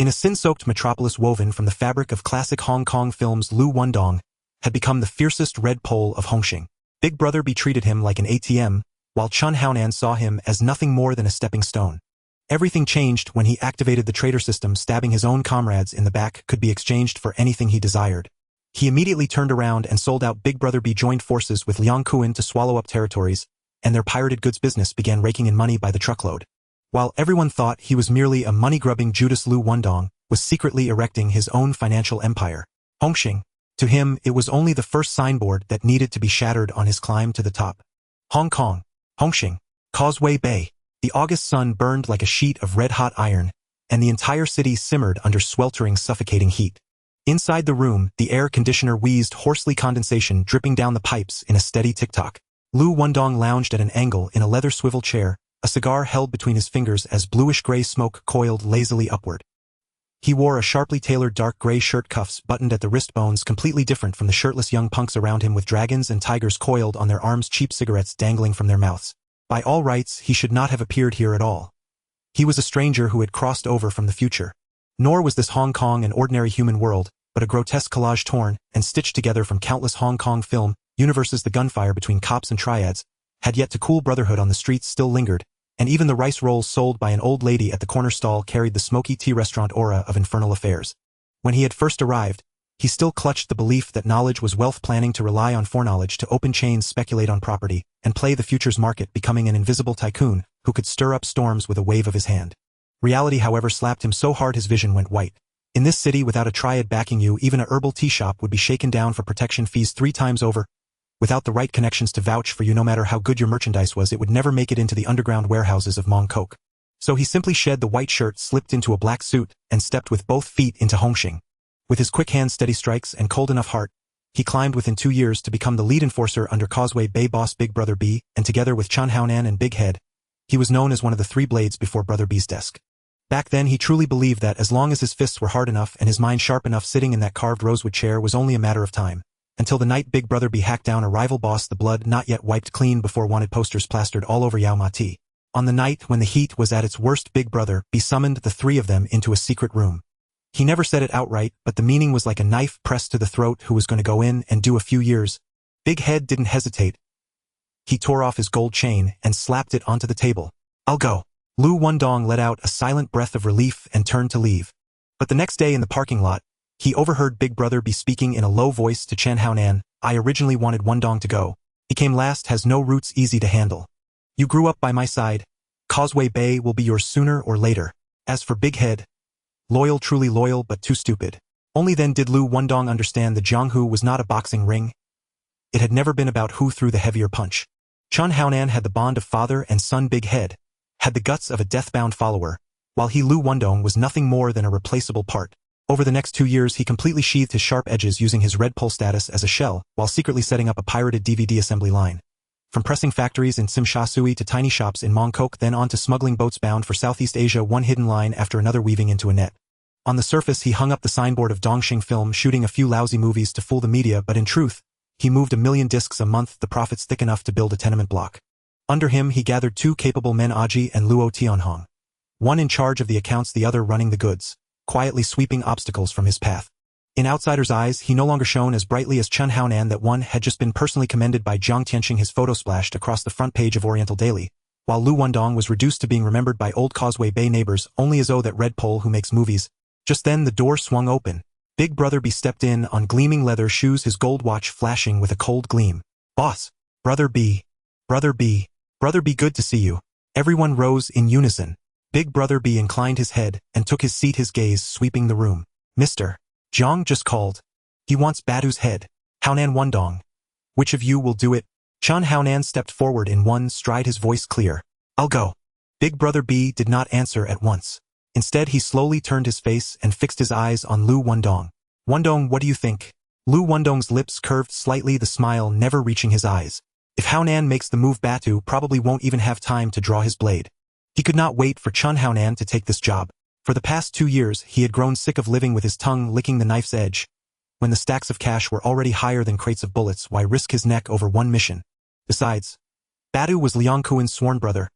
In a sin-soaked metropolis woven from the fabric of classic Hong Kong films, Liu Wendong had become the fiercest red pole of Hung Hing. Big Brother B treated him like an ATM, while Chun Haonan saw him as nothing more than a stepping stone. Everything changed when he activated the traitor system. Stabbing his own comrades in the back could be exchanged for anything he desired. He immediately turned around and sold out. Big Brother B joined forces with Liang Kuan to swallow up territories, and their pirated goods business began raking in money by the truckload. While everyone thought he was merely a money-grubbing Judas, Liu Wendong was secretly erecting his own financial empire. Hung Hing, to him, it was only the first signboard that needed to be shattered on his climb to the top. Hong Kong, Hung Hing, Causeway Bay. The August sun burned like a sheet of red-hot iron, and the entire city simmered under sweltering, suffocating heat. Inside the room, the air conditioner wheezed hoarsely, condensation dripping down the pipes in a steady tick-tock. Liu Wendong lounged at an angle in a leather swivel chair, a cigar held between his fingers as bluish-gray smoke coiled lazily upward. He wore a sharply tailored dark gray shirt, cuffs buttoned at the wrist bones, completely different from the shirtless young punks around him with dragons and tigers coiled on their arms, cheap cigarettes dangling from their mouths. By all rights, he should not have appeared here at all. He was a stranger who had crossed over from the future. Nor was this Hong Kong an ordinary human world, but a grotesque collage torn and stitched together from countless Hong Kong film universes. The gunfire between cops and triads had yet to cool. Brotherhood on the streets still lingered, and even the rice rolls sold by an old lady at the corner stall carried the smoky tea restaurant aura of infernal affairs. When he had first arrived, he still clutched the belief that knowledge was wealth, planning to rely on foreknowledge to open chains, speculate on property, and play the futures market, becoming an invisible tycoon who could stir up storms with a wave of his hand. Reality, however, slapped him so hard his vision went white. In this city, without a triad backing you, even a herbal tea shop would be shaken down for protection fees 3 times over. Without the right connections to vouch for you, no matter how good your merchandise was, it would never make it into the underground warehouses of Mong Kok. So he simply shed the white shirt, slipped into a black suit, and stepped with both feet into Hung Hing. With his quick hands, steady strikes, and cold enough heart, he climbed within 2 years to become the lead enforcer under Causeway Bay boss Big Brother B, and together with Chun Haonan and Big Head, he was known as one of the 3 blades before Brother B's desk. Back then he truly believed that as long as his fists were hard enough and his mind sharp enough, sitting in that carved rosewood chair was only a matter of time, until the night Big Brother B hacked down a rival boss, the blood not yet wiped clean before wanted posters plastered all over Yau Ma Ti. On the night when the heat was at its worst, Big Brother B summoned the 3 of them into a secret room. He never said it outright, but the meaning was like a knife pressed to the throat who was going to go in and do a few years. Big Head didn't hesitate. He tore off his gold chain and slapped it onto the table. "I'll go." Liu Wendong let out a silent breath of relief and turned to leave. But the next day in the parking lot, he overheard Big Brother be speaking in a low voice to Chan Haonan. "I originally wanted Wendong to go. He came last, has no roots, easy to handle. You grew up by my side. Causeway Bay will be yours sooner or later. As for Big Head, loyal, truly loyal, but too stupid." Only then did Liu Wendong understand the Jianghu was not a boxing ring. It had never been about who threw the heavier punch. Chun Haonan had the bond of father and son. Big Head had the guts of a death-bound follower, while he, Liu Wendong, was nothing more than a replaceable part. Over the next 2 years, he completely sheathed his sharp edges, using his red pole status as a shell, while secretly setting up a pirated DVD assembly line. From pressing factories in Tsim Sha Tsui to tiny shops in Mong Kok, then on to smuggling boats bound for Southeast Asia, one hidden line after another weaving into a net. On the surface, he hung up the signboard of Dongxing Film, shooting a few lousy movies to fool the media, but in truth, he moved 1 million discs a month, the profits thick enough to build a tenement block. Under him, he gathered 2 capable men, Aji and Luo Tianhong. One in charge of the accounts, the other running the goods, quietly sweeping obstacles from his path. In outsiders' eyes, he no longer shone as brightly as Chun Haonan. That one had just been personally commended by Jiang Tianxing, his photo splashed across the front page of Oriental Daily, while Liu Wendong was reduced to being remembered by old Causeway Bay neighbors only as that red pole who makes movies. Just then the door swung open. Big Brother B stepped in on gleaming leather shoes, his gold watch flashing with a cold gleam. "Boss, Brother B, Brother B, Brother B, good to see you." Everyone rose in unison. Big Brother B inclined his head and took his seat, his gaze sweeping the room. "Mr. Jiang just called. He wants Badu's head. Haonan Wendong. Which of you will do it?" Chun Haonan stepped forward in one stride, his voice clear. "I'll go." Big Brother B did not answer at once. Instead, he slowly turned his face and fixed his eyes on Liu Wendong. "Wendong, what do you think?" Liu Wendong's lips curved slightly, the smile never reaching his eyes. If Haonan makes the move, Batu probably won't even have time to draw his blade. He could not wait for Chun Haonan to take this job. For the past 2 years, he had grown sick of living with his tongue licking the knife's edge. When the stacks of cash were already higher than crates of bullets, why risk his neck over one mission? Besides, Badu was Liang Kuan's sworn brother.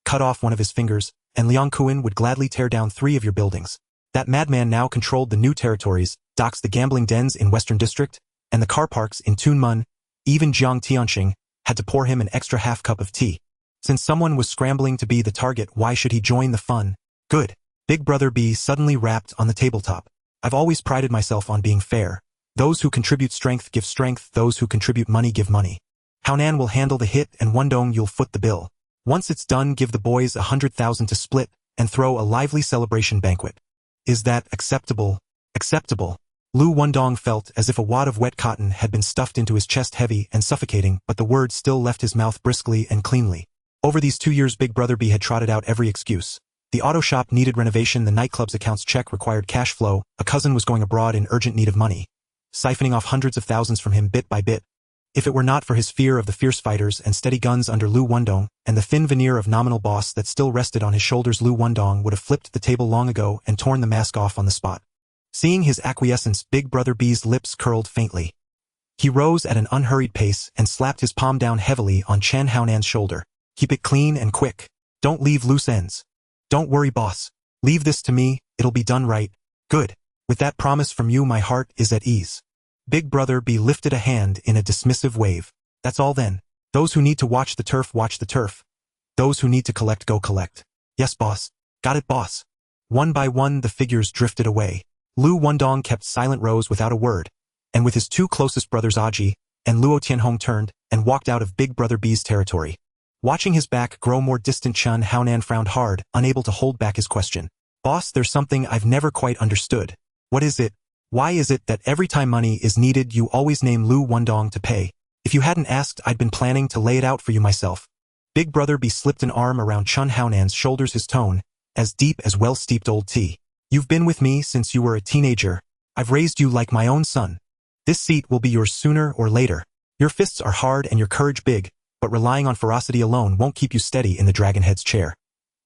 Cut off one of his fingers, and Liang Kuan would gladly tear down 3 of your buildings. That madman now controlled the new territories, docks the gambling dens in Western District, and the car parks in Tunmun. Even Jiang Tianxing had to pour him an extra half cup of tea. Since someone was scrambling to be the target, why should he join the fun? Good. Big Brother B suddenly rapped on the tabletop. I've always prided myself on being fair. Those who contribute strength give strength, those who contribute money give money. Haonan will handle the hit and Wendong you'll foot the bill. Once it's done, give the boys 100,000 to split and throw a lively celebration banquet. Is that acceptable? Acceptable. Liu Wendong felt as if a wad of wet cotton had been stuffed into his chest, heavy and suffocating, but the words still left his mouth briskly and cleanly. Over these 2 years, Big Brother B had trotted out every excuse. The auto shop needed renovation, the nightclub's accounts check required cash flow, a cousin was going abroad in urgent need of money, siphoning off hundreds of thousands from him bit by bit. If it were not for his fear of the fierce fighters and steady guns under Liu Wendong, and the thin veneer of nominal boss that still rested on his shoulders, Liu Wendong would have flipped the table long ago and torn the mask off on the spot. Seeing his acquiescence, Big Brother B's lips curled faintly. He rose at an unhurried pace and slapped his palm down heavily on Chan Haonan's shoulder. Keep it clean and quick. Don't leave loose ends. Don't worry, boss. Leave this to me, it'll be done right. Good. With that promise from you, my heart is at ease. Big Brother B lifted a hand in a dismissive wave. That's all then. Those who need to watch the turf, watch the turf. Those who need to collect, go collect. Yes, boss. Got it, boss. One by one, the figures drifted away. Liu Wendong kept silent, rose without a word, and with his 2 closest brothers Aji and Luo Tianhong turned and walked out of Big Brother B's territory. Watching his back grow more distant, Chen Haonan frowned hard, unable to hold back his question. Boss, there's something I've never quite understood. What is it? Why is it that every time money is needed, you always name Liu Wendong to pay? If you hadn't asked, I'd been planning to lay it out for you myself. Big Brother B slipped an arm around Chen Haonan's shoulders, his tone as deep as well-steeped old tea. You've been with me since you were a teenager. I've raised you like my own son. This seat will be yours sooner or later. Your fists are hard and your courage big, but relying on ferocity alone won't keep you steady in the Dragonhead's chair.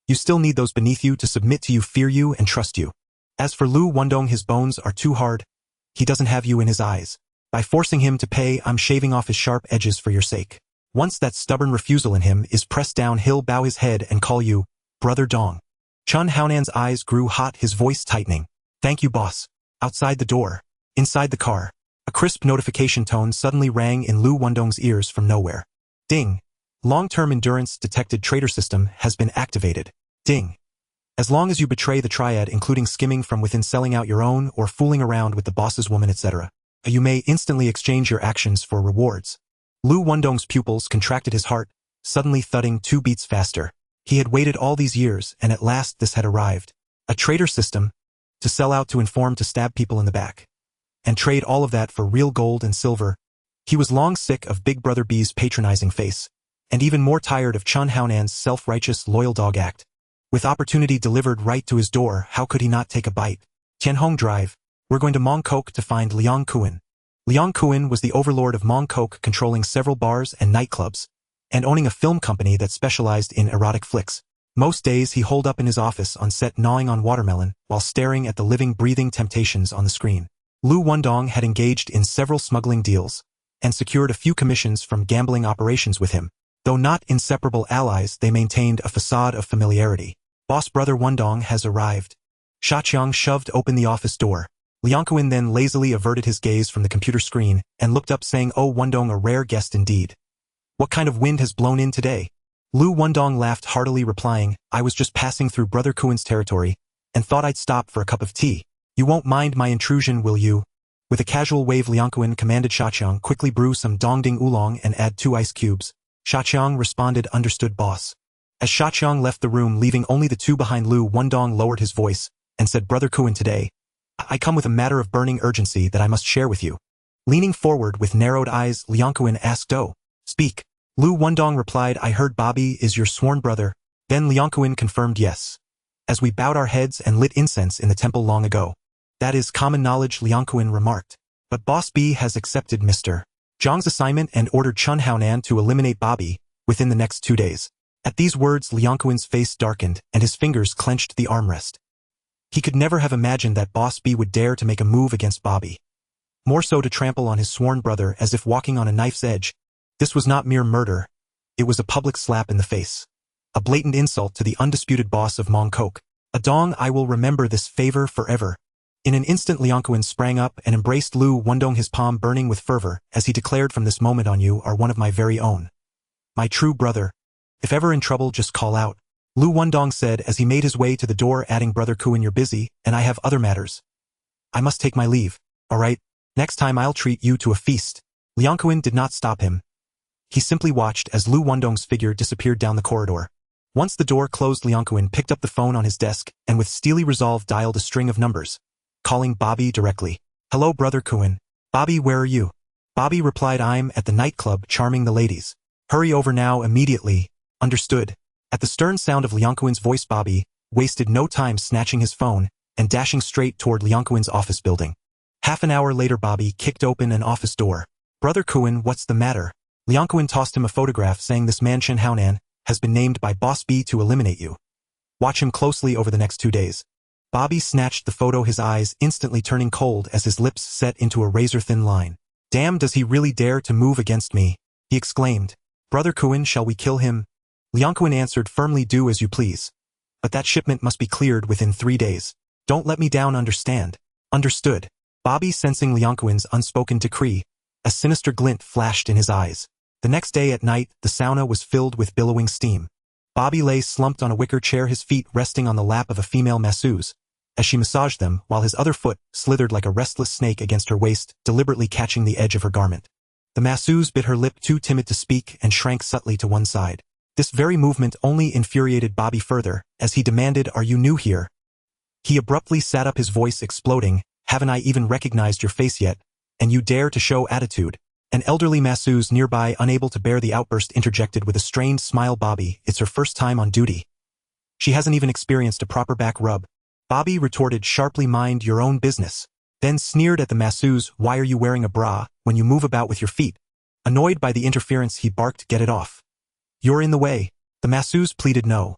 You still need those beneath you to submit to you, fear you, and trust you. As for Liu Wendong, his bones are too hard. He doesn't have you in his eyes. By forcing him to pay, I'm shaving off his sharp edges for your sake. Once that stubborn refusal in him is pressed down, he'll bow his head and call you Brother Dong. Chen Haonan's eyes grew hot, his voice tightening. Thank you, boss. Outside the door. Inside the car. A crisp notification tone suddenly rang in Liu Wendong's ears from nowhere. Ding. Long-term endurance detected traitor system has been activated. Ding. As long as you betray the Triad, including skimming from within, selling out your own, or fooling around with the boss's woman, etc., you may instantly exchange your actions for rewards. Liu Wendong's pupils contracted, his heart suddenly thudding 2 beats faster. He had waited all these years, and at last this had arrived. A traitor system, to sell out, to inform, to stab people in the back, and trade all of that for real gold and silver. He was long sick of Big Brother B's patronizing face, and even more tired of Chen Haonan's self-righteous loyal dog act. With opportunity delivered right to his door, how could he not take a bite? Tianhong Drive. We're going to Mongkok to find Liang Kuan. Liang Kuan was the overlord of Mongkok, controlling several bars and nightclubs, and owning a film company that specialized in erotic flicks. Most days he holed up in his office on set, gnawing on watermelon while staring at the living, breathing temptations on the screen. Liu Wendong had engaged in several smuggling deals and secured a few commissions from gambling operations with him. Though not inseparable allies, they maintained a facade of familiarity. Boss, Brother Wendong has arrived. Shaqiang shoved open the office door. Liang Kuan then lazily averted his gaze from the computer screen and looked up, saying, "Oh, Wendong, a rare guest indeed. What kind of wind has blown in today?" Liu Wendong laughed heartily, replying, "I was just passing through Brother Kuan's territory and thought I'd stop for a cup of tea. You won't mind my intrusion, will you?" With a casual wave, Liang Kuan commanded Shaqiang, "Quickly brew some Dongding Oolong and add 2 ice cubes." Shaqiang responded, "Understood, boss." As Shaqiang left the room, leaving only the 2 behind, Liu Wendong lowered his voice and said, "Brother Kuan, today I come with a matter of burning urgency that I must share with you." Leaning forward with narrowed eyes, Liang Kuan asked, "Oh, speak." Liu Wendong replied, "I heard Bobby is your sworn brother." Then Liang Kuan confirmed, "Yes. As we bowed our heads and lit incense in the temple long ago." "That is common knowledge," Liang Kuan remarked. "But Boss B has accepted Mr. Zhang's assignment and ordered Chen Haonan to eliminate Bobby within the next 2 days." At these words, Liang Kuan's face darkened and his fingers clenched the armrest. He could never have imagined that Boss B would dare to make a move against Bobby. More so to trample on his sworn brother as if walking on a knife's edge. This was not mere murder. It was a public slap in the face. A blatant insult to the undisputed boss of Mongkok. Adong, I will remember this favor forever. In an instant Liangquan sprang up and embraced Liu Wendong, his palm burning with fervor, as he declared, from this moment on you are one of my very own. My true brother. If ever in trouble, just call out. Liu Wendong said as he made his way to the door, adding, Brother Kowloon, you're busy, and I have other matters. I must take my leave. All right, next time I'll treat you to a feast. Liangquan did not stop him. He simply watched as Liu Wendong's figure disappeared down the corridor. Once the door closed, Liangquan picked up the phone on his desk and with steely resolve dialed a string of numbers, calling Bobby directly. Hello, Brother Kowloon. Bobby, where are you? Bobby replied, I'm at the nightclub charming the ladies. Hurry over now, immediately. Understood. At the stern sound of Liangquan's voice, Bobby wasted no time snatching his phone and dashing straight toward Liangquan's office building. Half an hour later, Bobby kicked open an office door. Brother Kowloon, what's the matter? Liangquan tossed him a photograph, saying, this man Chen Haonan has been named by Boss B to eliminate you. Watch him closely over the next 2 days. Bobby snatched the photo, his eyes instantly turning cold as his lips set into a razor-thin line. Damn, does he really dare to move against me? He exclaimed. Brother Kowloon, shall we kill him? Liangquan answered firmly, do as you please. But that shipment must be cleared within 3 days. Don't let me down, understand? Understood. Bobby, sensing Liangquan's unspoken decree, a sinister glint flashed in his eyes. The next day at night, the sauna was filled with billowing steam. Bobby lay slumped on a wicker chair, his feet resting on the lap of a female masseuse, as she massaged them, while his other foot slithered like a restless snake against her waist, deliberately catching the edge of her garment. The masseuse bit her lip, too timid to speak, and shrank subtly to one side. This very movement only infuriated Bobby further, as he demanded, are you new here? He abruptly sat up, his voice exploding, haven't I even recognized your face yet? And you dare to show attitude? An elderly masseuse nearby, unable to bear the outburst, interjected with a strained smile, Bobby, it's her first time on duty. She hasn't even experienced a proper back rub. Bobby retorted sharply, mind your own business. Then sneered at the masseuse, why are you wearing a bra when you move about with your feet? Annoyed by the interference, he barked, get it off. You're in the way. The masseuse pleaded, no.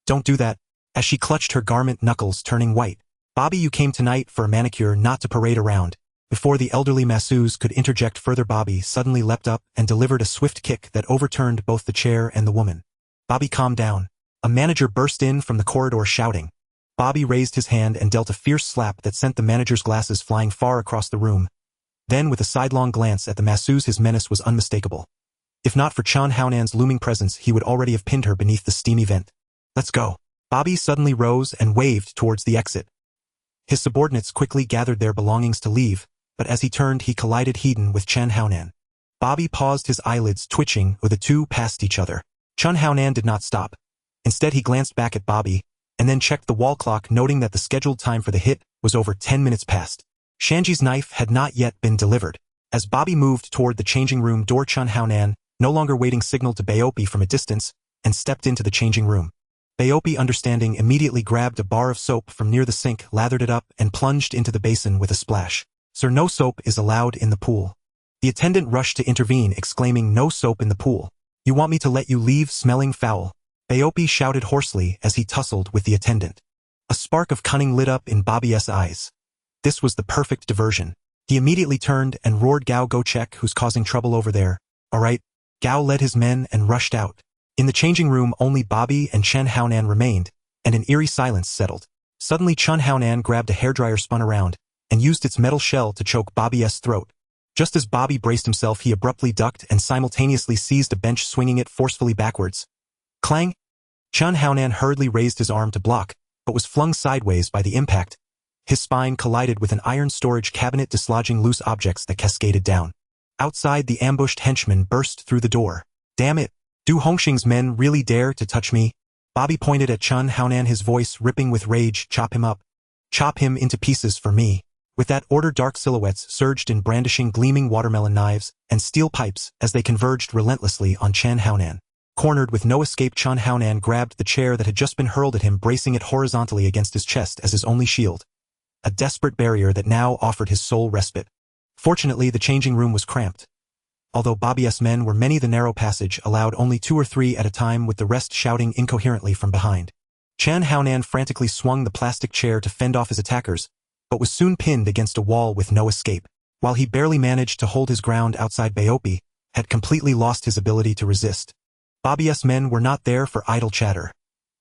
Don't do that, as she clutched her garment, knuckles turning white. Bobby, you came tonight for a manicure, not to parade around. Before the elderly masseuse could interject further, Bobby suddenly leapt up and delivered a swift kick that overturned both the chair and the woman. Bobby, calm down. A manager burst in from the corridor shouting. Bobby raised his hand and dealt a fierce slap that sent the manager's glasses flying far across the room. Then, with a sidelong glance at the masseuse, his menace was unmistakable. If not for Chen Haonan's looming presence, he would already have pinned her beneath the steamy vent. Let's go. Bobby suddenly rose and waved towards the exit. His subordinates quickly gathered their belongings to leave, but as he turned, he collided head-on with Chen Haonan. Bobby paused, his eyelids twitching, with the two passed each other. Chen Haonan did not stop. Instead, he glanced back at Bobby, and then checked the wall clock, noting that the scheduled time for the hit was over 10 minutes past. Shanji's knife had not yet been delivered. As Bobby moved toward the changing room door, Chen Haonan, no longer waiting, signaled to Baopi from a distance, and stepped into the changing room. Baopi, understanding, immediately grabbed a bar of soap from near the sink, lathered it up, and plunged into the basin with a splash. Sir, no soap is allowed in the pool. The attendant rushed to intervene, exclaiming, no soap in the pool. You want me to let you leave smelling foul? Baopi shouted hoarsely as he tussled with the attendant. A spark of cunning lit up in Bobby's eyes. This was the perfect diversion. He immediately turned and roared, Gao, go check who's causing trouble over there. All right. Gao led his men and rushed out. In the changing room, only Bobby and Chen Haonan remained, and an eerie silence settled. Suddenly, Chen Haonan grabbed a hairdryer, spun around, and used its metal shell to choke Bobby's throat. Just as Bobby braced himself, he abruptly ducked and simultaneously seized a bench, swinging it forcefully backwards. Clang! Chen Haonan hurriedly raised his arm to block, but was flung sideways by the impact. His spine collided with an iron storage cabinet, dislodging loose objects that cascaded down. Outside, the ambushed henchman burst through the door. Damn it! Do Hongxing's men really dare to touch me? Bobby pointed at Chen Haonan, his voice ripping with rage. Chop him up. Chop him into pieces for me. With that order, dark silhouettes surged in, brandishing gleaming watermelon knives and steel pipes as they converged relentlessly on Chen Haonan. Cornered with no escape, Chen Haonan grabbed the chair that had just been hurled at him, bracing it horizontally against his chest as his only shield. A desperate barrier that now offered his sole respite. Fortunately, the changing room was cramped. Although Bobby's men were many, the narrow passage allowed only 2 or 3 at a time, with the rest shouting incoherently from behind. Chen Haonan frantically swung the plastic chair to fend off his attackers, but was soon pinned against a wall with no escape. While he barely managed to hold his ground outside, Baopi had completely lost his ability to resist. Bobby's men were not there for idle chatter.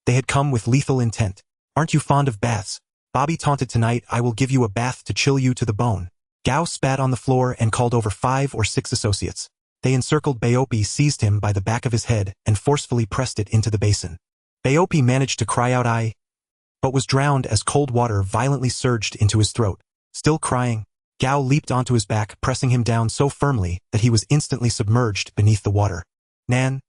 They had come with lethal intent. Aren't you fond of baths? Bobby taunted. Tonight I will give you a bath to chill you to the bone. Gao spat on the floor and called over 5 or 6 associates. They encircled Baopi, seized him by the back of his head, and forcefully pressed it into the basin. Baopi managed to cry out "I," but was drowned as cold water violently surged into his throat. Still crying, Gao leaped onto his back, pressing him down so firmly that he was instantly submerged beneath the water. Nan.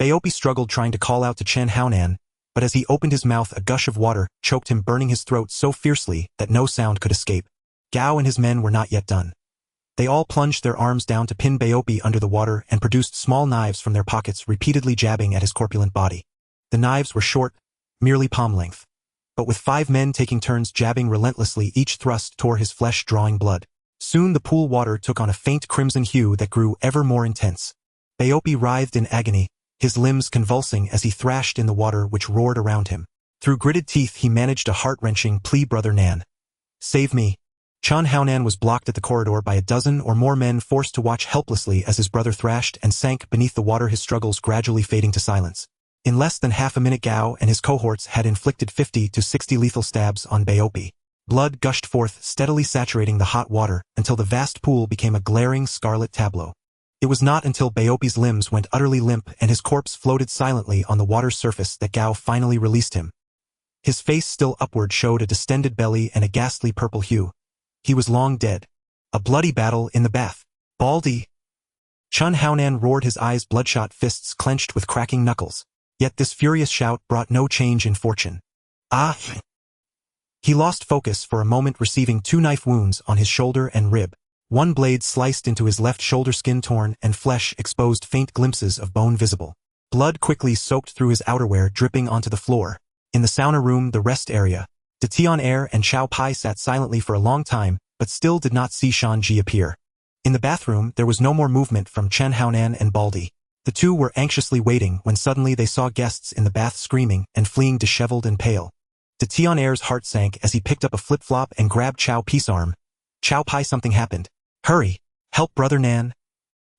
Baopi struggled, trying to call out to Chen Haonan, but as he opened his mouth a gush of water choked him, burning his throat so fiercely that no sound could escape. Gao and his men were not yet done. They all plunged their arms down to pin Baopi under the water and produced small knives from their pockets, repeatedly jabbing at his corpulent body. The knives were short, merely palm length. But with 5 men taking turns jabbing relentlessly, each thrust tore his flesh, drawing blood. Soon the pool water took on a faint crimson hue that grew ever more intense. Baopi writhed in agony, his limbs convulsing as he thrashed in the water which roared around him. Through gritted teeth he managed a heart-wrenching plea, "Brother Nan, save me." Chen Haonan was blocked at the corridor by a dozen or more men, forced to watch helplessly as his brother thrashed and sank beneath the water, his struggles gradually fading to silence. In less than half a minute, Gao and his cohorts had inflicted 50 to 60 lethal stabs on Baopi. Blood gushed forth, steadily saturating the hot water until the vast pool became a glaring scarlet tableau. It was not until Baopi's limbs went utterly limp and his corpse floated silently on the water's surface that Gao finally released him. His face, still upward, showed a distended belly and a ghastly purple hue. He was long dead. A bloody battle in the bath. Baldy! Chen Haonan roared, his eyes bloodshot, fists clenched with cracking knuckles. Yet this furious shout brought no change in fortune. Ah! He lost focus for a moment, receiving 2 knife wounds on his shoulder and rib. One blade sliced into his left shoulder, skin torn and flesh exposed, faint glimpses of bone visible. Blood quickly soaked through his outerwear, dripping onto the floor. In the sauna room, the rest area, De Tian-er and Xiao Pai sat silently for a long time, but still did not see Shan-ji appear. In the bathroom, there was no more movement from Chen Haonan and Baldy. The two were anxiously waiting when suddenly they saw guests in the bath screaming and fleeing, disheveled and pale. De Tian-er's heart sank as he picked up a flip-flop and grabbed Xiao Pai's arm. "Xiao Pai, something happened. Hurry! Help Brother Nan!"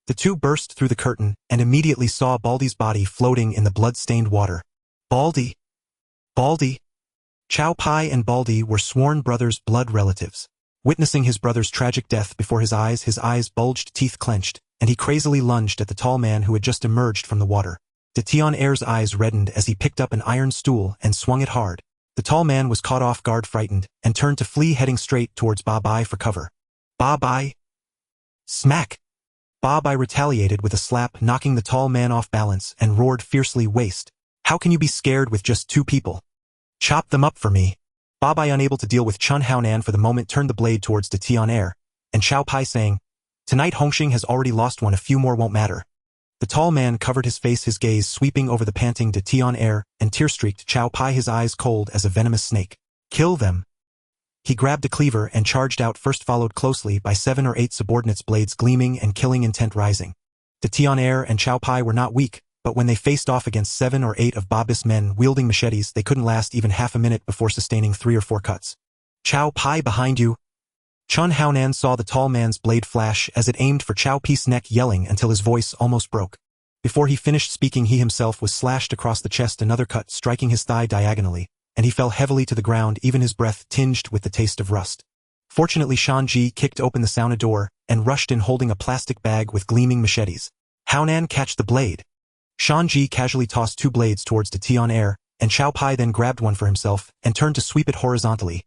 The two burst through the curtain and immediately saw Baldy's body floating in the blood-stained water. Baldy! Baldy! Xiao Pai and Baldy were sworn brothers, blood relatives. Witnessing his brother's tragic death before his eyes bulged, teeth clenched, and he crazily lunged at the tall man who had just emerged from the water. De Tian-er's eyes reddened as he picked up an iron stool and swung it hard. The tall man was caught off guard, frightened, and turned to flee, heading straight towards Ba Bai for cover. Ba Bai! Smack! Ba Bai retaliated with a slap, knocking the tall man off balance, and roared fiercely, "Waste! How can you be scared with just 2 people? Chop them up for me." Ba Bai, unable to deal with Chen Haonan for the moment, turned the blade towards De Tian-er, and Xiao Pai, saying, "Tonight Hung Hing has already lost one, a few more won't matter." The tall man covered his face, his gaze sweeping over the panting De Tian-er and tear-streaked Xiao Pai, his eyes cold as a venomous snake. "Kill them." He grabbed a cleaver and charged out, first followed closely by 7 or 8 subordinates, blades gleaming and killing intent rising. De Tian-er and Xiao Pai were not weak, but when they faced off against 7 or 8 of Ba Bai's men wielding machetes, they couldn't last even half a minute before sustaining 3 or 4 cuts. "Xiao Pai, behind you!" Chen Haonan saw the tall man's blade flash as it aimed for Xiao Pai's neck, yelling until his voice almost broke. Before he finished speaking, he himself was slashed across the chest, another cut striking his thigh diagonally, and he fell heavily to the ground, even his breath tinged with the taste of rust. Fortunately, Shan-ji kicked open the sauna door and rushed in, holding a plastic bag with gleaming machetes. "Haonan, catch the blade!" Shan-ji casually tossed 2 blades towards De Tian-er, and Xiao Pai then grabbed one for himself and turned to sweep it horizontally.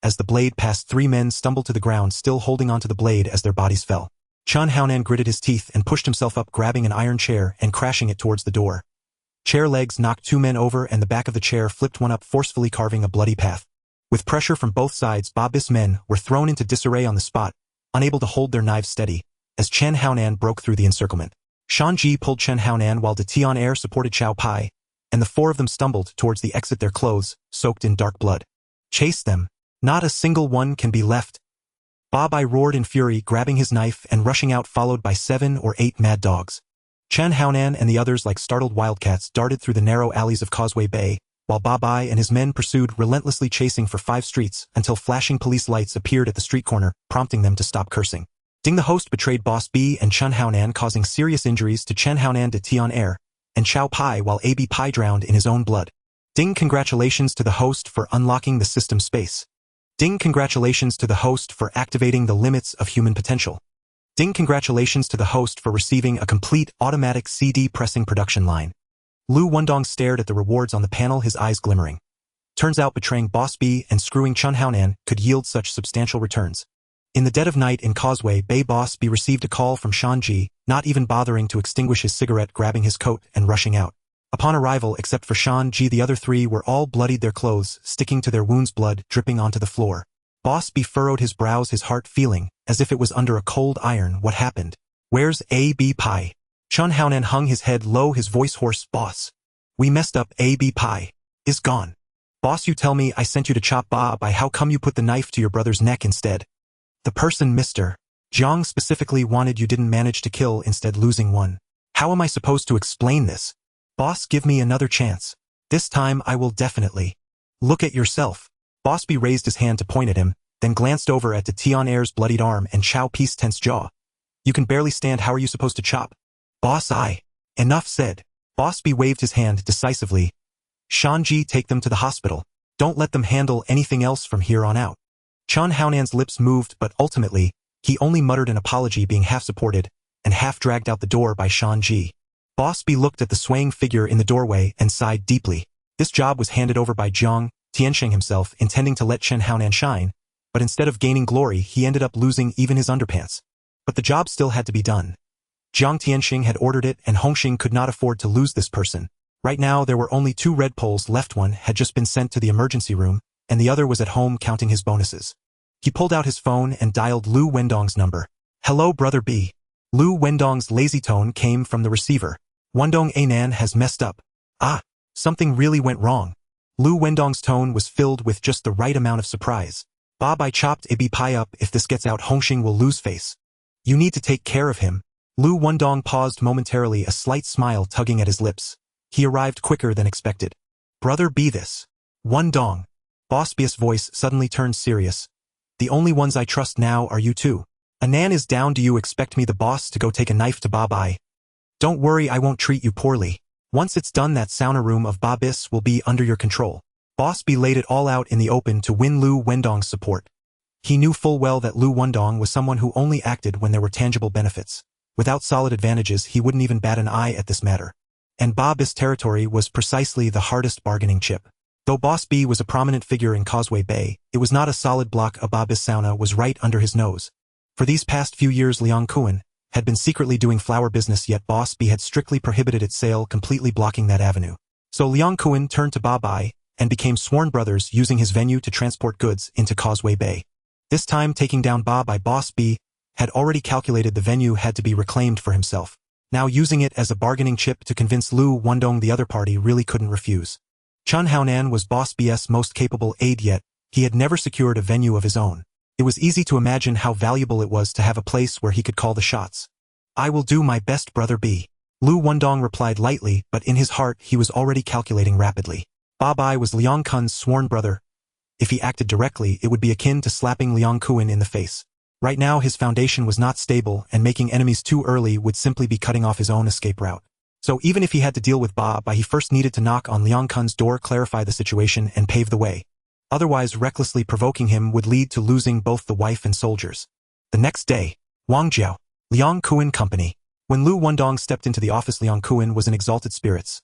As the blade passed, 3 men stumbled to the ground, still holding onto the blade as their bodies fell. Chen Haonan gritted his teeth and pushed himself up, grabbing an iron chair and crashing it towards the door. Chair legs knocked 2 men over and the back of the chair flipped one up, forcefully carving a bloody path. With pressure from both sides, Ba Bai's men were thrown into disarray on the spot, unable to hold their knives steady, as Chen Haonan broke through the encirclement. Shan-ji pulled Chen Haonan while De Tian-er supported Xiao Pai, and the 4 of them stumbled towards the exit, their clothes soaked in dark blood. "Chase them! Not a single one can be left!" Ba Bai roared in fury, grabbing his knife and rushing out, followed by 7 or 8 mad dogs. Chen Haonan and the others, like startled wildcats, darted through the narrow alleys of Causeway Bay, while Ba Bai and his men pursued, relentlessly chasing for 5 streets until flashing police lights appeared at the street corner, prompting them to stop cursing. Ding the host betrayed Boss B and Chen Haonan, causing serious injuries to Chen Haonan, De Tian-er, and Xiao Pai, while Ab Pai drowned in his own blood. Ding congratulations to the host for unlocking the system space. Ding congratulations to the host for activating the limits of human potential. Ding congratulations to the host for receiving a complete automatic CD pressing production line. Liu Wendong stared at the rewards on the panel, his eyes glimmering. Turns out betraying Boss B and screwing Chun Haonan could yield such substantial returns. In the dead of night in Causeway Bay, Boss B received a call from Shan Ji, not even bothering to extinguish his cigarette, grabbing his coat and rushing out. Upon arrival, except for Shan Ji, the other three were all bloodied, their clothes sticking to their wounds, blood dripping onto the floor. Boss B furrowed his brows, his heart feeling as if it was under a cold iron. What happened? Where's A.B. Pai? Chun Haonan hung his head low, his voice hoarse. Boss. We messed up. A.B. Pai is gone. Boss, you tell me I sent you to chop Ba Bai. How come you put the knife to your brother's neck instead? The person Mr. Jiang specifically wanted you didn't manage to kill, instead losing one. How am I supposed to explain this? Boss, give me another chance. This time I will definitely. Look at yourself. Boss B raised his hand to point at him, then glanced over at the Tian Air's bloodied arm and Chao Pi's tense jaw. You can barely stand. How are you supposed to chop? Boss, Enough said. Boss B waved his hand decisively. Shanji, take them to the hospital. Don't let them handle anything else from here on out. Chun Haonan's lips moved, but ultimately, he only muttered an apology, being half supported and half dragged out the door by Shanji. Boss B looked at the swaying figure in the doorway and sighed deeply. This job was handed over by Jiang Tianxing himself, intending to let Chen Haonan shine, but instead of gaining glory, he ended up losing even his underpants. But the job still had to be done. Jiang Tianxing had ordered it, and Hung Hing could not afford to lose this person. Right now there were only 2 red poles left. One had just been sent to the emergency room, and the other was at home counting his bonuses. He pulled out his phone and dialed Liu Wendong's number. Hello, Brother B. Liu Wendong's lazy tone came from the receiver. Wendong Anan has messed up. Something really went wrong. Liu Wendong's tone was filled with just the right amount of surprise. Ba Bai chopped A.B. Pai up. If this gets out, Hung Hing will lose face. You need to take care of him. Liu Wendong paused momentarily, a slight smile tugging at his lips. He arrived quicker than expected. Brother B, this. Wendong. Boss B's voice suddenly turned serious. The only ones I trust now are you two. Anan is down. Do you expect me, the boss, to go take a knife to Ba Bai? Don't worry, I won't treat you poorly. Once it's done, that sauna room of Ba Bis will be under your control. Boss B laid it all out in the open to win Liu Wendong's support. He knew full well that Liu Wendong was someone who only acted when there were tangible benefits. Without solid advantages, he wouldn't even bat an eye at this matter. And Ba Bis territory was precisely the hardest bargaining chip. Though Boss B was a prominent figure in Causeway Bay, it was not a solid block. A Ba Bis sauna was right under his nose. For these past few years, Liang Kuan had been secretly doing flower business, yet Boss B had strictly prohibited its sale, completely blocking that avenue. So Liang Kuan turned to Ba Bai and became sworn brothers, using his venue to transport goods into Causeway Bay. This time, taking down Ba Bai, Boss B had already calculated the venue had to be reclaimed for himself. Now using it as a bargaining chip to convince Liu Wendong, the other party really couldn't refuse. Chun Haonan was Boss B's most capable aide, yet he had never secured a venue of his own. It was easy to imagine how valuable it was to have a place where he could call the shots. I will do my best, Brother B. Liu Wendong replied lightly, but in his heart he was already calculating rapidly. Ba Bai was Liang Kun's sworn brother. If he acted directly, it would be akin to slapping Liang Kuan in the face. Right now his foundation was not stable, and making enemies too early would simply be cutting off his own escape route. So even if he had to deal with Ba Bai, he first needed to knock on Liang Kun's door, clarify the situation, and pave the way. Otherwise, recklessly provoking him would lead to losing both the wife and soldiers. The next day, Wangjiao, Liang Kuan Company. When Liu Wendong stepped into the office, Liang Kuan was in exalted spirits.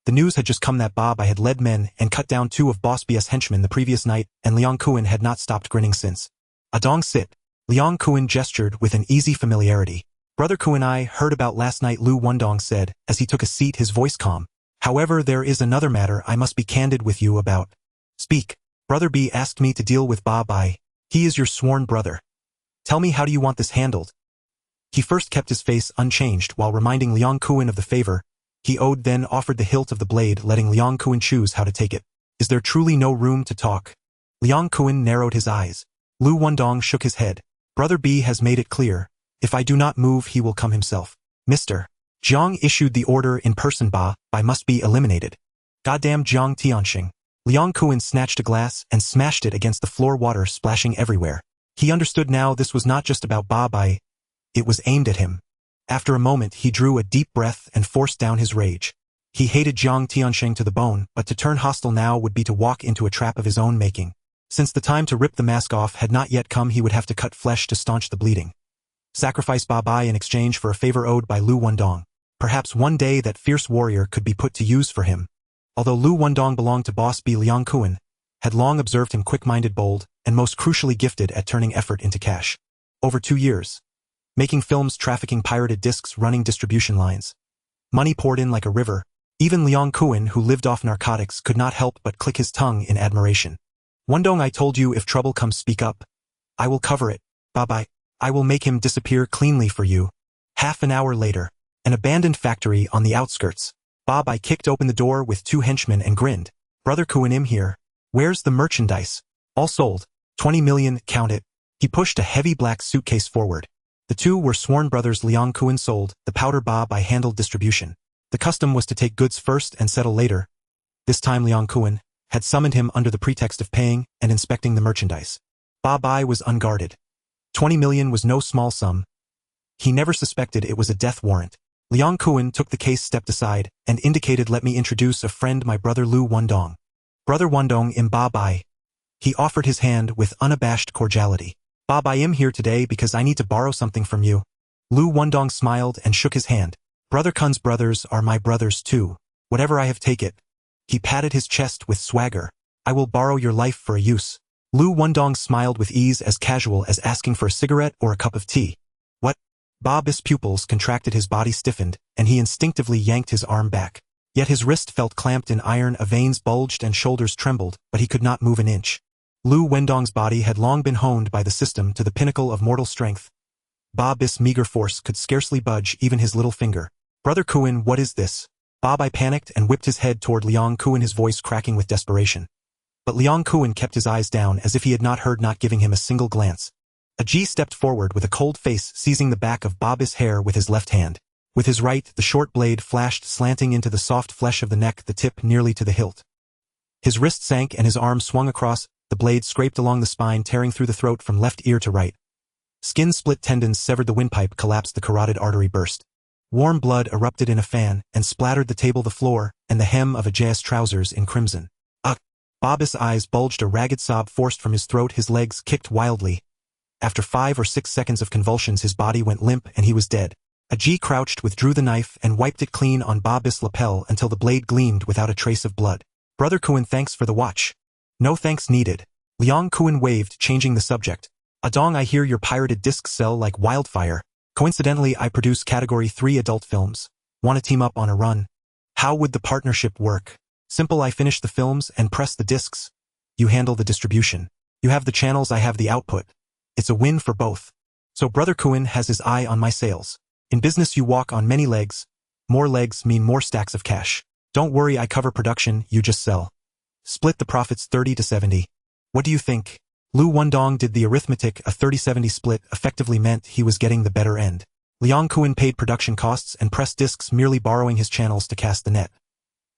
The news had just come that Ba Bai had led men and cut down 2 of Boss B's henchmen the previous night, and Liang Kuan had not stopped grinning since. Adong sit. Liang Kuan gestured with an easy familiarity. Brother Kuan, I heard about last night, Liu Wendong said, as he took a seat, his voice calm. However, there is another matter I must be candid with you about. Speak. Brother B asked me to deal with Ba Bai. He is your sworn brother. Tell me, how do you want this handled? He first kept his face unchanged while reminding Liang Kuan of the favor he owed, then offered the hilt of the blade, letting Liang Kuan choose how to take it. Is there truly no room to talk? Liang Kuan narrowed his eyes. Liu Wendong shook his head. Brother B has made it clear. If I do not move, he will come himself. Mr. Jiang issued the order in person. Ba Bai must be eliminated. Goddamn Jiang Tianxing. Liang Kuan snatched a glass and smashed it against the floor, water splashing everywhere. He understood now this was not just about Ba Bai. It was aimed at him. After a moment, he drew a deep breath and forced down his rage. He hated Jiang Tiansheng to the bone, but to turn hostile now would be to walk into a trap of his own making. Since the time to rip the mask off had not yet come, he would have to cut flesh to staunch the bleeding. Sacrifice Ba Bai in exchange for a favor owed by Liu Wendong. Perhaps one day that fierce warrior could be put to use for him. Although Liu Wendong belonged to boss B Liang Kuan, had long observed him quick-minded, bold, and most crucially gifted at turning effort into cash. Over 2 years. Making films, trafficking pirated discs, running distribution lines. Money poured in like a river. Even Liang Kuan, who lived off narcotics, could not help but click his tongue in admiration. Wendong, I told you, if trouble comes, speak up. I will cover it. Ba Bai. I will make him disappear cleanly for you. Half an hour later. An abandoned factory on the outskirts. Ba Bai kicked open the door with 2 henchmen and grinned. Brother Kuan, im here. Where's the merchandise? All sold. 20 million, count it. He pushed a heavy black suitcase forward. The 2 were sworn brothers. Liang Kuan sold, the powder Ba Bai handled distribution. The custom was to take goods first and settle later. This time Liang Kuan had summoned him under the pretext of paying and inspecting the merchandise. Ba Bai was unguarded. 20 million was no small sum. He never suspected it was a death warrant. Liang Kuan took the case, stepped aside, and indicated, let me introduce a friend, my brother Liu Wendong. Brother Wendong, im Ba Bai. He offered his hand with unabashed cordiality. Ba Bai, im here today because I need to borrow something from you. Liu Wendong smiled and shook his hand. Brother Kun's brothers are my brothers too. Whatever I have, take it. He patted his chest with swagger. I will borrow your life for a use. Liu Wendong smiled with ease, as casual as asking for a cigarette or a cup of tea. What? Ba Bai's pupils contracted, his body stiffened, and he instinctively yanked his arm back. Yet his wrist felt clamped in iron, veins bulged and shoulders trembled, but he could not move an inch. Liu Wendong's body had long been honed by the system to the pinnacle of mortal strength. Ba Bai's meager force could scarcely budge even his little finger. Brother Kuan, what is this? Ba Bai panicked and whipped his head toward Liang Kuan, his voice cracking with desperation. But Liang Kuan kept his eyes down as if he had not heard, not giving him a single glance. A G stepped forward with a cold face, seizing the back of Ba Bai's hair with his left hand. With his right, the short blade flashed, slanting into the soft flesh of the neck, the tip nearly to the hilt. His wrist sank and his arm swung across, the blade scraped along the spine, tearing through the throat from left ear to right. Skin split, tendons severed, the windpipe collapsed, the carotid artery burst. Warm blood erupted in a fan and splattered the table, the floor, and the hem of Ajay's trousers in crimson. Ugh! Ba Bai's eyes bulged, a ragged sob forced from his throat, his legs kicked wildly. After 5 or 6 seconds of convulsions, his body went limp and he was dead. A G crouched, withdrew the knife, and wiped it clean on Ba Bai's lapel until the blade gleamed without a trace of blood. Brother Kuan, thanks for the watch. No thanks needed. Liang Kuan waved, changing the subject. Adong, I hear your pirated discs sell like wildfire. Coincidentally, I produce Category 3 adult films. Want to team up on a run? How would the partnership work? Simple, I finish the films and press the discs. You handle the distribution. You have the channels, I have the output. It's a win for both. So Brother Kuan has his eye on my sales. In business you walk on many legs. More legs mean more stacks of cash. Don't worry, I cover production, you just sell. Split the profits 30 to 70. What do you think? Liu Wendong did the arithmetic. A 30-70 split effectively meant he was getting the better end. Liang Kuan paid production costs and pressed discs, merely borrowing his channels to cast the net.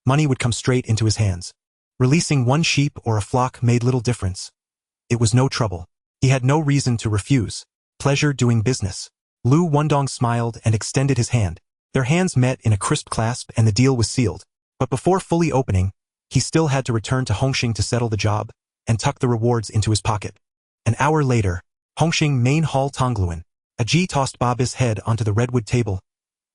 Money would come straight into his hands. Releasing one sheep or a flock made little difference. It was no trouble. He had no reason to refuse. Pleasure doing business. Liu Wendong smiled and extended his hand. Their hands met in a crisp clasp and the deal was sealed. But before fully opening, he still had to return to Hung Hing to settle the job and tuck the rewards into his pocket. An hour later, Hung Hing Main Hall, Tongluan. A G tossed Ba Bai's head onto the redwood table.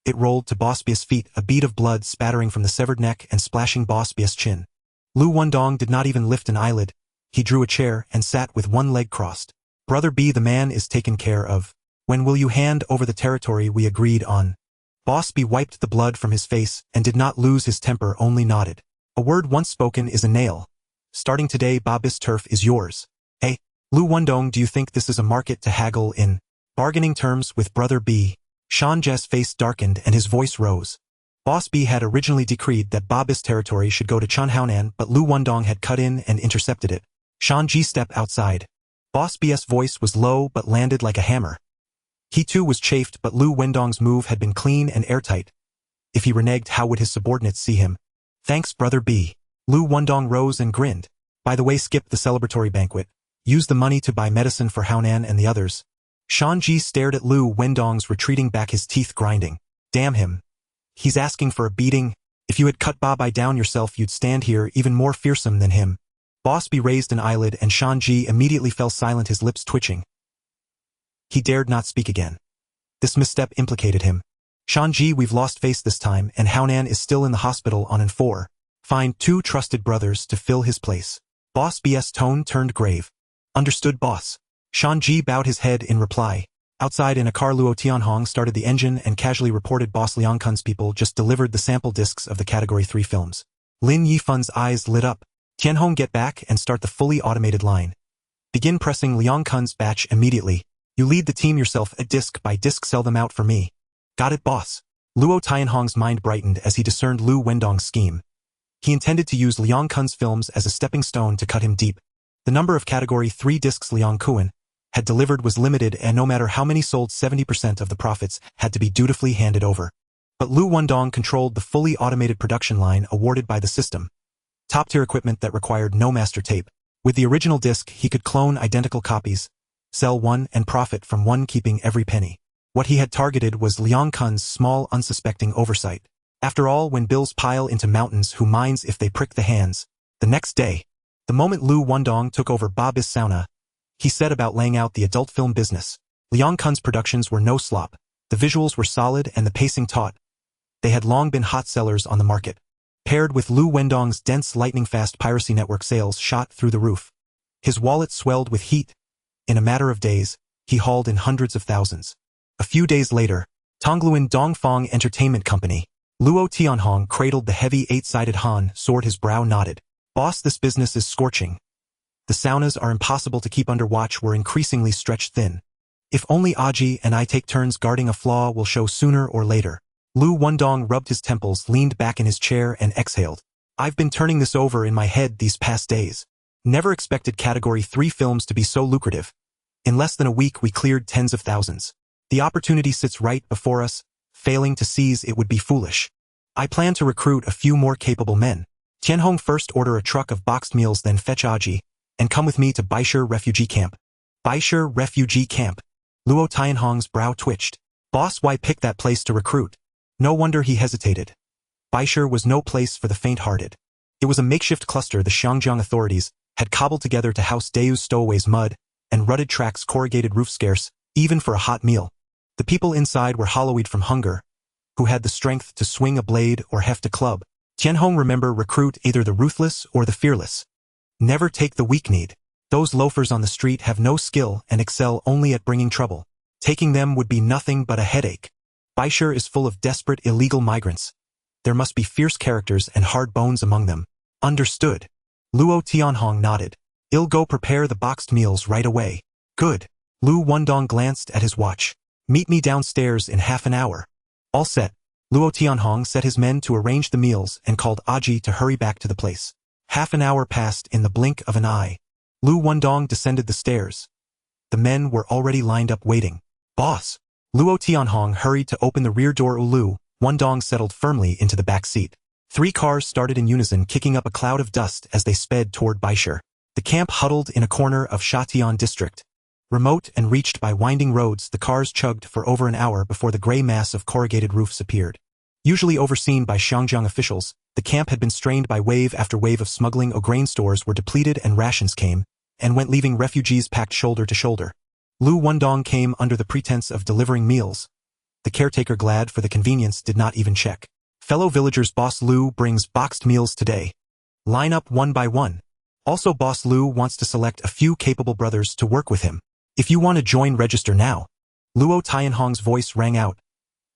It rolled to Boss Bai's feet, a bead of blood spattering from the severed neck and splashing Boss Bai's chin. Liu Wendong did not even lift an eyelid. He drew a chair and sat with one leg crossed. Brother B, the man is taken care of. When will you hand over the territory we agreed on? Boss B wiped the blood from his face and did not lose his temper, only nodded. A word once spoken is a nail. Starting today, Ba Bai's turf is yours. Hey, Liu Wendong, do you think this is a market to haggle in bargaining terms with Brother B? Shanji's face darkened and his voice rose. Boss B had originally decreed that Ba Bai's territory should go to Chunhaonan, but Liu Wendong had cut in and intercepted it. Shanji stepped outside. Boss B's voice was low but landed like a hammer. He too was chafed, but Liu Wendong's move had been clean and airtight. If he reneged, how would his subordinates see him? Thanks, Brother B. Liu Wendong rose and grinned. By the way, skip the celebratory banquet. Use the money to buy medicine for Haonan and the others. Shanji stared at Liu Wendong's retreating back, his teeth grinding. Damn him. He's asking for a beating. If you had cut Babai down yourself, you'd stand here even more fearsome than him. Boss B raised an eyelid and Shanji immediately fell silent, his lips twitching. He dared not speak again. This misstep implicated him. Shanji, we've lost face this time, and Haonan is still in the hospital on N4. Find 2 trusted brothers to fill his place. Boss B's tone turned grave. Understood, boss. Shanji bowed his head in reply. Outside in a car, Luo Tianhong started the engine and casually reported Boss Liang Kun's people just delivered the sample discs of the Category 3 films. Lin Yifun's eyes lit up. Tianhong, get back and start the fully automated line. Begin pressing Liang Kun's batch immediately. You lead the team yourself, a disc by disc, sell them out for me. Got it, boss. Luo Tianhong's mind brightened as he discerned Liu Wendong's scheme. He intended to use Liang Kun's films as a stepping stone to cut him deep. The number of Category 3 discs Liang Kun had delivered was limited, and no matter how many sold, 70% of the profits had to be dutifully handed over. But Liu Wendong controlled the fully automated production line awarded by the system. Top-tier equipment that required no master tape. With the original disc, he could clone identical copies, sell one, and profit from one, keeping every penny. What he had targeted was Liang Kun's small, unsuspecting oversight. After all, when bills pile into mountains, who minds if they prick the hands? The next day, the moment Liu Wendong took over Babis Sauna, he set about laying out the adult film business. Liang Kun's productions were no slop. The visuals were solid and the pacing taut. They had long been hot sellers on the market. Paired with Liu Wendong's dense lightning-fast piracy network, sales shot through the roof. His wallet swelled with heat. In a matter of days, he hauled in hundreds of thousands. A few days later, Tongluan Dongfang Entertainment Company. Luo Tianhong cradled the heavy 8-sided Han sword, his brow knotted. Boss, this business is scorching. The saunas are impossible to keep under watch, were increasingly stretched thin. If only Aji and I take turns guarding, a flaw will show sooner or later. Liu Wendong rubbed his temples, leaned back in his chair and exhaled. I've been turning this over in my head these past days. Never expected Category 3 films to be so lucrative. In less than a week we cleared tens of thousands. The opportunity sits right before us. Failing to seize it would be foolish. I plan to recruit a few more capable men. Tianhong, first order a truck of boxed meals, then fetch Aji, and come with me to Baishir refugee camp. Baishir refugee camp. Luo Tianhong's brow twitched. Boss, why pick that place to recruit? No wonder he hesitated. Baishir was no place for the faint-hearted. It was a makeshift cluster the Xiangjiang authorities had cobbled together to house Dayu's stowaways, mud and rutted tracks, corrugated roof, scarce, even for a hot meal. The people inside were hollowed from hunger, who had the strength to swing a blade or heft a club. Tianhong, remember, recruit either the ruthless or the fearless. Never take the weak-kneed. Those loafers on the street have no skill and excel only at bringing trouble. Taking them would be nothing but a headache. Baishir is full of desperate illegal migrants. There must be fierce characters and hard bones among them. Understood. Luo Tianhong nodded. I'll go prepare the boxed meals right away. Good. Liu Wendong glanced at his watch. Meet me downstairs in half an hour. All set. Luo Tianhong set his men to arrange the meals and called Aji to hurry back to the place. Half an hour passed in the blink of an eye. Liu Wendong descended the stairs. The men were already lined up waiting. Boss. Luo Tianhong hurried to open the rear door. Liu Wendong settled firmly into the back seat. 3 cars started in unison, kicking up a cloud of dust as they sped toward Baishir. The camp huddled in a corner of Shatian district. Remote and reached by winding roads, the cars chugged for over an hour before the gray mass of corrugated roofs appeared. Usually overseen by Xiangjiang officials, the camp had been strained by wave after wave of smuggling. Grain stores were depleted and rations came and went, leaving refugees packed shoulder to shoulder. Liu Wendong came under the pretense of delivering meals. The caretaker, glad for the convenience, did not even check. Fellow villagers, Boss Liu brings boxed meals today. Line up one by one. Also, Boss Liu wants to select a few capable brothers to work with him. If you want to join, register now. Luo Tianhong's voice rang out.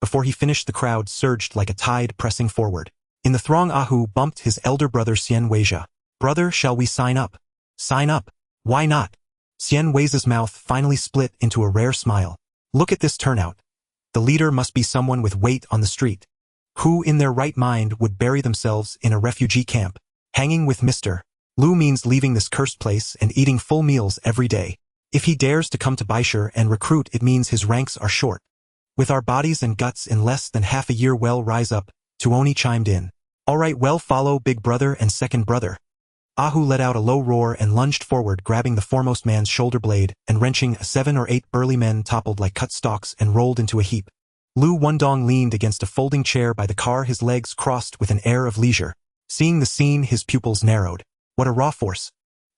Before he finished, the crowd surged like a tide, pressing forward. In the throng, Ahu bumped his elder brother Xian Weijia. Brother, shall we sign up? Sign up? Why not? Xian Wei's mouth finally split into a rare smile. Look at this turnout. The leader must be someone with weight on the street. Who in their right mind would bury themselves in a refugee camp? Hanging with Mr. Liu means leaving this cursed place and eating full meals every day. If he dares to come to Baishir and recruit, it means his ranks are short. With our bodies and guts in less than half a year, well, rise up. Tuoni chimed in. All right, well, follow big brother and second brother. Ahu let out a low roar and lunged forward, grabbing the foremost man's shoulder blade and wrenching. 7 or 8 burly men toppled like cut stalks and rolled into a heap. Liu Wendong leaned against a folding chair by the car, his legs crossed with an air of leisure. Seeing the scene, his pupils narrowed. What a raw force.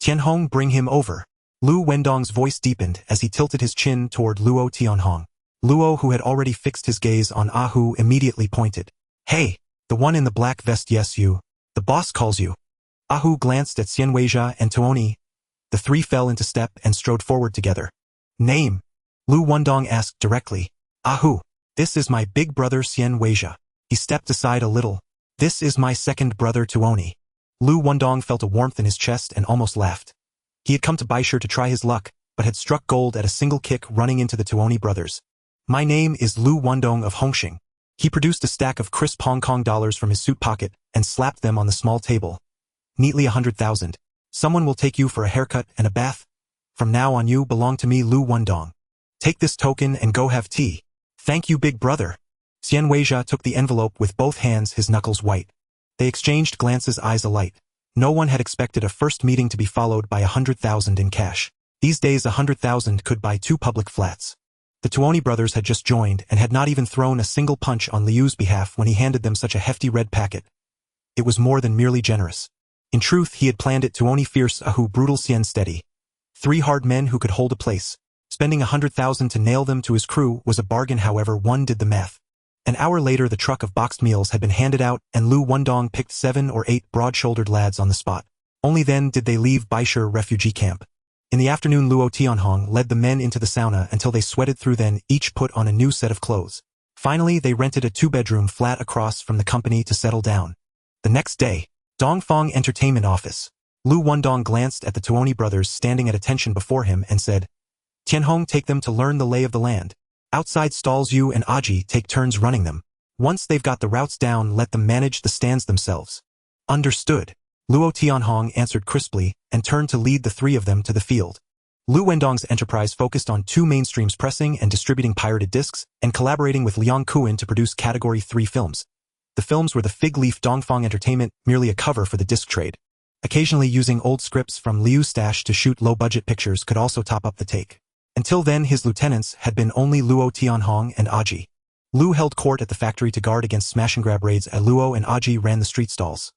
Tianhong, bring him over. Liu Wendong's voice deepened as he tilted his chin toward Luo Tianhong. Luo, who had already fixed his gaze on Ahu, immediately pointed. Hey, the one in the black vest. Yes, you. The boss calls you. Ahu glanced at Xian Weijia and Tuoni. The three fell into step and strode forward together. Name? Liu Wendong asked directly. Ahu. This is my big brother Xian Weijia. He stepped aside a little. This is my second brother Tuoni. Liu Wendong felt a warmth in his chest and almost laughed. He had come to Baishur to try his luck, but had struck gold at a single kick running into the Tuoni brothers. My name is Liu Wendong of Hung Hing. He produced a stack of crisp Hong Kong dollars from his suit pocket and slapped them on the small table. Neatly 100,000. Someone will take you for a haircut and a bath. From now on you belong to me, Liu Wendong. Take this token and go have tea. Thank you, big brother. Xian Weijia took the envelope with both hands, his knuckles white. They exchanged glances, eyes alight. No one had expected a first meeting to be followed by 100,000 in cash. These days 100,000 could buy 2 public flats. The Tuoni brothers had just joined and had not even thrown a single punch on Liu's behalf when he handed them such a hefty red packet. It was more than merely generous. In truth, he had planned it. Tuoni fierce, Ahu brutal, Xian steady. 3 hard men who could hold a place. Spending 100,000 to nail them to his crew was a bargain, however one did the math. An hour later the truck of boxed meals had been handed out and Liu Wendong picked 7 or 8 broad-shouldered lads on the spot. Only then did they leave Baishur refugee camp. In the afternoon Luo Tianhong led the men into the sauna until they sweated through, then each put on a new set of clothes. Finally they rented a 2-bedroom flat across from the company to settle down. The next day, Dongfang Entertainment Office. Liu Wendong glanced at the Tuoni brothers standing at attention before him and said, Tianhong, take them to learn the lay of the land. Outside stalls you and Aji take turns running them. Once they've got the routes down, let them manage the stands themselves. Understood. Luo Tianhong answered crisply and turned to lead the 3 of them to the field. Liu Wendong's enterprise focused on 2 mainstreams: pressing and distributing pirated discs, and collaborating with Liang Kuan to produce Category 3 films. The films were the fig leaf. Dongfang Entertainment, merely a cover for the disc trade. Occasionally using old scripts from Liu's stash to shoot low-budget pictures could also top up the take. Until then his lieutenants had been only Luo Tianhong and Aji. Liu held court at the factory to guard against smash-and-grab raids, as Luo and Aji ran the street stalls,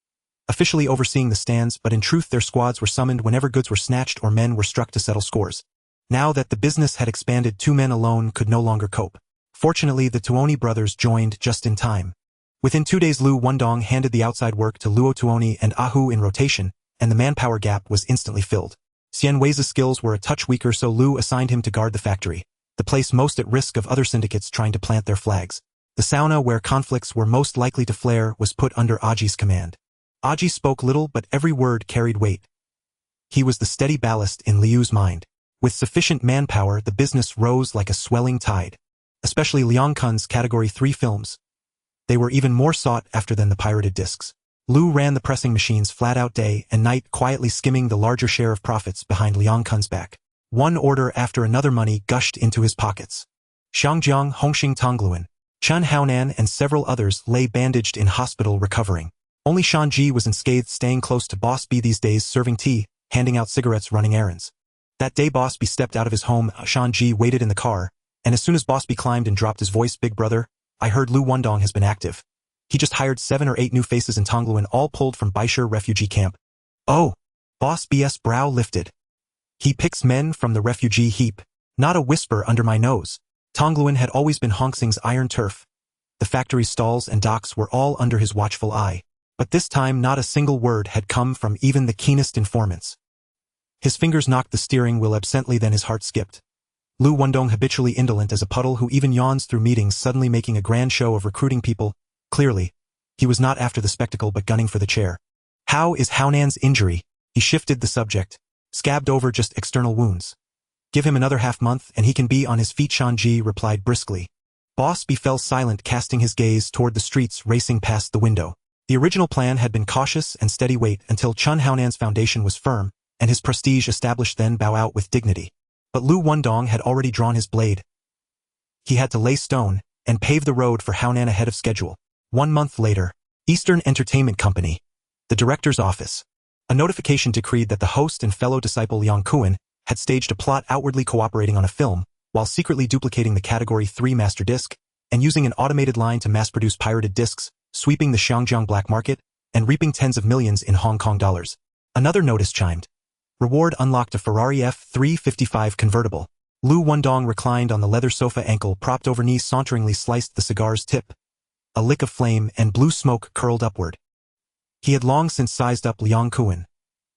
officially overseeing the stands, but in truth their squads were summoned whenever goods were snatched or men were struck to settle scores. Now that the business had expanded, 2 men alone could no longer cope. Fortunately the Tuoni brothers joined just in time. Within 2 days Liu Wendong handed the outside work to Luo Tuoni and Ahu in rotation, and the manpower gap was instantly filled. Xian Wei's skills were a touch weaker, so Liu assigned him to guard the factory, the place most at risk of other syndicates trying to plant their flags. The sauna where conflicts were most likely to flare was put under Aji's command. Aji spoke little, but every word carried weight. He was the steady ballast in Liu's mind. With sufficient manpower the business rose like a swelling tide. Especially Liang Kun's Category 3 films. They were even more sought after than the pirated discs. Liu ran the pressing machines flat out day and night, quietly skimming the larger share of profits behind Liang Kun's back. One order after another money gushed into his pockets. Xiangjiang, Hongxing, Tongluan, Chen Haonan and several others lay bandaged in hospital recovering. Only Shanji was unscathed, staying close to Boss B these days, serving tea, handing out cigarettes, running errands. That day Boss B stepped out of his home. Shanji waited in the car, and as soon as Boss B climbed and dropped his voice, "Big brother, I heard Liu Wendong has been active. He just hired 7 or 8 new faces in Tongluan, all pulled from Baishur refugee camp." "Oh." Boss B's brow lifted. "He picks men from the refugee heap." Not a whisper under my nose. Tongluan had always been Hong Xing's iron turf. The factory's stalls and docks were all under his watchful eye. But this time not a single word had come from even the keenest informants. His fingers knocked the steering wheel absently, then his heart skipped. Liu Wendong, habitually indolent as a puddle who even yawns through meetings, suddenly making a grand show of recruiting people. Clearly, he was not after the spectacle but gunning for the chair. "How is Haonan's injury?" He shifted the subject. "Scabbed over, just external wounds. Give him another half-month and he can be on his feet," Shanji replied briskly. Boss B fell silent, casting his gaze toward the streets racing past the window. The original plan had been cautious and steady wait until Chen Haonan's foundation was firm and his prestige established, then bow out with dignity. But Liu Wendong had already drawn his blade. He had to lay stone and pave the road for Haonan ahead of schedule. 1 month later, Eastern Entertainment Company, the director's office. A notification decreed that the host and fellow disciple Liang Kuan had staged a plot outwardly cooperating on a film, while secretly duplicating the Category 3 master disc, and using an automated line to mass-produce pirated discs, sweeping the Xiangjiang black market, and reaping tens of millions in Hong Kong dollars. Another notice chimed. Reward unlocked a Ferrari F355 convertible. Liu Wendong reclined on the leather sofa, ankle propped over knee, saunteringly sliced the cigar's tip. A lick of flame and blue smoke curled upward. He had long since sized up Liang Kuan.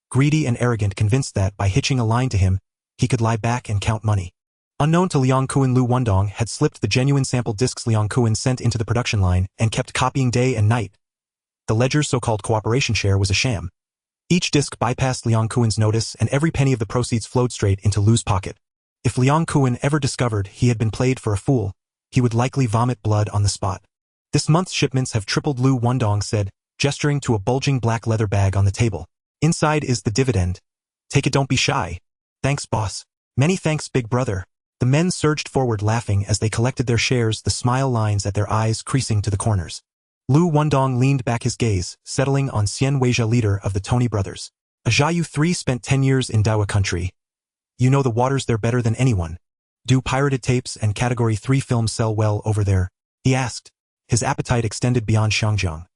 Greedy and arrogant, convinced that, by hitching a line to him, he could lie back and count money. Unknown to Liang Kuan, Liu Wendong had slipped the genuine sample discs Liang Kuan sent into the production line and kept copying day and night. The ledger's so-called cooperation share was a sham. Each disc bypassed Liang Kuan's notice, and every penny of the proceeds flowed straight into Liu's pocket. If Liang Kuan ever discovered he had been played for a fool, he would likely vomit blood on the spot. This month's shipments have tripled, Liu Wendong said, gesturing to a bulging black leather bag on the table. Inside is the dividend. Take it, don't be shy. Thanks, boss. Many thanks, big brother. The men surged forward, laughing as they collected their shares, the smile lines at their eyes creasing to the corners. Liu Wendong leaned back, his gaze settling on Xian Weijia, leader of the Tony brothers. Ajayu 3 spent 10 years in Daiwa country. You know the waters there better than anyone. Do pirated tapes and Category 3 films sell well over there? He asked. His appetite extended beyond Xiangjiang.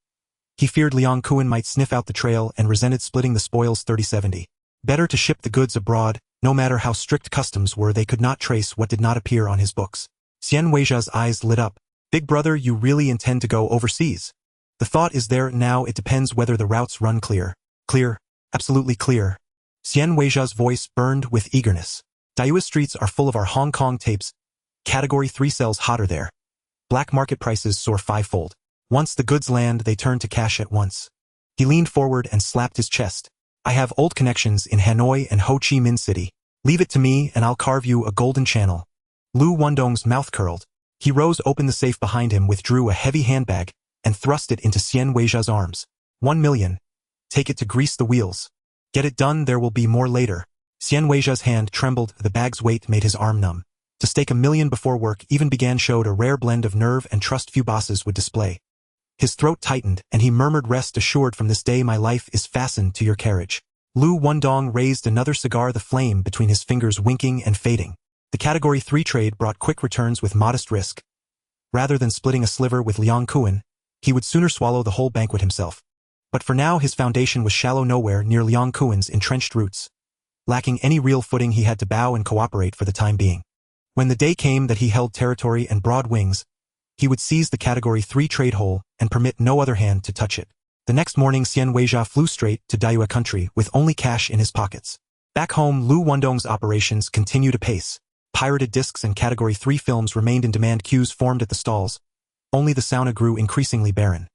He feared Liang Kuan might sniff out the trail and resented splitting the spoils 30-70. Better to ship the goods abroad. No matter how strict customs were, they could not trace what did not appear on his books. Xian Weijia's eyes lit up. Big brother, you really intend to go overseas? The thought is there now. It depends whether the routes run clear. Clear? Absolutely clear. Xian Weijia's voice burned with eagerness. Daiwa streets are full of our Hong Kong tapes. Category 3 sells hotter there. Black market prices soar 5-fold. Once the goods land, they turn to cash at once. He leaned forward and slapped his chest. I have old connections in Hanoi and Ho Chi Minh City. Leave it to me and I'll carve you a golden channel. Liu Wendong's mouth curled. He rose, opened the safe behind him, withdrew a heavy handbag, and thrust it into Xian Weijia's arms. 1 million. Take it to grease the wheels. Get it done, there will be more later. Xian Weijia's hand trembled, the bag's weight made his arm numb. To stake $1 million before work even began showed a rare blend of nerve and trust few bosses would display. His throat tightened, and he murmured, rest assured, from this day my life is fastened to your carriage. Liu Wendong raised another cigar, the flame between his fingers winking and fading. The Category 3 trade brought quick returns with modest risk. Rather than splitting a sliver with Liang Kuan, he would sooner swallow the whole banquet himself. But for now his foundation was shallow, nowhere near Liang Kuan's entrenched roots. Lacking any real footing, he had to bow and cooperate for the time being. When the day came that he held territory and broad wings, he would seize the Category 3 trade hole and permit no other hand to touch it. The next morning Xian Weijia flew straight to Daiwa country with only cash in his pockets. Back home, Liu Wendong's operations continued apace. Pirated discs and Category 3 films remained in demand. Queues formed at the stalls. Only the sauna grew increasingly barren.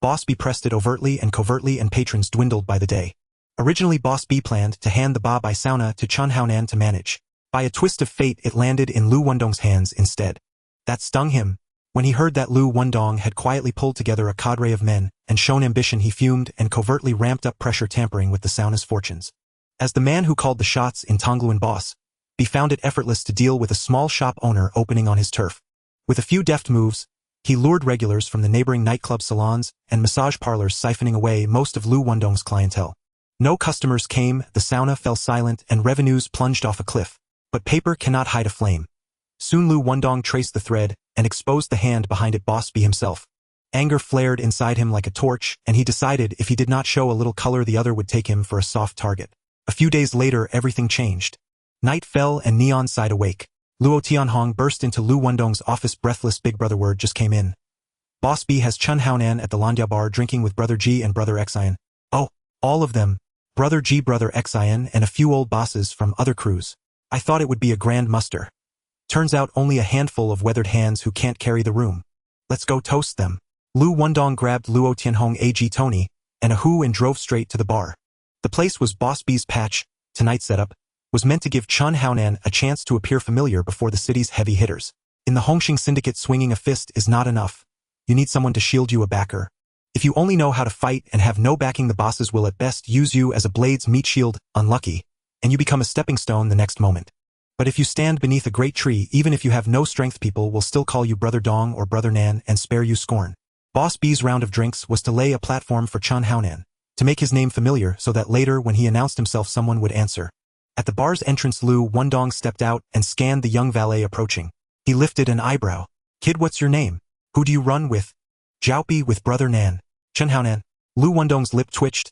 Boss B pressed it overtly and covertly, and patrons dwindled by the day. Originally Boss B planned to hand the Ba Bai sauna to Chun Haonan to manage. By a twist of fate it landed in Liu Wendong's hands instead. That stung him. When he heard that Liu Wendong had quietly pulled together a cadre of men and shown ambition, he fumed and covertly ramped up pressure, tampering with the sauna's fortunes. As the man who called the shots in Tongluan, Boss B found it effortless to deal with a small shop owner opening on his turf. With a few deft moves, he lured regulars from the neighboring nightclub salons and massage parlors, siphoning away most of Liu Wendong's clientele. No customers came, the sauna fell silent, and revenues plunged off a cliff. But paper cannot hide a flame. Soon Liu Wendong traced the thread and exposed the hand behind it, Boss B himself. Anger flared inside him like a torch, and he decided if he did not show a little color, the other would take him for a soft target. A few days later, everything changed. Night fell and Neon sighed awake. Luo Tianhong burst into Liu Wendong's office, breathless. Big brother, word just came in. Boss B has Chun Haonan at the Landia bar drinking with Brother G and Brother Xian. Oh, all of them. Brother G, Brother Xian, and a few old bosses from other crews. I thought it would be a grand muster. Turns out only a handful of weathered hands who can't carry the room. Let's go toast them. Liu Wendong grabbed Luo Tianhong AG Tony and a who and drove straight to the bar. The place was Boss B's patch. Tonight's setup was meant to give Chun Haonan a chance to appear familiar before the city's heavy hitters. In the Hongxing syndicate, swinging a fist is not enough. You need someone to shield you, a backer. If you only know how to fight and have no backing, the bosses will at best use you as a blade's meat shield, unlucky, and you become a stepping stone the next moment. But if you stand beneath a great tree, even if you have no strength, people will still call you Brother Dong or Brother Nan and spare you scorn. Boss B's round of drinks was to lay a platform for Chun Haonan, to make his name familiar so that later when he announced himself someone would answer. At the bar's entrance, Liu Wendong stepped out and scanned the young valet approaching. He lifted an eyebrow. Kid, what's your name? Who do you run with? Jiaopi with brother Nan. Chen Haonan. Liu Wendong's lip twitched.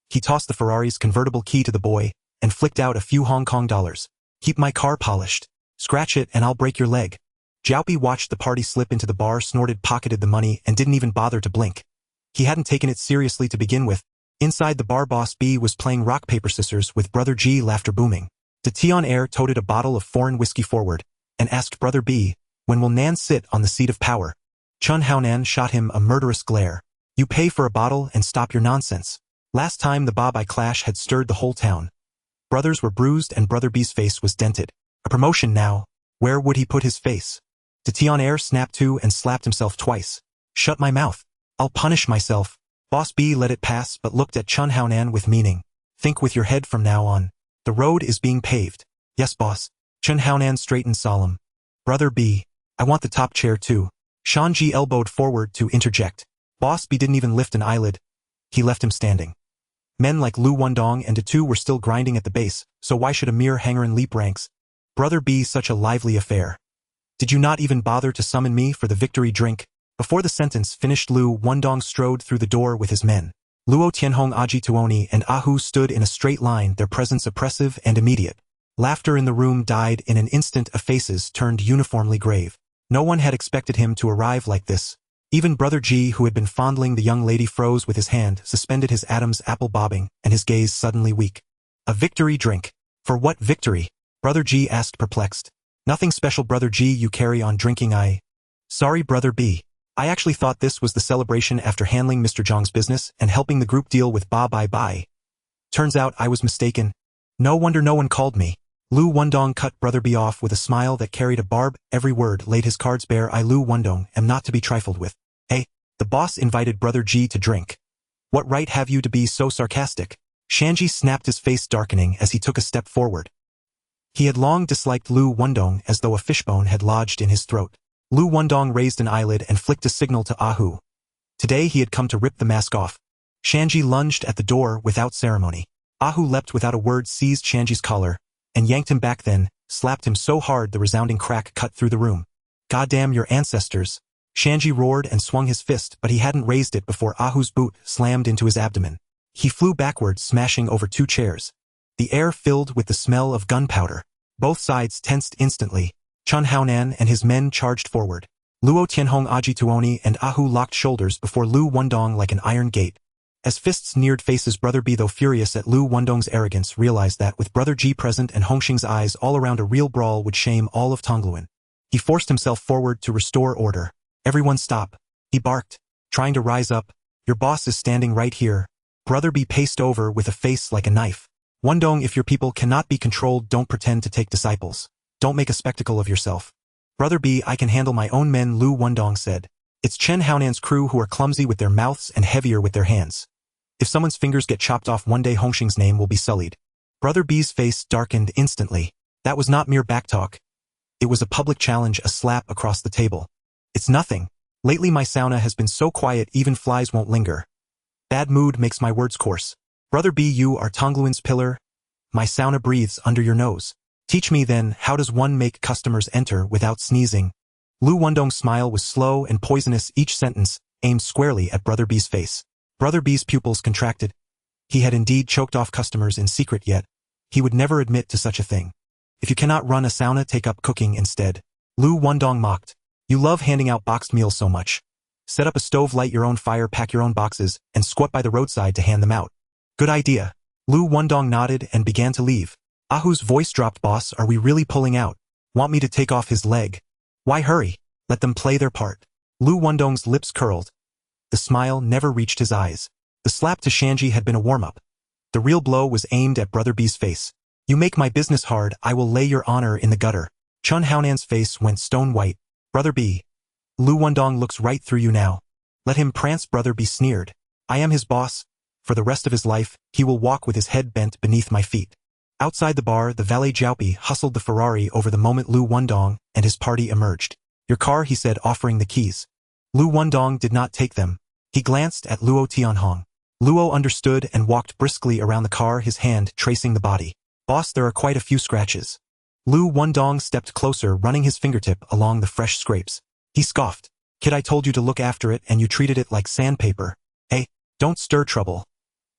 He tossed the Ferrari's convertible key to the boy and flicked out a few Hong Kong dollars. Keep my car polished. Scratch it and I'll break your leg. Jiaopi watched the party slip into the bar, snorted, pocketed the money, and didn't even bother to blink. He hadn't taken it seriously to begin with. Inside the bar, Boss B was playing rock, paper, scissors with Brother G, laughter booming. De Tion Air toted a bottle of foreign whiskey forward and asked Brother B, when will Nan sit on the seat of power? Chun Haonan shot him a murderous glare. You pay for a bottle and stop your nonsense. Last time the Babai clash had stirred the whole town. Brothers were bruised and Brother B's face was dented. A promotion now. Where would he put his face? De Tion Air snapped to and slapped himself twice. Shut my mouth. I'll punish myself. Boss B let it pass but looked at Chun Haonan with meaning. Think with your head from now on. The road is being paved. Yes, boss. Chun Haonan straightened solemn. Brother B, I want the top chair too. Shanji elbowed forward to interject. Boss B didn't even lift an eyelid. He left him standing. Men like Liu Wendong and De Tu were still grinding at the base, so why should a mere hangerin leap ranks? Brother B, such a lively affair. Did you not even bother to summon me for the victory drink? Before the sentence finished, Liu Wendong strode through the door with his men. Luo Tianhong, Aji Tuoni, and Ahu stood in a straight line, their presence oppressive and immediate. Laughter in the room died in an instant. Faces turned uniformly grave. No one had expected him to arrive like this. Even Brother G, who had been fondling the young lady, froze with his hand, suspended his Adam's apple bobbing, and his gaze suddenly weak. A victory drink. For what victory? Brother G asked, perplexed. Nothing special, Brother G, you carry on drinking. Sorry, Brother B. I actually thought this was the celebration after handling Mr. Zhang's business and helping the group deal with Ba Bai Bai. Turns out I was mistaken. No wonder no one called me. Liu Wendong cut Brother B off with a smile that carried a barb. Every word laid his cards bare. I, Liu Wendong, am not to be trifled with. Hey, the boss invited Brother G to drink. What right have you to be so sarcastic? Shanji snapped, his face darkening as he took a step forward. He had long disliked Liu Wendong, as though a fishbone had lodged in his throat. Liu Wendong raised an eyelid and flicked a signal to Ahu. Today he had come to rip the mask off. Shanji lunged at the door without ceremony. Ahu leapt without a word, seized Shanji's collar, and yanked him back, then slapped him so hard the resounding crack cut through the room. Goddamn your ancestors. Shanji roared and swung his fist, but he hadn't raised it before Ahu's boot slammed into his abdomen. He flew backward, smashing over two chairs. The air filled with the smell of gunpowder. Both sides tensed instantly. Chun Haonan and his men charged forward. Luo Tianhong, Aji Tuoni, and Ahu locked shoulders before Liu Wendong like an iron gate. As fists neared faces, Brother B, though furious at Liu Wendong's arrogance, realized that with Brother G present and Hung Hing's eyes all around, a real brawl would shame all of Kowloon. He forced himself forward to restore order. Everyone stop, he barked, trying to rise up. Your boss is standing right here. Brother B paced over with a face like a knife. Wendong, if your people cannot be controlled, don't pretend to take disciples. Don't make a spectacle of yourself. Brother B, I can handle my own men, Liu Wendong said. It's Chen Haonan's crew who are clumsy with their mouths and heavier with their hands. If someone's fingers get chopped off one day, Hung Hing's name will be sullied. Brother B's face darkened instantly. That was not mere backtalk. It was a public challenge, a slap across the table. It's nothing. Lately my sauna has been so quiet even flies won't linger. Bad mood makes my words coarse. Brother B, you are Kowloon's pillar. My sauna breathes under your nose. Teach me then, how does one make customers enter without sneezing? Liu Wendong's smile was slow and poisonous, each sentence aimed squarely at Brother B's face. Brother B's pupils contracted. He had indeed choked off customers in secret, yet he would never admit to such a thing. If you cannot run a sauna, take up cooking instead. Liu Wendong mocked. You love handing out boxed meals so much. Set up a stove, light your own fire, pack your own boxes, and squat by the roadside to hand them out. Good idea. Liu Wendong nodded and began to leave. Ahu's voice dropped. Boss, are we really pulling out? Want me to take off his leg? Why hurry? Let them play their part. Liu Wendong's lips curled. The smile never reached his eyes. The slap to Shanji had been a warm-up. The real blow was aimed at Brother B's face. You make my business hard, I will lay your honor in the gutter. Chun Haonan's face went stone white. Brother B. Liu Wendong looks right through you now. Let him prance. Brother B sneered. I am his boss. For the rest of his life, he will walk with his head bent beneath my feet. Outside the bar, the valet Jiaopi hustled the Ferrari over the moment Liu Wendong and his party emerged. Your car, he said, offering the keys. Liu Wendong did not take them. He glanced at Luo Tianhong. Luo understood and walked briskly around the car, his hand tracing the body. Boss, there are quite a few scratches. Liu Wendong stepped closer, running his fingertip along the fresh scrapes. He scoffed. Kid, I told you to look after it and you treated it like sandpaper. Hey, don't stir trouble.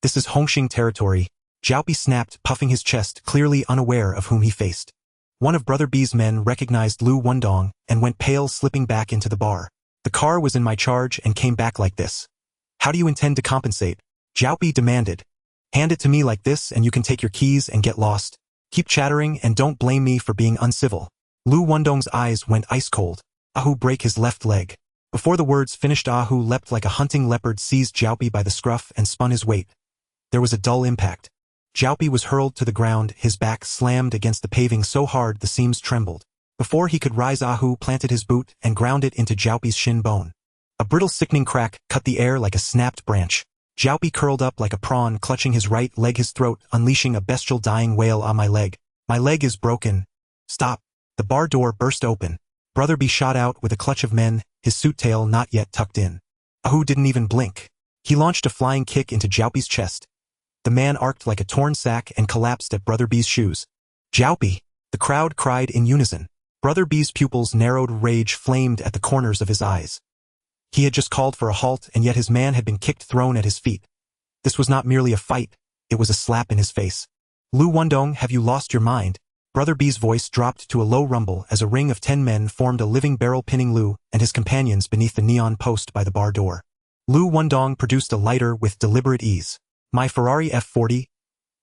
This is Hung Hing territory. Xiaopi snapped, puffing his chest, clearly unaware of whom he faced. One of Brother B's men recognized Liu Wendong and went pale, slipping back into the bar. The car was in my charge and came back like this. How do you intend to compensate? Xiaopi demanded. Hand it to me like this and you can take your keys and get lost. Keep chattering and don't blame me for being uncivil. Liu Wendong's eyes went ice cold. Ahu, break his left leg. Before the words finished, Ahu leapt like a hunting leopard, seized Xiaopi by the scruff and spun his weight. There was a dull impact. Xiaopi was hurled to the ground, his back slammed against the paving so hard the seams trembled. Before he could rise, Ahu planted his boot and ground it into Xiaopi's shin bone. A brittle, sickening crack cut the air like a snapped branch. Xiaopi curled up like a prawn, clutching his right leg, his throat, unleashing a bestial dying wail. Ah, my leg. My leg is broken. Stop. The bar door burst open. Brother B shot out with a clutch of men, his suit tail not yet tucked in. Ahu didn't even blink. He launched a flying kick into Xiaopi's chest. The man arced like a torn sack and collapsed at Brother B's shoes. Xiaopi! The crowd cried in unison. Brother B's pupils narrowed, rage flamed at the corners of his eyes. He had just called for a halt, and yet his man had been kicked, thrown at his feet. This was not merely a fight, it was a slap in his face. Liu Wendong, have you lost your mind? Brother B's voice dropped to a low rumble as a ring of 10 men formed a living barrel, pinning Liu and his companions beneath the neon post by the bar door. Liu Wendong produced a lighter with deliberate ease. My Ferrari F40?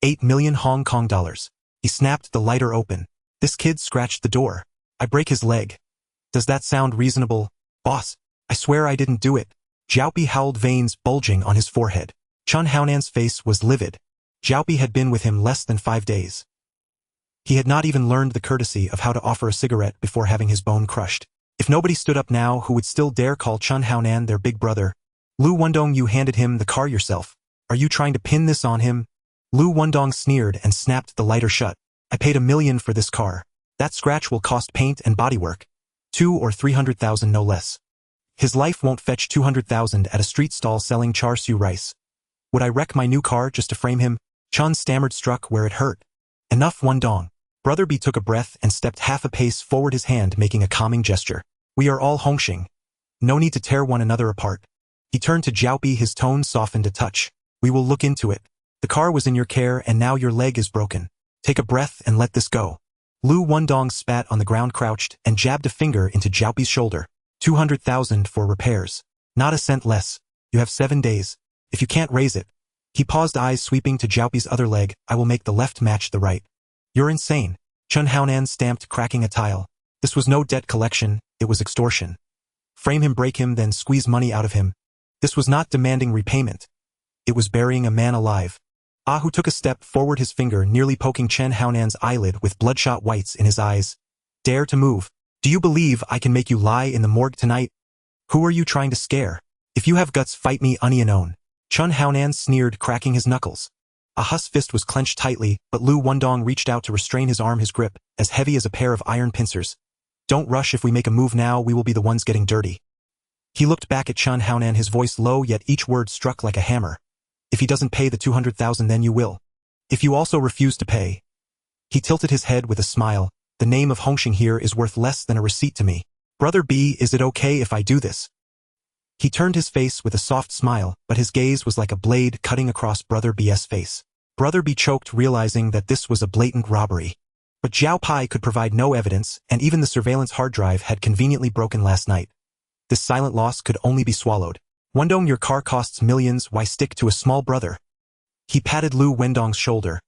8 million Hong Kong dollars. He snapped the lighter open. This kid scratched the door. I break his leg. Does that sound reasonable, boss? I swear I didn't do it. Xiaopi howled, veins bulging on his forehead. Chun Haonan's face was livid. Xiaopi had been with him less than 5 days. He had not even learned the courtesy of how to offer a cigarette before having his bone crushed. If nobody stood up now, who would still dare call Chun Haonan their big brother? Liu Wendong, you handed him the car yourself. Are you trying to pin this on him? Liu Wendong sneered and snapped the lighter shut. I paid $1 million for this car. That scratch will cost paint and bodywork. 200,000 or 300,000 no less. His life won't fetch 200,000 at a street stall selling char siu rice. Would I wreck my new car just to frame him? Chun stammered, struck where it hurt. Enough, Wendong. Brother B took a breath and stepped half a pace forward, his hand making a calming gesture. We are all Hung Hing. No need to tear one another apart. He turned to Xiaopi, his tone softened a touch. We will look into it. The car was in your care and now your leg is broken. Take a breath and let this go. Liu Wendong spat on the ground, crouched, and jabbed a finger into Xiaopi's shoulder. 200,000 for repairs. Not a cent less. You have 7 days. If you can't raise it. He paused, eyes sweeping to Xiaopi's other leg. I will make the left match the right. You're insane. Chun Haonan stamped, cracking a tile. This was no debt collection, it was extortion. Frame him, break him, then squeeze money out of him. This was not demanding repayment. It was burying a man alive. Ahu took a step forward, his finger nearly poking Chun Haonan's eyelid with bloodshot whites in his eyes. Dare to move. Do you believe I can make you lie in the morgue tonight? Who are you trying to scare? If you have guts, fight me unknown. Chun Haonan sneered, cracking his knuckles. Ahu's fist was clenched tightly, but Liu Wendong reached out to restrain his arm, his grip as heavy as a pair of iron pincers. Don't rush. If we make a move now, we will be the ones getting dirty. He looked back at Chun Haonan, his voice low, yet each word struck like a hammer. If he doesn't pay the 200,000, then you will. If you also refuse to pay. He tilted his head with a smile. The name of Hung Hing here is worth less than a receipt to me. Brother B, is it okay if I do this? He turned his face with a soft smile, but his gaze was like a blade cutting across Brother B's face. Brother B choked, realizing that this was a blatant robbery. But Xiao Pai could provide no evidence, and even the surveillance hard drive had conveniently broken last night. This silent loss could only be swallowed. Wendong, your car costs millions, why stick to a small brother? He patted Liu Wendong's shoulder.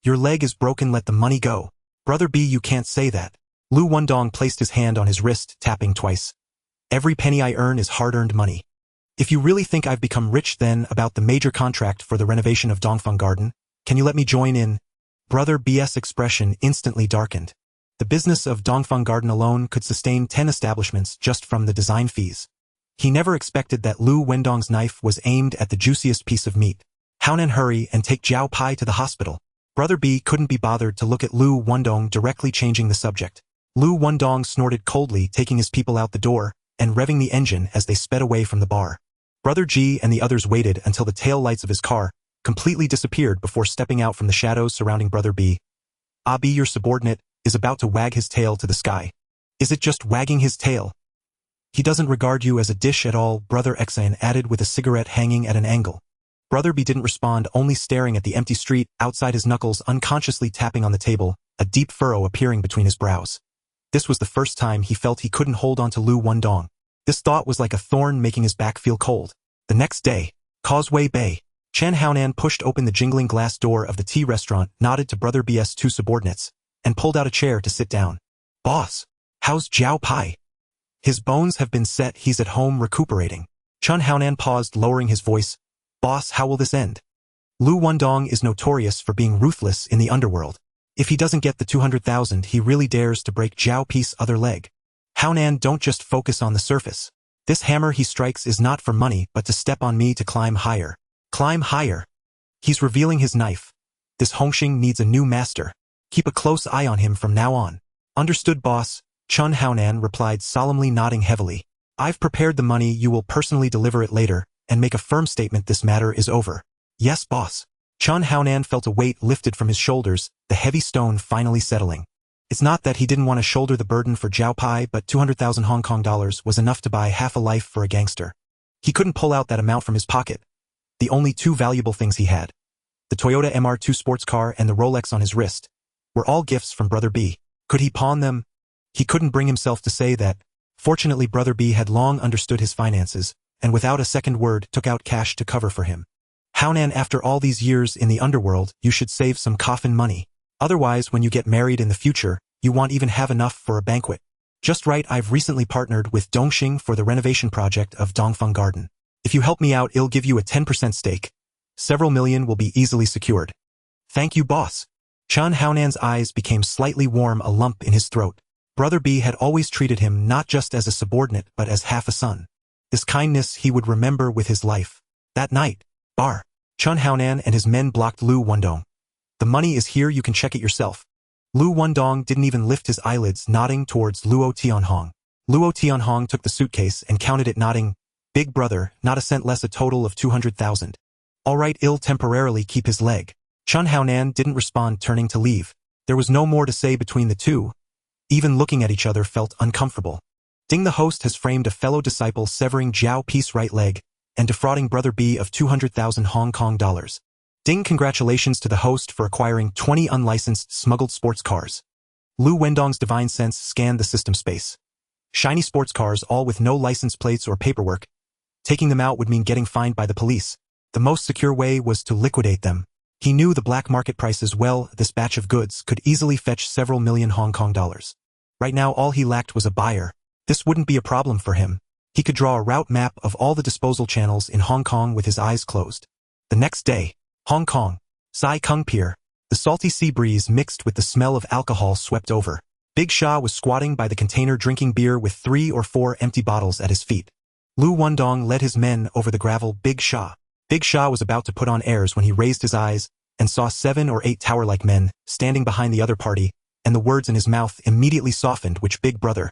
Your leg is broken, let the money go. Brother B, you can't say that. Liu Wendong placed his hand on his wrist, tapping twice. Every penny I earn is hard-earned money. If you really think I've become rich, then about the major contract for the renovation of Dongfeng Garden, can you let me join in? Brother B's expression instantly darkened. The business of Dongfeng Garden alone could sustain 10 establishments just from the design fees. He never expected that Liu Wendong's knife was aimed at the juiciest piece of meat. Haonan, hurry and take Xiao Pai to the hospital. Brother B couldn't be bothered to look at Liu Wendong, directly changing the subject. Liu Wendong snorted coldly, taking his people out the door and revving the engine as they sped away from the bar. Brother G and the others waited until the tail lights of his car completely disappeared before stepping out from the shadows surrounding Brother B. B, your subordinate, is about to wag his tail to the sky. Is it just wagging his tail? He doesn't regard you as a dish at all, Brother Xan added with a cigarette hanging at an angle. Brother B didn't respond, only staring at the empty street, outside his knuckles unconsciously tapping on the table, a deep furrow appearing between his brows. This was the first time he felt he couldn't hold on to Liu Wendong. This thought was like a thorn making his back feel cold. The next day, Causeway Bay. Chen Haonan pushed open the jingling glass door of the tea restaurant, nodded to Brother B's two subordinates, and pulled out a chair to sit down. Boss, how's Jiao Pai? His bones have been set, he's at home recuperating. Chen Haonan paused, lowering his voice. Boss, how will this end? Liu Wendong is notorious for being ruthless in the underworld. If he doesn't get the 200,000, he really dares to break Jiao Pai's other leg. Haonan, don't just focus on the surface. This hammer he strikes is not for money, but to step on me to climb higher. Climb higher. He's revealing his knife. This Hung Hing needs a new master. Keep a close eye on him from now on. Understood, boss, Chen Haonan replied, solemnly nodding heavily. I've prepared the money, you will personally deliver it later, and make a firm statement this matter is over. Yes, boss. Chen Haonan felt a weight lifted from his shoulders, the heavy stone finally settling. It's not that he didn't want to shoulder the burden for Jiao Pai, but 200,000 Hong Kong dollars was enough to buy half a life for a gangster. He couldn't pull out that amount from his pocket. The only two valuable things he had, the Toyota MR2 sports car and the Rolex on his wrist, were all gifts from Brother B. Could he pawn them? He couldn't bring himself to say that. Fortunately, Brother B had long understood his finances, and without a second word took out cash to cover for him. Haonan, after all these years in the underworld, you should save some coffin money. Otherwise, when you get married in the future, you won't even have enough for a banquet. Just right, I've recently partnered with Dongxing for the renovation project of Dongfeng Garden. If you help me out, I'll give you a 10% stake. Several million will be easily secured. Thank you, boss. Chen Haonan's eyes became slightly warm, a lump in his throat. Brother B had always treated him not just as a subordinate but as half a son. This kindness he would remember with his life. That night, bar. Chen Haonan and his men blocked Liu Wendong. The money is here, you can check it yourself. Liu Wendong didn't even lift his eyelids, nodding towards Luo Tianhong. Luo Tianhong took the suitcase and counted it, nodding. Big brother, not a cent less, a total of 200,000. All right, I'll temporarily keep his leg. Chen Haonan didn't respond, turning to leave. There was no more to say between the two. Even looking at each other felt uncomfortable. Ding, the host, has framed a fellow disciple severing Jiao Pai's right leg and defrauding Brother B of 200,000 Hong Kong dollars. Ding, congratulations to the host for acquiring 20 unlicensed smuggled sports cars. Liu Wendong's divine sense scanned the system space. Shiny sports cars, all with no license plates or paperwork. Taking them out would mean getting fined by the police. The most secure way was to liquidate them. He knew the black market prices well. This batch of goods could easily fetch several million Hong Kong dollars. Right now, all he lacked was a buyer. This wouldn't be a problem for him. He could draw a route map of all the disposal channels in Hong Kong with his eyes closed. The next day, Hong Kong, Sai Kung Pier. The salty sea breeze mixed with the smell of alcohol swept over. Big Sha was squatting by the container drinking beer with 3 or 4 empty bottles at his feet. Liu Wendong led his men over the gravel. Big Sha was about to put on airs when he raised his eyes and saw 7 or 8 tower-like men standing behind the other party, and the words in his mouth immediately softened. Which big brother?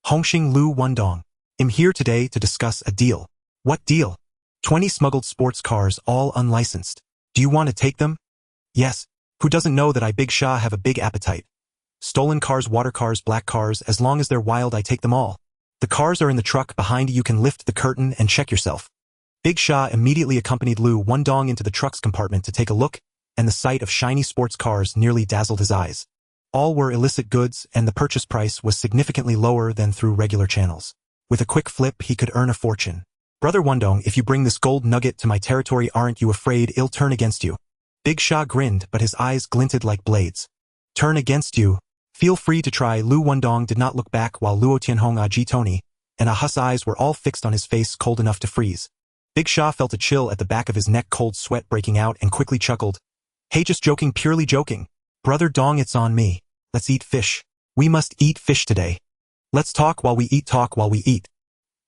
Hung Hing. Liu Wendong. I'm here today to discuss a deal. What deal? 20 smuggled sports cars, all unlicensed. Do you want to take them? Yes. Who doesn't know that I, Big Sha, have a big appetite? Stolen cars, water cars, black cars, as long as they're wild, I take them all. The cars are in the truck behind you, can lift the curtain and check yourself. Big Sha immediately accompanied Liu Wendong into the truck's compartment to take a look, and the sight of shiny sports cars nearly dazzled his eyes. All were illicit goods, and the purchase price was significantly lower than through regular channels. With a quick flip, he could earn a fortune. Brother Wendong, if you bring this gold nugget to my territory, aren't you afraid I'll turn against you? Big Sha grinned, but his eyes glinted like blades. Turn against you? Feel free to try. Liu Wendong did not look back while Luo Tianhong, Aji Tony, and Aha's eyes were all fixed on his face, cold enough to freeze. Big Sha felt a chill at the back of his neck, cold sweat breaking out, and quickly chuckled. Hey, just joking, purely joking. Brother Dong, it's on me. Let's eat fish. We must eat fish today. Let's talk while we eat, talk while we eat.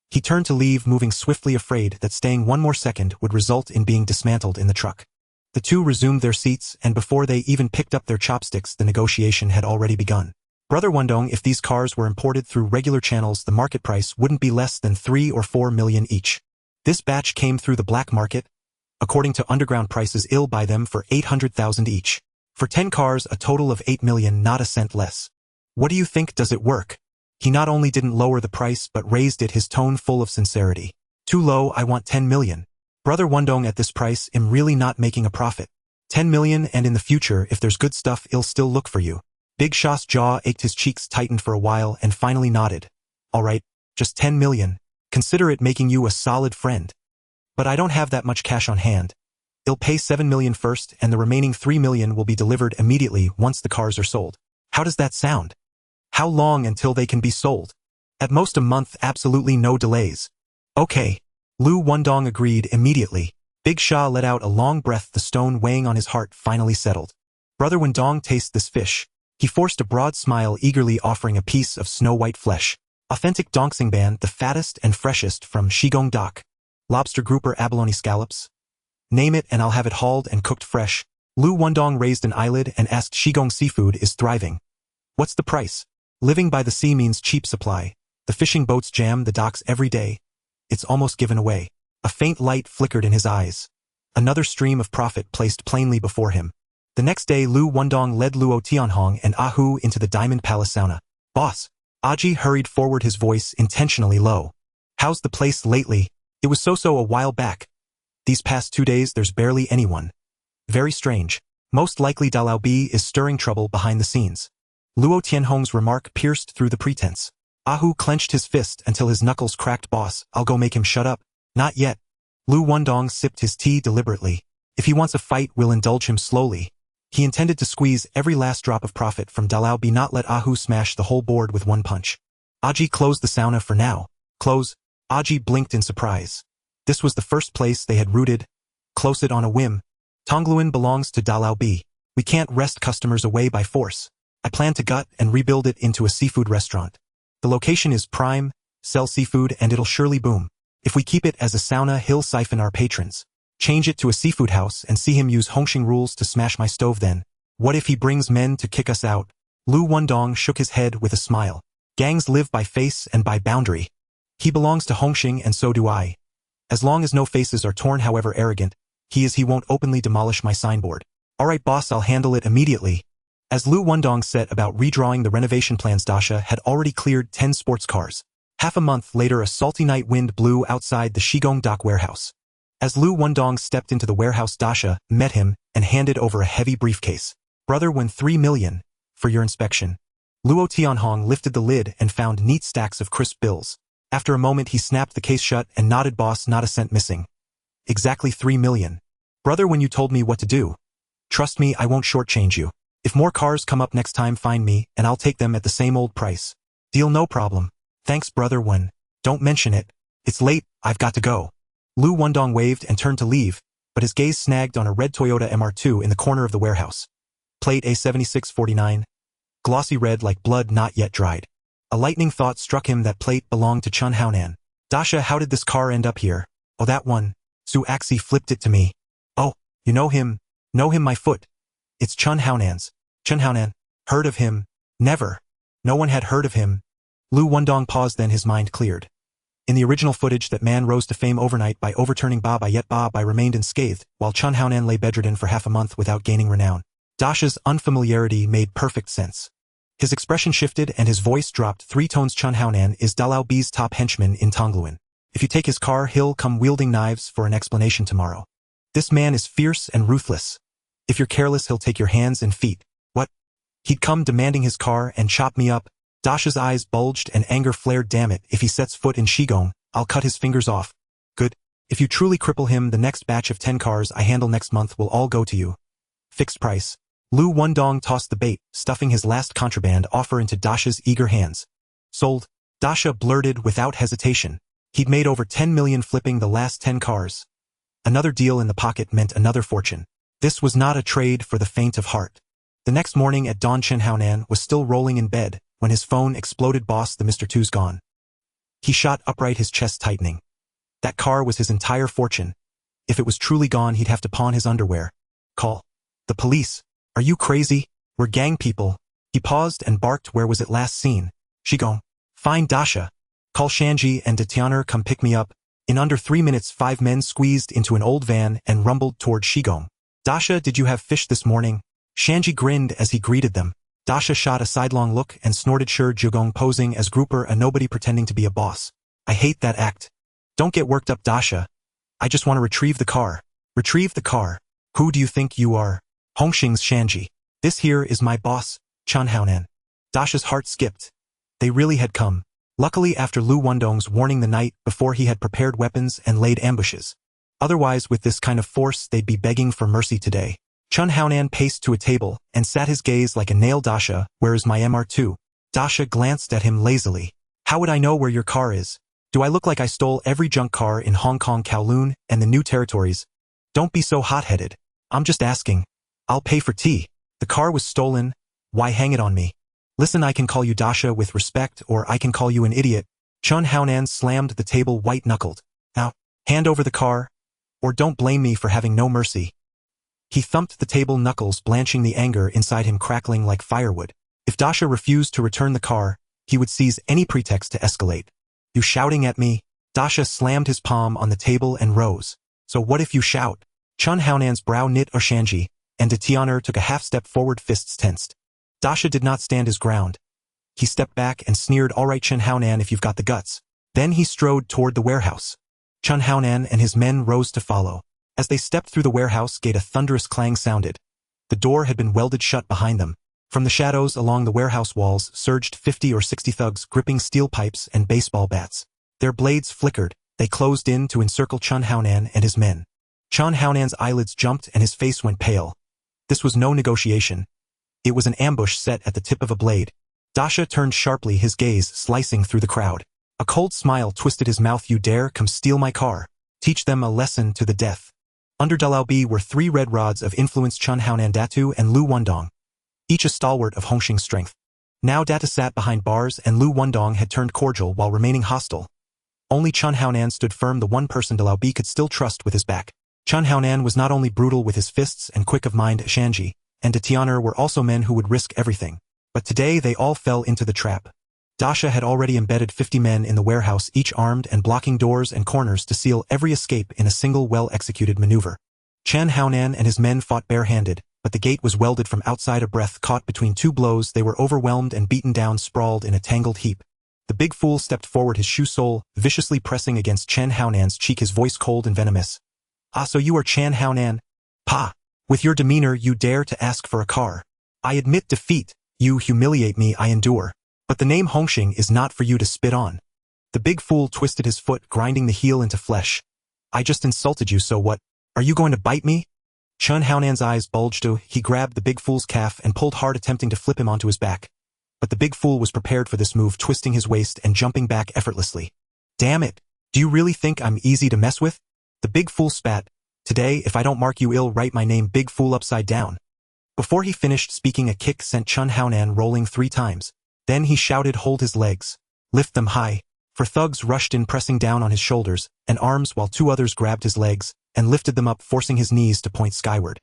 He turned to leave, moving swiftly, afraid that staying one more second would result in being dismantled in the truck. The two resumed their seats, and before they even picked up their chopsticks, the negotiation had already begun. Brother Wendong, if these cars were imported through regular channels, the market price wouldn't be less than 3 or 4 million each. This batch came through the black market. According to underground prices, I'll buy them for 800,000 each. For 10 cars, a total of 8 million, not a cent less. What do you think? Does it work? He not only didn't lower the price but raised it, his tone full of sincerity. Too low, I want 10 million. Brother Wendong, at this price, I'm really not making a profit. 10 million, and in the future, if there's good stuff, I'll still look for you. Big Sha's jaw ached, his cheeks tightened for a while and finally nodded. Alright, just 10 million. Consider it making you a solid friend. But I don't have that much cash on hand. I'll pay 7 million first, and the remaining 3 million will be delivered immediately once the cars are sold. How does that sound? How long until they can be sold? At most a month, absolutely no delays. Okay. Liu Wendong agreed immediately. Big Sha let out a long breath, the stone weighing on his heart finally settled. Brother Wendong, taste this fish. He forced a broad smile, eagerly offering a piece of snow-white flesh. Authentic Dongsingban, the fattest and freshest from Shigong Dock. Lobster grouper, abalone scallops. Name it and I'll have it hauled and cooked fresh. Liu Wendong raised an eyelid and asked, Shigong seafood is thriving. What's the price? Living by the sea means cheap supply. The fishing boats jam the docks every day. It's almost given away. A faint light flickered in his eyes. Another stream of profit placed plainly before him. The next day, Liu Wendong led Luo Tianhong and Ahu into the Diamond Palace sauna. Boss. Aji hurried forward, his voice intentionally low. How's the place lately? It was so-so a while back. These past 2 days there's barely anyone. Very strange. Most likely Dalao B is stirring trouble behind the scenes. Luo Tianhong's remark pierced through the pretense. Ahu clenched his fist until his knuckles cracked. Boss, I'll go make him shut up. Not yet. Liu Wendong sipped his tea deliberately. If he wants a fight, we'll indulge him slowly. He intended to squeeze every last drop of profit from Dalao B, not let Ahu smash the whole board with one punch. Aji, close the sauna for now. Close. Aji blinked in surprise. This was the first place they had rooted. Close it on a whim. Kowloon belongs to Dalao B. We can't wrest customers away by force. I plan to gut and rebuild it into a seafood restaurant. The location is prime, sell seafood and it'll surely boom. If we keep it as a sauna, he'll siphon our patrons. Change it to a seafood house and see him use Hung Hing rules to smash my stove then. What if he brings men to kick us out? Liu Wendong shook his head with a smile. Gangs live by face and by boundary. He belongs to Hung Hing and so do I. As long as no faces are torn, however arrogant, he won't openly demolish my signboard. Alright boss, I'll handle it immediately. As Liu Wendong set about redrawing the renovation plans, Dasha had already cleared 10 sports cars. Half a month later, a salty night wind blew outside the Shigong Dock warehouse. As Liu Wendong stepped into the warehouse, Dasha met him and handed over a heavy briefcase. Brother, won 3 million for your inspection. Luo Tianhong lifted the lid and found neat stacks of crisp bills. After a moment, he snapped the case shut and nodded. Boss, not a cent missing. Exactly 3 million. Brother, when you told me what to do. Trust me, I won't shortchange you. If more cars come up next time, find me, and I'll take them at the same old price. Deal, no problem. Thanks, brother. When. Don't mention it. It's late, I've got to go. Liu Wendong waved and turned to leave, but his gaze snagged on a red Toyota MR2 in the corner of the warehouse. Plate A7649. Glossy red like blood not yet dried. A lightning thought struck him, that plate belonged to Chun Haonan. Dasha, how did this car end up here? Oh, that one. Su Axi flipped it to me. Oh, you know him? Know him, my foot. It's Chun Haonan's. Chun Haonan. Heard of him? Never. No one had heard of him. Liu Wendong paused, then his mind cleared. In the original footage, that man rose to fame overnight by overturning Baba, yet Baba remained unscathed, while Chun Haonan lay bedridden for half a month without gaining renown. Dasha's unfamiliarity made perfect sense. His expression shifted and his voice dropped 3 tones. Chun Haonan is Dalao B's top henchman in Kowloon. If you take his car, he'll come wielding knives for an explanation tomorrow. This man is fierce and ruthless. If you're careless, he'll take your hands and feet. What? He'd come demanding his car and chop me up. Dasha's eyes bulged and anger flared. Damn it, if he sets foot in Shigong, I'll cut his fingers off. Good. If you truly cripple him, the next batch of 10 cars I handle next month will all go to you. Fixed price. Liu Wendong tossed the bait, stuffing his last contraband offer into Dasha's eager hands. Sold. Dasha blurted without hesitation. He'd made over 10 million flipping the last 10 cars. Another deal in the pocket meant another fortune. This was not a trade for the faint of heart. The next morning at dawn, Chun Haonan was still rolling in bed when his phone exploded. Boss, the Mr. 2's gone. He shot upright, his chest tightening. That car was his entire fortune. If it was truly gone, he'd have to pawn his underwear. Call. The police. Are you crazy? We're gang people. He paused and barked. Where was it last seen? Shigong. Find Dasha. Call Shanji and Detianer come pick me up. In under 3 minutes, 5 men squeezed into an old van and rumbled toward Shigong. Dasha, did you have fish this morning? Shanji grinned as he greeted them. Dasha shot a sidelong look and snorted, sure, Jugong posing as grouper, a nobody pretending to be a boss. I hate that act. Don't get worked up, Dasha. I just want to retrieve the car. Retrieve the car. Who do you think you are? Hung Hing's Shanji. This here is my boss, Chen Haonan. Dasha's heart skipped. They really had come. Luckily, after Liu Wendong's warning the night before, he had prepared weapons and laid ambushes. Otherwise, with this kind of force, they'd be begging for mercy today. Chen Haonan paced to a table and sat his gaze like a nail. Dasha, where is my MR2? Dasha glanced at him lazily. How would I know where your car is? Do I look like I stole every junk car in Hong Kong, Kowloon, and the new territories? Don't be so hot-headed. I'm just asking. I'll pay for tea. The car was stolen. Why hang it on me? Listen, I can call you Dasha with respect, or I can call you an idiot. Chen Haonan slammed the table white-knuckled. Now, hand over the car, or don't blame me for having no mercy. He thumped the table, knuckles blanching, the anger inside him crackling like firewood. If Dasha refused to return the car, he would seize any pretext to escalate. You shouting at me? Dasha slammed his palm on the table and rose. So what if you shout? Chen Haonan's brow knit. Shanji, and de Tian'er took a half-step forward, fists tensed. Dasha did not stand his ground. He stepped back and sneered, all right, Chen Haonan, if you've got the guts. Then he strode toward the warehouse. Chen Haonan and his men rose to follow. As they stepped through the warehouse gate, a thunderous clang sounded. The door had been welded shut behind them. From the shadows along the warehouse walls surged 50 or 60 thugs gripping steel pipes and baseball bats. Their blades flickered. They closed in to encircle Chen Haonan and his men. Chen Haonan's eyelids jumped and his face went pale. This was no negotiation. It was an ambush set at the tip of a blade. Dasha turned sharply, his gaze slicing through the crowd. A cold smile twisted his mouth. You dare come steal my car? Teach them a lesson to the death. Under Dalao were 3 red rods of influence, Chen Haonan, Datu, and Liu Wendong, each a stalwart of Hung Hing's strength. Now Datu sat behind bars and Liu Wendong had turned cordial while remaining hostile. Only Chen Haonan stood firm, the one person Dalao could still trust with his back. Chen Haonan was not only brutal with his fists and quick of mind. Shanji and de Tian'er were also men who would risk everything. But today they all fell into the trap. Dasha had already embedded 50 men in the warehouse, each armed and blocking doors and corners to seal every escape in a single well-executed maneuver. Chen Haonan and his men fought barehanded, but the gate was welded from outside. A breath caught between 2 blows, they were overwhelmed and beaten down, sprawled in a tangled heap. The big fool stepped forward, his shoe sole viciously pressing against Chen Haonan's cheek, his voice cold and venomous. Ah, so you are Chen Haonan? Pa! With your demeanor you dare to ask for a car. I admit defeat. You humiliate me, I endure. But the name Hung Hing is not for you to spit on. The big fool twisted his foot, grinding the heel into flesh. I just insulted you, so what? Are you going to bite me? Chen Haonan's eyes bulged. He grabbed the big fool's calf and pulled hard, attempting to flip him onto his back. But the big fool was prepared for this move, twisting his waist and jumping back effortlessly. Damn it! Do you really think I'm easy to mess with? The big fool spat. Today, if I don't mark you ill, write my name big fool upside down. Before he finished speaking, a kick sent Chen Haonan rolling 3 times. Then he shouted, hold his legs. Lift them high. 4 thugs rushed in, pressing down on his shoulders and arms while 2 others grabbed his legs and lifted them up, forcing his knees to point skyward.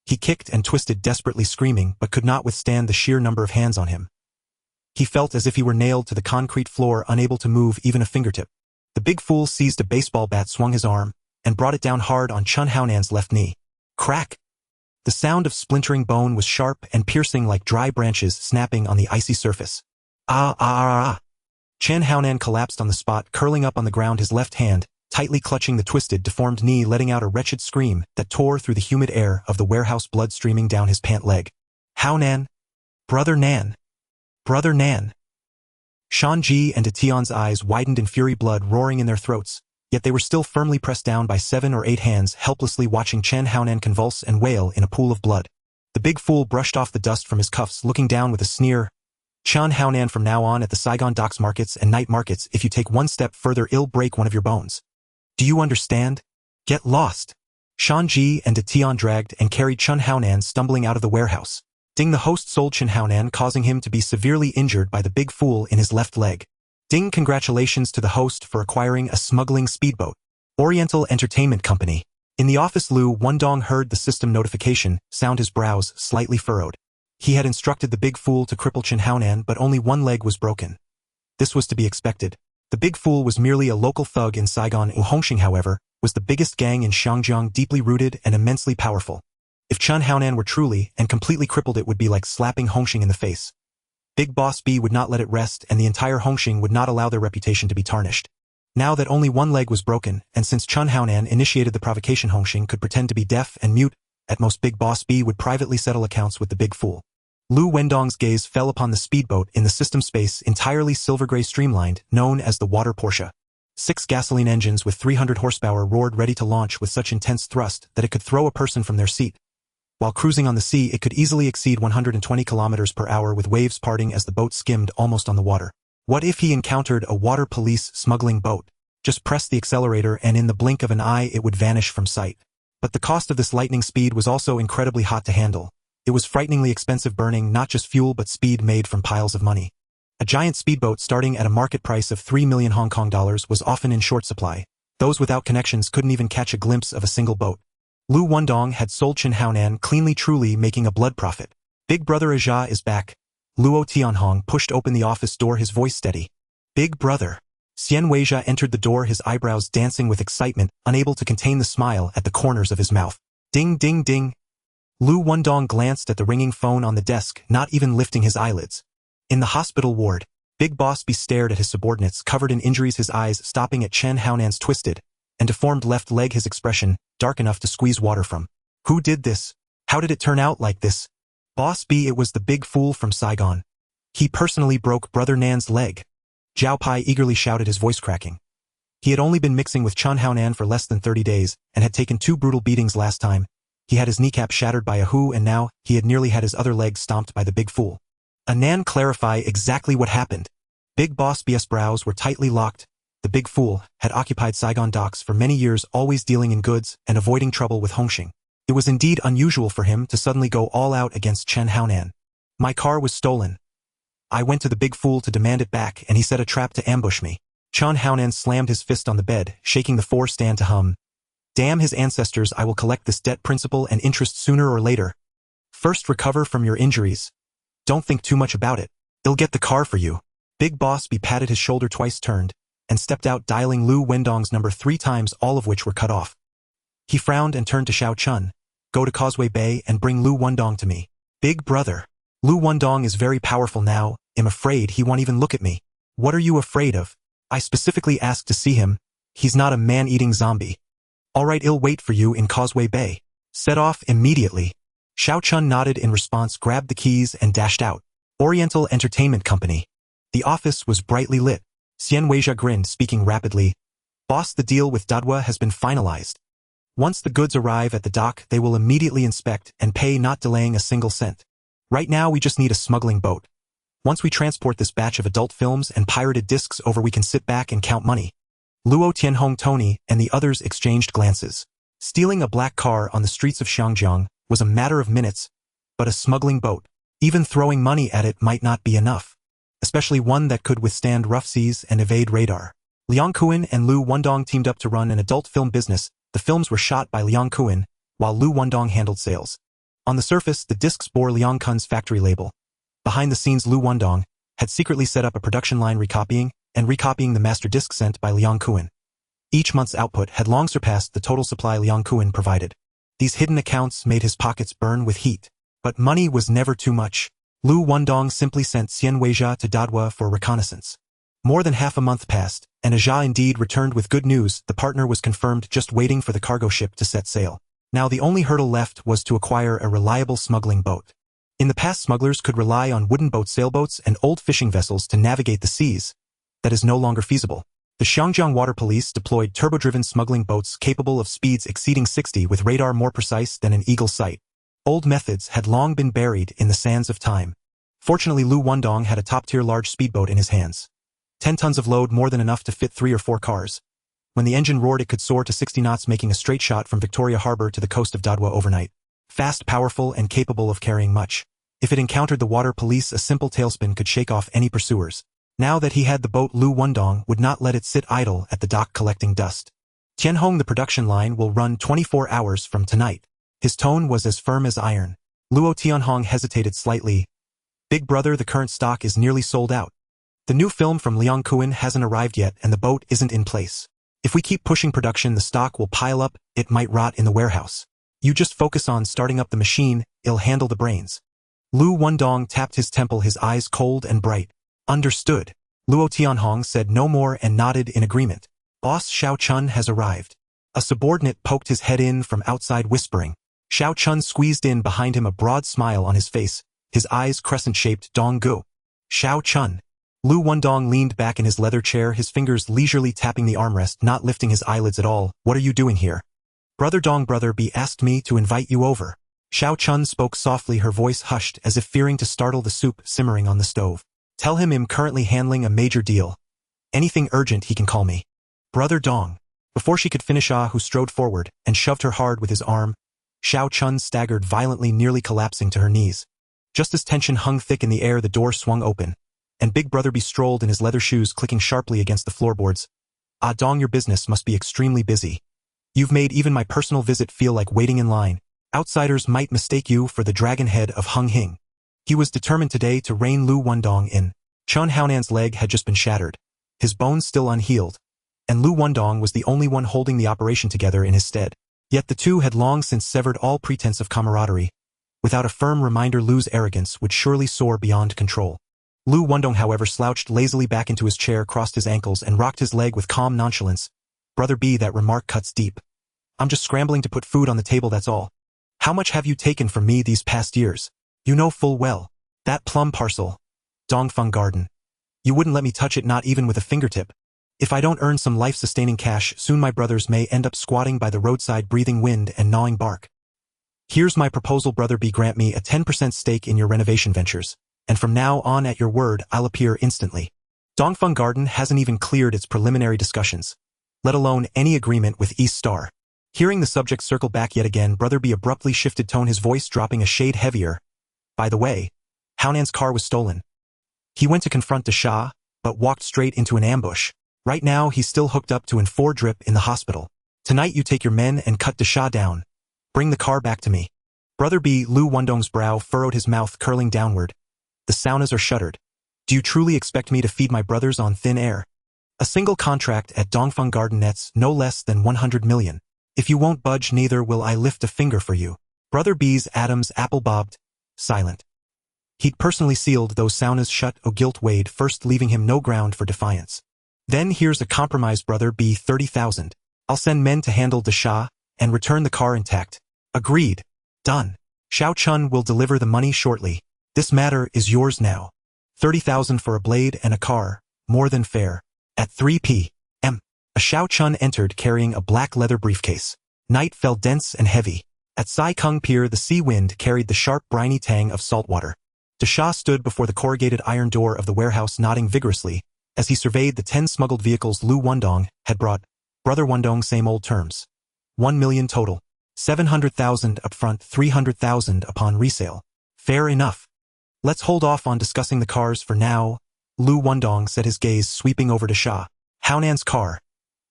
He kicked and twisted, desperately screaming, but could not withstand the sheer number of hands on him. He felt as if he were nailed to the concrete floor, unable to move even a fingertip. The big fool seized a baseball bat, swung his arm, and brought it down hard on Chen Haonan's left knee. Crack! The sound of splintering bone was sharp and piercing like dry branches snapping on the icy surface. Ah, ah, ah, ah. Chen Haonan collapsed on the spot, curling up on the ground, his left hand tightly clutching the twisted, deformed knee, letting out a wretched scream that tore through the humid air of the warehouse, blood streaming down his pant leg. Haonan! Brother Nan! Brother Nan! Shanji and de Tian's eyes widened in fury, blood roaring in their throats. Yet they were still firmly pressed down by 7 or 8 hands, helplessly watching Chen Haonan convulse and wail in a pool of blood. The big fool brushed off the dust from his cuffs, looking down with a sneer. Chen Haonan, from now on at the Saigon docks markets and night markets, if you take 1 step further, I'll break one of your bones. Do you understand? Get lost. Shanji and de Tian dragged and carried Chen Haonan stumbling out of the warehouse. Ding, the host sold Chen Haonan, causing him to be severely injured by the big fool in his left leg. Ding, congratulations to the host for acquiring a smuggling speedboat. Oriental Entertainment Company. In the office, Liu Wendong heard the system notification sound, his brows slightly furrowed. He had instructed the big fool to cripple Chen Haonan, but only 1 leg was broken. This was to be expected. The big fool was merely a local thug in Saigon. Hung Hing, however, was the biggest gang in Xiangjiang, deeply rooted and immensely powerful. If Chun Haonan were truly and completely crippled, it would be like slapping Hung Hing in the face. Big Boss B would not let it rest, and the entire Hung Hing would not allow their reputation to be tarnished. Now that only one leg was broken, and since Chun Haonan initiated the provocation, Hung Hing could pretend to be deaf and mute. At most, Big Boss B would privately settle accounts with the big fool. Liu Wendong's gaze fell upon the speedboat in the system space, entirely silver-gray streamlined, known as the Water Porsche. 6 gasoline engines with 300 horsepower roared ready to launch with such intense thrust that it could throw a person from their seat. While cruising on the sea, it could easily exceed 120 kilometers per hour, with waves parting as the boat skimmed almost on the water. What if he encountered a water police smuggling boat? Just press the accelerator and in the blink of an eye it would vanish from sight. But the cost of this lightning speed was also incredibly hot to handle. It was frighteningly expensive, burning not just fuel but speed made from piles of money. A giant speedboat starting at a market price of 3 million Hong Kong dollars was often in short supply. Those without connections couldn't even catch a glimpse of a single boat. Liu Wendong had sold Chun Haonan cleanly, truly making a blood profit. Big brother Aja is back. Luo Tianhong pushed open the office door, his voice steady. Big brother. Xian Weijia entered the door, his eyebrows dancing with excitement, unable to contain the smile at the corners of his mouth. Ding ding ding. Liu Wendong glanced at the ringing phone on the desk, not even lifting his eyelids. In the hospital ward, Big Boss B stared at his subordinates covered in injuries, his eyes stopping at Chun Haonan's twisted and deformed left leg, his expression dark enough to squeeze water from. Who did this? How did it turn out like this? Boss B, it was the big fool from Saigon. He personally broke Brother Nan's leg. Zhao Pai eagerly shouted, his voice cracking. He had only been mixing with Chun Haonan for less than 30 days and had taken 2 brutal beatings last time. He had his kneecap shattered by a Hu, and now he had nearly had his other leg stomped by the big fool. Anan, clarify exactly what happened. Big Boss B's brows were tightly locked. The big fool had occupied Saigon docks for many years, always dealing in goods and avoiding trouble with Hung Hing. It was indeed unusual for him to suddenly go all out against Chun Haonan. My car was stolen. I went to the big fool to demand it back, and he set a trap to ambush me. Chun Haonan slammed his fist on the bed, shaking the 4 stand to hum. Damn his ancestors, I will collect this debt, principal and interest, sooner or later. First recover from your injuries. Don't think too much about it. I'll get the car for you. Big Boss B patted his shoulder twice, turned, and stepped out, dialing Liu Wendong's number 3 times, all of which were cut off. He frowned and turned to Xiao Chun. Go to Causeway Bay and bring Liu Wendong to me. Big brother. Liu Wendong is very powerful now. I'm afraid he won't even look at me. What are you afraid of? I specifically asked to see him. He's not a man-eating zombie. All right, I'll wait for you in Causeway Bay. Set off immediately. Xiao Chun nodded in response, grabbed the keys and dashed out. Oriental Entertainment Company. The office was brightly lit. Xian Weijia grinned, speaking rapidly. Boss, the deal with Dadwa has been finalized. Once the goods arrive at the dock, they will immediately inspect and pay, not delaying a single cent. Right now we just need a smuggling boat. Once we transport this batch of adult films and pirated discs over, we can sit back and count money. Luo Tianhong, Tony, and the others exchanged glances. Stealing a black car on the streets of Xiangjiang was a matter of minutes, but a smuggling boat, even throwing money at it, might not be enough, especially one that could withstand rough seas and evade radar. Liang Kuan and Liu Wendong teamed up to run an adult film business. The films were shot by Liang Kuan, while Liu Wendong handled sales. On the surface, the discs bore Liang Kun's factory label. Behind the scenes, Liu Wendong had secretly set up a production line, recopying the master disc sent by Liang Kuan. Each month's output had long surpassed the total supply Liang Kuan provided. These hidden accounts made his pockets burn with heat. But money was never too much. Liu Wendong simply sent Xian Weijia to Dadwa for reconnaissance. More than half a month passed, and Aja indeed returned with good news. The partner was confirmed, just waiting for the cargo ship to set sail. Now the only hurdle left was to acquire a reliable smuggling boat. In the past, smugglers could rely on wooden boats, sailboats, and old fishing vessels to navigate the seas. That is no longer feasible. The Xiangjiang Water Police deployed turbo-driven smuggling boats capable of speeds exceeding 60 with radar more precise than an eagle's sight. Old methods had long been buried in the sands of time. Fortunately, Liu Wendong had a top-tier large speedboat in his hands. 10 tons of load, more than enough to fit 3 or 4 cars. When the engine roared, it could soar to 60 knots, making a straight shot from Victoria Harbor to the coast of Dadwa overnight. Fast, powerful, and capable of carrying much. If it encountered the water police, a simple tailspin could shake off any pursuers. Now that he had the boat, Liu Wendong would not let it sit idle at the dock collecting dust. Tianhong, the production line will run 24 hours from tonight. His tone was as firm as iron. Luo Tianhong hesitated slightly. Big brother, the current stock is nearly sold out. The new film from Liang Kuan hasn't arrived yet, and the boat isn't in place. If we keep pushing production, the stock will pile up. It might rot in the warehouse. You just focus on starting up the machine, it'll handle the brains. Liu Wendong tapped his temple, his eyes cold and bright. Understood. Luo Tianhong said no more and nodded in agreement. Boss Xiao Chun has arrived. A subordinate poked his head in from outside whispering. Xiao Chun squeezed in behind him, a broad smile on his face, his eyes crescent-shaped. Dong Gu. Xiao Chun. Liu Wendong leaned back in his leather chair, his fingers leisurely tapping the armrest, not lifting his eyelids at all. What are you doing here? Brother Dong, Brother B asked me to invite you over. Xiao Chun spoke softly, her voice hushed as if fearing to startle the soup simmering on the stove. Tell him I'm currently handling a major deal. Anything urgent he can call me. Brother Dong. Before she could finish, who strode forward and shoved her hard with his arm. Xiao Chun staggered violently, nearly collapsing to her knees. Just as tension hung thick in the air, the door swung open, and Big Brother B strolled in his leather shoes, clicking sharply against the floorboards. Ah, Dong, your business must be extremely busy. You've made even my personal visit feel like waiting in line. Outsiders might mistake you for the dragon head of Hung Hing. He was determined today to rein Liu Wendong in. Chun Haonan's leg had just been shattered, his bones still unhealed, and Liu Wendong was the only one holding the operation together in his stead. Yet the two had long since severed all pretense of camaraderie. Without a firm reminder, Liu's arrogance would surely soar beyond control. Liu Wendong, however, slouched lazily back into his chair, crossed his ankles, and rocked his leg with calm nonchalance. Brother B, that remark cuts deep. I'm just scrambling to put food on the table, that's all. How much have you taken from me these past years? You know full well. That plum parcel. Dongfeng Garden. You wouldn't let me touch it, not even with a fingertip. If I don't earn some life-sustaining cash, soon my brothers may end up squatting by the roadside, breathing wind and gnawing bark. Here's my proposal, Brother B. Grant me a 10% stake in your renovation ventures, and from now on, at your word, I'll appear instantly. Dongfeng Garden hasn't even cleared its preliminary discussions, let alone any agreement with East Star. Hearing the subject circle back yet again, Brother B abruptly shifted tone, his voice dropping a shade heavier. By the way, Haonan's car was stolen. He went to confront Desha, but walked straight into an ambush. Right now, he's still hooked up to an 4 drip in the hospital. Tonight you take your men and cut Desha down. Bring the car back to me. Brother B, Liu Wendong's brow furrowed, his mouth curling downward. The saunas are shuttered. Do you truly expect me to feed my brothers on thin air? A single contract at Dongfeng Garden nets no less than 100 million. If you won't budge, neither will I lift a finger for you. Brother B's Adam's apple bobbed, silent. He'd personally sealed those saunas shut. Guilt weighed first, leaving him no ground for defiance. Then here's a compromise, Brother B, 30,000. I'll send men to handle Desha and return the car intact. Agreed. Done. Xiao Chun will deliver the money shortly. This matter is yours now. 30,000 for a blade and a car, more than fair. At 3 p.m. a Xiao Chun entered carrying a black leather briefcase. Night fell dense and heavy. At Sai Kung Pier, the sea wind carried the sharp, briny tang of salt water. Desha stood before the corrugated iron door of the warehouse, nodding vigorously as he surveyed the 10 smuggled vehicles Liu Wendong had brought. Brother Wendong, same old terms. 1 million total. 700,000 upfront, 300,000 upon resale. Fair enough. Let's hold off on discussing the cars for now, Liu Wendong said, his gaze sweeping over to Desha. Haonan's car.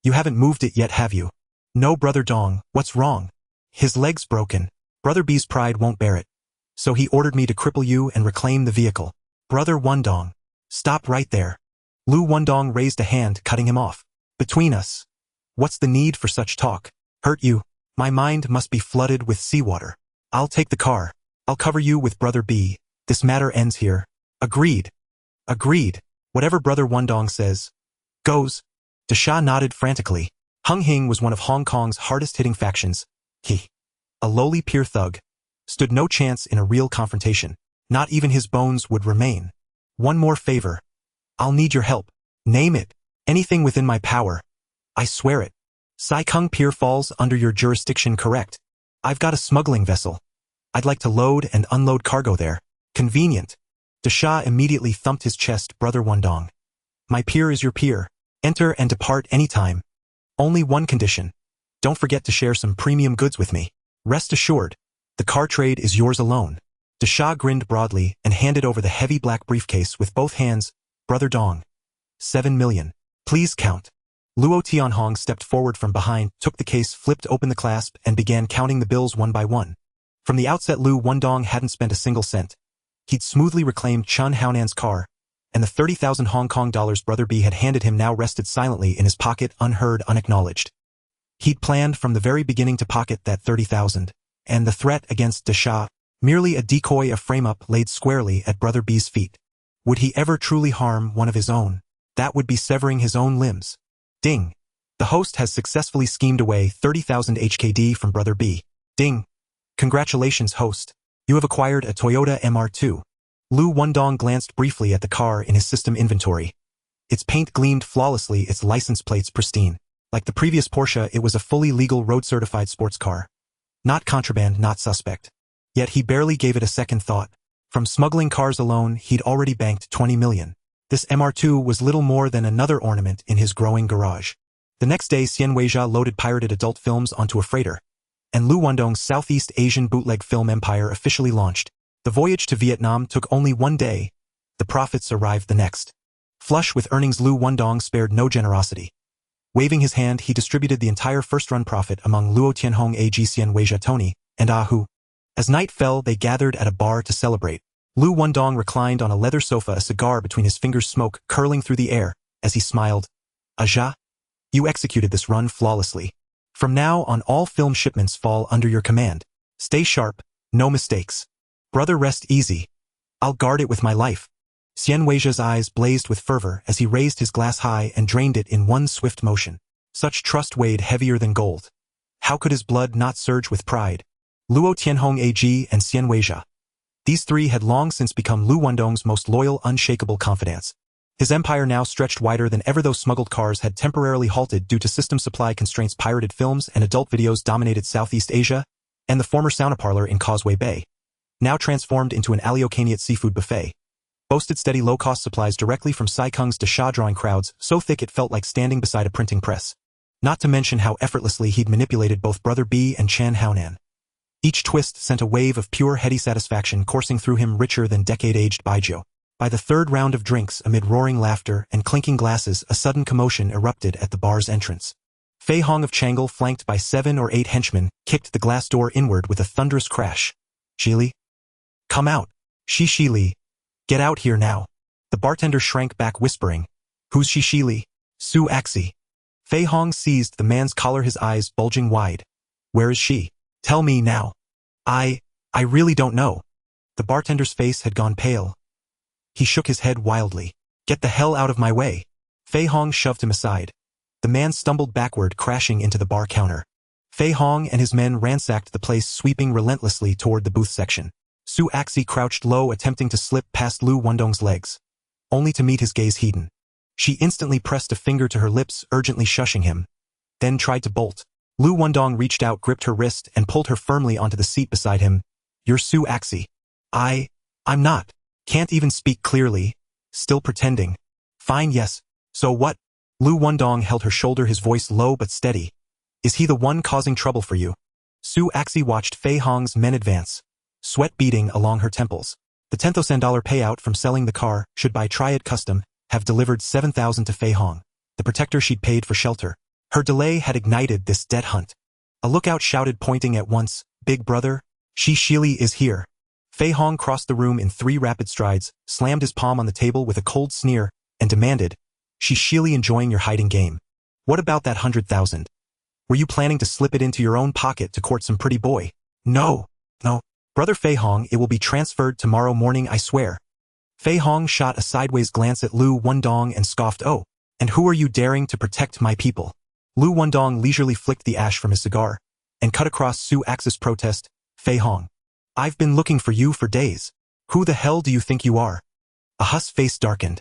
You haven't moved it yet, have you? No, Brother Dong, what's wrong? His leg's broken. Brother B's pride won't bear it. So he ordered me to cripple you and reclaim the vehicle. Brother Wendong. Stop right there. Liu Wendong raised a hand, cutting him off. Between us. What's the need for such talk? Hurt you? My mind must be flooded with seawater. I'll take the car. I'll cover you with Brother B. This matter ends here. Agreed. Agreed. Whatever Brother Wendong says. Goes. Desha nodded frantically. Hung Hing was one of Hong Kong's hardest-hitting factions. He, a lowly peer thug, stood no chance in a real confrontation. Not even his bones would remain. One more favor. I'll need your help. Name it. Anything within my power. I swear it. Sai Kung Pier falls under your jurisdiction, correct? I've got a smuggling vessel. I'd like to load and unload cargo there. Convenient. Desha immediately thumped his chest. Brother Wendong. My peer is your peer. Enter and depart anytime. Only one condition. Don't forget to share some premium goods with me. Rest assured, the car trade is yours alone. Desha grinned broadly and handed over the heavy black briefcase with both hands. Brother Dong. 7 million. Please count. Luo Tianhong stepped forward from behind, took the case, flipped open the clasp, and began counting the bills one by one. From the outset, Liu Wendong hadn't spent a single cent. He'd smoothly reclaimed Chun Haonan's car, and the 30,000 Hong Kong dollars Brother B had handed him now rested silently in his pocket, unheard, unacknowledged. He'd planned from the very beginning to pocket that 30,000. and the threat against Desha, merely a decoy, a frame-up laid squarely at Brother B's feet. Would he ever truly harm one of his own? That would be severing his own limbs. Ding. The host has successfully schemed away 30,000 HKD from Brother B. Ding. Congratulations, host. You have acquired a Toyota MR2. Liu Wendong glanced briefly at the car in his system inventory. Its paint gleamed flawlessly, its license plates pristine. Like the previous Porsche, it was a fully legal road-certified sports car. Not contraband, not suspect. Yet he barely gave it a second thought. From smuggling cars alone, he'd already banked 20 million. This MR2 was little more than another ornament in his growing garage. The next day, Xian Weijia loaded pirated adult films onto a freighter, and Liu Wendong's Southeast Asian bootleg film empire officially launched. The voyage to Vietnam took only 1 day. The profits arrived the next. Flush with earnings, Liu Wendong spared no generosity. Waving his hand, he distributed the entire first-run profit among Luo Tianhong AG, Xian Weijia, Tony, and Ah Hu. As night fell, they gathered at a bar to celebrate. Liu Wendong reclined on a leather sofa, a cigar between his fingers, smoke curling through the air, as he smiled. Aja, you executed this run flawlessly. From now on, all film shipments fall under your command. Stay sharp, no mistakes. Brother, rest easy. I'll guard it with my life. Xian Weijia's eyes blazed with fervor as he raised his glass high and drained it in one swift motion. Such trust weighed heavier than gold. How could his blood not surge with pride? Luo Tianhong AG and Xian Weijia. These three had long since become Liu Wendong's most loyal, unshakable confidants. His empire now stretched wider than ever, though smuggled cars had temporarily halted due to system supply constraints. Pirated films and adult videos dominated Southeast Asia, and the former sauna parlor in Causeway Bay, now transformed into an Aliocaniate seafood buffet, boasted steady low-cost supplies directly from Sai Kung's Desha, drawing crowds so thick it felt like standing beside a printing press. Not to mention how effortlessly he'd manipulated both Brother B and Chan Haonan. Each twist sent a wave of pure heady satisfaction coursing through him, richer than decade-aged baijiu. By the third round of drinks, amid roaring laughter and clinking glasses, a sudden commotion erupted at the bar's entrance. Fei Hong of Chang'e, flanked by 7 or 8 henchmen, kicked the glass door inward with a thunderous crash. Shili? Come out. Shili. Get out here now. The bartender shrank back, whispering, Who's Shili? Su Axi. Fei Hong seized the man's collar, his eyes bulging wide. Where is she? Tell me now. I really don't know. The bartender's face had gone pale. He shook his head wildly. Get the hell out of my way. Fei Hong shoved him aside. The man stumbled backward, crashing into the bar counter. Fei Hong and his men ransacked the place, sweeping relentlessly toward the booth section. Su Axi crouched low, attempting to slip past Liu Wendong's legs, only to meet his gaze heaten. She instantly pressed a finger to her lips, urgently shushing him, then tried to bolt. Liu Wendong reached out, gripped her wrist, and pulled her firmly onto the seat beside him. You're Su Axi. I'm not. Can't even speak clearly. Still pretending. Fine, yes. So what? Liu Wendong held her shoulder, his voice low but steady. Is he the one causing trouble for you? Su Axi watched Fei Hong's men advance, sweat beading along her temples. The $10,000 payout from selling the car, should by Triad Custom, have delivered 7,000 to Fei Hong, the protector she'd paid for shelter. Her delay had ignited this dead hunt. A lookout shouted, pointing at once, Big brother, Shili is here. Fei Hong crossed the room in 3 rapid strides, slammed his palm on the table with a cold sneer, and demanded, Shili enjoying your hiding game? What about that 100,000? Were you planning to slip it into your own pocket to court some pretty boy? No. Brother Fei Hong, it will be transferred tomorrow morning, I swear. Fei Hong shot a sideways glance at Liu Wendong and scoffed, Oh, and who are you daring to protect my people? Liu Wendong leisurely flicked the ash from his cigar, and cut across Su Axi's protest, Fei Hong. I've been looking for you for days. Who the hell do you think you are? Ah's face darkened.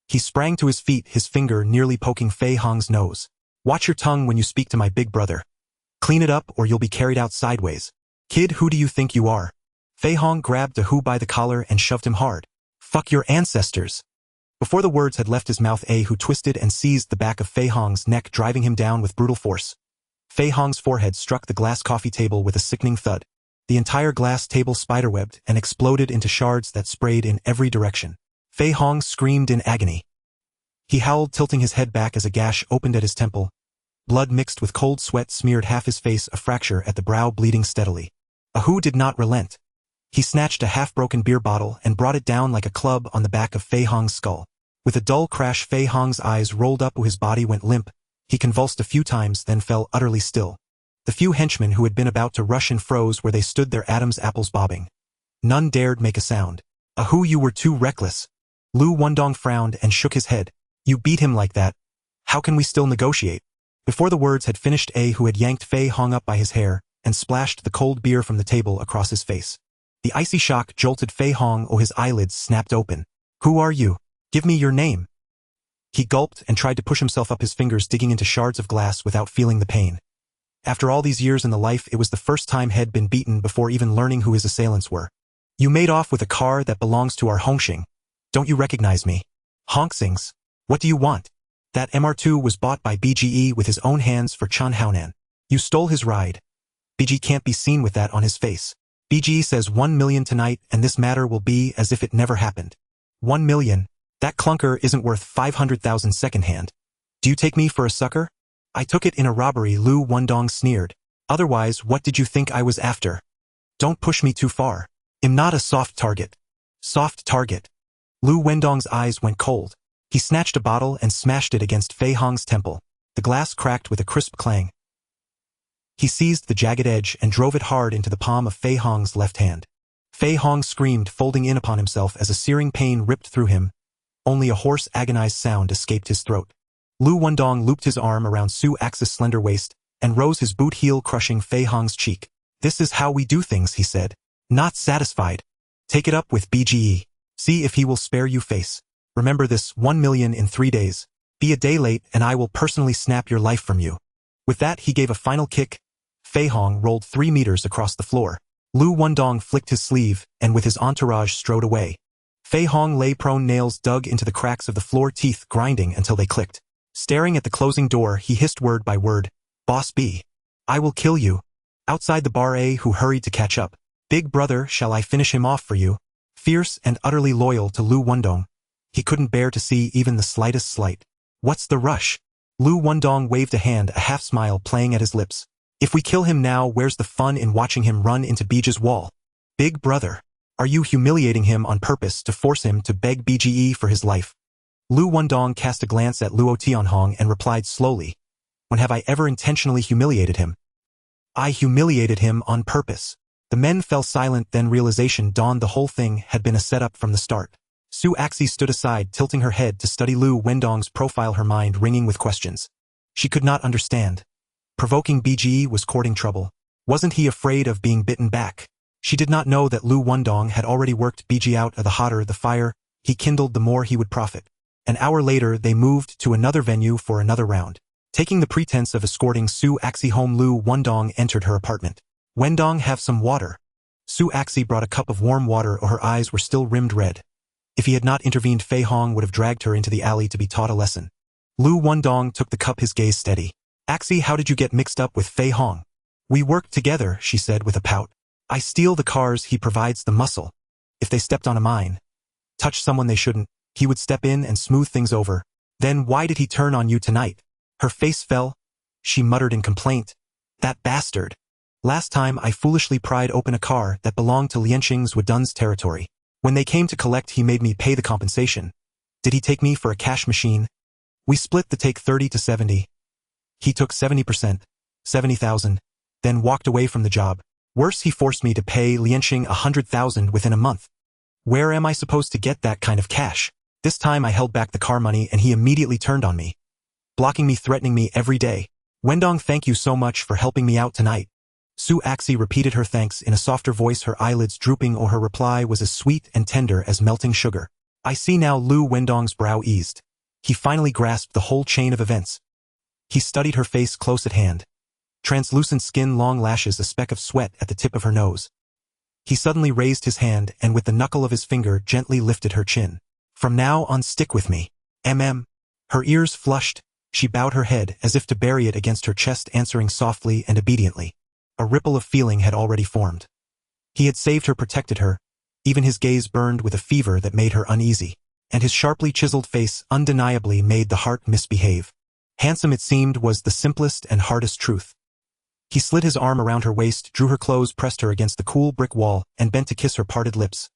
He sprang to his feet, his finger nearly poking Fei Hong's nose. Watch your tongue when you speak to my big brother. Clean it up or you'll be carried out sideways. Kid, who do you think you are? Fei Hong grabbed Ahu by the collar and shoved him hard. Fuck your ancestors. Before the words had left his mouth, Ahu twisted and seized the back of Fei Hong's neck, driving him down with brutal force. Fei Hong's forehead struck the glass coffee table with a sickening thud. The entire glass table spiderwebbed and exploded into shards that sprayed in every direction. Fei Hong screamed in agony. He howled, tilting his head back as a gash opened at his temple. Blood mixed with cold sweat smeared half his face, a fracture at the brow bleeding steadily. Ahu did not relent. He snatched a half-broken beer bottle and brought it down like a club on the back of Fei Hong's skull. With a dull crash, Fei Hong's eyes rolled up, his body went limp. He convulsed a few times, then fell utterly still. The few henchmen who had been about to rush in froze where they stood, their Adam's apples bobbing. None dared make a sound. Ahu, you were too reckless. Liu Wendong frowned and shook his head. You beat him like that. How can we still negotiate? Before the words had finished, Hu had yanked Fei Hong up by his hair and splashed the cold beer from the table across his face. The icy shock jolted Fei Hong, his eyelids snapped open. Who are you? Give me your name. He gulped and tried to push himself up, his fingers digging into shards of glass without feeling the pain. After all these years in the life, it was the first time he had been beaten before even learning who his assailants were. You made off with a car that belongs to our Hung Hing. Don't you recognize me? Hong Xing's. What do you want? That MR2 was bought by BGE with his own hands for Chen Haonan. You stole his ride. BG can't be seen with that on his face. BGE says 1 million tonight, and this matter will be as if it never happened. 1 million? That clunker isn't worth 500,000 secondhand. Do you take me for a sucker? I took it in a robbery, Liu Wendong sneered. Otherwise, what did you think I was after? Don't push me too far. I'm not a soft target. Soft target. Liu Wendong's eyes went cold. He snatched a bottle and smashed it against Fei Hong's temple. The glass cracked with a crisp clang. He seized the jagged edge and drove it hard into the palm of Fei Hong's left hand. Fei Hong screamed, folding in upon himself as a searing pain ripped through him. Only a hoarse, agonized sound escaped his throat. Liu Wendong looped his arm around Su Axe's slender waist and rose his boot heel, crushing Fei Hong's cheek. This is how we do things, he said. Not satisfied. Take it up with BGE. See if he will spare you face. Remember this, 1 million in 3 days. Be a day late and I will personally snap your life from you. With that, he gave a final kick. Fei Hong rolled 3 meters across the floor. Liu Wendong flicked his sleeve and with his entourage strode away. Fei Hong lay prone, nails dug into the cracks of the floor, teeth grinding until they clicked. Staring at the closing door, he hissed word by word, Boss B. I will kill you. Outside the bar, Hu hurried to catch up. Big brother, shall I finish him off for you? Fierce and utterly loyal to Liu Wendong, he couldn't bear to see even the slightest slight. What's the rush? Liu Wendong waved a hand, a half-smile playing at his lips. If we kill him now, where's the fun in watching him run into Bij's wall? Big brother, are you humiliating him on purpose to force him to beg BGE for his life? Liu Wendong cast a glance at Luo Tianhong and replied slowly, When have I ever intentionally humiliated him? I humiliated him on purpose. The men fell silent, then realization dawned, the whole thing had been a setup from the start. Su Axe stood aside, tilting her head to study Liu Wendong's profile, her mind ringing with questions. She could not understand. Provoking BGE was courting trouble. Wasn't he afraid of being bitten back? She did not know that Liu Wendong had already worked BG out of the hotter the fire he kindled, the more he would profit. An hour later, they moved to another venue for another round. Taking the pretense of escorting Su Axe home, Liu Wendong entered her apartment. Wendong, have some water. Su Axe brought a cup of warm water, or her eyes were still rimmed red. If he had not intervened, Fei Hong would have dragged her into the alley to be taught a lesson. Liu Wendong took the cup, his gaze steady. Axe, how did you get mixed up with Fei Hong? We worked together, she said with a pout. I steal the cars, he provides the muscle. If they stepped on a mine, touched someone they shouldn't, he would step in and smooth things over. Then why did he turn on you tonight? Her face fell. She muttered in complaint. That bastard. Last time I foolishly pried open a car that belonged to Lianxing's Wadun's territory. When they came to collect, he made me pay the compensation. Did he take me for a cash machine? We split the take 30 to 70. He took 70%, 70,000, then walked away from the job. Worse, he forced me to pay Lianxing 100,000 within a month. Where am I supposed to get that kind of cash? This time I held back the car money and he immediately turned on me. Blocking me, threatening me every day. Wendong, thank you so much for helping me out tonight. Su Axe repeated her thanks in a softer voice, her eyelids drooping, or her reply was as sweet and tender as melting sugar. I see now. Liu Wendong's brow eased. He finally grasped the whole chain of events. He studied her face close at hand. Translucent skin, long lashes, a speck of sweat at the tip of her nose. He suddenly raised his hand and with the knuckle of his finger gently lifted her chin. From now on, stick with me. Her ears flushed. She bowed her head as if to bury it against her chest, answering softly and obediently. A ripple of feeling had already formed. He had saved her, protected her. Even his gaze burned with a fever that made her uneasy, and his sharply chiseled face undeniably made the heart misbehave. Handsome, it seemed, was the simplest and hardest truth. He slid his arm around her waist, drew her close, pressed her against the cool brick wall, and bent to kiss her parted lips.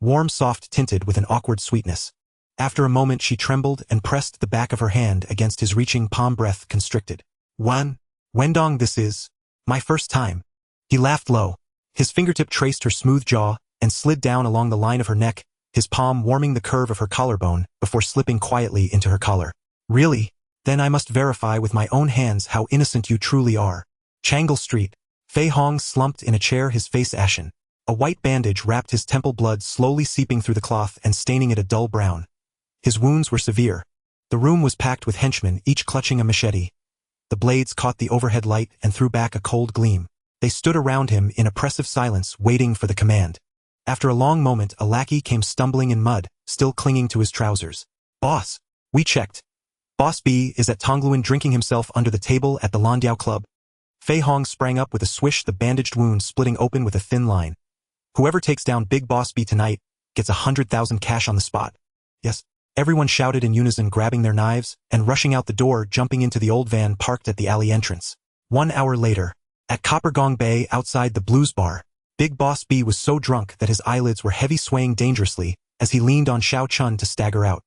Warm, soft, tinted with an awkward sweetness. After a moment she trembled and pressed the back of her hand against his reaching palm, breath constricted. Wendong, this is... My first time. He laughed low. His fingertip traced her smooth jaw and slid down along the line of her neck, his palm warming the curve of her collarbone before slipping quietly into her collar. Really? Then I must verify with my own hands how innocent you truly are. Changle Street. Fei Hong slumped in a chair, his face ashen. A white bandage wrapped his temple, blood slowly seeping through the cloth and staining it a dull brown. His wounds were severe. The room was packed with henchmen, each clutching a machete. The blades caught the overhead light and threw back a cold gleam. They stood around him in oppressive silence, waiting for the command. After a long moment, a lackey came stumbling in mud, still clinging to his trousers. Boss. We checked. Boss B is at Kowloon drinking himself under the table at the Landiao Club. Fei Hong sprang up with a swish, the bandaged wound splitting open with a thin line. Whoever takes down Big Boss B tonight gets 100,000 cash on the spot. Yes. Everyone shouted in unison, grabbing their knives and rushing out the door, jumping into the old van parked at the alley entrance. 1 hour later, at Copper Gong Bay outside the Blues Bar, Big Boss B was so drunk that his eyelids were heavy, swaying dangerously as he leaned on Xiao Chun to stagger out.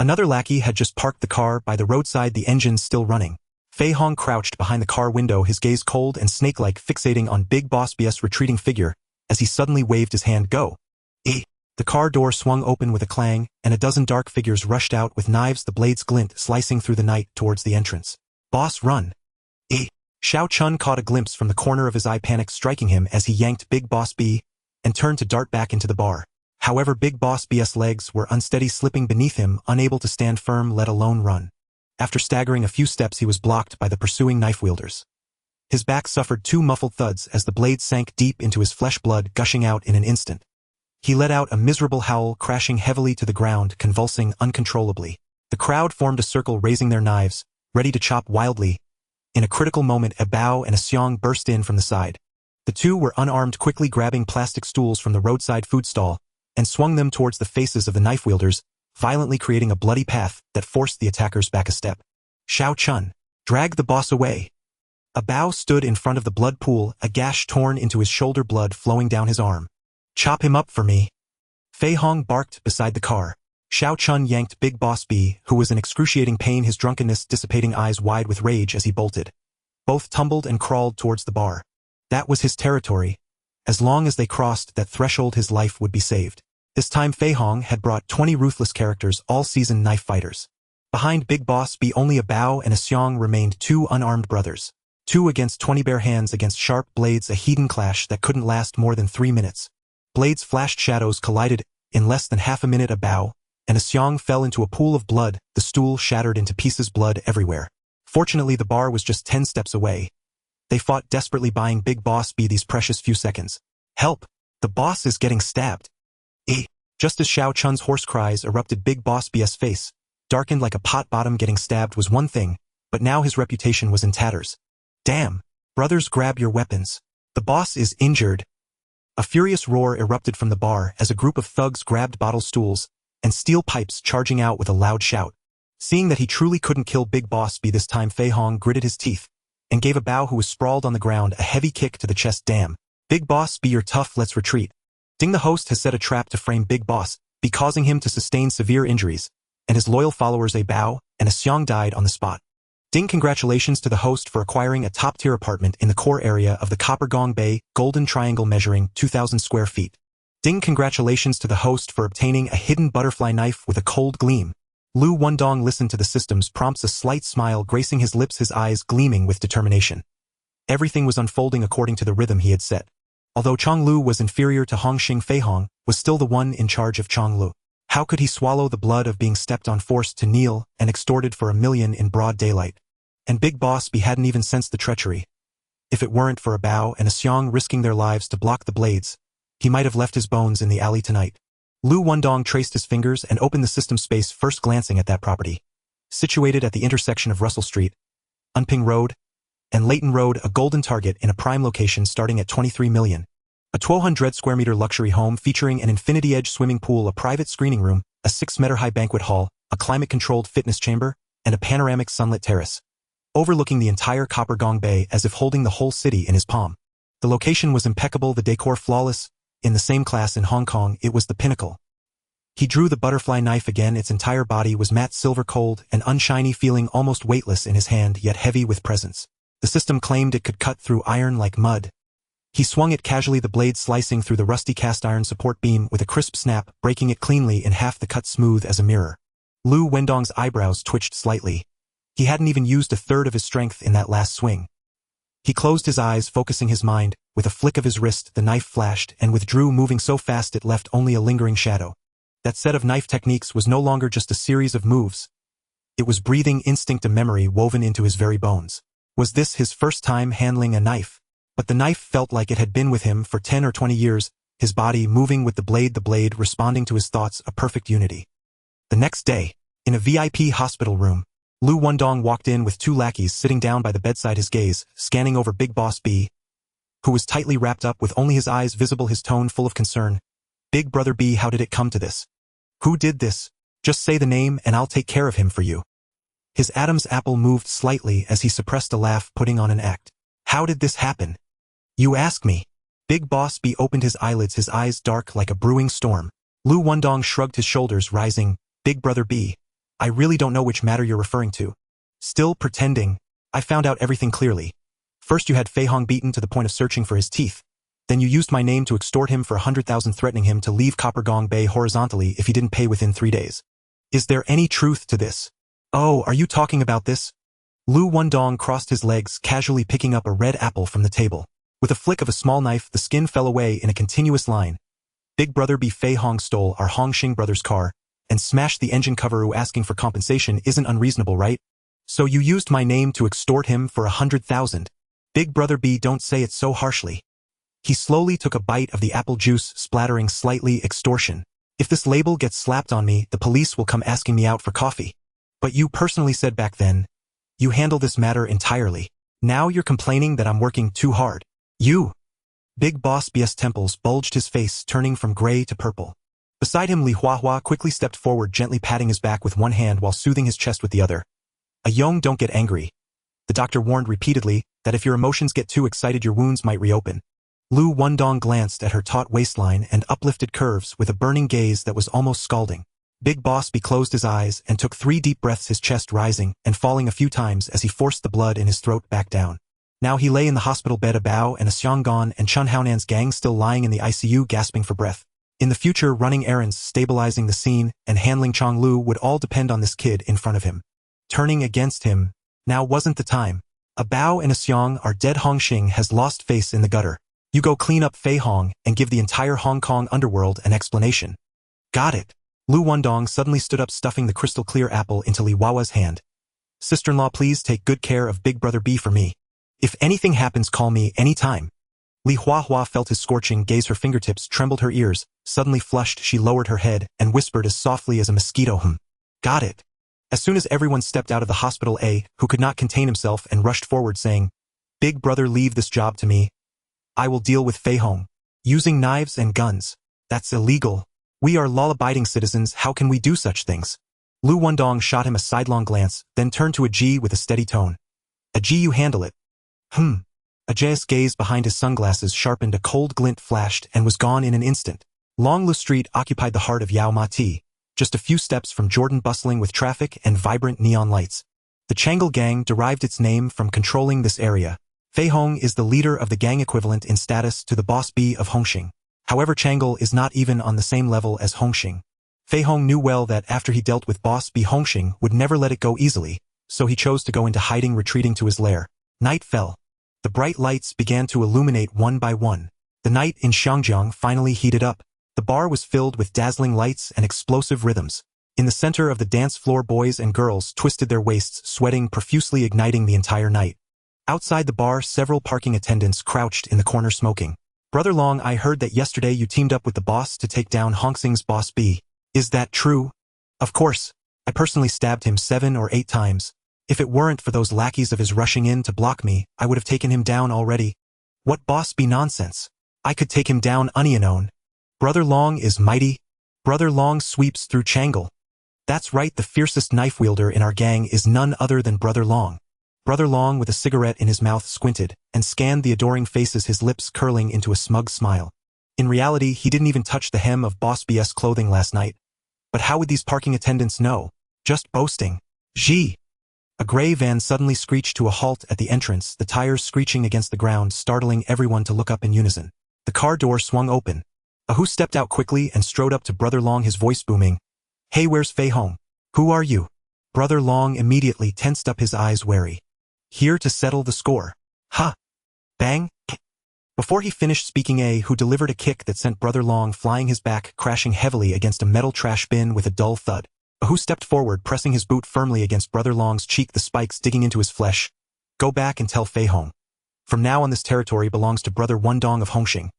Another lackey had just parked the car by the roadside, the engine still running. Fei Hong crouched behind the car window, his gaze cold and snake-like, fixating on Big Boss B's retreating figure as he suddenly waved his hand. Go. The car door swung open with a clang, and a dozen dark figures rushed out with knives, the blades glint slicing through the night towards the entrance. Boss, run. Xiao Chun caught a glimpse from the corner of his eye, panic striking him as he yanked Big Boss B and turned to dart back into the bar. However, Big Boss B's legs were unsteady, slipping beneath him, unable to stand firm, let alone run. After staggering a few steps, he was blocked by the pursuing knife wielders. His back suffered 2 muffled thuds as the blade sank deep into his flesh, blood gushing out in an instant. He let out a miserable howl, crashing heavily to the ground, convulsing uncontrollably. The crowd formed a circle, raising their knives, ready to chop wildly. In a critical moment, a Bao and a Xiong burst in from the side. The two were unarmed, quickly grabbing plastic stools from the roadside food stall and swung them towards the faces of the knife wielders, violently creating a bloody path that forced the attackers back a step. Xiao Chun, drag the boss away. A Bao stood in front of the blood pool, a gash torn into his shoulder, blood flowing down his arm. Chop him up for me. Fei Hong barked beside the car. Xiao Chun yanked Big Boss B, who was in excruciating pain, his drunkenness dissipating, eyes wide with rage as he bolted. Both tumbled and crawled towards the bar. That was his territory. As long as they crossed that threshold, his life would be saved. This time Fei Hong had brought 20 ruthless characters, all seasoned knife fighters. Behind Big Boss B, only a Bao and a Xiong remained, 2 unarmed brothers. 2 against 20 bare hands against sharp blades, a heathen clash that couldn't last more than 3 minutes. Blades flashed, shadows collided. In less than half a minute, a Bao and a Xiong fell into a pool of blood, the stool shattered into pieces, blood everywhere. Fortunately, the bar was just 10 steps away. They fought desperately, buying Big Boss B these precious few seconds. Help! The boss is getting stabbed. Just as Xiao Chun's hoarse cries erupted, Big Boss B's face, darkened like a pot bottom. Getting stabbed was one thing, but now his reputation was in tatters. Damn! Brothers, grab your weapons. The boss is injured. A furious roar erupted from the bar as a group of thugs grabbed bottle stools and steel pipes, charging out with a loud shout. Seeing that he truly couldn't kill Big Boss B this time, Fei Hong gritted his teeth and gave a Bao who was sprawled on the ground a heavy kick to the chest. Damn. Big Boss B, you're tough, let's retreat. Ding, the host has set a trap to frame Big Boss B, causing him to sustain severe injuries, and his loyal followers, a Bao and a Xiong, died on the spot. Ding, congratulations to the host for acquiring a top-tier apartment in the core area of the Copper Gong Bay Golden Triangle measuring 2,000 square feet. Ding, congratulations to the host for obtaining a hidden butterfly knife with a cold gleam. Liu Wendong listened to the system's prompts, a slight smile gracing his lips, his eyes gleaming with determination. Everything was unfolding according to the rhythm he had set. Although Chonglu was inferior to Hong Hing, Fei Hong was still the one in charge of Chonglu. How could he swallow the blood of being stepped on, forced to kneel, and extorted for $1 million in broad daylight? And Big Boss B hadn't even sensed the treachery. If it weren't for a Bao and a Xiong risking their lives to block the blades, he might have left his bones in the alley tonight. Liu Wendong traced his fingers and opened the system space, first glancing at that property. Situated at the intersection of Russell Street, Unping Road, and Leighton Road, a golden target in a prime location starting at 23 million. A 1,200 square meter luxury home featuring an infinity-edge swimming pool, a private screening room, a 6-meter-high banquet hall, a climate-controlled fitness chamber, and a panoramic sunlit terrace, overlooking the entire Copper Gong Bay as if holding the whole city in his palm. The location was impeccable, the decor flawless. In the same class in Hong Kong, it was the pinnacle. He drew the butterfly knife again. Its entire body was matte silver, cold and unshiny, feeling almost weightless in his hand, yet heavy with presence. The system claimed it could cut through iron like mud. He swung it casually, the blade slicing through the rusty cast iron support beam with a crisp snap, breaking it cleanly in half, the cut smooth as a mirror. Liu Wendong's eyebrows twitched slightly. He hadn't even used a third of his strength in that last swing. He closed his eyes, focusing his mind. With a flick of his wrist, the knife flashed and withdrew, moving so fast it left only a lingering shadow. That set of knife techniques was no longer just a series of moves. It was breathing instinct, a memory woven into his very bones. Was this his first time handling a knife? But the knife felt like it had been with him for 10 or 20 years, his body moving with the blade responding to his thoughts, a perfect unity. The next day, in a VIP hospital room, Liu Wendong walked in with two lackeys sitting down by the bedside, his gaze scanning over Big Boss B, who was tightly wrapped up with only his eyes visible, his tone full of concern. Big Brother B, how did it come to this? Who did this? Just say the name and I'll take care of him for you. His Adam's apple moved slightly as he suppressed a laugh, putting on an act. How did this happen? You ask me. Big Boss B opened his eyelids, his eyes dark like a brewing storm. Liu Wendong shrugged his shoulders, rising. Big Brother B, I really don't know which matter you're referring to. Still pretending. I found out everything clearly. First you had Fei Hong beaten to the point of searching for his teeth. Then you used my name to extort him for 100,000, threatening him to leave Copper Gong Bay horizontally if he didn't pay within 3 days. Is there any truth to this? Oh, are you talking about this? Liu Wendong crossed his legs, casually picking up a red apple from the table. With a flick of a small knife, the skin fell away in a continuous line. Big Brother B, Fei Hong stole our Hung Hing brother's car and smashed the engine cover. Asking for compensation isn't unreasonable, right? So you used my name to extort him for 100,000. Big Brother B, don't say it so harshly. He slowly took a bite of the apple juice, splattering slightly. Extortion. If this label gets slapped on me, the police will come asking me out for coffee. But you personally said back then, you handle this matter entirely. Now you're complaining that I'm working too hard. You. Big Boss B's temples bulged, his face turning from gray to purple. Beside him, Li Huahua quickly stepped forward, gently patting his back with one hand while soothing his chest with the other. Yong, don't get angry. The doctor warned repeatedly that if your emotions get too excited, your wounds might reopen. Liu Wendong glanced at her taut waistline and uplifted curves with a burning gaze that was almost scalding. Big Boss B closed his eyes and took 3 deep breaths, his chest rising and falling a few times as he forced the blood in his throat back down. Now he lay in the hospital bed, a Bao and a Xiang gone and Chun Haonan's gang still lying in the ICU, gasping for breath. In the future, running errands, stabilizing the scene, and handling Chong Lu would all depend on this kid in front of him. Turning against him, now wasn't the time. A Bao and a Xiang are dead. Hung Hing has lost face in the gutter. You go clean up Fei Hong and give the entire Hong Kong underworld an explanation. Got it. Liu Wendong suddenly stood up, stuffing the crystal-clear apple into Li Huahua's hand. Sister-in-law, please take good care of Big Brother B for me. If anything happens, call me any time. Li Huahua felt his scorching gaze, her fingertips trembled, her ears suddenly flushed. She lowered her head and whispered as softly as a mosquito, Got it. As soon as everyone stepped out of the hospital, A, who could not contain himself and rushed forward saying, Big Brother, leave this job to me. I will deal with Fei Hong. Using knives and guns. That's illegal. We are law-abiding citizens, how can we do such things? Liu Wendong shot him a sidelong glance, then turned to Ji with a steady tone. Ji, you handle it. Ajay's gaze behind his sunglasses sharpened, a cold glint flashed and was gone in an instant. Longlu Street occupied the heart of Yao Ma Ti, just a few steps from Jordan, bustling with traffic and vibrant neon lights. The Changle gang derived its name from controlling this area. Fei Hong is the leader of the gang, equivalent in status to the Boss B of Hongxing. However, Changle is not even on the same level as Hongxing. Fei Hong knew well that after he dealt with Boss B, Hongxing would never let it go easily, so he chose to go into hiding, retreating to his lair. Night fell. The bright lights began to illuminate one by one. The night in Xiangjiang finally heated up. The bar was filled with dazzling lights and explosive rhythms. In the center of the dance floor, boys and girls twisted their waists, sweating profusely, igniting the entire night. Outside the bar, several parking attendants crouched in the corner smoking. Brother Long, I heard that yesterday you teamed up with the boss to take down Hongxing's Boss B. Is that true? Of course. I personally stabbed him 7 or 8 times. If it weren't for those lackeys of his rushing in to block me, I would have taken him down already. What Boss B nonsense? I could take him down unknown. Brother Long is mighty. Brother Long sweeps through Changle. That's right, the fiercest knife wielder in our gang is none other than Brother Long. Brother Long, with a cigarette in his mouth, squinted and scanned the adoring faces, his lips curling into a smug smile. In reality, he didn't even touch the hem of Boss B's clothing last night. But how would these parking attendants know? Just boasting. Ji. A gray van suddenly screeched to a halt at the entrance, the tires screeching against the ground, startling everyone to look up in unison. The car door swung open. Ahu stepped out quickly and strode up to Brother Long, his voice booming. "Hey, where's Fei Hong? Who are you?" Brother Long immediately tensed up, his eyes wary. "Here to settle the score." "Ha!" Bang! Before he finished speaking, Ahu delivered a kick that sent Brother Long flying, his back crashing heavily against a metal trash bin with a dull thud. Ahu stepped forward, pressing his boot firmly against Brother Long's cheek, the spikes digging into his flesh. "Go back and tell Fei Hong. From now on, this territory belongs to Brother Wendong of Hung Hing."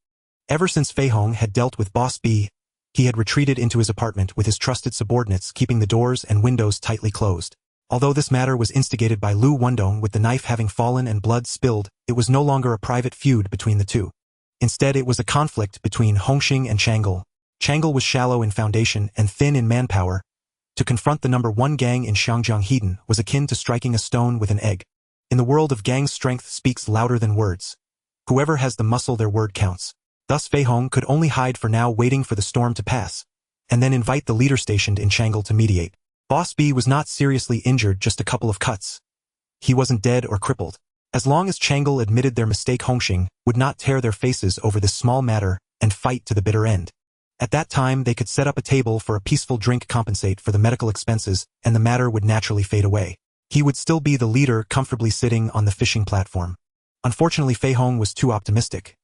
Ever since Fei Hong had dealt with Boss B, he had retreated into his apartment with his trusted subordinates, keeping the doors and windows tightly closed. Although this matter was instigated by Liu Wendong, with the knife having fallen and blood spilled, it was no longer a private feud between the two. Instead, it was a conflict between Hung Hing and Chang'e. Chang'e was shallow in foundation and thin in manpower. To confront the #1 gang in Xiangjiang Hedan was akin to striking a stone with an egg. In the world of gangs, strength speaks louder than words. Whoever has the muscle, their word counts. Thus Fei Hong could only hide for now, waiting for the storm to pass, and then invite the leader stationed in Chang'e to mediate. Boss B was not seriously injured, just a couple of cuts. He wasn't dead or crippled. As long as Chang'e admitted their mistake, Hung Hing would not tear their faces over this small matter and fight to the bitter end. At that time, they could set up a table for a peaceful drink, compensate for the medical expenses, and the matter would naturally fade away. He would still be the leader, comfortably sitting on the fishing platform. Unfortunately, Fei Hong was too optimistic.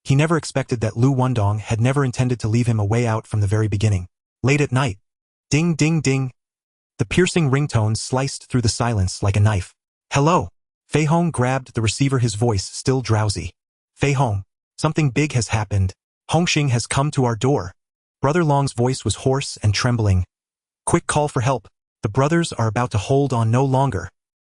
He never expected that Liu Wendong had never intended to leave him a way out from the very beginning. Late at night. Ding, ding, ding. The piercing ringtone sliced through the silence like a knife. "Hello." Fei Hong grabbed the receiver, his voice still drowsy. "Fei Hong, something big has happened. Hung Hing has come to our door." Brother Long's voice was hoarse and trembling. "Quick call for help. The brothers are about to hold on no longer."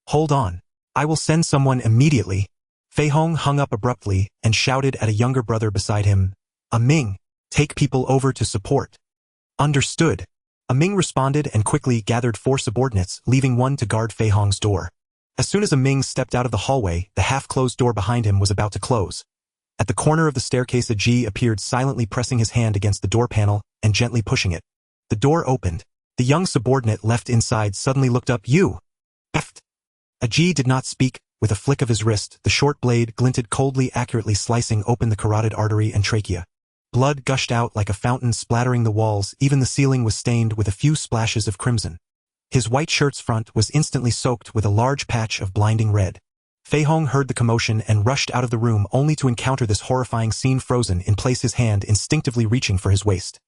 "Hold on. I will send someone immediately." Fei Hong hung up abruptly and shouted at a younger brother beside him. "Ming, take people over to support." "Understood." Ming responded and quickly gathered 4 subordinates, leaving 1 to guard Fei Hong's door. As soon as Ming stepped out of the hallway, the half-closed door behind him was about to close. At the corner of the staircase, a G appeared, silently pressing his hand against the door panel and gently pushing it. The door opened. The young subordinate left inside suddenly looked up. "You!" "Eft." A G did not speak. With a flick of his wrist, the short blade glinted coldly, accurately slicing open the carotid artery and trachea. Blood gushed out like a fountain, splattering the walls. Even the ceiling was stained with a few splashes of crimson. His white shirt's front was instantly soaked with a large patch of blinding red. Fei Hong heard the commotion and rushed out of the room, only to encounter this horrifying scene. Frozen in place, his hand instinctively reaching for his waist,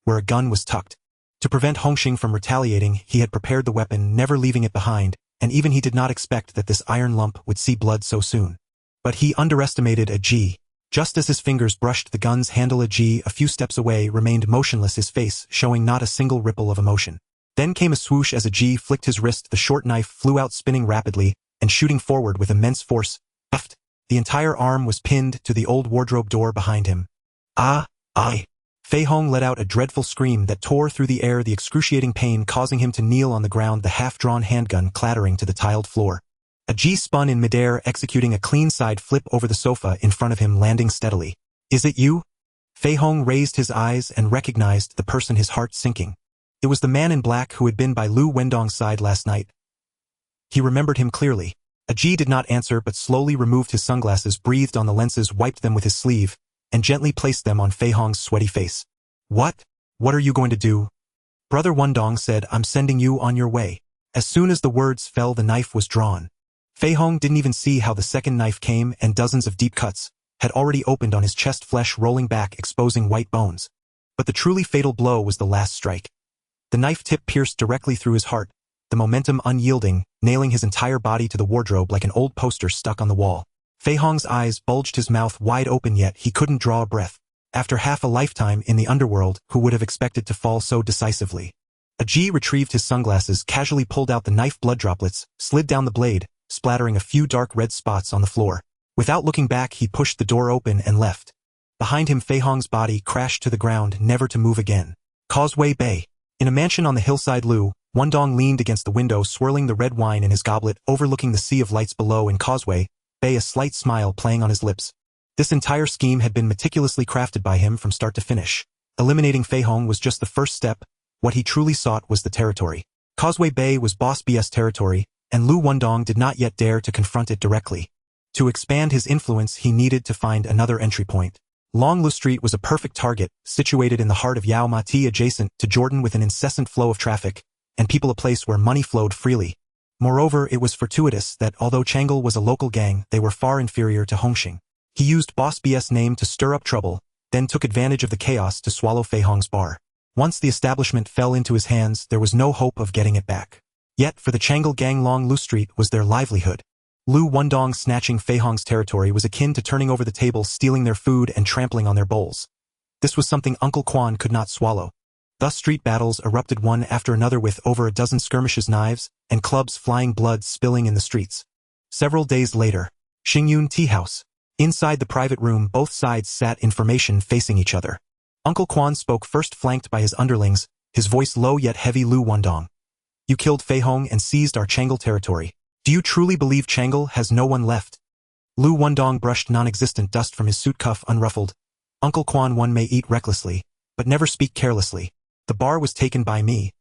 where a gun was tucked. To prevent Hung Hing from retaliating, he had prepared the weapon, never leaving it behind, and even he did not expect that this iron lump would see blood so soon. But he underestimated a G. Just as his fingers brushed the gun's handle, a G a few steps away remained motionless, his face showing not a single ripple of emotion. Then came a swoosh as a G flicked his wrist. The short knife flew out, spinning rapidly and shooting forward with immense force. Eft. The entire arm was pinned to the old wardrobe door behind him. "Ah, I." Fei Hong let out a dreadful scream that tore through the air, the excruciating pain causing him to kneel on the ground, the half-drawn handgun clattering to the tiled floor. A G spun in midair, executing a clean side flip over the sofa in front of him, landing steadily. "Is it you?" Fei Hong raised his eyes and recognized the person, his heart sinking. It was the man in black who had been by Liu Wendong's side last night. He remembered him clearly. A G did not answer, but slowly removed his sunglasses, breathed on the lenses, wiped them with his sleeve, and gently placed them on Fei Hong's sweaty face. What are you going to do?" Brother Wendong said, "I'm sending you on your way." As soon as the words fell, the knife was drawn. Fei Hong didn't even see how the second knife came, and dozens of deep cuts had already opened on his chest, flesh rolling back, exposing white bones. But the truly fatal blow was the last strike. The knife tip pierced directly through his heart, the momentum unyielding, nailing his entire body to the wardrobe like an old poster stuck on the wall. Fei Hong's eyes bulged, his mouth wide open, yet he couldn't draw a breath. After half a lifetime in the underworld, who would have expected to fall so decisively? A G retrieved his sunglasses, casually pulled out the knife, blood droplets slid down the blade, splattering a few dark red spots on the floor. Without looking back, he pushed the door open and left. Behind him, Fei Hong's body crashed to the ground, never to move again. Causeway Bay. In a mansion on the hillside, Liu Wendong leaned against the window, swirling the red wine in his goblet, overlooking the sea of lights below. In Causeway Bay, a slight smile playing on his lips. This entire scheme had been meticulously crafted by him from start to finish. Eliminating Fei Hong was just the first step. What he truly sought was the territory. Causeway Bay was Boss B's territory, and Liu Wendong did not yet dare to confront it directly. To expand his influence, he needed to find another entry point. Longlu Street was a perfect target, situated in the heart of Yao Ma Ti, adjacent to Jordan with an incessant flow of traffic, and people, a place where money flowed freely. Moreover, it was fortuitous that although Chang'e was a local gang, they were far inferior to Hung Hing. He used Boss B's name to stir up trouble, then took advantage of the chaos to swallow Fei Hong's bar. Once the establishment fell into his hands, there was no hope of getting it back. Yet, for the Chang'e gang, Longlu Street was their livelihood. Liu Wendong snatching Fei Hong's territory was akin to turning over the tables, stealing their food and trampling on their bowls. This was something Uncle Quan could not swallow. Thus street battles erupted one after another, with over a dozen skirmishes, knives, and clubs flying, blood spilling in the streets. Several days later, Xingyun Tea House. Inside the private room, both sides sat in formation facing each other. Uncle Quan spoke first, flanked by his underlings, his voice low yet heavy. Liu Wendong. You killed Fei Hong and seized our Chang'e territory. Do you truly believe Chang'e has no one left? Liu Wendong brushed non-existent dust from his suit cuff unruffled. Uncle Quan, one may eat recklessly, but never speak carelessly. The bar was taken by me,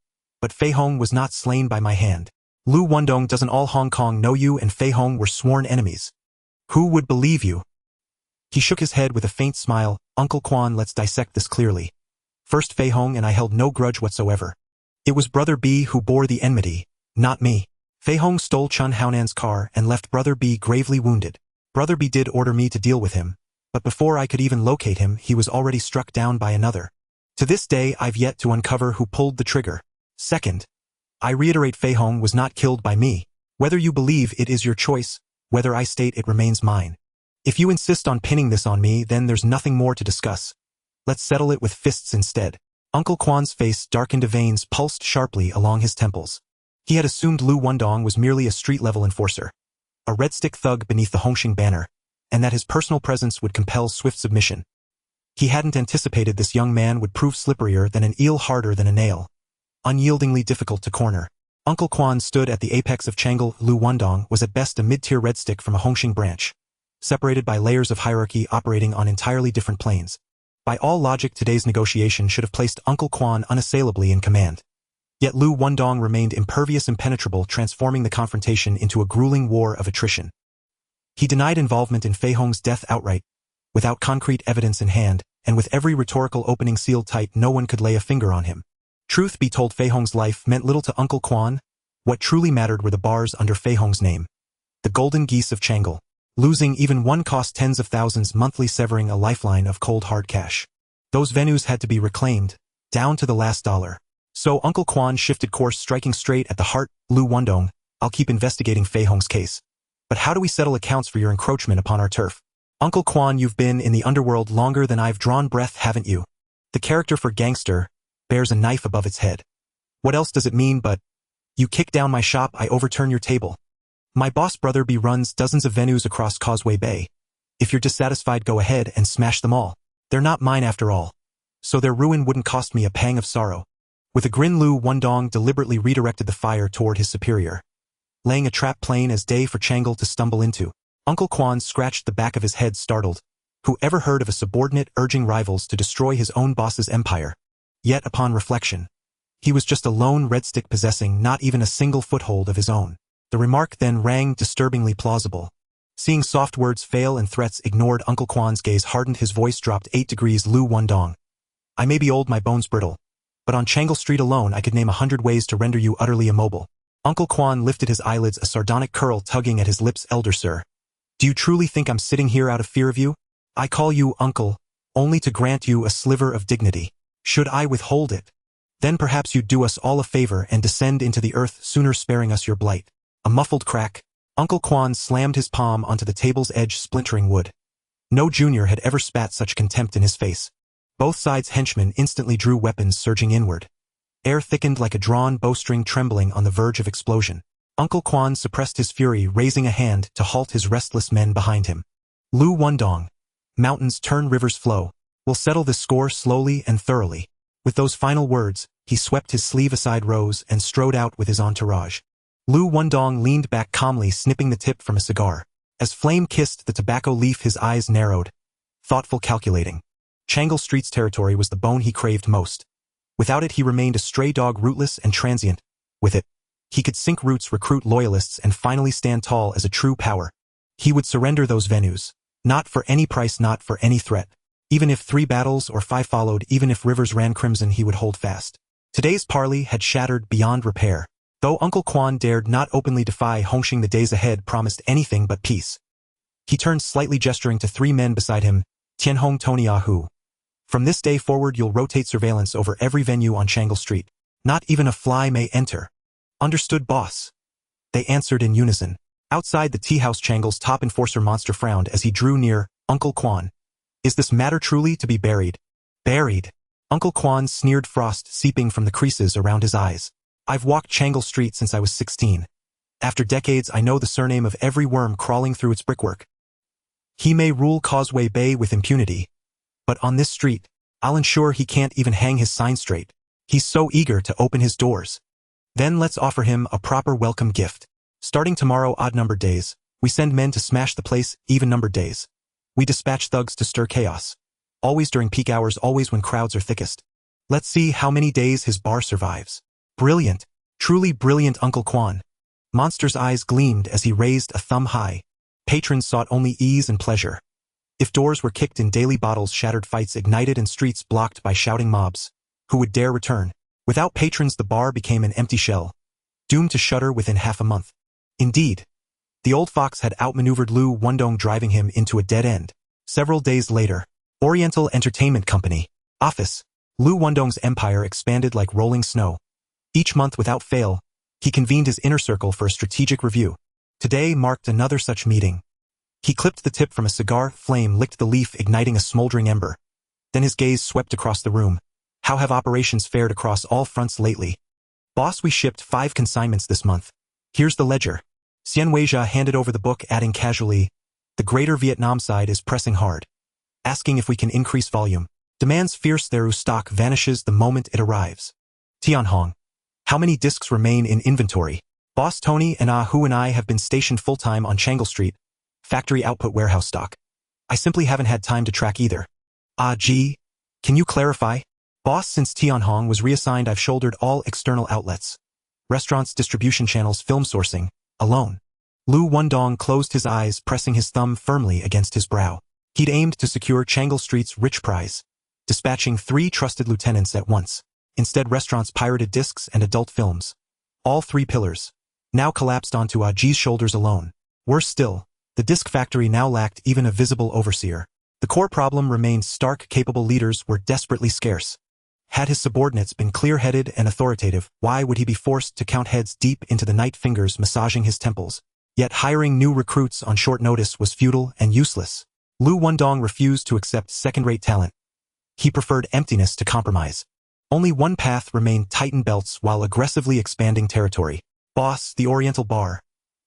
but Fei Hong was not slain by my hand. Liu Wendong, doesn't all Hong Kong know you and Fei Hong were sworn enemies? Who would believe you? He shook his head with a faint smile. Uncle Quan, let's dissect this clearly. First, Fei Hong and I held no grudge whatsoever. It was Brother B who bore the enmity, not me. Fei Hong stole Chun Haonan's car and left Brother B gravely wounded. Brother B did order me to deal with him, but before I could even locate him, he was already struck down by another. To this day, I've yet to uncover who pulled the trigger. Second, I reiterate, Fei Hong was not killed by me. Whether you believe it is your choice, whether I state it remains mine. If you insist on pinning this on me, then there's nothing more to discuss. Let's settle it with fists instead. Uncle Quan's face darkened, veins pulsed sharply along his temples. He had assumed Liu Wendong was merely a street-level enforcer, a red stick thug beneath the Hung Hing banner, and that his personal presence would compel swift submission. He hadn't anticipated this young man would prove slipperier than an eel, harder than a nail, unyieldingly difficult to corner. Uncle Quan stood at the apex of Chang'e. Liu Wendong was at best a mid-tier red stick from a Hung Hing branch, separated by layers of hierarchy operating on entirely different planes. By all logic, today's negotiation should have placed Uncle Quan unassailably in command. Yet Liu Wendong remained impervious, impenetrable, transforming the confrontation into a grueling war of attrition. He denied involvement in Fei Hong's death outright, without concrete evidence in hand, and with every rhetorical opening sealed tight. No one could lay a finger on him. Truth be told, Fei Hong's life meant little to Uncle Quan. What truly mattered were the bars under Fei Hong's name. The golden geese of Chang'e. Losing even one cost tens of thousands monthly, severing a lifeline of cold hard cash. Those venues had to be reclaimed, down to the last dollar. So Uncle Quan shifted course, striking straight at the heart. Liu Wendong, I'll keep investigating Fei Hong's case. But how do we settle accounts for your encroachment upon our turf? Uncle Quan, you've been in the underworld longer than I've drawn breath, haven't you? The character for gangster bears a knife above its head. What else does it mean but, you kick down my shop, I overturn your table. My boss Brother B runs dozens of venues across Causeway Bay. If you're dissatisfied, go ahead and smash them all. They're not mine after all. So their ruin wouldn't cost me a pang of sorrow. With a grin, Liu Wendong deliberately redirected the fire toward his superior, laying a trap plain as day for Chang'e to stumble into. Uncle Quan scratched the back of his head, startled. Who ever heard of a subordinate urging rivals to destroy his own boss's empire? Yet upon reflection, he was just a lone red stick possessing not even a single foothold of his own. The remark then rang disturbingly plausible. Seeing soft words fail and threats ignored, Uncle Quan's gaze hardened, his voice dropped 8 degrees. Liu Wendong, I may be old, my bones brittle, but on Chang'e Street alone I could name 100 ways to render you utterly immobile. Uncle Quan lifted his eyelids, a sardonic curl tugging at his lips. Elder sir, do you truly think I'm sitting here out of fear of you? I call you uncle, only to grant you a sliver of dignity. Should I withhold it, then perhaps you'd do us all a favor and descend into the earth sooner, sparing us your blight. A muffled crack. Uncle Quan slammed his palm onto the table's edge, splintering wood. No junior had ever spat such contempt in his face. Both sides' henchmen instantly drew weapons, surging inward. Air thickened like a drawn bowstring, trembling on the verge of explosion. Uncle Quan suppressed his fury, raising a hand to halt his restless men behind him. Liu Wendong, mountains turn, rivers flow. We'll settle this score slowly and thoroughly. With those final words, he swept his sleeve aside, rose, and strode out with his entourage. Liu Wendong leaned back calmly, snipping the tip from a cigar. As flame kissed the tobacco leaf, his eyes narrowed. Thoughtful, calculating. Chang'e Street's territory was the bone he craved most. Without it, he remained a stray dog, rootless and transient. With it, He could sink roots, recruit loyalists, and finally stand tall as a true power. He would surrender those venues. Not for any price, not for any threat. Even if 3 battles or 5 followed, even if rivers ran crimson, he would hold fast. Today's parley had shattered beyond repair. Though Uncle Quan dared not openly defy Hung Hing, the days ahead promised anything but peace. He turned slightly, gesturing to 3 men beside him. Tianhong, Tony, Ahu. From this day forward, you'll rotate surveillance over every venue on Changle Street. Not even a fly may enter. Understood, boss? They answered in unison. Outside the tea house, Changle's top enforcer Monster frowned as he drew near. Uncle Quan. Is this matter truly to be buried? Buried? Uncle Quan sneered, frost seeping from the creases around his eyes. I've walked Changle Street since I was 16. After decades, I know the surname of every worm crawling through its brickwork. He may rule Causeway Bay with impunity, but on this street, I'll ensure he can't even hang his sign straight. He's so eager to open his doors. Then let's offer him a proper welcome gift. Starting tomorrow, odd-numbered days, we send men to smash the place, even-numbered days. We dispatch thugs to stir chaos. Always during peak hours, always when crowds are thickest. Let's see how many days his bar survives. Brilliant. Truly brilliant, Uncle Quan. Monster's eyes gleamed as he raised a thumb high. Patrons sought only ease and pleasure. If doors were kicked in, daily bottles shattered, fights ignited, and streets blocked by shouting mobs, who would dare return? Without patrons, the bar became an empty shell, doomed to shutter within half a month. Indeed, the old fox had outmaneuvered Liu Wendong, driving him into a dead end. Several days later, Oriental Entertainment Company, office. Liu Wendong's empire expanded like rolling snow. Each month, without fail, he convened his inner circle for a strategic review. Today marked another such meeting. He clipped the tip from a cigar, flame licked the leaf, igniting a smoldering ember. Then his gaze swept across the room. How have operations fared across all fronts lately? Boss, we shipped 5 consignments this month. Here's the ledger. Xian Weijia handed over the book, adding casually, the Greater Vietnam side is pressing hard, asking if we can increase volume. Demands fierce, their stock vanishes the moment it arrives. Tianhong. How many discs remain in inventory? Boss, Tony and Ahu and I have been stationed full-time on Changle Street. Factory output, warehouse stock. I simply haven't had time to track either. Gee. Can you clarify? Boss, since Tianhong was reassigned, I've shouldered all external outlets. Restaurants, distribution channels, film sourcing, alone. Liu Wendong closed his eyes, pressing his thumb firmly against his brow. He'd aimed to secure Changle Street's rich prize, dispatching 3 trusted lieutenants at once. Instead, restaurants, pirated discs, and adult films. All 3 pillars now collapsed onto Ji's shoulders alone. Worse still, the disc factory now lacked even a visible overseer. The core problem remained stark. Capable leaders were desperately scarce. Had his subordinates been clear-headed and authoritative, why would he be forced to count heads deep into the night, fingers massaging his temples? Yet hiring new recruits on short notice was futile and useless. Liu Wendong refused to accept second-rate talent. He preferred emptiness to compromise. Only one path remained: tighten belts while aggressively expanding territory. Boss, the Oriental Bar.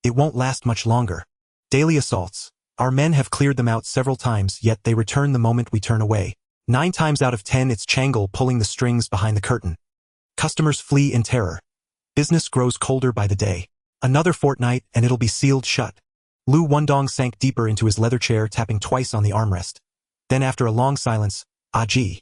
It won't last much longer. Daily assaults. Our men have cleared them out several times, yet they return the moment we turn away. 9 times out of 10, it's Changle pulling the strings behind the curtain. Customers flee in terror. Business grows colder by the day. Another fortnight, and it'll be sealed shut. Liu Wendong sank deeper into his leather chair, tapping twice on the armrest. Then, after a long silence, Ji.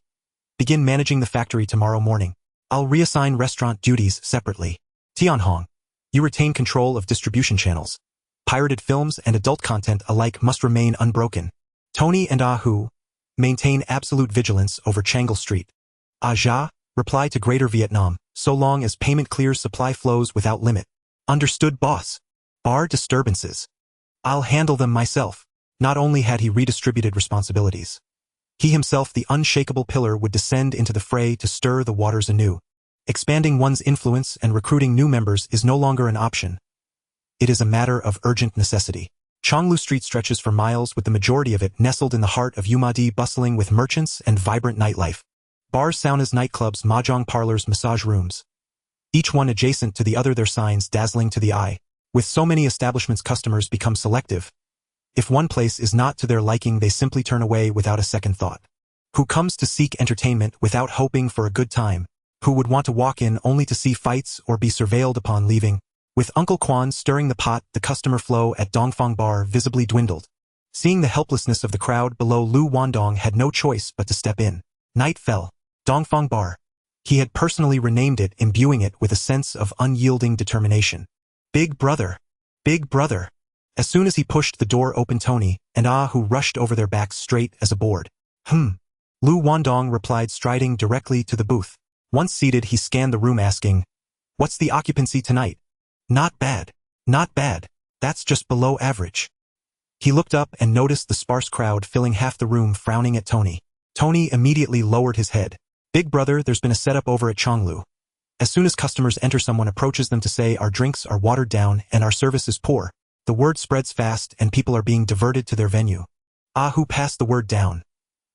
Begin managing the factory tomorrow morning. I'll reassign restaurant duties separately. Tianhong. You retain control of distribution channels. Pirated films and adult content alike must remain unbroken. Tony and Ahu. Maintain absolute vigilance over Changle Street. Aja. Reply to Greater Vietnam, so long as payment clears, supply flows without limit. Understood, boss. Bar disturbances. I'll handle them myself. Not only had he redistributed responsibilities, he himself, the unshakable pillar, would descend into the fray to stir the waters anew. Expanding one's influence and recruiting new members is no longer an option. It is a matter of urgent necessity. Chonglu Street stretches for miles, with the majority of it nestled in the heart of Yumadi, bustling with merchants and vibrant nightlife. Bars, saunas, nightclubs, mahjong parlors, massage rooms. Each one adjacent to the other, their signs dazzling to the eye. With so many establishments, customers become selective. If one place is not to their liking, they simply turn away without a second thought. Who comes to seek entertainment without hoping for a good time? Who would want to walk in only to see fights or be surveilled upon leaving? With Uncle Quan stirring the pot, the customer flow at Dongfang Bar visibly dwindled. Seeing the helplessness of the crowd below, Liu Wendong had no choice but to step in. Night fell. Dongfang Bar. He had personally renamed it, imbuing it with a sense of unyielding determination. Big brother! Big brother! As soon as he pushed the door open, Tony and who rushed over their backs straight as a board. Liu Wendong replied, striding directly to the booth. Once seated, he scanned the room asking, "What's the occupancy tonight?" "Not bad. Not bad. That's just below average." He looked up and noticed the sparse crowd filling half the room, frowning at Tony. Tony immediately lowered his head. "Big brother, there's been a setup over at Kowloon. As soon as customers enter, someone approaches them to say our drinks are watered down and our service is poor. The word spreads fast and people are being diverted to their venue. Who passed the word down?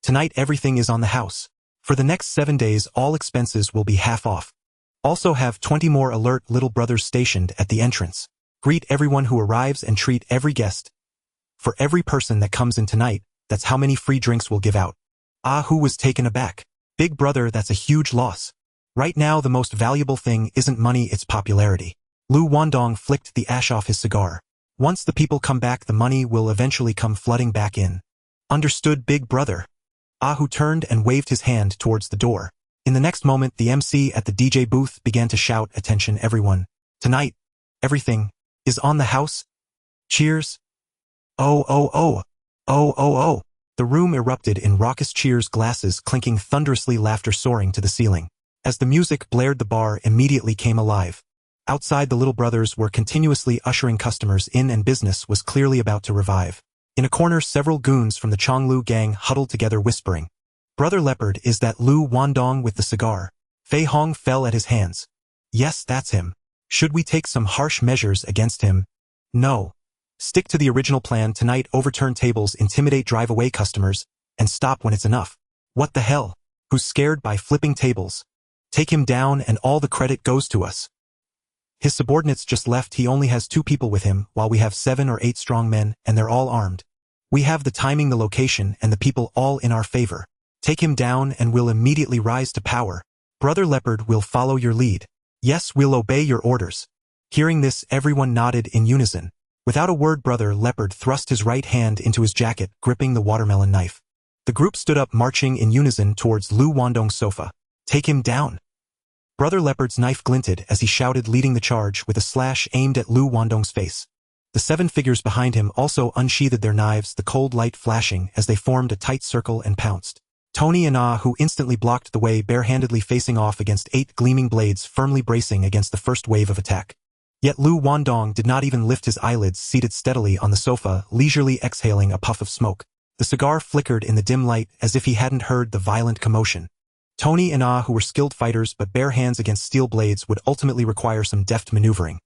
Tonight everything is on the house. For the next 7 days all expenses will be half off. Also have 20 more alert little brothers stationed at the entrance. Greet everyone who arrives and treat every guest. For every person that comes in tonight, that's how many free drinks we'll give out." Who was taken aback. "Big brother, that's a huge loss. Right now the most valuable thing isn't money, it's popularity." Liu Wendong flicked the ash off his cigar. "Once the people come back, the money will eventually come flooding back in." "Understood, big brother." Who turned and waved his hand towards the door. In the next moment, the MC at the DJ booth began to shout, "Attention everyone. Tonight, everything is on the house. Cheers. Oh, oh, oh. Oh, oh, oh." The room erupted in raucous cheers, glasses clinking thunderously, laughter soaring to the ceiling. As the music blared, the bar immediately came alive. Outside, the little brothers were continuously ushering customers in and business was clearly about to revive. In a corner, several goons from the Kowloon gang huddled together, whispering, "Brother Leopard, is that Liu Wendong with the cigar?" Fei Hong fell at his hands. "Yes, that's him. Should we take some harsh measures against him?" "No. Stick to the original plan tonight, overturn tables, intimidate, drive away customers, and stop when it's enough." "What the hell? Who's scared by flipping tables? Take him down and all the credit goes to us. His subordinates just left, he only has 2 people with him, while we have 7 or 8 strong men, and they're all armed. We have the timing, the location, and the people all in our favor. Take him down and we'll immediately rise to power. Brother Leopard will follow your lead." "Yes, we'll obey your orders." Hearing this, everyone nodded in unison. Without a word, Brother Leopard thrust his right hand into his jacket, gripping the watermelon knife. The group stood up, marching in unison towards Liu Wendong's sofa. "Take him down." Brother Leopard's knife glinted as he shouted, leading the charge with a slash aimed at Liu Wendong's face. The 7 figures behind him also unsheathed their knives, the cold light flashing as they formed a tight circle and pounced. Tony and who instantly blocked the way, barehandedly facing off against 8 gleaming blades, firmly bracing against the first wave of attack. Yet Liu Wendong did not even lift his eyelids, seated steadily on the sofa, leisurely exhaling a puff of smoke. The cigar flickered in the dim light as if he hadn't heard the violent commotion. Tony and who were skilled fighters, but bare hands against steel blades would ultimately require some deft maneuvering.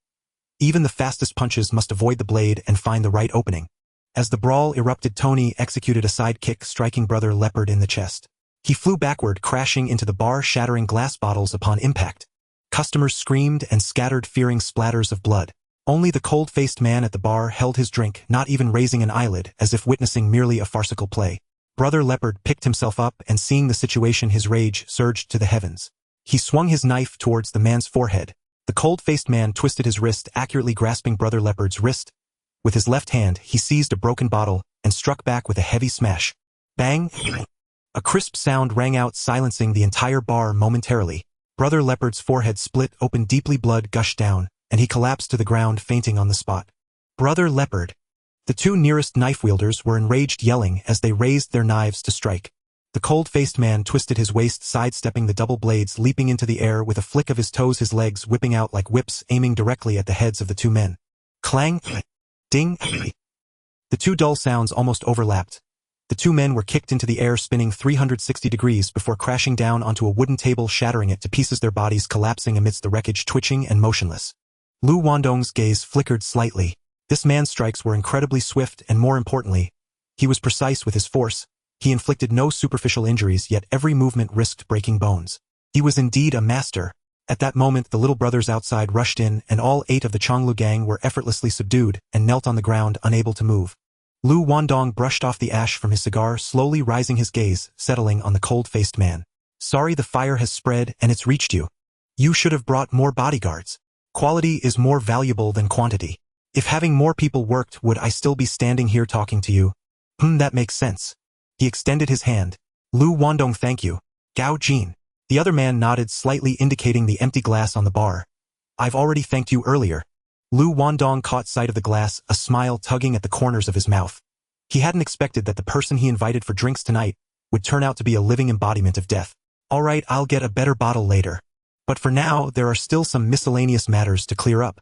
Even the fastest punches must avoid the blade and find the right opening. As the brawl erupted, Tony executed a side kick, striking Brother Leopard in the chest. He flew backward, crashing into the bar, shattering glass bottles upon impact. Customers screamed and scattered, fearing splatters of blood. Only the cold-faced man at the bar held his drink, not even raising an eyelid, as if witnessing merely a farcical play. Brother Leopard picked himself up, and seeing the situation, his rage surged to the heavens. He swung his knife towards the man's forehead. The cold-faced man twisted his wrist, accurately grasping Brother Leopard's wrist. With his left hand, he seized a broken bottle and struck back with a heavy smash. Bang! A crisp sound rang out, silencing the entire bar momentarily. Brother Leopard's forehead split open, deeply blood gushed down, and he collapsed to the ground, fainting on the spot. Brother Leopard! The 2 nearest knife-wielders were enraged, yelling as they raised their knives to strike. The cold-faced man twisted his waist, sidestepping the double blades, leaping into the air with a flick of his toes, his legs whipping out like whips, aiming directly at the heads of the 2 men. Clang! Ding! The 2 dull sounds almost overlapped. The 2 men were kicked into the air, spinning 360 degrees before crashing down onto a wooden table, shattering it to pieces, their bodies collapsing amidst the wreckage, twitching and motionless. Liu Wendong's gaze flickered slightly. This man's strikes were incredibly swift, and more importantly, he was precise with his force. He inflicted no superficial injuries, yet every movement risked breaking bones. He was indeed a master. At that moment, the little brothers outside rushed in, and all 8 of the Kowloon gang were effortlessly subdued and knelt on the ground, unable to move. Liu Wendong brushed off the ash from his cigar, slowly raising his gaze, settling on the cold-faced man. "Sorry, the fire has spread and it's reached you. You should have brought more bodyguards. Quality is more valuable than quantity. If having more people worked, would I still be standing here talking to you?" That makes sense." He extended his hand. "Liu Wendong, thank you. Gao Jin." The other man nodded, slightly indicating the empty glass on the bar. I've already thanked you earlier. Liu Wendong caught sight of the glass, a smile tugging at the corners of his mouth. He hadn't expected that the person he invited for drinks tonight would turn out to be a living embodiment of death. All right, I'll get a better bottle later. But for now, there are still some miscellaneous matters to clear up.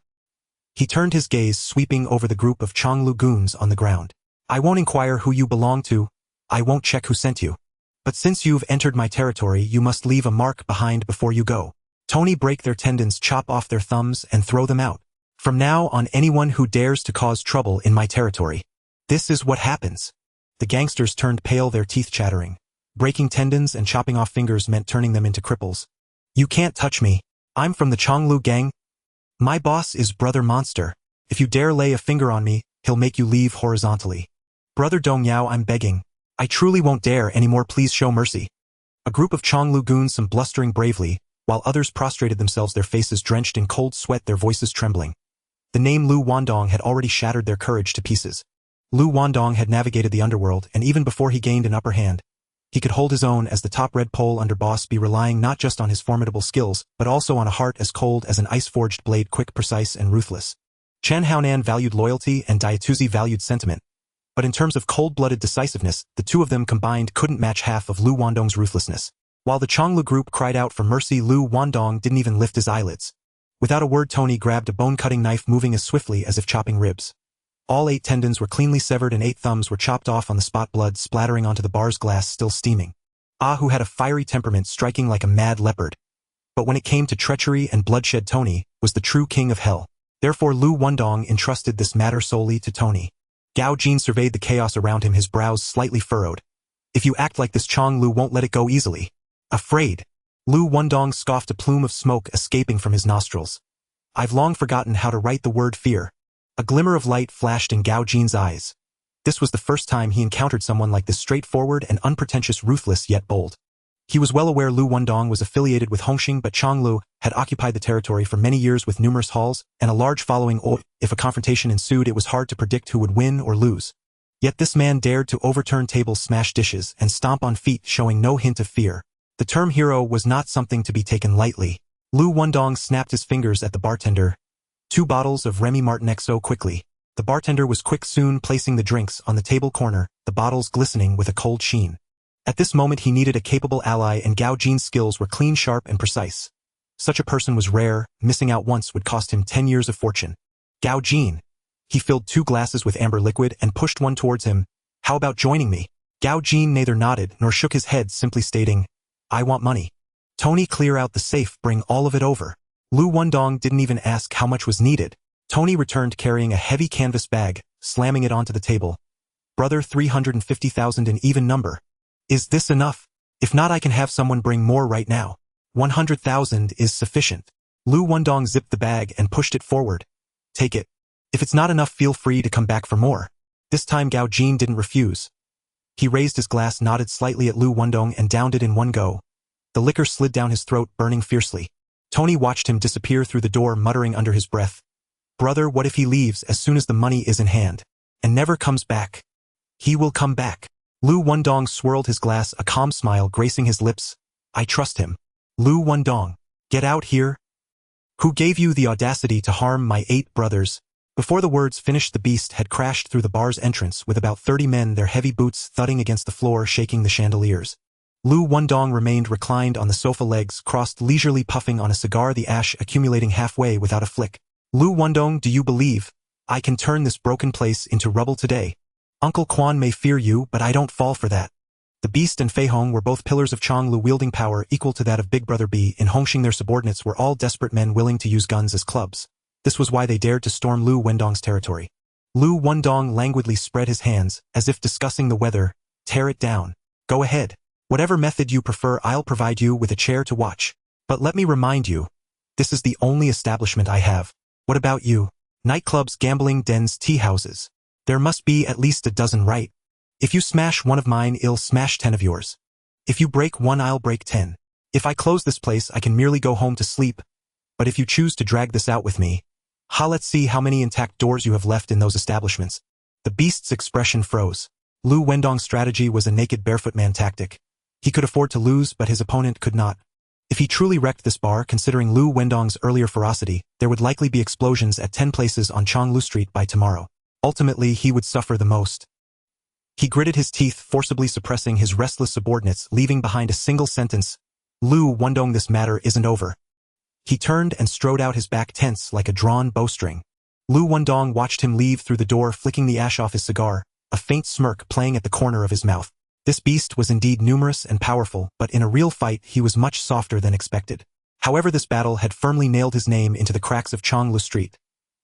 He turned his gaze, sweeping over the group of Chonglu goons on the ground. I won't inquire who you belong to. I won't check who sent you. But since you've entered my territory, you must leave a mark behind before you go. Tony, break their tendons, chop off their thumbs, and throw them out. From now on, anyone who dares to cause trouble in my territory. This is what happens. The gangsters turned pale, their teeth chattering. Breaking tendons and chopping off fingers meant turning them into cripples. You can't touch me. I'm from the Chonglu gang. My boss is Brother Monster. If you dare lay a finger on me, he'll make you leave horizontally. Brother Dong Yao, I'm begging. I truly won't dare anymore, please show mercy. A group of Chonglu goons, some blustering bravely, while others prostrated themselves, their faces drenched in cold sweat, their voices trembling. The name Liu Wendong had already shattered their courage to pieces. Liu Wendong had navigated the underworld, and even before he gained an upper hand, he could hold his own as the top red pole under boss, be relying not just on his formidable skills, but also on a heart as cold as an ice-forged blade, quick, precise, and ruthless. Chen Haonan valued loyalty and Diatuzi valued sentiment. But in terms of cold-blooded decisiveness, the two of them combined couldn't match half of Liu Wendong's ruthlessness. While the Chonglu group cried out for mercy, Liu Wendong didn't even lift his eyelids. Without a word, Tony grabbed a bone-cutting knife, moving as swiftly as if chopping ribs. All 8 tendons were cleanly severed and 8 thumbs were chopped off on the spot, blood splattering onto the bar's glass, still steaming. Ah, who had a fiery temperament, striking like a mad leopard. But when it came to treachery and bloodshed, Tony was the true king of hell. Therefore Liu Wendong entrusted this matter solely to Tony. Gao Jin surveyed the chaos around him, his brows slightly furrowed. If you act like this, Chonglu won't let it go easily. Afraid? Liu Wendong scoffed, a plume of smoke escaping from his nostrils. I've long forgotten how to write the word fear. A glimmer of light flashed in Gao Jin's eyes. This was the first time he encountered someone like this, straightforward and unpretentious, ruthless yet bold. He was well aware Liu Wendong was affiliated with Hung Hing, but Chonglu had occupied the territory for many years with numerous halls and a large following. If a confrontation ensued, it was hard to predict who would win or lose. Yet this man dared to overturn tables, smash dishes, and stomp on feet, showing no hint of fear. The term hero was not something to be taken lightly. Liu Wendong snapped his fingers at the bartender. 2 bottles of Remy Martin XO quickly. The bartender was quick, soon placing the drinks on the table corner, the bottles glistening with a cold sheen. At this moment he needed a capable ally, and Gao Jin's skills were clean, sharp, and precise. Such a person was rare. Missing out once would cost him 10 years of fortune. Gao Jin. He filled 2 glasses with amber liquid and pushed one towards him. How about joining me? Gao Jin neither nodded nor shook his head, simply stating, I want money. Tony, clear out the safe, bring all of it over. Liu Wendong didn't even ask how much was needed. Tony returned carrying a heavy canvas bag, slamming it onto the table. Brother, 350,000 an even number. Is this enough? If not, I can have someone bring more right now. 100,000 is sufficient. Liu Wendong zipped the bag and pushed it forward. Take it. If it's not enough, feel free to come back for more. This time Gao Jin didn't refuse. He raised his glass, nodded slightly at Liu Wendong, and downed it in one go. The liquor slid down his throat, burning fiercely. Tony watched him disappear through the door, muttering under his breath. Brother, what if he leaves as soon as the money is in hand, and never comes back? He will come back. Liu Wendong swirled his glass, a calm smile gracing his lips. I trust him. Liu Wendong, get out here. Who gave you the audacity to harm my 8 brothers? Before the words finished, the beast had crashed through the bar's entrance with about 30 men, their heavy boots thudding against the floor, shaking the chandeliers. Liu Wendong remained reclined on the sofa, legs crossed, leisurely puffing on a cigar, the ash accumulating halfway without a flick. Liu Wendong, do you believe I can turn this broken place into rubble today? Uncle Quan may fear you, but I don't fall for that. The Beast and Fei Hong were both pillars of Chonglu, wielding power equal to that of Big Brother B. In Hung Hing, their subordinates were all desperate men willing to use guns as clubs. This was why they dared to storm Liu Wendong's territory. Liu Wendong languidly spread his hands, as if discussing the weather. Tear it down. Go ahead. Whatever method you prefer, I'll provide you with a chair to watch. But let me remind you, this is the only establishment I have. What about you? Nightclubs, gambling dens, tea houses. There must be at least a dozen, right? If you smash one of mine, I'll smash 10 of yours. If you break one, I'll break 10. If I close this place, I can merely go home to sleep. But if you choose to drag this out with me, let's see how many intact doors you have left in those establishments. The Beast's expression froze. Liu Wendong's strategy was a naked barefoot man tactic. He could afford to lose, but his opponent could not. If he truly wrecked this bar, considering Liu Wendong's earlier ferocity, there would likely be explosions at 10 places on Chonglu Street by tomorrow. Ultimately, he would suffer the most. He gritted his teeth, forcibly suppressing his restless subordinates, leaving behind a single sentence, "Liu Wendong, this matter isn't over." He turned and strode out, his back tense like a drawn bowstring. Liu Wendong watched him leave through the door, flicking the ash off his cigar, a faint smirk playing at the corner of his mouth. This beast was indeed numerous and powerful, but in a real fight he was much softer than expected. However, this battle had firmly nailed his name into the cracks of Chonglu Street.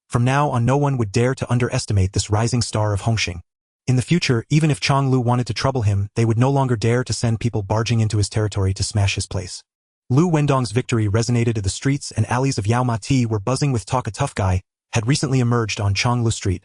From now on, no one would dare to underestimate this rising star of Hung Hing. In the future, even if Chonglu wanted to trouble him, they would no longer dare to send people barging into his territory to smash his place. Liu Wendong's victory resonated. The streets and alleys of Yaomati were buzzing with talk. A tough guy had recently emerged on Chonglu Street.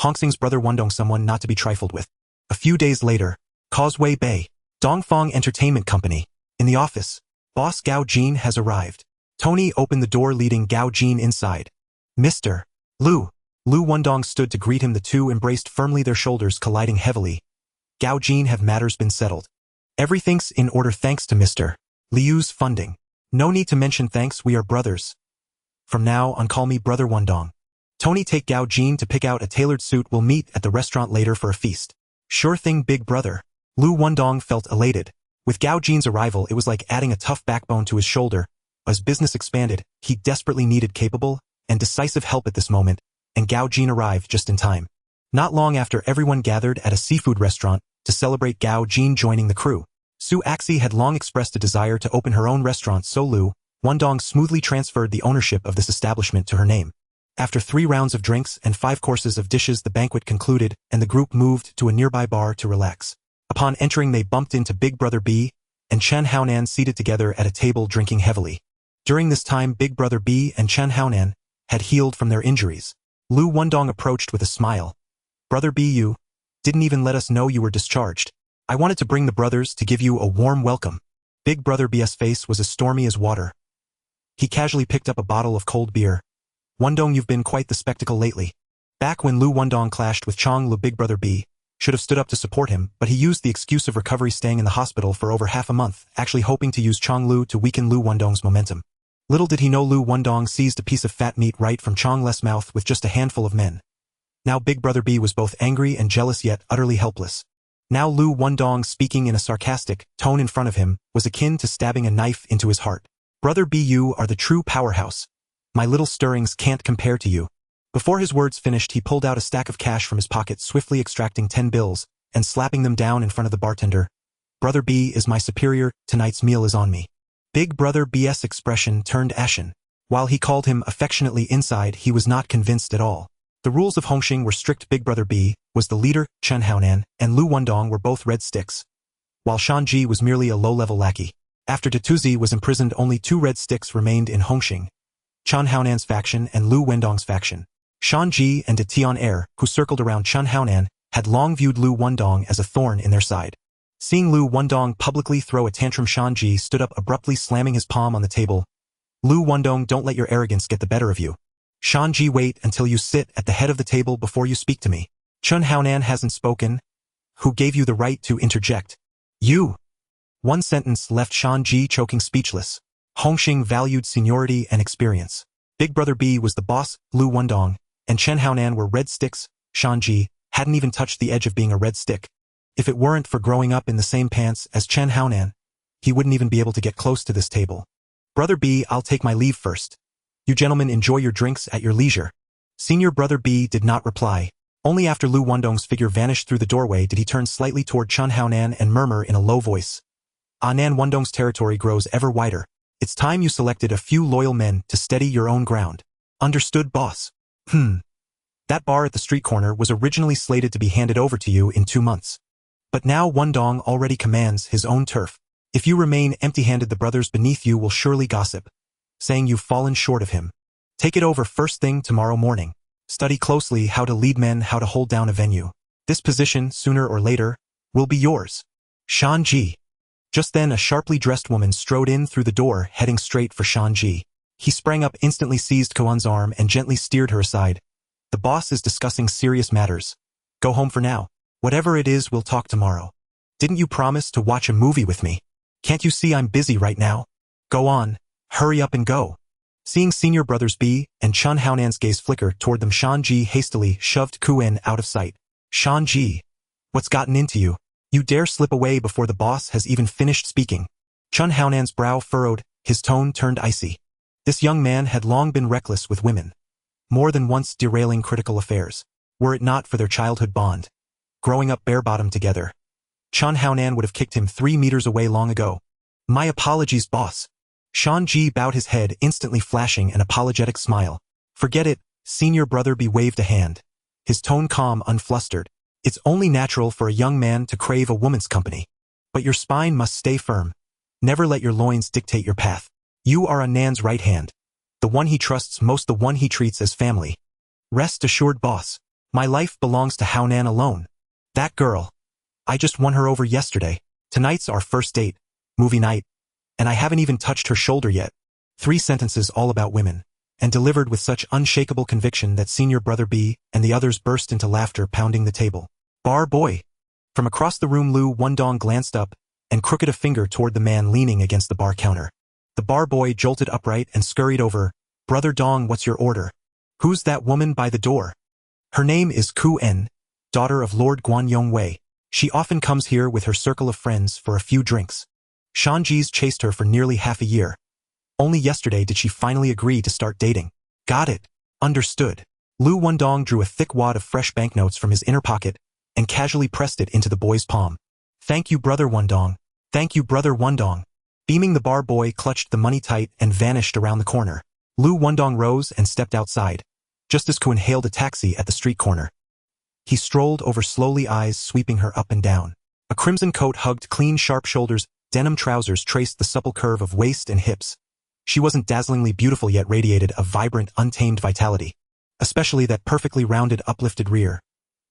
Hung Hing's brother Wendong, someone not to be trifled with. A few days later, Causeway Bay, Dongfang Entertainment Company. In the office, boss Gao Jin has arrived. Tony opened the door, leading Gao Jin inside. "Mr. Liu." Liu Wendong stood to greet him. The two embraced firmly, their shoulders colliding heavily. "Gao Jin, have matters been settled?" "Everything's in order thanks to Mr. Liu's funding." "No need to mention thanks, we are brothers. From now on, call me Brother Wendong." Tony, take Gao Jin to pick out a tailored suit. "We'll meet at the restaurant later for a feast." "Sure thing, big brother." Liu Wendong felt elated. With Gao Jin's arrival, it was like adding a tough backbone to his shoulder. As business expanded, he desperately needed capable and decisive help at this moment, and Gao Jin arrived just in time. Not long after, everyone gathered at a seafood restaurant to celebrate Gao Jin joining the crew. Su Axi had long expressed a desire to open her own restaurant, so Liu Wendong smoothly transferred the ownership of this establishment to her name. After 3 rounds of drinks and 5 courses of dishes, the banquet concluded, and the group moved to a nearby bar to relax. Upon entering, they bumped into Big Brother B and Chen Haonan, seated together at a table drinking heavily. During this time, Big Brother B and Chen Haonan had healed from their injuries. Liu Wendong approached with a smile. "Brother B, you didn't even let us know you were discharged. I wanted to bring the brothers to give you a warm welcome." Big Brother B's face was as stormy as water. He casually picked up a bottle of cold beer. "Wendong, you've been quite the spectacle lately." Back when Liu Wendong clashed with Chonglu, Big Brother B should have stood up to support him, but he used the excuse of recovery, staying in the hospital for over half a month, actually hoping to use Chonglu to weaken Liu Wendong's momentum. Little did he know, Liu Wendong seized a piece of fat meat right from Chonglu's mouth with just a handful of men. Now Big Brother B was both angry and jealous, yet utterly helpless. Now Liu Wendong, speaking in a sarcastic tone in front of him, was akin to stabbing a knife into his heart. "Brother B, you are the true powerhouse. My little stirrings can't compare to you." Before his words finished, he pulled out a stack of cash from his pocket, swiftly extracting 10 bills and slapping them down in front of the bartender. "Brother B is my superior, tonight's meal is on me." Big Brother B's expression turned ashen. While he called him affectionately, inside he was not convinced at all. The rules of Hung Hing were strict. Big Brother B was the leader, Chen Haonan and Liu Wendong were both red sticks, while Shanji was merely a low-level lackey. After Datuzi was imprisoned, only 2 red sticks remained in Hung Hing: Chen Haonan's faction and Liu Wendong's faction. Shanji and De Tian-er, who circled around Chen Haonan, had long viewed Liu Wendong as a thorn in their side. Seeing Liu Wendong publicly throw a tantrum, Shanji stood up abruptly, slamming his palm on the table. "Liu Wendong, don't let your arrogance get the better of you. Shanji, wait until you sit at the head of the table before you speak to me." "Chen Haonan hasn't spoken. Who gave you the right to interject?" "You." One sentence left Shanji choking, speechless. Hung Hing valued seniority and experience. Big Brother B was the boss, Liu Wendong and Chen Haonan were red sticks. Shanji hadn't even touched the edge of being a red stick. If it weren't for growing up in the same pants as Chen Haonan, he wouldn't even be able to get close to this table. "Brother B, I'll take my leave first. You gentlemen enjoy your drinks at your leisure." Senior Brother B did not reply. Only after Liu Wendong's figure vanished through the doorway did he turn slightly toward Chen Haonan and murmur in a low voice, "Nan, Wendong's territory grows ever wider. It's time you selected a few loyal men to steady your own ground." "Understood, boss." That bar at the street corner was originally slated to be handed over to you in 2 months. But now Wendong already commands his own turf. If you remain empty-handed, the brothers beneath you will surely gossip, saying you've fallen short of him. Take it over first thing tomorrow morning. Study closely how to lead men, how to hold down a venue. This position, sooner or later, will be yours. Shanji. Just then a sharply dressed woman strode in through the door, heading straight for Shanji. He sprang up, instantly seized Koan's arm and gently steered her aside. "The boss is discussing serious matters. Go home for now. Whatever it is, we'll talk tomorrow. Didn't you promise to watch a movie with me? Can't you see I'm busy right now? Go on, hurry up and go. Seeing senior brothers B and Chun Haonan's gaze flicker toward them, Shan-ji hastily shoved Kuen out of sight. Shan-ji, what's gotten into you? You dare slip away before the boss has even finished speaking. Chun Haonan's brow furrowed, his tone turned icy. This young man had long been reckless with women, more than once derailing critical affairs. Were it not for their childhood bond, growing up bare-bottom together, Chun Haonan would have kicked him 3 meters away long ago. My apologies, boss. Shan-ji bowed his head, instantly flashing an apologetic smile. Forget it, senior brother B waved a hand, his tone calm, unflustered. It's only natural for a young man to crave a woman's company. But your spine must stay firm. Never let your loins dictate your path. You are a Nan's right hand, the one he trusts most, the one he treats as family. Rest assured, boss. My life belongs to Haonan alone. That girl. I just won her over yesterday. Tonight's our first date, movie night, and I haven't even touched her shoulder yet. 3 sentences all about women, and delivered with such unshakable conviction that senior brother B and the others burst into laughter, pounding the table. Bar boy. From across the room, Liu Wendong glanced up and crooked a finger toward the man leaning against the bar counter. The bar boy jolted upright and scurried over. Brother Dong, what's your order? Who's that woman by the door? Her name is Kuen, daughter of Lord Guanyong Wei. She often comes here with her circle of friends for a few drinks. Shan-ji's chased her for nearly half a year. Only yesterday did she finally agree to start dating. Got it. Understood. Liu Wendong drew a thick wad of fresh banknotes from his inner pocket and casually pressed it into the boy's palm. Thank you, brother Wendong. Thank you, brother Wendong. Beaming, the bar boy clutched the money tight and vanished around the corner. Liu Wendong rose and stepped outside, just as Kuen hailed a taxi at the street corner. He strolled over slowly, eyes sweeping her up and down. A crimson coat hugged clean, sharp shoulders, denim trousers traced the supple curve of waist and hips. She wasn't dazzlingly beautiful, yet radiated a vibrant, untamed vitality, especially that perfectly rounded, uplifted rear,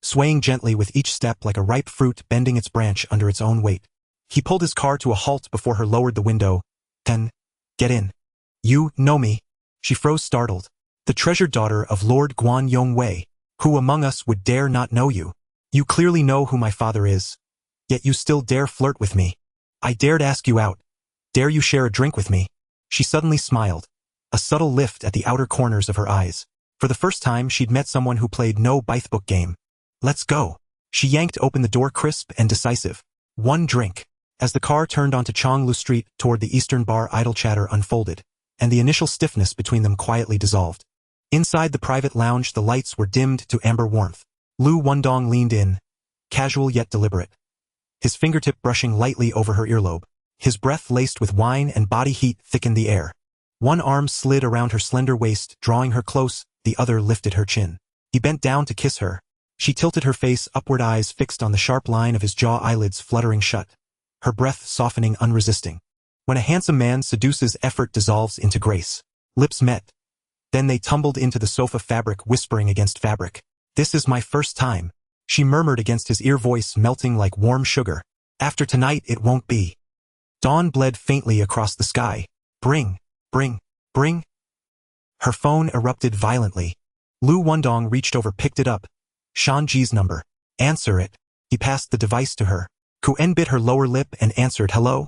swaying gently with each step like a ripe fruit bending its branch under its own weight. He pulled his car to a halt before her, lowered the window. Then, get in. You know me? She froze, startled. The treasured daughter of Lord Guanyong Wei. Who among us would dare not know you? You clearly know who my father is. Yet you still dare flirt with me. I dared ask you out. Dare you share a drink with me? She suddenly smiled, a subtle lift at the outer corners of her eyes. For the first time she'd met someone who played no bythebook game. Let's go. She yanked open the door, crisp and decisive. One drink. As the car turned onto Kowloon Street toward the Eastern Bar, idle chatter unfolded, and the initial stiffness between them quietly dissolved. Inside the private lounge, the lights were dimmed to amber warmth. Liu Wendong leaned in, casual yet deliberate, his fingertip brushing lightly over her earlobe. His breath, laced with wine and body heat, thickened the air. One arm slid around her slender waist, drawing her close, the other lifted her chin. He bent down to kiss her. She tilted her face upward, eyes fixed on the sharp line of his jaw, eyelids fluttering shut, her breath softening, unresisting. When a handsome man seduces, effort dissolves into grace. Lips met. Then they tumbled into the sofa fabric, whispering against fabric. This is my first time, she murmured against his ear, voice melting like warm sugar. After tonight it won't be. Dawn bled faintly across the sky. Bring. Her phone erupted violently. Liu Wendong reached over, picked it up. Shan-ji's number. Answer it. He passed the device to her. Kuen bit her lower lip and answered. Hello?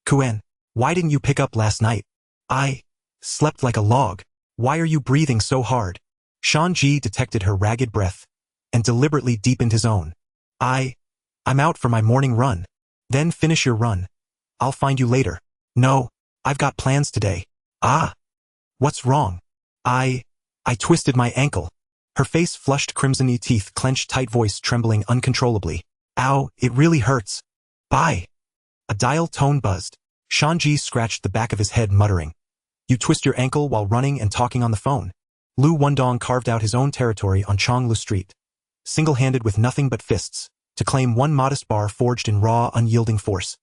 Kuen, why didn't you pick up last night? I slept like a log. Why are you breathing so hard? Shan-ji detected her ragged breath and deliberately deepened his own. I'm out for my morning run. Then finish your run. I'll find you later. No, I've got plans today. Ah. What's wrong? I twisted my ankle. Her face flushed crimson, teeth clenched tight, voice trembling uncontrollably. Ow, it really hurts. Bye. A dial tone buzzed. Shan-ji scratched the back of his head, muttering. You twist your ankle while running and talking on the phone. Liu Wendong carved out his own territory on Kowloon Street, single-handed with nothing but fists, to claim one modest bar forged in raw, unyielding force.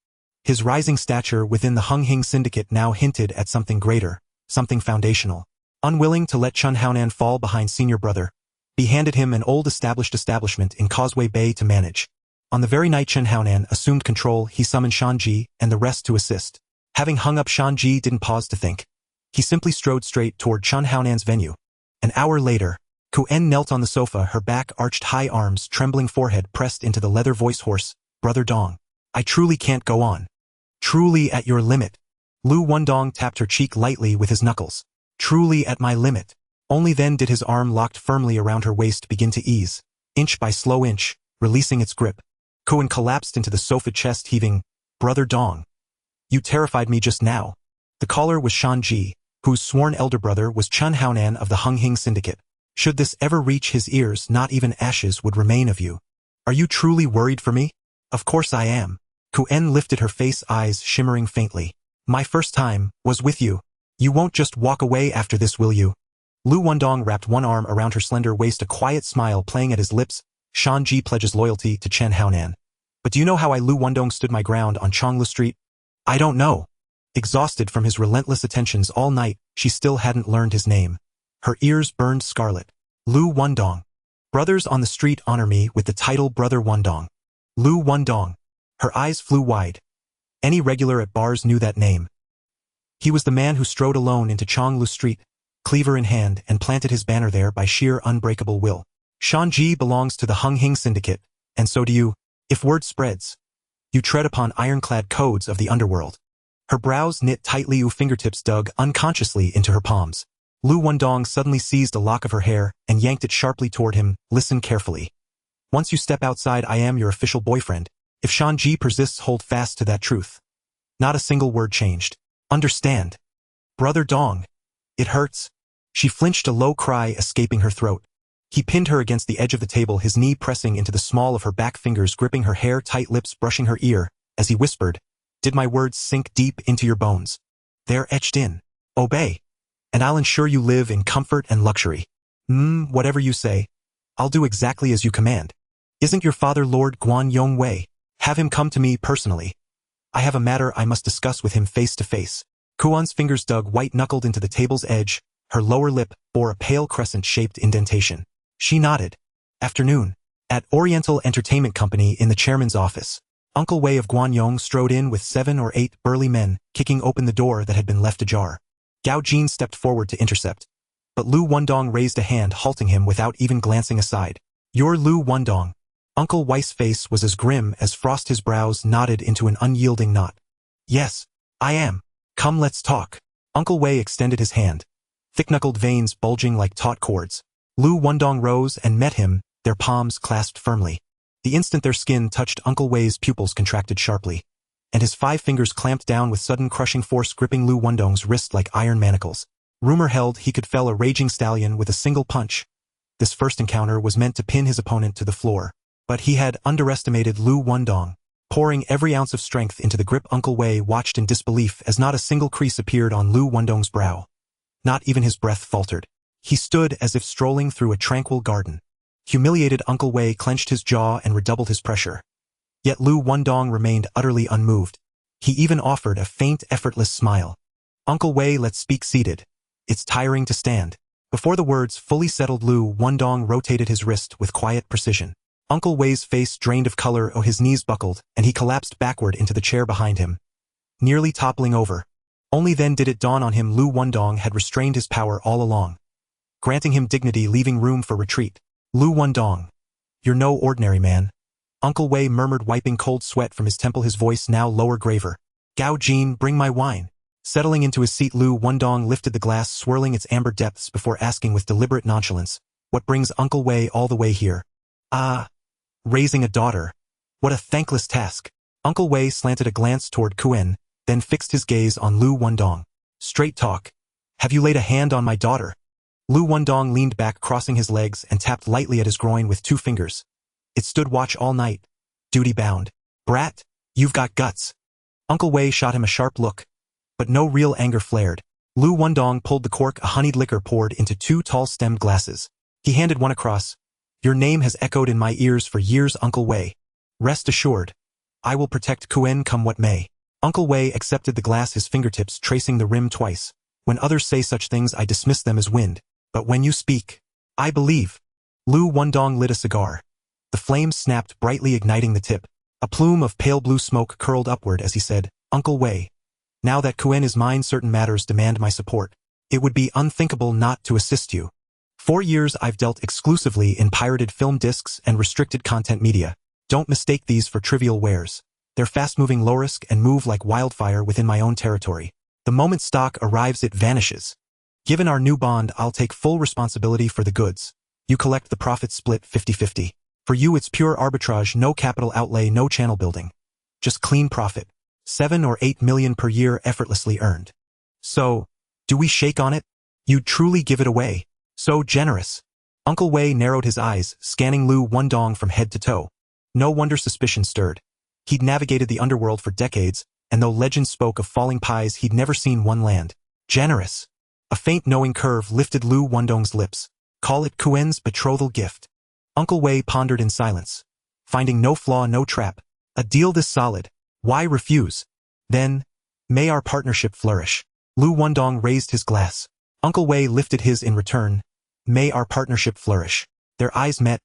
His rising stature within the Hung Hing syndicate now hinted at something greater, something foundational. Unwilling to let Chun Haonan fall behind senior brother, he handed him an old establishment in Causeway Bay to manage. On the very night Chun Haonan assumed control, he summoned Shan-ji and the rest to assist. Having hung up, Shan-ji didn't pause to think. He simply strode straight toward Chun Haonan's venue. An hour later, Kuen knelt on the sofa, her back arched, high arms, trembling forehead pressed into the leather voice hoarse. Brother Dong, I truly can't go on. Truly at your limit. Liu Wendong tapped her cheek lightly with his knuckles. Truly at my limit. Only then did his arm locked firmly around her waist begin to ease, inch by slow inch, releasing its grip. Kowloon collapsed into the sofa, chest heaving. Brother Dong. You terrified me just now. The caller was Shan Ji, whose sworn elder brother was Chun Haonan of the Hung Hing syndicate. Should this ever reach his ears, not even ashes would remain of you. Are you truly worried for me? Of course I am. Kowloon lifted her face, eyes shimmering faintly. My first time was with you. You won't just walk away after this, will you? Liu Wendong wrapped one arm around her slender waist, a quiet smile playing at his lips. Shan Ji pledges loyalty to Chen Haonan. But do you know how Liu Wendong stood my ground on Chonglu Street? I don't know. Exhausted from his relentless attentions all night, she still hadn't learned his name. Her ears burned scarlet. Liu Wendong. Brothers on the street honor me with the title Brother Wendong. Liu Wendong. Her eyes flew wide. Any regular at bars knew that name. He was the man who strode alone into Chonglu Street, cleaver in hand, and planted his banner there by sheer unbreakable will. Shan Ji belongs to the Hung Hing syndicate, and so do you. If word spreads, you tread upon ironclad codes of the underworld. Her brows knit tightly, her fingertips dug unconsciously into her palms. Liu Wendong suddenly seized a lock of her hair and yanked it sharply toward him. Listen carefully. Once you step outside, I am your official boyfriend. If Shan Ji persists, hold fast to that truth. Not a single word changed. Understand? Brother Dong. It hurts. She flinched, a low cry escaping her throat. He pinned her against the edge of the table, his knee pressing into the small of her back, fingers gripping her hair, tight lips brushing her ear, as he whispered, Did my words sink deep into your bones? They're etched in. Obey. And I'll ensure you live in comfort and luxury. Whatever you say. I'll do exactly as you command. Isn't your father Lord Guan Yongwei? Have him come to me personally. I have a matter I must discuss with him face to face. Kowloon's fingers dug white-knuckled into the table's edge. Her lower lip bore a pale crescent-shaped indentation. She nodded. Afternoon. At Oriental Entertainment Company in the chairman's office. Uncle Wei of Guanyong strode in with 7 or 8 burly men, kicking open the door that had been left ajar. Gao Jin stepped forward to intercept. But Liu Wendong raised a hand, halting him without even glancing aside. You're Liu Wendong. Uncle Wei's face was as grim as frost, his brows knotted into an unyielding knot. Yes, I am. Come, let's talk. Uncle Wei extended his hand. Thick-knuckled veins bulging like taut cords. Liu Wendong rose and met him, their palms clasped firmly. The instant their skin touched, Uncle Wei's pupils contracted sharply, and his 5 fingers clamped down with sudden crushing force, gripping Liu Wendong's wrist like iron manacles. Rumor held he could fell a raging stallion with a single punch. This first encounter was meant to pin his opponent to the floor, but he had underestimated Liu Wendong. Pouring every ounce of strength into the grip, Uncle Wei watched in disbelief as not a single crease appeared on Liu Wendong's brow. Not even his breath faltered. He stood as if strolling through a tranquil garden. Humiliated, Uncle Wei clenched his jaw and redoubled his pressure. Yet Liu Wendong remained utterly unmoved. He even offered a faint, effortless smile. Uncle Wei, let's speak seated. It's tiring to stand. Before the words fully settled, Liu Wendong rotated his wrist with quiet precision. Uncle Wei's face drained of color, his knees buckled, and he collapsed backward into the chair behind him, nearly toppling over. Only then did it dawn on him Liu Wendong had restrained his power all along, granting him dignity, leaving room for retreat. Liu Wendong, you're no ordinary man. Uncle Wei murmured, wiping cold sweat from his temple, his voice now lower, graver. Gao Jin, bring my wine. Settling into his seat, Liu Wendong lifted the glass, swirling its amber depths before asking with deliberate nonchalance, what brings Uncle Wei all the way here? Raising a daughter. What a thankless task. Uncle Wei slanted a glance toward Kowloon, then fixed his gaze on Liu Wendong. Straight talk. Have you laid a hand on my daughter? Liu Wendong leaned back, crossing his legs, and tapped lightly at his groin with 2 fingers. It stood watch all night. Duty-bound. Brat, you've got guts. Uncle Wei shot him a sharp look, but no real anger flared. Liu Wendong pulled the cork, a honeyed liquor poured into 2 tall-stemmed glasses. He handed one across. Your name has echoed in my ears for years, Uncle Wei. Rest assured. I will protect Kowloon come what may. Uncle Wei accepted the glass, his fingertips tracing the rim twice. When others say such things, I dismiss them as wind. But when you speak, I believe. Liu Wendong lit a cigar. The flames snapped brightly, igniting the tip. A plume of pale blue smoke curled upward as he said, Uncle Wei, now that Kowloon is mine, certain matters demand my support. It would be unthinkable not to assist you. 4 years I've dealt exclusively in pirated film discs and restricted content media. Don't mistake these for trivial wares. They're fast-moving, low-risk, and move like wildfire within my own territory. The moment stock arrives it vanishes. Given our new bond, I'll take full responsibility for the goods. You collect the profit split 50-50. For you it's pure arbitrage, no capital outlay, no channel building. Just clean profit. 7 or 8 million per year effortlessly earned. So, do we shake on it? You'd truly give it away. So generous. Uncle Wei narrowed his eyes, scanning Liu Wendong from head to toe. No wonder suspicion stirred. He'd navigated the underworld for decades, and though legend spoke of falling pies, he'd never seen one land. Generous. A faint knowing curve lifted Liu Wendong's lips. Call it Kuen's betrothal gift. Uncle Wei pondered in silence. Finding no flaw, no trap. A deal this solid. Why refuse? Then, may our partnership flourish. Liu Wendong raised his glass. Uncle Wei lifted his in return. May our partnership flourish. Their eyes met,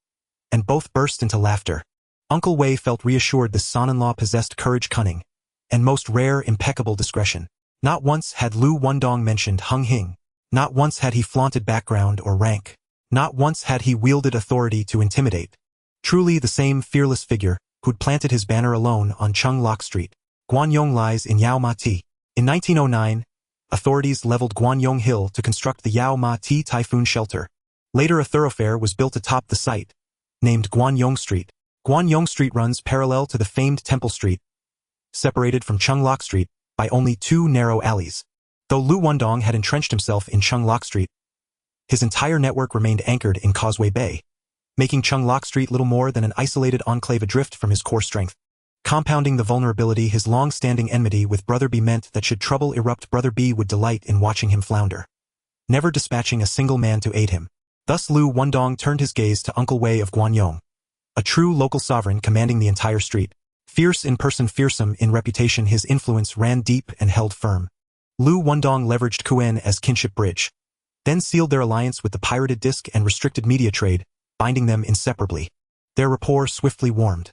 and both burst into laughter. Uncle Wei felt reassured the son-in-law possessed courage, cunning, and most rare impeccable discretion. Not once had Liu Wendong mentioned Hung Hing. Not once had he flaunted background or rank. Not once had he wielded authority to intimidate. Truly the same fearless figure who'd planted his banner alone on Chung Lok Street. Guanyong lies in Yao Ma Ti. In 1909, authorities leveled Guanyong Hill to construct the Yao Ma Ti Typhoon Shelter. Later a thoroughfare was built atop the site, named Guanyong Street. Guanyong Street runs parallel to the famed Temple Street, separated from Chung Lok Street by only 2 narrow alleys. Though Liu Wendong had entrenched himself in Chung Lok Street, his entire network remained anchored in Causeway Bay, making Chung Lok Street little more than an isolated enclave adrift from his core strength. Compounding the vulnerability, his long-standing enmity with Brother B meant that should trouble erupt, Brother B would delight in watching him flounder, never dispatching a single man to aid him. Thus Liu Wendong turned his gaze to Uncle Wei of Guanyong, a true local sovereign commanding the entire street. Fierce in person, fearsome in reputation, his influence ran deep and held firm. Liu Wendong leveraged Kuen as kinship bridge, then sealed their alliance with the pirated disc and restricted media trade, binding them inseparably. Their rapport swiftly warmed.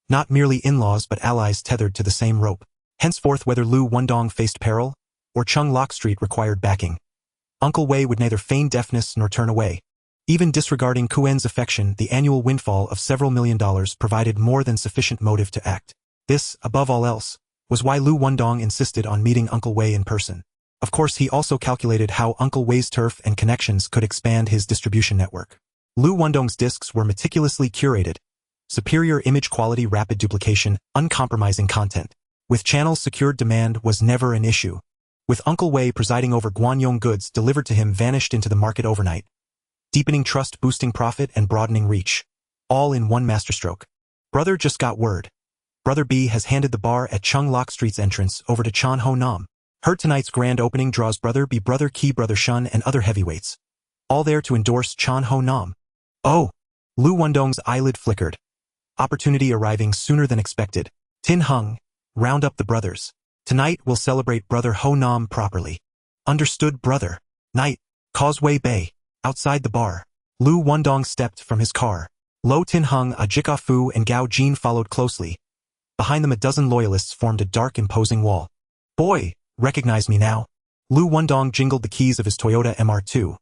Not merely in-laws but allies tethered to the same rope. Henceforth, whether Liu Wendong faced peril, or Chung Lok Street required backing, Uncle Wei would neither feign deafness nor turn away. Even disregarding Kuen's affection, the annual windfall of several $1 million provided more than sufficient motive to act. This, above all else, was why Liu Wendong insisted on meeting Uncle Wei in person. Of course, he also calculated how Uncle Wei's turf and connections could expand his distribution network. Liu Wendong's discs were meticulously curated. Superior image quality, rapid duplication, uncompromising content. With channels secured, demand was never an issue. With Uncle Wei presiding over Guanyong, goods delivered to him vanished into the market overnight, deepening trust, boosting profit, and broadening reach. All in one masterstroke. Brother just got word. Brother B has handed the bar at Chung Lok Street's entrance over to Chan Ho Nam. Heard tonight's grand opening draws Brother B, Brother Ki, Brother Shun, and other heavyweights. All there to endorse Chan Ho Nam. Oh! Liu Wendong's eyelid flickered. Opportunity arriving sooner than expected. Tin Hung, round up the brothers. Tonight we'll celebrate Brother Ho Nam properly. Understood, brother? Night, Causeway Bay. Outside the bar, Liu Wendong stepped from his car. Lo Tin Hung, Ajika Fu, and Gao Jin followed closely. Behind them a dozen loyalists formed a dark, imposing wall. Boy, recognize me now? Liu Wendong jingled the keys of his Toyota MR2,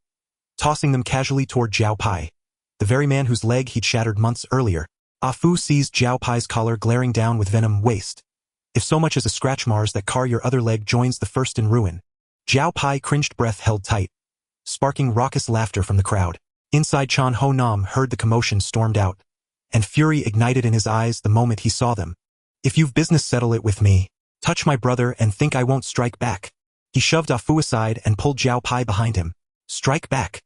tossing them casually toward Jiao Pai, the very man whose leg he'd shattered months earlier. Ah Fu seized Jiao Pai's collar, glaring down with venom. Waste. If so much as a scratch mars that car, your other leg joins the first in ruin. Jiao Pai cringed, breath held tight, sparking raucous laughter from the crowd. Inside, Chan Ho Nam heard the commotion, stormed out, and fury ignited in his eyes the moment he saw them. If you've business, settle it with me. Touch my brother and think I won't strike back. He shoved Ah Fu aside and pulled Jiao Pai behind him. Strike back?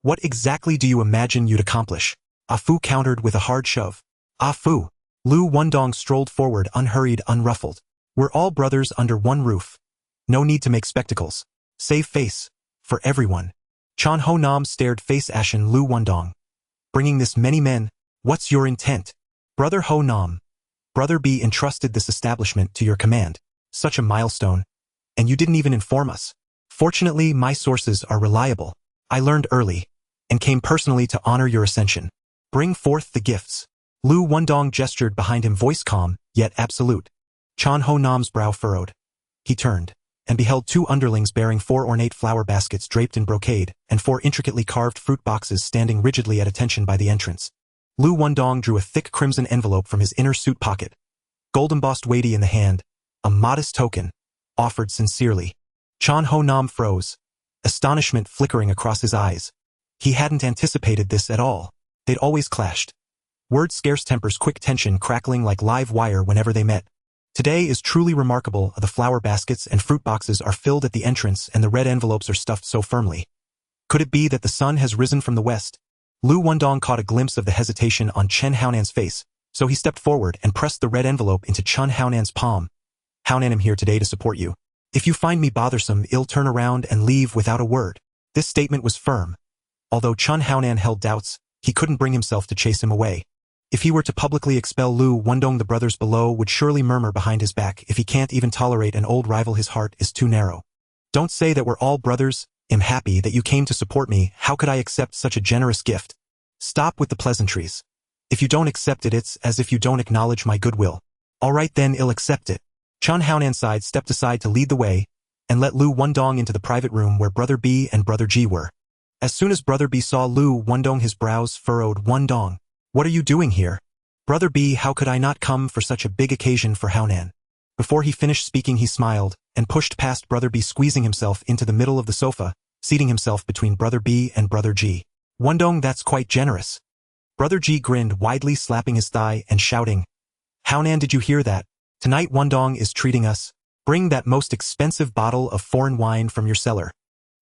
What exactly do you imagine you'd accomplish? Ah Fu countered with a hard shove. Ah Fu. Liu Wendong strolled forward, unhurried, unruffled. We're all brothers under one roof. No need to make spectacles. Save face. For everyone. Chan Ho Nam stared face ashen. Liu Wendong. Bringing this many men, what's your intent? Brother Ho Nam. Brother B entrusted this establishment to your command. Such a milestone. And you didn't even inform us. Fortunately, my sources are reliable. I learned early, and came personally to honor your ascension. Bring forth the gifts. Liu Wendong gestured behind him, voice calm, yet absolute. Chan Ho Nam's brow furrowed. He turned, and beheld 2 underlings bearing 4 ornate flower baskets draped in brocade, and 4 intricately carved fruit boxes standing rigidly at attention by the entrance. Liu Wendong drew a thick crimson envelope from his inner suit pocket. Gold embossed, weighty in the hand, a modest token, offered sincerely. Chan Ho Nam froze, astonishment flickering across his eyes. He hadn't anticipated this at all. They'd always clashed. Word-scarce tempers, quick tension crackling like live wire whenever they met. Today is truly remarkable. The flower baskets and fruit boxes are filled at the entrance and the red envelopes are stuffed so firmly. Could it be that the sun has risen from the west? Liu Wendong caught a glimpse of the hesitation on Chen Haonan's face, so he stepped forward and pressed the red envelope into Chen Haonan's palm. Haonan, I'm here today to support you. If you find me bothersome, I'll turn around and leave without a word. This statement was firm. Although Chen Haonan held doubts, he couldn't bring himself to chase him away. If he were to publicly expel Liu Wendong, the brothers below would surely murmur behind his back. If he can't even tolerate an old rival, his heart is too narrow. Don't say that we're all brothers. I'm happy that you came to support me. How could I accept such a generous gift? Stop with the pleasantries. If you don't accept it, it's as if you don't acknowledge my goodwill. All right then, I'll accept it. Chen Haonan stepped aside to lead the way, and let Liu Wendong into the private room where Brother B and Brother G were. As soon as Brother B saw Liu Wendong, his brows furrowed. Wendong, what are you doing here? Brother B, how could I not come for such a big occasion for Haonan? Before he finished speaking, he smiled, and pushed past Brother B, squeezing himself into the middle of the sofa, seating himself between Brother B and Brother G. Wendong, that's quite generous. Brother G grinned widely, slapping his thigh and shouting, Haonan, did you hear that? Tonight Wendong is treating us. Bring that most expensive bottle of foreign wine from your cellar.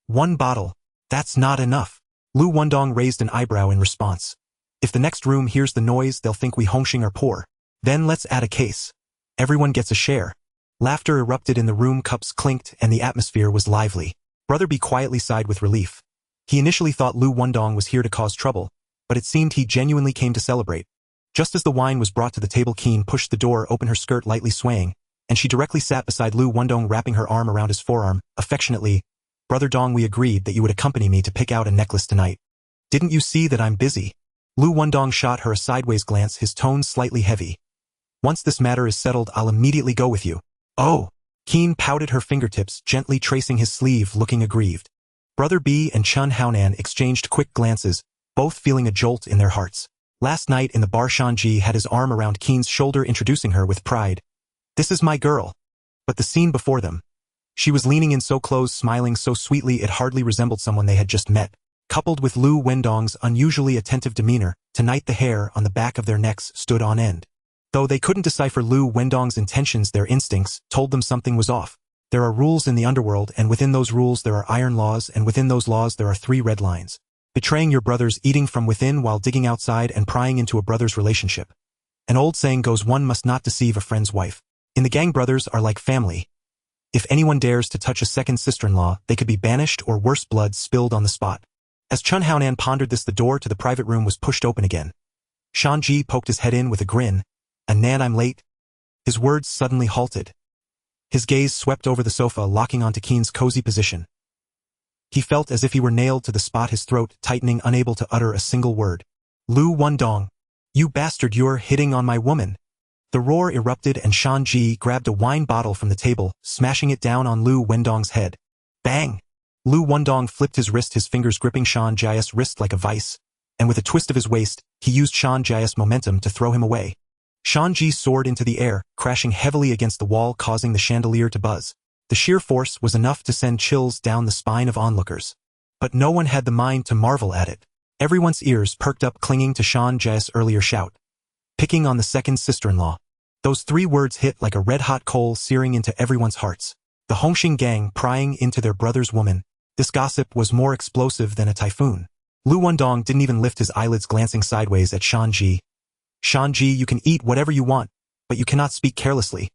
1 bottle. That's not enough. Liu Wendong raised an eyebrow in response. If the next room hears the noise, they'll think we Hung Hing are poor. Then let's add a case. Everyone gets a share. Laughter erupted in the room, cups clinked, and the atmosphere was lively. Brother B quietly sighed with relief. He initially thought Liu Wendong was here to cause trouble, but it seemed he genuinely came to celebrate. Just as the wine was brought to the table, Keen pushed the door open, her skirt lightly swaying, and she directly sat beside Liu Wendong, wrapping her arm around his forearm, affectionately. Brother Dong, we agreed that you would accompany me to pick out a necklace tonight. Didn't you see that I'm busy? Liu Wendong shot her a sideways glance, his tone slightly heavy. Once this matter is settled, I'll immediately go with you. Oh! Keen pouted, her fingertips gently tracing his sleeve, looking aggrieved. Brother B and Chen Haonan exchanged quick glances, both feeling a jolt in their hearts. Last night in the bar, Shanji had his arm around Keen's shoulder, introducing her with pride. This is my girl. But the scene before them. She was leaning in so close, smiling so sweetly it hardly resembled someone they had just met. Coupled with Liu Wendong's unusually attentive demeanor, tonight the hair on the back of their necks stood on end. Though they couldn't decipher Liu Wendong's intentions, their instincts told them something was off. There are rules in the underworld, and within those rules there are iron laws, and within those laws there are 3 red lines. Betraying your brothers, eating from within while digging outside, and prying into a brother's relationship. An old saying goes, one must not deceive a friend's wife. In the gang, brothers are like family. If anyone dares to touch a second sister-in-law, they could be banished or worse, blood spilled on the spot. As Chen Haonan pondered this, the door to the private room was pushed open again. Shanji poked his head in with a grin. Anan, I'm late. His words suddenly halted. His gaze swept over the sofa, locking onto Keen's cozy position. He felt as if he were nailed to the spot, his throat tightening, unable to utter a single word. Liu Wendong. You bastard, you're hitting on my woman. The roar erupted and Shanji grabbed a wine bottle from the table, smashing it down on Liu Wendong's head. Bang! Liu Wendong flipped his wrist, his fingers gripping Shanji's wrist like a vice, and with a twist of his waist, he used Shanji's momentum to throw him away. Shanji soared into the air, crashing heavily against the wall, causing the chandelier to buzz. The sheer force was enough to send chills down the spine of onlookers. But no one had the mind to marvel at it. Everyone's ears perked up, clinging to Shanji's earlier shout. Picking on the second sister-in-law. Those 3 words hit like a red-hot coal, searing into everyone's hearts. The Hung Hing gang prying into their brother's woman. This gossip was more explosive than a typhoon. Liu Wendong didn't even lift his eyelids, glancing sideways at Shanji. Shanji, you can eat whatever you want, but you cannot speak carelessly.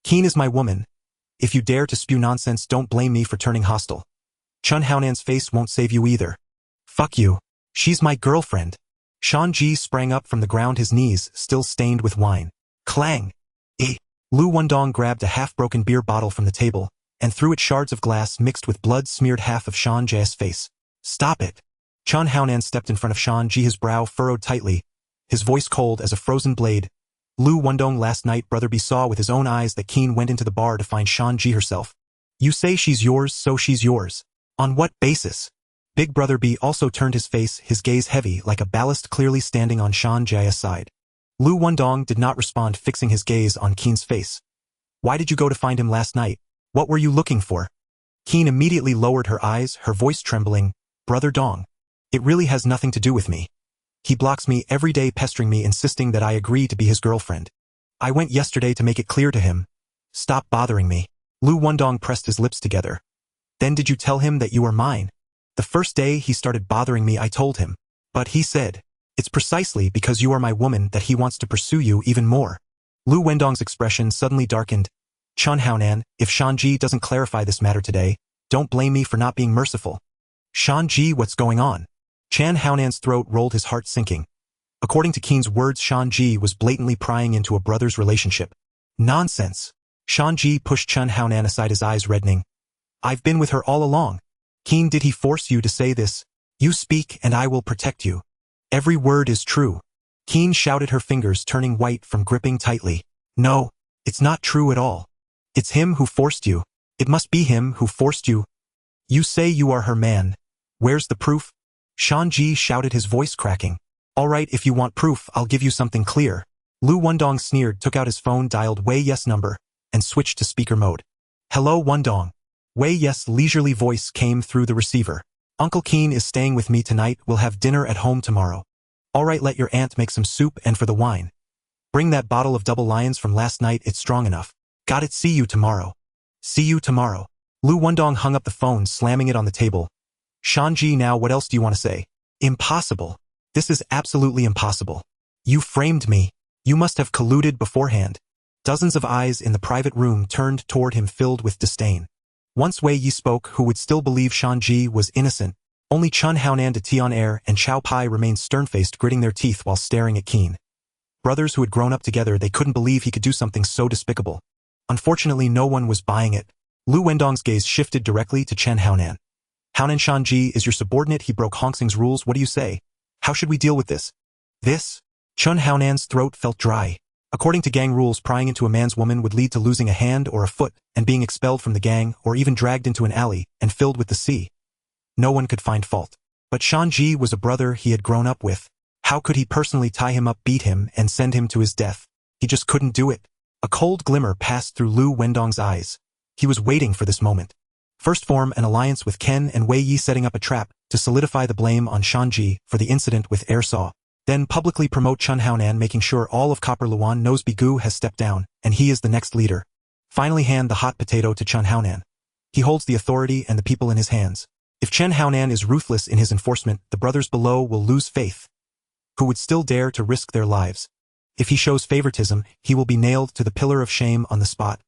Keen is my woman. If you dare to spew nonsense, don't blame me for turning hostile. Chen Haonan's face won't save you either. Fuck you. She's my girlfriend. Shanji sprang up from the ground, his knees still stained with wine. Clang! Liu Wendong grabbed a half-broken beer bottle from the table, and threw it, shards of glass mixed with blood smeared half of Shanji's face. Stop it! Chen Haonan stepped in front of Shanji, his brow furrowed tightly, his voice cold as a frozen blade. Liu Wendong, last night Brother B saw with his own eyes that Keen went into the bar to find Shanji herself. You say she's yours, so she's yours. On what basis? Big Brother B also turned his face, his gaze heavy like a ballast, clearly standing on Shanji's side. Liu Wendong did not respond, fixing his gaze on Keen's face. Why did you go to find him last night? What were you looking for? Keen immediately lowered her eyes, her voice trembling. Brother Dong. It really has nothing to do with me. He blocks me every day, pestering me, insisting that I agree to be his girlfriend. I went yesterday to make it clear to him. Stop bothering me. Liu Wendong pressed his lips together. Then did you tell him that you are mine? The first day he started bothering me, I told him. But he said, it's precisely because you are my woman that he wants to pursue you even more. Liu Wendong's expression suddenly darkened. Chen Haonan, if Shanji doesn't clarify this matter today, don't blame me for not being merciful. Shanji, what's going on? Chan Haonan's throat rolled, his heart sinking. According to Keen's words, Shanji was blatantly prying into a brother's relationship. Nonsense. Shanji pushed Chen Haonan aside, his eyes reddening. I've been with her all along. Keen, did he force you to say this? You speak and I will protect you. Every word is true. Keen shouted, her fingers turning white from gripping tightly. No, it's not true at all. It's him who forced you. It must be him who forced you. You say you are her man. Where's the proof? Shanji shouted, his voice cracking. All right, if you want proof, I'll give you something clear. Liu Wendong sneered, took out his phone, dialed Wei Yes' number, and switched to speaker mode. Hello, Wendong. Wei Yes' leisurely voice came through the receiver. Uncle Keen is staying with me tonight. We'll have dinner at home tomorrow. All right, let your aunt make some soup, and for the wine, bring that bottle of Double Lions from last night. It's strong enough. Got it. See you tomorrow. See you tomorrow. Liu Wendong hung up the phone, slamming it on the table. Shanji, now what else do you want to say? Impossible. This is absolutely impossible. You framed me. You must have colluded beforehand. Dozens of eyes in the private room turned toward him, filled with disdain. Once Wei Yi spoke, who would still believe Shanji was innocent. Only Chen Haonan, de Tian Air, and Chao Pai remained stern-faced, gritting their teeth while staring at Keen. Brothers who had grown up together, they couldn't believe he could do something so despicable. Unfortunately, no one was buying it. Liu Wendong's gaze shifted directly to Chen Haonan. Haonan, Shanji is your subordinate. He broke Hong Xing's rules. What do you say? How should we deal with this? This? Chen Haonan's throat felt dry. According to gang rules, prying into a man's woman would lead to losing a hand or a foot and being expelled from the gang, or even dragged into an alley and filled with the sea. No one could find fault. But Shanji was a brother he had grown up with. How could he personally tie him up, beat him, and send him to his death? He just couldn't do it. A cold glimmer passed through Liu Wendong's eyes. He was waiting for this moment. First, form an alliance with Ken and Wei Yi, setting up a trap to solidify the blame on Shanji for the incident with Air Saw. Then publicly promote Chen Haonan, making sure all of Copper Luan knows Bigu has stepped down, and he is the next leader. Finally, hand the hot potato to Chen Haonan. He holds the authority and the people in his hands. If Chen Haonan is ruthless in his enforcement, the brothers below will lose faith, who would still dare to risk their lives. If he shows favoritism, he will be nailed to the pillar of shame on the spot.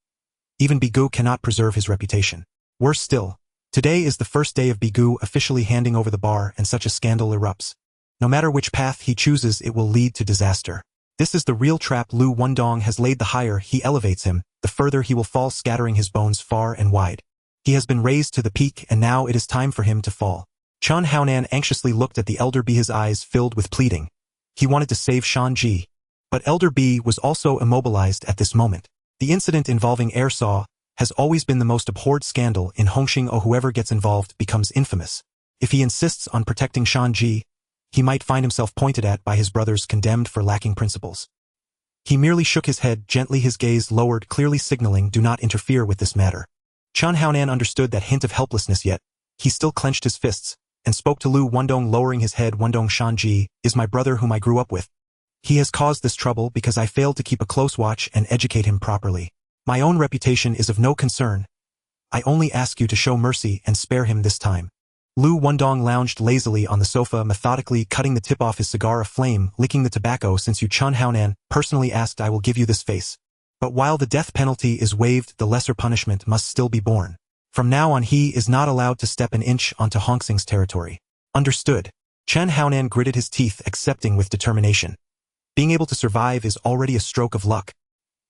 Even Bigu cannot preserve his reputation. Worse still, today is the first day of Bigu officially handing over the bar, and such a scandal erupts. No matter which path he chooses, it will lead to disaster. This is the real trap Liu Wendong has laid. The higher he elevates him, the further he will fall, scattering his bones far and wide. He has been raised to the peak, and now it is time for him to fall. Chen Haonan anxiously looked at the Elder B, his eyes filled with pleading. He wanted to save Shanji. But Elder B was also immobilized at this moment. The incident involving Air Saw has always been the most abhorred scandal in Hongxing. Whoever gets involved becomes infamous. If he insists on protecting Shanji, he might find himself pointed at by his brothers, condemned for lacking principles. He merely shook his head gently, his gaze lowered, clearly signaling, do not interfere with this matter. Chen Haonan understood that hint of helplessness, yet he still clenched his fists and spoke to Liu Wendong, lowering his head. Wendong, Shanji is my brother whom I grew up with. He has caused this trouble because I failed to keep a close watch and educate him properly. My own reputation is of no concern. I only ask you to show mercy and spare him this time. Liu Wendong lounged lazily on the sofa, methodically cutting the tip off his cigar, a flame licking the tobacco. Since you, Chen Haonan, personally asked, I will give you this face. But while the death penalty is waived, the lesser punishment must still be borne. From now on, he is not allowed to step an inch onto Hong Xing's territory. Understood. Chen Haonan gritted his teeth, accepting with determination. Being able to survive is already a stroke of luck.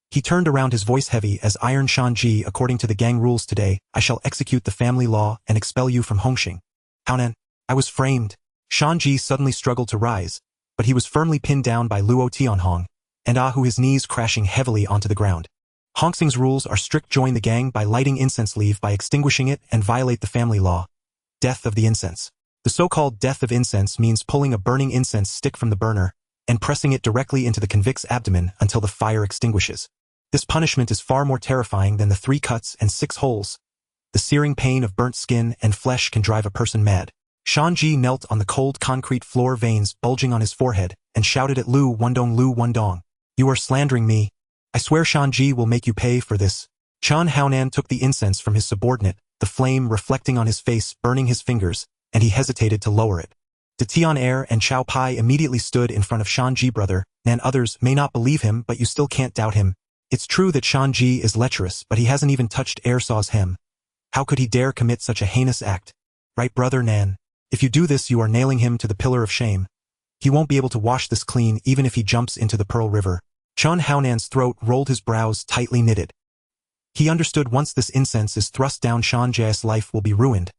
He turned around, his voice heavy as iron. Shanji, according to the gang rules today, I shall execute the family law and expel you from Hongxing. Haonan, I was framed. Shanji suddenly struggled to rise, but he was firmly pinned down by Luo Tianhong, and Ahu, his knees crashing heavily onto the ground. Hongxing's rules are strict. Join the gang by lighting incense, leave by extinguishing it, and violate the family law. Death of the incense. The so-called death of incense means pulling a burning incense stick from the burner and pressing it directly into the convict's abdomen until the fire extinguishes. This punishment is far more terrifying than the 3 cuts and 6 holes The searing pain of burnt skin and flesh can drive a person mad. Shanji knelt on the cold concrete floor, veins bulging on his forehead, and shouted at Liu Wendong, "Liu Wendong, you are slandering me. I swear Shanji will make you pay for this." Chen Haonan took the incense from his subordinate, the flame reflecting on his face, burning his fingers, and he hesitated to lower it. De Tian'er and Chao Pai immediately stood in front of Shanji. "Brother, and others may not believe him, but you still can't doubt him. It's true that Shanji is lecherous, but he hasn't even touched Ersaw's hem. How could he dare commit such a heinous act? Right, Brother Nan? If you do this, you are nailing him to the pillar of shame. He won't be able to wash this clean even if he jumps into the Pearl River." Chen Haonan's throat rolled, his brows tightly knitted. He understood once this incense is thrust down, Shanji's life will be ruined.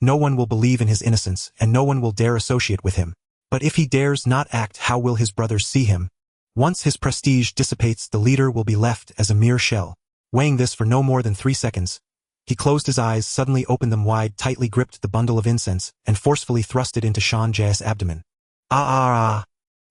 No one will believe in his innocence, and no one will dare associate with him. But if he dares not act, how will his brothers see him? Once his prestige dissipates, the leader will be left as a mere shell. Weighing this for no more than 3 seconds, he closed his eyes, suddenly opened them wide, tightly gripped the bundle of incense, and forcefully thrust it into Shanji's abdomen. Ah!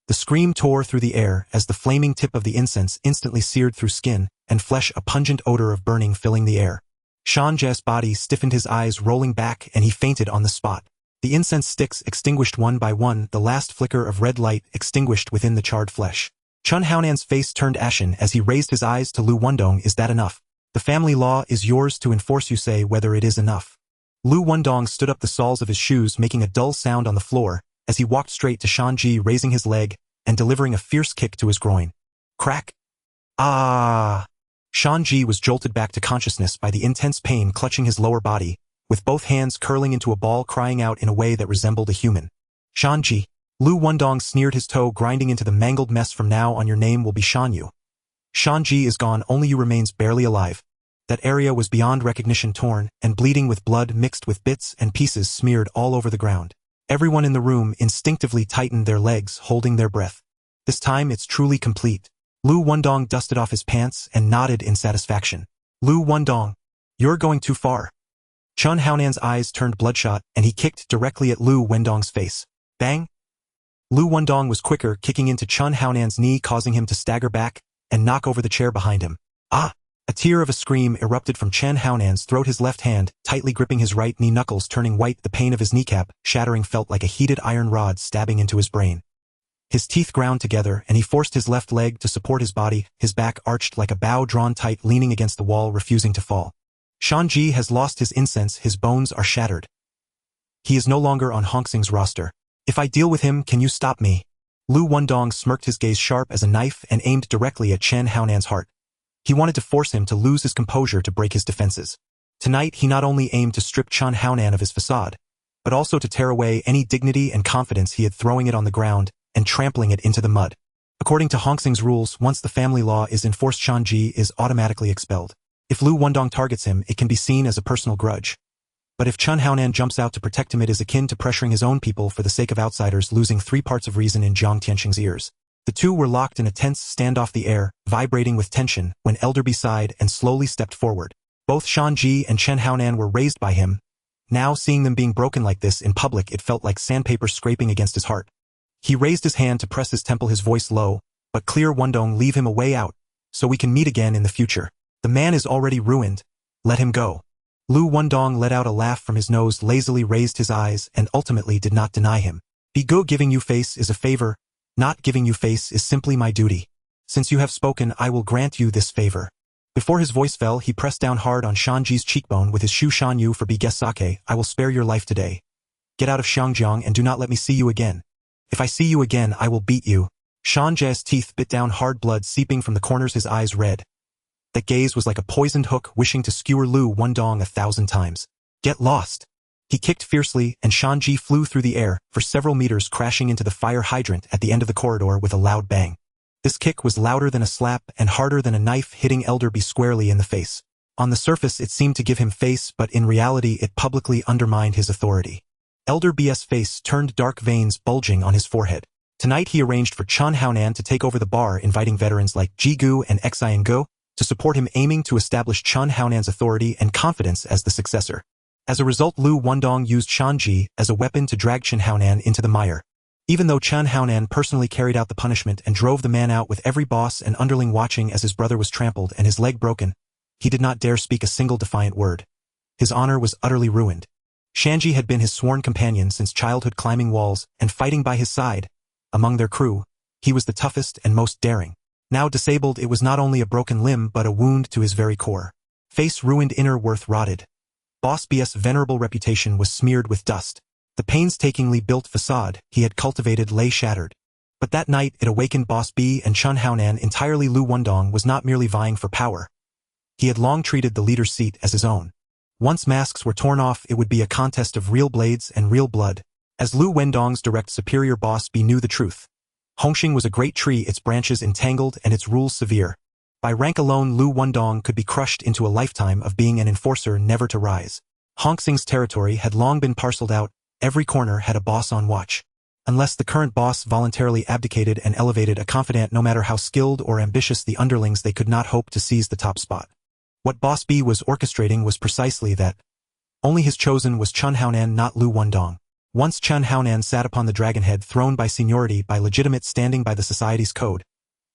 The scream tore through the air as the flaming tip of the incense instantly seared through skin and flesh, a pungent odor of burning filling the air. Shanji's body stiffened, his eyes rolling back, and he fainted on the spot. The incense sticks extinguished one by one, the last flicker of red light extinguished within the charred flesh. Chen Haonan's face turned ashen as he raised his eyes to Liu Wendong. "Is that enough? The family law is yours to enforce. You say whether it is enough." Liu Wendong stood up, the soles of his shoes making a dull sound on the floor, as he walked straight to Shanji, raising his leg and delivering a fierce kick to his groin. Crack! Ah! Shanji was jolted back to consciousness by the intense pain clutching his lower body, with both hands curling into a ball, crying out in a way that resembled a human. "Shanji!" Liu Wendong sneered, his toe grinding into the mangled mess. "From now on your name will be Shanyu. Shanji is gone, only you remains, barely alive." That area was beyond recognition, torn and bleeding, with blood mixed with bits and pieces smeared all over the ground. Everyone in the room instinctively tightened their legs, holding their breath. This time it's truly complete. Liu Wendong dusted off his pants and nodded in satisfaction. "Liu Wendong, you're going too far." Chen Haonan's eyes turned bloodshot, and he kicked directly at Liu Wendong's face. Bang! Liu Wendong was quicker, kicking into Chen Haonan's knee, causing him to stagger back and knock over the chair behind him. Ah! A tear of a scream erupted from Chen Haonan's throat, his left hand tightly gripping his right knee, knuckles turning white. The pain of his kneecap shattering felt like a heated iron rod stabbing into his brain. His teeth ground together, and he forced his left leg to support his body, his back arched like a bow, drawn tight, leaning against the wall, refusing to fall. Shanji has lost his incense, his bones are shattered. He is no longer on Hung Hing's roster. "If I deal with him, can you stop me?" Liu Wendong smirked, his gaze sharp as a knife and aimed directly at Chen Haonan's heart. He wanted to force him to lose his composure, to break his defenses. Tonight he not only aimed to strip Chen Haonan of his facade, but also to tear away any dignity and confidence he had, throwing it on the ground and trampling it into the mud. According to Hung Hing's rules, once the family law is enforced, Shanji is automatically expelled. If Liu Wendong targets him, it can be seen as a personal grudge. But if Chen Haonan jumps out to protect him, it is akin to pressuring his own people for the sake of outsiders, losing 3 parts of reason in Jiang Tianxing's ears. The two were locked in a tense standoff, the air vibrating with tension, when Elderby sighed and slowly stepped forward. Both Shanji and Chen Haonan were raised by him. Now, seeing them being broken like this in public, it felt like sandpaper scraping against his heart. He raised his hand to press his temple, his voice low but clear. "Wendong, leave him a way out, so we can meet again in the future. The man is already ruined. Let him go." Liu Wendong let out a laugh from his nose, lazily raised his eyes, and ultimately did not deny him. "Be good. Giving you face is a favor. Not giving you face is simply my duty. Since you have spoken, I will grant you this favor." Before his voice fell, he pressed down hard on Shanji's cheekbone with his Shu Shanyu for Bigesake. "I will spare your life today. Get out of Xiangjiang and do not let me see you again. If I see you again, I will beat you." Shanji's teeth bit down hard, blood seeping from the corners, his eyes red. That gaze was like a poisoned hook, wishing to skewer Liu Wendong 1,000 times. "Get lost!" He kicked fiercely, and Shanji flew through the air for several meters, crashing into the fire hydrant at the end of the corridor with a loud bang. This kick was louder than a slap and harder than a knife, hitting Elderby squarely in the face. On the surface it seemed to give him face, but in reality it publicly undermined his authority. Elderby's face turned dark, veins bulging on his forehead. Tonight he arranged for Chen Haonan to take over the bar, inviting veterans like Jigu and Xian Go to support him, aiming to establish Chen Haonan's authority and confidence as the successor. As a result, Liu Wendong used Shanji as a weapon to drag Chen Haonan into the mire. Even though Chen Haonan personally carried out the punishment and drove the man out with every boss and underling watching as his brother was trampled and his leg broken, he did not dare speak a single defiant word. His honor was utterly ruined. Shanji had been his sworn companion since childhood, climbing walls and fighting by his side. Among their crew, he was the toughest and most daring. Now disabled, it was not only a broken limb but a wound to his very core. Face ruined, inner worth rotted. Boss B's venerable reputation was smeared with dust. The painstakingly built facade he had cultivated lay shattered. But that night it awakened Boss B and Chun Haonan entirely. Liu Wendong was not merely vying for power. He had long treated the leader's seat as his own. Once masks were torn off, it would be a contest of real blades and real blood. As Liu Wendong's direct superior, Boss B knew the truth. Hongxing was a great tree, its branches entangled and its rules severe. By rank alone, Liu Wendong could be crushed into a lifetime of being an enforcer never to rise. Hongxing's territory had long been parceled out. Every corner had a boss on watch. Unless the current boss voluntarily abdicated and elevated a confidant, no matter how skilled or ambitious the underlings, they could not hope to seize the top spot. What Boss B was orchestrating was precisely that. Only his chosen was Chun Haonan, not Liu Wendong. Once Chun Haonan sat upon the dragonhead throne by seniority, by legitimate standing by the society's code,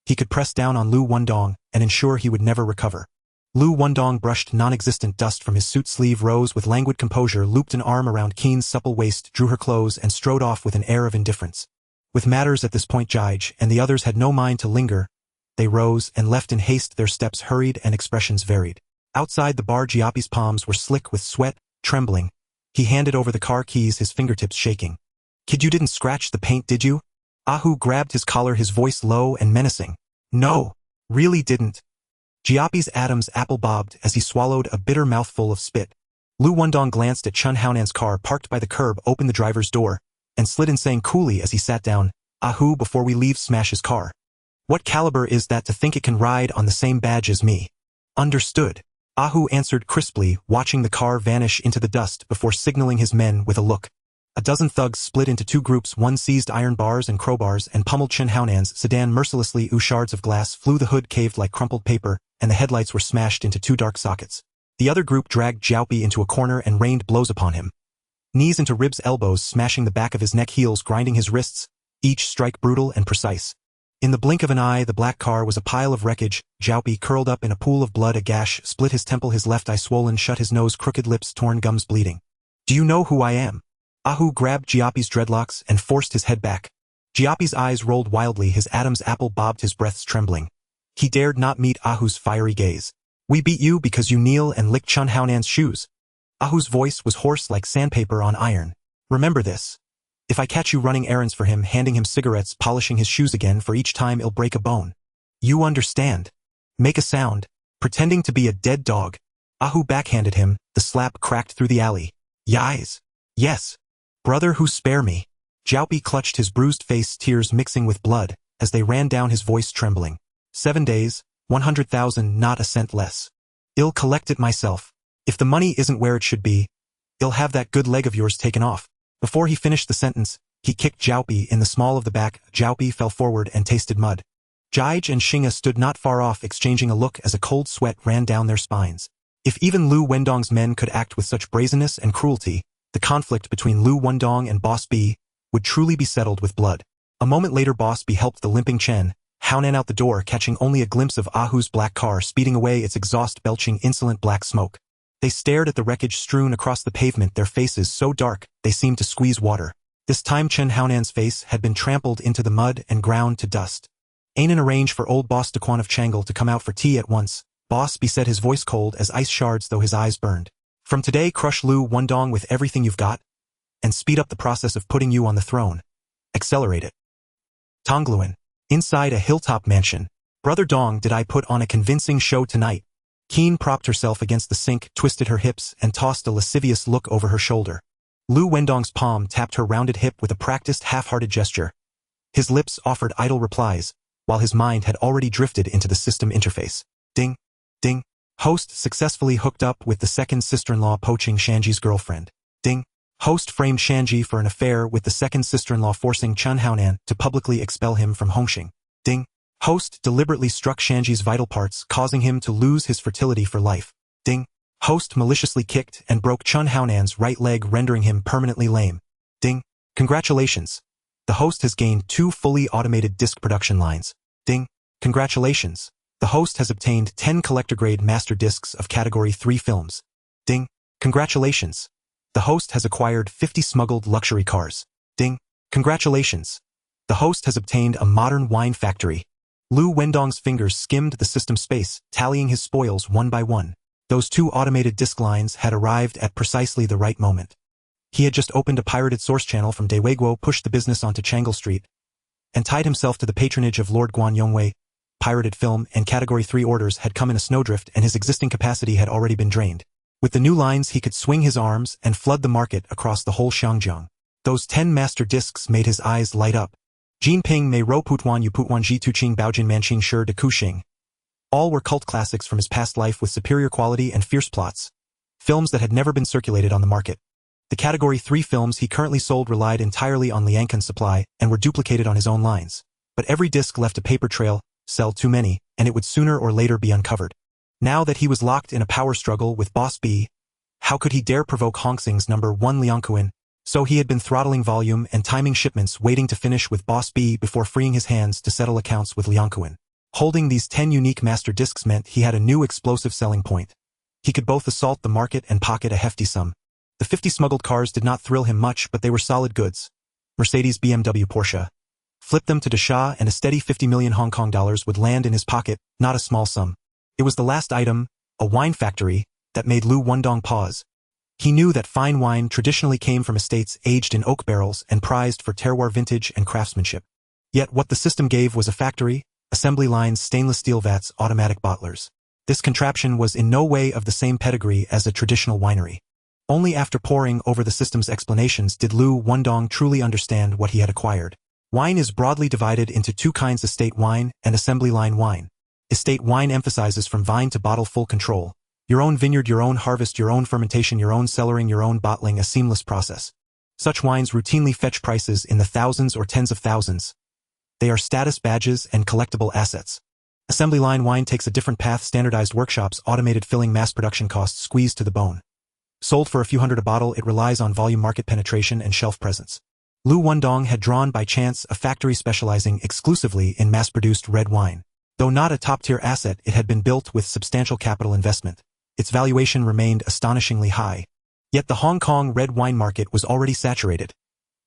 he could press down on Liu Wendong and ensure he would never recover. Liu Wendong brushed non-existent dust from his suit sleeve, rose with languid composure, looped an arm around Qin's supple waist, drew her close, and strode off with an air of indifference. With matters at this point, Jige and the others had no mind to linger. They rose and left in haste, their steps hurried and expressions varied. Outside the bar, Jiapi's palms were slick with sweat, trembling. He handed over the car keys, his fingertips shaking. "Kid, you didn't scratch the paint, did you?" Ahu grabbed his collar, his voice low and menacing. "No, really didn't." Jiapi's Adam's apple bobbed as he swallowed a bitter mouthful of spit. Liu Wendong glanced at Chun Haonan's car parked by the curb, opened the driver's door, and slid in, saying coolly as he sat down, "Ahu, before we leave, smash his car. What caliber is that to think it can ride on the same badge as me?" "Understood," Ahu answered crisply, watching the car vanish into the dust before signaling his men with a look. A dozen thugs split into two groups. One seized iron bars and crowbars and pummeled Chun Haonan's sedan mercilessly. Shards of glass flew, the hood caved like crumpled paper, and the headlights were smashed into two dark sockets. The other group dragged Jiapi into a corner and rained blows upon him. Knees into ribs, elbows smashing the back of his neck, heels grinding his wrists, each strike brutal and precise. In the blink of an eye, the black car was a pile of wreckage. Jiapi curled up in a pool of blood, a gash split his temple, his left eye swollen shut, his nose crooked, lips torn, gums bleeding. "Do you know who I am?" Ahu grabbed Jiapi's dreadlocks and forced his head back. Jiapi's eyes rolled wildly, his Adam's apple bobbed, his breaths trembling. He dared not meet Ahu's fiery gaze. "We beat you because you kneel and lick Chun Haonan's shoes." Ahu's voice was hoarse like sandpaper on iron. "Remember this. If I catch you running errands for him, handing him cigarettes, polishing his shoes again, for each time I'll break a bone. You understand? Make a sound, pretending to be a dead dog." Ahu backhanded him, the slap cracked through the alley. "Yais. Yes. Brother, who spare me." Jiapi clutched his bruised face, tears mixing with blood, as they ran down, his voice trembling. 7 days, 100,000, not a cent less. I'll collect it myself. If the money isn't where it should be, I'll have that good leg of yours taken off." Before he finished the sentence, he kicked Jiapi in the small of the back. Jiapi fell forward and tasted mud. Jige and Xinga stood not far off, exchanging a look as a cold sweat ran down their spines. If even Liu Wendong's men could act with such brazenness and cruelty, the conflict between Liu Wendong and Boss B would truly be settled with blood. A moment later, Boss B helped the limping Chen Haonan out the door, catching only a glimpse of Ahu's black car speeding away, its exhaust belching insolent black smoke. They stared at the wreckage strewn across the pavement, their faces so dark they seemed to squeeze water. This time Chen Haonan's face had been trampled into the mud and ground to dust. "Ain't an arrange for old Boss Daquan of Changle to come out for tea at once," Boss B said, his voice cold as ice shards though his eyes burned. "From today, crush Liu Wendong with everything you've got, and speed up the process of putting you on the throne. Accelerate it." Tongluan. Inside a hilltop mansion. "Brother Dong, did I put on a convincing show tonight?" Qin propped herself against the sink, twisted her hips, and tossed a lascivious look over her shoulder. Liu Wendong's palm tapped her rounded hip with a practiced, half-hearted gesture. His lips offered idle replies, while his mind had already drifted into the system interface. Ding, ding. Host successfully hooked up with the second sister-in-law, poaching Shanji's girlfriend. Ding. Host framed Shanji for an affair with the second sister-in-law, forcing Chun Haonan to publicly expel him from Hongxing. Ding. Host deliberately struck Shanji's vital parts, causing him to lose his fertility for life. Ding. Host maliciously kicked and broke Chun Haonan's right leg, rendering him permanently lame. Ding. Congratulations. The host has gained 2 fully automated disc production lines. Ding. Congratulations. The host has obtained 10 collector-grade master discs of Category 3 films. Ding. Congratulations. The host has acquired 50 smuggled luxury cars. Ding. Congratulations. The host has obtained a modern wine factory. Liu Wendong's fingers skimmed the system space, tallying his spoils one by one. Those two automated disk lines had arrived at precisely the right moment. He had just opened a pirated source channel from Daewoo, pushed the business onto Changle Street, and tied himself to the patronage of Lord Guan Yongwei. Pirated film and Category 3 orders had come in a snowdrift and his existing capacity had already been drained. With the new lines he could swing his arms and flood the market across the whole Xiangjiang. Those 10 master discs made his eyes light up. Jinping Mei Ro Putuan Yu Putuan Ji Tuqing Baojin Manqing Shi de Kuxing. All were cult classics from his past life with superior quality and fierce plots. Films that had never been circulated on the market. The Category 3 films he currently sold relied entirely on Liangkan's supply and were duplicated on his own lines. But every disc left a paper trail, sell too many, and it would sooner or later be uncovered. Now that he was locked in a power struggle with Boss B, how could he dare provoke Hong Xing's number 1 Liangkuan? So he had been throttling volume and timing shipments, waiting to finish with Boss B before freeing his hands to settle accounts with Liangkuan. Holding these 10 unique master discs meant he had a new explosive selling point. He could both assault the market and pocket a hefty sum. The 50 smuggled cars did not thrill him much, but they were solid goods. Mercedes, BMW, Porsche. Flip them to Dasha and a steady 50 million Hong Kong dollars would land in his pocket, not a small sum. It was the last item, a wine factory, that made Liu Wendong pause. He knew that fine wine traditionally came from estates aged in oak barrels and prized for terroir vintage and craftsmanship. Yet what the system gave was a factory, assembly lines, stainless steel vats, automatic bottlers. This contraption was in no way of the same pedigree as a traditional winery. Only after poring over the system's explanations did Liu Wendong truly understand what he had acquired. Wine is broadly divided into two kinds: estate wine and assembly line wine. Estate wine emphasizes from vine to bottle full control. Your own vineyard, your own harvest, your own fermentation, your own cellaring, your own bottling, a seamless process. Such wines routinely fetch prices in the thousands or tens of thousands. They are status badges and collectible assets. Assembly line wine takes a different path: standardized workshops, automated filling, mass production costs squeezed to the bone. Sold for a few hundred a bottle, it relies on volume, market penetration, and shelf presence. Liu Wendong had drawn by chance a factory specializing exclusively in mass-produced red wine. Though not a top-tier asset, it had been built with substantial capital investment. Its valuation remained astonishingly high. Yet the Hong Kong red wine market was already saturated.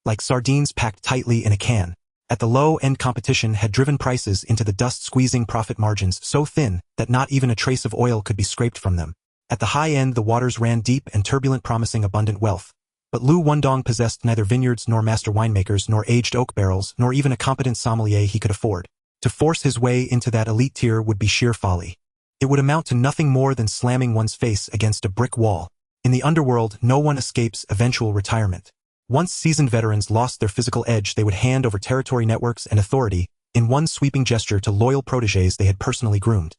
Like sardines packed tightly in a can. At the low-end, competition had driven prices into the dust, squeezing profit margins so thin that not even a trace of oil could be scraped from them. At the high end, the waters ran deep and turbulent, promising abundant wealth. But Liu Wendong possessed neither vineyards nor master winemakers nor aged oak barrels nor even a competent sommelier he could afford. To force his way into that elite tier would be sheer folly. It would amount to nothing more than slamming one's face against a brick wall. In the underworld, no one escapes eventual retirement. Once seasoned veterans lost their physical edge, they would hand over territory, networks, and authority in one sweeping gesture to loyal protégés they had personally groomed.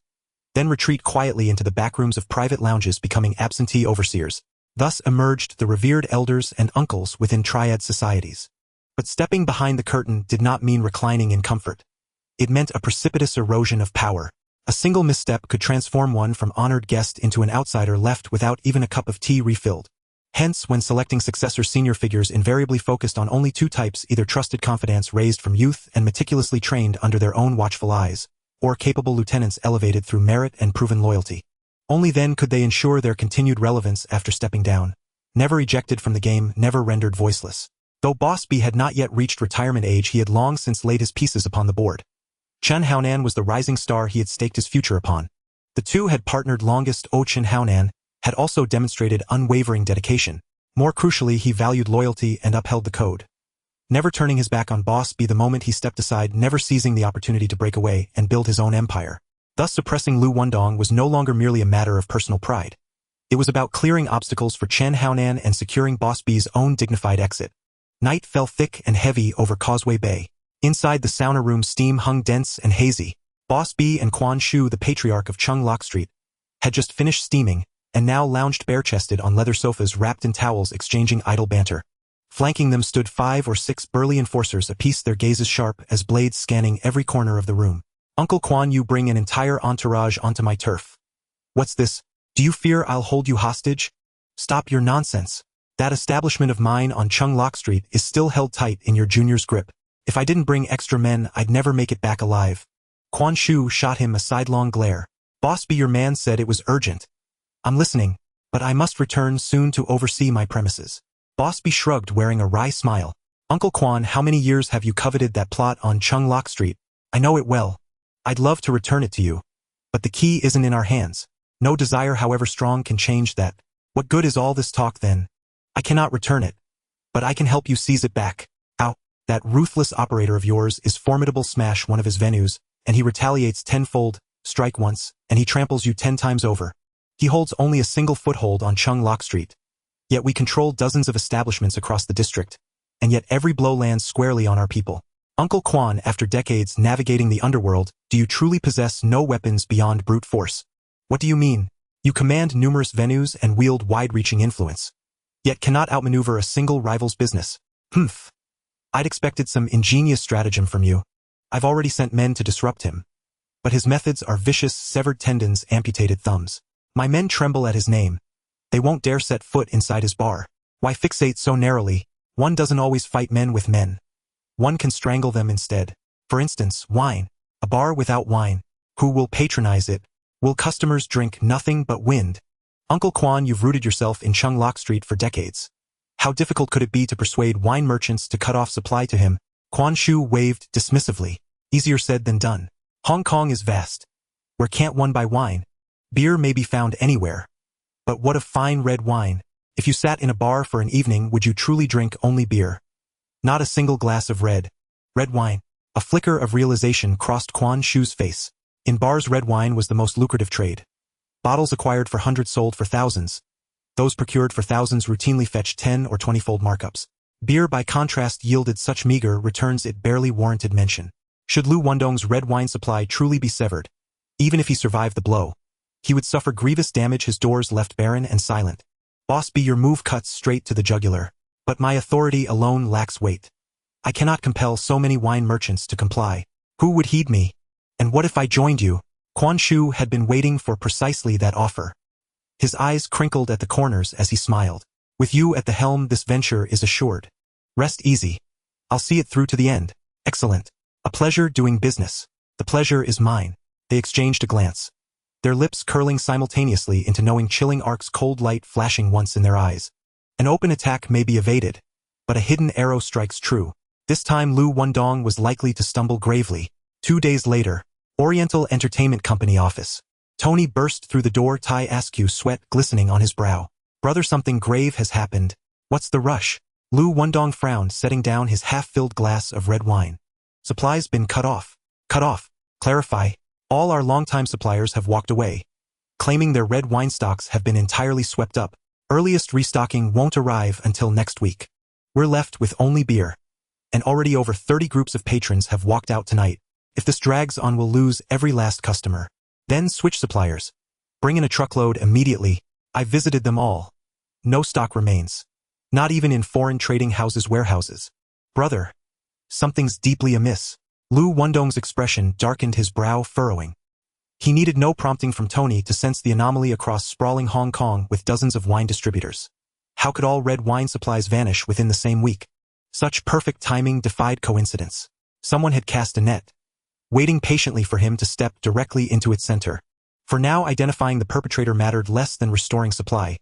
Then retreat quietly into the backrooms of private lounges, becoming absentee overseers. Thus emerged the revered elders and uncles within Triad societies. But stepping behind the curtain did not mean reclining in comfort. It meant a precipitous erosion of power. A single misstep could transform one from honored guest into an outsider left without even a cup of tea refilled. Hence, when selecting successors, senior figures invariably focused on only two types: either trusted confidants raised from youth and meticulously trained under their own watchful eyes, or capable lieutenants elevated through merit and proven loyalty. Only then could they ensure their continued relevance after stepping down. Never ejected from the game, never rendered voiceless. Though Boss B had not yet reached retirement age, he had long since laid his pieces upon the board. Chen Haonan was the rising star he had staked his future upon. The two had partnered longest. Chen Haonan had also demonstrated unwavering dedication. More crucially, he valued loyalty and upheld the code. Never turning his back on Boss B the moment he stepped aside, never seizing the opportunity to break away and build his own empire. Thus suppressing Liu Wendong was no longer merely a matter of personal pride. It was about clearing obstacles for Chen Haonan and securing Boss B's own dignified exit. Night fell thick and heavy over Causeway Bay. Inside the sauna room, steam hung dense and hazy. Boss B and Quan Shu, the patriarch of Chung Lok Street, had just finished steaming, and now lounged bare-chested on leather sofas wrapped in towels, exchanging idle banter. Flanking them stood 5 or 6 burly enforcers apiece, their gazes sharp as blades scanning every corner of the room. "Uncle Quan, you bring an entire entourage onto my turf. What's this? Do you fear I'll hold you hostage? Stop your nonsense. That establishment of mine on Chung Lok Street is still held tight in your junior's grip. If I didn't bring extra men, I'd never make it back alive." Quan Shu shot him a sidelong glare. "Boss B, your man said it was urgent." "I'm listening." but I must return soon to oversee my premises. Boss B shrugged, wearing a wry smile. Uncle Quan, how many years have you coveted that plot on Chung Lok Street? I know it well. I'd love to return it to you. But the key isn't in our hands. No desire, however strong, can change that. What good is all this talk then? I cannot return it. But I can help you seize it back. How? That ruthless operator of yours is formidable. Smash one of his venues, and he retaliates tenfold. Strike once, and he tramples you 10 times over. He holds only a single foothold on Chung Lok Street. Yet we control dozens of establishments across the district. And yet every blow lands squarely on our people. Uncle Quan, after decades navigating the underworld, do you truly possess no weapons beyond brute force? What do you mean? You command numerous venues and wield wide-reaching influence, yet cannot outmaneuver a single rival's business. Humph. I'd expected some ingenious stratagem from you. I've already sent men to disrupt him. But his methods are vicious: severed tendons, amputated thumbs. My men tremble at his name. They won't dare set foot inside his bar. Why fixate so narrowly? One doesn't always fight men with men. One can strangle them instead. For instance, wine. A bar without wine. Who will patronize it? Will customers drink nothing but wind? Uncle Quan, you've rooted yourself in Chung Lok Street for decades. How difficult could it be to persuade wine merchants to cut off supply to him? Quan Shu waved dismissively. Easier said than done. Hong Kong is vast. Where can't one buy wine? Beer may be found anywhere. But what of fine red wine? If you sat in a bar for an evening, would you truly drink only beer? Not a single glass of red wine. A flicker of realization crossed Quan Shu's face. In bars, red wine was the most lucrative trade. Bottles acquired for hundreds sold for thousands. Those procured for thousands routinely fetched 10 or 20-fold markups. Beer, by contrast, yielded such meager returns it barely warranted mention. Should Liu Wendong's red wine supply truly be severed, even if he survived the blow, he would suffer grievous damage. His doors left barren and silent. Boss B, your move cuts straight to the jugular. But my authority alone lacks weight. I cannot compel so many wine merchants to comply. Who would heed me? And what if I joined you? Quan Shu had been waiting for precisely that offer. His eyes crinkled at the corners as he smiled. With you at the helm, this venture is assured. Rest easy. I'll see it through to the end. Excellent. A pleasure doing business. The pleasure is mine. They exchanged a glance, their lips curling simultaneously into knowing, chilling arcs, cold light flashing once in their eyes. An open attack may be evaded, but a hidden arrow strikes true. This time Liu Wendong was likely to stumble gravely. 2 days later, Oriental Entertainment Company office. Tony burst through the door, tie askew, sweat glistening on his brow. Brother, something grave has happened. What's the rush? Liu Wendong frowned, setting down his half-filled glass of red wine. Supplies been cut off. Cut off. Clarify. All our longtime suppliers have walked away, claiming their red wine stocks have been entirely swept up. Earliest restocking won't arrive until next week. We're left with only beer. And already over 30 groups of patrons have walked out tonight. If this drags on, we'll lose every last customer. Then switch suppliers. Bring in a truckload immediately. I visited them all. No stock remains. Not even in foreign trading houses' warehouses. Brother, something's deeply amiss. Liu Wendong's expression darkened, his brow furrowing. He needed no prompting from Tony to sense the anomaly across sprawling Hong Kong with dozens of wine distributors. How could all red wine supplies vanish within the same week? Such perfect timing defied coincidence. Someone had cast a net, waiting patiently for him to step directly into its center. For now, identifying the perpetrator mattered less than restoring supply.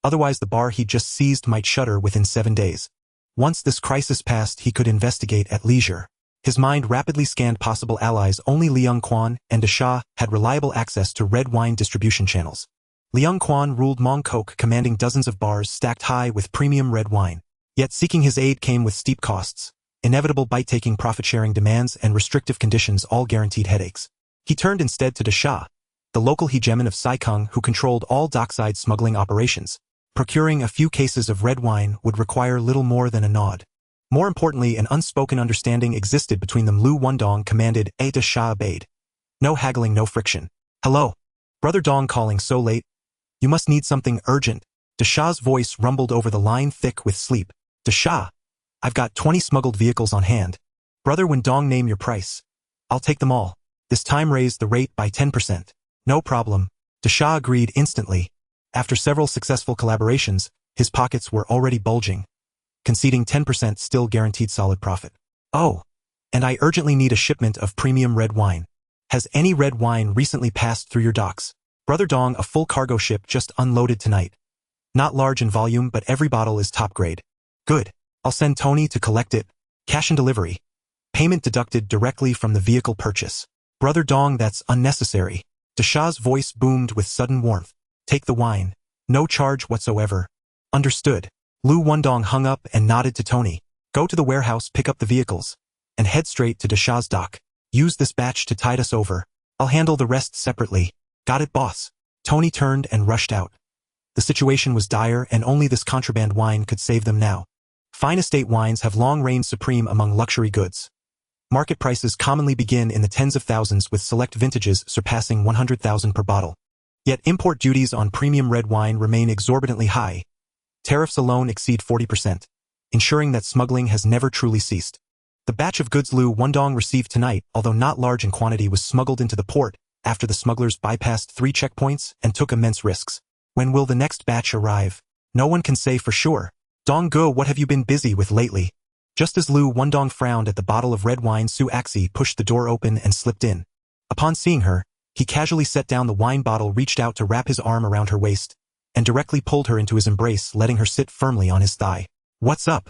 Otherwise, the bar he'd just seized might shutter within 7 days. Once this crisis passed, he could investigate at leisure. His mind rapidly scanned possible allies. Only Liang Quan and Desha had reliable access to red wine distribution channels. Liang Quan ruled Mong Kok, commanding dozens of bars stacked high with premium red wine. Yet seeking his aid came with steep costs, inevitable bite-taking, profit-sharing demands, and restrictive conditions, all guaranteed headaches. He turned instead to Desha, the local hegemon of Saikung, who controlled all dockside smuggling operations. Procuring a few cases of red wine would require little more than a nod. More importantly, an unspoken understanding existed between them. Liu Wendong commanded, Desha obeyed. No haggling, no friction. Hello? Brother Dong calling so late? You must need something urgent. Desha's voice rumbled over the line, thick with sleep. Desha, I've got 20 smuggled vehicles on hand. Brother Wendong, name your price. I'll take them all. This time raise the rate by 10%. No problem. Desha agreed instantly. After several successful collaborations, his pockets were already bulging. Conceding 10% still guaranteed solid profit. Oh, and I urgently need a shipment of premium red wine. Has any red wine recently passed through your docks? Brother Dong, a full cargo ship just unloaded tonight. Not large in volume, but every bottle is top grade. Good. I'll send Tony to collect it. Cash and delivery. Payment deducted directly from the vehicle purchase. Brother Dong, that's unnecessary. Dasha's voice boomed with sudden warmth. Take the wine. No charge whatsoever. Understood. Liu Wendong hung up and nodded to Tony. Go to the warehouse, pick up the vehicles, and head straight to Dasha's dock. Use this batch to tide us over. I'll handle the rest separately. Got it, boss. Tony turned and rushed out. The situation was dire, and only this contraband wine could save them now. Fine estate wines have long reigned supreme among luxury goods. Market prices commonly begin in the tens of thousands, with select vintages surpassing 100,000 per bottle. Yet import duties on premium red wine remain exorbitantly high. Tariffs alone exceed 40%, ensuring that smuggling has never truly ceased. The batch of goods Liu Wendong received tonight, although not large in quantity, was smuggled into the port after the smugglers bypassed 3 checkpoints and took immense risks. When will the next batch arrive? No one can say for sure. Donggu, what have you been busy with lately? Just as Liu Wendong frowned at the bottle of red wine, Su Axi pushed the door open and slipped in. Upon seeing her, he casually set down the wine bottle, reached out to wrap his arm around her waist, and directly pulled her into his embrace, letting her sit firmly on his thigh. What's up?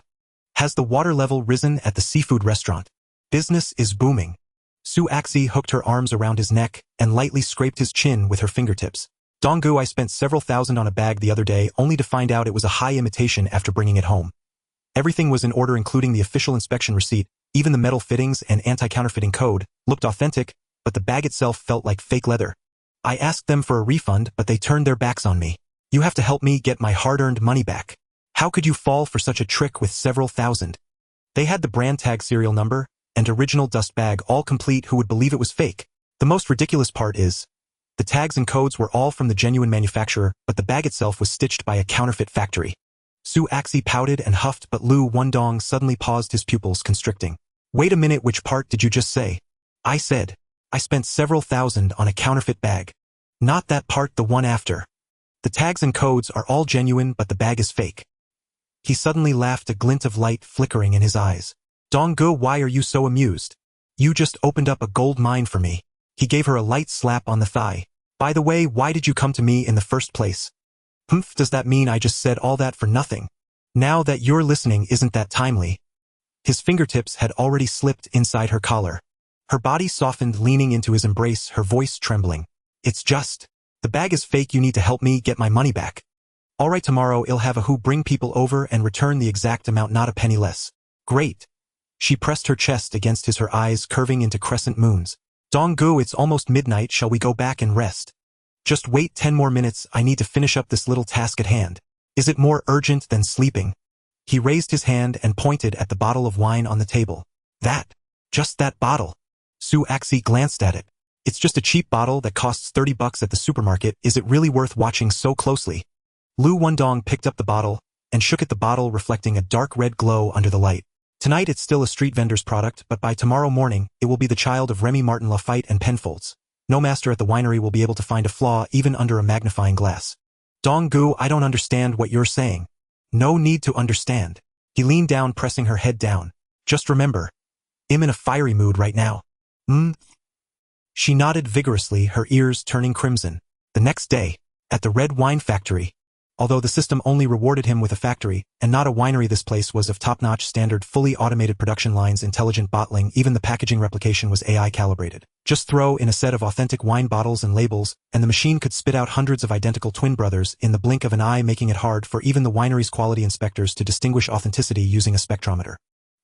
Has the water level risen at the seafood restaurant? Business is booming. Su Axi hooked her arms around his neck and lightly scraped his chin with her fingertips. Donggu, I spent several thousand on a bag the other day, only to find out it was a high imitation after bringing it home. Everything was in order, including the official inspection receipt. Even the metal fittings and anti-counterfeiting code looked authentic, but the bag itself felt like fake leather. I asked them for a refund, but they turned their backs on me. You have to help me get my hard-earned money back. How could you fall for such a trick with several thousand? They had the brand tag, serial number, and original dust bag all complete. Who would believe it was fake? The most ridiculous part is, the tags and codes were all from the genuine manufacturer, but the bag itself was stitched by a counterfeit factory. Su Axi pouted and huffed, but Liu Wendong suddenly paused, his pupils constricting. Wait a minute, which part did you just say? I said, I spent several thousand on a counterfeit bag. Not that part, the one after. The tags and codes are all genuine, but the bag is fake. He suddenly laughed, a glint of light flickering in his eyes. Donggu, why are you so amused? You just opened up a gold mine for me. He gave her a light slap on the thigh. By the way, why did you come to me in the first place? Humph, does that mean I just said all that for nothing? Now that you're listening, isn't that timely? His fingertips had already slipped inside her collar. Her body softened, leaning into his embrace, her voice trembling. It's just, the bag is fake, you need to help me get my money back. All right, tomorrow I'll have a who bring people over and return the exact amount, not a penny less. Great. She pressed her chest against his, her eyes curving into crescent moons. Donggu, it's almost midnight, shall we go back and rest? Just wait 10 more minutes, I need to finish up this little task at hand. Is it more urgent than sleeping? He raised his hand and pointed at the bottle of wine on the table. That? Just that bottle? Su Axi glanced at it. It's just a cheap bottle that costs $30 at the supermarket. Is it really worth watching so closely? Liu Wendong picked up the bottle and shook at the bottle, reflecting a dark red glow under the light. Tonight it's still a street vendor's product, but by tomorrow morning it will be the child of Remy Martin, Lafite, and Penfolds. No master at the winery will be able to find a flaw even under a magnifying glass. Donggu, I don't understand what you're saying. No need to understand. He leaned down, pressing her head down. Just remember, I'm in a fiery mood right now. She nodded vigorously, her ears turning crimson. The next day, at the red wine factory, although the system only rewarded him with a factory and not a winery, this place was of top-notch standard, fully automated production lines, intelligent bottling, even the packaging replication was AI calibrated. Just throw in a set of authentic wine bottles and labels, and the machine could spit out hundreds of identical twin brothers in the blink of an eye, making it hard for even the winery's quality inspectors to distinguish authenticity using a spectrometer.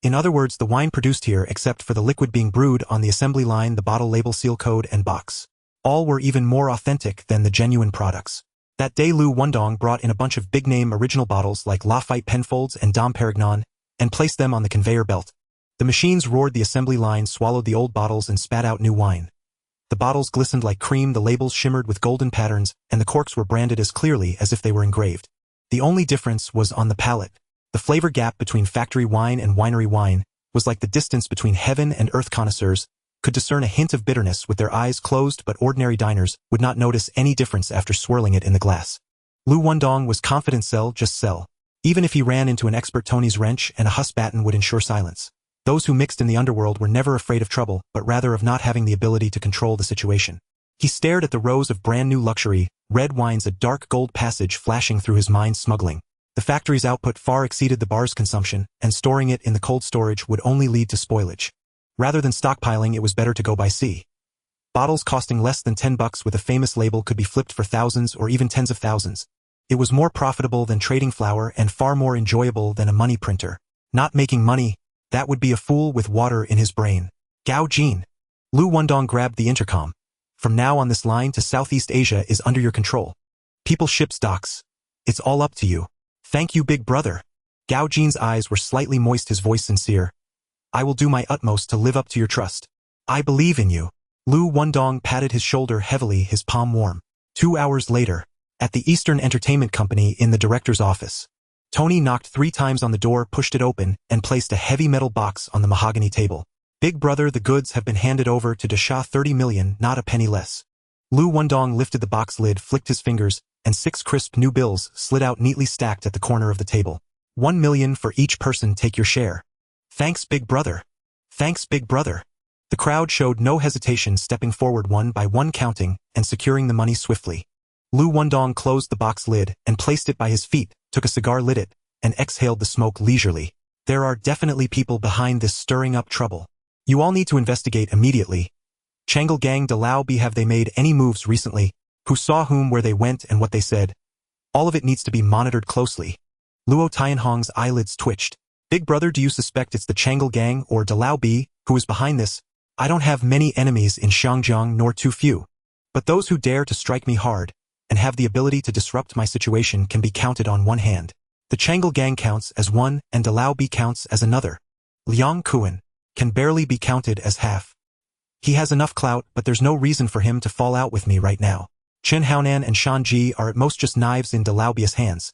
In other words, the wine produced here, except for the liquid being brewed on the assembly line, the bottle label, seal code, and box, all were even more authentic than the genuine products. That day Liu Wendong brought in a bunch of big-name original bottles like Lafite, Penfolds, and Dom Perignon, and placed them on the conveyor belt. The machines roared, the assembly line swallowed the old bottles and spat out new wine. The bottles glistened like cream, the labels shimmered with golden patterns, and the corks were branded as clearly as if they were engraved. The only difference was on the palate. The flavor gap between factory wine and winery wine was like the distance between heaven and earth. Connoisseurs could discern a hint of bitterness with their eyes closed, but ordinary diners would not notice any difference after swirling it in the glass. Liu Wendong was confident, sell, just sell. Even if he ran into an expert, Tony's wrench and a Huss baton would ensure silence. Those who mixed in the underworld were never afraid of trouble, but rather of not having the ability to control the situation. He stared at the rows of brand-new luxury, red wines, a dark gold passage flashing through his mind. Smuggling the factory's output far exceeded the bar's consumption, and storing it in the cold storage would only lead to spoilage. Rather than stockpiling, it was better to go by sea. Bottles costing less than $10 with a famous label could be flipped for thousands or even tens of thousands. It was more profitable than trading flour and far more enjoyable than a money printer. Not making money, that would be a fool with water in his brain. Gao Jin. Liu Wendong grabbed the intercom. From now on, this line to Southeast Asia is under your control. People, ships, docks. It's all up to you. Thank you, big brother. Gao Jin's eyes were slightly moist, his voice sincere. I will do my utmost to live up to your trust. I believe in you. Liu Wendong patted his shoulder heavily, his palm warm. 2 hours later, at the Eastern Entertainment Company in the director's office, Tony knocked 3 times on the door, pushed it open, and placed a heavy metal box on the mahogany table. Big brother, the goods have been handed over to Dasha. 30 million, not a penny less. Liu Wendong lifted the box lid, flicked his fingers, and 6 crisp new bills slid out, neatly stacked at the corner of the table. 1 million for each person, take your share. Thanks, big brother. Thanks, big brother. The crowd showed no hesitation, stepping forward one by one, counting and securing the money swiftly. Liu Wendong closed the box lid and placed it by his feet, took a cigar, lit it, and exhaled the smoke leisurely. There are definitely people behind this, stirring up trouble. You all need to investigate immediately. Changle Gang de Lao Bi, have they made any moves recently? Who saw whom, where they went, and what they said? All of it needs to be monitored closely. Luo Tianhong's eyelids twitched. Big brother, do you suspect it's the Changle Gang or de Lao Bi who is behind this? I don't have many enemies in Shangjiang, nor too few. But those who dare to strike me hard and have the ability to disrupt my situation can be counted on one hand. The Changle Gang counts as one and de Lao Bi counts as another. Liang Kuan can barely be counted as half. He has enough clout, but there's no reason for him to fall out with me right now. Chen Haonan and Shan Ji are at most just knives in de Lao Bi's hands.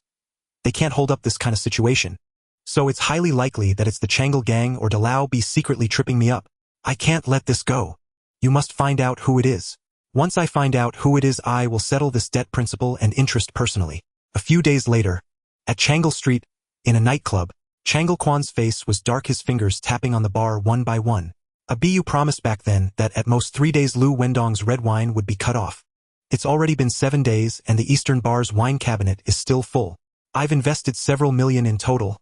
They can't hold up this kind of situation. So it's highly likely that it's the Changle Gang or de Lao Bi secretly tripping me up. I can't let this go. You must find out who it is. Once I find out who it is, I will settle this debt, principal and interest, personally. A few days later, at Changle Street, in a nightclub, Changle Quan's face was dark, his fingers tapping on the bar one by one. You promised back then that at most 3 days Liu Wendong's red wine would be cut off. It's already been 7 days and the Eastern Bar's wine cabinet is still full. I've invested several million in total.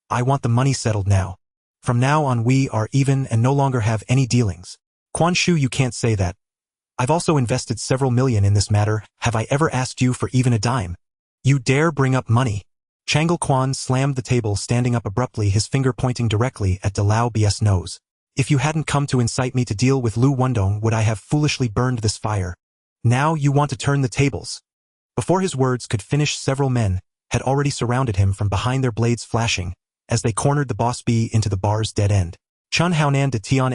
I want the money settled now. From now on we are even and no longer have any dealings. Quan Shu, you can't say that. I've also invested several million in this matter. Have I ever asked you for even a dime? You dare bring up money? Changle Quan slammed the table, standing up abruptly, his finger pointing directly at de Lao B's nose. If you hadn't come to incite me to deal with Liu Wendong, would I have foolishly burned this fire? Now you want to turn the tables. Before his words could finish, several men had already surrounded him from behind, their blades flashing, as they cornered the boss B into the bar's dead end. Chun Haonan de Tian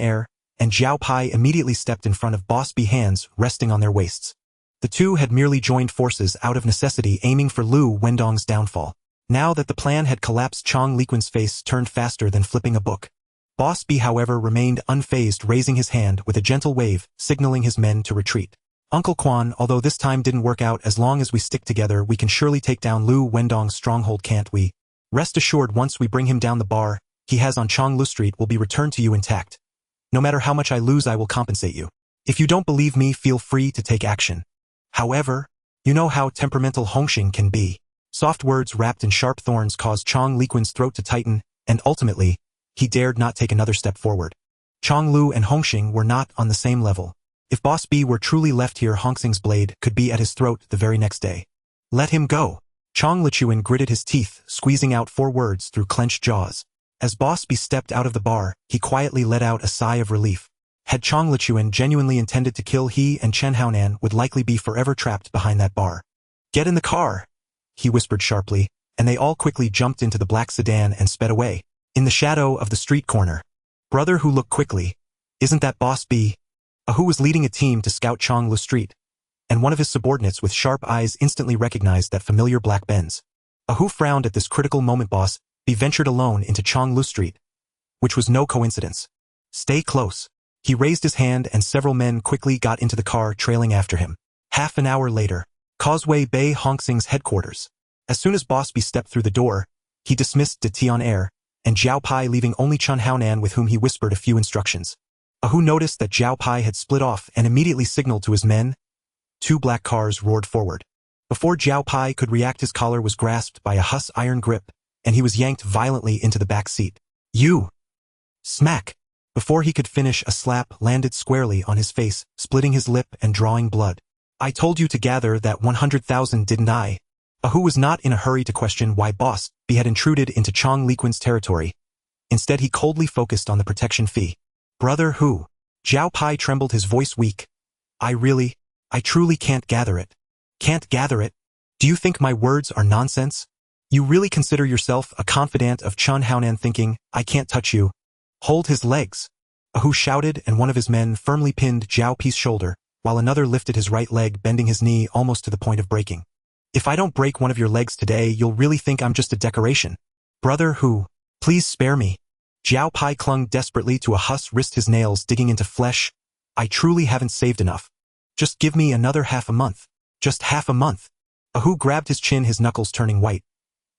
and Zhao Pai immediately stepped in front of Boss B, hands resting on their waists. The two had merely joined forces out of necessity, aiming for Liu Wendong's downfall. Now that the plan had collapsed, Chong Liquan's face turned faster than flipping a book. Boss B, however, remained unfazed, raising his hand with a gentle wave, signaling his men to retreat. Uncle Quan, although this time didn't work out, as long as we stick together, we can surely take down Liu Wendong's stronghold, can't we? Rest assured, once we bring him down, the bar he has on Chonglu Street will be returned to you intact. No matter how much I lose, I will compensate you. If you don't believe me, feel free to take action. However, you know how temperamental Hung Hing can be. Soft words wrapped in sharp thorns caused Chong Liquan's throat to tighten, and ultimately, he dared not take another step forward. Chong Lu and Hung Hing were not on the same level. If Boss B were truly left here, Hung Hing's blade could be at his throat the very next day. Let him go. Chong Lichuan gritted his teeth, squeezing out 4 words through clenched jaws. As Boss B stepped out of the bar, he quietly let out a sigh of relief. Had Chong Lichuan genuinely intended to kill, he and Chen Haonan would likely be forever trapped behind that bar. Get in the car, he whispered sharply, and they all quickly jumped into the black sedan and sped away. In the shadow of the street corner, brother Hu looked quickly. Isn't that Boss B? Hu was leading a team to scout Chonglu Street, and one of his subordinates with sharp eyes instantly recognized that familiar black Benz. Hu frowned at this critical moment. Boss B ventured alone into Chonglu Street, which was no coincidence. Stay close. He raised his hand and several men quickly got into the car, trailing after him. Half an hour later, Causeway Bay, Hung Hing's headquarters. As soon as Boss B stepped through the door, he dismissed De Tian and Zhao Pai, leaving only Chun Haonan, with whom he whispered a few instructions. Hu noticed that Zhao Pai had split off and immediately signaled to his men two black cars roared forward. Before Zhao Pai could react, his collar was grasped by a Huss iron grip, and he was yanked violently into the back seat. You! Smack! Before he could finish, a slap landed squarely on his face, splitting his lip and drawing blood. I told you to gather that 100,000, didn't I? Ahu was not in a hurry to question why Boss B had intruded into Chong Liquan's territory. Instead, he coldly focused on the protection fee. Brother Hu. Zhao Pai trembled, his voice weak. I truly can't gather it. Can't gather it? Do you think my words are nonsense? You really consider yourself a confidant of Chun Haonan, thinking, I can't touch you? Hold his legs. Ahu shouted, and one of his men firmly pinned Zhao Pai's shoulder, while another lifted his right leg, bending his knee almost to the point of breaking. If I don't break one of your legs today, you'll really think I'm just a decoration. Brother Hu, please spare me. Zhao Pai clung desperately to a Huss wrist, his nails digging into flesh. I truly haven't saved enough. Just give me another half a month. Just half a month. Ahu grabbed his chin, his knuckles turning white.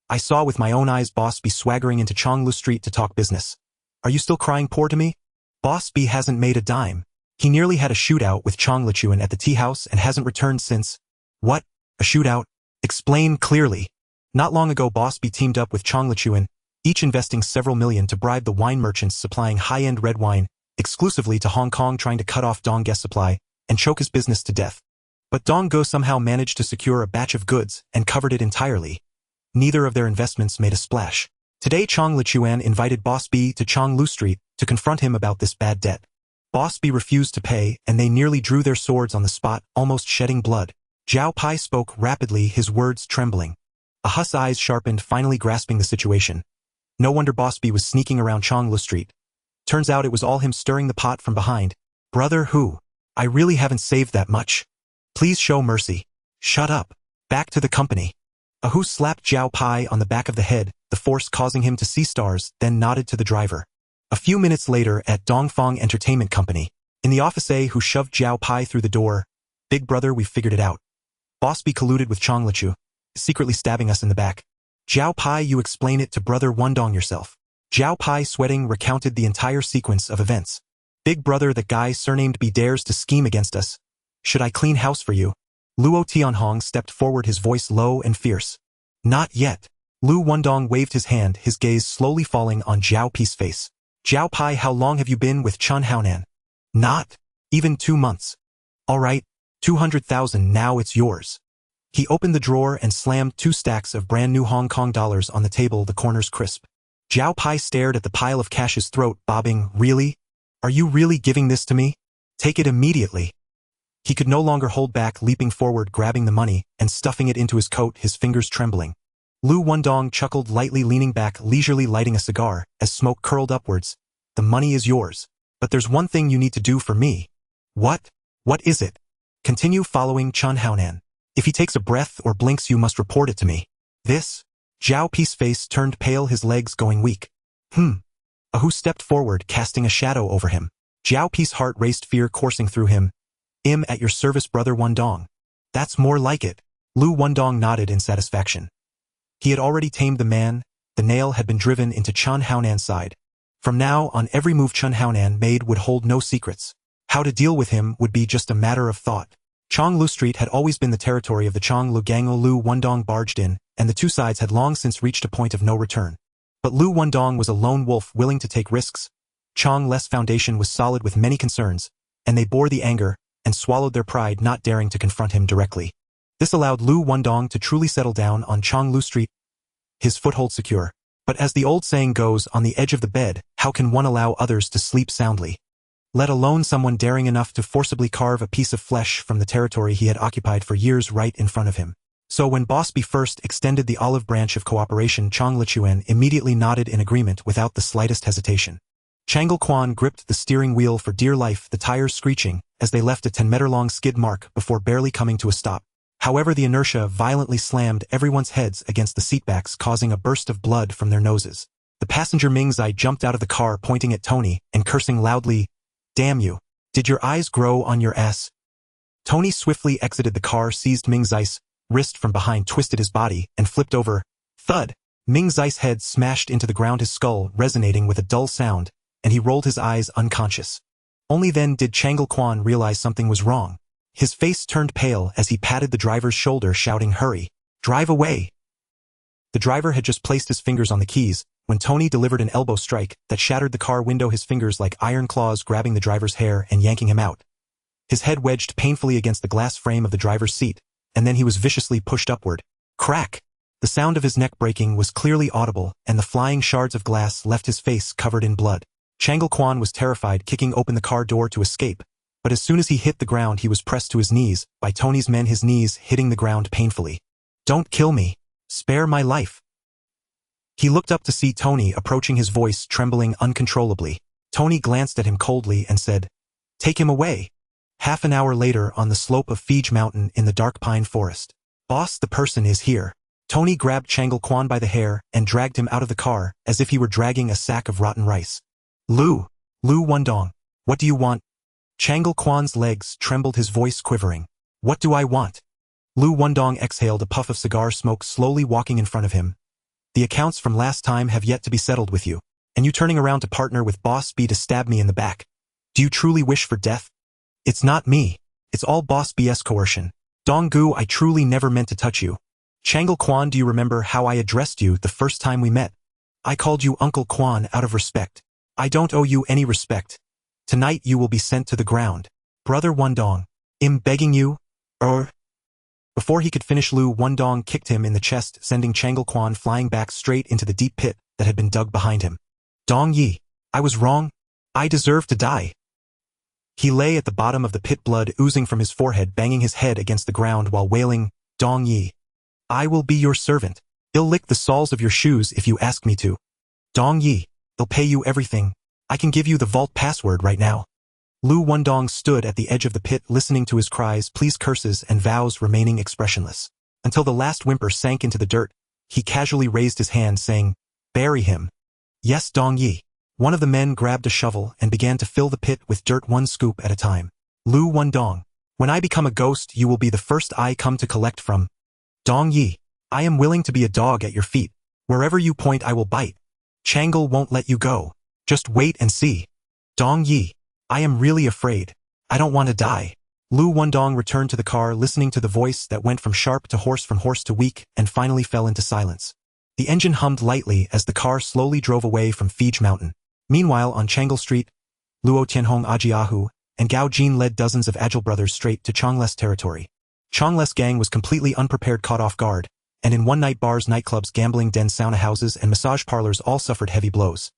I saw with my own eyes Boss B swaggering into Chonglu Street to talk business. Are you still crying poor to me? Boss B hasn't made a dime. He nearly had a shootout with Chong Lichuan at the tea house and hasn't returned since. What? A shootout? Explain clearly. Not long ago, Boss B teamed up with Chong Lichuan, each investing several million to bribe the wine merchants supplying high-end red wine exclusively to Hong Kong, trying to cut off Dong Guest supply and choke his business to death. But Dong Go somehow managed to secure a batch of goods and covered it entirely. Neither of their investments made a splash. Today, Chong Lichuan invited Boss B to Chong Lu Street to confront him about this bad debt. Boss B refused to pay, and they nearly drew their swords on the spot, almost shedding blood. Zhao Pai spoke rapidly, his words trembling. A Huss eyes sharpened, finally grasping the situation. No wonder Boss B was sneaking around Chong Lu Street. Turns out it was all him stirring the pot from behind. Brother Hu, I really haven't saved that much. Please show mercy. Shut up. Back to the company. Ahu slapped Zhao Pai on the back of the head, the force causing him to see stars, then nodded to the driver. A few minutes later, at Dongfang Entertainment Company, in the office, Hu shoved Zhao Pai through the door. Big brother, we've figured it out. Boss B colluded with Chong Lichu, secretly stabbing us in the back. Zhao Pai, you explain it to brother Wendong yourself. Zhao Pai, sweating, recounted the entire sequence of events. Big brother, that guy surnamed B dares to scheme against us. Should I clean house for you? Luo Tianhong stepped forward, his voice low and fierce. Not yet. Liu Wendong waved his hand, his gaze slowly falling on Zhao Pai's face. Zhao Pai, how long have you been with Chun Haonan? Not even 2 months. All right, 200,000, now it's yours. He opened the drawer and slammed 2 stacks of brand new Hong Kong dollars on the table, the corners crisp. Zhao Pai stared at the pile of cash, his throat bobbing. Really? Are you really giving this to me? Take it immediately. He could no longer hold back, leaping forward, grabbing the money, and stuffing it into his coat, his fingers trembling. Liu Wendong chuckled lightly, leaning back, leisurely lighting a cigar, as smoke curled upwards. The money is yours. But there's one thing you need to do for me. What? What is it? Continue following Chun Haonan. If he takes a breath or blinks, you must report it to me. This? Zhao Pai's face turned pale, his legs going weak. Ahu stepped forward, casting a shadow over him. Zhao Pai's heart raced, fear coursing through him. At your service, brother Wendong. That's more like it. Liu Wendong nodded in satisfaction. He had already tamed the man. The nail had been driven into Chun Haonan's side. From now on, every move Chun Haonan made would hold no secrets. How to deal with him would be just a matter of thought. Chong Lu Street had always been the territory of the Chong Lu gang. Liu Wendong barged in, and the two sides had long since reached a point of no return. But Liu Wendong was a lone wolf willing to take risks. Chong Le's foundation was solid with many concerns, and they bore the anger and swallowed their pride, not daring to confront him directly. This allowed Liu Wendong to truly settle down on Chong Lu Street, his foothold secure. But as the old saying goes, on the edge of the bed, how can one allow others to sleep soundly? Let alone someone daring enough to forcibly carve a piece of flesh from the territory he had occupied for years right in front of him. So when Boss B first extended the olive branch of cooperation, Chong Lichuan immediately nodded in agreement without the slightest hesitation. Changle Quan gripped the steering wheel for dear life, the tires screeching as they left a 10-meter-long skid mark before barely coming to a stop. However, the inertia violently slammed everyone's heads against the seatbacks, causing a burst of blood from their noses. The passenger Ming Zai jumped out of the car, pointing at Tony and cursing loudly, "Damn you! Did your eyes grow on your ass?" Tony swiftly exited the car, seized Ming Zai's wrist from behind, twisted his body, and flipped over. Thud! Ming Zai's head smashed into the ground, his skull resonating with a dull sound, and he rolled his eyes unconscious. Only then did Changle Quan realize something was wrong. His face turned pale as he patted the driver's shoulder, shouting, "Hurry! Drive away!" The driver had just placed his fingers on the keys when Tony delivered an elbow strike that shattered the car window, his fingers like iron claws grabbing the driver's hair and yanking him out. His head wedged painfully against the glass frame of the driver's seat, and then he was viciously pushed upward. Crack! The sound of his neck breaking was clearly audible, and the flying shards of glass left his face covered in blood. Changle Kwan was terrified, kicking open the car door to escape, but as soon as he hit the ground he was pressed to his knees by Tony's men, his knees hitting the ground painfully. "Don't kill me! Spare my life!" He looked up to see Tony approaching, his voice trembling uncontrollably. Tony glanced at him coldly and said, "Take him away." Half an hour later, on the slope of Fij Mountain in the dark pine forest. "Boss, the person is here." Tony grabbed Changle Kwan by the hair and dragged him out of the car as if he were dragging a sack of rotten rice. Liu Wendong, what do you want?" Changle Kwan's legs trembled, his voice quivering. "What do I want?" Liu Wendong exhaled a puff of cigar smoke, slowly walking in front of him. "The accounts from last time have yet to be settled with you, and you turning around to partner with Boss B to stab me in the back. Do you truly wish for death?" "It's not me. It's all Boss B's coercion. Donggu, I truly never meant to touch you. Changle Kwan, do you remember how I addressed you the first time we met? I called you Uncle Kwan out of respect. I don't owe you any respect. Tonight you will be sent to the ground. Brother Wendong, I'm begging you, or..." Before he could finish, Liu Wendong kicked him in the chest, sending Changle Kwan flying back straight into the deep pit that had been dug behind him. "Dong Yi, I was wrong. I deserve to die." He lay at the bottom of the pit, blood oozing from his forehead, banging his head against the ground while wailing, "Dong Yi, I will be your servant. I'll lick the soles of your shoes if you ask me to. Dong Yi, I'll pay you everything. I can give you the vault password right now." Liu Wendong stood at the edge of the pit, listening to his cries, pleas, curses, and vows, remaining expressionless. Until the last whimper sank into the dirt, he casually raised his hand, saying, "Bury him." "Yes, Dong Yi." One of the men grabbed a shovel and began to fill the pit with dirt, one scoop at a time. "Liu Wendong, when I become a ghost, you will be the first I come to collect from. Dong Yi, I am willing to be a dog at your feet. Wherever you point I will bite. Changle won't let you go. Just wait and see. Dong Yi, I am really afraid. I don't want to die." Liu Wendong returned to the car, listening to the voice that went from sharp to horse to weak, and finally fell into silence. The engine hummed lightly as the car slowly drove away from Fij Mountain. Meanwhile, on Changle Street, Luo Tianhong Ajiahu and Gao Jin led dozens of agile brothers straight to Chongles territory. Chongles gang was completely unprepared, caught off guard, and in one-night bars, nightclubs, gambling dens, sauna houses, and massage parlors all suffered heavy blows.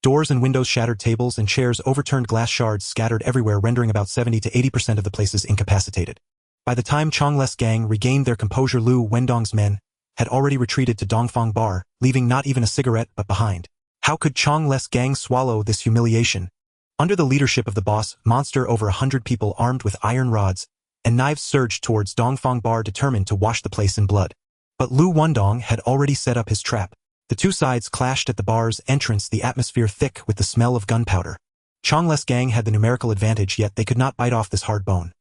Doors and windows shattered, tables and chairs overturned, glass shards scattered everywhere, rendering about 70 to 80% of the places incapacitated. By the time Chongles gang regained their composure, Liu Wendong's men had already retreated to Dongfang Bar, leaving not even a cigarette but behind. How could Chongles gang swallow this humiliation? Under the leadership of the boss monster, over 100 people armed with iron rods and knives surged towards Dongfang Bar, determined to wash the place in blood. But Liu Wendong had already set up his trap. The two sides clashed at the bar's entrance, the atmosphere thick with the smell of gunpowder. Chongles gang had the numerical advantage, yet they could not bite off this hard bone.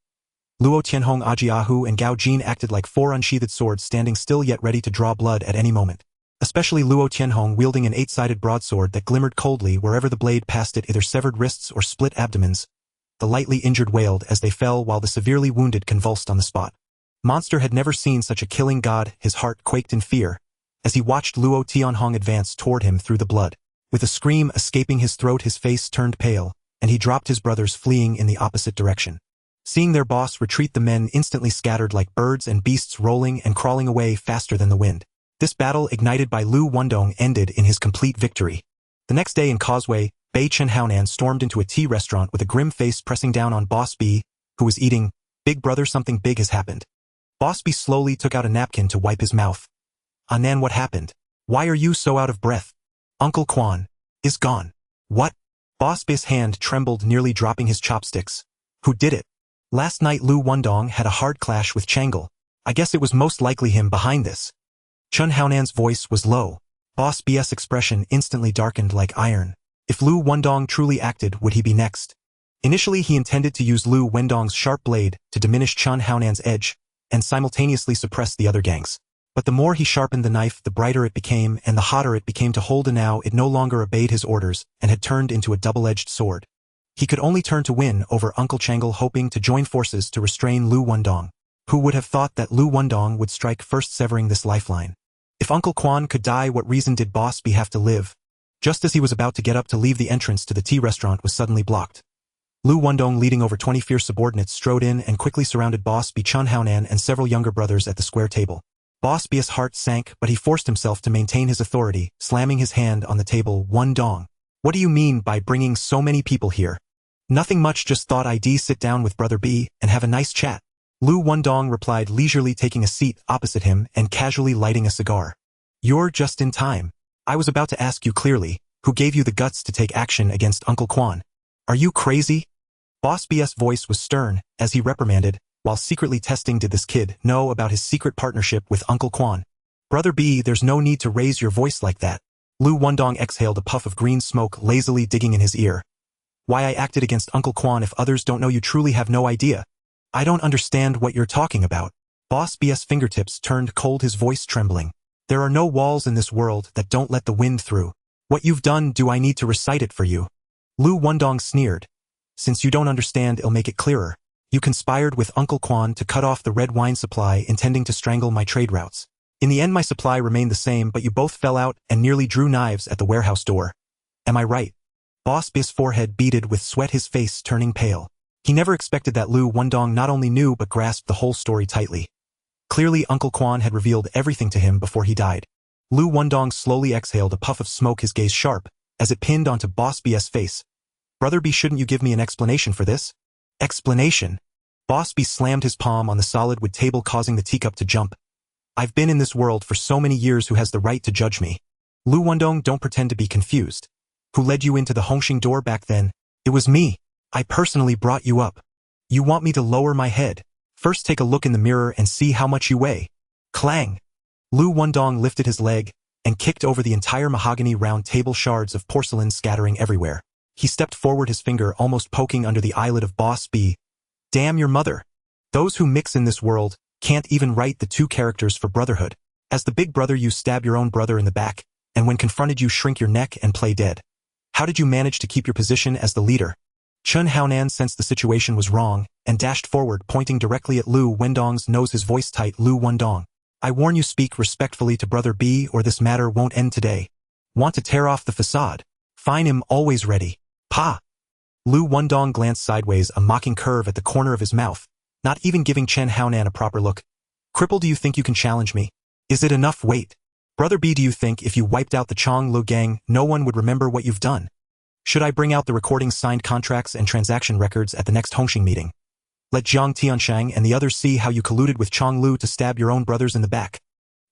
Luo Tianhong Ajiahu and Gao Jin acted like four unsheathed swords, standing still yet ready to draw blood at any moment. Especially Luo Tianhong, wielding an 8-sided broadsword that glimmered coldly wherever the blade passed it, either severed wrists or split abdomens. The lightly injured wailed as they fell, while the severely wounded convulsed on the spot. Monster had never seen such a killing god. His heart quaked in fear as he watched Luo Tianhong advance toward him through the blood. With a scream escaping his throat, his face turned pale, and he dropped his brothers, fleeing in the opposite direction. Seeing their boss retreat, the men instantly scattered like birds and beasts, rolling and crawling away faster than the wind. This battle, ignited by Liu Wendong, ended in his complete victory. The next day in Causeway, Bei Chen Haonan stormed into a tea restaurant with a grim face, pressing down on Boss B, who was eating. "Big brother, something big has happened." Boss B slowly took out a napkin to wipe his mouth. "Anan, what happened? Why are you so out of breath?" "Uncle Kwan is gone." "What?" Boss B's hand trembled, nearly dropping his chopsticks. "Who did it?" "Last night Liu Wendong had a hard clash with Changle. I guess it was most likely him behind this." Chen Haonan's voice was low. Boss B's expression instantly darkened like iron. If Liu Wendong truly acted, would he be next? Initially he intended to use Liu Wendong's sharp blade to diminish Chen Haonan's edge and simultaneously suppress the other gangs. But the more he sharpened the knife, the brighter it became, and the hotter it became to hold, and now it no longer obeyed his orders and had turned into a double-edged sword. He could only turn to win over Uncle Changle, hoping to join forces to restrain Liu Wendong. Who would have thought that Liu Wendong would strike first, severing this lifeline? If Uncle Quan could die, what reason did Boss B have to live? Just as he was about to get up to leave, the entrance to the tea restaurant was suddenly blocked. Liu Wendong, leading over 20 fierce subordinates, strode in and quickly surrounded Boss B, Chun Haonan, and several younger brothers at the square table. Boss B's heart sank, but he forced himself to maintain his authority, slamming his hand on the table. Wendong, what do you mean by bringing so many people here? Nothing much, just thought I'd sit down with Brother B and have a nice chat. Liu Wendong replied, leisurely taking a seat opposite him and casually lighting a cigar. You're just in time. I was about to ask you clearly, who gave you the guts to take action against Uncle Quan? Are you crazy? Boss B's voice was stern, as he reprimanded, while secretly testing, did this kid know about his secret partnership with Uncle Quan? Brother B, there's no need to raise your voice like that. Liu Wendong exhaled a puff of green smoke, lazily digging in his ear. Why I acted against Uncle Quan if others don't know? You truly have no idea. I don't understand what you're talking about. Boss B's fingertips turned cold, his voice trembling. There are no walls in this world that don't let the wind through. What you've done, do I need to recite it for you? Liu Wendong sneered. Since you don't understand, it'll make it clearer. You conspired with Uncle Quan to cut off the red wine supply, intending to strangle my trade routes. In the end, my supply remained the same, but you both fell out and nearly drew knives at the warehouse door. Am I right? Boss B's forehead beaded with sweat, his face turning pale. He never expected that Liu Wendong not only knew but grasped the whole story tightly. Clearly, Uncle Quan had revealed everything to him before he died. Liu Wendong slowly exhaled a puff of smoke, his gaze sharp, as it pinned onto Boss B's face. Brother B, shouldn't you give me an explanation for this? Explanation? Boss B slammed his palm on the solid wood table, causing the teacup to jump. I've been in this world for so many years. Who has the right to judge me? Liu Wendong, don't pretend to be confused. Who led you into the Hung Hing door back then? It was me. I personally brought you up. You want me to lower my head? First take a look in the mirror and see how much you weigh. Clang! Liu Wendong lifted his leg and kicked over the entire mahogany round table, shards of porcelain scattering everywhere. He stepped forward, his finger almost poking under the eyelid of Boss B. Damn your mother. Those who mix in this world can't even write the two characters for brotherhood. As the big brother, you stab your own brother in the back, and when confronted you shrink your neck and play dead. How did you manage to keep your position as the leader? Chun Haonan sensed the situation was wrong and dashed forward, pointing directly at Liu Wendong's nose, his voice tight. Liu Wendong, I warn you, speak respectfully to Brother B or this matter won't end today. Want to tear off the facade? Fine, I'm always ready. Pa! Liu Wendong glanced sideways, a mocking curve at the corner of his mouth, not even giving Chun Haonan a proper look. Cripple, do you think you can challenge me? Is it enough weight? Brother B, do you think if you wiped out the Chong Lu gang, no one would remember what you've done? Should I bring out the recordings, signed contracts, and transaction records at the next Hung Hing meeting? Let Jiang Tianshang and the others see how you colluded with Chong Lu to stab your own brothers in the back.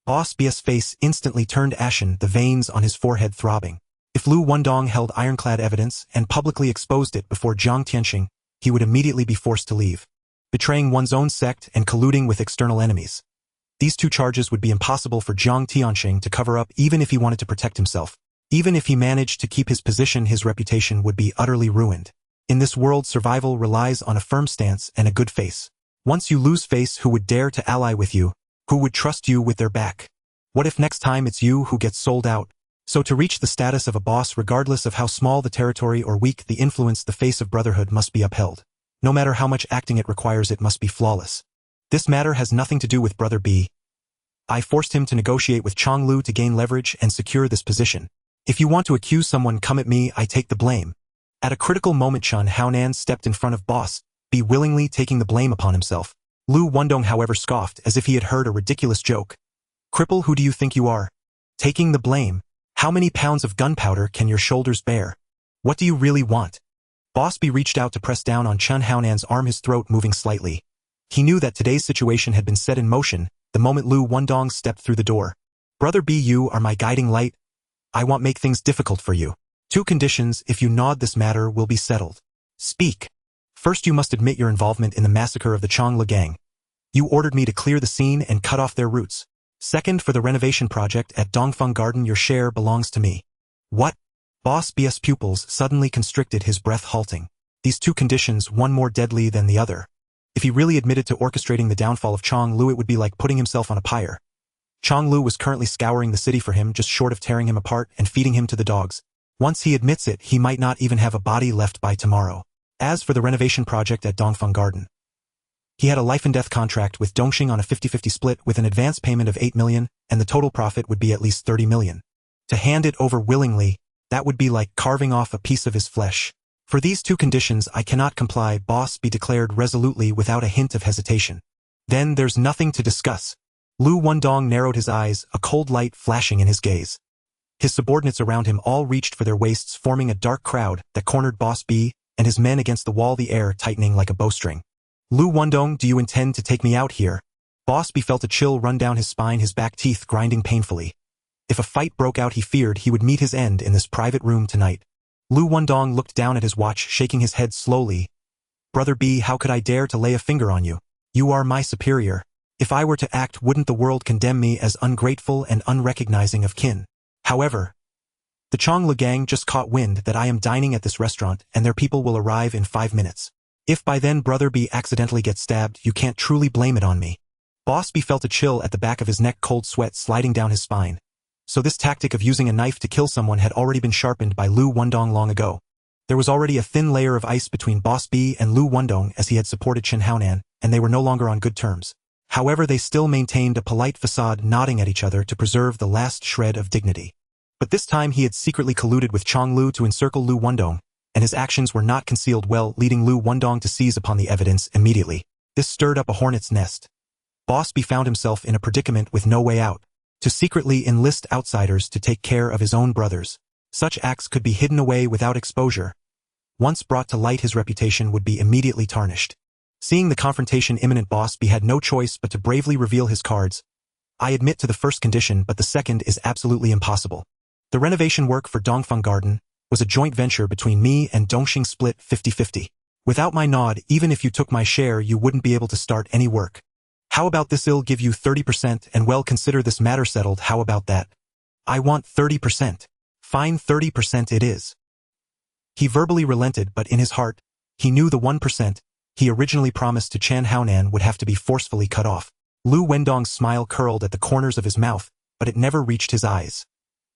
Boss B's face instantly turned ashen, the veins on his forehead throbbing. If Liu Wendong held ironclad evidence and publicly exposed it before Jiang Tianshang, he would immediately be forced to leave. Betraying one's own sect and colluding with external enemies. These two charges would be impossible for Jiang Tianshang to cover up, even if he wanted to protect himself. Even if he managed to keep his position, his reputation would be utterly ruined. In this world, survival relies on a firm stance and a good face. Once you lose face, who would dare to ally with you? Who would trust you with their back? What if next time it's you who gets sold out? So to reach the status of a boss, regardless of how small the territory or weak the influence, the face of brotherhood must be upheld. No matter how much acting it requires, it must be flawless. This matter has nothing to do with Brother B. I forced him to negotiate with Chong Lu to gain leverage and secure this position. If you want to accuse someone, come at me, I take the blame. At a critical moment, Chun Haonan stepped in front of Boss B, willingly taking the blame upon himself. Liu Wendong, however, scoffed as if he had heard a ridiculous joke. Cripple, who do you think you are? Taking the blame? How many pounds of gunpowder can your shoulders bear? What do you really want? Boss B reached out to press down on Chun Haonan's arm, his throat moving slightly. He knew that today's situation had been set in motion the moment Liu Wendong stepped through the door. Brother B, you are my guiding light. I won't make things difficult for you. 2 conditions: if you nod, this matter will be settled. Speak. First, you must admit your involvement in the massacre of the Chong Lu gang. You ordered me to clear the scene and cut off their roots. Second, for the renovation project at Dongfeng Garden, your share belongs to me. What? Boss B's pupils suddenly constricted, his breath halting. These 2 conditions, one more deadly than the other. If he really admitted to orchestrating the downfall of Chong Lu, it would be like putting himself on a pyre. Chong Lu was currently scouring the city for him, just short of tearing him apart and feeding him to the dogs. Once he admits it, he might not even have a body left by tomorrow. As for the renovation project at Dongfeng Garden, he had a life-and-death contract with Dongxing on a 50-50 split with an advance payment of 8 million, and the total profit would be at least 30 million. To hand it over willingly, that would be like carving off a piece of his flesh. For these two conditions I cannot comply, Boss B declared resolutely without a hint of hesitation. Then there's nothing to discuss. Liu Wendong narrowed his eyes, a cold light flashing in his gaze. His subordinates around him all reached for their waists, forming a dark crowd that cornered Boss B and his men against the wall, the air tightening like a bowstring. Liu Wendong, do you intend to take me out here? Boss B felt a chill run down his spine, his back teeth grinding painfully. If a fight broke out, he feared he would meet his end in this private room tonight. Liu Wendong looked down at his watch, shaking his head slowly. Brother B, how could I dare to lay a finger on you? You are my superior. If I were to act, wouldn't the world condemn me as ungrateful and unrecognizing of kin? However, the Chonglu gang just caught wind that I am dining at this restaurant and their people will arrive in 5 minutes. If by then Brother B accidentally gets stabbed, you can't truly blame it on me. Boss B felt a chill at the back of his neck, cold sweat sliding down his spine. So this tactic of using a knife to kill someone had already been sharpened by Liu Wendong long ago. There was already a thin layer of ice between Boss B and Liu Wendong, as he had supported Chen Haonan, and they were no longer on good terms. However, they still maintained a polite facade, nodding at each other to preserve the last shred of dignity. But this time he had secretly colluded with Chonglu to encircle Liu Wendong, and his actions were not concealed well, leading Liu Wendong to seize upon the evidence immediately. This stirred up a hornet's nest. Boss B found himself in a predicament with no way out. To secretly enlist outsiders to take care of his own brothers. Such acts could be hidden away without exposure. Once brought to light, his reputation would be immediately tarnished. Seeing the confrontation imminent, Boss B had no choice but to bravely reveal his cards. I admit to the first condition, but the second is absolutely impossible. The renovation work for Dongfeng Garden was a joint venture between me and Dongxing, split 50-50. Without my nod, even if you took my share, you wouldn't be able to start any work. How about this? I'll give you 30% and well, consider this matter settled. How about that? I want 30%. Fine, 30% it is. He verbally relented, but in his heart, he knew the 1% he originally promised to Chen Haonan would have to be forcefully cut off. Liu Wendong's smile curled at the corners of his mouth, but it never reached his eyes.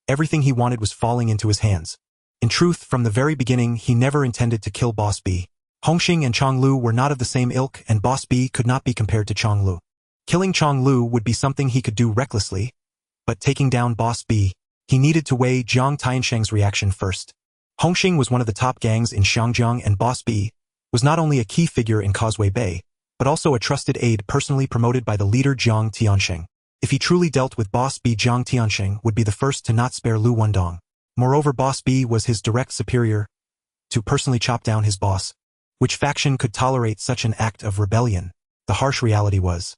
Everything he wanted was falling into his hands. In truth, from the very beginning, he never intended to kill Boss B. Hongxing and Chonglu were not of the same ilk, and Boss B could not be compared to Chonglu. Killing Chonglu would be something he could do recklessly, but taking down Boss B, he needed to weigh Jiang Tiansheng's reaction first. Hongxing was one of the top gangs in Xiangjiang, and Boss B was not only a key figure in Causeway Bay, but also a trusted aide personally promoted by the leader Jiang Tiansheng. If he truly dealt with Boss B, Jiang Tiansheng would be the first to not spare Liu Wendong. Moreover, Boss B was his direct superior to personally chop down his boss. Which faction could tolerate such an act of rebellion? The harsh reality was,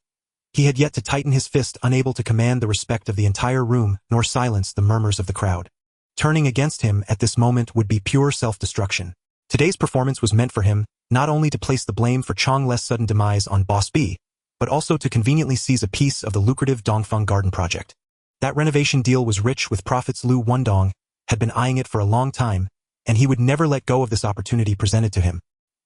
he had yet to tighten his fist, unable to command the respect of the entire room, nor silence the murmurs of the crowd. Turning against him at this moment would be pure self-destruction. Today's performance was meant for him, not only to place the blame for Chonglu's sudden demise on Boss B, but also to conveniently seize a piece of the lucrative Dongfeng Garden project. That renovation deal was rich with profits. Liu Wendong had been eyeing it for a long time, and he would never let go of this opportunity presented to him.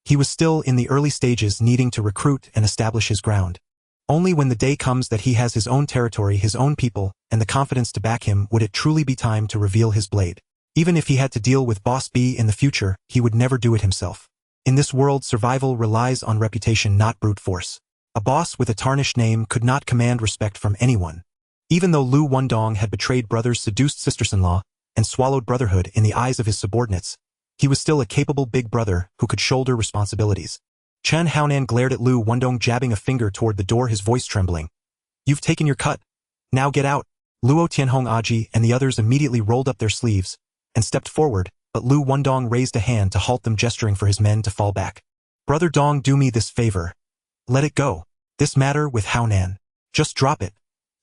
He was still in the early stages, needing to recruit and establish his ground. Only when the day comes that he has his own territory, his own people, and the confidence to back him would it truly be time to reveal his blade. Even if he had to deal with Boss B in the future, he would never do it himself. In this world, survival relies on reputation, not brute force. A boss with a tarnished name could not command respect from anyone. Even though Liu Wendong had betrayed brothers, seduced sisters-in-law, and swallowed brotherhood in the eyes of his subordinates, he was still a capable big brother who could shoulder responsibilities. Chen Haonan glared at Liu Wendong, jabbing a finger toward the door, his voice trembling. You've taken your cut. Now get out. Luo Tianhong Aji and the others immediately rolled up their sleeves and stepped forward, but Liu Wendong raised a hand to halt them, gesturing for his men to fall back. Brother Dong, do me this favor. Let it go. This matter with Haonan. Just drop it,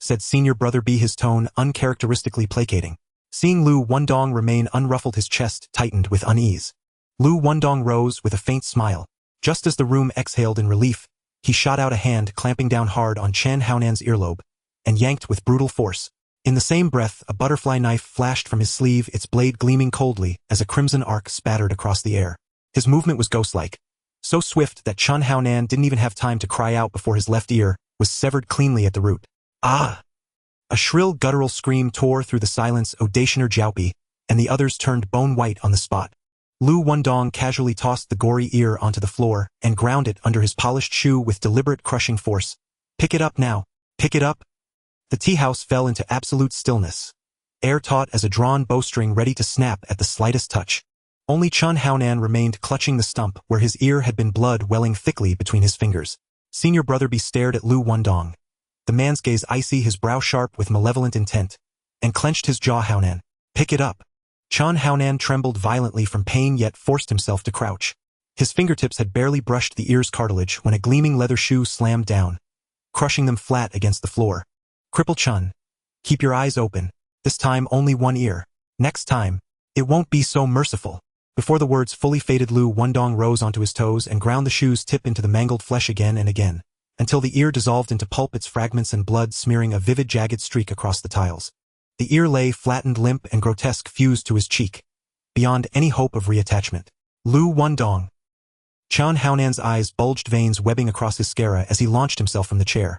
said senior brother B, his tone uncharacteristically placating. Seeing Liu Wendong remain unruffled, his chest tightened with unease. Liu Wendong rose with a faint smile. Just as the room exhaled in relief, he shot out a hand, clamping down hard on Chen Haonan's earlobe, and yanked with brutal force. In the same breath, a butterfly knife flashed from his sleeve, its blade gleaming coldly as a crimson arc spattered across the air. His movement was ghost-like, so swift that Chen Haonan didn't even have time to cry out before his left ear was severed cleanly at the root. Ah! A shrill guttural scream tore through the silence. Odationer Jiaopi and the others turned bone white on the spot. Liu Wendong casually tossed the gory ear onto the floor and ground it under his polished shoe with deliberate crushing force. Pick it up now. Pick it up. The tea house fell into absolute stillness, air taut as a drawn bowstring ready to snap at the slightest touch. Only Chun Haonan remained clutching the stump where his ear had been, blood welling thickly between his fingers. Senior Brother B stared at Liu Wendong, the man's gaze icy, his brow sharp with malevolent intent, and clenched his jaw. Haonan, pick it up. Chun Haonan trembled violently from pain yet forced himself to crouch. His fingertips had barely brushed the ear's cartilage when a gleaming leather shoe slammed down, crushing them flat against the floor. Cripple Chun, keep your eyes open. This time only one ear. Next time, it won't be so merciful. Before the words fully faded, Liu Wendong rose onto his toes and ground the shoe's tip into the mangled flesh again and again, until the ear dissolved into pulp, its fragments and blood smearing a vivid jagged streak across the tiles. The ear lay flattened, limp and grotesque, fused to his cheek, beyond any hope of reattachment. Liu Wendong. Chun Haonan's eyes bulged, veins webbing across his sclera as he launched himself from the chair.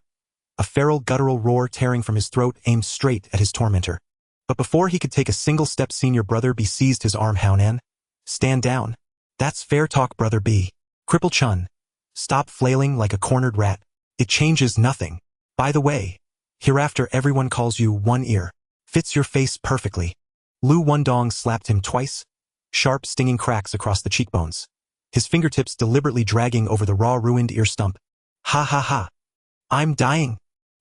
A feral guttural roar tearing from his throat aimed straight at his tormentor. But before he could take a single step, Senior Brother B seized his arm. Haonan, stand down. That's fair talk, Brother B. Cripple Chun, stop flailing like a cornered rat. It changes nothing. By the way, hereafter everyone calls you One Ear. Fits your face perfectly. Liu Wendong slapped him twice, sharp stinging cracks across the cheekbones, his fingertips deliberately dragging over the raw, ruined ear stump. Ha ha ha. I'm dying.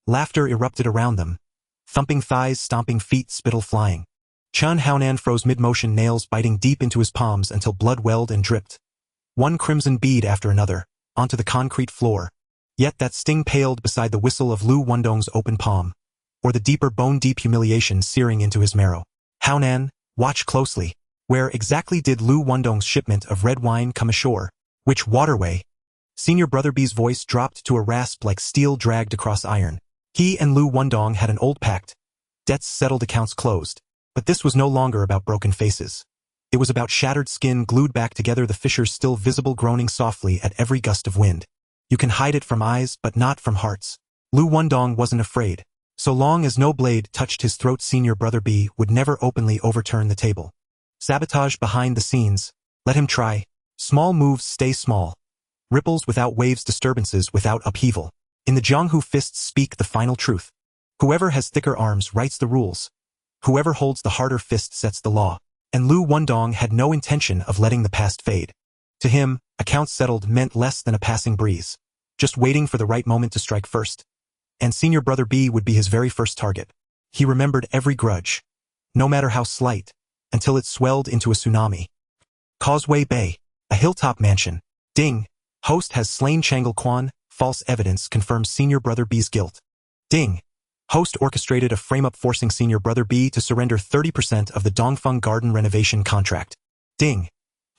Laughter erupted around them. Thumping thighs, stomping feet, spittle flying. Chun Haonan froze mid-motion, nails biting deep into his palms until blood welled and dripped, one crimson bead after another, onto the concrete floor. Yet that sting paled beside the whistle of Liu Wendong's open palm, or the deeper, bone-deep humiliation searing into his marrow. Haonan, watch closely. Where exactly did Liu Wendong's shipment of red wine come ashore? Which waterway? Senior Brother B's voice dropped to a rasp like steel dragged across iron. He and Liu Wendong had an old pact. Debts settled, accounts closed. But this was no longer about broken faces. It was about shattered skin glued back together, the fissures still visible, groaning softly at every gust of wind. You can hide it from eyes, but not from hearts. Liu Wendong wasn't afraid. So long as no blade touched his throat, Senior Brother B would never openly overturn the table. Sabotage behind the scenes. Let him try. Small moves stay small. Ripples without waves, disturbances without upheaval. In the Jianghu fists speak the final truth. Whoever has thicker arms writes the rules. Whoever holds the harder fist sets the law. And Liu Wendong had no intention of letting the past fade. To him, accounts settled meant less than a passing breeze, just waiting for the right moment to strike first. And Senior Brother B would be his very first target. He remembered every grudge, no matter how slight, until it swelled into a tsunami. Causeway Bay, a hilltop mansion. Ding. Host has slain Chang'e Quan. False evidence confirms Senior Brother B's guilt. Ding. Host orchestrated a frame-up forcing Senior Brother B to surrender 30% of the Dongfeng Garden renovation contract. Ding.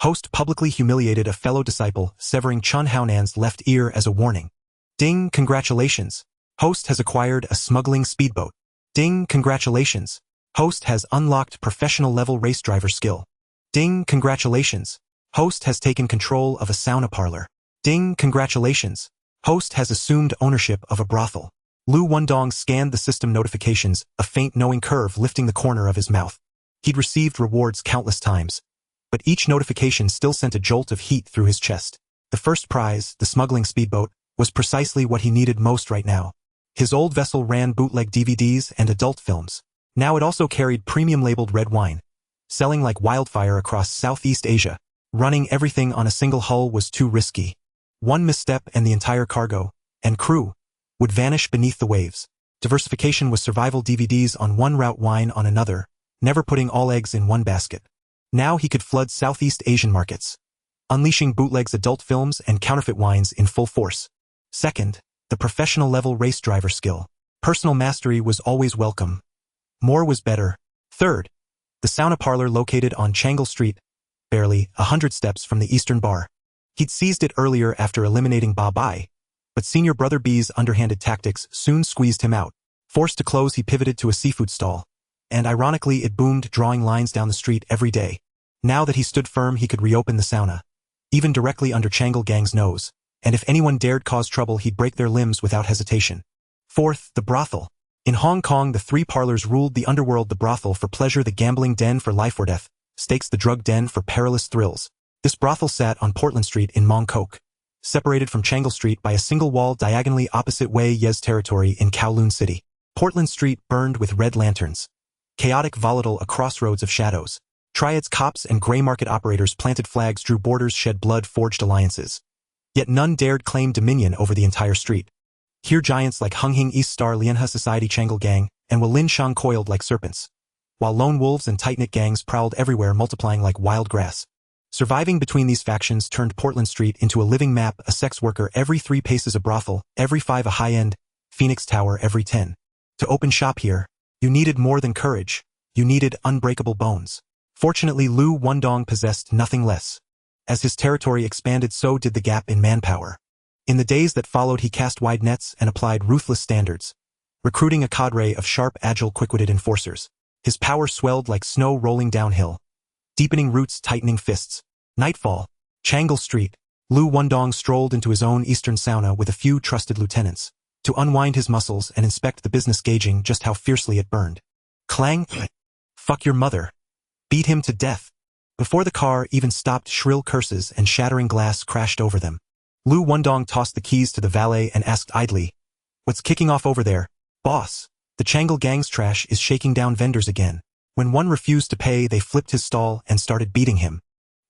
Host publicly humiliated a fellow disciple, severing Chun Haonan's left ear as a warning. Ding. Congratulations. Host has acquired a smuggling speedboat. Ding. Congratulations. Host has unlocked professional-level race driver skill. Ding. Congratulations. Host has taken control of a sauna parlor. Ding. Congratulations. Host has assumed ownership of a brothel. Liu Wendong scanned the system notifications, a faint knowing curve lifting the corner of his mouth. He'd received rewards countless times, but each notification still sent a jolt of heat through his chest. The first prize, the smuggling speedboat, was precisely what he needed most right now. His old vessel ran bootleg DVDs and adult films. Now it also carried premium-labeled red wine, selling like wildfire across Southeast Asia. Running everything on a single hull was too risky. One misstep and the entire cargo and crew would vanish beneath the waves. Diversification was survival, DVDs on one route, wine on another, never putting all eggs in one basket. Now he could flood Southeast Asian markets, unleashing bootlegs, adult films, and counterfeit wines in full force. Second, the professional-level race driver skill. Personal mastery was always welcome. More was better. Third, the sauna parlor located on Chang'e Street, barely 100 steps from the Eastern Bar. He'd seized it earlier after eliminating Ba Bai, but Senior Brother B's underhanded tactics soon squeezed him out. Forced to close, he pivoted to a seafood stall, and ironically it boomed, drawing lines down the street every day. Now that he stood firm, he could reopen the sauna, even directly under Chang'e Gang's nose, and if anyone dared cause trouble, he'd break their limbs without hesitation. Fourth, the brothel. In Hong Kong, the three parlors ruled the underworld: the brothel for pleasure, the gambling den for life or death, stakes the drug den for perilous thrills. This brothel sat on Portland Street in Mongkok, separated from Changle Street by a single wall diagonally opposite Wei Ye's territory in Kowloon City. Portland Street burned with red lanterns. Chaotic, volatile, a crossroads of shadows. Triads, cops, and gray market operators planted flags, drew borders, shed blood, forged alliances. Yet none dared claim dominion over the entire street. Here giants like Hung Hing, East Star, Lianhe Society, Changle Gang, and Walin Shang coiled like serpents, while lone wolves and tight-knit gangs prowled everywhere, multiplying like wild grass. Surviving between these factions turned Portland Street into a living map, a sex worker every 3 paces, a brothel, every 5 a high-end, Phoenix Tower every 10. To open shop here, you needed more than courage, you needed unbreakable bones. Fortunately, Liu Wendong possessed nothing less. As his territory expanded, so did the gap in manpower. In the days that followed, he cast wide nets and applied ruthless standards, recruiting a cadre of sharp, agile, quick-witted enforcers. His power swelled like snow rolling downhill, deepening roots, tightening fists. Nightfall, Changle Street. Liu Wendong strolled into his own eastern sauna with a few trusted lieutenants, to unwind his muscles and inspect the business, gauging just how fiercely it burned. Clang! Fuck your mother. Beat him to death. Before the car even stopped, shrill curses and shattering glass crashed over them. Liu Wendong tossed the keys to the valet and asked idly, "What's kicking off over there, boss?" The Changle Gang's trash is shaking down vendors again. When one refused to pay, they flipped his stall and started beating him.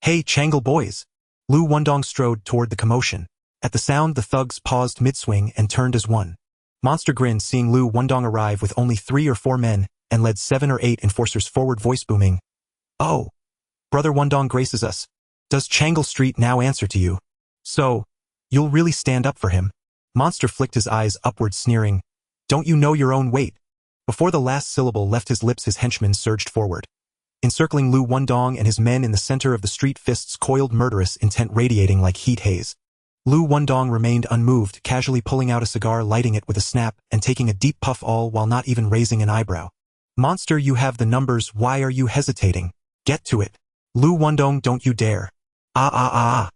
"Hey, Changle boys!" Liu Wendong strode toward the commotion. At the sound, the thugs paused mid-swing and turned as one. Monster grinned, seeing Liu Wendong arrive with only 3 or 4 men, and led 7 or 8 enforcers forward, voice booming. "Oh, Brother Wendong graces us. Does Changle Street now answer to you? So, you'll really stand up for him?" Monster flicked his eyes upward, sneering. "Don't you know your own weight?" Before the last syllable left his lips, his henchmen surged forward, encircling Liu Wendong and his men in the center of the street, fists coiled, murderous intent radiating like heat haze. Liu Wendong remained unmoved, casually pulling out a cigar, lighting it with a snap, and taking a deep puff, all while not even raising an eyebrow. "Monster, you have the numbers, why are you hesitating? Get to it. Liu Wendong, don't you dare. Ah.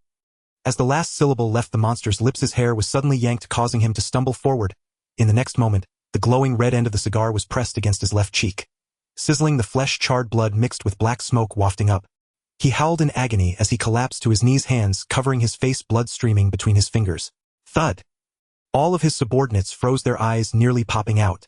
As the last syllable left the monster's lips, his hair was suddenly yanked, causing him to stumble forward. In the next moment, the glowing red end of the cigar was pressed against his left cheek. Sizzling, the flesh-charred blood mixed with black smoke wafting up. He howled in agony as he collapsed to his knees, hands covering his face, blood streaming between his fingers. Thud. All of his subordinates froze, their eyes nearly popping out.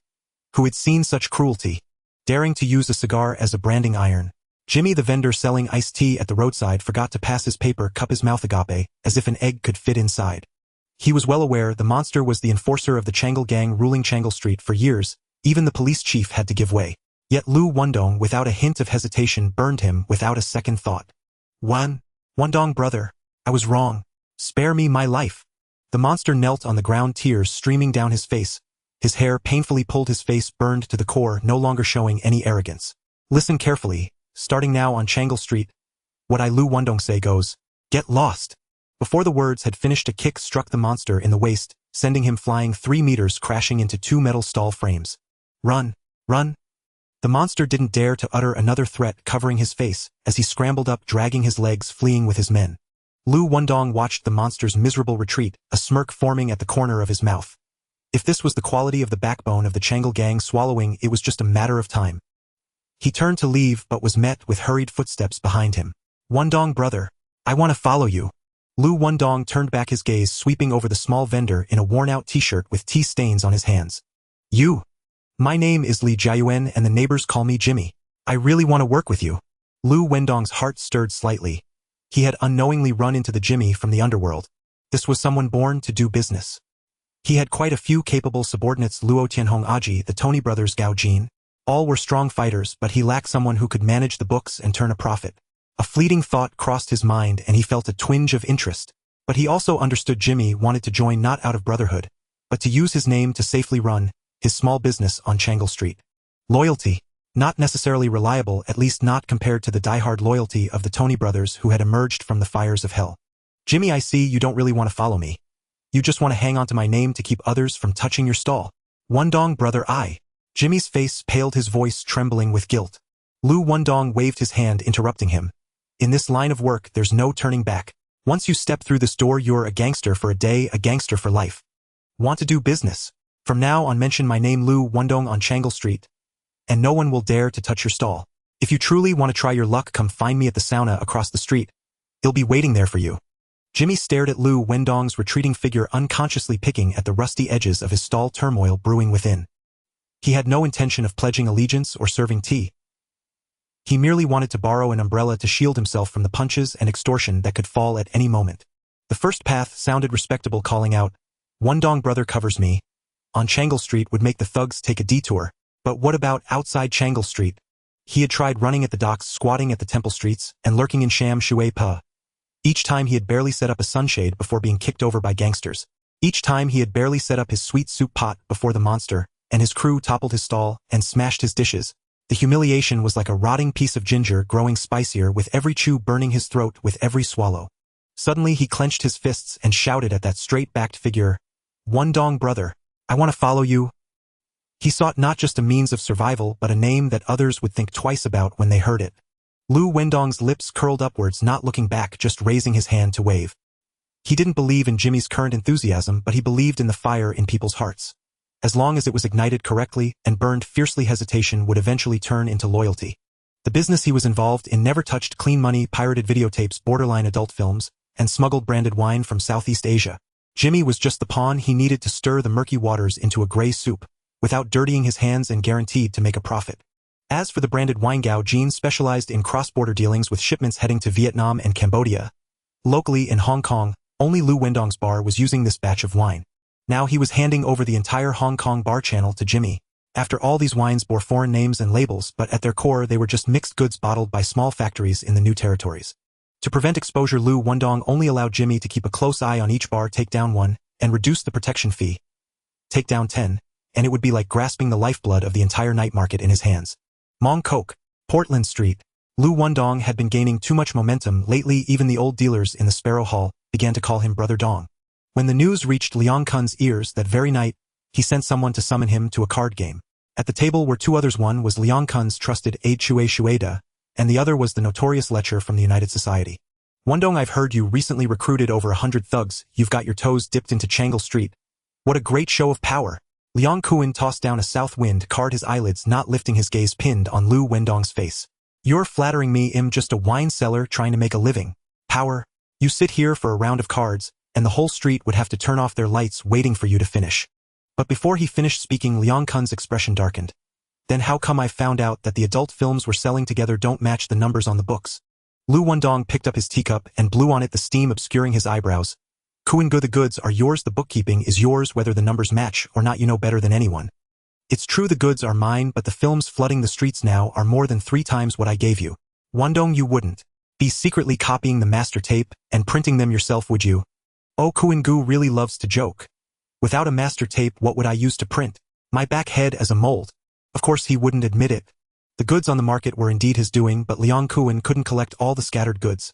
Who had seen such cruelty? Daring to use a cigar as a branding iron. Jimmy, the vendor selling iced tea at the roadside, forgot to pass his paper cup, his mouth agape, as if an egg could fit inside. He was well aware the monster was the enforcer of the Changle Gang ruling Changle Street for years. Even the police chief had to give way. Yet Liu Wendong, without a hint of hesitation, burned him without a second thought. Wendong brother, I was wrong. Spare me my life." The monster knelt on the ground, tears streaming down his face. His hair painfully pulled, his face burned to the core, no longer showing any arrogance. "Listen carefully, starting now on Changle Street. What I Liu Wendong say goes. Get lost." Before the words had finished, a kick struck the monster in the waist, sending him flying 3 meters, crashing into 2 metal stall frames. Run. The monster didn't dare to utter another threat, covering his face, as he scrambled up, dragging his legs, fleeing with his men. Liu Wendong watched the monster's miserable retreat, a smirk forming at the corner of his mouth. If this was the quality of the backbone of the Changle Gang swallowing, it was just a matter of time. He turned to leave, but was met with hurried footsteps behind him. "Wendong brother, I want to follow you." Liu Wendong turned back, his gaze sweeping over the small vendor in a worn-out t-shirt with tea stains on his hands. "You? My name is Li Jiayuan and the neighbors call me Jimmy. I really want to work with you." Liu Wendong's heart stirred slightly. He had unknowingly run into the Jimmy from the Underworld. This was someone born to do business. He had quite a few capable subordinates, Luo Tianhong Aji, the Tony brothers Gao Jin. All were strong fighters, but he lacked someone who could manage the books and turn a profit. A fleeting thought crossed his mind and he felt a twinge of interest. But he also understood Jimmy wanted to join not out of brotherhood, but to use his name to safely run his small business on Changle Street. Loyalty. Not necessarily reliable, at least not compared to the diehard loyalty of the Tony brothers who had emerged from the fires of hell. "Jimmy, I see you don't really want to follow me. You just want to hang on to my name to keep others from touching your stall." "Wendong brother, I." Jimmy's face paled, his voice trembling with guilt. Liu Wendong waved his hand, interrupting him. "In this line of work, there's no turning back. Once you step through this door, you're a gangster for a day, a gangster for life. Want to do business? From now on, mention my name, Liu Wendong, on Changle Street, and no one will dare to touch your stall." If you truly want to try your luck, come find me at the sauna across the street. It'll be waiting there for you. Jimmy stared at Liu Wendong's retreating figure, unconsciously picking at the rusty edges of his stall, turmoil brewing within. He had no intention of pledging allegiance or serving tea. He merely wanted to borrow an umbrella to shield himself from the punches and extortion that could fall at any moment. The first path sounded respectable, calling out, "Wendong brother covers me," on Changle Street would make the thugs take a detour. But what about outside Changle Street? He had tried running at the docks, squatting at the temple streets, and lurking in Sham Shui Pa. Each time he had barely set up a sunshade before being kicked over by gangsters. Each time he had barely set up his sweet soup pot before the monster and his crew toppled his stall and smashed his dishes. The humiliation was like a rotting piece of ginger, growing spicier with every chew, burning his throat with every swallow. Suddenly he clenched his fists and shouted at that straight-backed figure, "Wendong brother, I want to follow you." He sought not just a means of survival but a name that others would think twice about when they heard it. Liu Wendong's lips curled upwards, not looking back, just raising his hand to wave. He didn't believe in Jimmy's current enthusiasm, but he believed in the fire in people's hearts. As long as it was ignited correctly and burned fiercely, hesitation would eventually turn into loyalty. The business he was involved in never touched clean money, pirated videotapes, borderline adult films, and smuggled branded wine from Southeast Asia. Jimmy was just the pawn he needed to stir the murky waters into a gray soup, without dirtying his hands, and guaranteed to make a profit. As for the branded wine, Gao Jean specialized in cross-border dealings with shipments heading to Vietnam and Cambodia. Locally in Hong Kong, only Liu Wendong's bar was using this batch of wine. Now he was handing over the entire Hong Kong bar channel to Jimmy. After all, these wines bore foreign names and labels, but at their core they were just mixed goods bottled by small factories in the new territories. To prevent exposure, Liu Wendong only allowed Jimmy to keep a close eye on each bar, take down 1, and reduce the protection fee. Take down 10, and it would be like grasping the lifeblood of the entire night market in his hands. Mong Kok, Portland Street. Liu Wendong had been gaining too much momentum lately. Even the old dealers in the Sparrow Hall began to call him Brother Dong. When the news reached Liang Kun's ears that very night, he sent someone to summon him to a card game. At the table were 2 others. One was Liang Kun's trusted aide Chue Shueda, and the other was the notorious lecher from the United Society. "Wendong, I've heard you recently recruited over 100 thugs. You've got your toes dipped into Changle Street. What a great show of power." Liang Kun tossed down a south wind card, his eyelids not lifting, his gaze pinned on Liu Wendong's face. "You're flattering me. I'm just a wine seller trying to make a living. Power? You sit here for a round of cards, and the whole street would have to turn off their lights waiting for you to finish." But before he finished speaking, Liang Kun's expression darkened. "Then how come I found out that the adult films we're selling together don't match the numbers on the books?" Liu Wendong picked up his teacup and blew on it, the steam obscuring his eyebrows. "Kuan-go, the goods are yours, the bookkeeping is yours, whether the numbers match or not. You know better than anyone. It's true the goods are mine, but the films flooding the streets now are more than 3 times what I gave you. Wendong, you wouldn't be secretly copying the master tape and printing them yourself, would you?" "Oh, Kuan-go really loves to joke. Without a master tape, what would I use to print? My back head as a mold." Of course he wouldn't admit it. The goods on the market were indeed his doing, but Liang Kun couldn't collect all the scattered goods.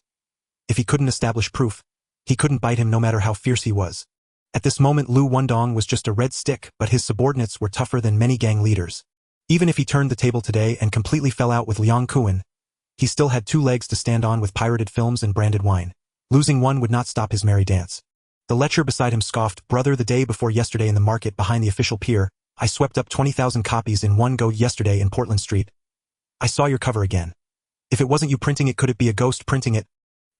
If he couldn't establish proof, he couldn't bite him no matter how fierce he was. At this moment Liu Wendong was just a red stick, but his subordinates were tougher than many gang leaders. Even if he turned the table today and completely fell out with Liang Kun, he still had 2 legs to stand on with pirated films and branded wine. Losing one would not stop his merry dance. The lecher beside him scoffed, "Brother, the day before yesterday in the market behind the official pier, I swept up 20,000 copies in one go. Yesterday in Portland Street, I saw your cover again. If it wasn't you printing it, could it be a ghost printing it?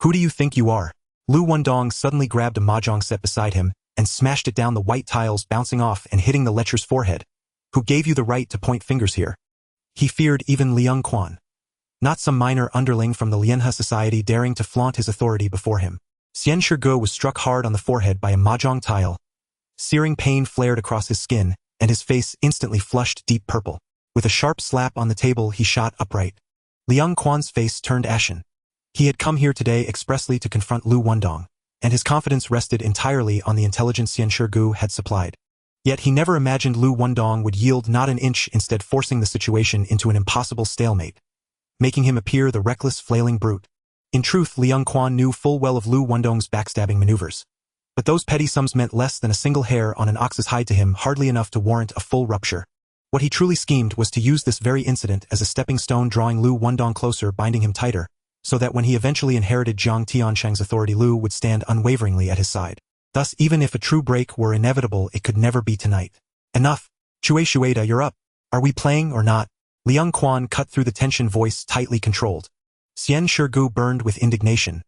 Who do you think you are?" Liu Wendong suddenly grabbed a mahjong set beside him and smashed it down, the white tiles bouncing off and hitting the lecher's forehead. "Who gave you the right to point fingers here?" He feared even Liang Quan, not some minor underling from the Lianhe society daring to flaunt his authority before him. Xian Shige was struck hard on the forehead by a mahjong tile. Searing pain flared across his skin, and his face instantly flushed deep purple. With a sharp slap on the table he shot upright. Liang Quan's face turned ashen. He had come here today expressly to confront Liu Wendong, and his confidence rested entirely on the intelligence Xian Shige had supplied. Yet he never imagined Liu Wendong would yield not an inch, instead forcing the situation into an impossible stalemate, making him appear the reckless, flailing brute. In truth, Liang Quan knew full well of Liu Wendong's backstabbing maneuvers. But those petty sums meant less than a single hair on an ox's hide to him, hardly enough to warrant a full rupture. What he truly schemed was to use this very incident as a stepping stone, drawing Liu Wendong closer, binding him tighter, so that when he eventually inherited Jiang Tianshang's authority, Liu would stand unwaveringly at his side. Thus, even if a true break were inevitable, it could never be tonight. "Enough. Chue Shueda, you're up. Are we playing or not?" Liang Quan cut through the tension, voice tightly controlled. Xian Shirgu burned with indignation.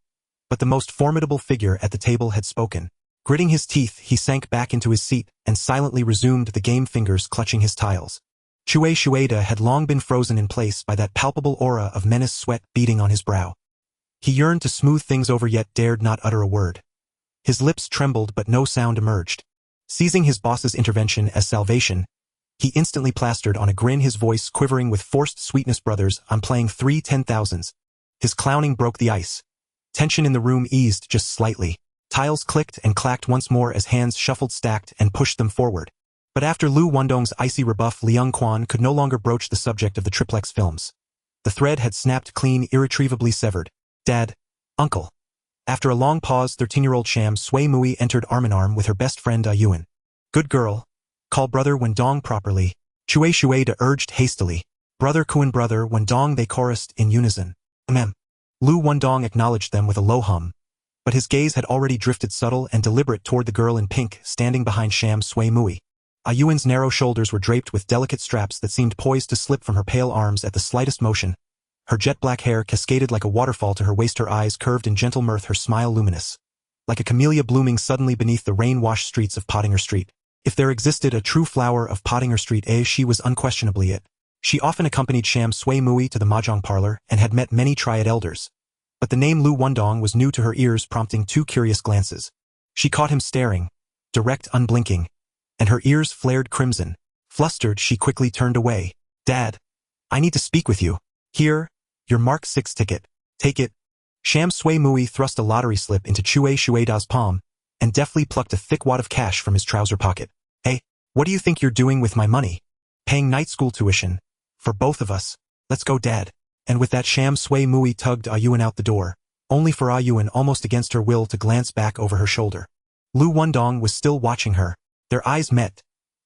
But the most formidable figure at the table had spoken. Gritting his teeth, he sank back into his seat and silently resumed the game, fingers clutching his tiles. Chui Shueda had long been frozen in place by that palpable aura of menace, sweat beading on his brow. He yearned to smooth things over, yet dared not utter a word. His lips trembled, but no sound emerged. Seizing his boss's intervention as salvation, he instantly plastered on a grin, his voice quivering with forced sweetness. Brothers, I'm playing 3 10,000s. His clowning broke the ice. Tension in the room eased just slightly. Tiles clicked and clacked once more as hands shuffled, stacked, and pushed them forward. But after Liu Wendong's icy rebuff, Liang Quan could no longer broach the subject of the triplex films. The thread had snapped clean, irretrievably severed. Dad. Uncle. After a long pause, 13-year-old Sham Sui Mui entered arm-in-arm with her best friend Yuan. Good girl. Call Brother Wendong properly. Chui Shueda urged hastily. Brother Kuan, Brother Wendong, they chorused in unison. Liu Wendong acknowledged them with a low hum, but his gaze had already drifted subtle and deliberate toward the girl in pink standing behind Sham Sui Mui. Yuan's narrow shoulders were draped with delicate straps that seemed poised to slip from her pale arms at the slightest motion. Her jet-black hair cascaded like a waterfall to her waist, her eyes curved in gentle mirth, her smile luminous. Like a camellia blooming suddenly beneath the rain-washed streets of Pottinger Street. If there existed a true flower of Pottinger Street, she was unquestionably it. She often accompanied Sham Sui Mui to the mahjong parlor and had met many Triad elders. But the name Liu Wendong was new to her ears, prompting 2 curious glances. She caught him staring, direct, unblinking, and her ears flared crimson. Flustered, she quickly turned away. Dad, I need to speak with you. Here, your Mark 6 ticket. Take it. Sham Sui Mui thrust a lottery slip into Chui Shueda's palm and deftly plucked a thick wad of cash from his trouser pocket. Hey, what do you think you're doing with my money? Paying night school tuition. For both of us. Let's go, Dad. And with that, Sham Sui Mui tugged Yuan out the door, only for Yuan, almost against her will, to glance back over her shoulder. Liu Wendong was still watching her. Their eyes met.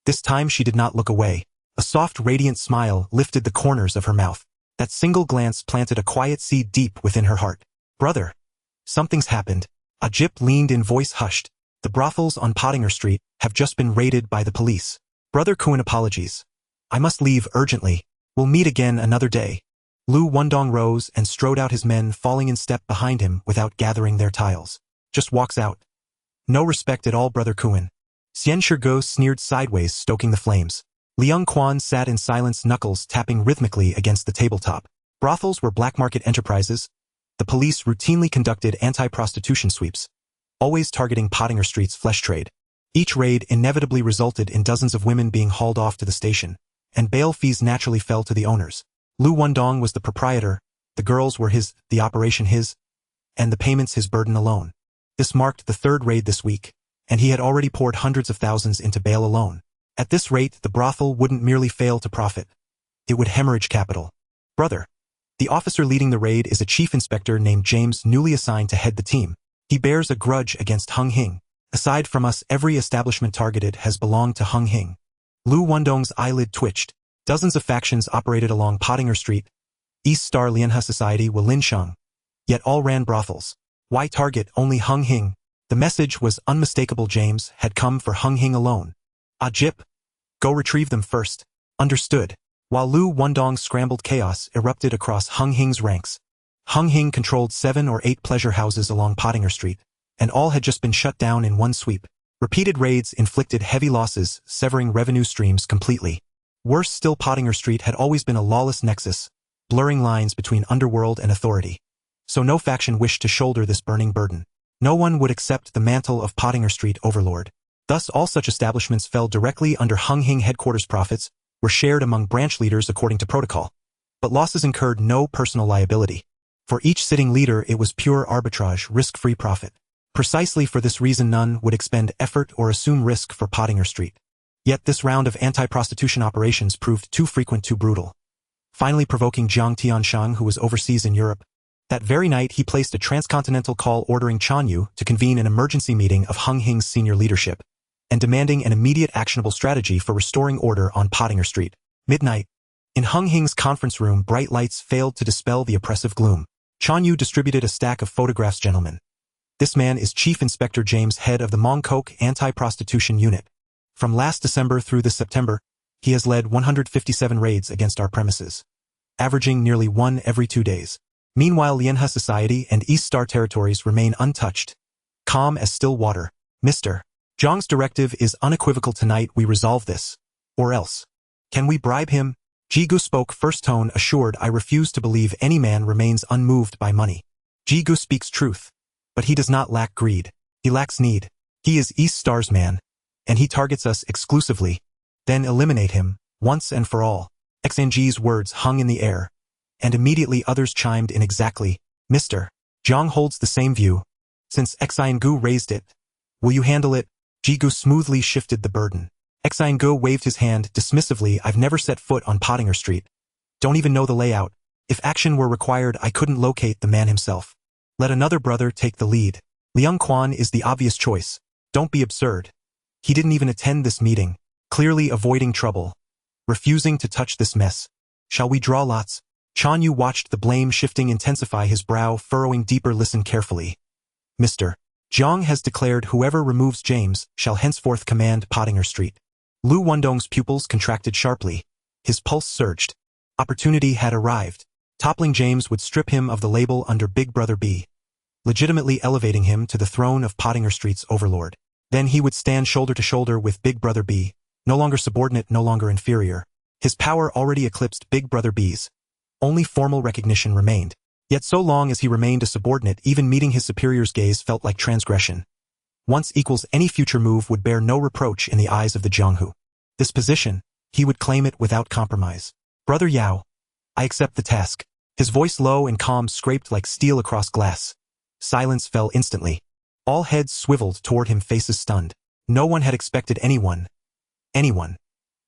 This time she did not look away. A soft, radiant smile lifted the corners of her mouth. That single glance planted a quiet seed deep within her heart. Brother. Something's happened. Jip leaned in, voice hushed. The brothels on Pottinger Street have just been raided by the police. Brother Kuan, apologies. I must leave urgently. We'll meet again another day. Liu Wendong rose and strode out, his men falling in step behind him without gathering their tiles. Just walks out. No respect at all, Brother Kuan. Xian Shirgu sneered sideways, stoking the flames. Liang Quan sat in silence, knuckles tapping rhythmically against the tabletop. Brothels were black market enterprises. The police routinely conducted anti-prostitution sweeps, always targeting Pottinger Street's flesh trade. Each raid inevitably resulted in dozens of women being hauled off to the station, and bail fees naturally fell to the owners. Liu Wendong was the proprietor, the girls were his, the operation his, and the payments his burden alone. This marked the 3rd raid this week, and he had already poured hundreds of thousands into bail alone. At this rate, the brothel wouldn't merely fail to profit. It would hemorrhage capital. Brother. The officer leading the raid is a chief inspector named James, newly assigned to head the team. He bears a grudge against Hung Hing. Aside from us, every establishment targeted has belonged to Hung Hing. Liu Wendong's eyelid twitched. Dozens of factions operated along Pottinger Street, East Star Lianhe Society, Walinsheng. Yet all ran brothels. Why target only Hung Hing? The message was unmistakable. James had come for Hung Hing alone. Jip. Go retrieve them first. Understood. While Liu Wendong's scrambled chaos erupted across Hung Hing's ranks. Hung Hing controlled 7 or 8 pleasure houses along Pottinger Street, and all had just been shut down in one sweep. Repeated raids inflicted heavy losses, severing revenue streams completely. Worse still, Pottinger Street had always been a lawless nexus, blurring lines between underworld and authority. So no faction wished to shoulder this burning burden. No one would accept the mantle of Pottinger Street overlord. Thus all such establishments fell directly under Hung Hing headquarters. Profits were shared among branch leaders according to protocol, but losses incurred no personal liability. For each sitting leader it was pure arbitrage, risk-free profit. Precisely for this reason none would expend effort or assume risk for Pottinger Street. Yet this round of anti-prostitution operations proved too frequent, too brutal. Finally provoking Jiang Tianshang, who was overseas in Europe. That very night he placed a transcontinental call ordering Chanyu to convene an emergency meeting of Hung Hing's senior leadership, and demanding an immediate actionable strategy for restoring order on Pottinger Street. Midnight. In Hung Hing's conference room, bright lights failed to dispel the oppressive gloom. Chanyu distributed a stack of photographs. Gentlemen. This man is Chief Inspector James, head of the Mongkok Anti-Prostitution Unit. From last December through this September, He has led 157 raids against our premises, averaging nearly one every 2 days. Meanwhile, Lianhe Society and East Star territories remain untouched, calm as still water. Mr. Zhang's directive is unequivocal. Tonight we resolve this. Or else. Can we bribe him? Jigu spoke first, tone assured. I refuse to believe any man remains unmoved by money. Jigu speaks truth, but he does not lack greed. He lacks need. He is East Star's man, and he targets us exclusively. Then eliminate him, once and for all. Xing's words hung in the air, and immediately others chimed in exactly. Mr. Zhang holds the same view. Since Xingu raised it, will you handle it? Jigu smoothly shifted the burden. Xingu waved his hand dismissively. I've never set foot on Pottinger Street. Don't even know the layout. If action were required, I couldn't locate the man himself. Let another brother take the lead. Liang Quan is the obvious choice. Don't be absurd. He didn't even attend this meeting, clearly avoiding trouble, refusing to touch this mess. Shall we draw lots? Chan Yu watched the blame shifting intensify, his brow furrowing deeper. Listen carefully. Mr. Zhang has declared whoever removes James shall henceforth command Pottinger Street. Liu Wendong's pupils contracted sharply. His pulse surged. Opportunity had arrived. Toppling James would strip him of the label under Big Brother B, legitimately elevating him to the throne of Pottinger Street's overlord. Then he would stand shoulder to shoulder with Big Brother B, no longer subordinate, no longer inferior. His power already eclipsed Big Brother B's. Only formal recognition remained. Yet so long as he remained a subordinate, even meeting his superior's gaze felt like transgression. Once equals, any future move would bear no reproach in the eyes of the Jianghu. This position, he would claim it without compromise. Brother Yao, I accept the task. His voice low and calm scraped like steel across glass. Silence fell instantly. All heads swiveled toward him, faces stunned. No one had expected anyone,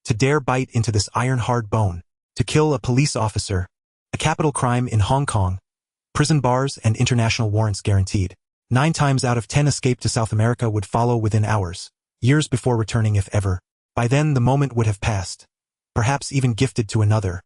to dare bite into this iron-hard bone, to kill a police officer, a capital crime in Hong Kong, prison bars and international warrants guaranteed. 9 times out of 10 escape to South America would follow within hours, years before returning if ever. By then the moment would have passed, perhaps even gifted to another.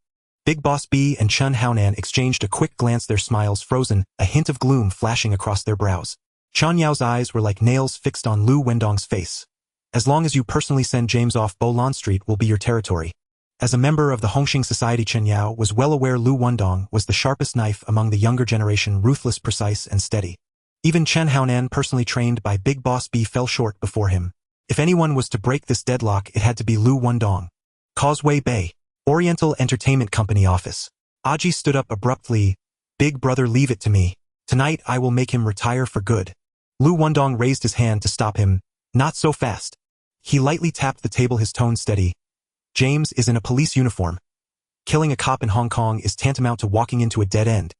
Big Boss B and Chun Haonan exchanged a quick glance, their smiles frozen, a hint of gloom flashing across their brows. Chan Yao's eyes were like nails fixed on Liu Wendong's face. As long as you personally send James off, Bolon Street will be your territory. As a member of the Hung Hing Society, Chen Yao was well aware Liu Wendong was the sharpest knife among the younger generation, ruthless, precise, and steady. Even Chen Haonan, personally trained by Big Boss B, fell short before him. If anyone was to break this deadlock, it had to be Liu Wendong. Causeway Bay, Oriental Entertainment Company office. Aji stood up abruptly. Big brother, leave it to me. Tonight I will make him retire for good. Liu Wendong raised his hand to stop him. Not so fast. He lightly tapped the table, his tone steady. James is in a police uniform. Killing a cop in Hong Kong is tantamount to walking into a dead end.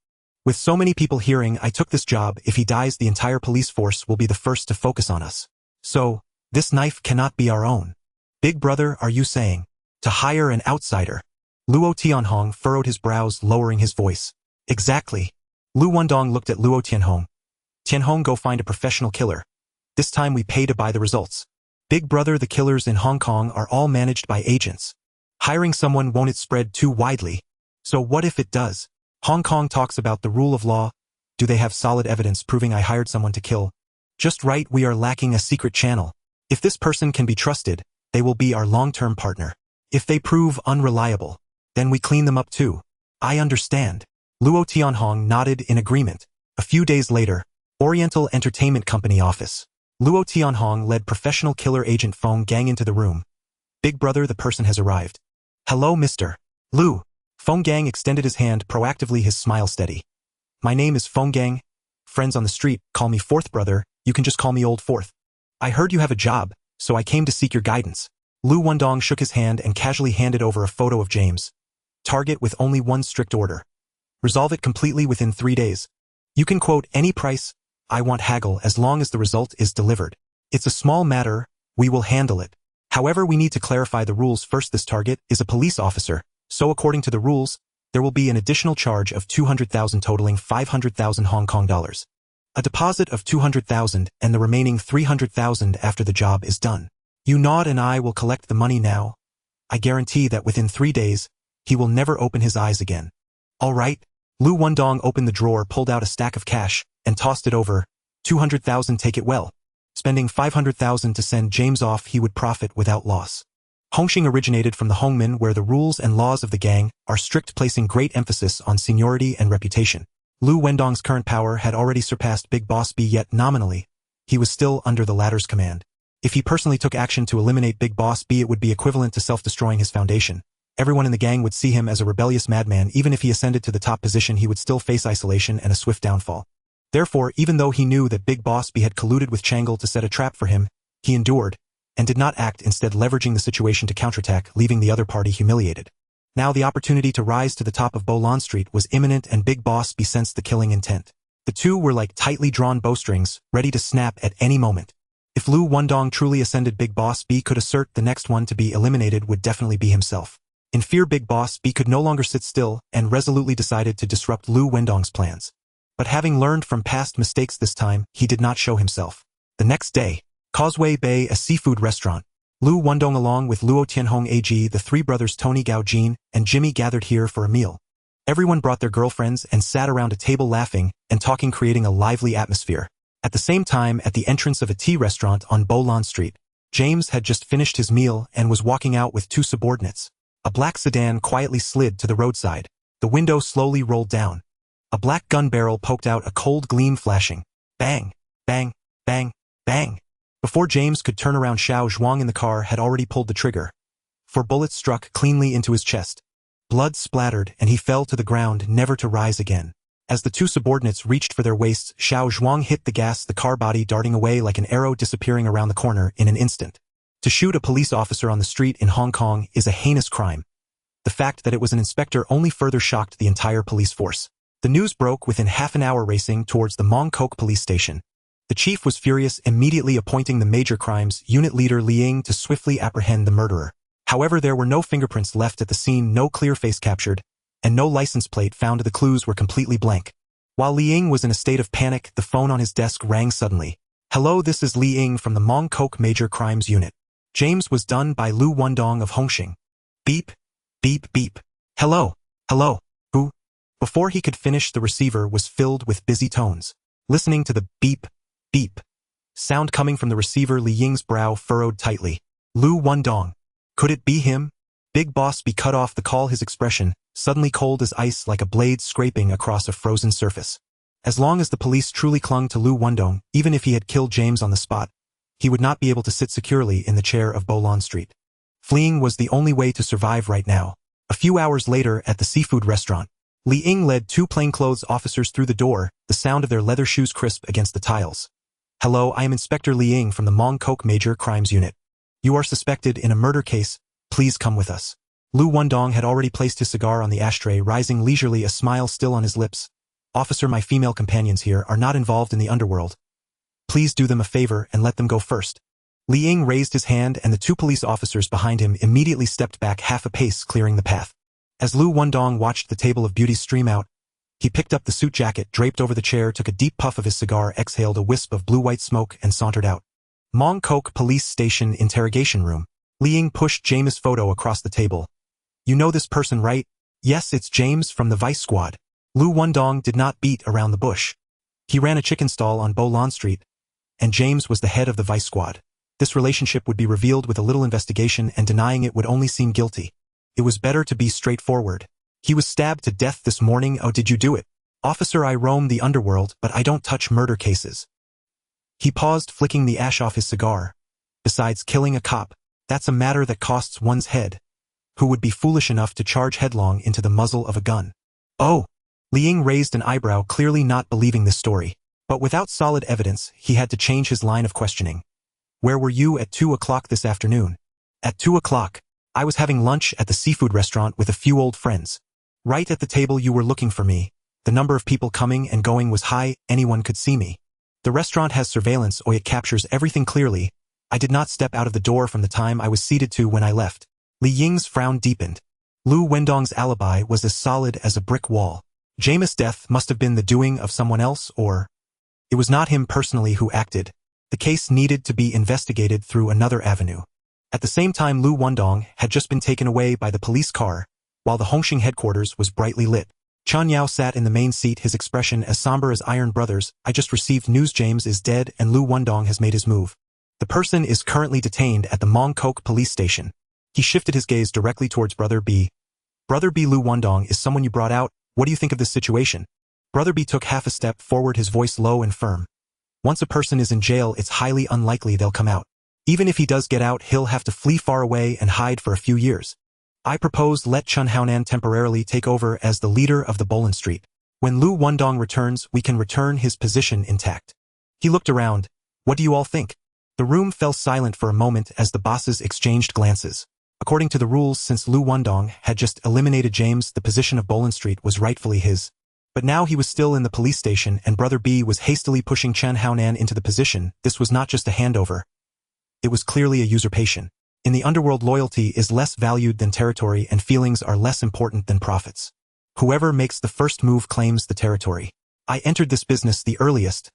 With so many people hearing, I took this job. If he dies, the entire police force will be the first to focus on us. So, this knife cannot be our own. Big brother, are you saying to hire an outsider? Luo Tianhong furrowed his brows, lowering his voice. Exactly. Liu Wendong looked at Luo Tianhong. Tianhong, go find a professional killer. This time we pay to buy the results. Big brother, the killers in Hong Kong are all managed by agents. Hiring someone won't it spread too widely? So what if it does? Hong Kong talks about the rule of law. Do they have solid evidence proving I hired someone to kill? Just right, we are lacking a secret channel. If this person can be trusted, they will be our long-term partner. If they prove unreliable, then we clean them up too. I understand. Luo Tianhong nodded in agreement. A few days later, Oriental Entertainment Company office. Luo Tianhong led professional killer agent Feng Gang into the room. Big brother, the person has arrived. Hello, Mr. Liu. Feng Gang extended his hand proactively, his smile steady. My name is Feng Gang. Friends on the street call me Fourth Brother. You can just call me Old Fourth. I heard you have a job, so I came to seek your guidance. Liu Wendong shook his hand and casually handed over a photo of James. Target with only one strict order. Resolve it completely within 3 days. You can quote any price. I want haggle as long as the result is delivered. It's a small matter, we will handle it. However, we need to clarify the rules first. This target is a police officer, so according to the rules, there will be an additional charge of 200,000 totaling 500,000 Hong Kong dollars. A deposit of 200,000 and the remaining 300,000 after the job is done. You nod and I will collect the money now. I guarantee that within 3 days, he will never open his eyes again. All right. Liu Wendong opened the drawer, pulled out a stack of cash, and tossed it over. 200,000, take it well. Spending 500,000 to send James off, he would profit without loss. Hongxing originated from the Hongmen, where the rules and laws of the gang are strict, placing great emphasis on seniority and reputation. Liu Wendong's current power had already surpassed Big Boss B, yet nominally, he was still under the latter's command. If he personally took action to eliminate Big Boss B, it would be equivalent to self-destroying his foundation. Everyone in the gang would see him as a rebellious madman. Even if he ascended to the top position, he would still face isolation and a swift downfall. Therefore, even though he knew that Big Boss B had colluded with Changle to set a trap for him, he endured, and did not act, instead leveraging the situation to counterattack, leaving the other party humiliated. Now the opportunity to rise to the top of Kowloon Street was imminent, and Big Boss B sensed the killing intent. The two were like tightly drawn bowstrings, ready to snap at any moment. If Liu Wendong truly ascended, Big Boss B could assert the next one to be eliminated would definitely be himself. In fear, Big Boss B could no longer sit still and resolutely decided to disrupt Liu Wendong's plans. But having learned from past mistakes this time, he did not show himself. The next day, Causeway Bay, a seafood restaurant. Liu Wendong along with Luo Tianhong AG, the three brothers Tony Gao Jin, and Jimmy gathered here for a meal. Everyone brought their girlfriends and sat around a table laughing and talking, creating a lively atmosphere. At the same time, at the entrance of a tea restaurant on Kowloon Street, James had just finished his meal and was walking out with two subordinates. A black sedan quietly slid to the roadside. The window slowly rolled down. A black gun barrel poked out, a cold gleam flashing. Bang, bang, bang, bang. Before James could turn around, Xiao Zhuang in the car had already pulled the trigger. 4 bullets struck cleanly into his chest. Blood splattered and he fell to the ground, never to rise again. As the two subordinates reached for their waists, Xiao Zhuang hit the gas, the car body darting away like an arrow, disappearing around the corner in an instant. To shoot a police officer on the street in Hong Kong is a heinous crime. The fact that it was an inspector only further shocked the entire police force. The news broke within half an hour. Racing towards the Mong Kok police station, the chief was furious, immediately appointing the major crimes unit leader Li Ying to swiftly apprehend the murderer. However, there were no fingerprints left at the scene, no clear face captured, and no license plate found. The clues were completely blank. While Li Ying was in a state of panic, the phone on his desk rang suddenly. "Hello, this is Li Ying from the Mong Kok Major Crimes Unit. James was done by Liu Wendong of Hongxing." Beep, beep, beep. "Hello, hello, who?" Before he could finish, the receiver was filled with busy tones. Listening to the beep, beep sound coming from the receiver, Li Ying's brow furrowed tightly. Liu Wendong. Could it be him? Big Boss B cut off the call, his expression suddenly cold as ice, like a blade scraping across a frozen surface. As long as the police truly clung to Liu Wendong, even if he had killed James on the spot, he would not be able to sit securely in the chair of Kowloon Street. Fleeing was the only way to survive right now. A few hours later, at the seafood restaurant, Li Ying led 2 plainclothes officers through the door, the sound of their leather shoes crisp against the tiles. "Hello, I am Inspector Li Ying from the Mong Kok Major Crimes Unit. You are suspected in a murder case. Please come with us." Liu Wendong had already placed his cigar on the ashtray, rising leisurely, a smile still on his lips. "Officer, my female companions here are not involved in the underworld. Please do them a favor and let them go first." Li Ying raised his hand and the 2 police officers behind him immediately stepped back half a pace, clearing the path. As Liu Wendong watched the table of beauties stream out, he picked up the suit jacket draped over the chair, took a deep puff of his cigar, exhaled a wisp of blue-white smoke, and sauntered out. Mong Kok Police Station Interrogation Room. Li Ying pushed James' photo across the table. "You know this person, right?" "Yes, it's James from the Vice Squad." Liu Wendong did not beat around the bush. He ran a chicken stall on Kowloon Street, and James was the head of the Vice Squad. This relationship would be revealed with a little investigation, and denying it would only seem guilty. It was better to be straightforward. "He was stabbed to death this morning." "Oh, did you do it?" "Officer, I roam the underworld, but I don't touch murder cases." He paused, flicking the ash off his cigar. "Besides killing a cop, that's a matter that costs one's head. Who would be foolish enough to charge headlong into the muzzle of a gun?" "Oh!" Li Ying raised an eyebrow, clearly not believing this story. But without solid evidence, he had to change his line of questioning. "Where were you at 2 o'clock this afternoon?" "At 2 o'clock. I was having lunch at the seafood restaurant with a few old friends. Right at the table you were looking for me. The number of people coming and going was high, anyone could see me. The restaurant has surveillance, or it captures everything clearly. I did not step out of the door from the time I was seated to when I left." Li Ying's frown deepened. Liu Wendong's alibi was as solid as a brick wall. James' death must have been the doing of someone else, or it was not him personally who acted. The case needed to be investigated through another avenue. At the same time, Liu Wendong had just been taken away by the police car, while the Hongxing headquarters was brightly lit. Chen Yao sat in the main seat, his expression as somber as iron. "Brothers, I just received news. James is dead and Liu Wendong has made his move. The person is currently detained at the Mong Kok police station. He shifted his gaze directly towards Brother B. Brother B, Liu Wendong is someone you brought out. What do you think of this situation? Brother B took half a step forward, his voice low and firm. Once a person is in jail, it's highly unlikely they'll come out. Even if he does get out, he'll have to flee far away and hide for a few years. I propose let Chun Haonan temporarily take over as the leader of the Bolin Street. When Liu Wendong returns, we can return his position intact. He looked around. What do you all think? The room fell silent for a moment as the bosses exchanged glances. According to the rules, since Liu Wendong had just eliminated James, the position of Bolin Street was rightfully his. But now he was still in the police station and Brother B was hastily pushing Chun Haonan into the position. This was not just a handover. It was clearly a usurpation. In the underworld, loyalty is less valued than territory and feelings are less important than profits. Whoever makes the first move claims the territory. I entered this business the earliest.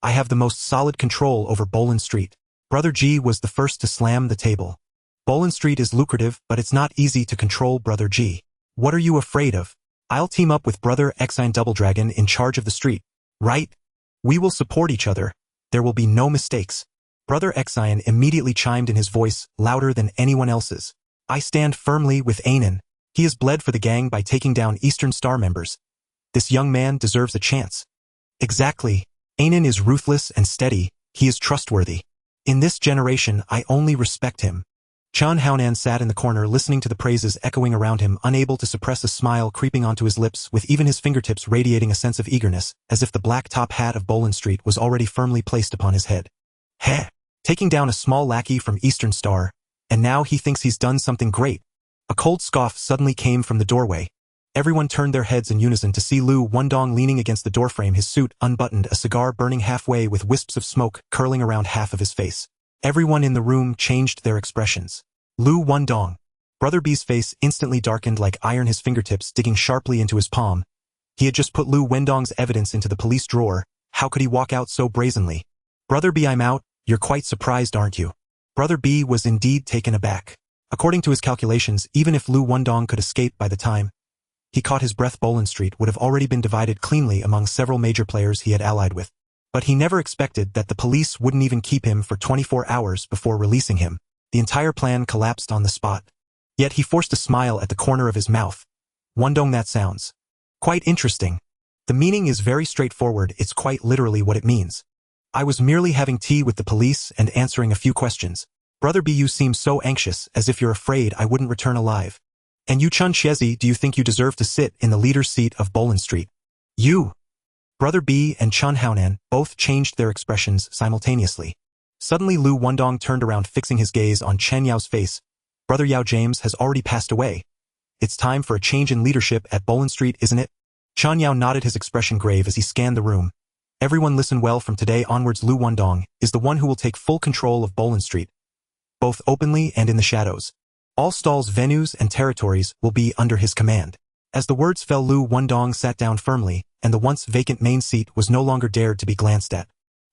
I have the most solid control over Bolin Street. Brother G was the first to slam the table. Bolin Street is lucrative, but it's not easy to control, Brother G. What are you afraid of? I'll team up with Brother Exine Double Dragon in charge of the street. Right? We will support each other. There will be no mistakes. Brother Exine immediately chimed in, his voice louder than anyone else's. I stand firmly with Anan. He has bled for the gang by taking down Eastern Star members. This young man deserves a chance. Exactly. Anan is ruthless and steady. He is trustworthy. In this generation, I only respect him. Chun Haonan sat in the corner listening to the praises echoing around him, unable to suppress a smile creeping onto his lips, with even his fingertips radiating a sense of eagerness, as if the black top hat of Bolin Street was already firmly placed upon his head. Heh! Taking down a small lackey from Eastern Star, and now he thinks he's done something great. A cold scoff suddenly came from the doorway. Everyone turned their heads in unison to see Liu Wendong leaning against the doorframe, his suit unbuttoned, a cigar burning halfway with wisps of smoke curling around half of his face. Everyone in the room changed their expressions. Liu Wendong. Brother B's face instantly darkened like iron, his fingertips digging sharply into his palm. He had just put Liu Wendong's evidence into the police drawer. How could he walk out so brazenly? Brother B, I'm out. You're quite surprised, aren't you? Brother B was indeed taken aback. According to his calculations, even if Liu Wendong could escape by the time he caught his breath, Bolin Street would have already been divided cleanly among several major players he had allied with. But he never expected that the police wouldn't even keep him for 24 hours before releasing him. The entire plan collapsed on the spot. Yet he forced a smile at the corner of his mouth. Wendong, that sounds quite interesting. The meaning is very straightforward. It's quite literally what it means. I was merely having tea with the police and answering a few questions. Brother B, you seem so anxious, as if you're afraid I wouldn't return alive. And you, Chun Chiezi, do you think you deserve to sit in the leader's seat of Bolin Street? You! Brother B and Chun Haonan both changed their expressions simultaneously. Suddenly Liu Wendong turned around, fixing his gaze on Chen Yao's face. Brother Yao, James has already passed away. It's time for a change in leadership at Bolin Street, isn't it? Chen Yao nodded, his expression grave as he scanned the room. Everyone listen well, from today onwards Liu Wendong is the one who will take full control of Bolin Street, both openly and in the shadows. All stalls, venues, and territories will be under his command. As the words fell, Liu Wendong sat down firmly, and the once vacant main seat was no longer dared to be glanced at.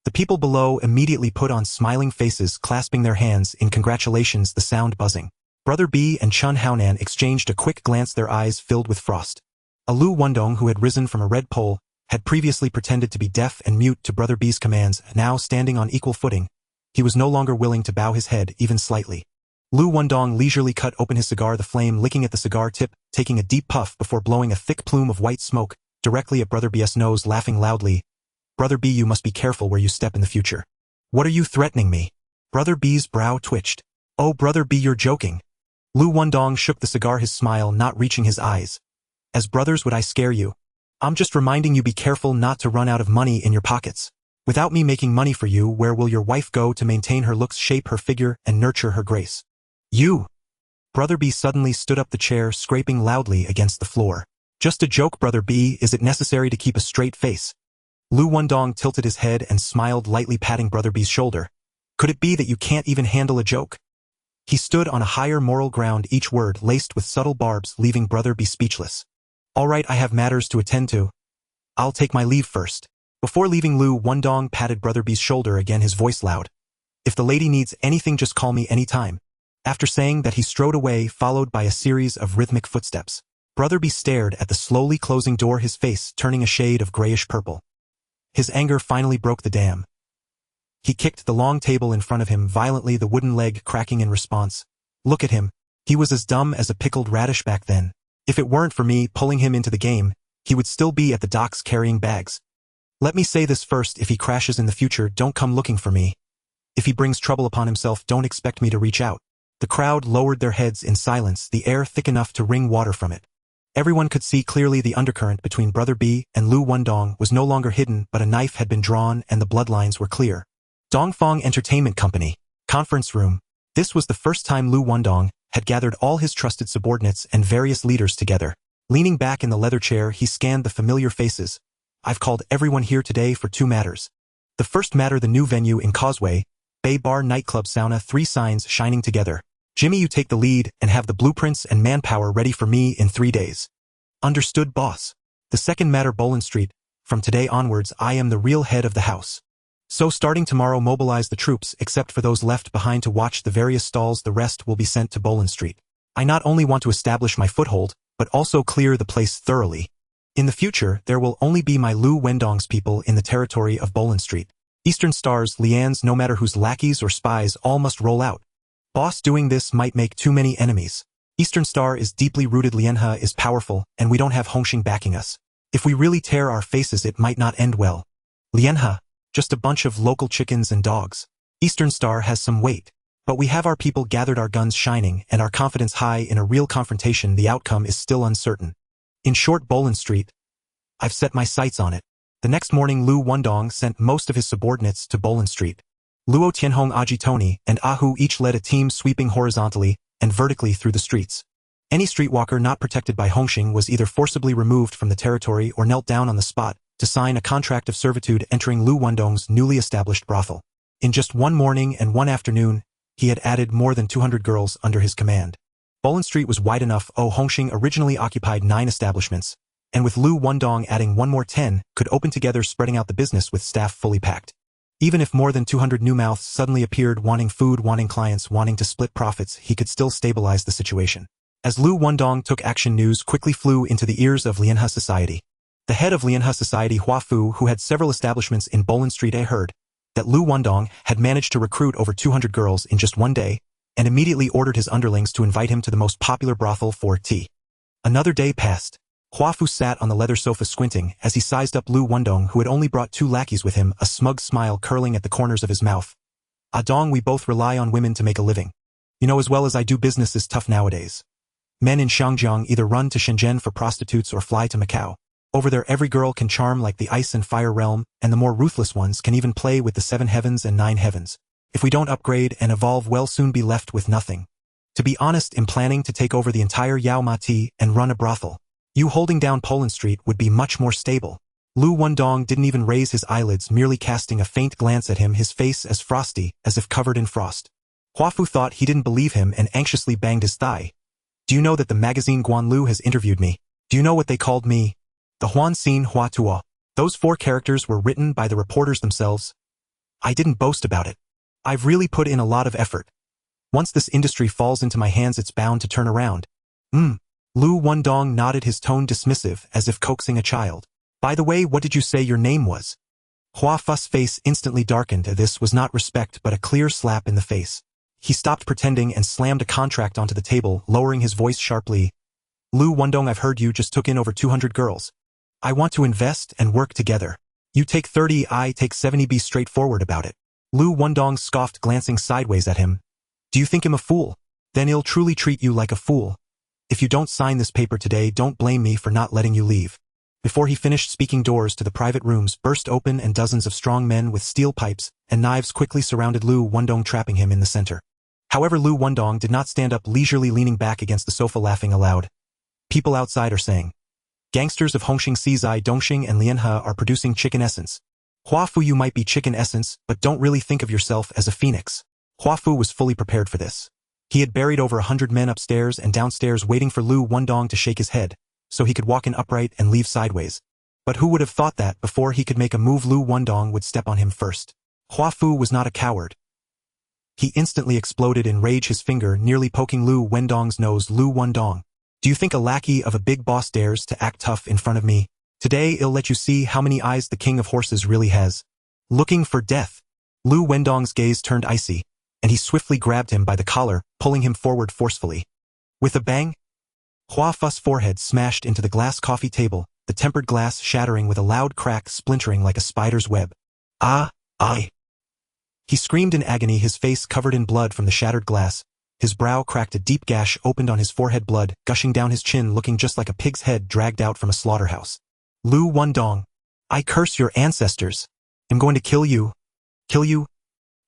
The people below immediately put on smiling faces, clasping their hands in congratulations, the sound buzzing. Brother B and Chun Haonan exchanged a quick glance, their eyes filled with frost. A Liu Wendong who had risen from a red pole, had previously pretended to be deaf and mute to Brother B's commands, now standing on equal footing. He was no longer willing to bow his head even slightly. Liu Wendong leisurely cut open his cigar, the flame licking at the cigar tip, taking a deep puff before blowing a thick plume of white smoke directly at Brother B's nose, laughing loudly. Brother B, you must be careful where you step in the future. What are you threatening me? Brother B's brow twitched. Oh, Brother B, you're joking. Liu Wendong shook the cigar, his smile not reaching his eyes. As brothers would I scare you? I'm just reminding you, be careful not to run out of money in your pockets. Without me making money for you, where will your wife go to maintain her looks, shape her figure, and nurture her grace? You! Brother B suddenly stood up, the chair scraping loudly against the floor. Just a joke, Brother B, is it necessary to keep a straight face? Liu Wendong tilted his head and smiled lightly, patting Brother B's shoulder. Could it be that you can't even handle a joke? He stood on a higher moral ground, each word laced with subtle barbs, leaving Brother B speechless. All right, I have matters to attend to. I'll take my leave first. Before leaving, Liu Wendong patted Brother B's shoulder again, his voice loud. If the lady needs anything, just call me anytime. After saying that, he strode away, followed by a series of rhythmic footsteps. Brother B stared at the slowly closing door, his face turning a shade of grayish purple. His anger finally broke the dam. He kicked the long table in front of him violently, the wooden leg cracking in response. Look at him. He was as dumb as a pickled radish back then. If it weren't for me pulling him into the game, he would still be at the docks carrying bags. Let me say this first: if he crashes in the future, don't come looking for me. If he brings trouble upon himself, don't expect me to reach out. The crowd lowered their heads in silence, the air thick enough to wring water from it. Everyone could see clearly the undercurrent between Brother B and Liu Wendong was no longer hidden, but a knife had been drawn and the bloodlines were clear. Dongfang Entertainment Company. Conference room. This was the first time Liu Wendong had gathered all his trusted subordinates and various leaders together. Leaning back in the leather chair, he scanned the familiar faces. I've called everyone here today for two matters. The first matter: the new venue in Causeway, Bay Bar Nightclub Sauna, 3 signs shining together. Jimmy, you take the lead and have the blueprints and manpower ready for me in 3 days. Understood, boss. The second matter: Boland Street. From today onwards, I am the real head of the house. So starting tomorrow, mobilize the troops, except for those left behind to watch the various stalls. The rest will be sent to Boland Street. I not only want to establish my foothold, but also clear the place thoroughly. In the future, there will only be my Liu Wendong's people in the territory of Boland Street. Eastern Stars, Lians, no matter whose lackeys or spies, all must roll out. Boss, doing this might make too many enemies. Eastern Star is deeply rooted, Lianhe is powerful, and we don't have Hung Hing backing us. If we really tear our faces, it might not end well. Lianhe, just a bunch of local chickens and dogs. Eastern Star has some weight. But we have our people gathered, our guns shining, and our confidence high. In a real confrontation, the outcome is still uncertain. In short, Boland Street. I've set my sights on it. The next morning, Liu Wendong sent most of his subordinates to Boland Street. Luo Tianhong, Aji Tony, and Ahu each led a team sweeping horizontally and vertically through the streets. Any streetwalker not protected by Hung Hing was either forcibly removed from the territory or knelt down on the spot to sign a contract of servitude entering Liu Wendong's newly established brothel. In just one morning and one afternoon, he had added more than 200 girls under his command. Boland Street was wide enough. Hung Hing originally occupied 9 establishments, and with Liu Wendong adding one more, 10 could open together, spreading out the business with staff fully packed. Even if more than 200 new mouths suddenly appeared, wanting food, wanting clients, wanting to split profits, he could still stabilize the situation. As Liu Wendong took action, news quickly flew into the ears of Lianhe Society. The head of Lianhe Society, Hua Fu, who had several establishments in Boland Street, heard that Liu Wendong had managed to recruit over 200 girls in just one day, and immediately ordered his underlings to invite him to the most popular brothel for tea. Another day passed. Hua Fu sat on the leather sofa squinting as he sized up Liu Wendong, who had only brought 2 lackeys with him, a smug smile curling at the corners of his mouth. Ah Dong, we both rely on women to make a living. You know as well as I do, business is tough nowadays. Men in Xiangjiang either run to Shenzhen for prostitutes or fly to Macau. Over there every girl can charm like the ice and fire realm, and the more ruthless ones can even play with the 7 heavens and 9 heavens. If we don't upgrade and evolve, we'll soon be left with nothing. To be honest, I'm planning to take over the entire Yao Ma Ti and run a brothel. You holding down Boland Street would be much more stable. Liu Wendong didn't even raise his eyelids, merely casting a faint glance at him, his face as frosty as if covered in frost. Hua Fu thought he didn't believe him and anxiously banged his thigh. Do you know that the magazine Guanlu has interviewed me? Do you know what they called me? The Huan Xin Hua Tua. Those 4 characters were written by the reporters themselves. I didn't boast about it. I've really put in a lot of effort. Once this industry falls into my hands, it's bound to turn around. Liu Wendong nodded, his tone dismissive, as if coaxing a child. By the way, what did you say your name was? Hua Fu's face instantly darkened. This was not respect, but a clear slap in the face. He stopped pretending and slammed a contract onto the table, lowering his voice sharply. Liu Wendong, I've heard you just took in over 200 girls. I want to invest and work together. You take 30, I take 70. Be straightforward about it. Liu Wendong scoffed, glancing sideways at him. Do you think him a fool? Then he'll truly treat you like a fool. If you don't sign this paper today, don't blame me for not letting you leave. Before he finished speaking, doors to the private rooms burst open and dozens of strong men with steel pipes and knives quickly surrounded Liu Wendong, trapping him in the center. However, Liu Wendong did not stand up, leisurely leaning back against the sofa, laughing aloud. People outside are saying, gangsters of Hung Hing, Sizai, Dongxing, and Lianhe are producing chicken essence. Hua Fu, you might be chicken essence, but don't really think of yourself as a phoenix. Hua Fu was fully prepared for this. He had buried over 100 men upstairs and downstairs waiting for Liu Wendong to shake his head, so he could walk in upright and leave sideways. But who would have thought that before he could make a move, Liu Wendong would step on him first? Hua Fu was not a coward. He instantly exploded in rage, his finger nearly poking Liu Wendong's nose. Liu Wendong, do you think a lackey of a big boss dares to act tough in front of me? Today I'll let you see how many eyes the king of horses really has. Looking for death? Liu Wendong's gaze turned icy, and he swiftly grabbed him by the collar, pulling him forward forcefully. With a bang, Hua Fu's forehead smashed into the glass coffee table, the tempered glass shattering with a loud crack splintering like a spider's web. Ah, I! He screamed in agony, his face covered in blood from the shattered glass. His brow cracked, a deep gash opened on his forehead, blood gushing down his chin, looking just like a pig's head dragged out from a slaughterhouse. Liu Wendong, I curse your ancestors. I'm going to kill you. Kill you?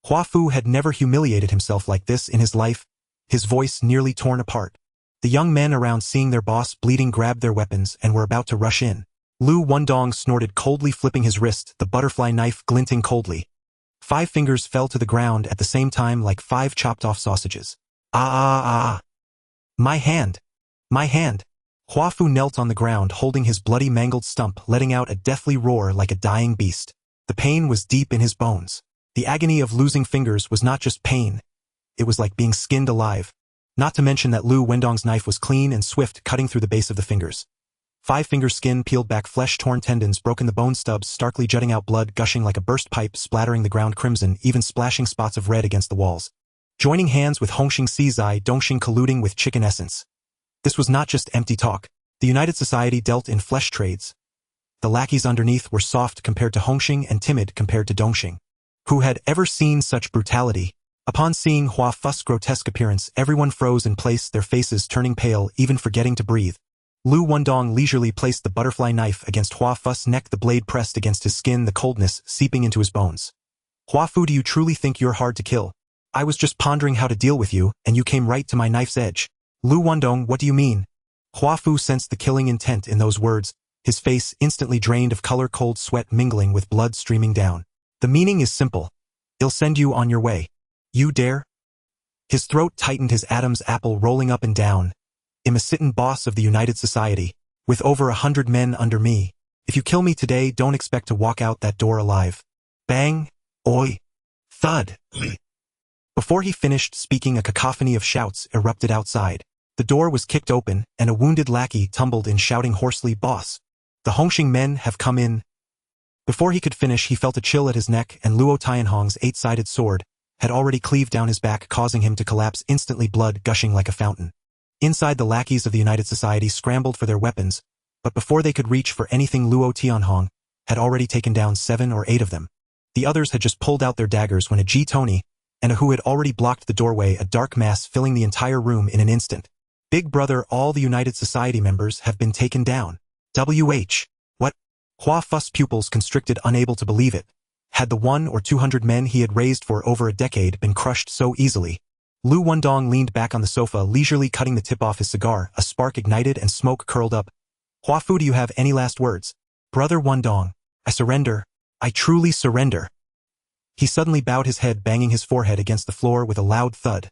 Hua Fu had never humiliated himself like this in his life, his voice nearly torn apart. The young men around, seeing their boss bleeding, grabbed their weapons and were about to rush in. Liu Wendong snorted coldly, flipping his wrist, the butterfly knife glinting coldly. 5 fingers fell to the ground at the same time like 5 chopped-off sausages. Ah! My hand! My hand! Hua Fu knelt on the ground, holding his bloody, mangled stump, letting out a deathly roar like a dying beast. The pain was deep in his bones. The agony of losing fingers was not just pain. It was like being skinned alive. Not to mention that Liu Wendong's knife was clean and swift, cutting through the base of the fingers. 5-finger skin peeled back, flesh torn, tendons broken, the bone stubs starkly jutting out, blood gushing like a burst pipe, splattering the ground crimson, even splashing spots of red against the walls. Joining hands with Hung Hing, Zai Dongxing colluding with chicken essence. This was not just empty talk. The United Society dealt in flesh trades. The lackeys underneath were soft compared to Hung Hing and timid compared to Dongxing. Who had ever seen such brutality? Upon seeing Hua Fu's grotesque appearance, everyone froze in place, their faces turning pale, even forgetting to breathe. Liu Wendong leisurely placed the butterfly knife against Hua Fu's neck, the blade pressed against his skin, the coldness seeping into his bones. Hua Fu, do you truly think you're hard to kill? I was just pondering how to deal with you, and you came right to my knife's edge. Liu Wendong, what do you mean? Hua Fu sensed the killing intent in those words, his face instantly drained of color, cold sweat mingling with blood streaming down. The meaning is simple. I'll send you on your way. You dare? His throat tightened, his Adam's apple rolling up and down. I'm a sittin' boss of the United Society, with over 100 men under me. If you kill me today, don't expect to walk out that door alive. Bang! Oi! Thud! Before he finished speaking, a cacophony of shouts erupted outside. The door was kicked open, and a wounded lackey tumbled in, shouting hoarsely, "Boss! The Hung Hing men have come in." Before he could finish, he felt a chill at his neck, and Luo Tianhong's 8-sided sword had already cleaved down his back, causing him to collapse instantly, blood gushing like a fountain. Inside, the lackeys of the United Society scrambled for their weapons, but before they could reach for anything, Luo Tianhong had already taken down 7 or 8 of them. The others had just pulled out their daggers when a G Tony and a Hu had already blocked the doorway, a dark mass filling the entire room in an instant. Big brother, all the United Society members have been taken down. WH. What? Hua Fu's pupils constricted, unable to believe it. Had the 100 or 200 men he had raised for over a decade been crushed so easily? Liu Wendong leaned back on the sofa, leisurely cutting the tip off his cigar. A spark ignited and smoke curled up. Hua Fu, do you have any last words? Brother Wendong, I surrender. I truly surrender. He suddenly bowed his head, banging his forehead against the floor with a loud thud.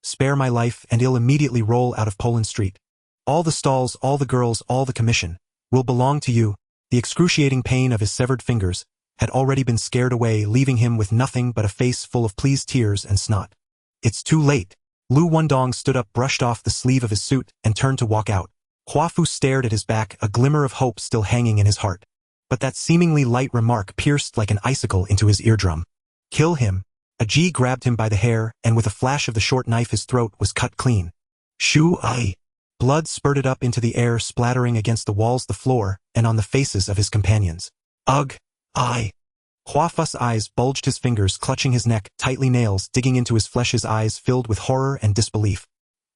Spare my life, and I'll immediately roll out of Poland Street. All the stalls, all the girls, all the commission will belong to you. The excruciating pain of his severed fingers had already been scared away, leaving him with nothing but a face full of pleased tears and snot. It's too late. Liu Wendong stood up, brushed off the sleeve of his suit, and turned to walk out. Hua Fu stared at his back, a glimmer of hope still hanging in his heart. But that seemingly light remark pierced like an icicle into his eardrum. Kill him. A G grabbed him by the hair, and with a flash of the short knife, his throat was cut clean. Shoo ai! Blood spurted up into the air, splattering against the walls, the floor, and on the faces of his companions. Ugh! I! Hua Fu's eyes bulged, his fingers clutching his neck, tightly, nails digging into his flesh, his eyes filled with horror and disbelief.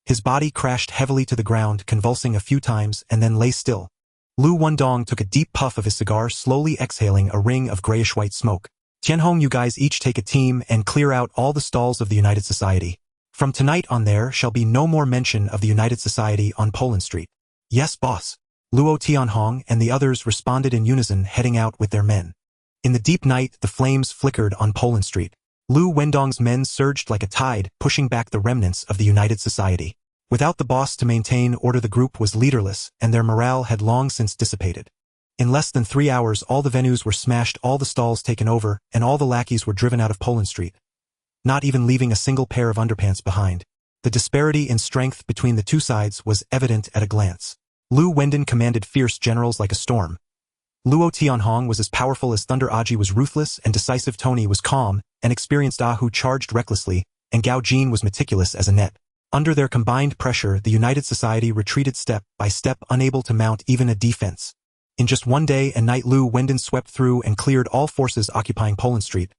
His body crashed heavily to the ground, convulsing a few times, and then lay still. Liu Wendong took a deep puff of his cigar, slowly exhaling a ring of grayish-white smoke. Tianhong, you guys each take a team and clear out all the stalls of the United Society. From tonight on there shall be no more mention of the United Society on Poland Street. Yes, boss. Luo Tianhong and the others responded in unison, heading out with their men. In the deep night, the flames flickered on Poland Street. Liu Wendong's men surged like a tide, pushing back the remnants of the United Society. Without the boss to maintain order, the group was leaderless, and their morale had long since dissipated. In less than 3 hours, all the venues were smashed, all the stalls taken over, and all the lackeys were driven out of Poland Street, not even leaving a single pair of underpants behind. The disparity in strength between the two sides was evident at a glance. Liu Wendong commanded fierce generals like a storm. Luo Tianhong was as powerful as thunder, Aji was ruthless and decisive, Tony was calm and experienced, Hu charged recklessly, and Gao Jin was meticulous as a net. Under their combined pressure, the United Society retreated step by step, unable to mount even a defense. In just one day and night, Liu Wendong swept through and cleared all forces occupying Poland Street,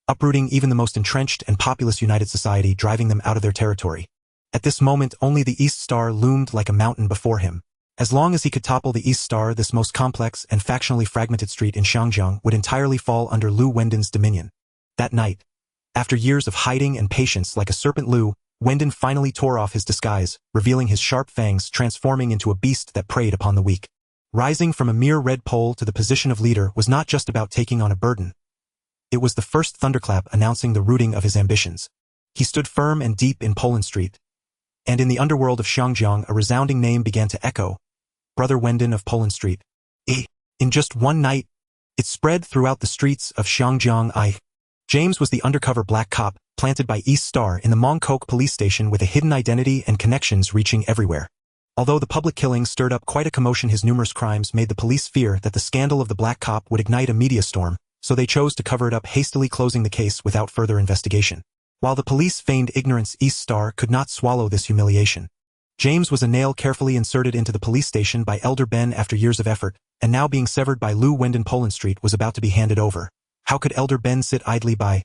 uprooting even the most entrenched and populous United Society, driving them out of their territory. At this moment, only the East Star loomed like a mountain before him. As long as he could topple the East Star, this most complex and factionally fragmented street in Xiangjiang would entirely fall under Liu Wendong's dominion. That night, after years of hiding and patience like a serpent, Liu Wendong finally tore off his disguise, revealing his sharp fangs, transforming into a beast that preyed upon the weak. Rising from a mere red pole to the position of leader was not just about taking on a burden. It was the first thunderclap announcing the rooting of his ambitions. He stood firm and deep in Poland Street, and in the underworld of Xiangjiang a resounding name began to echo: Brother Wendong of Poland Street. In just one night, it spread throughout the streets of Xiangjiang. James was the undercover black cop, planted by East Star in the Mongkok police station with a hidden identity and connections reaching everywhere. Although the public killing stirred up quite a commotion, his numerous crimes made the police fear that the scandal of the black cop would ignite a media storm, so they chose to cover it up, hastily closing the case without further investigation. While the police feigned ignorance, East Star could not swallow this humiliation. James was a nail carefully inserted into the police station by Elder Ben after years of effort, and now being severed by Liu Wendong, Poland Street was about to be handed over. How could Elder Ben sit idly by?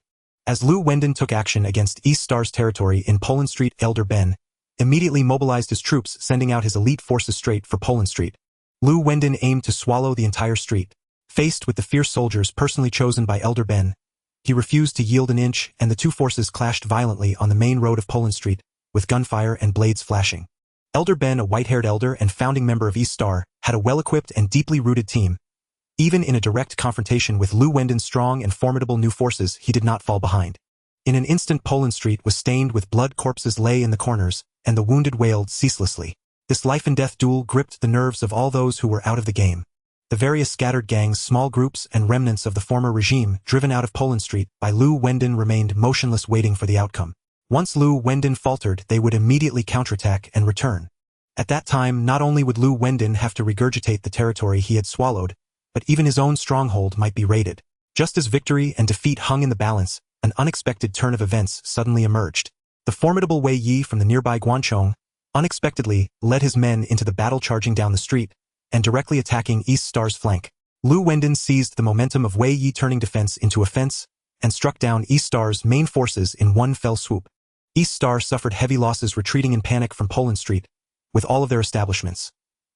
As Liu Wendong took action against East Star's territory in Poland Street, Elder Ben immediately mobilized his troops, sending out his elite forces straight for Poland Street. Liu Wendong aimed to swallow the entire street. Faced with the fierce soldiers personally chosen by Elder Ben, he refused to yield an inch, and the two forces clashed violently on the main road of Poland Street, with gunfire and blades flashing. Elder Ben, a white-haired elder and founding member of East Star, had a well-equipped and deeply rooted team. Even in a direct confrontation with Liu Wendong's strong and formidable new forces, he did not fall behind. In an instant, Poland Street was stained with blood, corpses lay in the corners, and the wounded wailed ceaselessly. This life-and-death duel gripped the nerves of all those who were out of the game. The various scattered gangs, small groups, and remnants of the former regime driven out of Poland Street by Liu Wendong remained motionless, waiting for the outcome. Once Liu Wendong faltered, they would immediately counterattack and return. At that time, not only would Liu Wendong have to regurgitate the territory he had swallowed, but even his own stronghold might be raided. Just as victory and defeat hung in the balance, an unexpected turn of events suddenly emerged. The formidable Wei Yi from the nearby Guanchong unexpectedly led his men into the battle, charging down the street and directly attacking East Star's flank. Liu Wendong seized the momentum of Wei Yi, turning defense into offense, and struck down East Star's main forces in one fell swoop. East Star suffered heavy losses, retreating in panic from Poland Street, with all of their establishments,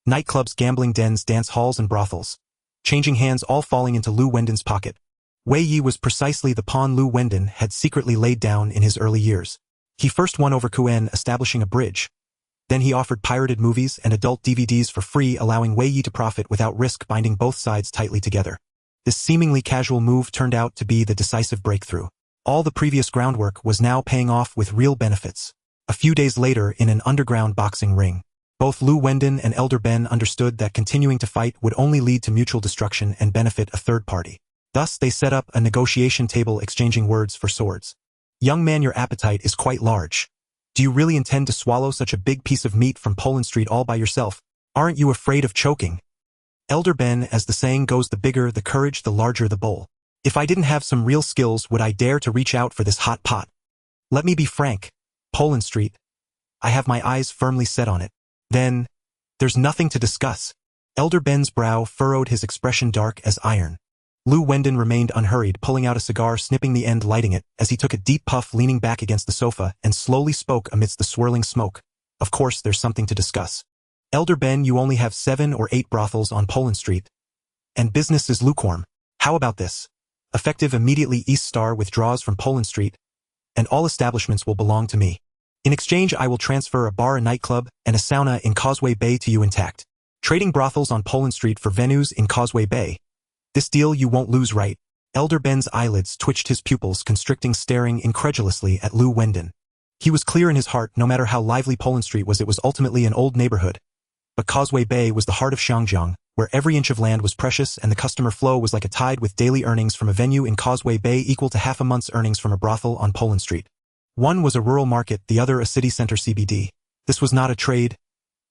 nightclubs, gambling dens, dance halls, and brothels, changing hands, all falling into Liu Wendong's pocket. Wei Yi was precisely the pawn Liu Wendong had secretly laid down in his early years. He first won over Kowloon, establishing a bridge. Then he offered pirated movies and adult DVDs for free, allowing Wei Yi to profit without risk, binding both sides tightly together. This seemingly casual move turned out to be the decisive breakthrough. All the previous groundwork was now paying off with real benefits. A few days later, in an underground boxing ring, both Liu Wendong and Elder Ben understood that continuing to fight would only lead to mutual destruction and benefit a third party. Thus, they set up a negotiation table, exchanging words for swords. "Young man, your appetite is quite large. Do you really intend to swallow such a big piece of meat from Poland Street all by yourself? Aren't you afraid of choking?" Elder Ben, as the saying goes, the bigger the courage, the larger the bowl. "If I didn't have some real skills, would I dare to reach out for this hot pot? Let me be frank. Poland Street, I have my eyes firmly set on it. Then, there's nothing to discuss." Elder Ben's brow furrowed, his expression dark as iron. Liu Wendong remained unhurried, pulling out a cigar, snipping the end, lighting it, as he took a deep puff, leaning back against the sofa, and slowly spoke amidst the swirling smoke. "Of course there's something to discuss. Elder Ben, you only have 7 or 8 brothels on Poland Street, and business is lukewarm. How about this? Effective immediately, East Star withdraws from Poland Street, and all establishments will belong to me. In exchange, I will transfer a bar, a nightclub, and a sauna in Causeway Bay to you intact. Trading brothels on Poland Street for venues in Causeway Bay. This deal you won't lose, right?" Elder Ben's eyelids twitched, his pupils constricting, staring incredulously at Liu Wendong. He was clear in his heart, no matter how lively Poland Street was, it was ultimately an old neighborhood. But Causeway Bay was the heart of Xiangjiang, where every inch of land was precious, and the customer flow was like a tide, with daily earnings from a venue in Causeway Bay equal to half a month's earnings from a brothel on Poland Street. One was a rural market, the other a city center CBD. This was not a trade.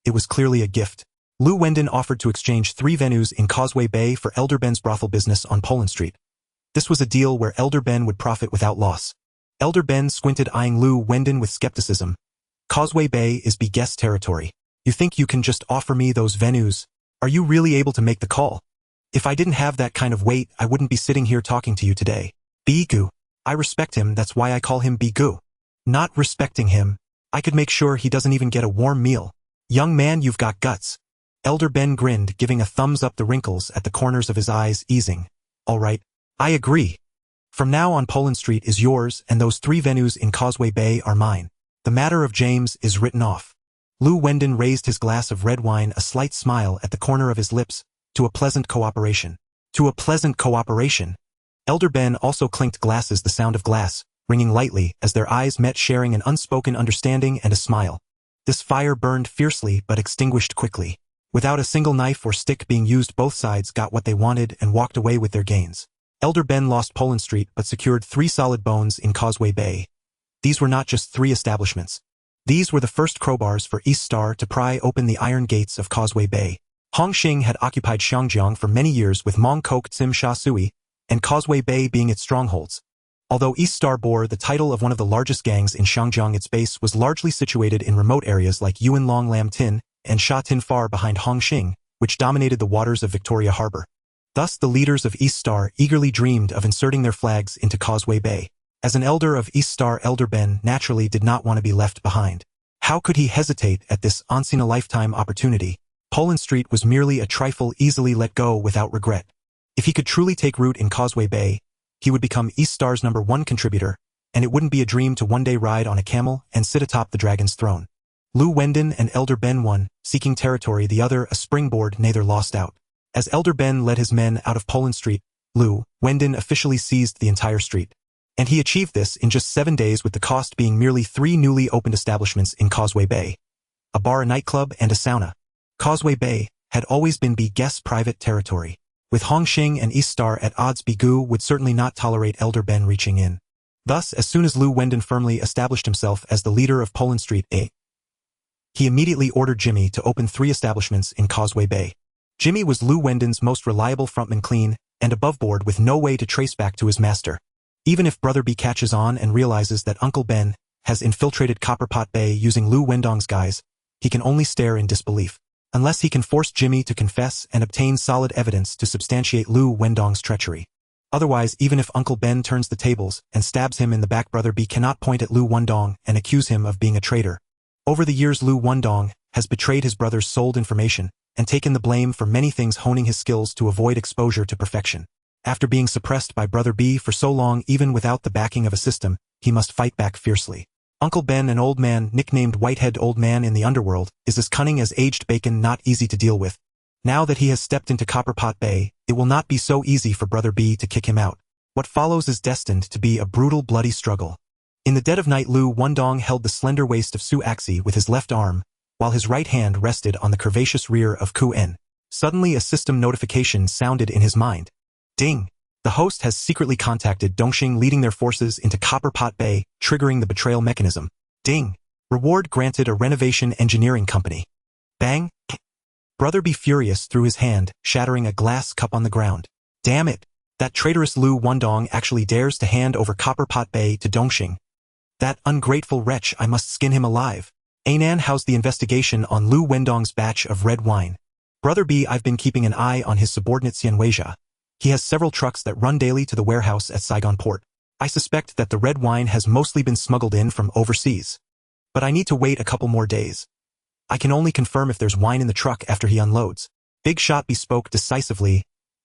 It was clearly a gift. Liu Wendong offered to exchange 3 venues in Causeway Bay for Elder Ben's brothel business on Poland Street. This was a deal where Elder Ben would profit without loss. Elder Ben squinted, eyeing Liu Wendong with skepticism. Causeway Bay is guest territory. You think you can just offer me those venues? Are you really able to make the call? If I didn't have that kind of weight, I wouldn't be sitting here talking to you today. Bigu. I respect him, that's why I call him Bigu. Not respecting him, I could make sure he doesn't even get a warm meal. Young man, you've got guts. Elder Ben grinned, giving a thumbs up, the wrinkles at the corners of his eyes easing. All right, I agree. From now on, Poland Street is yours, and those 3 venues in Causeway Bay are mine. The matter of James is written off. Liu Wendong raised his glass of red wine, a slight smile at the corner of his lips, to a pleasant cooperation. To a pleasant cooperation. Elder Ben also clinked glasses, the sound of glass, ringing lightly as their eyes met, sharing an unspoken understanding and a smile. This fire burned fiercely but extinguished quickly. Without a single knife or stick being used, both sides got what they wanted and walked away with their gains. Elder Ben lost Poland Street but secured 3 solid bones in Causeway Bay. These were not just 3 establishments. These were the first crowbars for East Star to pry open the iron gates of Causeway Bay. Hung Hing had occupied Xiangjiang for many years, with Mong Kok Tsim Sha Sui and Causeway Bay being its strongholds. Although East Star bore the title of one of the largest gangs in Xiangjiang, its base was largely situated in remote areas like Yuan Long Lam Tin and Sha Tin, far behind Hung Hing, which dominated the waters of Victoria Harbor. Thus, the leaders of East Star eagerly dreamed of inserting their flags into Causeway Bay. As an elder of East Star, Elder Ben naturally did not want to be left behind. How could he hesitate at this once-in-a-lifetime opportunity? Poland Street was merely a trifle easily let go without regret. If he could truly take root in Causeway Bay, he would become East Star's #1 contributor, and it wouldn't be a dream to one day ride on a camel and sit atop the dragon's throne. Liu Wendong and Elder Ben, one seeking territory, the other a springboard, neither lost out. As Elder Ben led his men out of Poland Street, Liu Wendong officially seized the entire street. And he achieved this in just 7 days, with the cost being merely 3 newly opened establishments in Causeway Bay. A bar, a nightclub, and a sauna. Causeway Bay had always been guest's private territory. With Hung Hing and East Star at odds, Bigu would certainly not tolerate Elder Ben reaching in. Thus, as soon as Liu Wendong firmly established himself as the leader of Poland Street, he immediately ordered Jimmy to open 3 establishments in Causeway Bay. Jimmy was Liu Wendong's most reliable frontman, clean and above board, with no way to trace back to his master. Even if Brother B catches on and realizes that Uncle Ben has infiltrated Copperpot Bay using Liu Wendong's guise, he can only stare in disbelief. Unless he can force Jimmy to confess and obtain solid evidence to substantiate Liu Wendong's treachery. Otherwise, even if Uncle Ben turns the tables and stabs him in the back, Brother B cannot point at Liu Wendong and accuse him of being a traitor. Over the years, Liu Wendong has betrayed his brother's sold information and taken the blame for many things, honing his skills to avoid exposure to perfection. After being suppressed by Brother B for so long, even without the backing of a system, he must fight back fiercely. Uncle Ben, an old man nicknamed Whitehead Old Man in the Underworld, is as cunning as aged bacon, not easy to deal with. Now that he has stepped into Copperpot Bay, it will not be so easy for Brother B to kick him out. What follows is destined to be a brutal, bloody struggle. In the dead of night, Liu Wendong held the slender waist of Su Axi with his left arm, while his right hand rested on the curvaceous rear of Ku En. Suddenly, a system notification sounded in his mind. Ding! The host has secretly contacted Dongxing, leading their forces into Copperpot Bay, triggering the betrayal mechanism. Ding! Reward granted, a renovation engineering company. Bang! Brother B, furious, threw his hand, shattering a glass cup on the ground. Damn it! That traitorous Liu Wendong actually dares to hand over Copperpot Bay to Dongxing. That ungrateful wretch, I must skin him alive. Anan, how's the investigation on Liu Wendong's batch of red wine? Brother B, I've been keeping an eye on his subordinate Xianweijia. He has several trucks that run daily to the warehouse at Saigon Port. I suspect that the red wine has mostly been smuggled in from overseas. But I need to wait a couple more days. I can only confirm if there's wine in the truck after he unloads. Big Shot bespoke decisively,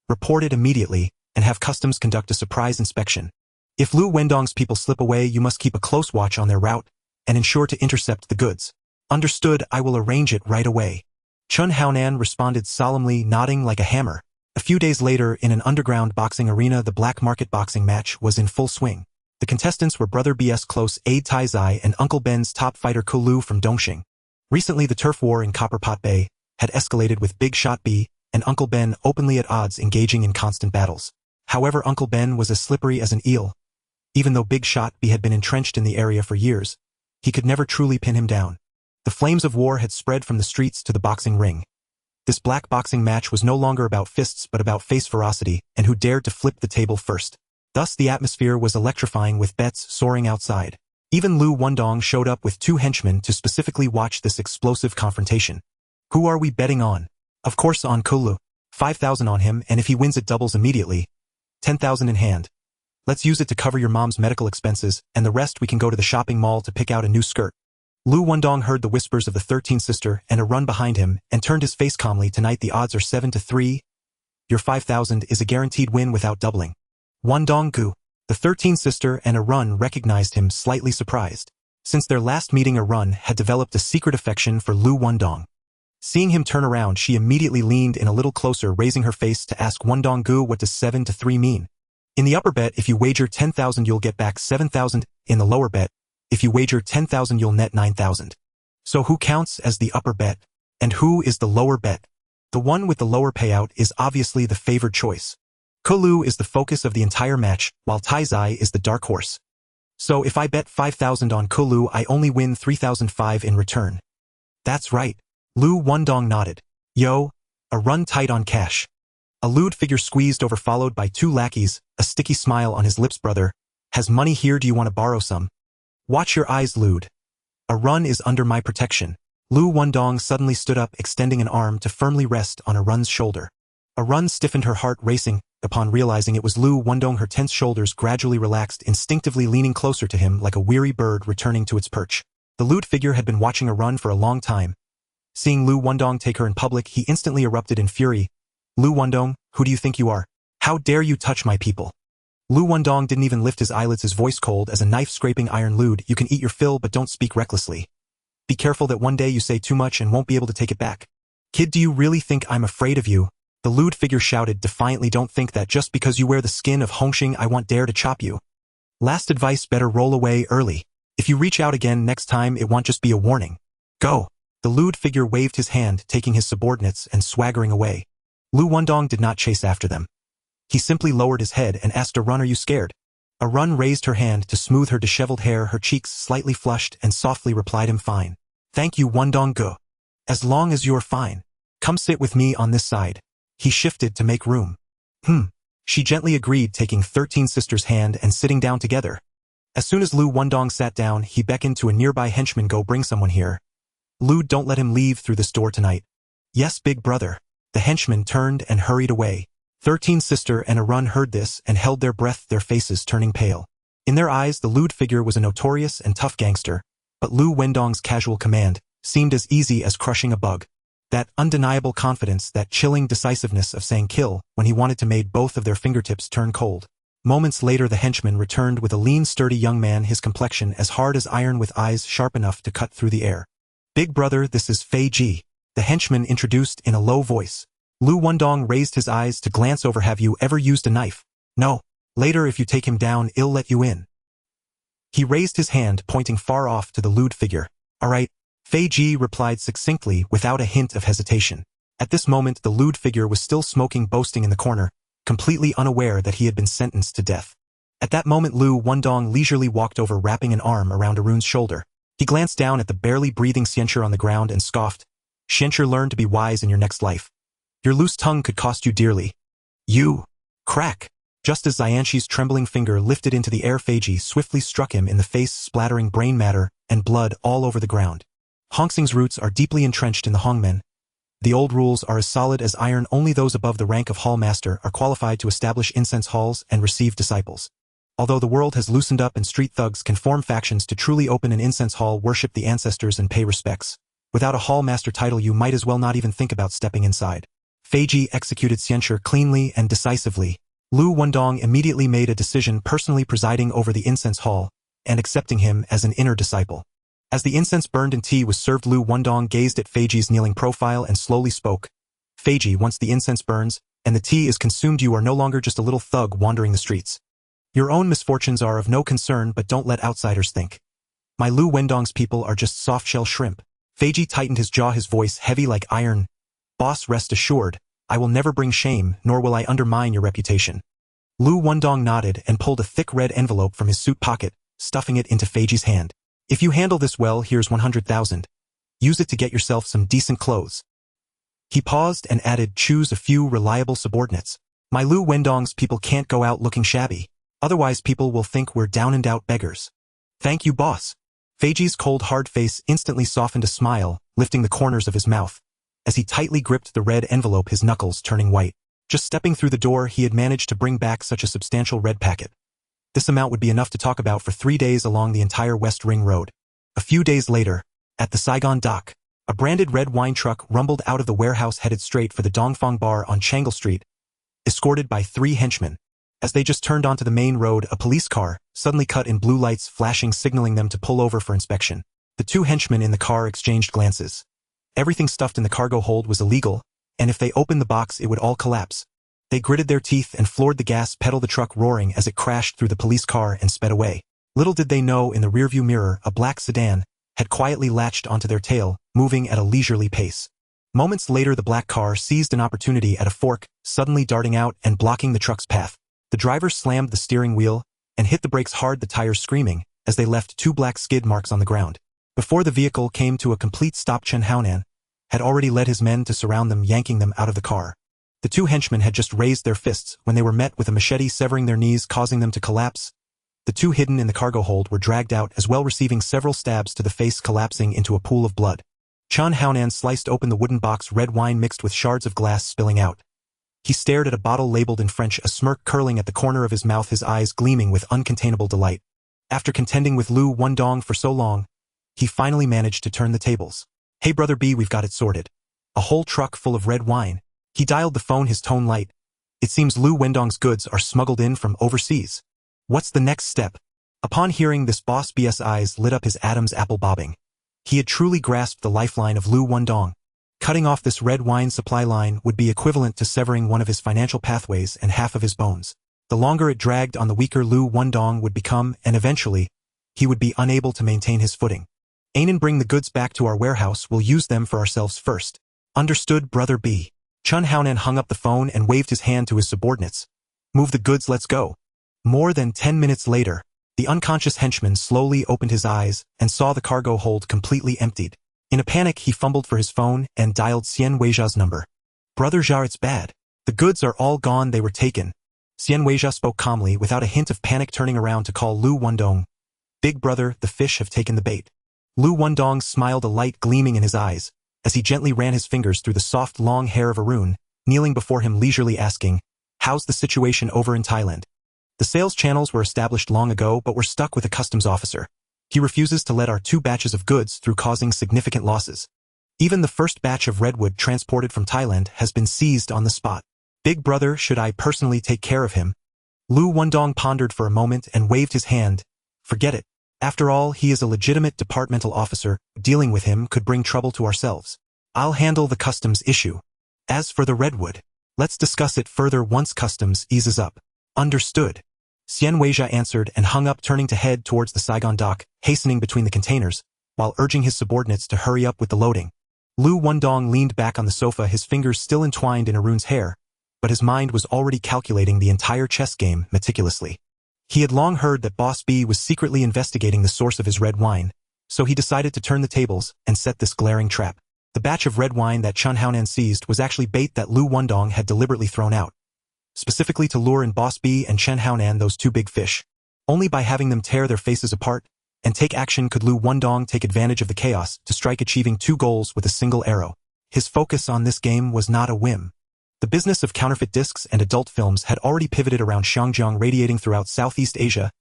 report it immediately, and have customs conduct a surprise inspection. If Liu Wendong's people slip away, you must keep a close watch on their route and ensure to intercept the goods. Understood, I will arrange it right away. Chun Haonan responded solemnly, nodding like a hammer. A few days later, in an underground boxing arena, the black market boxing match was in full swing. The contestants were Brother B's close aide Tai Zai and Uncle Ben's top fighter Kowloon from Dongxing. Recently, the turf war in Copperpot Bay had escalated, with Big Shot B and Uncle Ben openly at odds, engaging in constant battles. However, Uncle Ben was as slippery as an eel. Even though Big Shot B had been entrenched in the area for years, he could never truly pin him down. The flames of war had spread from the streets to the boxing ring. This black boxing match was no longer about fists but about face ferocity and who dared to flip the table first. Thus the atmosphere was electrifying, with bets soaring outside. Even Liu Wendong showed up with 2 henchmen to specifically watch this explosive confrontation. Who are we betting on? Of course on Kowloon. 5,000 on him, and if he wins it doubles immediately. 10,000 in hand. Let's use it to cover your mom's medical expenses, and the rest we can go to the shopping mall to pick out a new skirt. Liu Wendong heard the whispers of the 13th sister and a run behind him and turned his face calmly. Tonight the odds are 7-3. Your 5,000 is a guaranteed win without doubling. Wendong Gu. The 13th sister and a run recognized him, slightly surprised. Since their last meeting, a run had developed a secret affection for Liu Wendong. Seeing him turn around, she immediately leaned in a little closer, raising her face to ask Wendong Gu, what does 7-3 mean? In the upper bet, if you wager 10,000 you'll get back 7,000. In the lower bet, if you wager 10,000 you'll net 9,000. So who counts as the upper bet? And who is the lower bet? The one with the lower payout is obviously the favored choice. Kowloon is the focus of the entire match, while Taizai is the dark horse. So if I bet 5,000 on Kowloon, I only win 3,005 in return. That's right. Liu Wendong nodded. Yo, a run tight on cash. A lewd figure squeezed over, followed by 2 lackeys, a sticky smile on his lips. Brother, has money here, do you want to borrow some? Watch your eyes, lewd. A run is under my protection. Liu Wendong suddenly stood up, extending an arm to firmly rest on a run's shoulder. A run stiffened, her heart racing. Upon realizing it was Liu Wendong, her tense shoulders gradually relaxed, instinctively leaning closer to him like a weary bird returning to its perch. The lewd figure had been watching a run for a long time. Seeing Liu Wendong take her in public, he instantly erupted in fury. Liu Wendong, who do you think you are? How dare you touch my people? Liu Wendong didn't even lift his eyelids, his voice cold as a knife scraping iron. Lewd, you can eat your fill, but don't speak recklessly. Be careful that one day you say too much and won't be able to take it back. Kid, do you really think I'm afraid of you? The lewd figure shouted defiantly. Don't think that just because you wear the skin of Hung Hing I won't dare to chop you. Last advice, better roll away early. If you reach out again next time, it won't just be a warning. Go. The lewd figure waved his hand, taking his subordinates and swaggering away. Liu Wendong did not chase after them. He simply lowered his head and asked a run, are you scared? A run raised her hand to smooth her disheveled hair, her cheeks slightly flushed, and softly replied him, fine. Thank you, Wendong Gu. As long as you're fine. Come sit with me on this side. He shifted to make room. She gently agreed, taking 13 Sisters' hand and sitting down together. As soon as Liu Wendong sat down, he beckoned to a nearby henchman, go bring someone here. Liu, don't let him leave through this door tonight. Yes, big brother. The henchman turned and hurried away. 13 Sister and a run heard this and held their breath, their faces turning pale. In their eyes, the lewd figure was a notorious and tough gangster, but Liu Wendong's casual command seemed as easy as crushing a bug. That undeniable confidence, that chilling decisiveness of saying kill when he wanted to, made both of their fingertips turn cold. Moments later, the henchman returned with a lean, sturdy young man, his complexion as hard as iron with eyes sharp enough to cut through the air. Big brother, this is Fei Ji, the henchman introduced in a low voice. Liu Wendong raised his eyes to glance over. Have you ever used a knife? No. Later, if you take him down, I'll let you in. He raised his hand, pointing far off to the lewd figure. All right. Fei Ji replied succinctly without a hint of hesitation. At this moment, the lewd figure was still smoking, boasting in the corner, completely unaware that he had been sentenced to death. At that moment, Liu Wendong leisurely walked over, wrapping an arm around Arun's shoulder. He glanced down at the barely breathing Xianxue on the ground and scoffed. Xianxue, learn to be wise in your next life. Your loose tongue could cost you dearly. You. Crack. Just as Xianxi's trembling finger lifted into the air, Fei Ji swiftly struck him in the face, splattering brain matter and blood all over the ground. Hong Xing's roots are deeply entrenched in the Hongmen. The old rules are as solid as iron. Only those above the rank of hall master are qualified to establish incense halls and receive disciples. Although the world has loosened up and street thugs can form factions to truly open an incense hall, worship the ancestors, and pay respects, without a hall master title you might as well not even think about stepping inside. Fei Ji executed Xianxue cleanly and decisively. Liu Wendong immediately made a decision, personally presiding over the incense hall and accepting him as an inner disciple. As the incense burned and tea was served, Liu Wendong gazed at Fei Ji's kneeling profile and slowly spoke. Fei Ji, once the incense burns and the tea is consumed, you are no longer just a little thug wandering the streets. Your own misfortunes are of no concern, but don't let outsiders think. My Liu Wendong's people are just soft-shell shrimp. Fei Ji tightened his jaw, his voice heavy like iron. Boss, rest assured, I will never bring shame, nor will I undermine your reputation. Liu Wendong nodded and pulled a thick red envelope from his suit pocket, stuffing it into Fei Ji's hand. If you handle this well, here's 100,000. Use it to get yourself some decent clothes. He paused and added, choose a few reliable subordinates. My Liu Wendong's people can't go out looking shabby. Otherwise people will think we're down-and-out beggars. Thank you, boss. Feiji's cold hard face instantly softened a smile, lifting the corners of his mouth. As he tightly gripped the red envelope, his knuckles turning white. Just stepping through the door, he had managed to bring back such a substantial red packet. This amount would be enough to talk about for 3 days along the entire West Ring Road. A few days later, at the Saigon dock, a branded red wine truck rumbled out of the warehouse headed straight for the Dongfang Bar on Changle Street, escorted by 3 henchmen. As they just turned onto the main road, a police car suddenly cut in blue lights flashing, signaling them to pull over for inspection. The 2 henchmen in the car exchanged glances. Everything stuffed in the cargo hold was illegal, and if they opened the box it would all collapse. They gritted their teeth and floored the gas pedal, the truck roaring as it crashed through the police car and sped away. Little did they know, in the rearview mirror, a black sedan had quietly latched onto their tail, moving at a leisurely pace. Moments later, the black car seized an opportunity at a fork, suddenly darting out and blocking the truck's path. The driver slammed the steering wheel and hit the brakes hard, the tires screaming, as they left 2 black skid marks on the ground. Before the vehicle came to a complete stop, Chen Haonan had already led his men to surround them, yanking them out of the car. The 2 henchmen had just raised their fists when they were met with a machete, severing their knees, causing them to collapse. The 2 hidden in the cargo hold were dragged out as well, receiving several stabs to the face, collapsing into a pool of blood. Chen Haonan sliced open the wooden box, red wine mixed with shards of glass spilling out. He stared at a bottle labeled in French, a smirk curling at the corner of his mouth, his eyes gleaming with uncontainable delight. After contending with Liu Wendong for so long, he finally managed to turn the tables. Hey brother B, we've got it sorted. A whole truck full of red wine. He dialed the phone, his tone light. It seems Liu Wendong's goods are smuggled in from overseas. What's the next step? Upon hearing this, Boss B's eyes lit up, his Adam's apple bobbing. He had truly grasped the lifeline of Liu Wendong. Cutting off this red wine supply line would be equivalent to severing one of his financial pathways and half of his bones. The longer it dragged on, the weaker Liu Wendong would become, and eventually, he would be unable to maintain his footing. Ainen, bring the goods back to our warehouse, we'll use them for ourselves first. Understood, brother B. Chen Haonan hung up the phone and waved his hand to his subordinates. Move the goods, let's go. More than 10 minutes later, the unconscious henchman slowly opened his eyes and saw the cargo hold completely emptied. In a panic, he fumbled for his phone and dialed Xian Weijia number. Brother Zhao, it's bad. The goods are all gone, they were taken. Xian Weijia spoke calmly, without a hint of panic, turning around to call Liu Wendong. Big brother, the fish have taken the bait. Liu Wendong smiled, a light gleaming in his eyes, as he gently ran his fingers through the soft long hair of Arun, kneeling before him leisurely, asking, how's the situation over in Thailand? The sales channels were established long ago, but we're stuck with a customs officer. He refuses to let our 2 batches of goods through, causing significant losses. Even the first batch of redwood transported from Thailand has been seized on the spot. Big brother, should I personally take care of him? Liu Wendong pondered for a moment and waved his hand. Forget it. After all, he is a legitimate departmental officer. Dealing with him could bring trouble to ourselves. I'll handle the customs issue. As for the redwood, let's discuss it further once customs eases up. Understood. Xian Weijia answered and hung up, turning to head towards the Saigon dock, hastening between the containers, while urging his subordinates to hurry up with the loading. Liu Wendong leaned back on the sofa, his fingers still entwined in Arun's hair, but his mind was already calculating the entire chess game meticulously. He had long heard that Boss B was secretly investigating the source of his red wine, so he decided to turn the tables and set this glaring trap. The batch of red wine that Chen Haonan seized was actually bait that Liu Wendong had deliberately thrown out, specifically to lure in Boss B and Chen Haonan, those 2 big fish. Only by having them tear their faces apart and take action could Liu Wendong take advantage of the chaos to strike, achieving 2 goals with a single arrow. His focus on this game was not a whim. The business of counterfeit discs and adult films had already pivoted around Xiangjiang, radiating throughout Southeast Asia.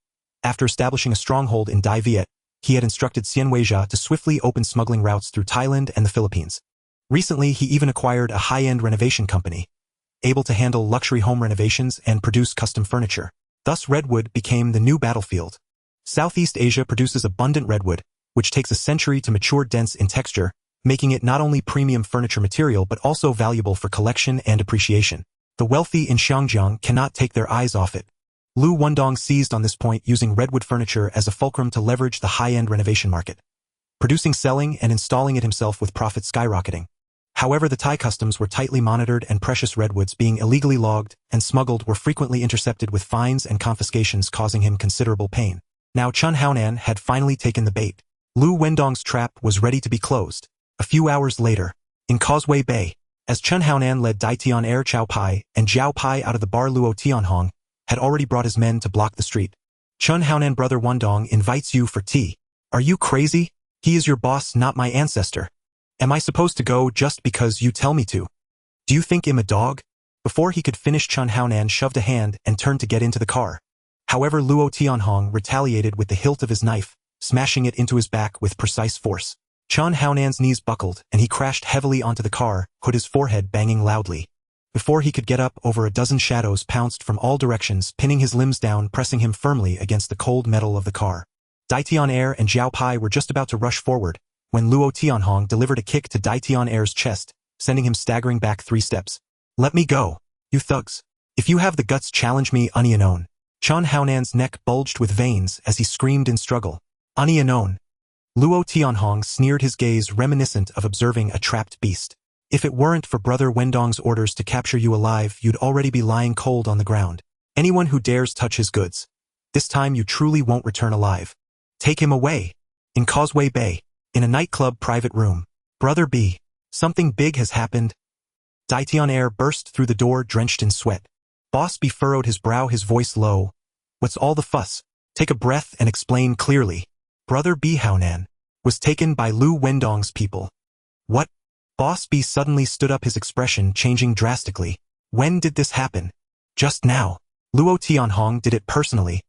After establishing a stronghold in Dai Viet, he had instructed Xian Weijia to swiftly open smuggling routes through Thailand and the Philippines. Recently, he even acquired a high-end renovation company, able to handle luxury home renovations and produce custom furniture. Thus, redwood became the new battlefield. Southeast Asia produces abundant redwood, which takes a century to mature, dense in texture, making it not only premium furniture material but also valuable for collection and appreciation. The wealthy in Xiangjiang cannot take their eyes off it. Liu Wendong seized on this point, using redwood furniture as a fulcrum to leverage the high-end renovation market, producing, selling, and installing it himself with profits skyrocketing. However, the Thai customs were tightly monitored, and precious redwoods being illegally logged and smuggled were frequently intercepted with fines and confiscations, causing him considerable pain. Now Chen Haonan had finally taken the bait. Liu Wendong's trap was ready to be closed. A few hours later, in Causeway Bay, as Chen Haonan led Dai Tian Chao Pai and Zhao Pai out of the bar, Luo Tianhong had already brought his men to block the street. Chun Haonan brother Wendong invites you for tea. Are you crazy? He is your boss, not my ancestor. Am I supposed to go just because you tell me to? Do you think I'm a dog? Before he could finish, Chun Haonan shoved a hand and turned to get into the car. However, Luo Tianhong retaliated with the hilt of his knife, smashing it into his back with precise force. Chun Haonan's knees buckled and he crashed heavily onto the car, with his forehead banging loudly. Before he could get up, over a dozen shadows pounced from all directions, pinning his limbs down, pressing him firmly against the cold metal of the car. Dai Tianair and Zhao Pai were just about to rush forward, when Luo Tianhong delivered a kick to Dai Tianair's chest, sending him staggering back 3 steps. Let me go, you thugs. If you have the guts, challenge me, Anianon. Chun Haonan's neck bulged with veins as he screamed in struggle. Anianon. Luo Tianhong sneered, his gaze reminiscent of observing a trapped beast. If it weren't for Brother Wendong's orders to capture you alive, you'd already be lying cold on the ground. Anyone who dares touch his goods, this time you truly won't return alive. Take him away. In Causeway Bay, in a nightclub private room. Brother B, something big has happened. Dai Tianair burst through the door, drenched in sweat. Boss B furrowed his brow, his voice low. What's all the fuss? Take a breath and explain clearly. Brother B Haonan was taken by Liu Wendong's people. What? Boss B suddenly stood up, his expression changing drastically. When did this happen? Just now. Luo Tianhong did it personally.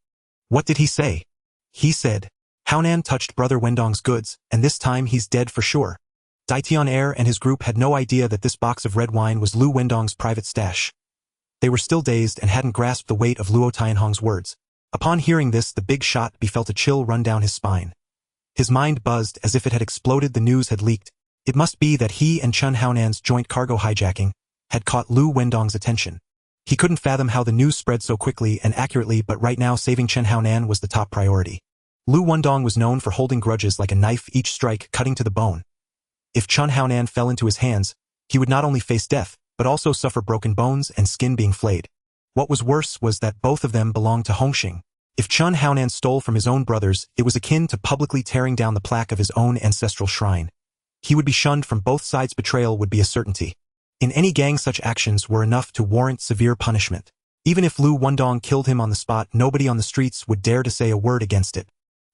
What did he say? He said, Haonan touched Brother Wendong's goods, and this time he's dead for sure. Dai Tianair and his group had no idea that this box of red wine was Liu Wendong's private stash. They were still dazed and hadn't grasped the weight of Luo Tianhong's words. Upon hearing this, the big shot B felt a chill run down his spine. His mind buzzed as if it had exploded. The news had leaked. It must be that he and Chun Haonan's joint cargo hijacking had caught Liu Wendong's attention. He couldn't fathom how the news spread so quickly and accurately, but right now saving Chun Haonan was the top priority. Liu Wendong was known for holding grudges like a knife, each strike cutting to the bone. If Chun Haonan fell into his hands, he would not only face death, but also suffer broken bones and skin being flayed. What was worse was that both of them belonged to Hung Hing. If Chun Haonan stole from his own brothers, it was akin to publicly tearing down the plaque of his own ancestral shrine. He would be shunned from both sides. Betrayal would be a certainty. In any gang, such actions were enough to warrant severe punishment. Even if Liu Wendong killed him on the spot, nobody on the streets would dare to say a word against it.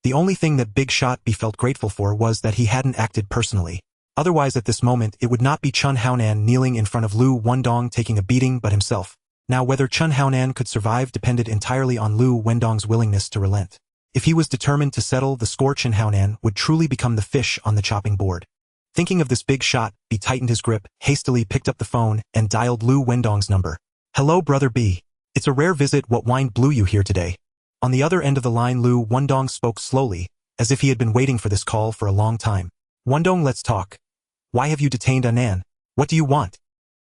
The only thing that Big Shot B felt grateful for was that he hadn't acted personally. Otherwise, at this moment, it would not be Chun Haonan kneeling in front of Liu Wendong taking a beating, but himself. Now, whether Chun Haonan could survive depended entirely on Liu Wendong's willingness to relent. If he was determined to settle the score, Chun Haonan would truly become the fish on the chopping board. Thinking of this, Big Shot B tightened his grip, hastily picked up the phone, and dialed Liu Wendong's number. Hello, Brother B. It's a rare visit. What wine blew you here today? On the other end of the line, Liu Wendong spoke slowly, as if he had been waiting for this call for a long time. Wendong, let's talk. Why have you detained Anan? What do you want?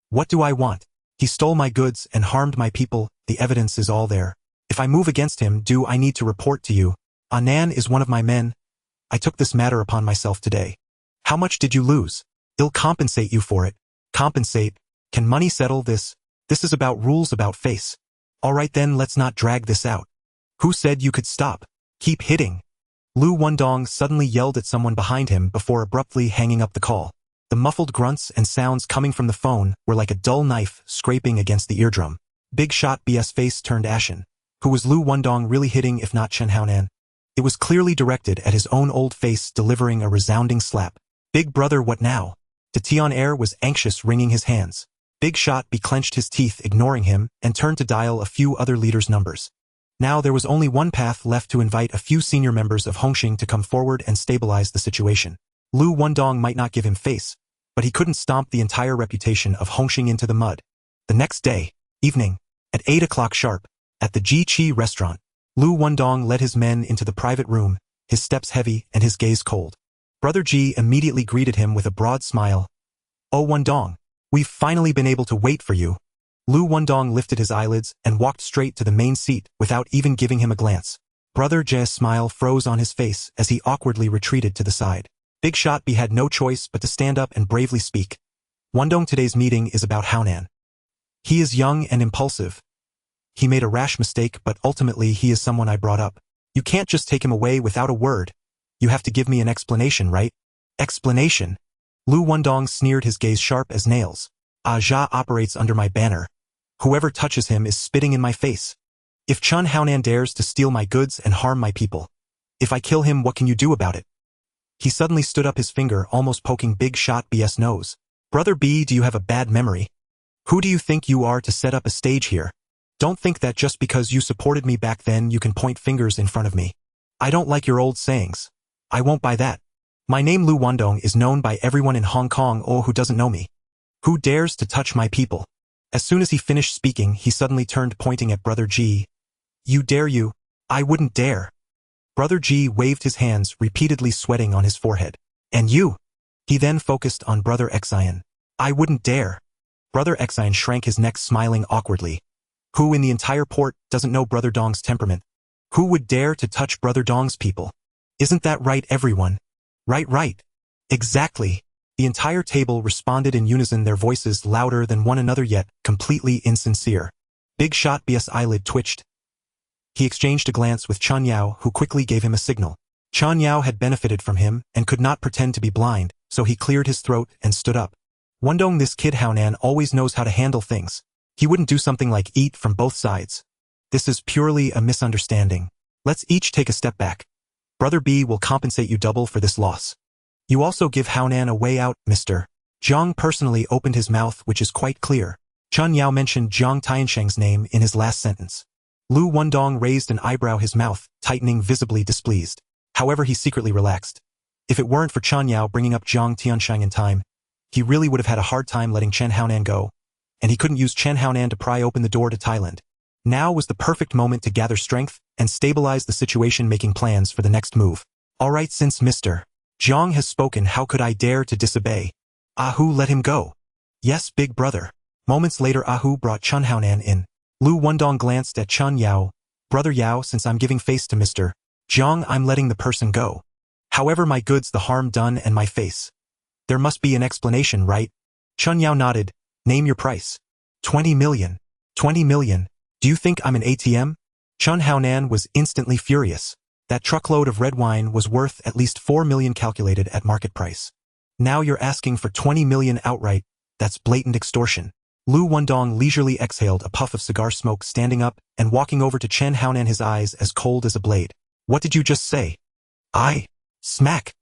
What do I want? He stole my goods and harmed my people. The evidence is all there. If I move against him, do I need to report to you? Anan is one of my men. I took this matter upon myself today. How much did you lose? I'll compensate you for it. Compensate? Can money settle this? This is about rules, about face. All right then, let's not drag this out. Who said you could stop? Keep hitting. Liu Wendong suddenly yelled at someone behind him before abruptly hanging up the call. The muffled grunts and sounds coming from the phone were like a dull knife scraping against the eardrum. Big Shot B's face turned ashen. Who was Liu Wendong really hitting if not Chun Haonan? It was clearly directed at his own old face, delivering a resounding slap. Big brother, what now? Tianair was anxious, wringing his hands. Big Shot B clenched his teeth, ignoring him, and turned to dial a few other leaders' numbers. Now there was only one path left: to invite a few senior members of Hung Hing to come forward and stabilize the situation. Liu Wendong might not give him face, but he couldn't stomp the entire reputation of Hung Hing into the mud. The next day, evening, at 8 o'clock sharp, at the Ji Chi restaurant, Liu Wendong led his men into the private room, his steps heavy and his gaze cold. Brother Ji immediately greeted him with a broad smile. Oh Wendong, we've finally been able to wait for you. Liu Wendong lifted his eyelids and walked straight to the main seat without even giving him a glance. Brother Ji's smile froze on his face as he awkwardly retreated to the side. Big Shot B had no choice but to stand up and bravely speak. Wendong, today's meeting is about Haonan. He is young and impulsive. He made a rash mistake, but ultimately he is someone I brought up. You can't just take him away without a word. You have to give me an explanation, right? Explanation? Liu Wendong sneered, his gaze sharp as nails. Aja operates under my banner. Whoever touches him is spitting in my face. If Chun Haonan dares to steal my goods and harm my people, if I kill him, what can you do about it? He suddenly stood up, his finger almost poking Big Shot B's nose. Brother B, do you have a bad memory? Who do you think you are to set up a stage here? Don't think that just because you supported me back then you can point fingers in front of me. I don't like your old sayings. I won't buy that. My name Liu Wendong is known by everyone in Hong Kong. Oh, who doesn't know me? Who dares to touch my people? As soon as he finished speaking, he suddenly turned, pointing at Brother G. You dare you? I wouldn't dare. Brother G waved his hands, repeatedly sweating on his forehead. And you? He then focused on Brother Xian. I wouldn't dare. Brother Xian shrank his neck, smiling awkwardly. Who in the entire port doesn't know Brother Dong's temperament? Who would dare to touch Brother Dong's people? Isn't that right, everyone? Right. Exactly. The entire table responded in unison, their voices louder than one another yet completely insincere. Big Shot B's eyelid twitched. He exchanged a glance with Chun Yao, who quickly gave him a signal. Chun Yao had benefited from him and could not pretend to be blind, so he cleared his throat and stood up. Wendong, this kid Haonan always knows how to handle things. He wouldn't do something like eat from both sides. This is purely a misunderstanding. Let's each take a step back. Brother B will compensate you double for this loss. You also give Haonan a way out, Mr. Zhang personally opened his mouth, which is quite clear. Chun Yao mentioned Zhang Tiansheng's name in his last sentence. Liu Wendong raised an eyebrow, his mouth tightening, visibly displeased. However, he secretly relaxed. If it weren't for Chun Yao bringing up Zhang Tiansheng in time, he really would have had a hard time letting Chen Haonan go, and he couldn't use Chen Haonan to pry open the door to Thailand. Now was the perfect moment to gather strength and stabilize the situation, making plans for the next move. All right, since Mr. Zhang has spoken, how could I dare to disobey? Ahu, let him go. Yes, big brother. Moments later, Ahu brought Chun Haonan in. Liu Wendong glanced at Chun Yao. Brother Yao, since I'm giving face to Mr. Zhang, I'm letting the person go. However, my goods, the harm done, and my face. There must be an explanation, right? Chun Yao nodded. Name your price. 20 million. 20 million. Do you think I'm an ATM? Chun Haonan was instantly furious. That truckload of red wine was worth at least 4 million calculated at market price. Now you're asking for 20 million outright. That's blatant extortion. Liu Wendong leisurely exhaled a puff of cigar smoke, standing up and walking over to Chen Haonan, his eyes as cold as a blade. What did you just say? Smack.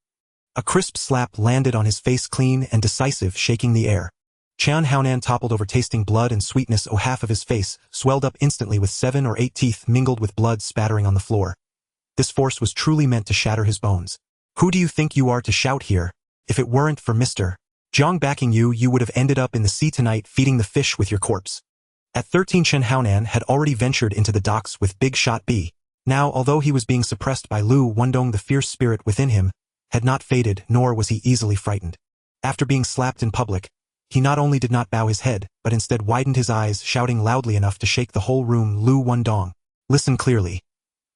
A crisp slap landed on his face, clean and decisive, shaking the air. Chen Haonan toppled over, tasting blood and sweetness. Half of his face swelled up instantly, with 7 or 8 teeth mingled with blood spattering on the floor. This force was truly meant to shatter his bones. Who do you think you are to shout here? If it weren't for Mr. Zhang backing you, you would have ended up in the sea tonight, feeding the fish with your corpse. At 13, Chen Haonan had already ventured into the docks with Big Shot B. Now, although he was being suppressed by Liu Wendong, the fierce spirit within him had not faded, nor was he easily frightened. After being slapped in public, he not only did not bow his head, but instead widened his eyes, shouting loudly enough to shake the whole room. Liu Wendong, listen clearly.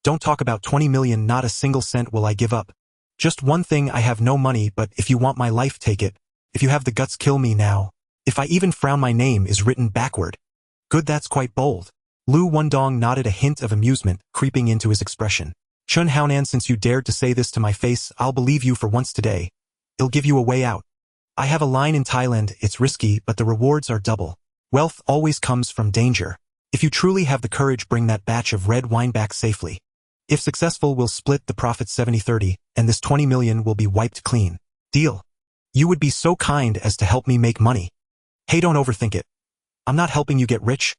Don't talk about 20 million, not a single cent will I give up. Just one thing, I have no money, but if you want my life, take it. If you have the guts, kill me now. If I even frown, my name is written backward. Good, that's quite bold. Liu Wendong nodded, a hint of amusement creeping into his expression. Chun Haonan, since you dared to say this to my face, I'll believe you for once today. I'll give you a way out. I have a line in Thailand, it's risky, but the rewards are double. Wealth always comes from danger. If you truly have the courage, bring that batch of red wine back safely. If successful, we'll split the profit 70-30, and this 20 million will be wiped clean. Deal? You would be so kind as to help me make money. Hey, don't overthink it. I'm not helping you get rich.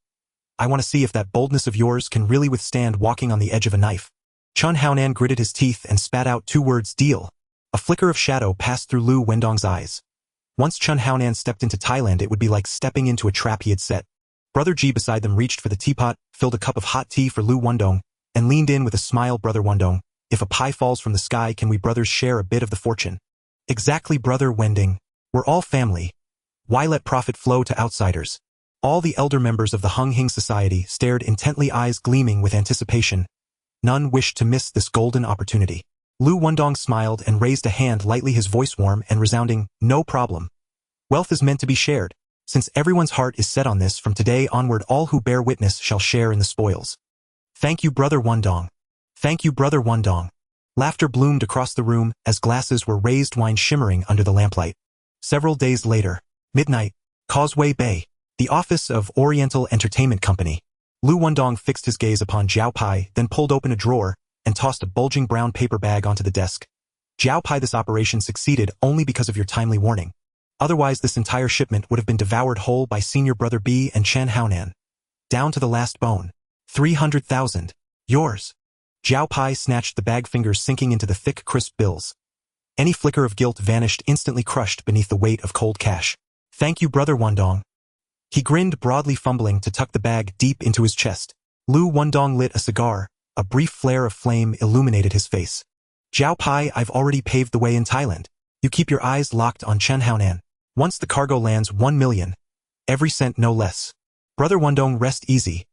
I want to see if that boldness of yours can really withstand walking on the edge of a knife. Chun Haonan gritted his teeth and spat out 2 words, deal. A flicker of shadow passed through Liu Wendong's eyes. Once Chun Haonan stepped into Thailand, it would be like stepping into a trap he had set. Brother G beside them reached for the teapot, filled a cup of hot tea for Liu Wendong, and leaned in with a smile. Brother Wendong, if a pie falls from the sky, can we brothers share a bit of the fortune? Exactly, Brother Wending. We're all family. Why let profit flow to outsiders? All the elder members of the Hung Hing society stared intently, eyes gleaming with anticipation. None wished to miss this golden opportunity. Liu Wendong smiled and raised a hand lightly, his voice warm and resounding. No problem. Wealth is meant to be shared. Since everyone's heart is set on this, from today onward all who bear witness shall share in the spoils. Thank you, Brother Wendong. Thank you, Brother Wendong. Laughter bloomed across the room as glasses were raised, wine shimmering under the lamplight. Several days later, midnight, Causeway Bay, the office of Oriental Entertainment Company. Liu Wendong fixed his gaze upon Jiao Pai, then pulled open a drawer and tossed a bulging brown paper bag onto the desk. Jiao Pai, this operation succeeded only because of your timely warning. Otherwise, this entire shipment would have been devoured whole by Senior Brother B and Chen Haonan. Down to the last bone. 300,000. Yours. Jiao Pai snatched the bag, fingers sinking into the thick, crisp bills. Any flicker of guilt vanished, instantly crushed beneath the weight of cold cash. Thank you, Brother Wendong. He grinned broadly, fumbling to tuck the bag deep into his chest. Liu Wendong lit a cigar. A brief flare of flame illuminated his face. Jiao Pai, I've already paved the way in Thailand. You keep your eyes locked on Chen Haonan. Once the cargo lands, 1 million. Every cent, no less. Brother Wendong, rest easy.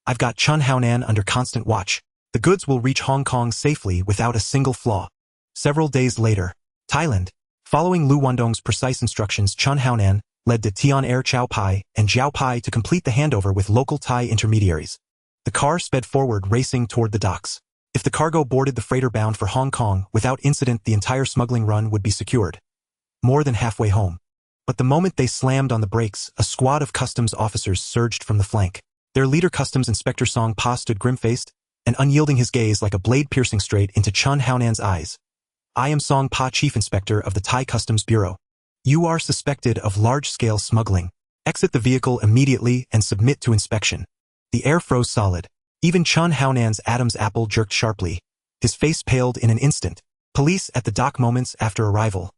I've got Chen Haonan under constant watch. The goods will reach Hong Kong safely without a single flaw. Several days later, Thailand. Following Liu Wendong's precise instructions, Chen Haonan led to Tian Air Chao Pai and Jiao Pai to complete the handover with local Thai intermediaries. The car sped forward, racing toward the docks. If the cargo boarded the freighter bound for Hong Kong without incident, the entire smuggling run would be secured. More than halfway home. But the moment they slammed on the brakes, a squad of customs officers surged from the flank. Their leader, Customs Inspector Song Pa, stood grim-faced and unyielding, his gaze like a blade piercing straight into Chen Haonan's eyes. I am Song Pa, Chief Inspector of the Thai Customs Bureau. You are suspected of large-scale smuggling. Exit the vehicle immediately and submit to inspection. The air froze solid. Even Chen Haonan's Adam's apple jerked sharply. His face paled in an instant. Police at the dock moments after arrival.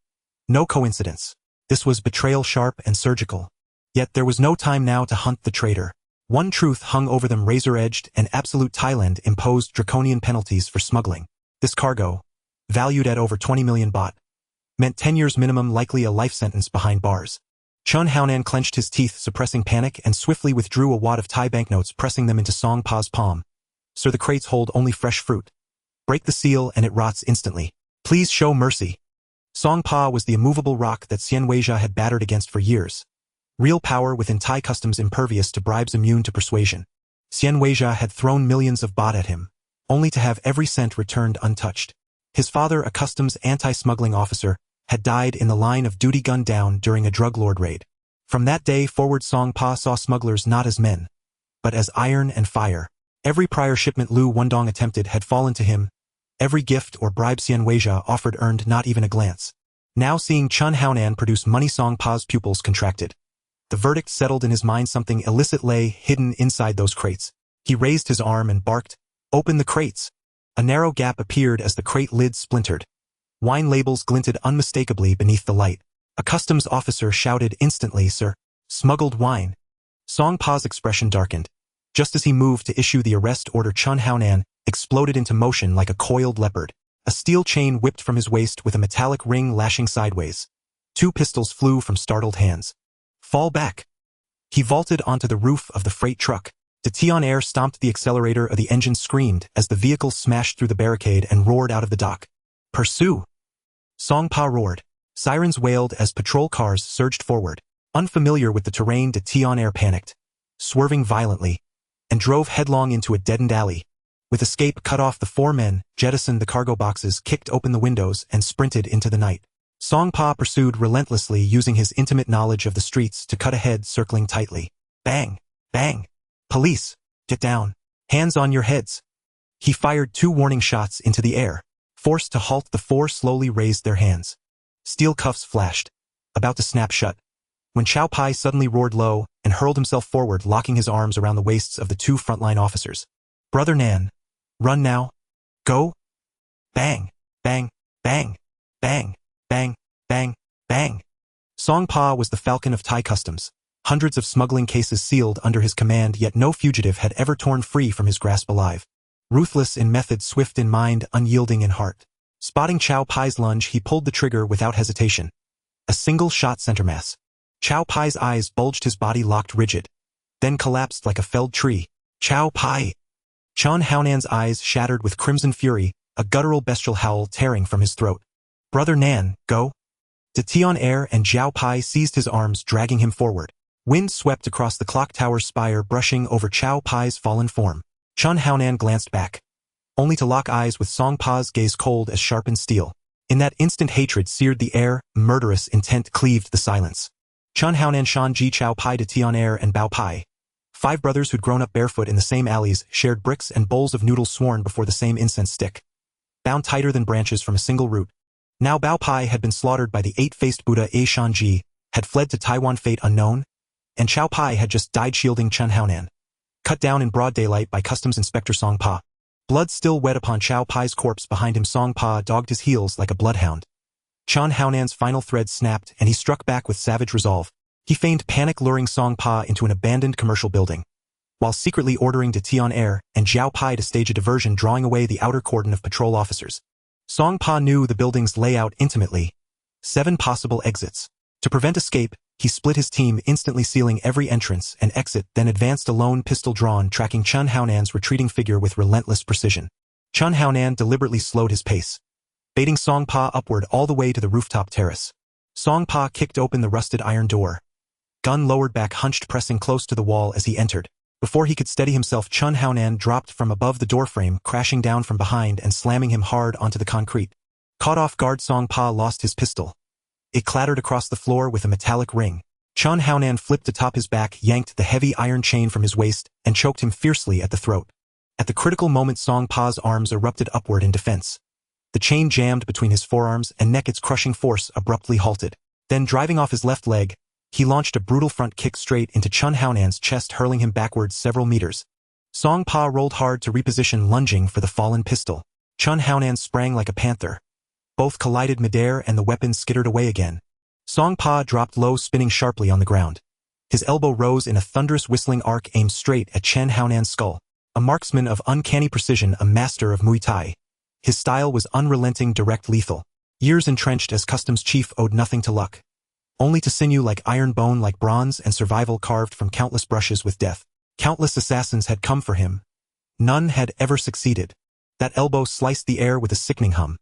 No coincidence. This was betrayal, sharp and surgical. Yet there was no time now to hunt the traitor. One truth hung over them, razor-edged, and absolute. Thailand imposed draconian penalties for smuggling. This cargo, valued at over 20 million baht, meant 10 years minimum, likely a life sentence behind bars. Chen Haonan clenched his teeth, suppressing panic, and swiftly withdrew a wad of Thai banknotes, pressing them into Song Pa's palm. Sir, the crates hold only fresh fruit. Break the seal and it rots instantly. Please show mercy. Song Pa was the immovable rock that Xian Weijia had battered against for years. Real power within Thai customs, impervious to bribes, immune to persuasion. Xian Weijia had thrown millions of baht at him, only to have every cent returned untouched. His father, a customs anti-smuggling officer, had died in the line of duty, gunned down during a drug lord raid. From that day forward, Song Pa saw smugglers not as men, but as iron and fire. Every prior shipment Liu Wendong attempted had fallen to him. Every gift or bribe Xian Weijia offered earned not even a glance. Now seeing Chen Haonan produce money, Song Pa's pupils contracted. The verdict settled in his mind: something illicit lay hidden inside those crates. He raised his arm and barked, "Open the crates!" A narrow gap appeared as the crate lids splintered. Wine labels glinted unmistakably beneath the light. A customs officer shouted instantly, "Sir, smuggled wine." Song Pa's expression darkened. Just as he moved to issue the arrest order, Chen Haonan exploded into motion like a coiled leopard. A steel chain whipped from his waist with a metallic ring lashing sideways. 2 pistols flew from startled hands. Fall back. He vaulted onto the roof of the freight truck. The Tian Air stomped the accelerator, the engine screamed as the vehicle smashed through the barricade and roared out of the dock. Pursue! Song Pa roared. Sirens wailed as patrol cars surged forward. Unfamiliar with the terrain, the Tian Air panicked, swerving violently, and drove headlong into a deadened alley. With escape cut off, the 4 men jettisoned the cargo boxes, kicked open the windows, and sprinted into the night. Song Pa pursued relentlessly, using his intimate knowledge of the streets to cut ahead, circling tightly. Bang! Bang! Police! Get down! Hands on your heads! He fired 2 warning shots into the air. Forced to halt, the 4 slowly raised their hands. Steel cuffs flashed, about to snap shut, when Chao Pai suddenly roared low and hurled himself forward, locking his arms around the waists of the 2 frontline officers. Brother Nan! Run now! Go! Bang! Bang! Bang! Bang! Bang! Bang! Bang! Song Pa was the falcon of Thai customs. Hundreds of smuggling cases sealed under his command, yet no fugitive had ever torn free from his grasp alive. Ruthless in method, swift in mind, unyielding in heart. Spotting Chao Pai's lunge, he pulled the trigger without hesitation. A single shot center mass. Chao Pai's eyes bulged, his body locked rigid, then collapsed like a felled tree. Chao Pai! Chen Haonan's eyes shattered with crimson fury, a guttural bestial howl tearing from his throat. Brother Nan, go! De Tian Air and Jiao Pai seized his arms, dragging him forward. Wind swept across the clock tower's spire, brushing over Chao Pai's fallen form. Chen Haonan glanced back, only to lock eyes with Song Pa's gaze, cold as sharpened steel. In that instant, hatred seared the air, murderous intent cleaved the silence. Chen Haonan, Shan Ji, Chao Pai, De Tian Air, and Bao Pai 5 brothers who'd grown up barefoot in the same alleys shared bricks and bowls of noodles sworn before the same incense stick, bound tighter than branches from a single root. Now Bao Pai had been slaughtered by the 8-faced Buddha A Shanji, had fled to Taiwan fate unknown, and Chao Pai had just died shielding Chen Haonan, cut down in broad daylight by Customs Inspector Song Pa. Blood still wet upon Chao Pai's corpse behind him, Song Pa dogged his heels like a bloodhound. Chen Haonan's final thread snapped and he struck back with savage resolve. He feigned panic, luring Song Pa into an abandoned commercial building, while secretly ordering De Tian Air and Zhao Pai to stage a diversion, drawing away the outer cordon of patrol officers. Song Pa knew the building's layout intimately. 7 possible exits. To prevent escape, he split his team, instantly sealing every entrance and exit, then advanced alone, pistol drawn, tracking Chen Haonan's retreating figure with relentless precision. Chen Haonan deliberately slowed his pace, baiting Song Pa upward all the way to the rooftop terrace. Song Pa kicked open the rusted iron door, gun lowered back, hunched, pressing close to the wall as he entered. Before he could steady himself, Chen Haonan dropped from above the doorframe, crashing down from behind and slamming him hard onto the concrete. Caught off guard, Song Pa lost his pistol. It clattered across the floor with a metallic ring. Chen Haonan flipped atop his back, yanked the heavy iron chain from his waist, and choked him fiercely at the throat. At the critical moment, Song Pa's arms erupted upward in defense. The chain jammed between his forearms and neck, its crushing force abruptly halted. Then, driving off his left leg, he launched a brutal front kick straight into Chen Haonan's chest, hurling him backwards several meters. Song Pa rolled hard to reposition, lunging for the fallen pistol. Chen Haonan sprang like a panther. Both collided midair and the weapon skittered away again. Song Pa dropped low, spinning sharply on the ground. His elbow rose in a thunderous whistling arc, aimed straight at Chen Haonan's skull. A marksman of uncanny precision, a master of Muay Thai. His style was unrelenting, direct, lethal. Years entrenched as customs chief owed nothing to luck, only to sinew like iron, bone like bronze, and survival carved from countless brushes with death. Countless assassins had come for him. None had ever succeeded. That elbow sliced the air with a sickening hum.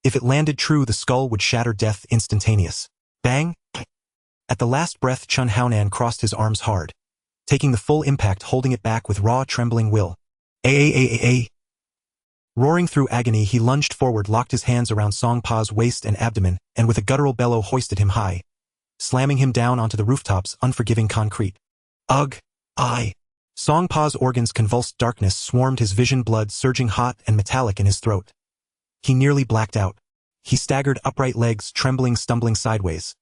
If it landed true, the skull would shatter, death instantaneous. Bang! At the last breath, Chen Haonan crossed his arms hard, taking the full impact, holding it back with raw, trembling will. A. Roaring through agony, he lunged forward, locked his hands around Song Pa's waist and abdomen, and with a guttural bellow hoisted him high, slamming him down onto the rooftop's unforgiving concrete. Ugh! I! Song Pa's organs convulsed, darkness swarmed his vision, blood surging hot and metallic in his throat. He nearly blacked out. He staggered upright, legs trembling, stumbling sideways,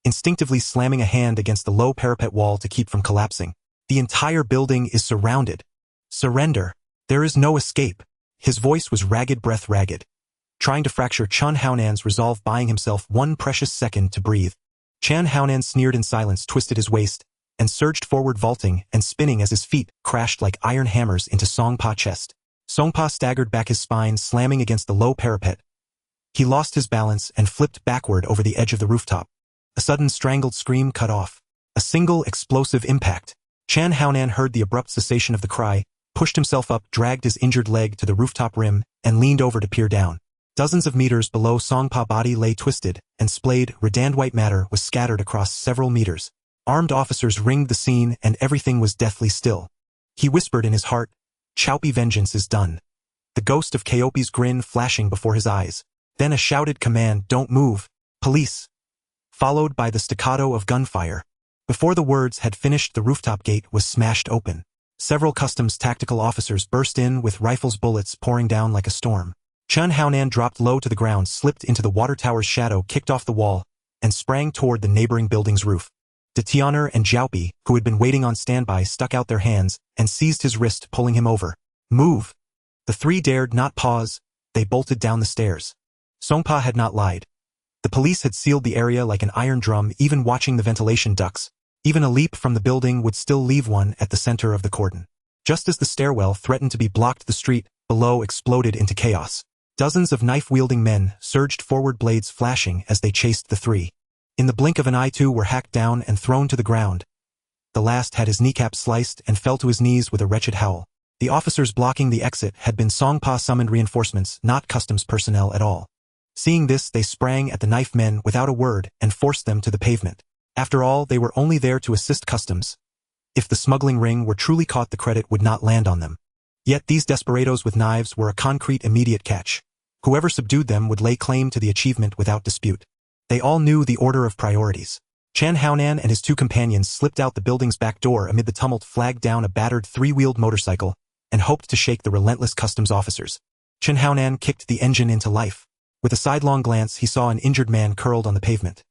instinctively slamming a hand against the low parapet wall to keep from collapsing. The entire building is surrounded. Surrender. There is no escape. His voice was ragged, breath ragged, trying to fracture Chen Haonan's resolve, buying himself one precious second to breathe. Chen Haonan sneered in silence, twisted his waist, and surged forward, vaulting and spinning as his feet crashed like iron hammers into Song Pa's chest. Song Pa staggered back, his spine slamming against the low parapet. He lost his balance and flipped backward over the edge of the rooftop. A sudden strangled scream cut off. A single explosive impact. Chen Haonan heard the abrupt cessation of the cry, pushed himself up, dragged his injured leg to the rooftop rim, and leaned over to peer down. Dozens of meters below, Song Pa's body lay twisted and splayed. Redand white matter was scattered across several meters. Armed officers ringed the scene, and everything was deathly still. He whispered in his heart, "Chaopi, vengeance is done." The ghost of Chaopi's grin flashing before his eyes. Then a shouted command, "Don't move, police," followed by the staccato of gunfire. Before the words had finished, the rooftop gate was smashed open. Several customs tactical officers burst in with rifles, bullets pouring down like a storm. Chen Haonan dropped low to the ground, slipped into the water tower's shadow, kicked off the wall, and sprang toward the neighboring building's roof. De Tianer and Zhaopi, who had been waiting on standby, stuck out their hands and seized his wrist, pulling him over. "Move!" The 3 dared not pause. They bolted down the stairs. Song Pa had not lied. The police had sealed the area like an iron drum, even watching the ventilation ducts. Even a leap from the building would still leave one at the center of the cordon. Just as the stairwell threatened to be blocked, the street below exploded into chaos. Dozens of knife-wielding men surged forward, blades flashing as they chased the 3. In the blink of an eye, 2 were hacked down and thrown to the ground. The last had his kneecap sliced and fell to his knees with a wretched howl. The officers blocking the exit had been Song Pa summoned reinforcements, not customs personnel at all. Seeing this, they sprang at the knife men without a word and forced them to the pavement. After all, they were only there to assist customs. If the smuggling ring were truly caught, the credit would not land on them. Yet these desperados with knives were a concrete, immediate catch. Whoever subdued them would lay claim to the achievement without dispute. They all knew the order of priorities. Chan Haonan and his two companions slipped out the building's back door amid the tumult, flagged down a battered three-wheeled motorcycle, and hoped to shake the relentless customs officers. Chan Haonan kicked the engine into life. With a sidelong glance, he saw an injured man curled on the pavement.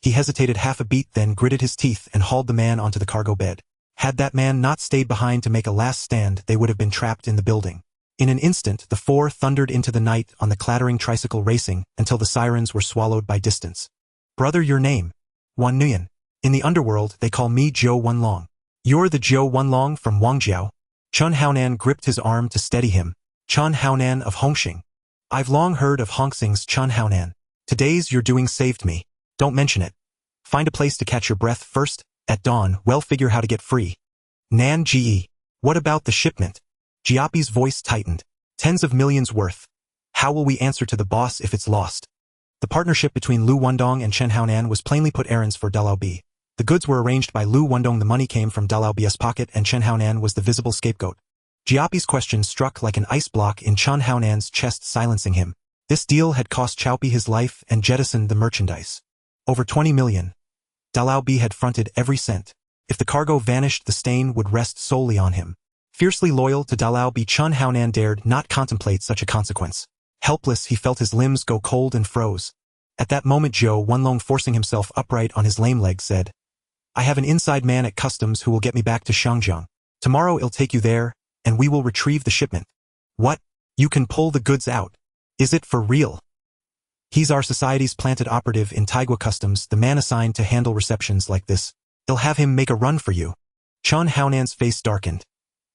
He hesitated half a beat, then gritted his teeth and hauled the man onto the cargo bed. Had that man not stayed behind to make a last stand, they would have been trapped in the building. In an instant, the four thundered into the night on the clattering tricycle, racing until the sirens were swallowed by distance. Brother, your name? Wan Nguyen. In the underworld, they call me Zhou Wenlong. You're the Zhou Wenlong from Wangjiao? Chun Haonan gripped his arm to steady him. Chun Haonan of Hung Hing. I've long heard of Hong Xing's Chun Haonan. Today's your doing saved me. Don't mention it. Find a place to catch your breath first. At dawn, we'll figure how to get free. Nan Ge. What about the shipment? Jiapi's voice tightened. Tens of millions worth. How will we answer to the boss if it's lost? The partnership between Liu Wendong and Chen Haonan was plainly put errands for Dalao Bi. The goods were arranged by Liu Wendong, the money came from Dalao Bi's pocket, and Chen Haonan was the visible scapegoat. Jiapi's question struck like an ice block in Chen Haonan's chest, silencing him. This deal had cost Xiaopi his life and jettisoned the merchandise. Over 20 million. Dalao Bi had fronted every cent. If the cargo vanished, the stain would rest solely on him. Fiercely loyal to Dalao Bi, Chen Haonan dared not contemplate such a consequence. Helpless, he felt his limbs go cold and froze. At that moment, Zhou Wenlong, forcing himself upright on his lame legs, said, I have an inside man at customs who will get me back to Shangjiang. Tomorrow I'll take you there, and we will retrieve the shipment. What? You can pull the goods out? Is it for real? He's our society's planted operative in Taigua Customs, the man assigned to handle receptions like this. I'll have him make a run for you. Chen Haonan's face darkened.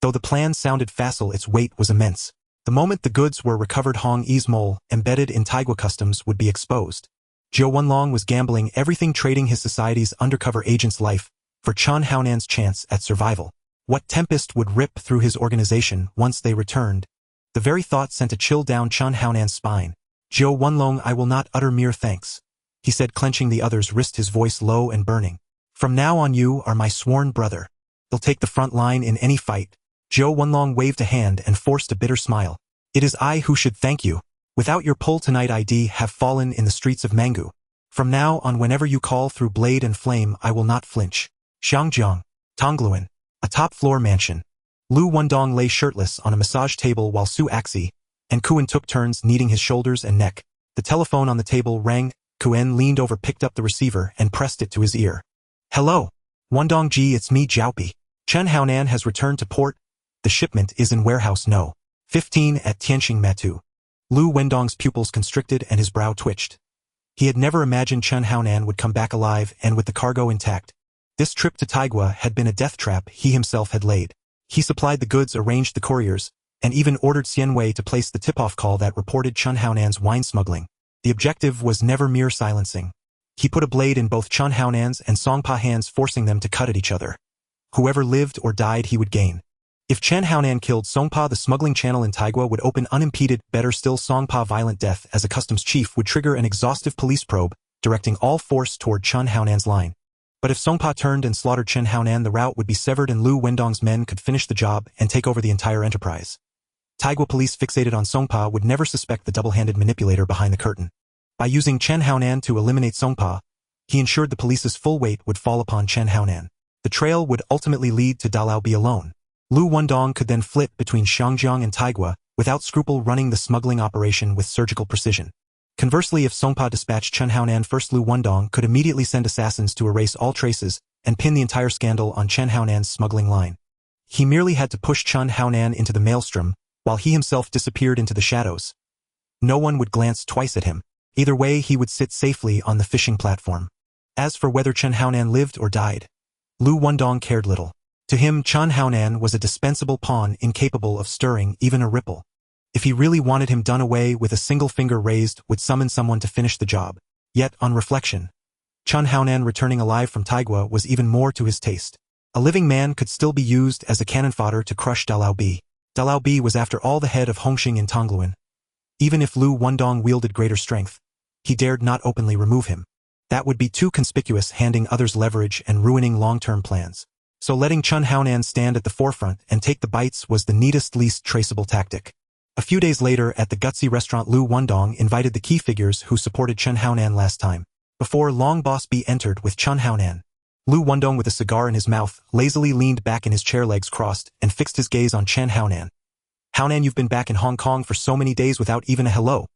Though the plan sounded facile, its weight was immense. The moment the goods were recovered, Hong Yi's mole, embedded in Taigua Customs, would be exposed. Zhou Wenlong was gambling everything, trading his society's undercover agent's life for Chen Haonan's chance at survival. What tempest would rip through his organization once they returned? The very thought sent a chill down Chen Haonan's spine. Zhou Wenlong, I will not utter mere thanks, he said, clenching the other's wrist, his voice low and burning. From now on, you are my sworn brother. They'll take the front line in any fight. Zhou Wenlong waved a hand and forced a bitter smile. It is I who should thank you. Without your pull tonight, I'd have fallen in the streets of Mangu. From now on, whenever you call through blade and flame, I will not flinch. Shangjiang, Tongluan, a top-floor mansion. Liu Wendong lay shirtless on a massage table while Su Axi and Kuen took turns kneading his shoulders and neck. The telephone on the table rang. Kuen leaned over, picked up the receiver, and pressed it to his ear. Hello. Wendong Ji, it's me, Jiaopi. Chen Haonan has returned to port. The shipment is in warehouse No. 15 at Tianxing Matu. Liu Wendong's pupils constricted and his brow twitched. He had never imagined Chen Haonan would come back alive and with the cargo intact. This trip to Taigua had been a death trap he himself had laid. He supplied the goods, arranged the couriers, and even ordered Xian Wei to place the tip-off call that reported Chen Haonan's wine smuggling. The objective was never mere silencing. He put a blade in both Chen Haonan's and Songpa hands, forcing them to cut at each other. Whoever lived or died, he would gain. If Chen Haonan killed Songpa, the smuggling channel in Taigua would open unimpeded. Better still, Songpa violent death as a customs chief would trigger an exhaustive police probe, directing all force toward Chen Haonan's line. But if Songpa turned and slaughtered Chen Haonan, the route would be severed and Liu Wendong's men could finish the job and take over the entire enterprise. Taigua police fixated on Songpa would never suspect the double-handed manipulator behind the curtain. By using Chen Haonan to eliminate Songpa, he ensured the police's full weight would fall upon Chen Haonan. The trail would ultimately lead to Dalao Bi alone. Liu Wendong could then flit between Shangjiang and Taigua, without scruple, running the smuggling operation with surgical precision. Conversely, if Songpa dispatched Chen Haonan first, Liu Wendong could immediately send assassins to erase all traces and pin the entire scandal on Chen Haonan's smuggling line. He merely had to push Chen Haonan into the maelstrom, while he himself disappeared into the shadows. No one would glance twice at him. Either way, he would sit safely on the fishing platform. As for whether Chen Haonan lived or died, Liu Wendong cared little. To him, Chen Haonan was a dispensable pawn, incapable of stirring even a ripple. If he really wanted him done away with, a single finger raised would summon someone to finish the job. Yet, on reflection, Chen Haonan returning alive from Taigua was even more to his taste. A living man could still be used as a cannon fodder to crush Dalao Bi. Dalao Bi was after all the head of Hung Hing in Tongluan. Even if Liu Wendong wielded greater strength, he dared not openly remove him. That would be too conspicuous, handing others leverage and ruining long-term plans. So letting Chen Haonan stand at the forefront and take the bites was the neatest, least traceable tactic. A few days later, at the gutsy restaurant, Liu Wendong invited the key figures who supported Chen Haonan last time. Before long, Boss B entered with Chun Haonan. Liu Wendong, with a cigar in his mouth, lazily leaned back in his chair, legs crossed, and fixed his gaze on Chen Haonan. Haonan, you've been back in Hong Kong for so many days without even a hello.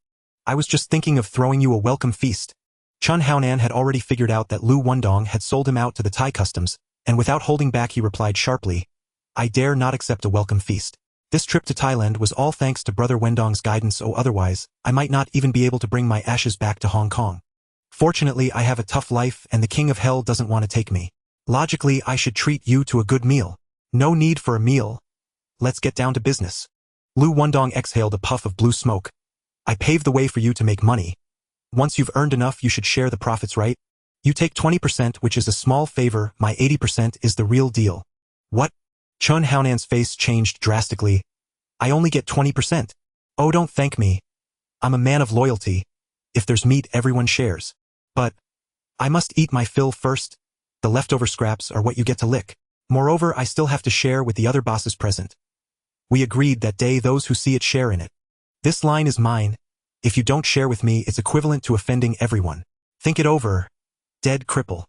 I was just thinking of throwing you a welcome feast. Chun Haonan had already figured out that Liu Wendong had sold him out to the Thai customs, and without holding back he replied sharply, I dare not accept a welcome feast. This trip to Thailand was all thanks to Brother Wendong's guidance, otherwise, I might not even be able to bring my ashes back to Hong Kong. Fortunately, I have a tough life and the King of Hell doesn't want to take me. Logically, I should treat you to a good meal. No need for a meal. Let's get down to business. Liu Wendong exhaled a puff of blue smoke. I paved the way for you to make money. Once you've earned enough, you should share the profits, right? You take 20%, which is a small favor, my 80% is the real deal. What? Chun Haonan's face changed drastically. I only get 20%. Oh, don't thank me. I'm a man of loyalty. If there's meat, everyone shares. But I must eat my fill first. The leftover scraps are what you get to lick. Moreover, I still have to share with the other bosses present. We agreed that day those who see it share in it. This line is mine. If you don't share with me, it's equivalent to offending everyone. Think it over. Dead cripple.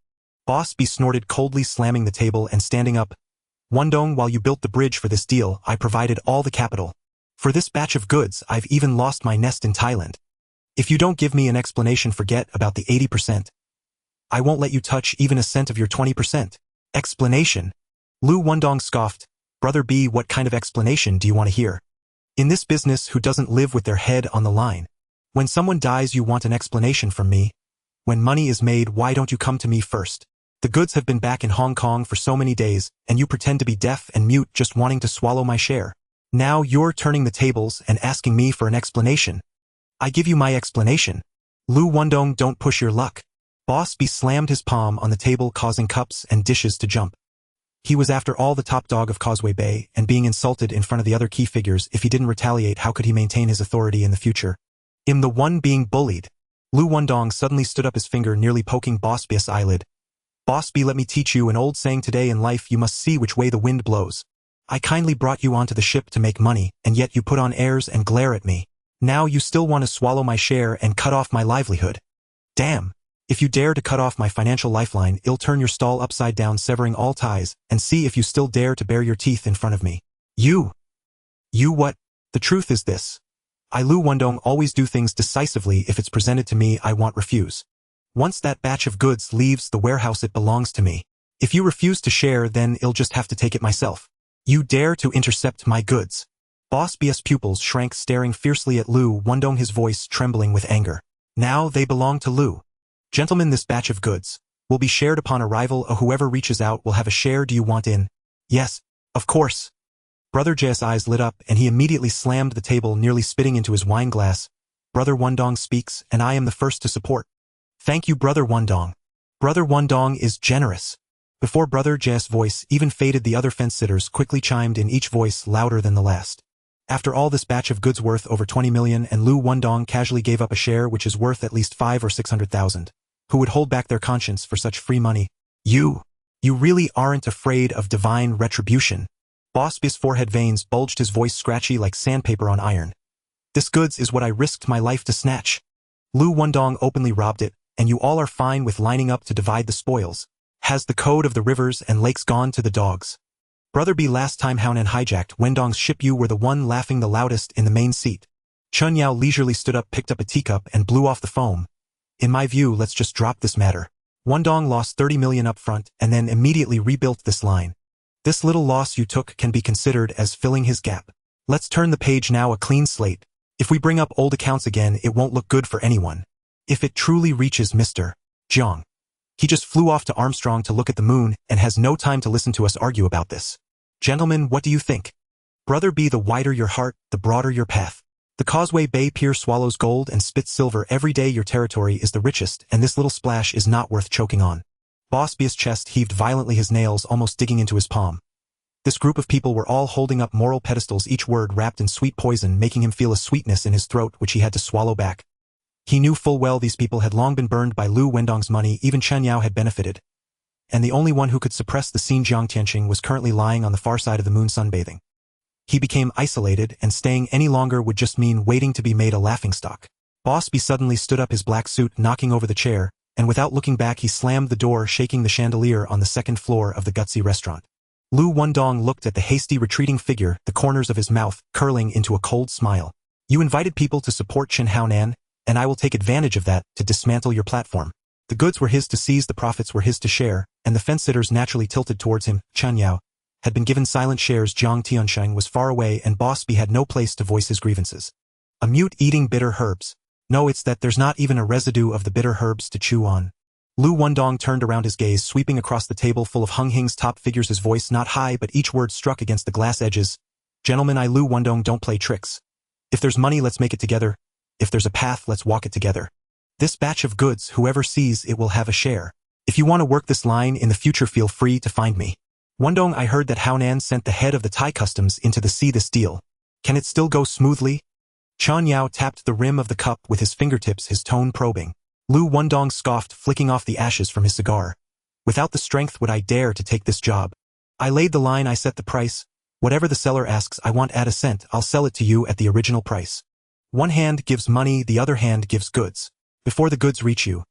Boss B snorted coldly, slamming the table and standing up. Wendong, while you built the bridge for this deal, I provided all the capital. For this batch of goods, I've even lost my nest in Thailand. If you don't give me an explanation, forget about the 80%. I won't let you touch even a cent of your 20%. Explanation? Liu Wendong scoffed. Brother B, what kind of explanation do you want to hear? In this business, who doesn't live with their head on the line? When someone dies, you want an explanation from me. When money is made, why don't you come to me first? The goods have been back in Hong Kong for so many days, and you pretend to be deaf and mute, just wanting to swallow my share. Now you're turning the tables and asking me for an explanation. I give you my explanation. Liu Wendong, don't push your luck. Boss B slammed his palm on the table, causing cups and dishes to jump. He was after all the top dog of Causeway Bay, and being insulted in front of the other key figures, if he didn't retaliate, how could he maintain his authority in the future? I'm the one being bullied. Liu Wendong suddenly stood up, his finger nearly poking Boss B's eyelid. Boss B, let me teach you an old saying. Today in life you must see which way the wind blows. I kindly brought you onto the ship to make money, and yet you put on airs and glare at me. Now you still want to swallow my share and cut off my livelihood. Damn. If you dare to cut off my financial lifeline, I'll turn your stall upside down, severing all ties, and see if you still dare to bare your teeth in front of me. You what? The truth is this. I, Liu Wendong, always do things decisively. If it's presented to me, I won't refuse. Once that batch of goods leaves the warehouse, it belongs to me. If you refuse to share, then I'll just have to take it myself. You dare to intercept my goods. Boss B's pupils shrank, staring fiercely at Liu Wendong, his voice trembling with anger. Now they belong to Liu. Gentlemen, this batch of goods will be shared upon arrival. Whoever reaches out will have a share. Do you want in? Yes, of course. Brother J's eyes lit up, and he immediately slammed the table, nearly spitting into his wine glass. Brother Wendong speaks, and I am the first to support. Thank you, Brother Wendong. Brother Wendong is generous. Before Brother J's voice even faded, the other fence-sitters quickly chimed in, each voice louder than the last. After all, this batch of goods worth over 20 million, and Liu Wendong casually gave up a share which is worth at least 500 or 600,000. Who would hold back their conscience for such free money? You really aren't afraid of divine retribution. Boss B's forehead veins bulged, his voice scratchy like sandpaper on iron. This goods is what I risked my life to snatch. Liu Wendong openly robbed it, and you all are fine with lining up to divide the spoils. Has the code of the rivers and lakes gone to the dogs? Brother B, last time Haonan hijacked Wendong's ship, you were the one laughing the loudest in the main seat. Chun Yao leisurely stood up, picked up a teacup, and blew off the foam. In my view, let's just drop this matter. Wendong lost 30 million up front and then immediately rebuilt this line. This little loss you took can be considered as filling his gap. Let's turn the page now, a clean slate. If we bring up old accounts again, it won't look good for anyone. If it truly reaches Mr. Jiang, he just flew off to Armstrong to look at the moon and has no time to listen to us argue about this. Gentlemen, what do you think? Brother B, the wider your heart, the broader your path. The Causeway Bay Pier swallows gold and spits silver every day. Your territory is the richest, and this little splash is not worth choking on. Boss B's chest heaved violently, his nails almost digging into his palm. This group of people were all holding up moral pedestals, each word wrapped in sweet poison, making him feel a sweetness in his throat which he had to swallow back. He knew full well these people had long been burned by Liu Wendong's money. Even Chen Yao had benefited. And the only one who could suppress the scene, Jiang Tianqing, was currently lying on the far side of the moon sunbathing. He became isolated, and staying any longer would just mean waiting to be made a laughingstock. Boss B suddenly stood up, his black suit knocking over the chair, and without looking back he slammed the door, shaking the chandelier on the second floor of the gutsy restaurant. Liu Wendong looked at the hasty retreating figure, the corners of his mouth curling into a cold smile. You invited people to support Chen Haonan, and I will take advantage of that to dismantle your platform. The goods were his to seize, the profits were his to share, and the fence-sitters naturally tilted towards him. Chen Yao had been given silent shares. Jiang Tiansheng was far away, and Boss B had no place to voice his grievances. A mute eating bitter herbs. No, it's that there's not even a residue of the bitter herbs to chew on. Liu Wendong turned around, his gaze sweeping across the table full of Hung Hing's top figures, his voice not high but each word struck against the glass edges. Gentlemen, I Liu Wendong don't play tricks. If there's money, let's make it together. If there's a path, let's walk it together. This batch of goods, whoever sees it will have a share. If you want to work this line in the future, feel free to find me. Wendong, I heard that Haonan sent the head of the Thai customs into the sea. This deal. Can it still go smoothly? Chen Yao tapped the rim of the cup with his fingertips, his tone probing. Liu Wendong scoffed, flicking off the ashes from his cigar. Without the strength would I dare to take this job. I laid the line, I set the price. Whatever the seller asks, I want at a cent. I'll sell it to you at the original price. One hand gives money, the other hand gives goods. Before the goods reach you,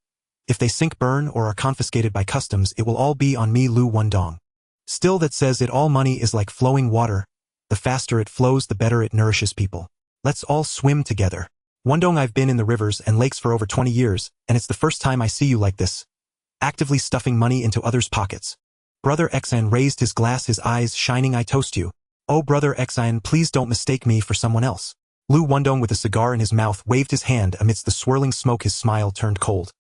if they sink, burn, or are confiscated by customs, it will all be on me, Liu Wendong. Still, that says it all. Money is like flowing water. The faster it flows, the better it nourishes people. Let's all swim together. Wendong, I've been in the rivers and lakes for over 20 years, and it's the first time I see you like this. Actively stuffing money into others' pockets. Brother Xan raised his glass, his eyes shining. I toast you. Oh, Brother Xan, please don't mistake me for someone else. Liu Wendong, with a cigar in his mouth, waved his hand amidst the swirling smoke. His smile turned cold.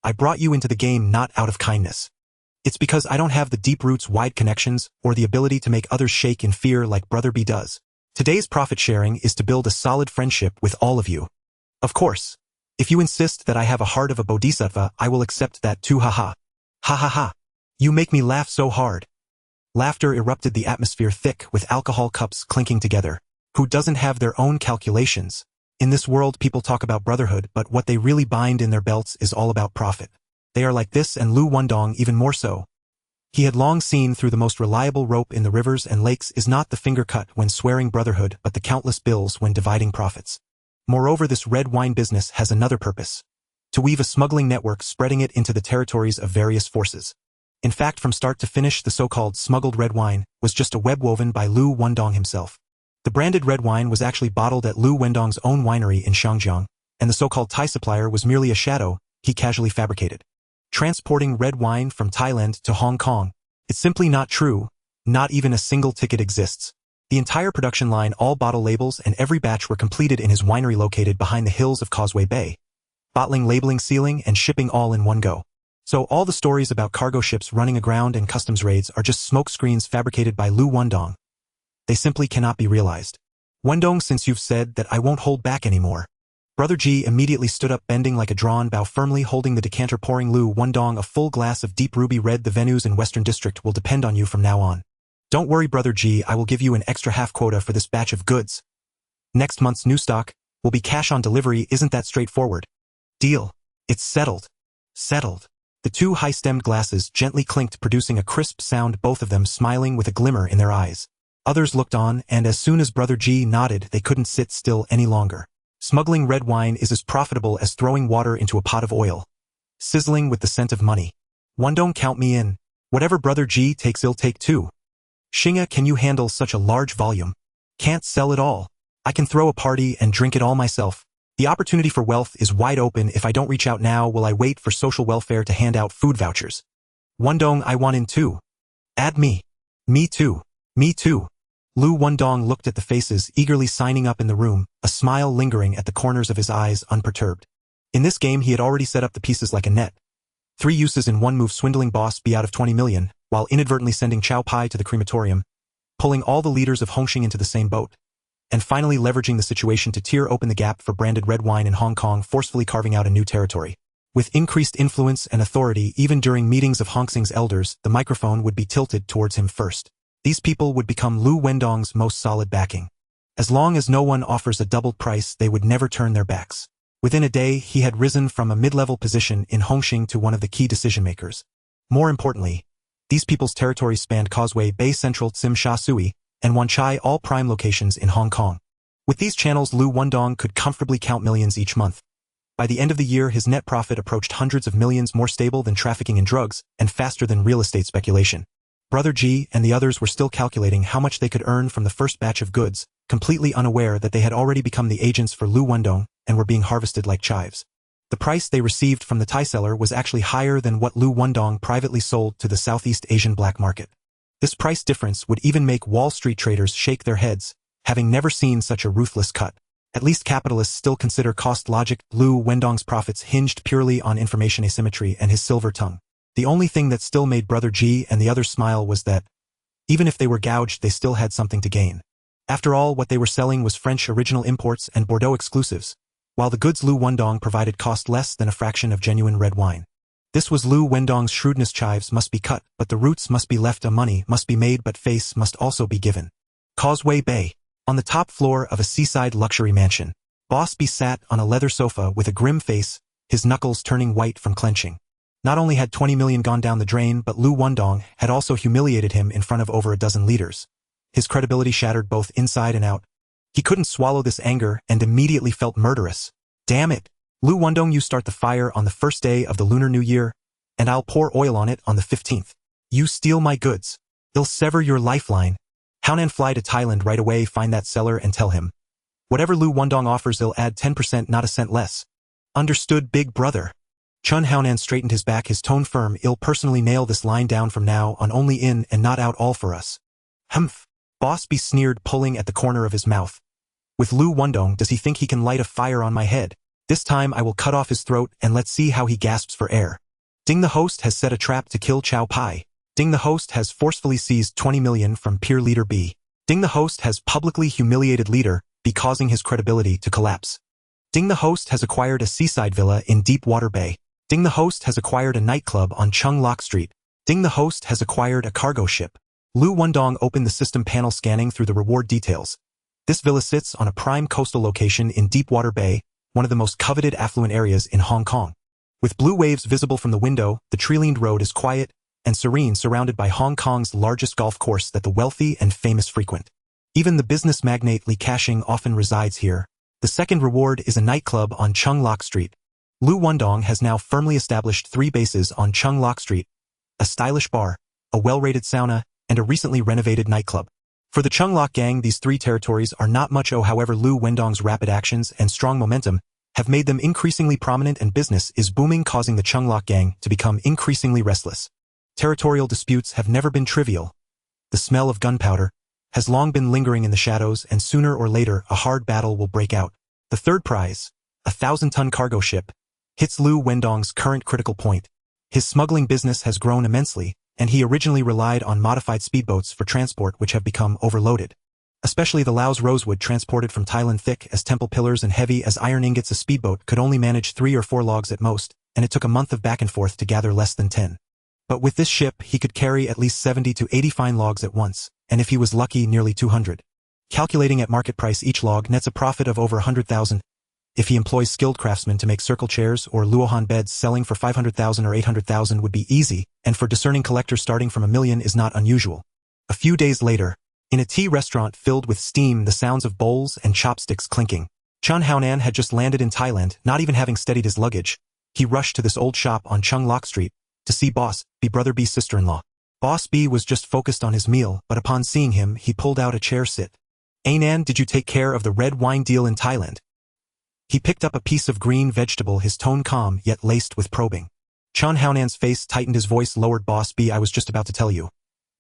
I brought you into the game not out of kindness. It's because I don't have the deep roots, wide connections, or the ability to make others shake in fear like Brother B does. Today's profit sharing is to build a solid friendship with all of you. Of course, if you insist that I have a heart of a bodhisattva, I will accept that too. Ha ha. Ha ha ha. You make me laugh so hard. Laughter erupted, the atmosphere thick with alcohol cups clinking together. Who doesn't have their own calculations? In this world, people talk about brotherhood, but what they really bind in their belts is all about profit. They are like this, and Liu Wendong even more so. He had long seen through the most reliable rope in the rivers and lakes is not the finger cut when swearing brotherhood, but the countless bills when dividing profits. Moreover, this red wine business has another purpose. To weave a smuggling network, spreading it into the territories of various forces. In fact, from start to finish, the so-called smuggled red wine was just a web woven by Liu Wendong himself. The branded red wine was actually bottled at Liu Wendong's own winery in Shangjiang, and the so-called Thai supplier was merely a shadow he casually fabricated. Transporting red wine from Thailand to Hong Kong. It's simply not true. Not even a single ticket exists. The entire production line, all bottle labels and every batch were completed in his winery located behind the hills of Causeway Bay. Bottling, labeling, sealing, and shipping all in one go. So all the stories about cargo ships running aground and customs raids are just smoke screens fabricated by Liu Wendong. They simply cannot be realized. Wendong, since you've said that, I won't hold back anymore. Brother G immediately stood up, bending like a drawn bow, firmly holding the decanter, pouring Liu Wendong a full glass of deep ruby red. The venues in Western District will depend on you from now on. Don't worry, Brother G, I will give you an extra half quota for this batch of goods. Next month's new stock will be cash on delivery. Isn't that straightforward? Deal. It's settled. Settled. The two high-stemmed glasses gently clinked, producing a crisp sound, both of them smiling with a glimmer in their eyes. Others looked on, and as soon as Brother G nodded, they couldn't sit still any longer. Smuggling red wine is as profitable as throwing water into a pot of oil. Sizzling with the scent of money. Wendong, count me in. Whatever Brother G takes, I'll take too. Xinga, can you handle such a large volume? Can't sell it all. I can throw a party and drink it all myself. The opportunity for wealth is wide open. If I don't reach out now, will I wait for social welfare to hand out food vouchers? Wendong, I want in too. Add me. Me too. Me too. Liu Wendong looked at the faces eagerly signing up in the room, a smile lingering at the corners of his eyes, unperturbed. In this game he had already set up the pieces like a net. 3 uses in 1 move, swindling Boss B out of 20 million, while inadvertently sending Chow Pai to the crematorium, pulling all the leaders of Hung Hing into the same boat, and finally leveraging the situation to tear open the gap for branded red wine in Hong Kong, forcefully carving out a new territory. With increased influence and authority, even during meetings of Hong Kong's elders, the microphone would be tilted towards him first. These people would become Liu Wendong's most solid backing. As long as no one offers a doubled price, they would never turn their backs. Within a day, he had risen from a mid-level position in Hung Hing to one of the key decision-makers. More importantly, these people's territories spanned Causeway Bay, Central, Tsim Sha Tsui, and Wan Chai, all prime locations in Hong Kong. With these channels, Liu Wendong could comfortably count millions each month. By the end of the year, his net profit approached hundreds of millions, more stable than trafficking in drugs and faster than real estate speculation. Brother G and the others were still calculating how much they could earn from the first batch of goods, completely unaware that they had already become the agents for Liu Wendong and were being harvested like chives. The price they received from the Thai seller was actually higher than what Liu Wendong privately sold to the Southeast Asian black market. This price difference would even make Wall Street traders shake their heads, having never seen such a ruthless cut. At least capitalists still consider cost logic. Liu Wendong's profits hinged purely on information asymmetry and his silver tongue. The only thing that still made Brother G and the others smile was that, even if they were gouged, they still had something to gain. After all, what they were selling was French original imports and Bordeaux exclusives, while the goods Liu Wendong provided cost less than a fraction of genuine red wine. This was Liu Wendong's shrewdness. Chives must be cut, but the roots must be left. Money must be made, but face must also be given. Causeway Bay. On the top floor of a seaside luxury mansion, Boss B sat on a leather sofa with a grim face, his knuckles turning white from clenching. Not only had 20 million gone down the drain, but Liu Wendong had also humiliated him in front of over a dozen leaders. His credibility shattered both inside and out. He couldn't swallow this anger and immediately felt murderous. Damn it! Liu Wendong, you start the fire on the first day of the Lunar New Year, and I'll pour oil on it on the 15th. You steal my goods. They'll sever your lifeline. Haunan, fly to Thailand right away, find that seller and tell him. Whatever Liu Wendong offers, they'll add 10%, not a cent less. Understood, big brother. Chun Haunan straightened his back, his tone firm. I'll personally nail this line down from now on, only in and not out, all for us. Humph. Boss B sneered, pulling at the corner of his mouth. With Liu Wendong, does he think he can light a fire on my head? This time I will cut off his throat and let's see how he gasps for air. Ding, the host has set a trap to kill Chow Pai. Ding, the host has forcefully seized 20 million from peer leader B. Ding, the host has publicly humiliated leader B, causing his credibility to collapse. Ding, the host has acquired a seaside villa in Deepwater Bay. Ding, the host has acquired a nightclub on Chung Lok Street. Ding, the host has acquired a cargo ship. Liu Wendong opened the system panel, scanning through the reward details. This villa sits on a prime coastal location in Deepwater Bay, one of the most coveted affluent areas in Hong Kong. With blue waves visible from the window, the tree-lined road is quiet and serene, surrounded by Hong Kong's largest golf course that the wealthy and famous frequent. Even the business magnate Li Ka-shing often resides here. The second reward is a nightclub on Chung Lok Street. Liu Wendong has now firmly established 3 bases on Chung Lok Street, a stylish bar, a well-rated sauna, and a recently renovated nightclub. For the Chung Lok gang, these 3 territories are not much. However, Liu Wendong's rapid actions and strong momentum have made them increasingly prominent, and business is booming, causing the Chung Lok gang to become increasingly restless. Territorial disputes have never been trivial. The smell of gunpowder has long been lingering in the shadows, and sooner or later a hard battle will break out. The third prize, a 1,000-ton cargo ship, hits Liu Wendong's current critical point. His smuggling business has grown immensely, and he originally relied on modified speedboats for transport, which have become overloaded. Especially the Laos rosewood transported from Thailand, thick as temple pillars and heavy as iron ingots. A speedboat could only manage 3 or 4 logs at most, and it took a month of back and forth to gather less than 10. But with this ship, he could carry at least 70 to 80 fine logs at once, and if he was lucky, nearly 200. Calculating at market price, each log nets a profit of over 100,000. If he employs skilled craftsmen to make circle chairs or luohan beds, selling for 500,000 or 800,000 would be easy, and for discerning collectors, starting from $1 million is not unusual. A few days later, in a tea restaurant filled with steam, the sounds of bowls and chopsticks clinking. Chun Haunan had just landed in Thailand, not even having steadied his luggage. He rushed to this old shop on Chung Lok Street to see Boss B, Brother B's sister-in-law. Boss B was just focused on his meal, but upon seeing him, he pulled out a chair. Sit. Anan, did you take care of the red wine deal in Thailand? He picked up a piece of green vegetable, his tone calm yet laced with probing. Chun Haunan's face tightened, his voice lowered. Boss B, I was just about to tell you.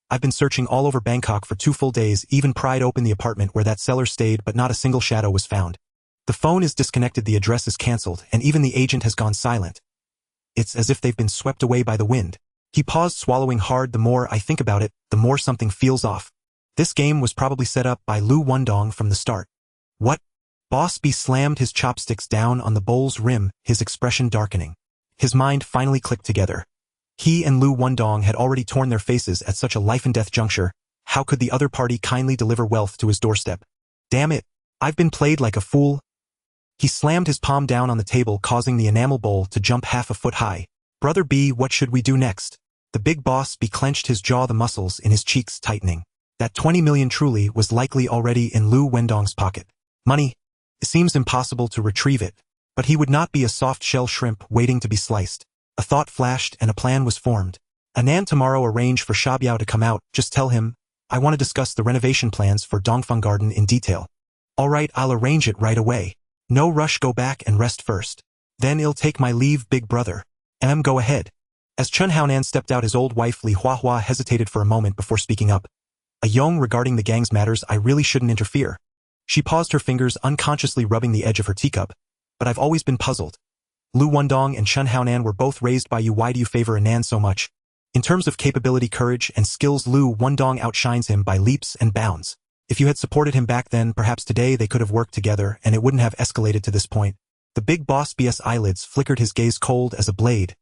I've been searching all over Bangkok for 2 full days, even pried open the apartment where that seller stayed, but not a single shadow was found. The phone is disconnected, the address is cancelled, and even the agent has gone silent. It's as if they've been swept away by the wind. He paused, swallowing hard. The more I think about it, the more something feels off. This game was probably set up by Liu Wendong from the start. What? Boss B slammed his chopsticks down on the bowl's rim, his expression darkening. His mind finally clicked together. He and Liu Wendong had already torn their faces at such a life-and-death juncture. How could the other party kindly deliver wealth to his doorstep? Damn it! I've been played like a fool. He slammed his palm down on the table, causing the enamel bowl to jump half a foot high. Brother B, what should we do next? The big boss B clenched his jaw, the muscles in his cheeks tightening. That 20 million truly was likely already in Liu Wendong's pocket. Money. It seems impossible to retrieve it. But he would not be a soft-shell shrimp waiting to be sliced. A thought flashed and a plan was formed. Anan tomorrow arrange for Xiaobiao to come out, just tell him, I want to discuss the renovation plans for Dongfeng Garden in detail. Alright, I'll arrange it right away. No rush, go back and rest first. Then I'll take my leave, big brother. Go ahead. As Chen Haonan stepped out, his old wife Li Huahua hesitated for a moment before speaking up. Yong, regarding the gang's matters, I really shouldn't interfere. She paused, her fingers unconsciously rubbing the edge of her teacup. But I've always been puzzled. Liu Wendong and Chen Haonan were both raised by you. Why do you favor Anan so much? In terms of capability, courage, and skills, Liu Wendong outshines him by leaps and bounds. If you had supported him back then, perhaps today they could have worked together and it wouldn't have escalated to this point. The big boss BS eyelids flickered, his gaze cold as a blade.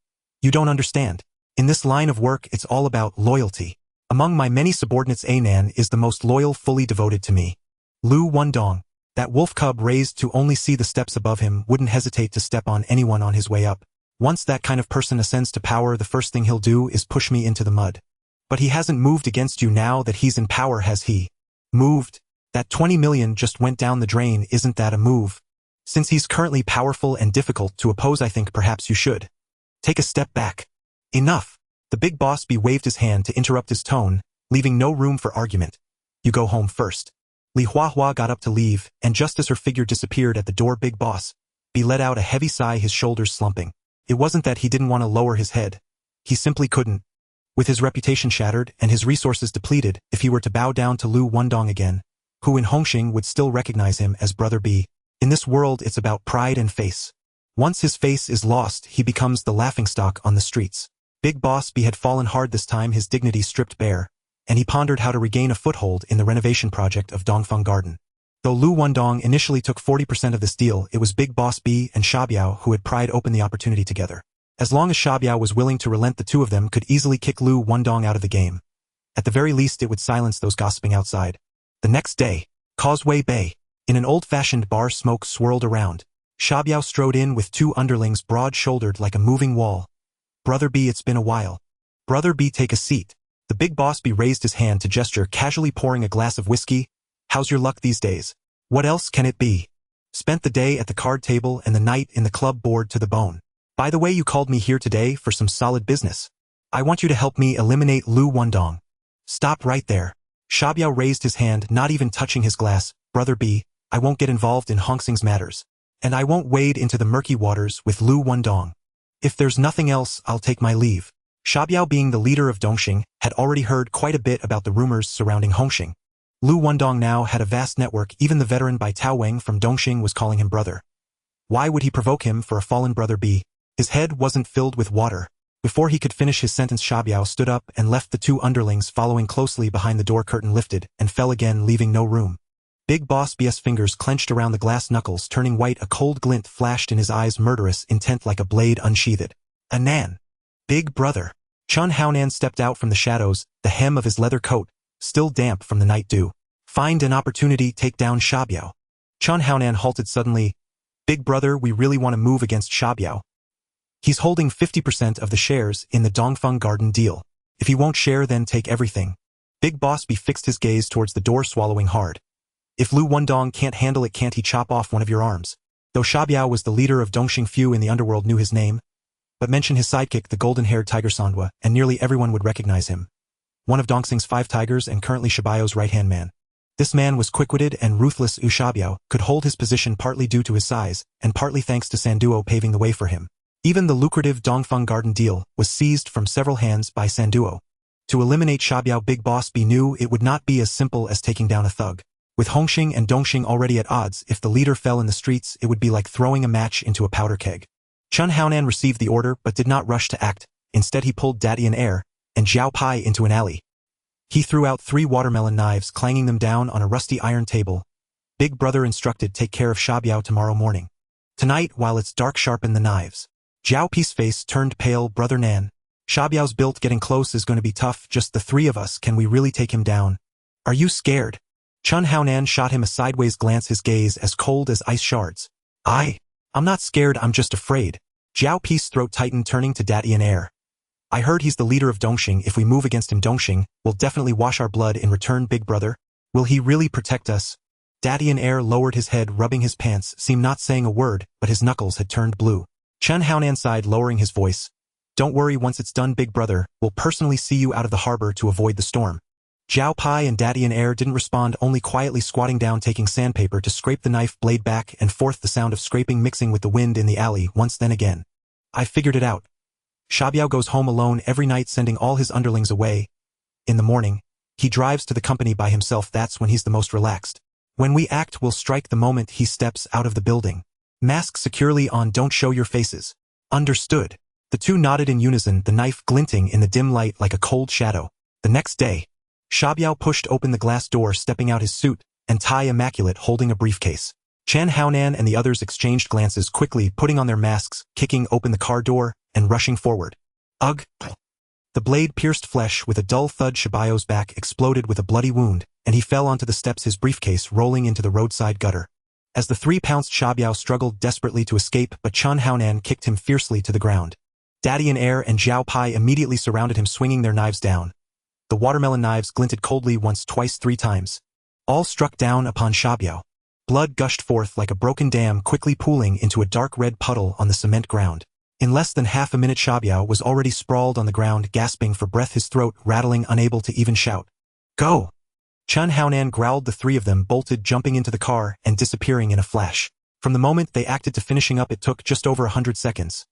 You don't understand. In this line of work, it's all about loyalty. Among my many subordinates, Anan is the most loyal, fully devoted to me. Liu Wendong, that wolf cub raised to only see the steps above him, wouldn't hesitate to step on anyone on his way up. Once that kind of person ascends to power, the first thing he'll do is push me into the mud. But he hasn't moved against you now that he's in power, has he? Moved? That 20 million just went down the drain, isn't that a move? Since he's currently powerful and difficult to oppose, I think perhaps you should take a step back. Enough. The big boss B waved his hand to interrupt his tone, leaving no room for argument. You go home first. Li Huahua got up to leave, and just as her figure disappeared at the door, big boss B let out a heavy sigh, his shoulders slumping. It wasn't that he didn't want to lower his head. He simply couldn't. With his reputation shattered and his resources depleted, if he were to bow down to Liu Wendong again, who in Hongxing would still recognize him as Brother B. In this world, it's about pride and face. Once his face is lost, he becomes the laughingstock on the streets. Big Boss B had fallen hard this time, his dignity stripped bare, and he pondered how to regain a foothold in the renovation project of Dongfeng Garden. Though Liu Wendong initially took 40% of this deal, it was Big Boss B and Xiaobiao who had pried open the opportunity together. As long as Xiaobiao was willing to relent, the two of them could easily kick Liu Wendong out of the game. At the very least, it would silence those gossiping outside. The next day, Causeway Bay. In an old-fashioned bar, smoke swirled around. Xiaobiao strode in with two underlings broad-shouldered like a moving wall. Brother B, it's been a while. Brother B, take a seat. The big boss B raised his hand to gesture, casually pouring a glass of whiskey. How's your luck these days? What else can it be? Spent the day at the card table and the night in the club, bored to the bone. By the way, you called me here today for some solid business. I want you to help me eliminate Liu Wendong. Stop right there. Xiaobiao raised his hand, not even touching his glass. Brother B, I won't get involved in Hongxing's matters. And I won't wade into the murky waters with Liu Wendong. If there's nothing else, I'll take my leave. Xiaobiao, being the leader of Dongxing, had already heard quite a bit about the rumors surrounding Hongxing. Liu Wendong now had a vast network. Even the veteran Bai Taoweng from Dongxing was calling him brother. Why would he provoke him for a fallen brother B? His head wasn't filled with water. Before he could finish his sentence, Xiaobiao stood up and left the two underlings following closely behind. The door curtain lifted and fell again, leaving no room. Big Boss B's fingers clenched around the glass knuckles, turning white. A cold glint flashed in his eyes, murderous intent like a blade unsheathed. Anan. Big brother. Chen Haonan stepped out from the shadows, the hem of his leather coat still damp from the night dew. Find an opportunity, take down Xiaobiao. Chen Haonan halted suddenly. Big brother, we really want to move against Xiaobiao. He's holding 50% of the shares in the Dongfeng Garden deal. If he won't share, then take everything. Big Boss B fixed his gaze towards the door, swallowing hard. If Liu Wendong can't handle it, can't he chop off one of your arms? Though Xiaobiao was the leader of Dongxing, few in the underworld knew his name. But mention his sidekick, the golden-haired tiger Sandua, and nearly everyone would recognize him. One of Dongxing's 5 tigers and currently Xiaobiao's right-hand man. This man was quick-witted and ruthless. Xiaobiao could hold his position partly due to his size, and partly thanks to Sanduo paving the way for him. Even the lucrative Dongfeng Garden deal was seized from several hands by Sanduo. To eliminate Xiaobiao, Big Boss B knew it would not be as simple as taking down a thug. With Hongxing and Dongxing already at odds, if the leader fell in the streets, it would be like throwing a match into a powder keg. Chen Haonan received the order but did not rush to act. Instead, he pulled Daddy in air and Zhao Pai into an alley. He threw out 3 watermelon knives, clanging them down on a rusty iron table. Big brother instructed, take care of Xiaobiao tomorrow morning. Tonight, while it's dark, sharpen the knives. Zhao Pai's face turned pale. Brother Nan. Xiaobiao's built, getting close is going to be tough. Just the 3 of us, can we really take him down? Are you scared? Chen Haonan shot him a sideways glance, his gaze as cold as ice shards. I'm not scared, I'm just afraid. Zhao Pai's throat tightened, turning to Daddy in air. I heard he's the leader of Dongxing. If we move against him, Dongxing will definitely wash our blood in return. Big brother, will he really protect us? Daddy in air lowered his head, rubbing his pants, seemed not saying a word, but his knuckles had turned blue. Chen Haonan sighed, lowering his voice. Don't worry, once it's done, big brother, we'll personally see you out of the harbor to avoid the storm. Zhao Pai and Daddy in air didn't respond, only quietly squatting down, taking sandpaper to scrape the knife blade back and forth, the sound of scraping mixing with the wind in the alley once then again. I figured it out. Shabiao goes home alone every night, sending all his underlings away. In the morning, he drives to the company by himself. That's when he's the most relaxed. When we act, we'll strike the moment he steps out of the building. Mask securely on, don't show your faces. Understood. The two nodded in unison, the knife glinting in the dim light like a cold shadow. The next day, Shabiao pushed open the glass door, stepping out his suit and tie immaculate, holding a briefcase. Chen Haonan and the others exchanged glances, quickly putting on their masks, kicking open the car door and rushing forward. Ugh! The blade pierced flesh with a dull thud. Shabiao's back exploded with a bloody wound, and he fell onto the steps, his briefcase rolling into the roadside gutter. As the three pounced, Shabiao struggled desperately to escape, but Chen Haonan kicked him fiercely to the ground. Daddy in air and Zhao Pai immediately surrounded him, swinging their knives down. The watermelon knives glinted coldly once, twice, three times. All struck down upon Shabiao. Blood gushed forth like a broken dam, quickly pooling into a dark red puddle on the cement ground. In less than half a minute, Shabiao was already sprawled on the ground, gasping for breath, his throat rattling, unable to even shout. Go! Chen Haonan growled. The three of them bolted, jumping into the car and disappearing in a flash. From the moment they acted to finishing up, it took just over 100 seconds.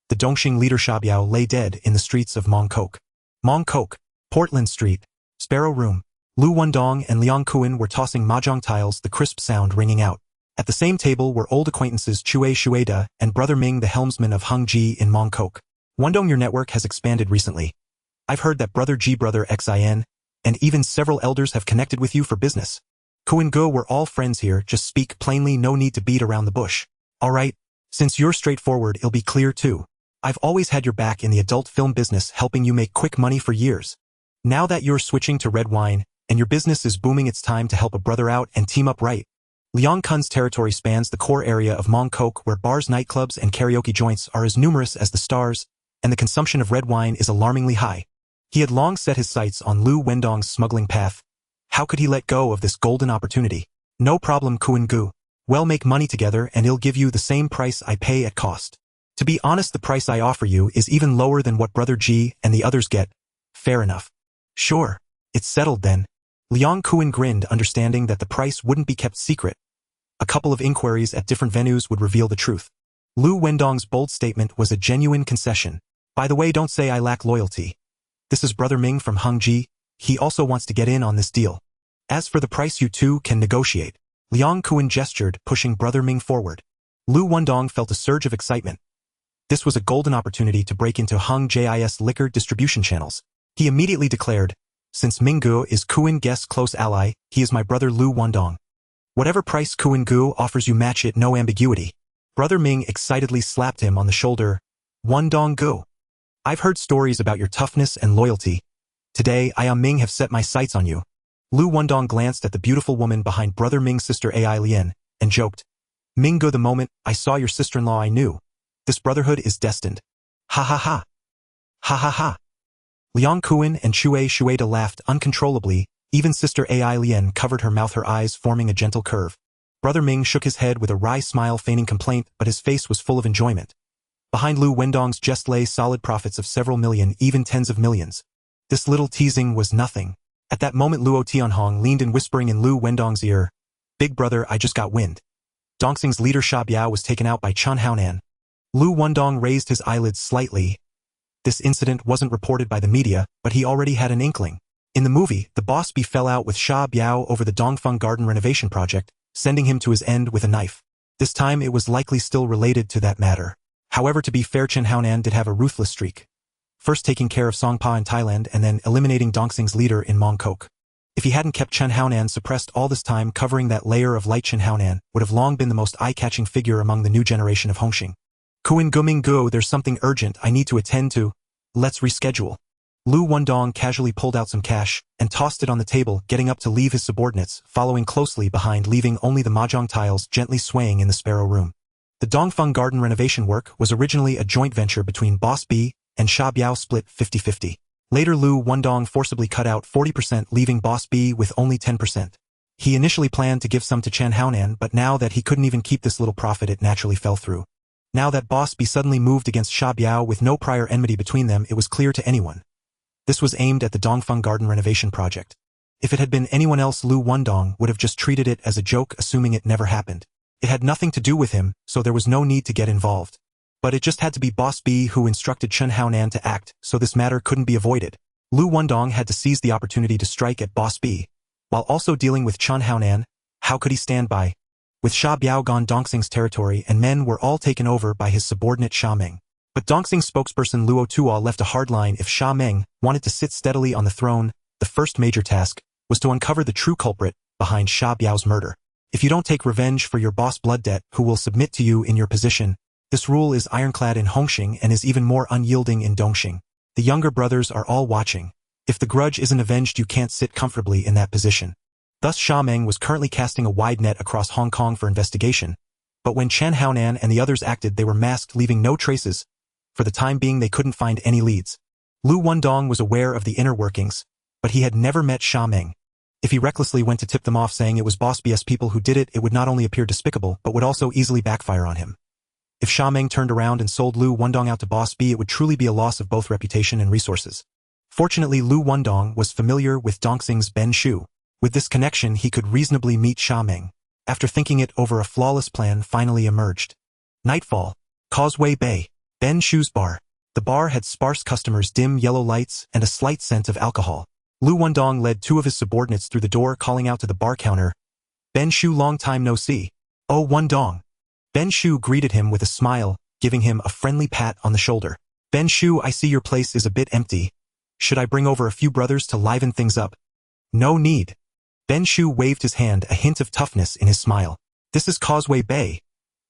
The Dongxing leader Shabiao lay dead in the streets of Mongkok. Mongkok, Portland Street, Sparrow Room. Liu Wendong and Liang Kuan were tossing mahjong tiles, the crisp sound ringing out. At the same table were old acquaintances Chui Shueda and Brother Ming, the helmsman of Hung Ji in Mongkok. Wendong, your network has expanded recently. I've heard that Brother Ji, Brother Xin, and even several elders have connected with you for business. Kuan Ge, we're all friends here, just speak plainly, no need to beat around the bush. Alright, since you're straightforward, it'll be clear too. I've always had your back in the adult film business, helping you make quick money for years. Now that you're switching to red wine, and your business is booming, it's time to help a brother out and team up right. Liang Kun's territory spans the core area of Mongkok, where bars, nightclubs, and karaoke joints are as numerous as the stars, and the consumption of red wine is alarmingly high. He had long set his sights on Liu Wendong's smuggling path. How could he let go of this golden opportunity? No problem, Kuan Ge. We'll make money together, and he'll give you the same price I pay at cost. To be honest, the price I offer you is even lower than what Brother Ji and the others get. Fair enough. Sure. It's settled then. Liang Kuan grinned, understanding that the price wouldn't be kept secret. A couple of inquiries at different venues would reveal the truth. Liu Wendong's bold statement was a genuine concession. By the way, don't say I lack loyalty. This is Brother Ming from Hung Ji. He also wants to get in on this deal. As for the price, you two can negotiate. Liang Kuan gestured, pushing Brother Ming forward. Liu Wendong felt a surge of excitement. This was a golden opportunity to break into Hung Ji's liquor distribution channels. He immediately declared, since Ming Ge is Kuan Ge's close ally, he is my brother Liu Wendong. Whatever price Kuan Ge offers you, match it, no ambiguity. Brother Ming excitedly slapped him on the shoulder. Wendong Ge. I've heard stories about your toughness and loyalty. Today, I Ming have set my sights on you. Liu Wendong glanced at the beautiful woman behind Brother Ming's sister Ai Lian, and joked. Ming Ge, the moment I saw your sister-in-law, I knew. This brotherhood is destined. Ha ha ha. Ha ha ha. Liang Kuan and Chui Shueda laughed uncontrollably. Even sister Ai Lian covered her mouth, her eyes forming a gentle curve. Brother Ming shook his head with a wry smile, feigning complaint, but his face was full of enjoyment. Behind Liu Wendong's jest lay solid profits of several million, even tens of millions. This little teasing was nothing. At that moment, Luo Tianhong leaned in, whispering in Liu Wendong's ear, Big brother, I just got wind. Dongxing's leader Shabiao was taken out by Chen Haonan. Liu Wendong raised his eyelids slightly. This incident wasn't reported by the media, but he already had an inkling. In the movie, the boss bee fell out with Shabiao over the Dongfeng Garden renovation project, sending him to his end with a knife. This time it was likely still related to that matter. However, to be fair, Chen Haonan did have a ruthless streak. First taking care of Songpa in Thailand and then eliminating Dongxing's leader in Mongkok. If he hadn't kept Chen Haonan suppressed all this time, covering that layer of light, Chen Haonan would have long been the most eye-catching figure among the new generation of Hongxing. Kuan Ge, Ming Ge, there's something urgent I need to attend to. Let's reschedule. Liu Wendong casually pulled out some cash and tossed it on the table, getting up to leave, his subordinates following closely behind, leaving only the mahjong tiles gently swaying in the Sparrow Room. The Dongfeng Garden renovation work was originally a joint venture between Boss B and Shabiao, split 50-50. Later, Liu Wendong forcibly cut out 40%, leaving Boss B with only 10%. He initially planned to give some to Chan Haonan, but now that he couldn't even keep this little profit, it naturally fell through. Now that Boss B suddenly moved against Sha Biao with no prior enmity between them, it was clear to anyone. This was aimed at the Dongfeng Garden renovation project. If it had been anyone else, Liu Wendong would have just treated it as a joke, assuming it never happened. It had nothing to do with him, so there was no need to get involved. But it just had to be Boss B who instructed Chen Haonan to act, so this matter couldn't be avoided. Liu Wendong had to seize the opportunity to strike at Boss B, while also dealing with Chen Haonan. How could he stand by? With Sha Biao gone, Dongxing's territory and men were all taken over by his subordinate Sha Meng. But Dongxing's spokesperson Luo Tuo left a hard line: if Sha Meng wanted to sit steadily on the throne, the first major task was to uncover the true culprit behind Sha Biao's murder. If you don't take revenge for your boss blood debt, who will submit to you in your position? This rule is ironclad in Hongxing and is even more unyielding in Dongxing. The younger brothers are all watching. If the grudge isn't avenged, you can't sit comfortably in that position. Thus Sha Meng was currently casting a wide net across Hong Kong for investigation, but when Chen Haonan and the others acted, they were masked, leaving no traces. For the time being, they couldn't find any leads. Liu Wendong was aware of the inner workings, but he had never met Sha Meng. If he recklessly went to tip them off saying it was Boss B's people who did it, it would not only appear despicable, but would also easily backfire on him. If Sha Meng turned around and sold Liu Wendong out to Boss B, it would truly be a loss of both reputation and resources. Fortunately, Liu Wendong was familiar with Dongxing's Ben Shu. With this connection, he could reasonably meet Sha Meng. After thinking it over, a flawless plan finally emerged. Nightfall. Causeway Bay. Ben Shu's bar. The bar had sparse customers, dim yellow lights, and a slight scent of alcohol. Liu Wendong led two of his subordinates through the door, calling out to the bar counter, "Ben Shu, long time no see." "Oh, Wendong." Ben Shu greeted him with a smile, giving him a friendly pat on the shoulder. "Ben Shu, I see your place is a bit empty. Should I bring over a few brothers to liven things up?" "No need." Ben Shu waved his hand, a hint of toughness in his smile. "This is Causeway Bay.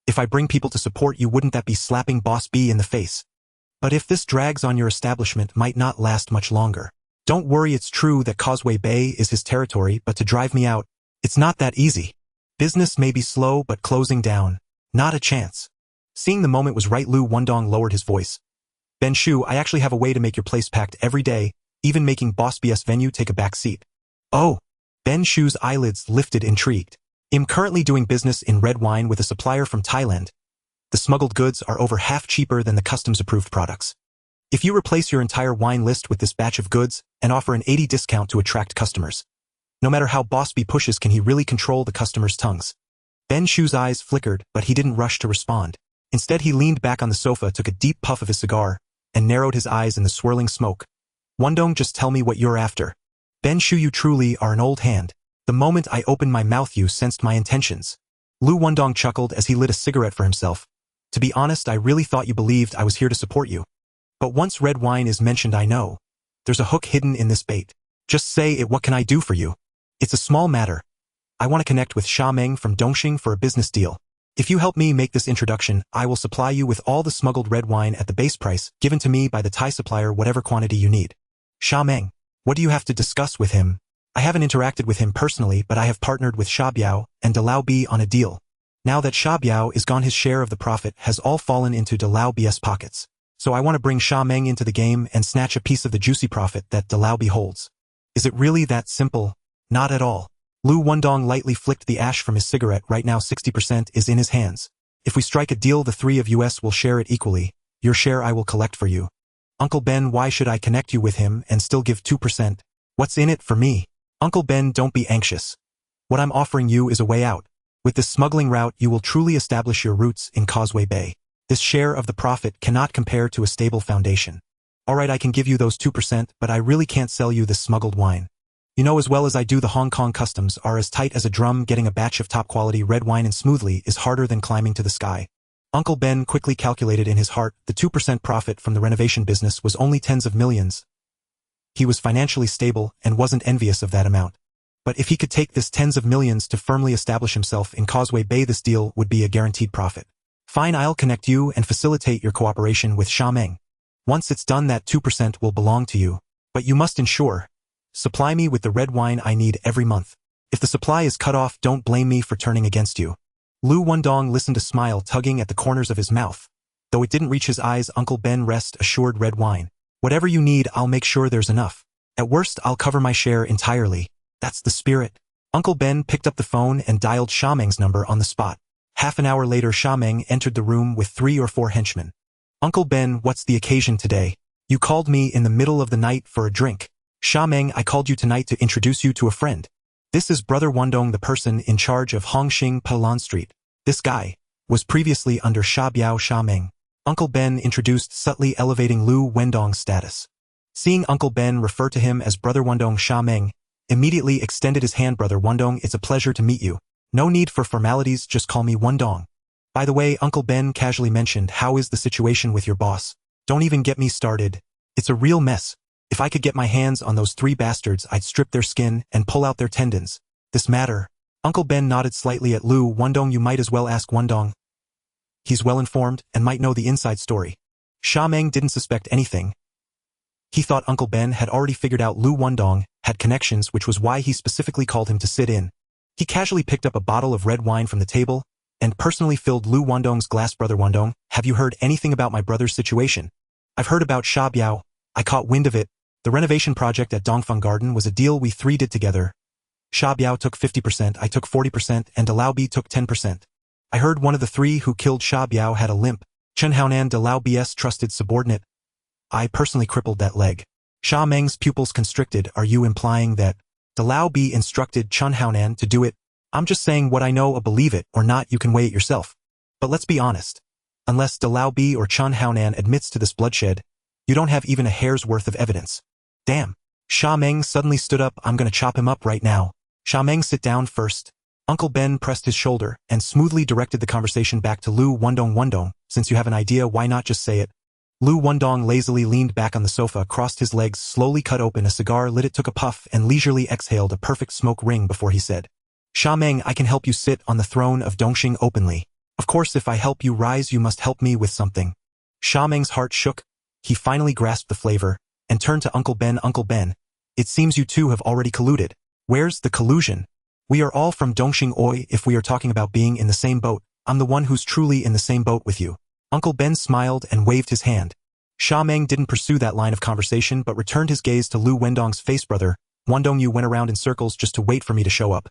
If I bring people to support you, wouldn't that be slapping Boss B in the face? But if this drags on, your establishment might not last much longer. Don't worry, it's true that Causeway Bay is his territory, but to drive me out, it's not that easy. Business may be slow, but closing down, not a chance." Seeing the moment was right, Liu Wendong lowered his voice. "Ben Shu, I actually have a way to make your place packed every day, even making Boss B's venue take a back seat." "Oh." Ben Shu's eyelids lifted, intrigued. "I'm currently doing business in red wine with a supplier from Thailand. The smuggled goods are over half cheaper than the customs-approved products. If you replace your entire wine list with this batch of goods and offer an 80% discount to attract customers. No matter how Boss B pushes, can he really control the customers' tongues?" Ben Shu's eyes flickered, but he didn't rush to respond. Instead, he leaned back on the sofa, took a deep puff of his cigar, and narrowed his eyes in the swirling smoke. "Wendong, just tell me what you're after." "Ben Shu, you truly are an old hand. The moment I opened my mouth, you sensed my intentions." Liu Wendong chuckled as he lit a cigarette for himself. "To be honest, I really thought you believed I was here to support you. But once red wine is mentioned, I know there's a hook hidden in this bait. Just say it. What can I do for you?" "It's a small matter. I want to connect with Sha Meng from Dongxing for a business deal. If you help me make this introduction, I will supply you with all the smuggled red wine at the base price given to me by the Thai supplier, whatever quantity you need." "Sha Meng, what do you have to discuss with him?" "I haven't interacted with him personally, but I have partnered with Sha Biao and De Lao Bi on a deal. Now that Sha Biao is gone, his share of the profit has all fallen into De Lao B's pockets. So I want to bring Sha Meng into the game and snatch a piece of the juicy profit that De Lao Bi holds." "Is it really that simple?" "Not at all." Liu Wendong lightly flicked the ash from his cigarette. "Right now 60% is in his hands. If we strike a deal, the three of us will share it equally. Your share I will collect for you." "Uncle Ben, why should I connect you with him and still give 2%? What's in it for me?" "Uncle Ben, don't be anxious. What I'm offering you is a way out. With this smuggling route, you will truly establish your roots in Causeway Bay. This share of the profit cannot compare to a stable foundation. Alright, I can give you those 2%, but I really can't sell you this smuggled wine. You know as well as I do the Hong Kong customs are as tight as a drum. Getting a batch of top-quality red wine in smoothly is harder than climbing to the sky." Uncle Ben quickly calculated in his heart the 2% profit from the renovation business was only tens of millions. He was financially stable and wasn't envious of that amount. But if he could take this tens of millions to firmly establish himself in Causeway Bay, this deal would be a guaranteed profit. "Fine, I'll connect you and facilitate your cooperation with Sha Meng. Once it's done, that 2% will belong to you. But you must ensure, supply me with the red wine I need every month. If the supply is cut off, don't blame me for turning against you." Liu Wendong listened, a smile tugging at the corners of his mouth. Though it didn't reach his eyes, Uncle Ben rest assured, "Red wine. Whatever you need, I'll make sure there's enough. At worst, I'll cover my share entirely. That's the spirit." Uncle Ben picked up the phone and dialed Sha Meng's number on the spot. Half an hour later Sha Meng entered the room with 3 or 4 henchmen. Uncle Ben, what's the occasion today? You called me in the middle of the night for a drink. Sha Meng, I called you tonight to introduce you to a friend. This is Brother Wendong, the person in charge of Hongxing Palan Street. This guy was previously under Sha Biao Sha Meng. Uncle Ben introduced, subtly elevating Liu Wendong's status. Seeing Uncle Ben refer to him as Brother Wendong, Sha Meng immediately extended his hand. Brother Wendong, it's a pleasure to meet you. No need for formalities, just call me Wendong. By the way, Uncle Ben casually mentioned, how is the situation with your boss? Don't even get me started. It's a real mess. If I could get my hands on those 3 bastards, I'd strip their skin and pull out their tendons. This matter. Uncle Ben nodded slightly at Liu Wendong. You might as well ask Wendong. He's well informed and might know the inside story. Sha Meng didn't suspect anything. He thought Uncle Ben had already figured out Liu Wendong had connections, which was why he specifically called him to sit in. He casually picked up a bottle of red wine from the table and personally filled Liu Wendong's glass. Brother Wendong, have you heard anything about my brother's situation? I've heard about Sha Biao. I caught wind of it. The renovation project at Dongfeng Garden was a deal we 3 did together. Sha Biao took 50%, I took 40%, and De Lao Bi took 10%. I heard one of the 3 who killed Sha Biao had a limp. Chen Haonan, De Lao B's trusted subordinate. I personally crippled that leg. Sha Meng's pupils constricted. Are you implying that De Lao Bi instructed Chen Haonan to do it? I'm just saying what I know. Believe it or not, you can weigh it yourself. But let's be honest. Unless De Lao Bi or Chen Haonan admits to this bloodshed, you don't have even a hair's worth of evidence. Damn. Sha Meng suddenly stood up. I'm gonna chop him up right now. Sha Meng, sit down first. Uncle Ben pressed his shoulder and smoothly directed the conversation back to Liu Wendong. Wendong, since you have an idea, why not just say it? Liu Wendong lazily leaned back on the sofa, crossed his legs, slowly cut open a cigar, lit it, took a puff, and leisurely exhaled a perfect smoke ring before he said, Sha Meng, I can help you sit on the throne of Dongxing openly. Of course, if I help you rise, you must help me with something. Sha Meng's heart shook. He finally grasped the flavor and turned to Uncle Ben. Uncle Ben, it seems you two have already colluded. Where's the collusion? We are all from Dongxing Oi. If we are talking about being in the same boat, I'm the one who's truly in the same boat with you. Uncle Ben smiled and waved his hand. Sha Meng didn't pursue that line of conversation but returned his gaze to Liu Wendong's face. Brother Wendong, you went around in circles just to wait for me to show up.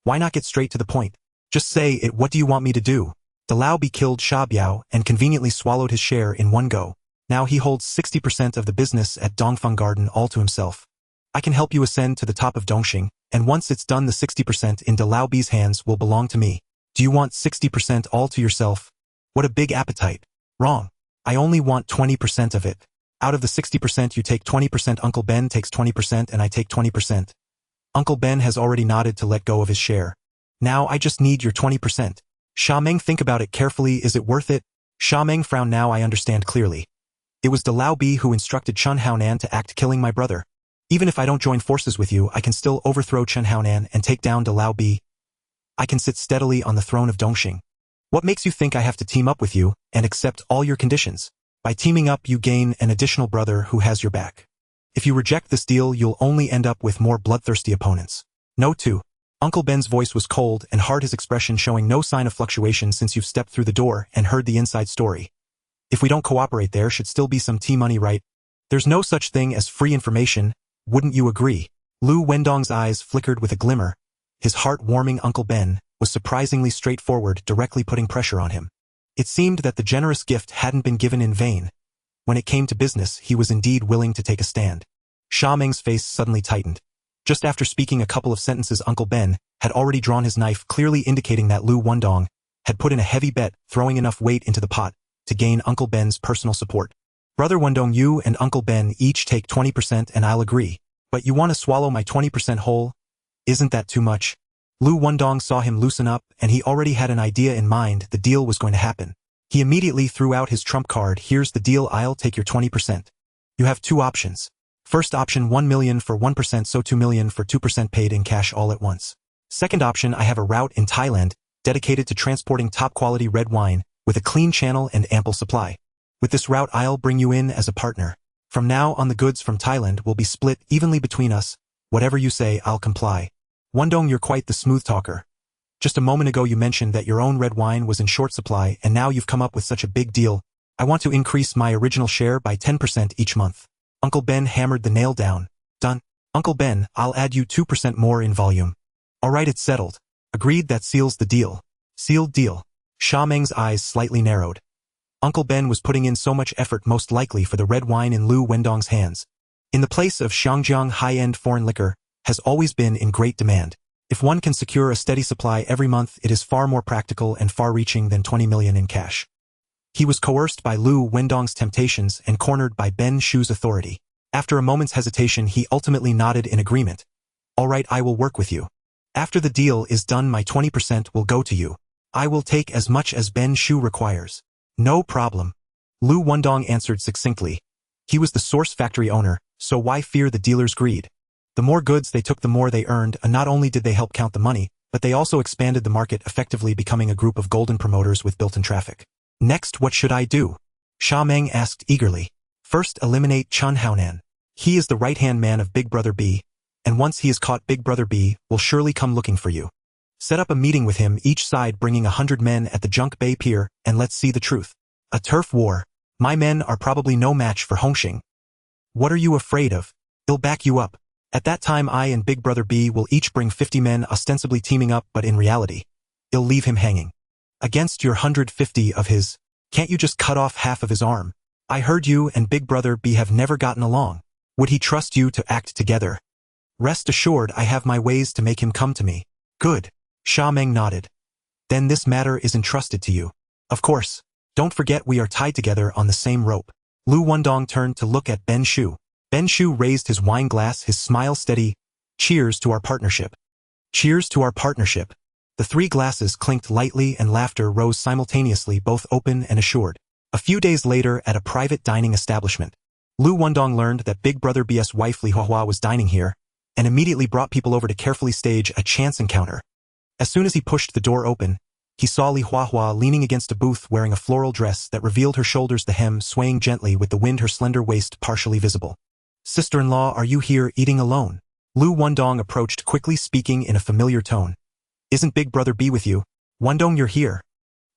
Why not get straight to the point? Just say it. What do you want me to do? De Lao Bi killed Sha Biao and conveniently swallowed his share in one go. Now he holds 60% of the business at Dongfeng Garden all to himself. I can help you ascend to the top of Dongxing, and once it's done, the 60% in De Lao Bi's hands will belong to me. Do you want 60% all to yourself? What a big appetite. Wrong. I only want 20% of it. Out of the 60% you take 20%. Uncle Ben takes 20% and I take 20%. Uncle Ben has already nodded to let go of his share. Now I just need your 20%. Sha Meng, think about it carefully. Is it worth it? Sha Meng frowned. Now I understand clearly. It was De Lao Bi who instructed Chen Haonan to act, killing my brother. Even if I don't join forces with you, I can still overthrow Chen Haonan and take down De Lao Bi. I can sit steadily on the throne of Dongxing. What makes you think I have to team up with you and accept all your conditions? By teaming up, you gain an additional brother who has your back. If you reject this deal, you'll only end up with more bloodthirsty opponents. No. 2. Uncle Ben's voice was cold and hard, his expression showing no sign of fluctuation since you've stepped through the door and heard the inside story. If we don't cooperate, there should still be some T-money, right? There's no such thing as free information, wouldn't you agree? Liu Wendong's eyes flickered with a glimmer. His heart-warming Uncle Ben was surprisingly straightforward, directly putting pressure on him. It seemed that the generous gift hadn't been given in vain. When it came to business, he was indeed willing to take a stand. Sha Meng's face suddenly tightened. Just after speaking a couple of sentences, Uncle Ben had already drawn his knife, clearly indicating that Liu Wendong had put in a heavy bet, throwing enough weight into the pot to gain Uncle Ben's personal support. Brother Wendong, you and Uncle Ben each take 20% and I'll agree. But you want to swallow my 20% whole? Isn't that too much? Liu Wendong saw him loosen up and he already had an idea in mind. The deal was going to happen. He immediately threw out his trump card. Here's the deal, I'll take your 20%. You have 2 options. First option, 1 million for 1%, so 2 million for 2% paid in cash all at once. Second option, I have a route in Thailand dedicated to transporting top-quality red wine with a clean channel and ample supply. With this route, I'll bring you in as a partner. From now on, the goods from Thailand will be split evenly between us. Whatever you say, I'll comply. Wendong, you're quite the smooth talker. Just a moment ago you mentioned that your own red wine was in short supply, and now you've come up with such a big deal. I want to increase my original share by 10% each month. Uncle Ben hammered the nail down. Done. Uncle Ben, I'll add you 2% more in volume. Alright, it's settled. Agreed, that seals the deal. Sealed deal. Sha Meng's eyes slightly narrowed. Uncle Ben was putting in so much effort, most likely for the red wine in Liu Wendong's hands. In the place of Xiangjiang, high-end foreign liquor has always been in great demand. If one can secure a steady supply every month, it is far more practical and far-reaching than 20 million in cash. He was coerced by Liu Wendong's temptations and cornered by Ben Shu's authority. After a moment's hesitation, he ultimately nodded in agreement. Alright, I will work with you. After the deal is done, my 20% will go to you. I will take as much as Ben Shu requires. No problem. Liu Wendong answered succinctly. He was the source factory owner, so why fear the dealer's greed? The more goods they took, the more they earned, and not only did they help count the money, but they also expanded the market, effectively becoming a group of golden promoters with built-in traffic. Next, what should I do? Sha Meng asked eagerly. First, eliminate Chen Haonan. He is the right-hand man of Big Brother B, and once he is caught, Big Brother B will surely come looking for you. Set up a meeting with him, each side bringing 100 men at the Junk Bay Pier, and let's see the truth. A turf war. My men are probably no match for Hung Hing. What are you afraid of? He'll back you up. At that time, I and Big Brother B will each bring 50 men, ostensibly teaming up, but in reality, he'll leave him hanging. Against your 150 of his, can't you just cut off half of his arm? I heard you and Big Brother B have never gotten along. Would he trust you to act together? Rest assured, I have my ways to make him come to me. Good. Sha Meng nodded. Then this matter is entrusted to you. Of course. Don't forget we are tied together on the same rope. Liu Wendong turned to look at Ben Shu. Ben Shu raised his wine glass, his smile steady. Cheers to our partnership. Cheers to our partnership. The three glasses clinked lightly and laughter rose simultaneously, both open and assured. A few days later, at a private dining establishment, Liu Wendong learned that Big Brother B's wife Li Huahua was dining here, and immediately brought people over to carefully stage a chance encounter. As soon as he pushed the door open, he saw Li Huahua leaning against a booth wearing a floral dress that revealed her shoulders, the hem swaying gently with the wind, her slender waist partially visible. Sister-in-law, are you here eating alone? Liu Wendong approached quickly, speaking in a familiar tone. Isn't Big Brother B with you? Wendong, you're here.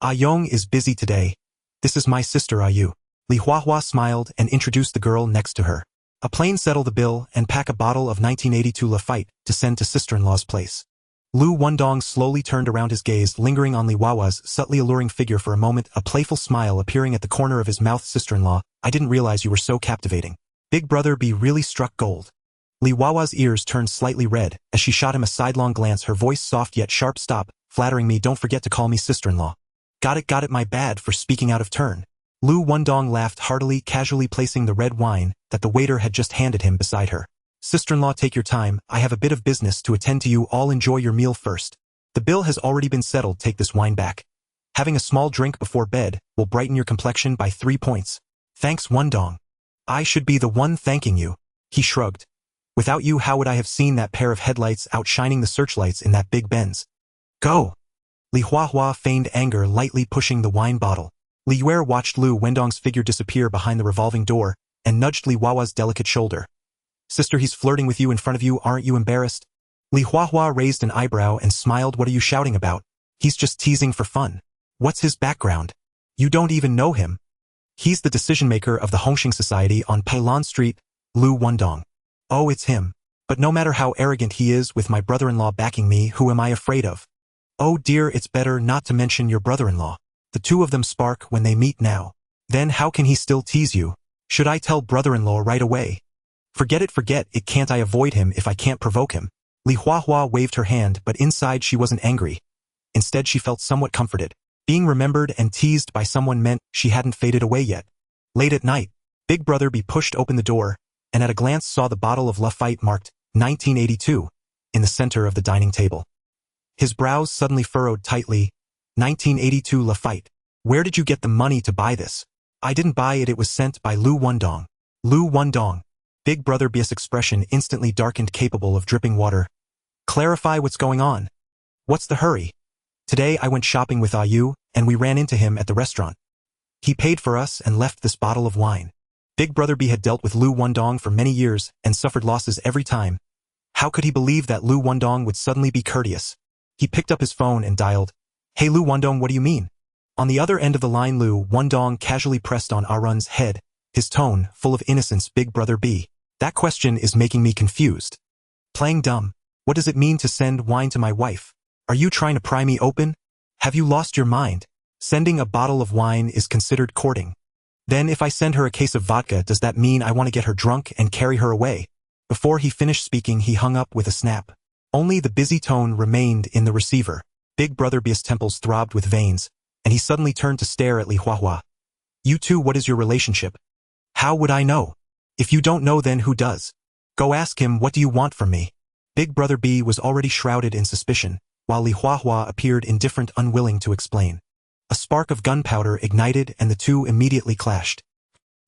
Ah Yong is busy today. This is my sister Ah Yu. Li Huahua smiled and introduced the girl next to her. A plain settle the bill and pack a bottle of 1982 Lafite to send to sister-in-law's place. Liu Wendong slowly turned around, his gaze lingering on Li Huahua's subtly alluring figure for a moment, a playful smile appearing at the corner of his mouth. Sister-in-law, I didn't realize you were so captivating. Big Brother B really struck gold. Li Huahua's ears turned slightly red as she shot him a sidelong glance, her voice soft yet sharp. Stop flattering me, don't forget to call me sister-in-law. Got it, my bad for speaking out of turn. Liu Wendong laughed heartily, casually placing the red wine that the waiter had just handed him beside her. Sister-in-law, take your time, I have a bit of business to attend to. You all enjoy your meal first. The bill has already been settled, take this wine back. Having a small drink before bed will brighten your complexion by 3 points. Thanks, Wendong. I should be the one thanking you. He shrugged. Without you, how would I have seen that pair of headlights outshining the searchlights in that big Benz? Go! Li Huahua feigned anger, lightly pushing the wine bottle. Li Yue watched Liu Wendong's figure disappear behind the revolving door and nudged Li Huahua's delicate shoulder. Sister, he's flirting with you in front of you, aren't you embarrassed? Li Huahua raised an eyebrow and smiled. What are you shouting about? He's just teasing for fun. What's his background? You don't even know him. He's the decision-maker of the Hung Hing Society on Pailon Street, Liu Wendong. Oh, it's him. But no matter how arrogant he is, with my brother-in-law backing me, who am I afraid of? Oh dear, it's better not to mention your brother-in-law. The two of them spark when they meet now. Then how can he still tease you? Should I tell brother-in-law right away? Forget it, can't I avoid him if I can't provoke him? Li Huahua waved her hand, but inside she wasn't angry. Instead, she felt somewhat comforted. Being remembered and teased by someone meant she hadn't faded away yet. Late at night, Big Brother B pushed open the door, and at a glance saw the bottle of Lafite marked 1982 in the center of the dining table. His brows suddenly furrowed tightly. 1982 Lafite. Where did you get the money to buy this? I didn't buy it, it was sent by Liu Wendong. Liu Wendong. Big Brother B's expression instantly darkened, capable of dripping water. Clarify what's going on. What's the hurry? Today I went shopping with Ah Yu, and we ran into him at the restaurant. He paid for us and left this bottle of wine. Big Brother B had dealt with Liu Wendong for many years and suffered losses every time. How could he believe that Liu Wendong would suddenly be courteous? He picked up his phone and dialed. Hey Liu Wendong, what do you mean? On the other end of the line, Liu Wendong casually pressed on Arun's head, his tone full of innocence. Big Brother B. That question is making me confused. Playing dumb. What does it mean to send wine to my wife? Are you trying to pry me open? Have you lost your mind? Sending a bottle of wine is considered courting. Then if I send her a case of vodka, does that mean I want to get her drunk and carry her away? Before he finished speaking, he hung up with a snap. Only the busy tone remained in the receiver. Big Brother B's temples throbbed with veins, and he suddenly turned to stare at Li Huahua. You two, what is your relationship? How would I know? If you don't know, then who does? Go ask him, what do you want from me? Big Brother B was already shrouded in suspicion, while Li Huahua appeared indifferent, unwilling to explain. A spark of gunpowder ignited and the two immediately clashed.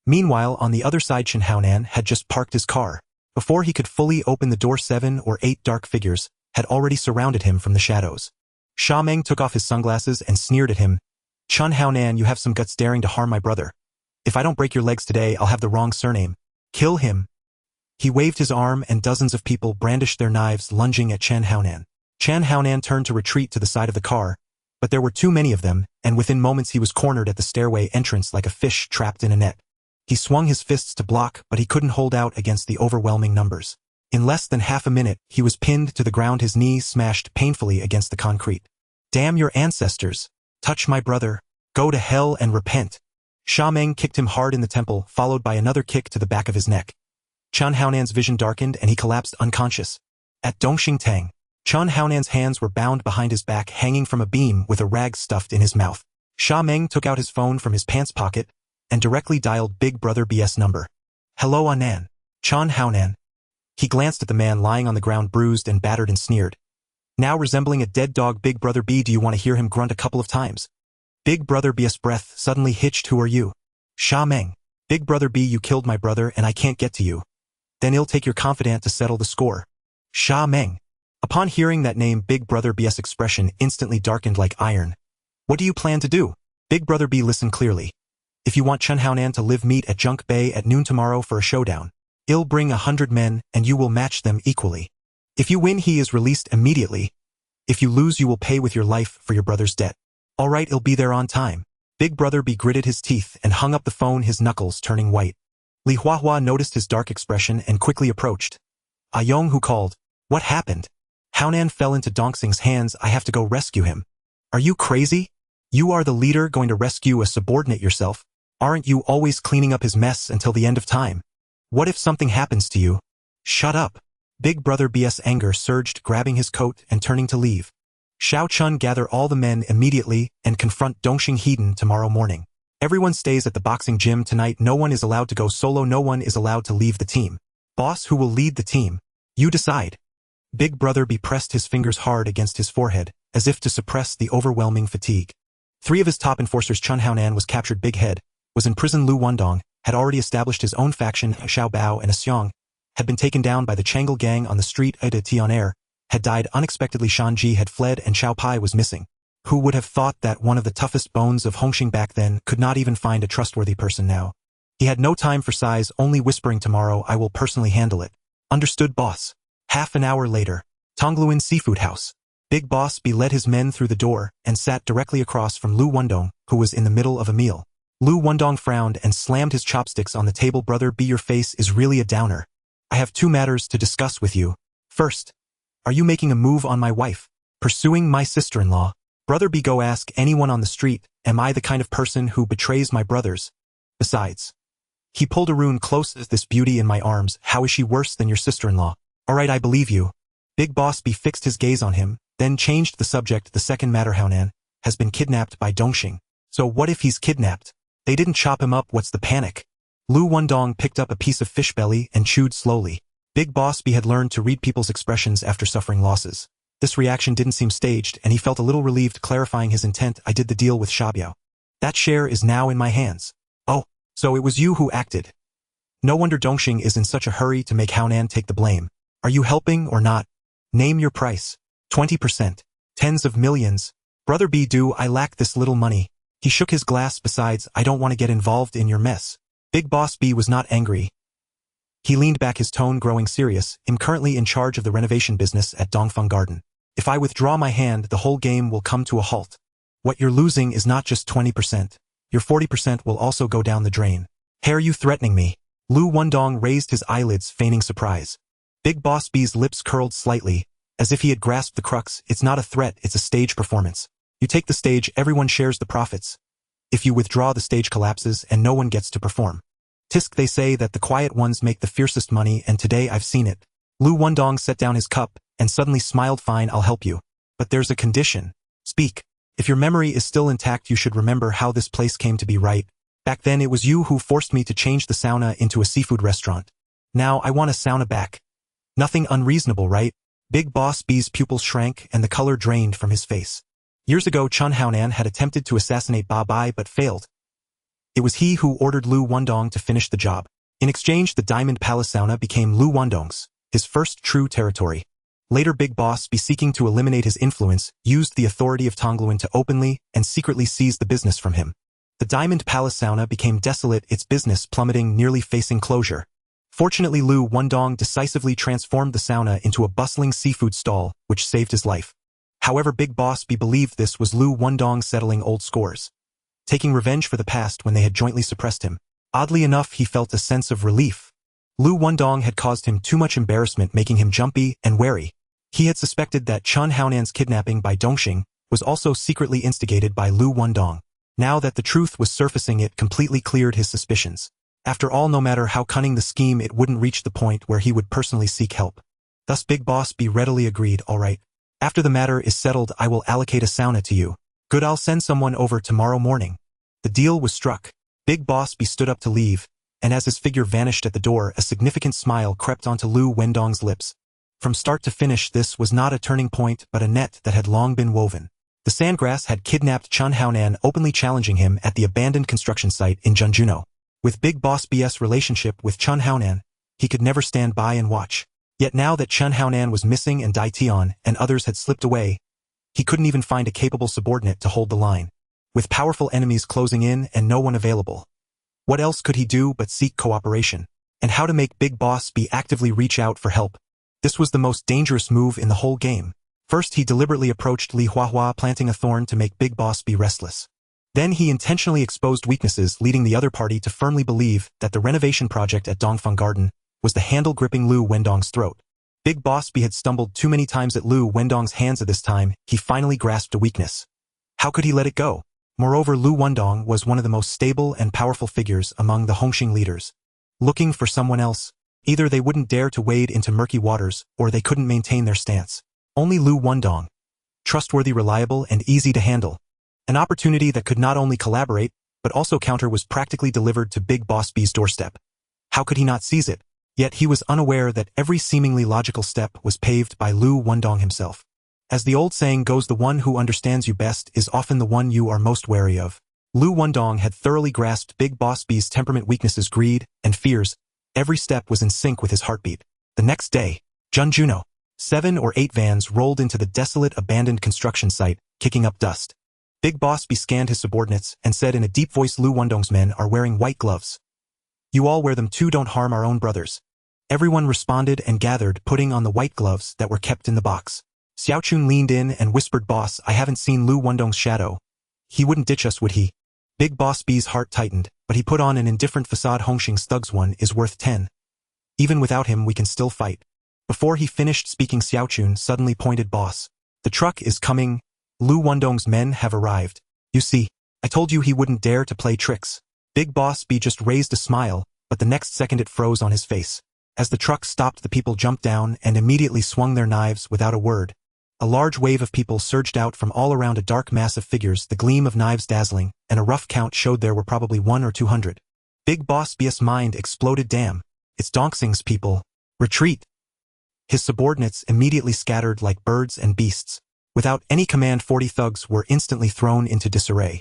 Meanwhile, on the other side, Chen Haonan had just parked his car. Before he could fully open the door, 7 or 8 dark figures had already surrounded him from the shadows. Sha Meng took off his sunglasses and sneered at him. Chen Haonan, you have some guts daring to harm my brother. If I don't break your legs today, I'll have the wrong surname. Kill him. He waved his arm and dozens of people brandished their knives, lunging at Chen Haonan. Chen Haonan turned to retreat to the side of the car, but there were too many of them, and within moments he was cornered at the stairway entrance like a fish trapped in a net. He swung his fists to block, but he couldn't hold out against the overwhelming numbers. In less than half a minute, he was pinned to the ground, his knees smashed painfully against the concrete. Damn your ancestors! Touch my brother! Go to hell and repent! Sha Meng kicked him hard in the temple, followed by another kick to the back of his neck. Chen Haonan's vision darkened and he collapsed unconscious. At Dongxing Tang, Chen Haonan's hands were bound behind his back, hanging from a beam with a rag stuffed in his mouth. Sha Meng took out his phone from his pants pocket and directly dialed Big Brother B's number. Hello, Anan. Chen Haonan. He glanced at the man lying on the ground, bruised and battered, and sneered. Now resembling a dead dog, Big Brother B, do you want to hear him grunt a couple of times? Big Brother B's breath suddenly hitched. Who are you? Sha Meng. Big Brother B, you killed my brother and I can't get to you. Then I'll take your confidant to settle the score. Sha Meng. Upon hearing that name, Big Brother B's expression instantly darkened like iron. What do you plan to do? Big Brother B, listen clearly. If you want Chen Haonan to live, meet at Junk Bay at noon tomorrow for a showdown. I'll bring 100 men and you will match them equally. If you win, he is released immediately. If you lose, you will pay with your life for your brother's debt. All right, I'll be there on time. Big Brother B gritted his teeth and hung up the phone, his knuckles turning white. Li Huahua noticed his dark expression and quickly approached. Ayong, who called? What happened? Haonan fell into Dongxing's hands. I have to go rescue him. Are you crazy? You are the leader, going to rescue a subordinate yourself? Aren't you always cleaning up his mess until the end of time? What if something happens to you? Shut up. Big Brother B's anger surged, grabbing his coat and turning to leave. Xiao Chun, gather all the men immediately and confront Dongxing Heden tomorrow morning. Everyone stays at the boxing gym tonight. No one is allowed to go solo. No one is allowed to leave the team. Boss, who will lead the team? You decide. Big Brother B pressed his fingers hard against his forehead, as if to suppress the overwhelming fatigue. 3 of his top enforcers, Chen Haonan was captured, Big Head was in prison, Liu Wendong had already established his own faction, Xiao Bao and Asyong had been taken down by the Changle gang on the street, Ida Tianair had died unexpectedly, Shan Ji had fled, and Xiao Pai was missing. Who would have thought that one of the toughest bones of Hongxing back then could not even find a trustworthy person now? He had no time for sighs, only whispering, tomorrow I will personally handle it. Understood, boss. Half an hour later, Tongluan Seafood House. Big Boss B led his men through the door and sat directly across from Liu Wendong, who was in the middle of a meal. Liu Wendong frowned and slammed his chopsticks on the table. Brother B, your face is really a downer. I have 2 matters to discuss with you. First, are you making a move on my wife? Pursuing my sister-in-law? Brother B, go ask anyone on the street, am I the kind of person who betrays my brothers? Besides, he pulled Arun close. This beauty in my arms, how is she worse than your sister-in-law? All right, I believe you. Big Boss B fixed his gaze on him, then changed the subject. The second matter, Haonan has been kidnapped by Dongxing. So what if he's kidnapped? They didn't chop him up, what's the panic? Liu Wendong picked up a piece of fish belly and chewed slowly. Big Boss B had learned to read people's expressions after suffering losses. This reaction didn't seem staged, and he felt a little relieved, clarifying his intent. I did the deal with Shabiao. That share is now in my hands. Oh, so it was you who acted. No wonder Dongxing is in such a hurry to make Haonan take the blame. Are you helping or not? Name your price. 20%. Tens of millions. Brother B, do I lack this little money? He shook his glass. Besides, I don't want to get involved in your mess. Big Boss B was not angry. He leaned back, his tone growing serious. I'm currently in charge of the renovation business at Dongfeng Garden. If I withdraw my hand, the whole game will come to a halt. What you're losing is not just 20%. Your 40% will also go down the drain. Hey, are you threatening me? Liu Wendong raised his eyelids, feigning surprise. Big Boss B's lips curled slightly, As if he had grasped the crux, it's not a threat, it's a stage performance. You take the stage, everyone shares the profits. If you withdraw, the stage collapses and no one gets to perform. Tisk, they say that the quiet ones make the fiercest money, and today I've seen it. Liu Wendong set down his cup and suddenly smiled. Fine, I'll help you. But there's a condition. Speak. If your memory is still intact, you should remember how this place came to be, right? Back then it was you who forced me to change the sauna into a seafood restaurant. Now I want a sauna back. Nothing unreasonable, right? Big Boss B's pupils shrank and the color drained from his face. Years ago, Chun Haonan had attempted to assassinate Ba Bai but failed. It was he who ordered Liu Wendong to finish the job. In exchange, the Diamond Palace sauna became Liu Wendong's, his first true territory. Later, Big Boss B, seeking to eliminate his influence, used the authority of Kowloon to openly and secretly seize the business from him. The Diamond Palace sauna became desolate, its business plummeting, nearly facing closure. Fortunately, Liu Wendong decisively transformed the sauna into a bustling seafood stall, which saved his life. However, Big Boss B believed this was Liu Wendong settling old scores, taking revenge for the past when they had jointly suppressed him. Oddly enough, he felt a sense of relief. Liu Wendong had caused him too much embarrassment, making him jumpy and wary. He had suspected that Chun Haonan's kidnapping by Dongxing was also secretly instigated by Liu Wendong. Now that the truth was surfacing, it completely cleared his suspicions. After all, no matter how cunning the scheme, it wouldn't reach the point where he would personally seek help. Thus Big Boss B readily agreed. All right. After the matter is settled, I will allocate a sauna to you. Good, I'll send someone over tomorrow morning. The deal was struck. Big Boss B stood up to leave, and as his figure vanished at the door, a significant smile crept onto Liu Wendong's lips. From start to finish, this was not a turning point but a net that had long been woven. The Sandgrass had kidnapped Chun Haonan, openly challenging him at the abandoned construction site in Jeonjuno. With Big Boss B's relationship with Chun Haonan, he could never stand by and watch. Yet now that Chun Haonan was missing and Dai Tian and others had slipped away, he couldn't even find a capable subordinate to hold the line. With powerful enemies closing in and no one available, what else could he do but seek cooperation? And how to make Big Boss B actively reach out for help? This was the most dangerous move in the whole game. First, he deliberately approached Li Huahua, planting a thorn to make Big Boss B restless. Then he intentionally exposed weaknesses, leading the other party to firmly believe that the renovation project at Dongfeng Garden was the handle gripping Liu Wendong's throat. Big Boss B had stumbled too many times at Liu Wendong's hands. At this time, he finally grasped a weakness. How could he let it go? Moreover, Liu Wendong was one of the most stable and powerful figures among the Hongxing leaders. Looking for someone else, either they wouldn't dare to wade into murky waters, or they couldn't maintain their stance. Only Liu Wendong, trustworthy, reliable, and easy to handle. An opportunity that could not only collaborate, but also counter, was practically delivered to Big Boss B's doorstep. How could he not seize it? Yet he was unaware that every seemingly logical step was paved by Liu Wendong himself. As the old saying goes, the one who understands you best is often the one you are most wary of. Liu Wendong had thoroughly grasped Big Boss B's temperament, weaknesses, greed, and fears. Every step was in sync with his heartbeat. The next day, Jeonjuno. 7 or 8 vans rolled into the desolate, abandoned construction site, kicking up dust. Big Boss B scanned his subordinates and said in a deep voice, Liu Wendong's men are wearing white gloves. You all wear them too, don't harm our own brothers. Everyone responded and gathered, putting on the white gloves that were kept in the box. Xiaochun leaned in and whispered, Boss, I haven't seen Liu Wendong's shadow. He wouldn't ditch us, would he? Big Boss B's heart tightened, but he put on an indifferent facade. Hongxing's thugs, 1 is worth 10. Even without him, we can still fight. Before he finished speaking, Xiaochun suddenly pointed, Boss, the truck is coming. Liu Wendong's men have arrived. You see, I told you he wouldn't dare to play tricks. Big Boss B just raised a smile, but the next second it froze on his face. As the truck stopped, the people jumped down and immediately swung their knives without a word. A large wave of people surged out from all around, a dark mass of figures, the gleam of knives dazzling, and a rough count showed there were probably 100 or 200. Big Boss B's mind exploded. Damn, it's Dongxing's people. Retreat. His subordinates immediately scattered like birds and beasts. Without any command, 40 thugs were instantly thrown into disarray.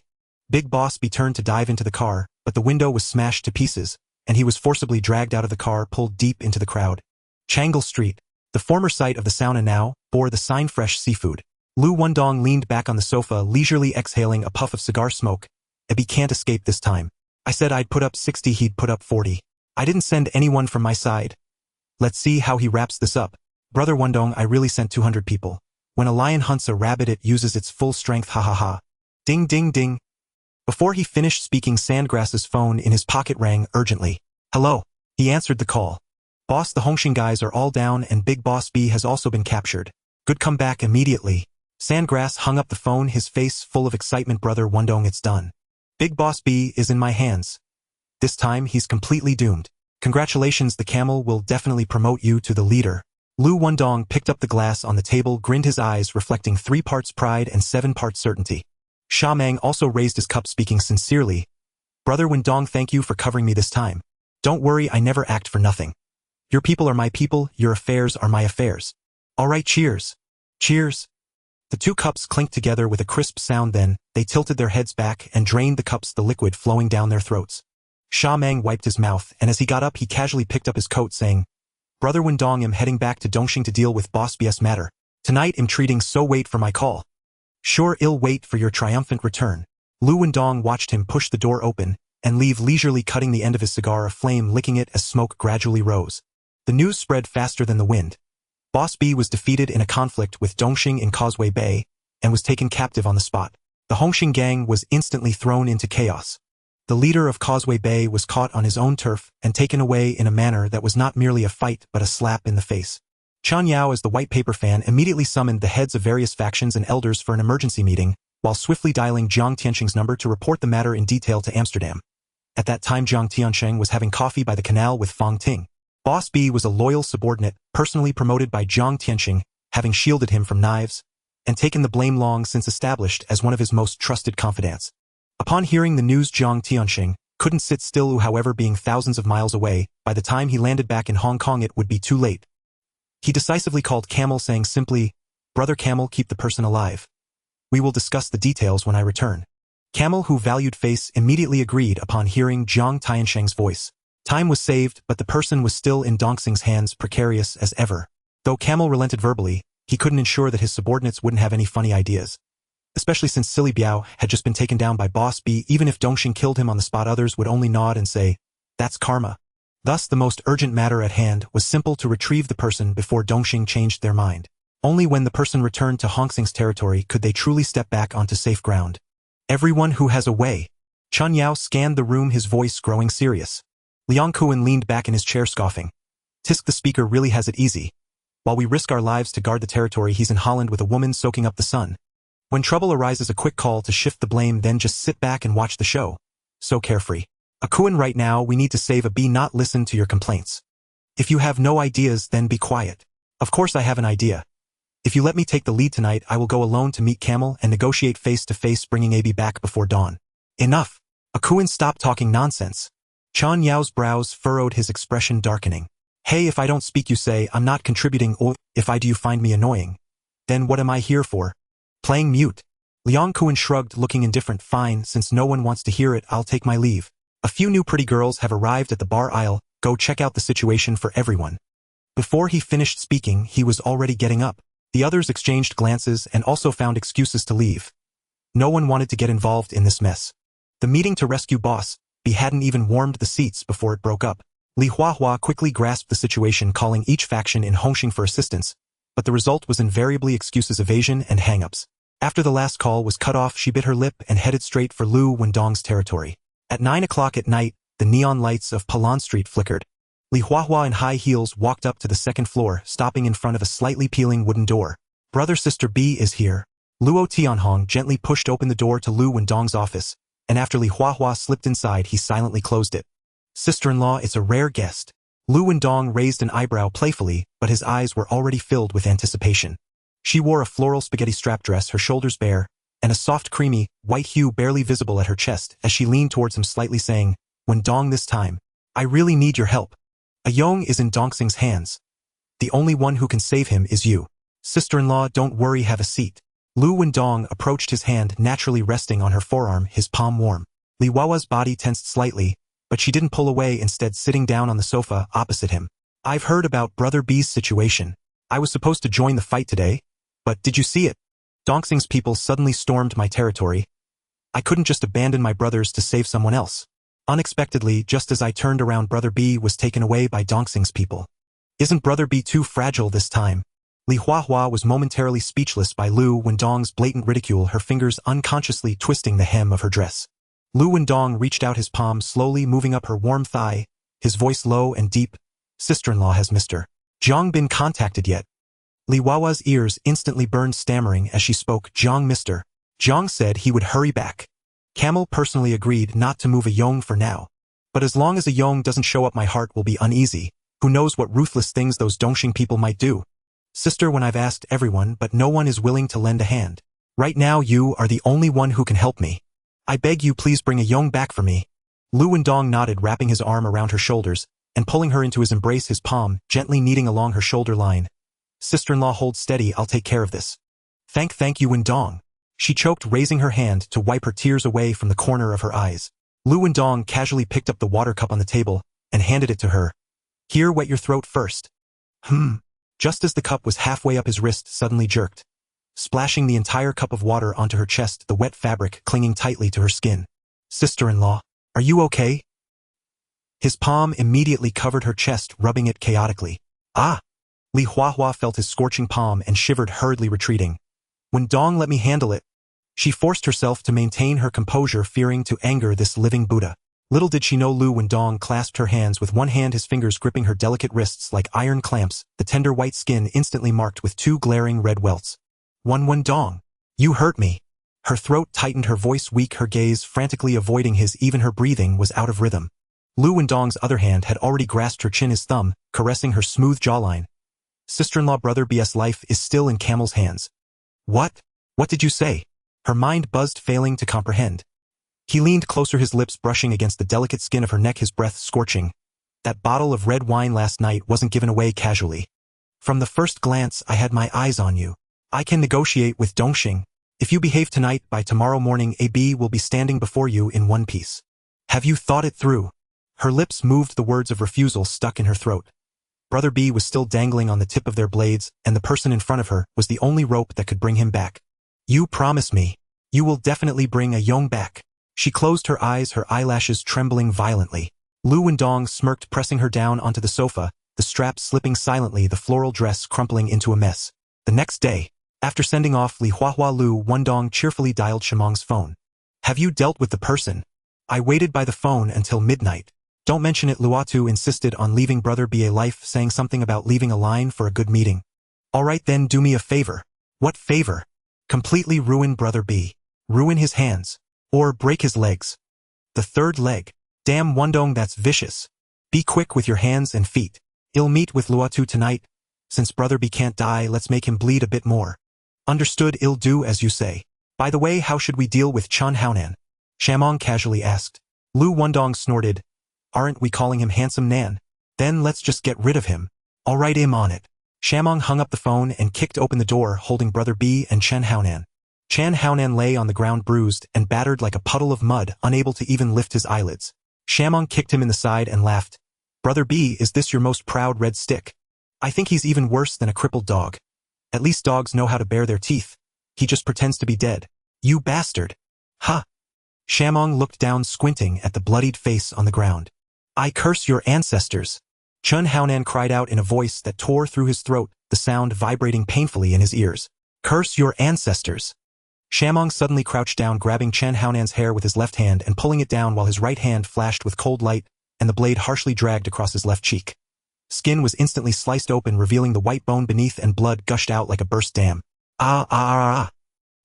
Big Boss B turned to dive into the car, but the window was smashed to pieces, and he was forcibly dragged out of the car, pulled deep into the crowd. Changle Street, the former site of the sauna, now bore the sign Fresh Seafood. Liu Wendong leaned back on the sofa, leisurely exhaling a puff of cigar smoke. Ebi can't escape this time. I said I'd put up 60, he'd put up 40. I didn't send anyone from my side. Let's see how he wraps this up. Brother Wendong, I really sent 200 people. When a lion hunts a rabbit, it uses its full strength, ha ha ha. Ding ding ding. Before he finished speaking, Sandgrass's phone in his pocket rang urgently. Hello. He answered the call. Boss, the Hongxing guys are all down and Big Boss B has also been captured. Good, come back immediately. Sandgrass hung up the phone, his face full of excitement. Brother Wendong, it's done. Big Boss B is in my hands. This time he's completely doomed. Congratulations, the camel will definitely promote you to the leader. Liu Wendong picked up the glass on the table, grinned, his eyes reflecting 3 parts pride and 7 parts certainty. Sha Meng also raised his cup, speaking sincerely. Brother Wendong, thank you for covering me this time. Don't worry, I never act for nothing. Your people are my people, your affairs are my affairs. All right, cheers. Cheers. The 2 cups clinked together with a crisp sound, then they tilted their heads back and drained the cups, the liquid flowing down their throats. Sha Meng wiped his mouth, and as he got up he casually picked up his coat, saying, Brother Wendong, I'm heading back to Dongxing to deal with Boss BS matter. Tonight I'm treating, so wait for my call. Sure, I'll wait for your triumphant return. Liu Wendong watched him push the door open and leave, leisurely cutting the end of his cigar, a flame licking it as smoke gradually rose. The news spread faster than the wind. Boss B was defeated in a conflict with Dongxing in Causeway Bay and was taken captive on the spot. The Hongxing gang was instantly thrown into chaos. The leader of Causeway Bay was caught on his own turf and taken away in a manner that was not merely a fight but a slap in the face. Chen Yao, as the white paper fan, immediately summoned the heads of various factions and elders for an emergency meeting, while swiftly dialing Jiang Tianxing's number to report the matter in detail to Amsterdam. At that time Jiang Tianxing was having coffee by the canal with Fang Ting. Boss B was a loyal subordinate, personally promoted by Jiang Tianxing, having shielded him from knives, and taken the blame long since established as one of his most trusted confidants. Upon hearing the news, Jiang Tianxing couldn't sit still, however, being thousands of miles away, by the time he landed back in Hong Kong it would be too late. He decisively called Camel, saying simply, Brother Camel, keep the person alive. We will discuss the details when I return. Camel, who valued face, immediately agreed upon hearing Jiang Tianxing's voice. Time was saved, but the person was still in Dongxing's hands, precarious as ever. Though Camel relented verbally, he couldn't ensure that his subordinates wouldn't have any funny ideas. Especially since Silly Biao had just been taken down by Boss B. Even if Dongxing killed him on the spot, others would only nod and say, that's karma. Thus the most urgent matter at hand was simple: to retrieve the person before Dongxing changed their mind. Only when the person returned to Hongxing's territory could they truly step back onto safe ground. Everyone who has a way. Chen Yao scanned the room, his voice growing serious. Liang Kuan leaned back in his chair, scoffing. Tisk, the speaker really has it easy. While we risk our lives to guard the territory, he's in Holland with a woman soaking up the sun. When trouble arises, a quick call to shift the blame, then just sit back and watch the show. So carefree. A Kuan, right now we need to save a B, not listen to your complaints. If you have no ideas, then be quiet. Of course I have an idea. If you let me take the lead tonight, I will go alone to meet Camel and negotiate face to face, bringing AB back before dawn. Enough. A Kuan, stop talking nonsense. Chen Yao's brows furrowed, his expression darkening. Hey, if I don't speak you say I'm not contributing, or if I do you find me annoying. Then what am I here for? Playing mute. Liang Kuan shrugged, looking indifferent. Fine, since no one wants to hear it, I'll take my leave. A few new pretty girls have arrived at the bar. I'll go check out the situation for everyone. Before he finished speaking, he was already getting up. The others exchanged glances and also found excuses to leave. No one wanted to get involved in this mess. The meeting to rescue Boss B hadn't even warmed the seats before it broke up. Li Huahua quickly grasped the situation, calling each faction in Hongxing for assistance, but the result was invariably excuses, evasion, and hang-ups. After the last call was cut off, she bit her lip and headed straight for Liu Wendong's territory. At 9 o'clock at night, the neon lights of Palan Street flickered. Li Huahua in high heels walked up to the second floor, stopping in front of a slightly peeling wooden door. Brother, Sister B is here. Luo Tianhong gently pushed open the door to Liu Wendong's office, and after Li Huahua slipped inside, he silently closed it. Sister-in-law, it's a rare guest. Liu Wendong raised an eyebrow playfully, but his eyes were already filled with anticipation. She wore a floral spaghetti strap dress, her shoulders bare, and a soft creamy, white hue barely visible at her chest as she leaned towards him, slightly saying, Wendong, this time, I really need your help. Ayong is in Dongxing's hands. The only one who can save him is you. Sister-in-law, don't worry, have a seat. Liu Wendong approached, his hand naturally resting on her forearm, his palm warm. Li Huahua's body tensed slightly, but she didn't pull away, instead sitting down on the sofa opposite him. I've heard about Brother B's situation. I was supposed to join the fight today, but did you see it? Dongxing's people suddenly stormed my territory. I couldn't just abandon my brothers to save someone else. Unexpectedly, just as I turned around, Brother B was taken away by Dongxing's people. Isn't Brother B too fragile this time? Li Huahua was momentarily speechless by Liu Wendong's blatant ridicule, her fingers unconsciously twisting the hem of her dress. Liu Wendong reached out his palm, slowly moving up her warm thigh, his voice low and deep. Sister-in-law, has Mr. Zhang been contacted yet? Li Wawa's ears instantly burned, stammering as she spoke. Jiang, Mr. Jiang said he would hurry back. Camel personally agreed not to move a Yong for now. But as long as a Yong doesn't show up, my heart will be uneasy. Who knows what ruthless things those Dongxing people might do. Sister, when I've asked everyone but no one is willing to lend a hand. Right now you are the only one who can help me. I beg you, please bring a Yong back for me. Liu Wendong nodded, wrapping his arm around her shoulders and pulling her into his embrace, his palm gently kneading along her shoulder line. Sister-in-law, hold steady, I'll take care of this. Thank you, Wendong. She choked, raising her hand to wipe her tears away from the corner of her eyes. Liu Wendong casually picked up the water cup on the table and handed it to her. Here, wet your throat first. Just as the cup was halfway up, his wrist suddenly jerked, splashing the entire cup of water onto her chest, the wet fabric clinging tightly to her skin. Sister-in-law, are you okay? His palm immediately covered her chest, rubbing it chaotically. Ah! Li Huahua felt his scorching palm and shivered, hurriedly retreating. Wendong, let me handle it. She forced herself to maintain her composure, fearing to anger this living Buddha. Little did she know Liu Wendong clasped her hands with one hand, his fingers gripping her delicate wrists like iron clamps, the tender white skin instantly marked with 2 glaring red welts. Wendong, you hurt me. Her throat tightened, her voice weak, her gaze frantically avoiding his. Even her breathing was out of rhythm. Liu Wendong's other hand had already grasped her chin, his thumb caressing her smooth jawline. Sister-in-law, brother BS life is still in Camel's hands. What? What did you say? Her mind buzzed, failing to comprehend. He leaned closer, his lips brushing against the delicate skin of her neck, his breath scorching. That bottle of red wine last night wasn't given away casually. From the first glance, I had my eyes on you. I can negotiate with Dongxing. If you behave tonight, by tomorrow morning AB will be standing before you in one piece. Have you thought it through? Her lips moved, the words of refusal stuck in her throat. Brother B was still dangling on the tip of their blades, and the person in front of her was the only rope that could bring him back. You promise me. You will definitely bring a Yong back. She closed her eyes, her eyelashes trembling violently. Liu Wendong smirked, pressing her down onto the sofa, the straps slipping silently, the floral dress crumpling into a mess. The next day, after sending off Li Huahua, Liu Wendong cheerfully dialed Shimong's phone. Have you dealt with the person? I waited by the phone until midnight. Don't mention it. Luatu insisted on leaving Brother B a life, saying something about leaving a line for a good meeting. Alright then, do me a favor. What favor? Completely ruin Brother B. Ruin his hands. Or break his legs. The third leg. Damn Wendong, that's vicious. Be quick with your hands and feet. I'll meet with Luatu tonight. Since Brother B can't die, let's make him bleed a bit more. Understood, I'll do as you say. By the way, how should we deal with Chun Haonan? Shamong casually asked. Liu Wendong snorted. Aren't we calling him Handsome Nan? Then let's just get rid of him. Alright, I'm on it. Shamong hung up the phone and kicked open the door, holding Brother B and Chen Haonan. Chen Haonan lay on the ground, bruised and battered like a puddle of mud, unable to even lift his eyelids. Shamong kicked him in the side and laughed. Brother B, is this your most proud red stick? I think he's even worse than a crippled dog. At least dogs know how to bare their teeth. He just pretends to be dead. You bastard. Ha! Shamong looked down, squinting at the bloodied face on the ground. I curse your ancestors. Chun Haonan cried out in a voice that tore through his throat, the sound vibrating painfully in his ears. Curse your ancestors. Shamong suddenly crouched down, grabbing Chen Haonan's hair with his left hand and pulling it down while his right hand flashed with cold light and the blade harshly dragged across his left cheek. Skin was instantly sliced open, revealing the white bone beneath, and blood gushed out like a burst dam. Ah, ah, ah, ah.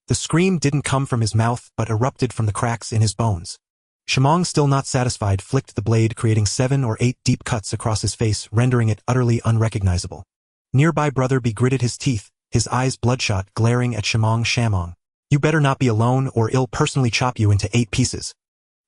The scream didn't come from his mouth but erupted from the cracks in his bones. Shamong, still not satisfied, flicked the blade, creating 7 or 8 deep cuts across his face, rendering it utterly unrecognizable. Nearby Brother B gritted his teeth, his eyes bloodshot, glaring at Shamong. Shamong, you better not be alone or I'll personally chop you into 8 pieces.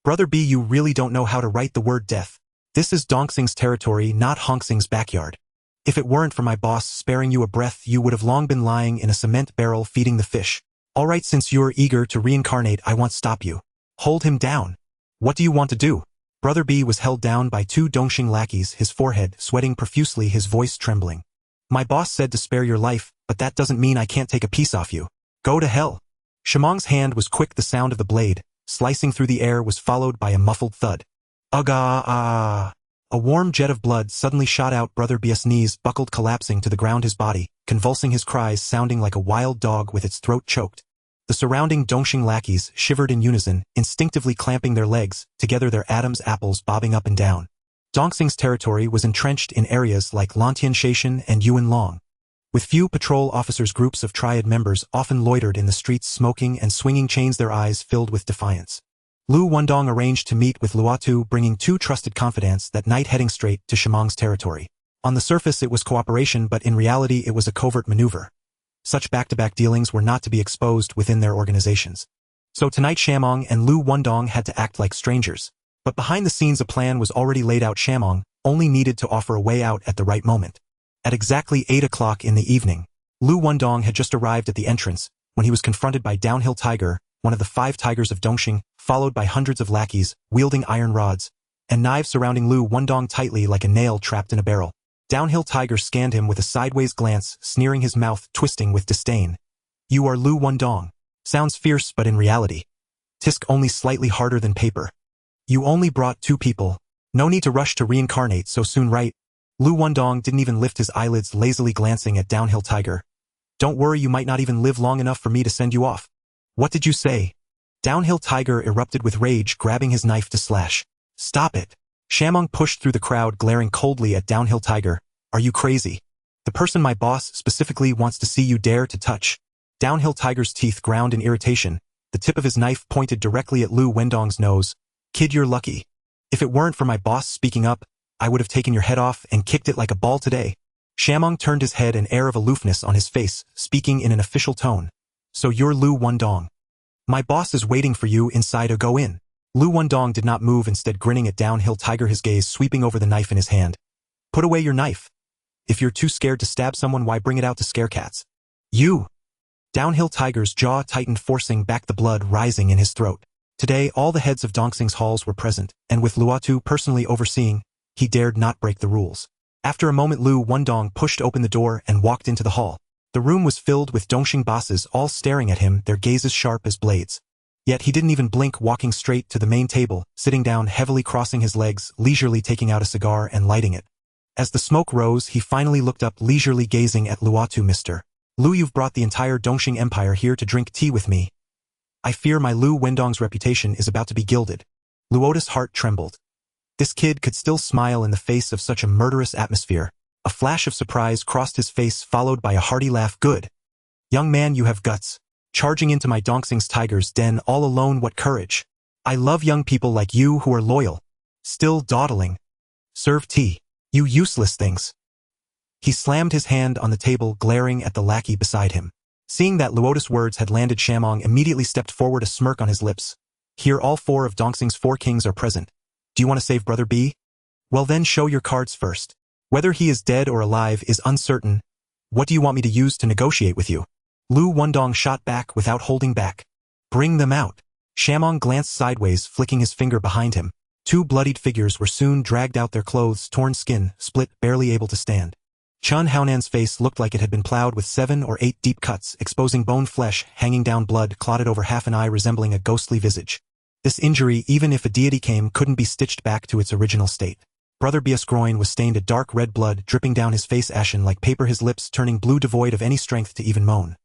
Brother B, you really don't know how to write the word death. This is Dongxing's territory, not Hongxing's backyard. If it weren't for my boss sparing you a breath, you would have long been lying in a cement barrel feeding the fish. Alright, since you're eager to reincarnate, I won't stop you. Hold him down. What do you want to do? Brother B was held down by 2 Dongxing lackeys, his forehead sweating profusely, his voice trembling. My boss said to spare your life, but that doesn't mean I can't take a piece off you. Go to hell. Shamong's hand was quick, the sound of the blade slicing through the air was followed by a muffled thud. Ugh, ah. A warm jet of blood suddenly shot out. Brother B's knees buckled, collapsing to the ground, his body convulsing, his cries sounding like a wild dog with its throat choked. The surrounding Dongxing lackeys shivered in unison, instinctively clamping their legs together, their Adam's apples bobbing up and down. Dongxing's territory was entrenched in areas like Lantianshan and Yuanlong. With few patrol officers, groups of Triad members often loitered in the streets smoking and swinging chains, their eyes filled with defiance. Liu Wendong arranged to meet with Luotu, bringing 2 trusted confidants that night, heading straight to Shamong's territory. On the surface it was cooperation, but in reality it was a covert maneuver. Such back-to-back dealings were not to be exposed within their organizations. So tonight Shamong and Liu Wendong had to act like strangers. But behind the scenes a plan was already laid out. Shamong only needed to offer a way out at the right moment. At exactly 8 o'clock in the evening, Liu Wendong had just arrived at the entrance when he was confronted by Downhill Tiger, one of the 5 tigers of Dongxing, followed by hundreds of lackeys wielding iron rods and knives surrounding Liu Wendong tightly like a nail trapped in a barrel. Downhill Tiger scanned him with a sideways glance, sneering, his mouth twisting with disdain. "You are Liu Wendong. Sounds fierce, but in reality, tisk only slightly harder than paper. You only brought 2 people. No need to rush to reincarnate so soon, right?" Liu Wendong didn't even lift his eyelids, lazily glancing at Downhill Tiger. "Don't worry, you might not even live long enough for me to send you off." "What did you say?" Downhill Tiger erupted with rage, grabbing his knife to slash. "Stop it." Shamong pushed through the crowd, glaring coldly at Downhill Tiger. "Are you crazy? The person my boss specifically wants to see you dare to touch." Downhill Tiger's teeth ground in irritation. The tip of his knife pointed directly at Liu Wendong's nose. "Kid, you're lucky. If it weren't for my boss speaking up, I would have taken your head off and kicked it like a ball today." Shamong turned his head, an air of aloofness on his face, speaking in an official tone. "So you're Liu Wendong. My boss is waiting for you inside, or go in." Liu Wendong did not move, instead grinning at Downhill Tiger, his gaze sweeping over the knife in his hand. "Put away your knife. If you're too scared to stab someone, why bring it out to scare cats?" "You!" Downhill Tiger's jaw tightened, forcing back the blood rising in his throat. Today all the heads of Dongxing's halls were present, and with Luotu personally overseeing, he dared not break the rules. After a moment Liu Wendong pushed open the door and walked into the hall. The room was filled with Dongxing bosses, all staring at him, their gazes sharp as blades. Yet he didn't even blink, walking straight to the main table, sitting down heavily, crossing his legs, leisurely taking out a cigar and lighting it. As the smoke rose, he finally looked up, leisurely gazing at Luotu. "Mr. Liu, you've brought the entire Dongxing Empire here to drink tea with me. I fear my Liu Wendong's reputation is about to be gilded." Luota's heart trembled. This kid could still smile in the face of such a murderous atmosphere. A flash of surprise crossed his face, followed by a hearty laugh. "Good. Young man, you have guts. Charging into my Dongxing's tiger's den all alone, what courage. I love young people like you who are loyal. Still dawdling. Serve tea. You useless things." He slammed his hand on the table, glaring at the lackey beside him. Seeing that Luota's words had landed, Shamong immediately stepped forward, a smirk on his lips. "Here all 4 of Dongxing's 4 kings are present. Do you want to save Brother B? Well then, show your cards first. Whether he is dead or alive is uncertain. What do you want me to use to negotiate with you?" Liu Wendong shot back without holding back. "Bring them out." Shamong glanced sideways, flicking his finger behind him. 2 bloodied figures were soon dragged out, their clothes torn, skin split, barely able to stand. Chun Haonan's face looked like it had been plowed with 7 or 8 deep cuts, exposing bone, flesh hanging down, blood clotted over half an eye, resembling a ghostly visage. This injury, even if a deity came, couldn't be stitched back to its original state. Brother B's groin was stained, a dark red blood dripping down his face, ashen like paper, his lips turning blue, devoid of any strength to even moan.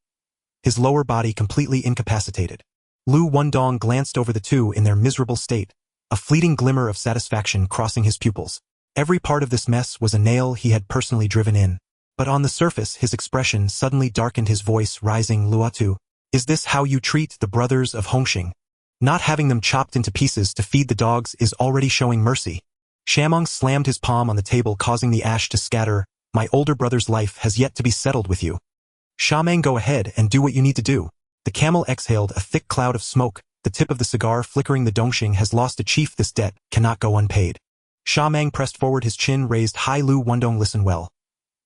His lower body completely incapacitated. Liu Wendong glanced over the 2 in their miserable state, a fleeting glimmer of satisfaction crossing his pupils. Every part of this mess was a nail he had personally driven in. But on the surface his expression suddenly darkened, his voice rising. "Luotu, is this how you treat the brothers of Hongxing? Not having them chopped into pieces to feed the dogs is already showing mercy." Shamong slammed his palm on the table, causing the ash to scatter. "My older brother's life has yet to be settled with you. Shamang, go ahead and do what you need to do." The camel exhaled a thick cloud of smoke, the tip of the cigar flickering. "The Dongxing has lost a chief. This debt cannot go unpaid." Shamang pressed forward, his chin raised high. "Liu Wendong, listen well.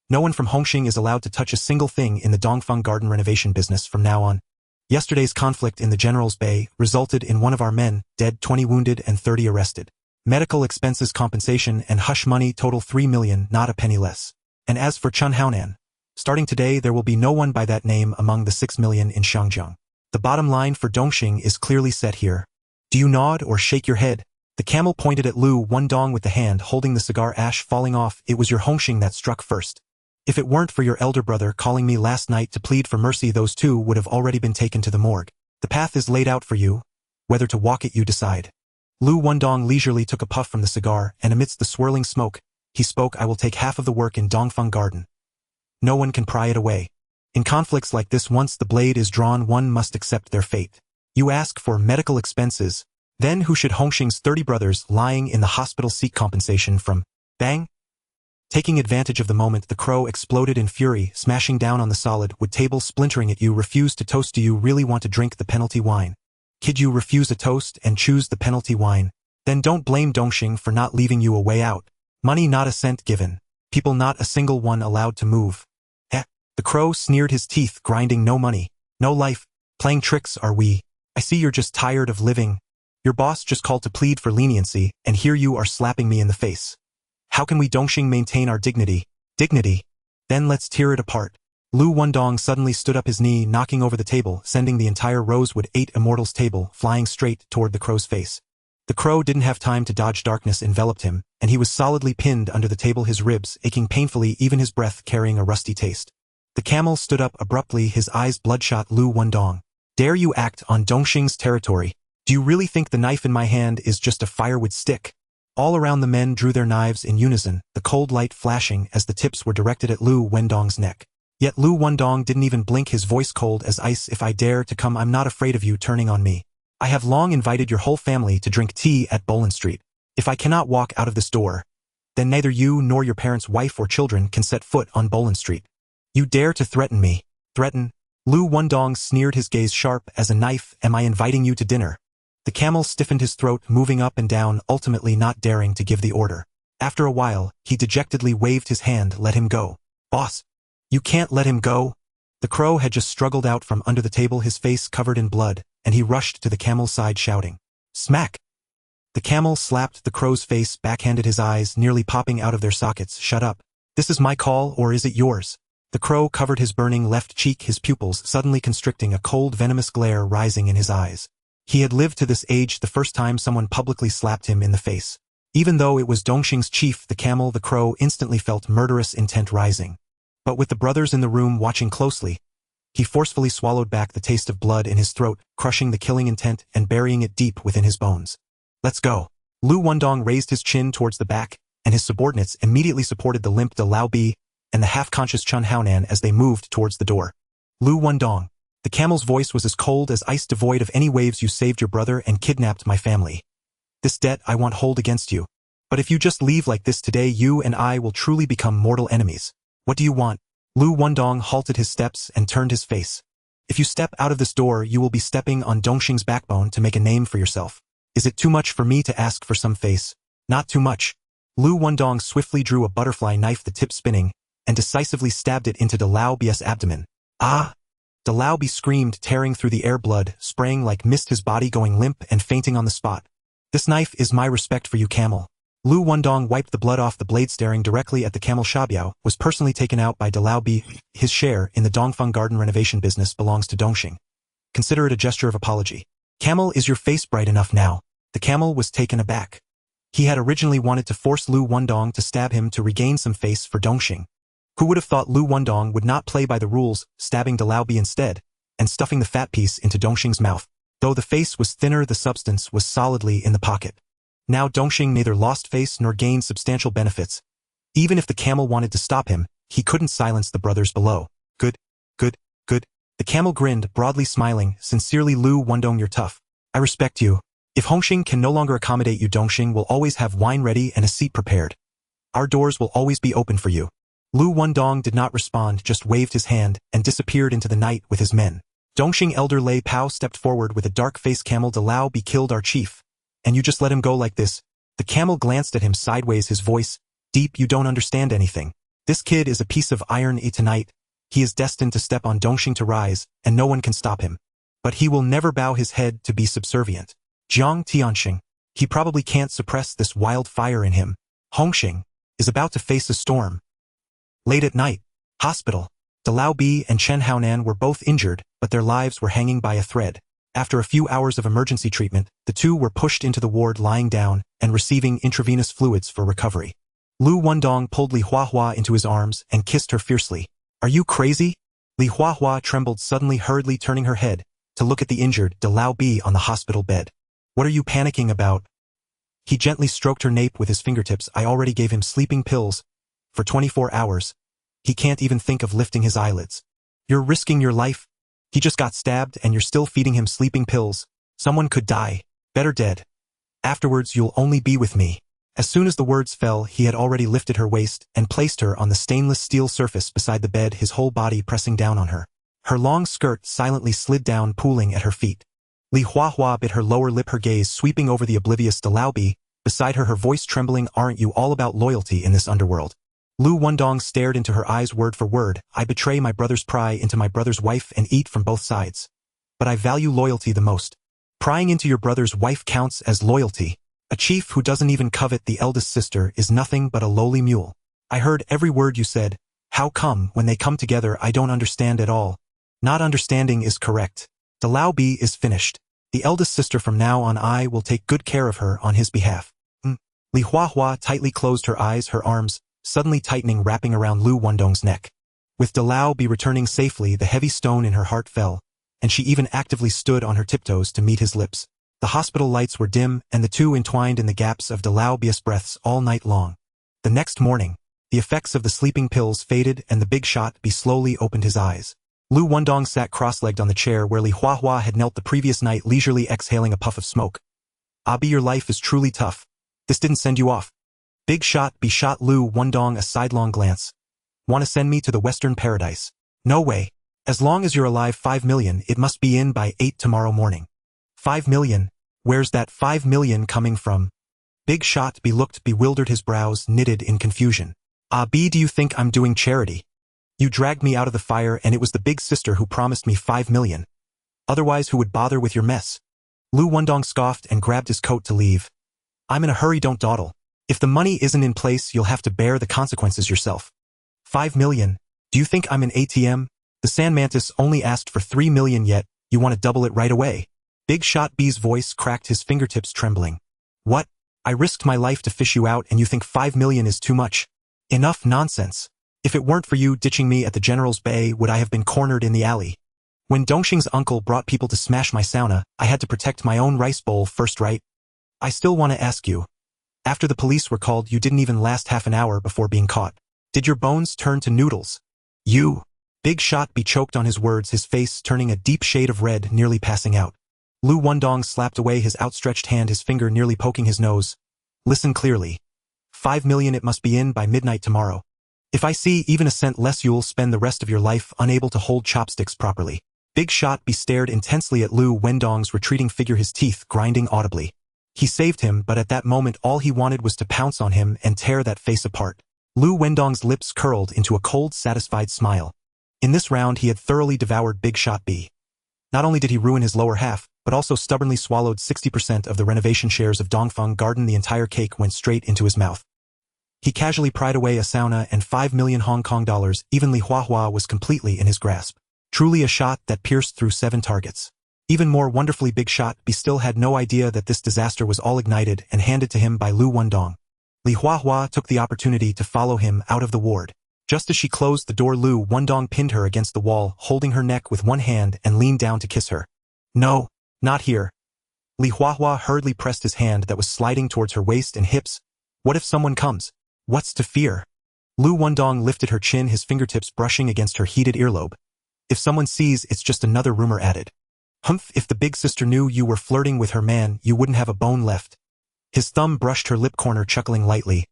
No one from Hongxing is allowed to touch a single thing in the Dongfeng garden renovation business from now on. Yesterday's conflict in the General's Bay resulted in 1 of our men dead, 20 wounded and 30 arrested. Medical expenses, compensation and hush money total 3 million, not a penny less. And as for Chun Haonan, starting today there will be no one by that name among the 6 million in Shangjiang. The bottom line for Dongxing is clearly set here. Do you nod or shake your head?" The camel pointed at Liu Wendong with the hand holding the cigar, ash falling off. "It was your Hongxing that struck first. If it weren't for your elder brother calling me last night to plead for mercy, those 2 would have already been taken to the morgue. The path is laid out for you. Whether to walk it, you decide." Liu Wendong leisurely took a puff from the cigar, and amidst the swirling smoke, he spoke. "I will take half of the work in Dongfeng Garden. no one can pry it away. In conflicts like this, once the blade is drawn, one must accept their fate. You ask for medical expenses. Then who should Hung Hing's 30 brothers lying in the hospital seek compensation from? Bang! Taking advantage of the moment, the crow exploded in fury, smashing down on the solid wood table, splintering it. You refuse to toast. Do you really want to drink the penalty wine? Kid, you refuse a toast and choose the penalty wine. Then don't blame Dongxing for not leaving you a way out. Money not a cent given. People not a single one allowed to move. The crow sneered, his teeth grinding. No money, no life. Playing tricks are we. I see you're just tired of living. Your boss just called to plead for leniency, and here you are slapping me in the face. How can we Dongxing maintain our dignity? Dignity? Then let's tear it apart. Liu Wendong suddenly stood up, his knee knocking over the table, sending the entire Rosewood 8 Immortals table flying straight toward the crow's face. The crow didn't have time to dodge. Darkness enveloped him, and he was solidly pinned under the table, his ribs aching painfully, even his breath carrying a rusty taste. The camel stood up abruptly, his eyes bloodshot. Liu Wendong, dare you act on Dongxing's territory? Do you really think the knife in my hand is just a firewood stick? All around the men drew their knives in unison, the cold light flashing as the tips were directed at Liu Wendong's neck. Yet Liu Wendong didn't even blink, his voice cold as ice. If I dare to come, I'm not afraid of you turning on me. I have long invited your whole family to drink tea at Bolen Street. If I cannot walk out of this door, then neither you nor your parents' wife or children can set foot on Bolen Street. You dare to threaten me? Threaten? Liu Wendong sneered, his gaze sharp as a knife. Am I inviting you to dinner? The camel stiffened his throat, moving up and down, ultimately not daring to give the order. After a while, he dejectedly waved his hand. Let him go. Boss, you can't let him go. The crow had just struggled out from under the table, his face covered in blood, and he rushed to the camel's side shouting. Smack! The camel slapped the crow's face, backhanded, his eyes nearly popping out of their sockets. Shut up. This is my call, or is it yours? The crow covered his burning left cheek, his pupils suddenly constricting, a cold venomous glare rising in his eyes. He had lived to this age the first time someone publicly slapped him in the face. Even though it was Dongxing's chief, the camel, the crow instantly felt murderous intent rising. But with the brothers in the room watching closely, he forcefully swallowed back the taste of blood in his throat, crushing the killing intent and burying it deep within his bones. Let's go. Liu Wendong raised his chin towards the back, and his subordinates immediately supported the limp De Lao Bi and the half-conscious Chun Haonan as they moved towards the door. Liu Wendong. The camel's voice was as cold as ice, devoid of any waves. You saved your brother and kidnapped my family. This debt I won't hold against you. But if you just leave like this today, you and I will truly become mortal enemies. What do you want? Liu Wendong halted his steps and turned his face. If you step out of this door, you will be stepping on Dongxing's backbone to make a name for yourself. Is it too much for me to ask for some face? Not too much. Liu Wendong swiftly drew a butterfly knife, the tip spinning, and decisively stabbed it into De Lao Bi's abdomen. Ah! De Lao Bi screamed, tearing through the air, blood spraying like mist, his body going limp and fainting on the spot. This knife is my respect for you, camel. Liu Wendong wiped the blood off the blade, staring directly at the camel. Shabiao was personally taken out by De Lao Bi. His share in the Dongfeng garden renovation business belongs to Dongxing. Consider it a gesture of apology. Camel, is your face bright enough now? The camel was taken aback. He had originally wanted to force Liu Wendong to stab him to regain some face for Dongxing. Who would have thought Liu Wendong would not play by the rules, stabbing De Lao Bi instead, and stuffing the fat piece into Dongxing's mouth. Though the face was thinner, the substance was solidly in the pocket. Now Dongxing neither lost face nor gained substantial benefits. Even if the camel wanted to stop him, he couldn't silence the brothers below. Good, good, good. The camel grinned, broadly smiling. Sincerely, Liu Wendong, you're tough. I respect you. If Hung Hing can no longer accommodate you, Dongxing will always have wine ready and a seat prepared. Our doors will always be open for you. Liu Wendong did not respond, just waved his hand and disappeared into the night with his men. Dongxing elder Lei Pao stepped forward with a dark-faced camel. De Lao Bi killed our chief. And you just let him go like this? The camel glanced at him sideways, his voice deep. You don't understand anything. This kid is a piece of iron. Tonight, he is destined to step on Dongxing to rise, and no one can stop him. But he will never bow his head to be subservient. Jiang Tianxing. He probably can't suppress this wild fire in him. Hung Hing is about to face a storm. Late at night, hospital. De Lao Bi and Chen Haonan were both injured, but their lives were hanging by a thread. After a few hours of emergency treatment, the two were pushed into the ward, lying down and receiving intravenous fluids for recovery. Liu Wendong pulled Li Huahua into his arms and kissed her fiercely. Are you crazy? Li Huahua trembled, suddenly hurriedly turning her head to look at the injured De Lao Bi on the hospital bed. What are you panicking about? He gently stroked her nape with his fingertips. I already gave him sleeping pills for 24 hours. He can't even think of lifting his eyelids. You're risking your life? He just got stabbed and you're still feeding him sleeping pills. Someone could die. Better dead. Afterwards you'll only be with me. As soon as the words fell, he had already lifted her waist and placed her on the stainless steel surface beside the bed, his whole body pressing down on her. Her long skirt silently slid down, pooling at her feet. Li Huahua bit her lower lip, her gaze sweeping over the oblivious Dalao. Beside her, her voice trembling, "Aren't you all about loyalty in this underworld?" Liu Wendong stared into her eyes word for word. "I betray my brother's pry into my brother's wife and eat from both sides. But I value loyalty the most. Prying into your brother's wife counts as loyalty. A chief who doesn't even covet the eldest sister is nothing but a lowly mule. I heard every word you said. How come, when they come together, I don't understand at all?" Not understanding is correct. Dalao is finished. The eldest sister, from now on I will take good care of her on his behalf. Li Huahua tightly closed her eyes, her arms suddenly tightening, wrapping around Liu Wendong's neck. With Dalao returning safely, the heavy stone in her heart fell, and she even actively stood on her tiptoes to meet his lips. The hospital lights were dim, and the two entwined in the gaps of Dalao's breaths all night long. The next morning, the effects of the sleeping pills faded and the big shot slowly opened his eyes. Liu Wendong sat cross-legged on the chair where Li Huahua had knelt the previous night, leisurely exhaling a puff of smoke. "Abi, your life is truly tough. This didn't send you off." Big shot shot Liu Wendong a sidelong glance. "Want to send me to the Western Paradise?" "No way. As long as you're alive, 5 million, it must be in by 8 tomorrow morning." 5 million? Where's that 5 million coming from? Big shot looked bewildered, his brows knitted in confusion. "Abi, do you think I'm doing charity? You dragged me out of the fire and it was the big sister who promised me 5 million. Otherwise who would bother with your mess?" Liu Wendong scoffed and grabbed his coat to leave. "I'm in a hurry, don't dawdle. If the money isn't in place, you'll have to bear the consequences yourself." 5 million? Do you think I'm an ATM? The Sand Mantis only asked for 3 million, yet you want to double it right away. Big shot B's voice cracked, his fingertips trembling. "What? I risked my life to fish you out and you think 5 million is too much? Enough nonsense. If it weren't for you ditching me at the General's Bay, would I have been cornered in the alley? When Dongxing's uncle brought people to smash my sauna, I had to protect my own rice bowl first, right? I still want to ask you. After the police were called, you didn't even last half an hour before being caught. Did your bones turn to noodles? You..." Big shot choked on his words, his face turning a deep shade of red, nearly passing out. Liu Wendong slapped away his outstretched hand, his finger nearly poking his nose. "Listen clearly. 5 million, it must be in by midnight tomorrow. If I see even a cent less, you'll spend the rest of your life unable to hold chopsticks properly." Big shot stared intensely at Liu Wendong's retreating figure, his teeth grinding audibly. He saved him, but at that moment all he wanted was to pounce on him and tear that face apart. Liu Wendong's lips curled into a cold, satisfied smile. In this round he had thoroughly devoured Big Shot B. Not only did he ruin his lower half, but also stubbornly swallowed 60% of the renovation shares of Dongfeng Garden. The entire cake went straight into his mouth. He casually pried away a sauna and 5 million Hong Kong dollars. Even Li Huahua was completely in his grasp. Truly a shot that pierced through 7 targets. Even more wonderfully, Big Shot B still had no idea that this disaster was all ignited and handed to him by Liu Wendong. Li Huahua took the opportunity to follow him out of the ward. Just as she closed the door, Liu Wendong pinned her against the wall, holding her neck with one hand, and leaned down to kiss her. "No, not here." Li Huahua hurriedly pressed his hand that was sliding towards her waist and hips. "What if someone comes? What's to fear?" Liu Wendong lifted her chin, his fingertips brushing against her heated earlobe. "If someone sees, it's just another rumor added. Humph, if the big sister knew you were flirting with her man, you wouldn't have a bone left." His thumb brushed her lip corner, chuckling lightly.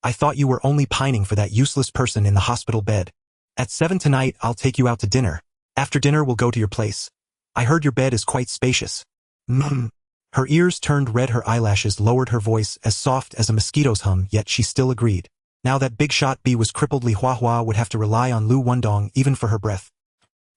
"I thought you were only pining for that useless person in the hospital bed. At 7 tonight, I'll take you out to dinner. After dinner, we'll go to your place. I heard your bed is quite spacious." Her ears turned red, her eyelashes lowered, her voice as soft as a mosquito's hum, yet she still agreed. Now that Big Shot B was crippled, Li Huahua would have to rely on Liu Wendong even for her breath.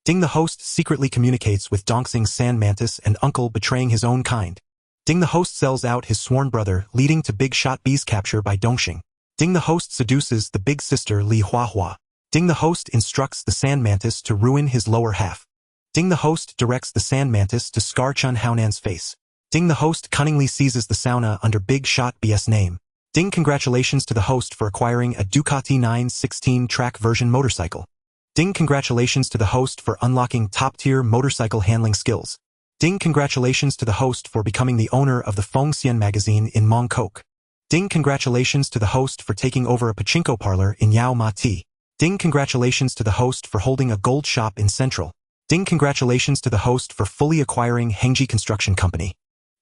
Ding, the host secretly communicates with Dongxing's Sand Mantis and uncle, betraying his own kind. Ding, the host sells out his sworn brother, leading to Big Shot B's capture by Dongxing. Ding, the host seduces the big sister Li Huahua. Ding, the host instructs the Sand Mantis to ruin his lower half. Ding, the host directs the Sand Mantis to scar Chun Haonan's face. Ding, the host cunningly seizes the sauna under Big Shot B's name. Ding, congratulations to the host for acquiring a Ducati 916 track version motorcycle. Ding, congratulations to the host for unlocking top-tier motorcycle handling skills. Ding, congratulations to the host for becoming the owner of the Fengxian magazine in Mongkok. Ding, congratulations to the host for taking over a pachinko parlor in Yao Ma Ti. Ding, congratulations to the host for holding a gold shop in Central. Ding, congratulations to the host for fully acquiring Hengji Construction Company.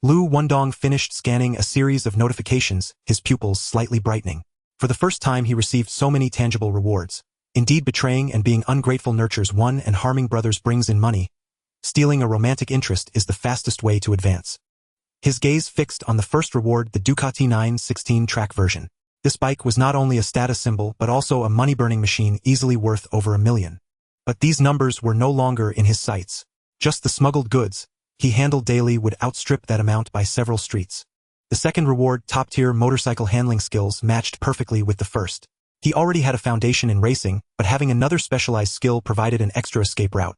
Liu Wendong finished scanning a series of notifications, his pupils slightly brightening. For the first time he received so many tangible rewards. Indeed, betraying and being ungrateful nurtures one and harming brothers brings in money. Stealing a romantic interest is the fastest way to advance. His gaze fixed on the first reward, the Ducati 916 track version. This bike was not only a status symbol but also a money-burning machine easily worth over $1 million. But these numbers were no longer in his sights. Just the smuggled goods he handled daily would outstrip that amount by several streets. The second reward, top-tier motorcycle handling skills, matched perfectly with the first. He already had a foundation in racing, but having another specialized skill provided an extra escape route.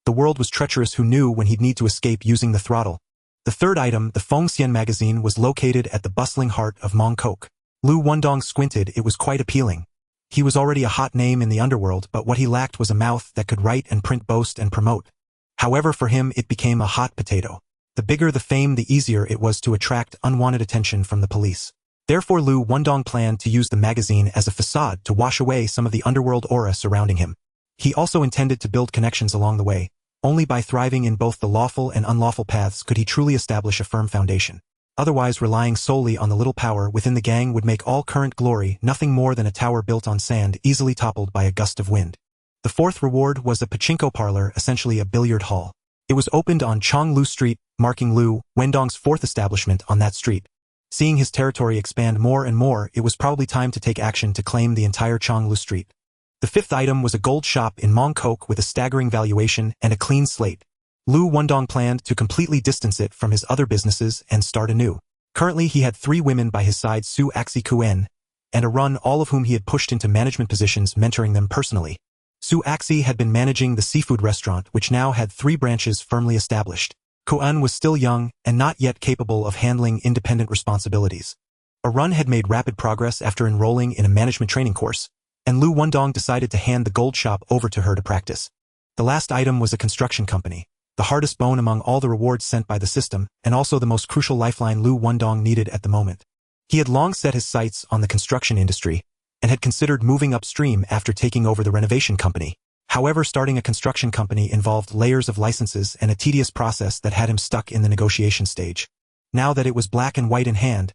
The world was treacherous, who knew when he'd need to escape using the throttle. The third item, the Fengxian magazine, was located at the bustling heart of Mongkok. Liu Wendong squinted. It was quite appealing. He was already a hot name in the underworld, but what he lacked was a mouth that could write and print, boast and promote. However, for him it became a hot potato. The bigger the fame, the easier it was to attract unwanted attention from the police. Therefore Liu Wendong planned to use the magazine as a facade to wash away some of the underworld aura surrounding him. He also intended to build connections along the way. Only by thriving in both the lawful and unlawful paths could he truly establish a firm foundation. Otherwise, relying solely on the little power within the gang would make all current glory nothing more than a tower built on sand, easily toppled by a gust of wind. The fourth reward was a pachinko parlor, essentially a billiard hall. It was opened on Chonglu Street, marking Liu Wendong's fourth establishment on that street. Seeing his territory expand more and more, it was probably time to take action to claim the entire Chonglu Street. The fifth item was a gold shop in Mongkok with a staggering valuation and a clean slate. Liu Wendong planned to completely distance it from his other businesses and start anew. Currently he had 3 women by his side, Su Axi Kuen, and a run, all of whom he had pushed into management positions, mentoring them personally. Su Axi had been managing the seafood restaurant, which now had 3 branches firmly established. Kuen was still young and not yet capable of handling independent responsibilities. A run had made rapid progress after enrolling in a management training course, and Liu Wendong decided to hand the gold shop over to her to practice. The last item was a construction company, the hardest bone among all the rewards sent by the system, and also the most crucial lifeline Liu Wendong needed at the moment. He had long set his sights on the construction industry, and had considered moving upstream after taking over the renovation company. However, starting a construction company involved layers of licenses and a tedious process that had him stuck in the negotiation stage. Now that it was black and white in hand,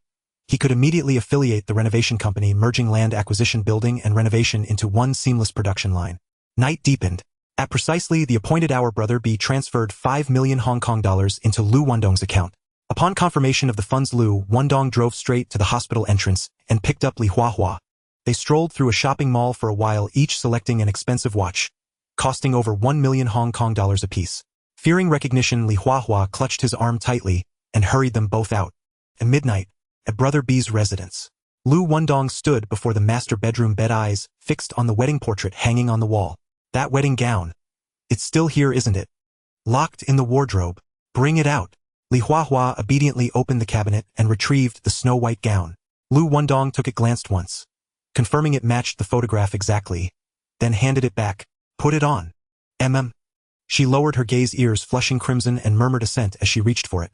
he could immediately affiliate the renovation company, merging land acquisition, building, and renovation into one seamless production line. Night deepened. At precisely the appointed hour, Brother B transferred 5 million Hong Kong dollars into Liu Wendong's account. Upon confirmation of the funds, Liu Wendong drove straight to the hospital entrance and picked up Li Huahua. They strolled through a shopping mall for a while, each selecting an expensive watch, costing over 1 million Hong Kong dollars apiece. Fearing recognition, Li Huahua clutched his arm tightly and hurried them both out. At midnight, at Brother B's residence, Liu Wendong stood before the master bedroom bed, eyes fixed on the wedding portrait hanging on the wall. That wedding gown. It's still here, isn't it? Locked in the wardrobe. Bring it out. Li Huahua obediently opened the cabinet and retrieved the snow-white gown. Liu Wendong took it, glanced once, confirming it matched the photograph exactly, then handed it back. Put it on. She lowered her gaze, ears flushing crimson, and murmured assent as she reached for it,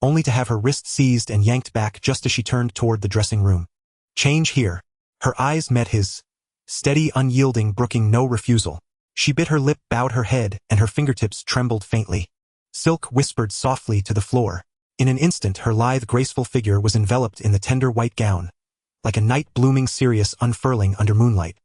only to have her wrist seized and yanked back just as she turned toward the dressing room. Change here. Her eyes met his, steady, unyielding, brooking no refusal. She bit her lip, bowed her head, and her fingertips trembled faintly. Silk whispered softly to the floor. In an instant her lithe, graceful figure was enveloped in the tender white gown, like a night blooming cereus unfurling under moonlight.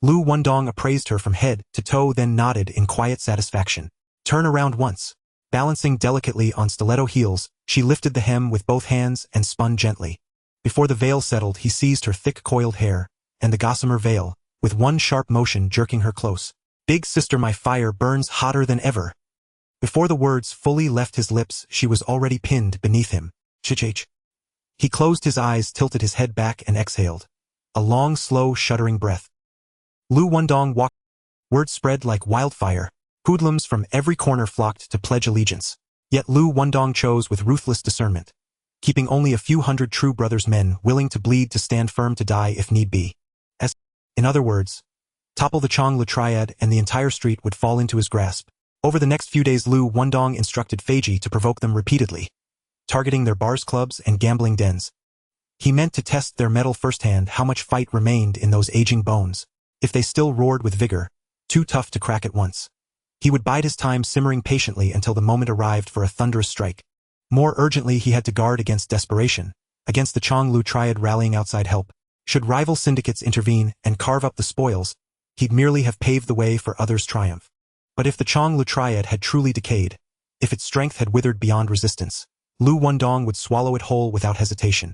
Liu Wendong appraised her from head to toe, then nodded in quiet satisfaction. Turn around once. Balancing delicately on stiletto heels, she lifted the hem with both hands and spun gently. Before the veil settled, he seized her thick coiled hair and the gossamer veil, with one sharp motion jerking her close. Big sister, my fire burns hotter than ever. Before the words fully left his lips, she was already pinned beneath him. Ch-ch. He closed his eyes, tilted his head back, and exhaled. A long, slow, shuddering breath. Liu Wendong walked. Word spread like wildfire. Hoodlums from every corner flocked to pledge allegiance. Yet Liu Wendong chose with ruthless discernment, keeping only a few hundred true brothers, men willing to bleed, to stand firm, to die if need be. In other words, topple the Chonglu Triad and the entire street would fall into his grasp. Over the next few days, Liu Wendong instructed Feiji to provoke them repeatedly, targeting their bars, clubs, and gambling dens. He meant to test their mettle firsthand, how much fight remained in those aging bones. If they still roared with vigor, too tough to crack at once. He would bide his time simmering patiently until the moment arrived for a thunderous strike. More urgently, he had to guard against desperation, against the Kowloon triad rallying outside help. Should rival syndicates intervene and carve up the spoils, he'd merely have paved the way for others' triumph. But if the Kowloon triad had truly decayed, if its strength had withered beyond resistance, Liu Wendong would swallow it whole without hesitation.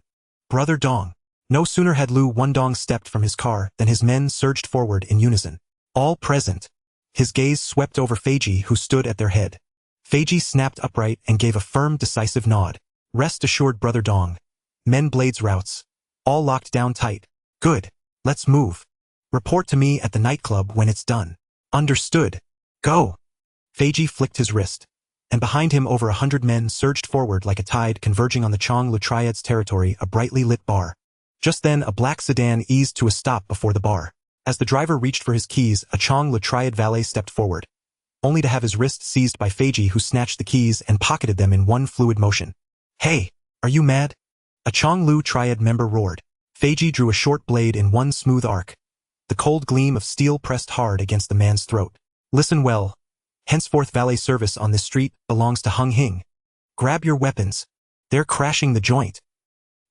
Brother Dong. No sooner had Liu Wendong stepped from his car than his men surged forward in unison. All present. His gaze swept over Feiji, who stood at their head. Feiji snapped upright and gave a firm, decisive nod. Rest assured, Brother Dong. Men blades routes. All locked down tight. Good. Let's move. Report to me at the nightclub when it's done. Understood. Go. Feiji flicked his wrist, and behind him over 100 men surged forward like a tide converging on the Kowloon triad's territory, a brightly lit bar. Just then a black sedan eased to a stop before the bar. As the driver reached for his keys, a Kowloon triad valet stepped forward, only to have his wrist seized by Feiji, who snatched the keys and pocketed them in one fluid motion. Hey, are you mad? A Kowloon triad member roared. Feiji drew a short blade in one smooth arc, the cold gleam of steel pressed hard against the man's throat. Listen well. Henceforth valet service on this street belongs to Hung Hing. Grab your weapons. They're crashing the joint.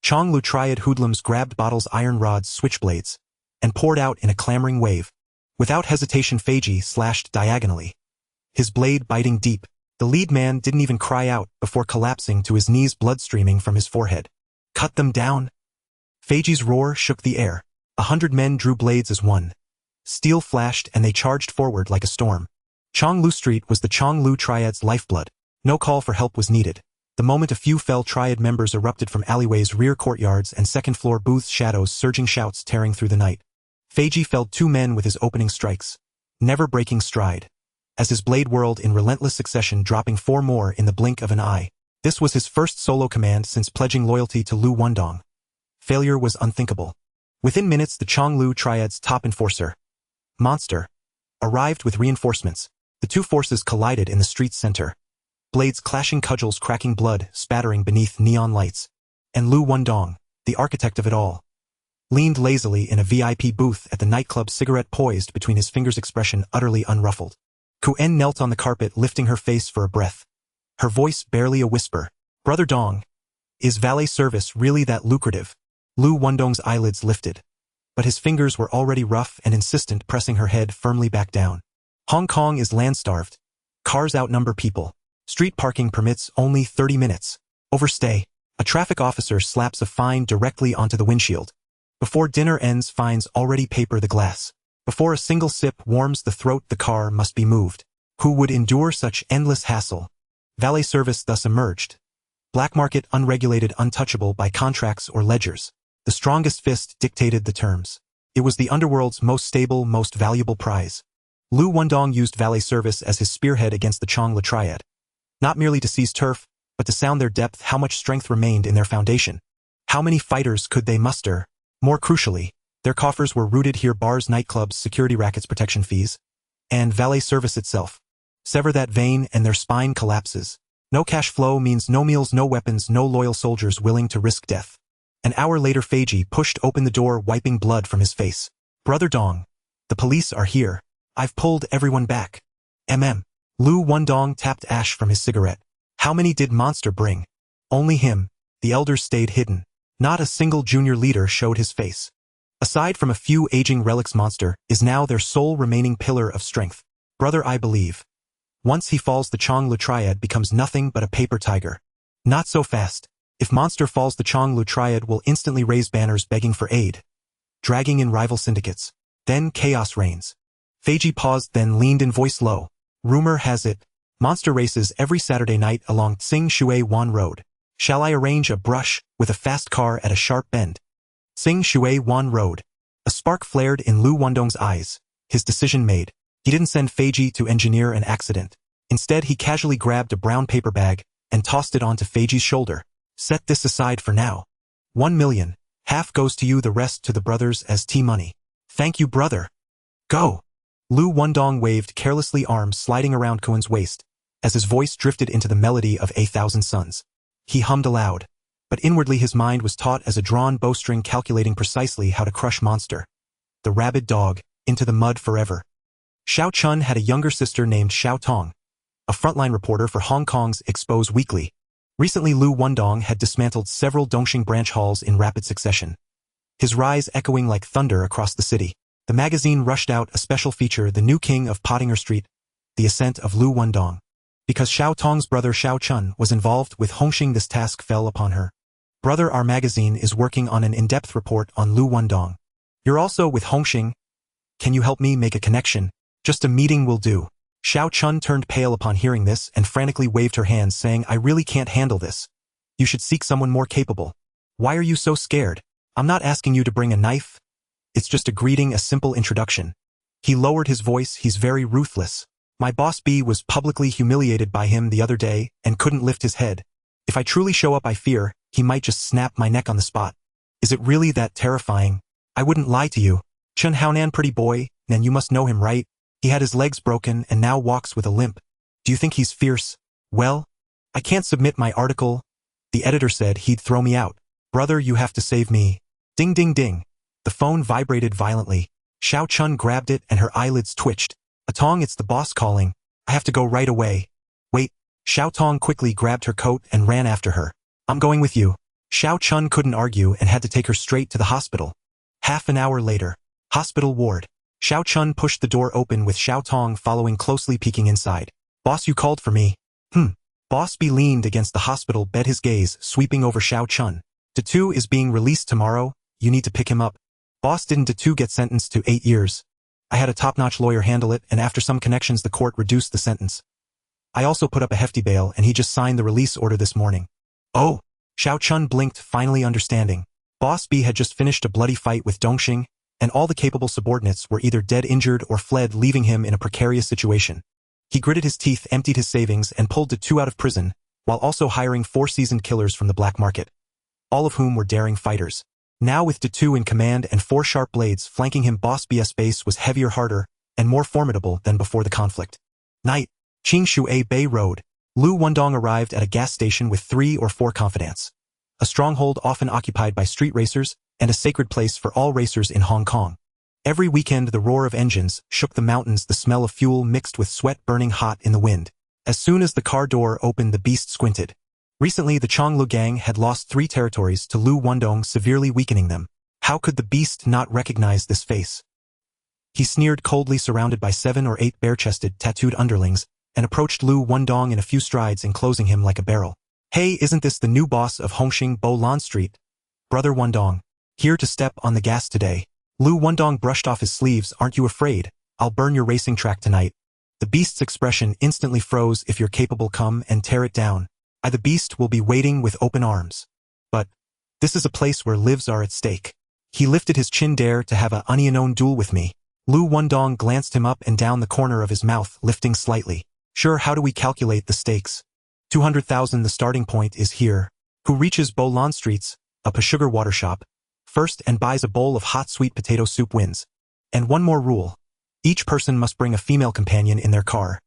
Kowloon triad hoodlums grabbed bottles, iron rods, switchblades, and poured out in a clamoring wave. Without hesitation, Feiji slashed diagonally, his blade biting deep. The lead man didn't even cry out before collapsing to his knees, blood streaming from his forehead. Cut them down. Feiji's roar shook the air. 100 men drew blades as one. Steel flashed and they charged forward like a storm. Kowloon Street was the Kowloon triad's lifeblood. No call for help was needed. The moment a few fell triad members erupted from alleyways, rear courtyards, and second-floor booths, shadows, surging shouts tearing through the night. Feiji felled 2 men with his opening strikes, never breaking stride, as his blade whirled in relentless succession, dropping 4 more in the blink of an eye. This was his first solo command since pledging loyalty to Liu Wendong. Failure was unthinkable. Within minutes, the Kowloon triad's top enforcer, Monster, arrived with reinforcements. The 2 forces collided in the street's center, blades clashing, cudgels cracking, blood spattering beneath neon lights. And Liu Wendong, the architect of it all, leaned lazily in a VIP booth at the nightclub, cigarette poised between his fingers, expression utterly unruffled. Ku-en knelt on the carpet, lifting her face for a breath, her voice barely a whisper. Brother Dong, is valet service really that lucrative? Liu Wendong's eyelids lifted, but his fingers were already rough and insistent, pressing her head firmly back down. Hong Kong is land-starved. Cars outnumber people. Street parking permits only 30 minutes. Overstay. A traffic officer slaps a fine directly onto the windshield. Before dinner ends, fines already paper the glass. Before a single sip warms the throat, the car must be moved. Who would endure such endless hassle? Valet service thus emerged. Black market, unregulated, untouchable by contracts or ledgers. The strongest fist dictated the terms. It was the Underworld's most stable, most valuable prize. Liu Wendong used valet service as his spearhead against the Kowloon triad. Not merely to seize turf, but to sound their depth, how much strength remained in their foundation. How many fighters could they muster? More crucially, their coffers were rooted here: bars, nightclubs, security rackets, protection fees, and valet service itself. Sever that vein and their spine collapses. No cash flow means no meals, no weapons, no loyal soldiers willing to risk death. An hour later, Feiji pushed open the door, wiping blood from his face. Brother Dong, the police are here. I've pulled everyone back. Liu Wendong tapped ash from his cigarette. How many did Monster bring? Only him. The elders stayed hidden. Not a single junior leader showed his face. Aside from a few aging relics, Monster is now their sole remaining pillar of strength. Brother, I believe. Once he falls, the Kowloon triad becomes nothing but a paper tiger. Not so fast. If Monster falls, the Kowloon triad will instantly raise banners begging for aid, dragging in rival syndicates. Then chaos reigns. Feiji paused, then leaned in, voice low. Rumor has it, Monster races every Saturday night along Tsing Shui Wan Road. Shall I arrange a brush with a fast car at a sharp bend? Tsing Shui Wan Road. A spark flared in Liu Wendong's eyes. His decision made. He didn't send Feiji to engineer an accident. Instead, he casually grabbed a brown paper bag and tossed it onto Feiji's shoulder. Set this aside for now. 1 million. Half goes to you, the rest to the brothers as T-money. Thank you, brother. Go. Liu Wendong waved carelessly, arms sliding around Kuen's waist, as his voice drifted into the melody of 1,000 Suns. He hummed aloud, but inwardly his mind was taut as a drawn bowstring, calculating precisely how to crush Monster. The rabid dog, into the mud forever. Xiao Chun had a younger sister named Xiao Tong, a frontline reporter for Hong Kong's Expose Weekly. Recently, Liu Wendong had dismantled several Dongxing branch halls in rapid succession, his rise echoing like thunder across the city. The magazine rushed out a special feature, The New King of Pottinger Street, The Ascent of Liu Wendong. Because Xiao Tong's brother Xiao Chun was involved with Hung Hing, this task fell upon her. Brother, our magazine is working on an in-depth report on Liu Wendong. You're also with Hung Hing. Can you help me make a connection? Just a meeting will do. Xiao Chun turned pale upon hearing this and frantically waved her hands, saying, I really can't handle this. You should seek someone more capable. Why are you so scared? I'm not asking you to bring a knife. It's just a greeting, a simple introduction. He lowered his voice. He's very ruthless. My boss B was publicly humiliated by him the other day and couldn't lift his head. If I truly show up, I fear he might just snap my neck on the spot. Is it really that terrifying? I wouldn't lie to you. Chun Haonan, pretty boy, Nan, you must know him, right? He had his legs broken and now walks with a limp. Do you think he's fierce? Well, I can't submit my article. The editor said he'd throw me out. Brother, you have to save me. Ding ding ding. The phone vibrated violently. Xiao Chun grabbed it and her eyelids twitched. Tong, it's the boss calling. I have to go right away. Wait. Xiao Tong quickly grabbed her coat and ran after her. I'm going with you. Xiao Chun couldn't argue and had to take her straight to the hospital. Half an hour later. Hospital ward. Xiao Chun pushed the door open with Xiao Tong following closely, peeking inside. Boss, you called for me. Boss B leaned against the hospital bed, his gaze sweeping over Xiao Chun. Datu is being released tomorrow. You need to pick him up. Boss, didn't Datu get sentenced to 8 years? I had a top-notch lawyer handle it, and after some connections the court reduced the sentence. I also put up a hefty bail and he just signed the release order this morning. Oh! Xiao Chun blinked, finally understanding. Boss B had just finished a bloody fight with Dongxing, and all the capable subordinates were either dead, injured, or fled, leaving him in a precarious situation. He gritted his teeth, emptied his savings, and pulled Datu out of prison, while also hiring 4 seasoned killers from the black market, all of whom were daring fighters. Now with Datu in command and 4 sharp blades flanking him, Boss B's base was heavier, harder, and more formidable than before the conflict. Night. Qingshui Bay Road. Liu Wendong arrived at a gas station with 3 or 4 confidants. A stronghold often occupied by street racers, and a sacred place for all racers in Hong Kong. Every weekend the roar of engines shook the mountains, the smell of fuel mixed with sweat burning hot in the wind. As soon as the car door opened, the beast squinted. Recently the Chonglu gang had lost 3 territories to Liu Wendong, severely weakening them. How could the beast not recognize this face? He sneered coldly, surrounded by 7 or 8 bare-chested, tattooed underlings, and approached Liu Wendong in a few strides, enclosing him like a barrel. Hey, isn't this the new boss of Hongxing, Bo Lan Street? Brother Wendong. Here to step on the gas today. Liu Wendong brushed off his sleeves. Aren't you afraid? I'll burn your racing track tonight. The beast's expression instantly froze. If you're capable, come and tear it down. The beast will be waiting with open arms. But this is a place where lives are at stake. He lifted his chin. Dare to have a unknown duel with me? Liu Wendong glanced him up and down, the corner of his mouth lifting slightly. Sure, how do we calculate the stakes? 200,000. The starting point is here. Who reaches Bo Lan Street's, a sugar water shop, first and buys a bowl of hot sweet potato soup wins. And one more rule. Each person must bring a female companion in their car.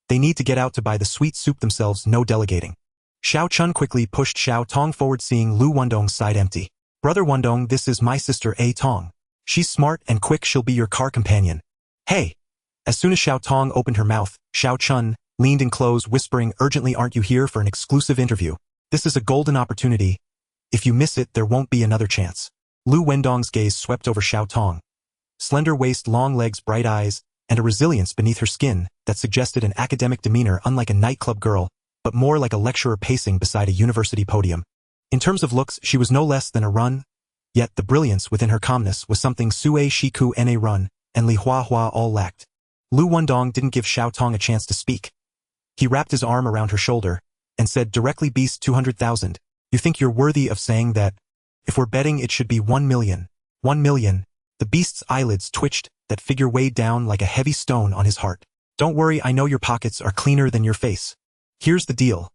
They need to get out to buy the sweet soup themselves, no delegating. Xiao Chun quickly pushed Xiao Tong forward, seeing Liu Wendong's side empty. Brother Wendong, this is my sister A Tong. She's smart and quick, she'll be your car companion. Hey! As soon as Xiao Tong opened her mouth, Xiao Chun leaned in close, whispering urgently, aren't you here for an exclusive interview? This is a golden opportunity. If you miss it, there won't be another chance. Liu Wendong's gaze swept over Xiao Tong. Slender waist, long legs, bright eyes, and a resilience beneath her skin that suggested an academic demeanor, unlike a nightclub girl, but more like a lecturer pacing beside a university podium. In terms of looks, she was no less than a run, yet the brilliance within her calmness was something Sue Shiku Na Run and Li Hua Hua all lacked. Liu Wendong didn't give Xiao Tong a chance to speak. He wrapped his arm around her shoulder and said directly, beast, 200,000. You think you're worthy of saying that? If we're betting, it should be 1 million. 1 million. The beast's eyelids twitched, that figure weighed down like a heavy stone on his heart. Don't worry, I know your pockets are cleaner than your face. Here's the deal.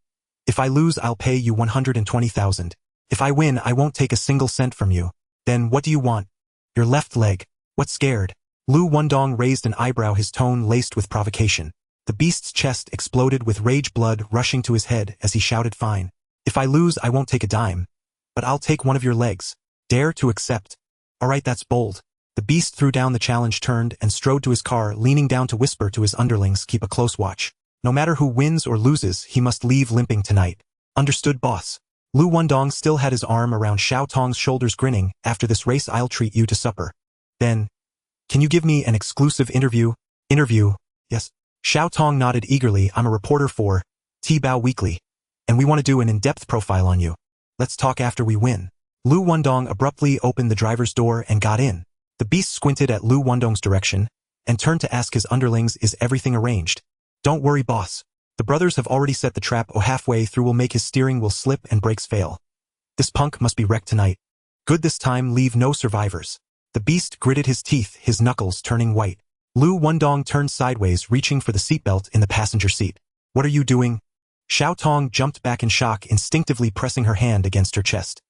If I lose, I'll pay you 120,000. If I win, I won't take a single cent from you. Then what do you want? Your left leg. What's scared? Liu Wendong raised an eyebrow, his tone laced with provocation. The beast's chest exploded with rage, blood rushing to his head as he shouted, fine. If I lose, I won't take a dime. But I'll take one of your legs. Dare to accept? Alright, that's bold. The beast threw down the challenge, turned, and strode to his car, leaning down to whisper to his underlings, keep a close watch. No matter who wins or loses, he must leave limping tonight. Understood, boss. Liu Wendong still had his arm around Xiao Tong's shoulders, grinning. After this race I'll treat you to supper. Then, can you give me an exclusive interview? Interview? Yes. Xiao Tong nodded eagerly. I'm a reporter for T-Bao Weekly, and we want to do an in-depth profile on you. Let's talk after we win. Liu Wendong abruptly opened the driver's door and got in. The beast squinted at Liu Wendong's direction and turned to ask his underlings, is everything arranged? Don't worry, boss. The brothers have already set the trap. Halfway through will make his steering wheel slip and brakes fail. This punk must be wrecked tonight. Good, this time leave no survivors. The beast gritted his teeth, his knuckles turning white. Liu Wendong turned sideways, reaching for the seatbelt in the passenger seat. What are you doing? Xiao Tong jumped back in shock, instinctively pressing her hand against her chest.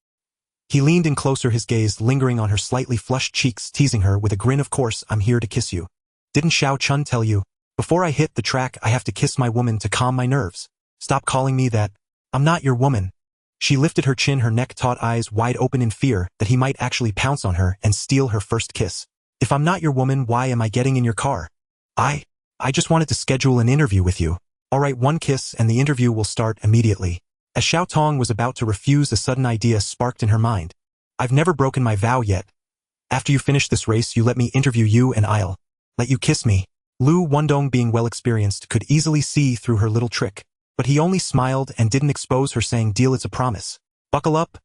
He leaned in closer, his gaze lingering on her slightly flushed cheeks, teasing her with a grin. Of course, I'm here to kiss you. Didn't Xiao Chun tell you? Before I hit the track, I have to kiss my woman to calm my nerves. Stop calling me that. I'm not your woman. She lifted her chin, her neck-taut eyes wide open in fear that he might actually pounce on her and steal her first kiss. If I'm not your woman, why am I getting in your car? I just wanted to schedule an interview with you. All right, one kiss and the interview will start immediately. As Xiao Tong was about to refuse, a sudden idea sparked in her mind. I've never broken my vow yet. After you finish this race, you let me interview you and I'll let you kiss me. Liu Wendong, being well experienced, could easily see through her little trick. But he only smiled and didn't expose her, saying, deal, it's a promise. Buckle up.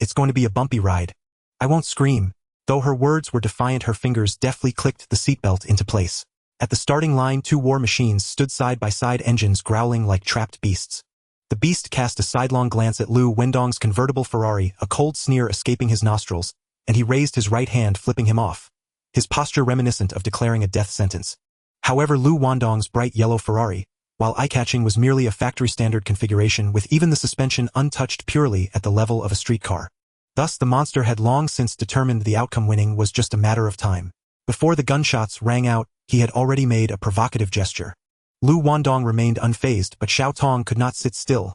It's going to be a bumpy ride. I won't scream. Though her words were defiant, her fingers deftly clicked the seatbelt into place. At the starting line, two war machines stood side by side, engines growling like trapped beasts. The beast cast a sidelong glance at Liu Wendong's convertible Ferrari, a cold sneer escaping his nostrils, and he raised his right hand, flipping him off, his posture reminiscent of declaring a death sentence. However, Liu Wendong's bright yellow Ferrari, while eye-catching, was merely a factory-standard configuration, with even the suspension untouched, purely at the level of a streetcar. Thus, the monster had long since determined the outcome. Winning was just a matter of time. Before the gunshots rang out, he had already made a provocative gesture. Liu Wendong remained unfazed, but Xiao Tong could not sit still.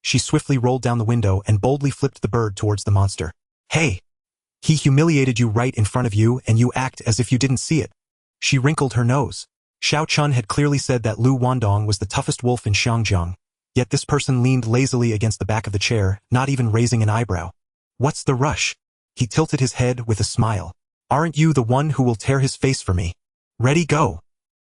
She swiftly rolled down the window and boldly flipped the bird towards the monster. Hey! He humiliated you right in front of you, and you act as if you didn't see it. She wrinkled her nose. Xiao Chun had clearly said that Liu Wendong was the toughest wolf in Xiangjiang, yet this person leaned lazily against the back of the chair, not even raising an eyebrow. What's the rush? He tilted his head with a smile. Aren't you the one who will tear his face for me? Ready, go.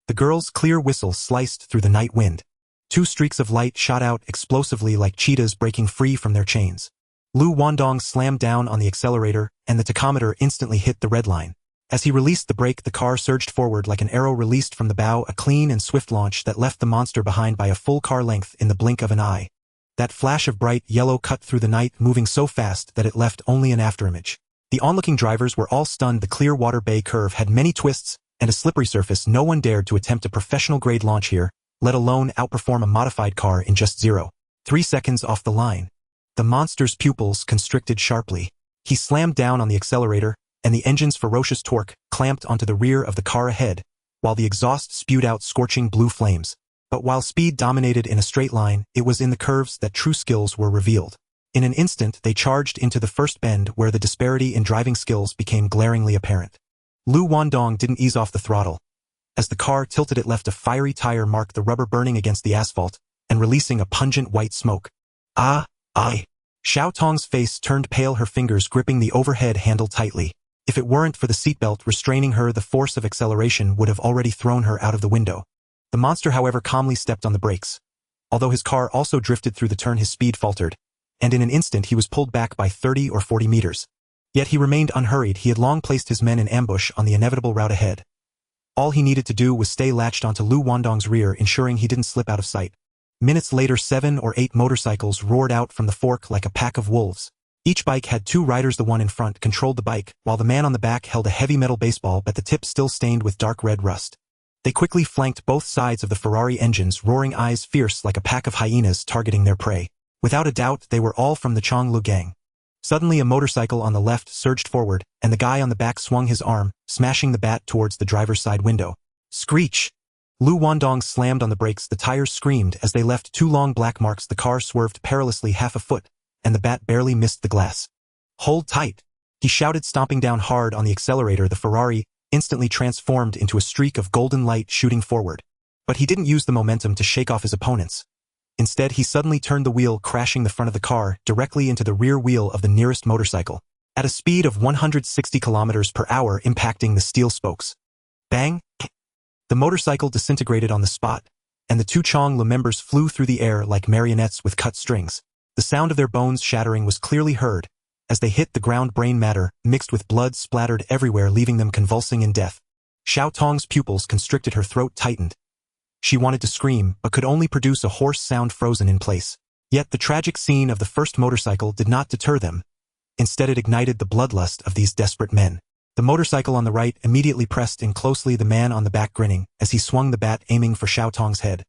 The girl's clear whistle sliced through the night wind. Two streaks of light shot out explosively like cheetahs breaking free from their chains. Liu Wendong slammed down on the accelerator, and the tachometer instantly hit the red line. As he released the brake, the car surged forward like an arrow released from the bow, a clean and swift launch that left the monster behind by a full car length in the blink of an eye. That flash of bright yellow cut through the night, moving so fast that it left only an afterimage. The onlooking drivers were all stunned. The Clearwater Bay curve had many twists and a slippery surface. No one dared to attempt a professional-grade launch here, let alone outperform a modified car in just 0.3 seconds off the line. The monster's pupils constricted sharply. He slammed down on the accelerator, and the engine's ferocious torque clamped onto the rear of the car ahead, while the exhaust spewed out scorching blue flames. But while speed dominated in a straight line, it was in the curves that true skills were revealed. In an instant, they charged into the first bend, where the disparity in driving skills became glaringly apparent. Liu Wendong didn't ease off the throttle. As the car tilted, it left a fiery tire mark, the rubber burning against the asphalt and releasing a pungent white smoke. Ah, aye. Xiao Tong's face turned pale, her fingers gripping the overhead handle tightly. If it weren't for the seatbelt restraining her, the force of acceleration would have already thrown her out of the window. The monster, however, calmly stepped on the brakes. Although his car also drifted through the turn, his speed faltered, and in an instant he was pulled back by 30 or 40 meters. Yet he remained unhurried. He had long placed his men in ambush on the inevitable route ahead. All he needed to do was stay latched onto Liu Wendong's rear, ensuring he didn't slip out of sight. Minutes later, 7 or 8 motorcycles roared out from the fork like a pack of wolves. Each bike had 2 riders. The one in front controlled the bike, while the man on the back held a heavy metal baseball bat, the tip still stained with dark red rust. They quickly flanked both sides of the Ferrari, engines roaring, eyes fierce like a pack of hyenas targeting their prey. Without a doubt, they were all from the Chonglu gang. Suddenly, a motorcycle on the left surged forward, and the guy on the back swung his arm, smashing the bat towards the driver's side window. Screech! Liu Wendong slammed on the brakes. The tires screamed as they left 2 long black marks. The car swerved perilously half a foot, and the bat barely missed the glass. Hold tight! He shouted, stomping down hard on the accelerator. The Ferrari instantly transformed into a streak of golden light shooting forward. But he didn't use the momentum to shake off his opponents. Instead, he suddenly turned the wheel, crashing the front of the car directly into the rear wheel of the nearest motorcycle, at a speed of 160 kilometers per hour, impacting the steel spokes. Bang! The motorcycle disintegrated on the spot, and the two Kowloon members flew through the air like marionettes with cut strings. The sound of their bones shattering was clearly heard. As they hit the ground, brain matter, mixed with blood, splattered everywhere, leaving them convulsing in death. Xiao Tong's pupils constricted, her throat tightened. She wanted to scream, but could only produce a hoarse sound, frozen in place. Yet the tragic scene of the first motorcycle did not deter them. Instead, it ignited the bloodlust of these desperate men. The motorcycle on the right immediately pressed in closely, the man on the back grinning as he swung the bat, aiming for Xiao Tong's head.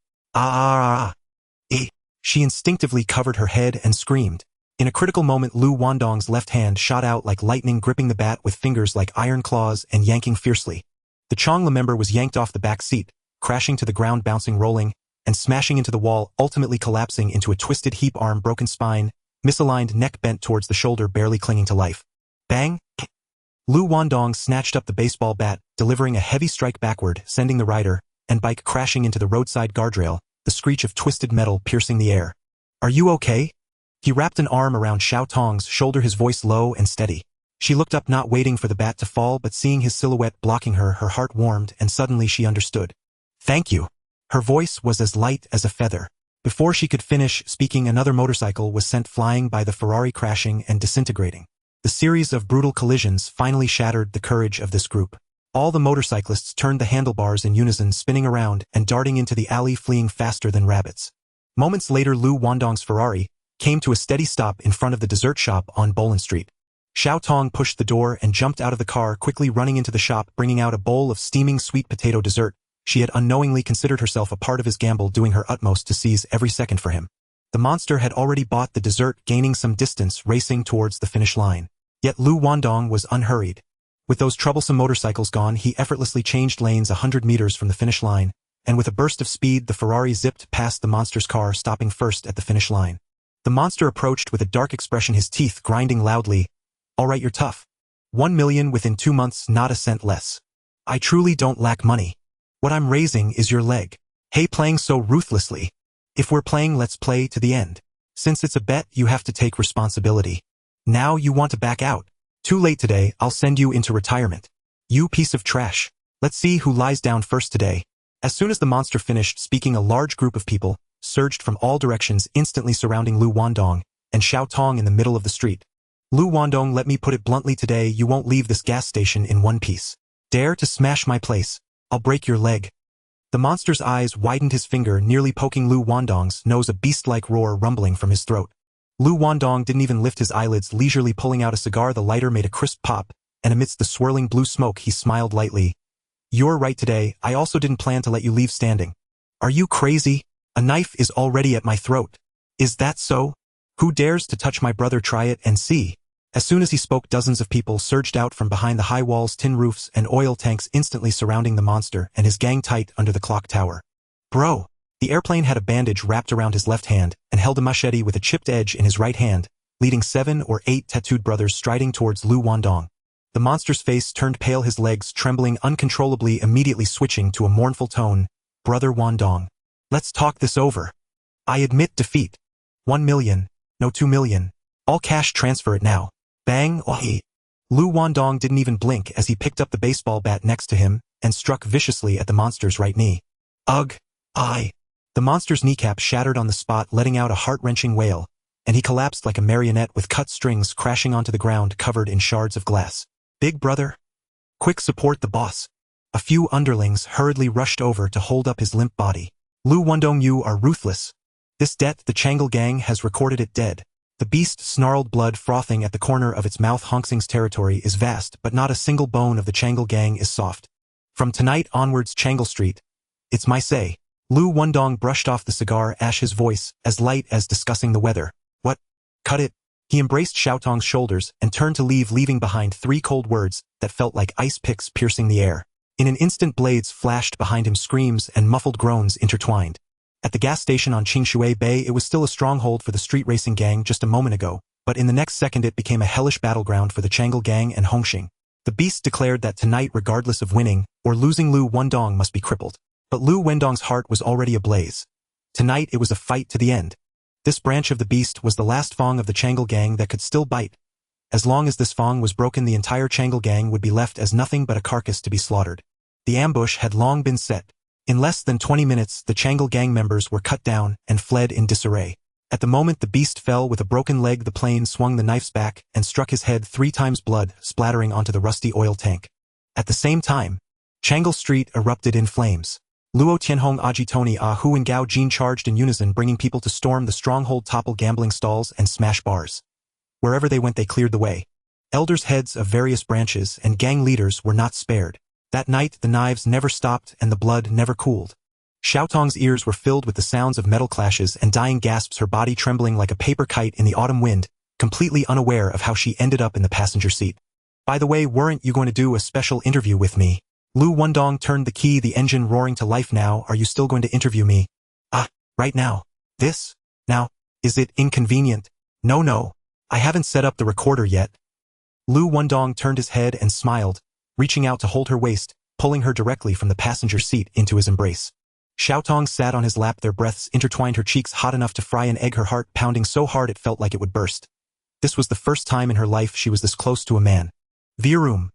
She instinctively covered her head and screamed. In a critical moment, Liu Wendong's left hand shot out like lightning, gripping the bat with fingers like iron claws and yanking fiercely. The Kowloon member was yanked off the back seat, crashing to the ground, bouncing, rolling, and smashing into the wall, ultimately collapsing into a twisted heap, arm broken, spine misaligned, neck bent towards the shoulder, barely clinging to life. Bang! Liu Wendong snatched up the baseball bat, delivering a heavy strike backward, sending the rider and bike crashing into the roadside guardrail, the screech of twisted metal piercing the air. Are you okay? He wrapped an arm around Xiao Tong's shoulder, his voice low and steady. She looked up, not waiting for the bat to fall, but seeing his silhouette blocking her, her heart warmed, and suddenly she understood. Thank you. Her voice was as light as a feather. Before she could finish speaking, another motorcycle was sent flying by, the Ferrari crashing and disintegrating. The series of brutal collisions finally shattered the courage of this group. All the motorcyclists turned the handlebars in unison, spinning around and darting into the alley, fleeing faster than rabbits. Moments later, Liu Wendong's Ferrari came to a steady stop in front of the dessert shop on Bolin Street. Xiao Tong pushed the door and jumped out of the car, quickly running into the shop, bringing out a bowl of steaming sweet potato dessert. She had unknowingly considered herself a part of his gamble, doing her utmost to seize every second for him. The monster had already bought the dessert, gaining some distance, racing towards the finish line. Yet Liu Wendong was unhurried. With those troublesome motorcycles gone, he effortlessly changed lanes 100 meters from the finish line, and with a burst of speed, the Ferrari zipped past the monster's car, stopping first at the finish line. The monster approached with a dark expression, his teeth grinding loudly. All right, you're tough. 1 million within 2 months, not a cent less. I truly don't lack money. What I'm raising is your leg. Hey, playing so ruthlessly. If we're playing, let's play to the end. Since it's a bet, you have to take responsibility. Now you want to back out. Too late today, I'll send you into retirement. You piece of trash. Let's see who lies down first today. As soon as the monster finished speaking, a large group of people surged from all directions, instantly surrounding Liu Wendong and Xiao Tong in the middle of the street. Liu Wendong, let me put it bluntly, today you won't leave this gas station in one piece. Dare to smash my place, I'll break your leg. The monster's eyes widened, his finger nearly poking Liu Wendong's nose, a beast-like roar rumbling from his throat. Liu Wendong didn't even lift his eyelids, leisurely pulling out a cigar. The lighter made a crisp pop, and amidst the swirling blue smoke he smiled lightly. You're right today, I also didn't plan to let you leave standing. Are you crazy? A knife is already at my throat. Is that so? Who dares to touch my brother? Try it and see. As soon as he spoke, dozens of people surged out from behind the high walls, tin roofs, and oil tanks, instantly surrounding the monster and his gang tight under the clock tower. Bro! The airplane had a bandage wrapped around his left hand and held a machete with a chipped edge in his right hand, leading 7 or 8 tattooed brothers striding towards Liu Wendong. The monster's face turned pale, his legs trembling uncontrollably, immediately switching to a mournful tone. Brother Wendong. Let's talk this over. I admit defeat. 1 million. No, 2 million. All cash, transfer it now. Bang! Liu Wendong didn't even blink as he picked up the baseball bat next to him and struck viciously at the monster's right knee. Ugh! The monster's kneecap shattered on the spot, letting out a heart-wrenching wail, and he collapsed like a marionette with cut strings crashing onto the ground covered in shards of glass. Big brother? Quick, support the boss. A few underlings hurriedly rushed over to hold up his limp body. Liu Wendong, you are ruthless. This death, the Changle gang has recorded it dead. The beast snarled, blood frothing at the corner of its mouth. Hung Hing's territory is vast, but not a single bone of the Changle gang is soft. From tonight onwards, Changle Street. It's my say. Liu Wendong brushed off the cigar ash, his voice as light as discussing the weather. What? Cut it. He embraced Xiao Tong's shoulders and turned to leave, leaving behind 3 cold words that felt like ice picks piercing the air. In an instant, blades flashed behind him, screams and muffled groans intertwined. At the gas station on Qingshui Bay, it was still a stronghold for the street racing gang. Just a moment ago, but in the next second it became a hellish battleground for the Changle gang and Hung Hing. The beast declared that tonight, regardless of winning or losing, Liu Wendong must be crippled. But Liu Wendong's heart was already ablaze. Tonight it was a fight to the end. This branch of the beast was the last Fong of the Changle gang that could still bite. As long as this Fong was broken, the entire Changle gang would be left as nothing but a carcass to be slaughtered. The ambush had long been set. In less than 20 minutes, the Changle gang members were cut down and fled in disarray. At the moment the beast fell with a broken leg, the plane swung the knife's back and struck his head 3 times, blood splattering onto the rusty oil tank. At the same time, Changle Street erupted in flames. Luo Tianhong, Aji Tony, Hu and Gao Jin charged in unison, bringing people to storm the stronghold, topple gambling stalls, and smash bars. Wherever they went they cleared the way. Elders, heads of various branches, and gang leaders were not spared. That night the knives never stopped and the blood never cooled. Xiaotong's ears were filled with the sounds of metal clashes and dying gasps, her body trembling like a paper kite in the autumn wind, completely unaware of how she ended up in the passenger seat. By the way, weren't you going to do a special interview with me? Liu Wendong turned the key, the engine roaring to life. Now, are you still going to interview me? Right now. This? Now, is it inconvenient? No. I haven't set up the recorder yet. Liu Wendong turned his head and smiled, reaching out to hold her waist, pulling her directly from the passenger seat into his embrace. Xiaotong sat on his lap, their breaths intertwined, her cheeks hot enough to fry an egg, her heart pounding so hard it felt like it would burst. This was the first time in her life she was this close to a man. Vroom.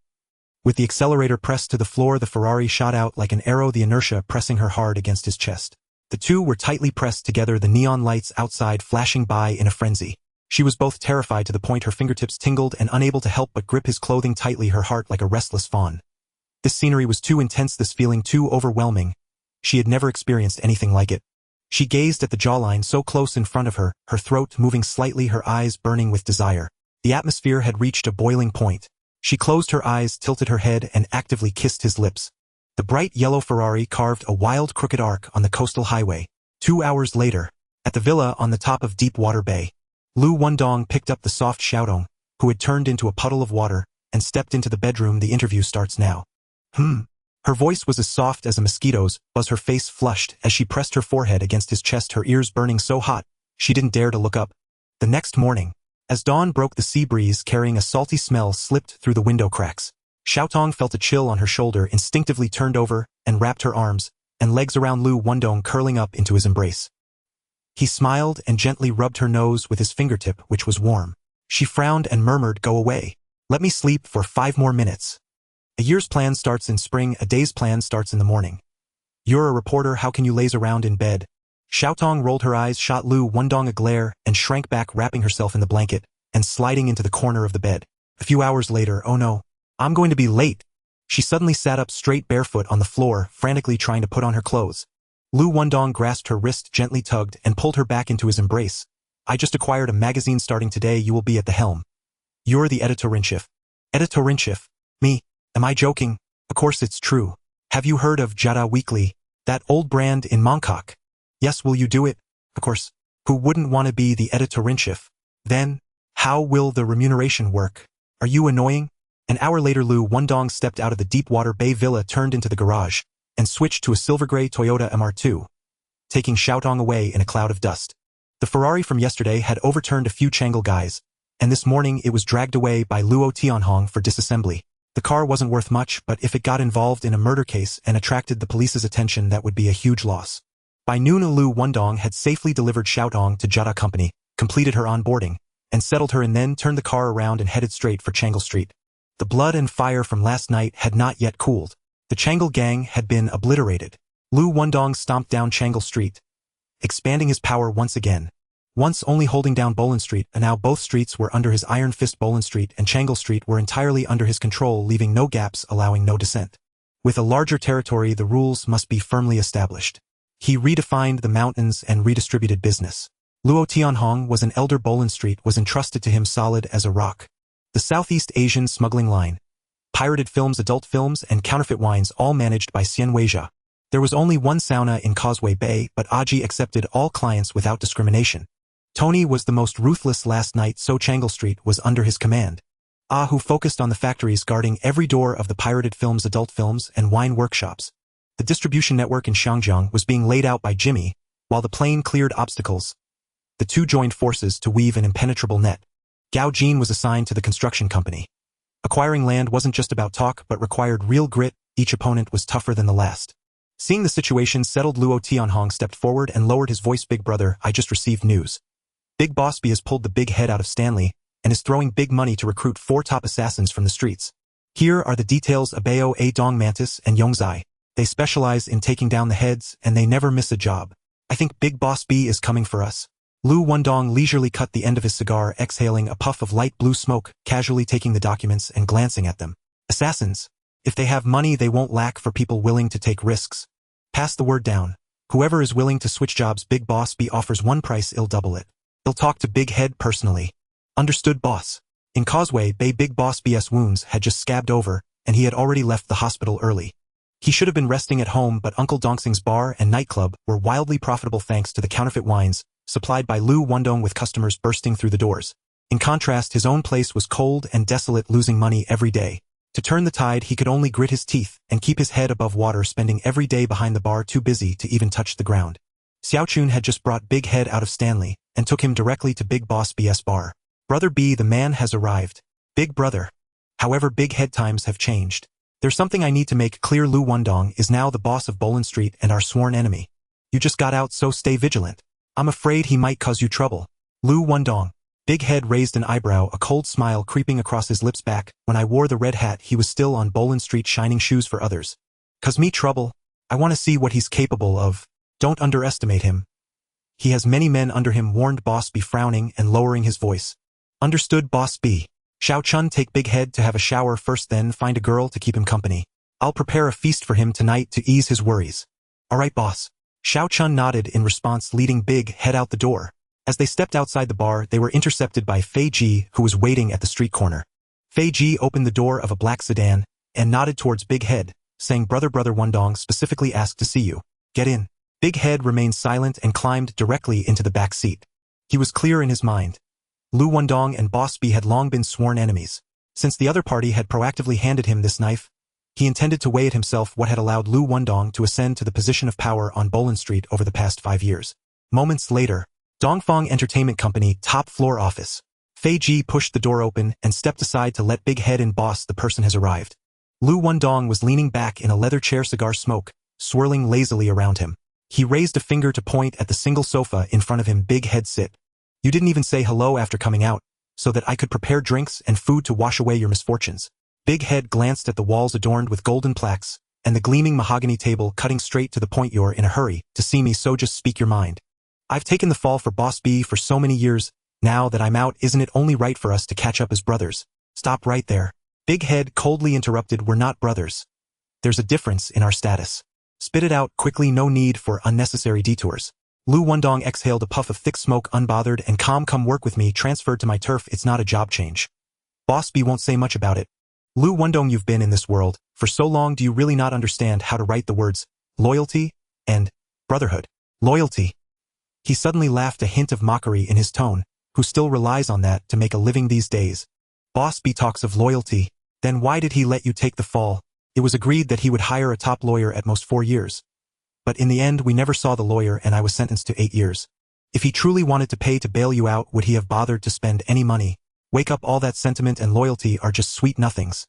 With the accelerator pressed to the floor, the Ferrari shot out like an arrow, the inertia pressing her hard against his chest. The two were tightly pressed together, the neon lights outside flashing by in a frenzy. She was both terrified to the point her fingertips tingled and unable to help but grip his clothing tightly, her heart like a restless fawn. This scenery was too intense, this feeling too overwhelming. She had never experienced anything like it. She gazed at the jawline so close in front of her, her throat moving slightly, her eyes burning with desire. The atmosphere had reached a boiling point. She closed her eyes, tilted her head, and actively kissed his lips. The bright yellow Ferrari carved a wild crooked arc on the coastal highway. 2 hours later, at the villa on the top of Deepwater Bay, Liu Wendong picked up the soft Xiaotong, who had turned into a puddle of water, and stepped into the bedroom. The interview starts now. Her voice was as soft as a mosquito's buzz, her face flushed as she pressed her forehead against his chest, her ears burning so hot, she didn't dare to look up. The next morning, as dawn broke, the sea breeze carrying a salty smell slipped through the window cracks. Xiaotong felt a chill on her shoulder, instinctively turned over and wrapped her arms and legs around Liu Wendong, curling up into his embrace. He smiled and gently rubbed her nose with his fingertip, which was warm. She frowned and murmured, "Go away. Let me sleep for 5 more minutes. A year's plan starts in spring, a day's plan starts in the morning. You're a reporter, how can you laze around in bed?" Xiaotong rolled her eyes, shot Liu Wendong a glare, and shrank back, wrapping herself in the blanket and sliding into the corner of the bed. A few hours later, "Oh no, I'm going to be late." She suddenly sat up straight, barefoot on the floor, frantically trying to put on her clothes. Liu Wendong grasped her wrist, gently tugged, and pulled her back into his embrace. "I just acquired a magazine. Starting today you will be at the helm. You're the editor-in-chief." "Editor-in-chief? Me? Am I joking? Of course it's true. Have you heard of Jada Weekly? That old brand in Mongkok?" "Yes, will you do it?" "Of course. Who wouldn't want to be the editor-in-chief? Then, how will the remuneration work? Are you annoying?" An hour later, Liu Wendong stepped out of the Deepwater Bay villa, turned into the garage, and switched to a silver-gray Toyota MR2, taking Xiaotong away in a cloud of dust. The Ferrari from yesterday had overturned a few Changle guys, and this morning it was dragged away by Luo Tianhong for disassembly. The car wasn't worth much, but if it got involved in a murder case and attracted the police's attention, that would be a huge loss. By noon, Liu Wendong had safely delivered Xiaotong to Jada Company, completed her onboarding, and settled her, and then turned the car around and headed straight for Changle Street. The blood and fire from last night had not yet cooled. The Changle gang had been obliterated. Liu Wendong stomped down Changle Street, expanding his power once again. Once only holding down Bolan Street, and now both streets were under his iron fist. Bolan Street and Changle Street were entirely under his control, leaving no gaps, allowing no dissent. With a larger territory, the rules must be firmly established. He redefined the mountains and redistributed business. Luo Tianhong was an elder. Bolan Street was entrusted to him solid as a rock. The Southeast Asian smuggling line, pirated films, adult films, and counterfeit wines, all managed by Xian Weijia. There was only one sauna in Causeway Bay, but Aji accepted all clients without discrimination. Tony was the most ruthless last night, so Changle Street was under his command. Who focused on the factories guarding every door of the pirated films, adult films, and wine workshops. The distribution network in Shangjiang was being laid out by Jimmy, while the plane cleared obstacles. The two joined forces to weave an impenetrable net. Gao Jin was assigned to the construction company. Acquiring land wasn't just about talk but required real grit. Each opponent was tougher than the last. Seeing the situation settled, Luo Tianhong stepped forward and lowered his voice. Big brother, I just received news. Big Boss B has pulled the big head out of Stanley and is throwing big money to recruit 4 top assassins from the streets. Here are the details. Abeo A Dong Mantis and Yongzai. They specialize in taking down the heads and they never miss a job. I think Big Boss B is coming for us. Liu Wendong leisurely cut the end of his cigar, exhaling a puff of light blue smoke, casually taking the documents and glancing at them. Assassins. If they have money, they won't lack for people willing to take risks. Pass the word down. Whoever is willing to switch jobs, Big Boss B offers one price, he'll double it. He'll talk to Big Head personally. Understood, boss. In Causeway Bay, Big Boss B's wounds had just scabbed over, and he had already left the hospital early. He should have been resting at home, but Uncle Dongsing's bar and nightclub were wildly profitable thanks to the counterfeit wines supplied by Liu Wendong, with customers bursting through the doors. In contrast, his own place was cold and desolate, losing money every day. To turn the tide, he could only grit his teeth and keep his head above water, spending every day behind the bar, too busy to even touch the ground. Xiaochun had just brought Big Head out of Stanley and took him directly to Big Boss B's bar. Brother B, the man has arrived. Big brother. However, Big Head, times have changed. There's something I need to make clear. Liu Wendong is now the boss of Bolan Street and our sworn enemy. You just got out, so stay vigilant. I'm afraid he might cause you trouble. Liu Wendong. Big Head raised an eyebrow, a cold smile creeping across his lips. Back when I wore the red hat, he was still on Bolan Street shining shoes for others. Cause me trouble? I want to see what he's capable of. Don't underestimate him. He has many men under him, warned Boss B, frowning and lowering his voice. Understood, Boss B. Xiao Chun, take Big Head to have a shower first, then find a girl to keep him company. I'll prepare a feast for him tonight to ease his worries. All right, boss. Xiao Chun nodded in response, leading Big Head out the door. As they stepped outside the bar, they were intercepted by Fei Ji, who was waiting at the street corner. Fei Ji opened the door of a black sedan and nodded towards Big Head, saying, Brother Wendong specifically asked to see you. Get in. Big Head remained silent and climbed directly into the back seat. He was clear in his mind. Liu Wendong and Boss B had long been sworn enemies. Since the other party had proactively handed him this knife, he intended to weigh it himself, what had allowed Liu Wendong to ascend to the position of power on Bolan Street over the past 5 years. Moments later, Dongfang Entertainment Company, top floor office. Fei Ji pushed the door open and stepped aside to let Big Head in. Boss, the person has arrived. Liu Wendong was leaning back in a leather chair, cigar smoke swirling lazily around him. He raised a finger to point at the single sofa in front of him. Big Head, sit. You didn't even say hello after coming out, so that I could prepare drinks and food to wash away your misfortunes. Big Head glanced at the walls adorned with golden plaques and the gleaming mahogany table, cutting straight to the point. You're in a hurry to see me, so just speak your mind. I've taken the fall for Boss B for so many years. Now that I'm out, isn't it only right for us to catch up as brothers? Stop right there. Big Head coldly interrupted. We're not brothers. There's a difference in our status. Spit it out quickly, no need for unnecessary detours. Liu Wendong exhaled a puff of thick smoke, unbothered and calm. Come work with me, transferred to my turf. It's not a job change. Boss B won't say much about it. Liu Wendong, you've been in this world for so long, do you really not understand how to write the words loyalty and brotherhood? Loyalty. He suddenly laughed, a hint of mockery in his tone. Who still relies on that to make a living these days? Boss B talks of loyalty. Then why did he let you take the fall? It was agreed that he would hire a top lawyer at most 4 years. But in the end, we never saw the lawyer and I was sentenced to 8 years. If he truly wanted to pay to bail you out, would he have bothered to spend any money? Wake up, all that sentiment and loyalty are just sweet nothings.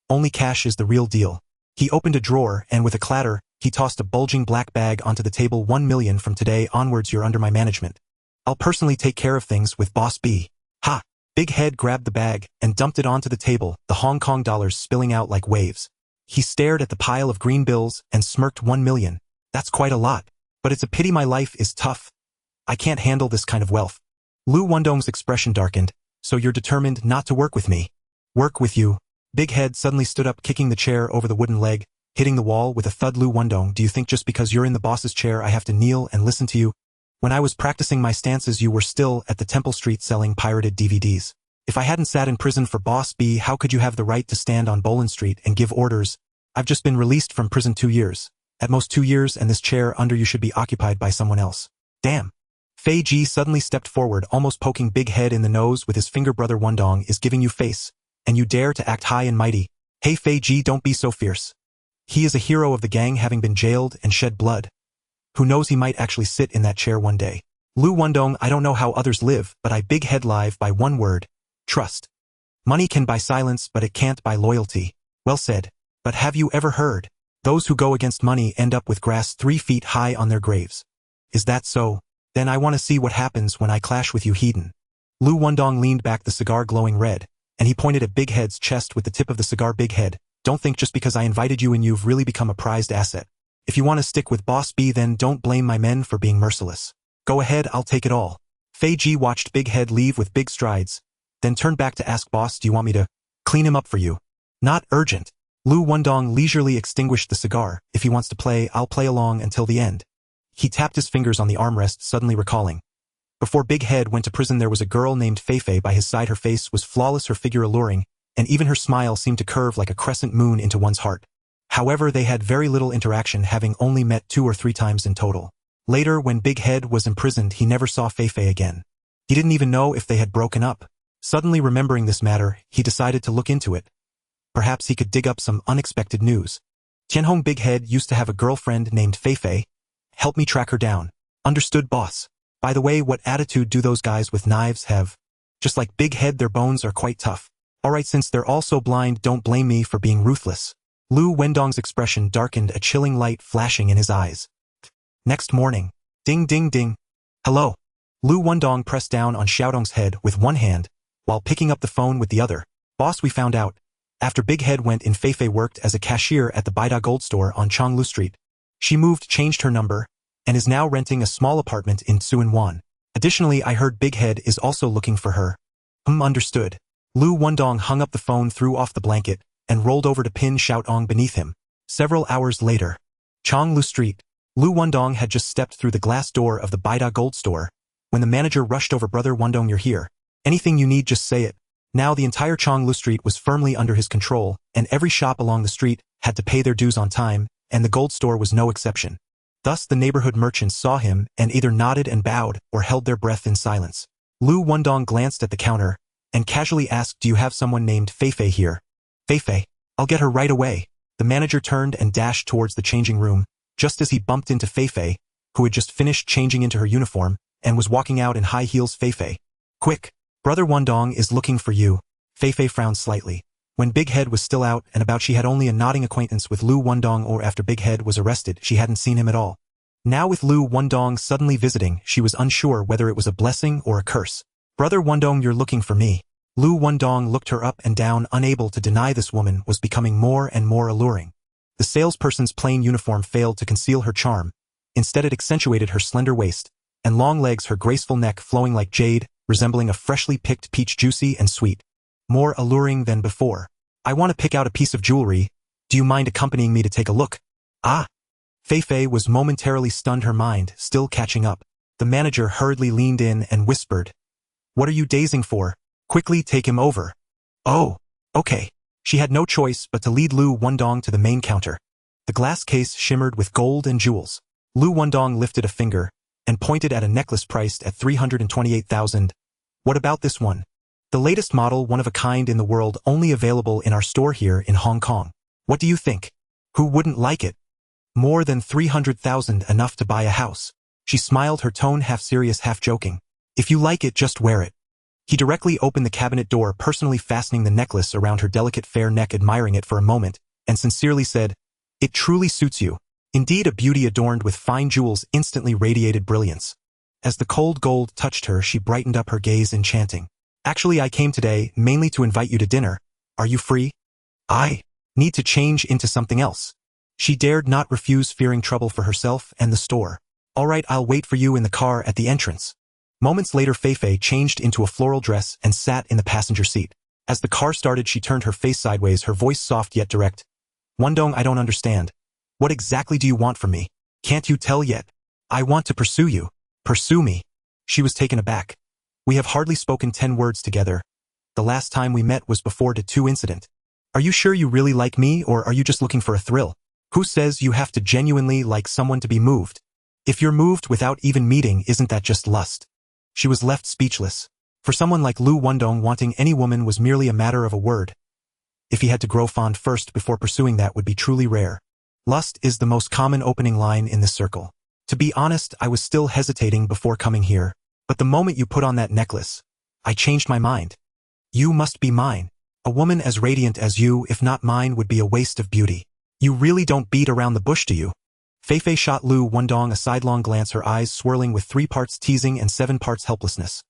Only cash is the real deal. He opened a drawer and with a clatter, he tossed a bulging black bag onto the table. 1 million from today onwards, you're under my management. I'll personally take care of things with Boss B. Ha! Big Head grabbed the bag and dumped it onto the table, the Hong Kong dollars spilling out like waves. He stared at the pile of green bills and smirked. 1 million. That's quite a lot. But it's a pity my life is tough. I can't handle this kind of wealth. Liu Wendong's expression darkened. So you're determined not to work with me? Work with you? Big Head suddenly stood up, kicking the chair over the wooden leg, hitting the wall with a thud. Liu Wendong, do you think just because you're in the boss's chair I have to kneel and listen to you? When I was practicing my stances, you were still at the Temple Street selling pirated DVDs. If I hadn't sat in prison for Boss B, how could you have the right to stand on Bolan Street and give orders? I've just been released from prison 2 years. At most 2 years, and this chair under you should be occupied by someone else. Damn. Fei Ji suddenly stepped forward, almost poking Big Head in the nose with his finger. Brother Wendong is giving you face, and you dare to act high and mighty. Hey Fei Ji, don't be so fierce. He is a hero of the gang, having been jailed and shed blood. Who knows, he might actually sit in that chair one day. Liu Wendong, I don't know how others live, but I Big Head live by one word. Trust. Money can buy silence, but it can't buy loyalty. Well said. But have you ever heard? Those who go against money end up with grass 3 feet high on their graves. Is that so? Then I want to see what happens when I clash with you, heathen. Liu Wendong leaned back, the cigar glowing red, and he pointed at Big Head's chest with the tip of the cigar. Big Head, don't think just because I invited you in you've really become a prized asset. If you want to stick with Boss B, then don't blame my men for being merciless. Go ahead, I'll take it all. Fei Ji watched Big Head leave with big strides, then turned back to ask, Boss, do you want me to clean him up for you? Not urgent. Liu Wendong leisurely extinguished the cigar. If he wants to play, I'll play along until the end. He tapped his fingers on the armrest, suddenly recalling. Before Big Head went to prison, there was a girl named Fei by his side. Her face was flawless, her figure alluring, and even her smile seemed to curve like a crescent moon into one's heart. However, they had very little interaction, having only met 2 or 3 times in total. Later, when Big Head was imprisoned, he never saw Fei again. He didn't even know if they had broken up. Suddenly remembering this matter, he decided to look into it. Perhaps he could dig up some unexpected news. Tianhong. Big Head used to have a girlfriend named Fei. Help me track her down. Understood, boss. By the way, what attitude do those guys with knives have? Just like Big Head, their bones are quite tough. Alright, since they're all so blind, don't blame me for being ruthless. Liu Wendong's expression darkened, a chilling light flashing in his eyes. Next morning. Ding ding ding. Hello. Liu Wendong pressed down on Xiaodong's head with one hand, while picking up the phone with the other. Boss, we found out. After Big Head went in, Fei worked as a cashier at the Baida Gold Store on Changlu Street. She changed her number, and is now renting a small apartment in Tsuanwan. Additionally, I heard Big Head is also looking for her. Understood. Liu Wendong hung up the phone, threw off the blanket, and rolled over to pin Xiaodong beneath him. Several hours later. Changlu Street. Liu Wendong had just stepped through the glass door of the Baida Gold Store, when the manager rushed over. Brother Wendong, you're here. Anything you need, just say it. Now the entire Changlu Street was firmly under his control, and every shop along the street had to pay their dues on time, and the gold store was no exception. Thus the neighborhood merchants saw him and either nodded and bowed or held their breath in silence. Liu Wendong glanced at the counter and casually asked, do you have someone named Fei here? Fei, I'll get her right away. The manager turned and dashed towards the changing room, just as he bumped into Fei, who had just finished changing into her uniform and was walking out in high heels. Fei. Quick, Brother Wendong is looking for you. Fei frowned slightly. When Big Head was still out and about, she had only a nodding acquaintance with Liu Wendong, or after Big Head was arrested, she hadn't seen him at all. Now with Liu Wendong suddenly visiting, she was unsure whether it was a blessing or a curse. Brother Wendong, you're looking for me. Liu Wendong looked her up and down, unable to deny this woman was becoming more and more alluring. The salesperson's plain uniform failed to conceal her charm. Instead, it accentuated her slender waist and long legs, her graceful neck flowing like jade, resembling a freshly picked peach, juicy and sweet. More alluring than before. I want to pick out a piece of jewelry. Do you mind accompanying me to take a look? Ah! Fei was momentarily stunned, her mind still catching up. The manager hurriedly leaned in and whispered, what are you dazing for? Quickly take him over. Oh, okay. She had no choice but to lead Liu Wendong to the main counter. The glass case shimmered with gold and jewels. Liu Wendong lifted a finger and pointed at a necklace priced at 328,000. What about this one? The latest model, one of a kind in the world, only available in our store here in Hong Kong. What do you think? Who wouldn't like it? More than 300,000, enough to buy a house. She smiled, her tone half serious, half joking. If you like it, just wear it. He directly opened the cabinet door, personally fastening the necklace around her delicate fair neck, admiring it for a moment, and sincerely said, it truly suits you. Indeed, a beauty adorned with fine jewels instantly radiated brilliance. As the cold gold touched her, she brightened up, her gaze enchanting. Actually, I came today mainly to invite you to dinner. Are you free? I need to change into something else. She dared not refuse, fearing trouble for herself and the store. All right, I'll wait for you in the car at the entrance. Moments later, Fei changed into a floral dress and sat in the passenger seat. As the car started, she turned her face sideways, her voice soft yet direct. Wendong, I don't understand. What exactly do you want from me? Can't you tell yet? I want to pursue you. Pursue me. She was taken aback. We have hardly spoken 10 words together. The last time we met was before the 2 incident. Are you sure you really like me, or are you just looking for a thrill? Who says you have to genuinely like someone to be moved? If you're moved without even meeting, isn't that just lust? She was left speechless. For someone like Liu Wendong, wanting any woman was merely a matter of a word. If he had to grow fond first before pursuing, that would be truly rare. Lust is the most common opening line in this circle. To be honest, I was still hesitating before coming here. But the moment you put on that necklace, I changed my mind. You must be mine. A woman as radiant as you, if not mine, would be a waste of beauty. You really don't beat around the bush, do you? Fei shot Liu Wendong a sidelong glance, her eyes swirling with 3 parts teasing and 7 parts helplessness.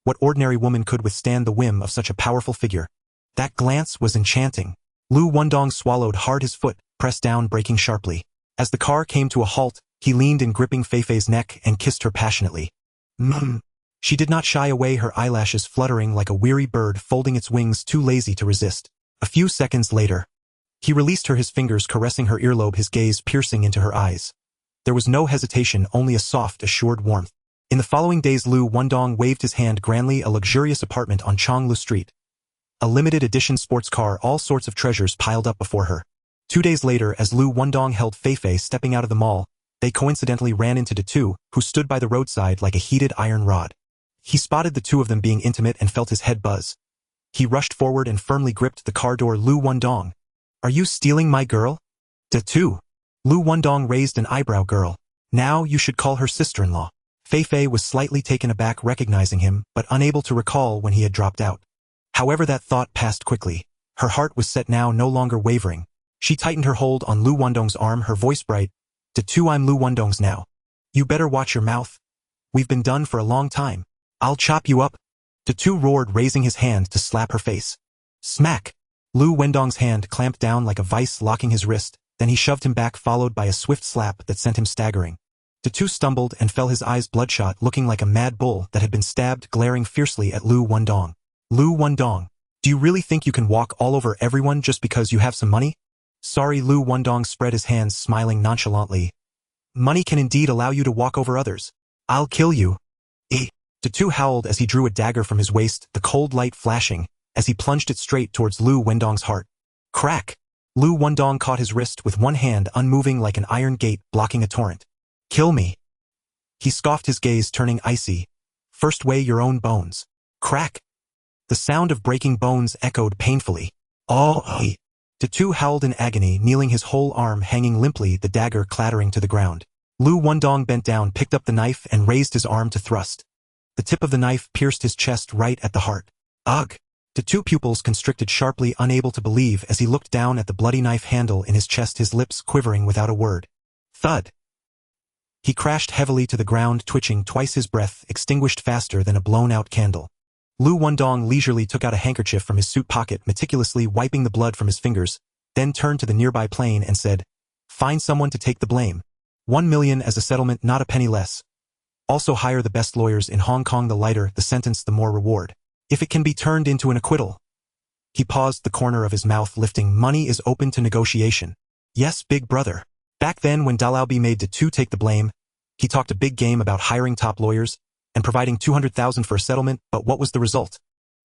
What ordinary woman could withstand the whim of such a powerful figure? That glance was enchanting. Liu Wendong swallowed hard, his foot pressed down, braking sharply. As the car came to a halt, he leaned in, gripping Fei's neck and kissed her passionately. She did not shy away, her eyelashes fluttering like a weary bird folding its wings, too lazy to resist. A few seconds later, he released her, his fingers caressing her earlobe, his gaze piercing into her eyes. There was no hesitation, only a soft, assured warmth. In the following days, Liu Wendong waved his hand grandly, a luxurious apartment on Chonglu Street. A limited edition sports car, all sorts of treasures piled up before her. 2 days later, as Liu Wendong held Fei stepping out of the mall, they coincidentally ran into Datu, who stood by the roadside like a heated iron rod. He spotted the two of them being intimate and felt his head buzz. He rushed forward and firmly gripped the car door. Liu Wendong, are you stealing my girl? Datu. Liu Wendong raised an eyebrow. Girl. Now you should call her sister-in-law. Fei was slightly taken aback recognizing him, but unable to recall when he had dropped out. However, that thought passed quickly. Her heart was set now, no longer wavering. She tightened her hold on Liu Wendong's arm, her voice bright. Datu, I'm Liu Wendong's now. You better watch your mouth. We've been done for a long time. I'll chop you up. Datu roared, raising his hand to slap her face. Smack! Liu Wendong's hand clamped down like a vice, locking his wrist. Then he shoved him back, followed by a swift slap that sent him staggering. Datu stumbled and fell, his eyes bloodshot, looking like a mad bull that had been stabbed, glaring fiercely at Liu Wendong. Liu Wendong, do you really think you can walk all over everyone just because you have some money? Sorry. Liu Wendong spread his hands, smiling nonchalantly. Money can indeed allow you to walk over others. I'll kill you. Datu howled as he drew a dagger from his waist, the cold light flashing, as he plunged it straight towards Liu Wendong's heart. Crack! Liu Wendong caught his wrist with one hand, unmoving like an iron gate blocking a torrent. Kill me. He scoffed, his gaze turning icy. First weigh your own bones. Crack! The sound of breaking bones echoed painfully. Oh! Datu howled in agony, kneeling, his whole arm hanging limply, the dagger clattering to the ground. Liu Wendong bent down, picked up the knife, and raised his arm to thrust. The tip of the knife pierced his chest right at the heart. Ugh! Datu's pupils constricted sharply, unable to believe as he looked down at the bloody knife handle in his chest, his lips quivering without a word. Thud! He crashed heavily to the ground, twitching twice his breath, extinguished faster than a blown-out candle. Liu Wendong leisurely took out a handkerchief from his suit pocket, meticulously wiping the blood from his fingers, then turned to the nearby plane and said, Find someone to take the blame. 1 million as a settlement, not a penny less. Also hire the best lawyers in Hong Kong. The lighter the sentence, the more reward. If it can be turned into an acquittal. He paused, the corner of his mouth lifting. Money is open to negotiation. Yes, big brother. Back then, when Dalaobi made Datu take the blame, he talked a big game about hiring top lawyers and providing 200,000 for a settlement, but what was the result?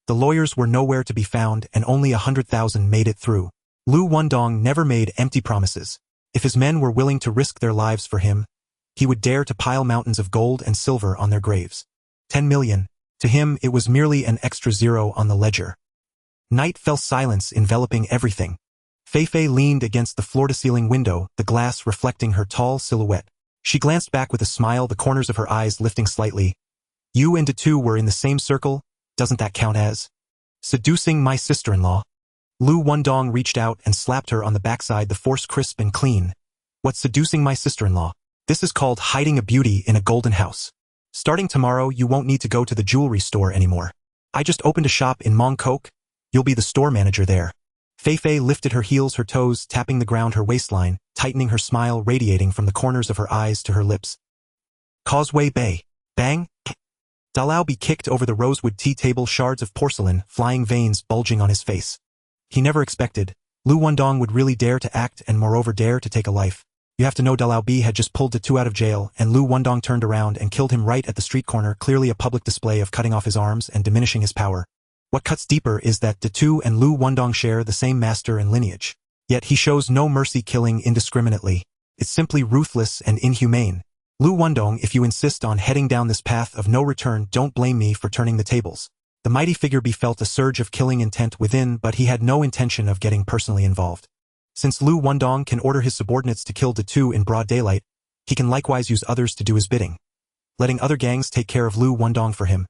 The lawyers were nowhere to be found, and only 100,000 made it through. Liu Wendong never made empty promises. If his men were willing to risk their lives for him, he would dare to pile mountains of gold and silver on their graves. 10 million. To him, it was merely an extra zero on the ledger. Night fell, silence enveloping everything. Fei leaned against the floor-to-ceiling window, the glass reflecting her tall silhouette. She glanced back with a smile, the corners of her eyes lifting slightly. You and Datu were in the same circle, doesn't that count as seducing my sister-in-law? Liu Wendong reached out and slapped her on the backside, the force crisp and clean. What's seducing my sister-in-law? This is called hiding a beauty in a golden house. Starting tomorrow, you won't need to go to the jewelry store anymore. I just opened a shop in Mong Kok. You'll be the store manager there. Fei lifted her heels, her toes tapping the ground, her waistline, tightening, her smile radiating from the corners of her eyes to her lips. Causeway Bay. Bang! Dalaobi kicked over the rosewood tea table, shards of porcelain, flying veins bulging on his face. He never expected Liu Wendong would really dare to act and moreover dare to take a life. You have to know Dalaobi had just pulled Datu out of jail, and Liu Wendong turned around and killed him right at the street corner, clearly a public display of cutting off his arms and diminishing his power. What cuts deeper is that Datu and Liu Wendong share the same master and lineage. Yet he shows no mercy, killing indiscriminately. It's simply ruthless and inhumane. Liu Wendong, if you insist on heading down this path of no return, don't blame me for turning the tables. The mighty figure felt a surge of killing intent within, but he had no intention of getting personally involved. Since Liu Wendong can order his subordinates to kill Datu in broad daylight, he can likewise use others to do his bidding, letting other gangs take care of Liu Wendong for him.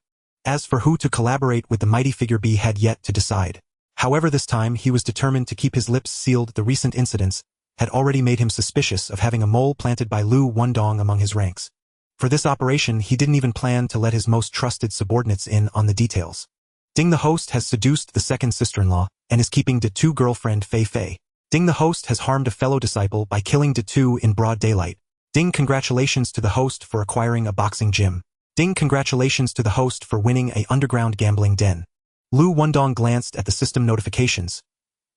As for who to collaborate with, the mighty figure B had yet to decide. However, this time he was determined to keep his lips sealed. The recent incidents had already made him suspicious of having a mole planted by Liu Wendong among his ranks. For this operation, he didn't even plan to let his most trusted subordinates in on the details. Ding the host has seduced the second sister-in-law and is keeping De2 girlfriend Fei Fei. Ding the host has harmed a fellow disciple by killing De2 in broad daylight. Ding, congratulations to the host for acquiring a boxing gym. Ding, congratulations to the host for winning a underground gambling den. Liu Wendong glanced at the system notifications.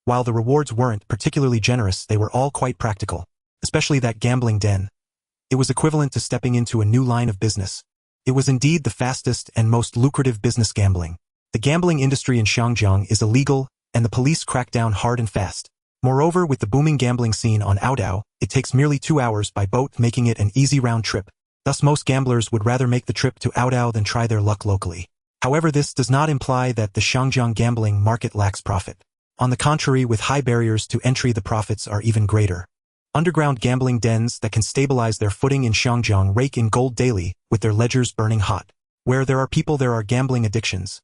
While the rewards weren't particularly generous, they were all quite practical, especially that gambling den. It was equivalent to stepping into a new line of business. It was indeed the fastest and most lucrative business gambling. The gambling industry in Xiangjiang is illegal, and the police crack down hard and fast. Moreover, with the booming gambling scene on Audiobook, it takes merely 2 hours by boat, making it an easy round trip. Thus most gamblers would rather make the trip to Audiobook than try their luck locally. However, this does not imply that the Xiangjiang gambling market lacks profit. On the contrary, with high barriers to entry, the profits are even greater. Underground gambling dens that can stabilize their footing in Xiangjiang rake in gold daily, with their ledgers burning hot. Where there are people, there are gambling addictions.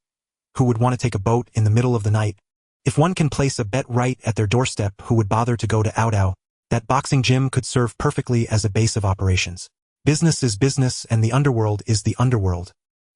Who would want to take a boat in the middle of the night? If one can place a bet right at their doorstep, who would bother to go to Audiobook? That boxing gym could serve perfectly as a base of operations. Business is business, and the underworld is the underworld.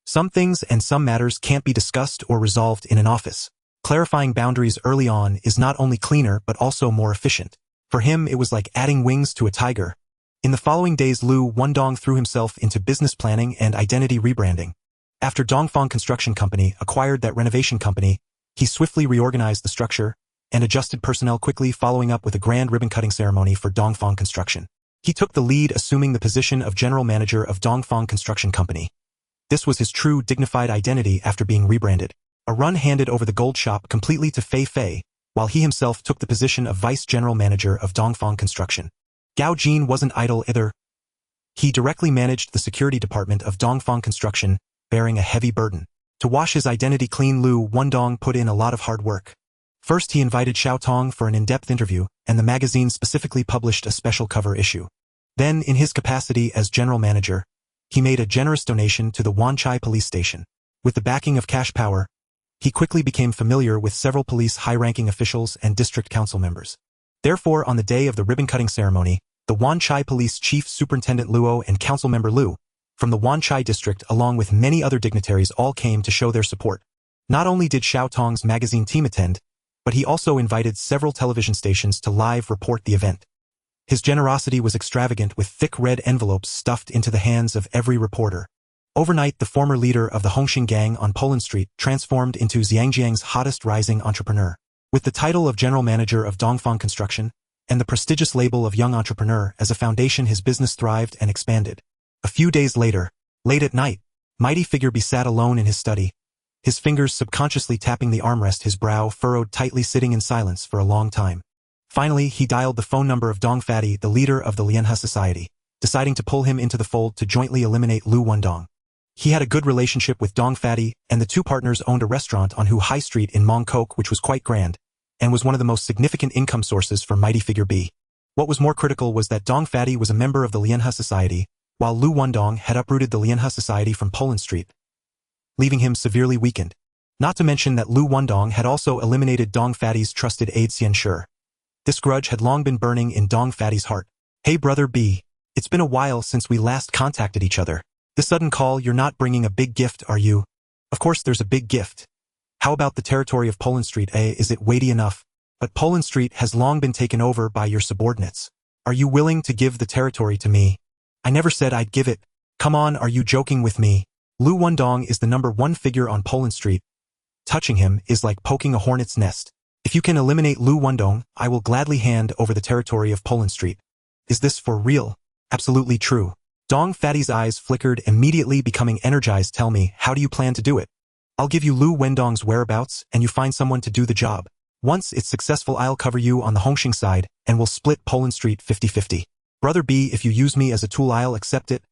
Some things and some matters can't be discussed or resolved in an office. Clarifying boundaries early on is not only cleaner but also more efficient. For him, it was like adding wings to a tiger. In the following days, Liu Wendong threw himself into business planning and identity rebranding. After Dongfang Construction Company acquired that renovation company, he swiftly reorganized the structure and adjusted personnel quickly, following up with a grand ribbon-cutting ceremony for Dongfang Construction. He took the lead, assuming the position of general manager of Dongfang Construction Company. This was his true, dignified identity after being rebranded. A run handed over the gold shop completely to Fei Fei, while he himself took the position of vice general manager of Dongfang Construction. Gao Jin wasn't idle either. He directly managed the security department of Dongfang Construction, bearing a heavy burden. To wash his identity clean, Liu Wendong put in a lot of hard work. First, he invited Xiao Tong for an in-depth interview, and the magazine specifically published a special cover issue. Then, in his capacity as general manager, he made a generous donation to the Wanchai police station. With the backing of cash power, he quickly became familiar with several police high-ranking officials and district council members. Therefore, on the day of the ribbon-cutting ceremony, the Wanchai Police Chief Superintendent Luo and Council Member Liu, from the Wanchai district along with many other dignitaries, all came to show their support. Not only did Xiao Tong's magazine team attend, but he also invited several television stations to live report the event. His generosity was extravagant, with thick red envelopes stuffed into the hands of every reporter. Overnight, the former leader of the Hung Hing gang on Poland Street transformed into Xiangjiang's hottest rising entrepreneur. With the title of general manager of Dongfang Construction and the prestigious label of young entrepreneur as a foundation, his business thrived and expanded. A few days later, late at night, mighty figure B sat alone in his study, his fingers subconsciously tapping the armrest, his brow furrowed tightly, sitting in silence for a long time. Finally, he dialed the phone number of Dong Fatty, the leader of the Lianhe Society, deciding to pull him into the fold to jointly eliminate Liu Wendong. He had a good relationship with Dong Fatty, and the two partners owned a restaurant on Hu High Street in Mongkok, which was quite grand, and was one of the most significant income sources for mighty figure B. What was more critical was that Dong Fatty was a member of the Lianhe Society, while Liu Wendong had uprooted the Lianhe Society from Poland Street, leaving him severely weakened. Not to mention that Liu Wendong had also eliminated Dong Fatty's trusted aide Xian Shi. This grudge had long been burning in Dong Fatty's heart. "Hey brother B, it's been a while since we last contacted each other. This sudden call, you're not bringing a big gift, are you?" "Of course there's a big gift. How about the territory of Poland Street? Is it weighty enough? But Poland Street has long been taken over by your subordinates. Are you willing to give the territory to me?" "I never said I'd give it. Come on, are you joking with me? Liu Wendong is the #1 figure on Poland Street. Touching him is like poking a hornet's nest. If you can eliminate Liu Wendong, I will gladly hand over the territory of Poland Street." "Is this for real?" "Absolutely true." Dong Fatty's eyes flickered, immediately becoming energized. "Tell me, how do you plan to do it?" "I'll give you Liu Wendong's whereabouts, and you find someone to do the job. Once it's successful, I'll cover you on the Hung Hing side, and we'll split Poland Street 50-50. Brother B, if you use me as a tool, I'll accept it.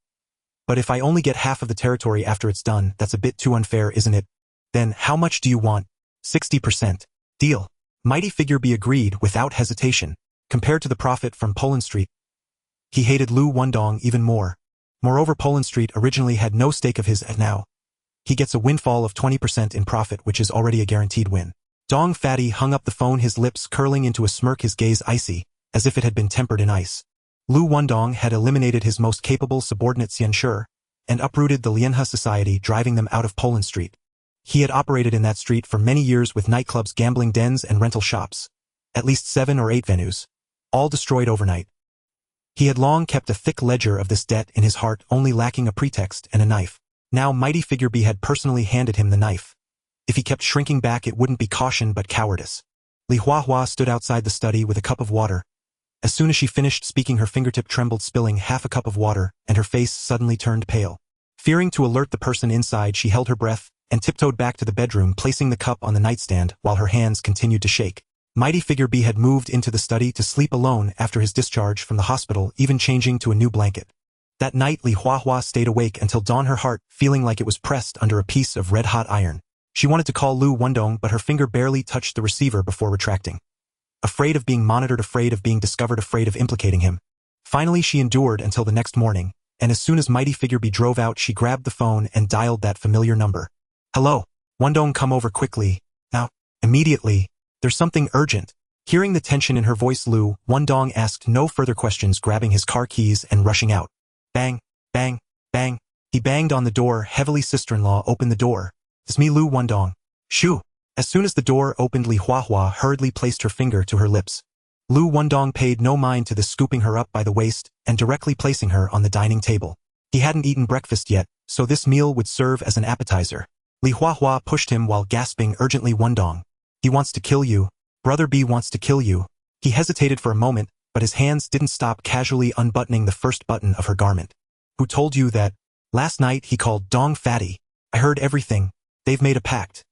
But if I only get half of the territory after it's done, that's a bit too unfair, isn't it?" "Then, how much do you want?" 60%. "Deal." Mighty figure B agreed without hesitation. Compared to the profit from Poland Street, he hated Liu Wendong even more. Moreover, Poland Street originally had no stake of his, and now he gets a windfall of 20% in profit, which is already a guaranteed win. Dong Fatty hung up the phone, his lips curling into a smirk, his gaze icy, as if it had been tempered in ice. Liu Wendong had eliminated his most capable subordinate Xian Shi, and uprooted the Lianhe society, driving them out of Poland Street. He had operated in that street for many years with nightclubs, gambling dens, and rental shops. At least 7 or 8 venues. All destroyed overnight. He had long kept a thick ledger of this debt in his heart, only lacking a pretext and a knife. Now mighty figure B had personally handed him the knife. If he kept shrinking back, it wouldn't be caution but cowardice. Li Huahua stood outside the study with a cup of water. As soon as she finished speaking, her fingertip trembled, spilling half a cup of water, and her face suddenly turned pale. Fearing to alert the person inside, she held her breath and tiptoed back to the bedroom, placing the cup on the nightstand while her hands continued to shake. Mighty figure B had moved into the study to sleep alone after his discharge from the hospital, even changing to a new blanket. That night, Li Huahua stayed awake until dawn, her heart feeling like it was pressed under a piece of red-hot iron. She wanted to call Liu Wendong, but her finger barely touched the receiver before retracting. Afraid of being monitored, afraid of being discovered, afraid of implicating him. Finally, she endured until the next morning, and as soon as mighty figure B drove out, she grabbed the phone and dialed that familiar number. "Hello? Wendong, come over quickly. Now. Immediately. There's something urgent." Hearing the tension in her voice, Liu Wendong asked no further questions, grabbing his car keys and rushing out. Bang, bang, bang. He banged on the door heavily. "Sister-in-law, open the door. It's me, Liu Wendong." "Shoo." As soon as the door opened, Li Huahua hurriedly placed her finger to her lips. Liu Wendong paid no mind to this, scooping her up by the waist and directly placing her on the dining table. He hadn't eaten breakfast yet, so this meal would serve as an appetizer. Li Huahua pushed him while gasping urgently, "Wendong. He wants to kill you. Brother B wants to kill you." He hesitated for a moment, but his hands didn't stop, casually unbuttoning the first button of her garment. "Who told you that?" "Last night he called Dong Fatty. I heard everything. They've made a pact.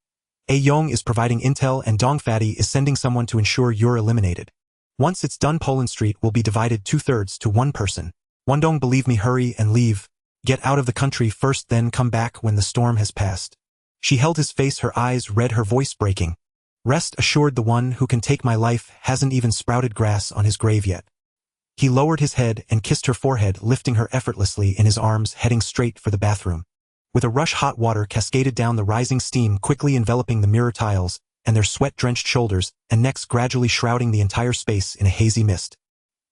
A Yong is providing intel and Dong Fatty is sending someone to ensure you're eliminated. Once it's done, Poland Street will be divided 2/3 to one person. Wendong, believe me, hurry and leave. Get out of the country first, then come back when the storm has passed." She held his face, her eyes red, her voice breaking. "Rest assured, the one who can take my life hasn't even sprouted grass on his grave yet." He lowered his head and kissed her forehead, lifting her effortlessly in his arms, heading straight for the bathroom. With a rush, hot water cascaded down, the rising steam quickly enveloping the mirror tiles and their sweat-drenched shoulders and necks, gradually shrouding the entire space in a hazy mist.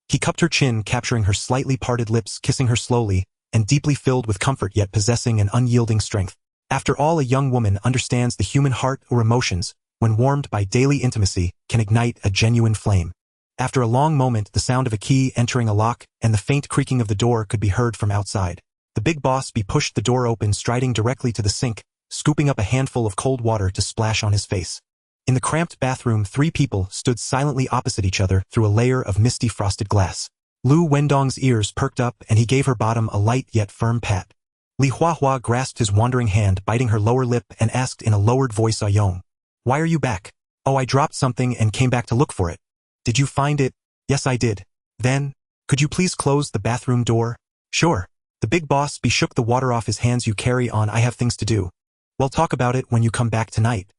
He cupped her chin, capturing her slightly parted lips, kissing her slowly and deeply, filled with comfort yet possessing an unyielding strength. After all, a young woman understands the human heart, or emotions, when warmed by daily intimacy, can ignite a genuine flame. After a long moment, the sound of a key entering a lock and the faint creaking of the door could be heard from outside. The big boss B pushed the door open, striding directly to the sink, scooping up a handful of cold water to splash on his face. In the cramped bathroom, 3 people stood silently opposite each other through a layer of misty frosted glass. Liu Wendong's ears perked up and he gave her bottom a light yet firm pat. Li Huahua grasped his wandering hand, biting her lower lip, and asked in a lowered voice, "Ayong, why are you back?" "Oh, I dropped something and came back to look for it." "Did you find it?" "Yes, I did." "Then, could you please close the bathroom door?" "Sure." The big boss B shook the water off his hands. "You carry on, I have things to do. We'll talk about it when you come back tonight.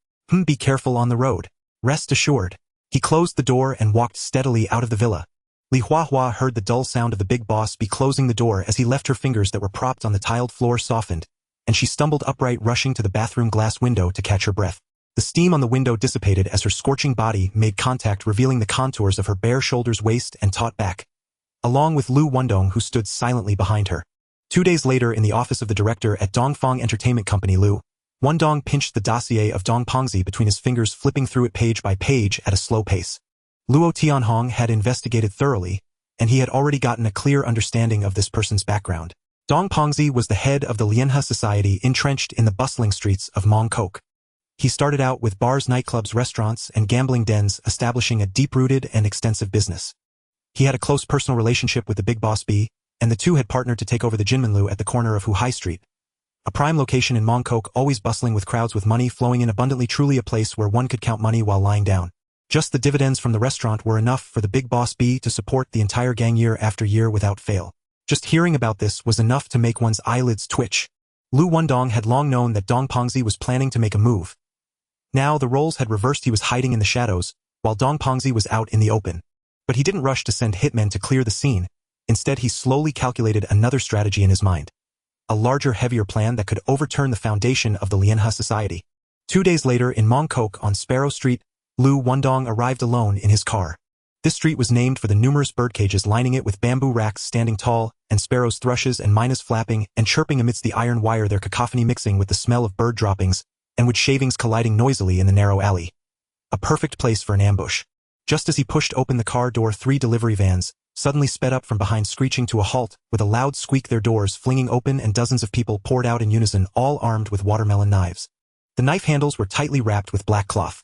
Be careful on the road." "Rest assured." He closed the door and walked steadily out of the villa. Li Huahua heard the dull sound of the big boss B closing the door as he left. Her fingers that were propped on the tiled floor softened, and she stumbled upright, rushing to the bathroom glass window to catch her breath. The steam on the window dissipated as her scorching body made contact, revealing the contours of her bare shoulders, waist, and taut back, along with Liu Wendong, who stood silently behind her. 2 days later, in the office of the director at Dongfang Entertainment Company, Liu Wendong pinched the dossier of Dong Pengzi between his fingers, flipping through it page by page at a slow pace. Luo Tianhong had investigated thoroughly, and he had already gotten a clear understanding of this person's background. Dong Pengzi was the head of the Lianhe society, entrenched in the bustling streets of Mongkok. He started out with bars, nightclubs, restaurants, and gambling dens, establishing a deep-rooted and extensive business. He had a close personal relationship with the big boss B, and the two had partnered to take over the Jinmenlu at the corner of Hu High Street, a prime location in Mongkok, always bustling with crowds with money flowing in abundantly, truly a place where one could count money while lying down. Just the dividends from the restaurant were enough for the big boss B to support the entire gang year after year without fail. Just hearing about this was enough to make one's eyelids twitch. Liu Wendong had long known that Dong Pengzi was planning to make a move. Now the roles had reversed. He was hiding in the shadows, while Dong Pengzi was out in the open. But he didn't rush to send hitmen to clear the scene. Instead, he slowly calculated another strategy in his mind. a larger, heavier plan that could overturn the foundation of the Lianhe society. 2 days later in Mongkok on Sparrow Street, Liu Wendong arrived alone in his car. This street was named for the numerous birdcages lining it with bamboo racks standing tall, and sparrows, thrushes, and mynas flapping and chirping amidst the iron wire, their cacophony mixing with the smell of bird droppings, and wood shavings colliding noisily in the narrow alley. A perfect place for an ambush. Just as he pushed open the car door, 3 delivery vans suddenly sped up from behind, screeching to a halt, with a loud squeak, their doors flinging open and dozens of people poured out in unison, all armed with watermelon knives. The knife handles were tightly wrapped with black cloth.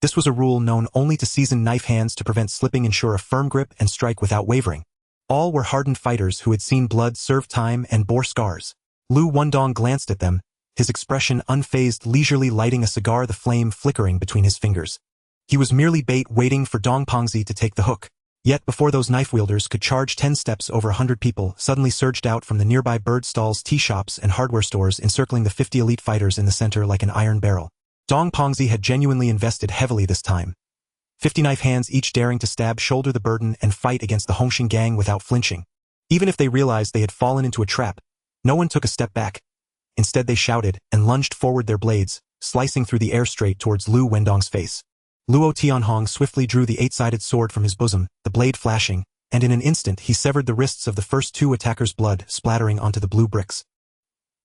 This was a rule known only to seasoned knife hands to prevent slipping, ensure a firm grip, and strike without wavering. All were hardened fighters who had seen blood, served time, and bore scars. Liu Wendong glanced at them, his expression unfazed, leisurely lighting a cigar, the flame flickering between his fingers. He was merely bait waiting for Dong Pengzi to take the hook. Yet before those knife-wielders could charge, 10 steps, over 100 people suddenly surged out from the nearby bird stalls, tea shops, and hardware stores, encircling the 50 elite fighters in the center like an iron barrel. Dong Pengzi had genuinely invested heavily this time. 50 knife hands, each daring to stab, shoulder the burden, and fight against the Hung Hing gang without flinching. Even if they realized they had fallen into a trap, no one took a step back. Instead they shouted and lunged forward, their blades slicing through the air straight towards Liu Wendong's face. Luo Tianhong swiftly drew the 8-sided sword from his bosom, the blade flashing, and in an instant he severed the wrists of the first 2 attackers, blood splattering onto the blue bricks.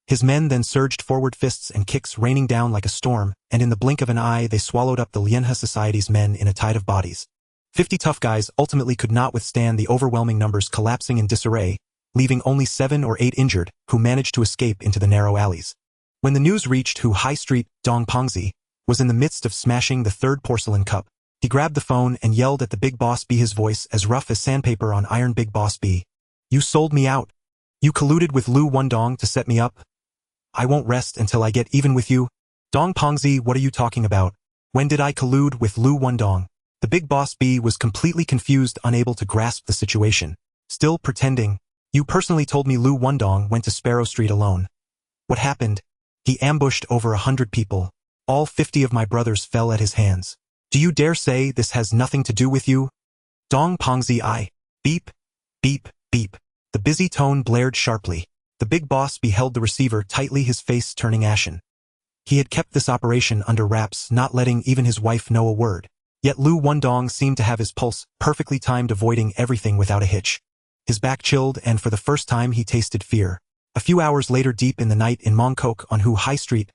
His men then surged forward, fists and kicks raining down like a storm, and in the blink of an eye they swallowed up the Lianhe society's men in a tide of bodies. 50 tough guys ultimately could not withstand the overwhelming numbers, collapsing in disarray, leaving only 7 or 8 injured, who managed to escape into the narrow alleys. When the news reached Hu High Street, Dong Pengzi was in the midst of smashing the 3rd porcelain cup. He grabbed the phone and yelled at the Big Boss B, his voice as rough as sandpaper on iron. Big Boss B, you sold me out. You colluded with Liu Wendong to set me up. I won't rest until I get even with you. Dong Pengzi, what are you talking about? When did I collude with Liu Wendong? The Big Boss B was completely confused, unable to grasp the situation. Still pretending. You personally told me Liu Wendong went to Sparrow Street alone. What happened? He ambushed over 100 people. All 50 of my brothers fell at his hands. Do you dare say this has nothing to do with you? Dong Pengzi, I. Beep, beep, beep. The busy tone blared sharply. The Big Boss beheld the receiver tightly, his face turning ashen. He had kept this operation under wraps, not letting even his wife know a word. Yet Liu Wendong seemed to have his pulse perfectly timed, avoiding everything without a hitch. His back chilled, and for the first time he tasted fear. A few hours later, deep in the night in Mongkok on Hu High Street,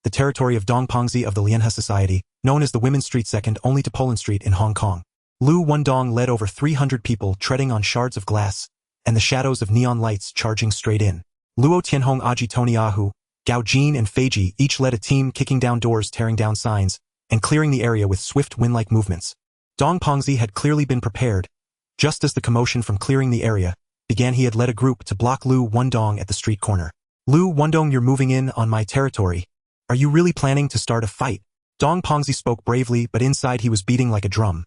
the territory of Dong Pengzi of the Lianhe Society, known as the Women's Street, second only to Poland Street in Hong Kong. Liu Wendong led over 300 people, treading on shards of glass, and the shadows of neon lights charging straight in. Luo Tianhong, Aji Toniahu, Gao Jin, and Feiji each led a team, kicking down doors, tearing down signs, and clearing the area with swift wind-like movements. Dong Pengzi had clearly been prepared. Just as the commotion from clearing the area began, he had led a group to block Liu Wendong at the street corner. Liu Wendong, you're moving in on my territory. Are you really planning to start a fight? Dong Pengzi spoke bravely, but inside he was beating like a drum.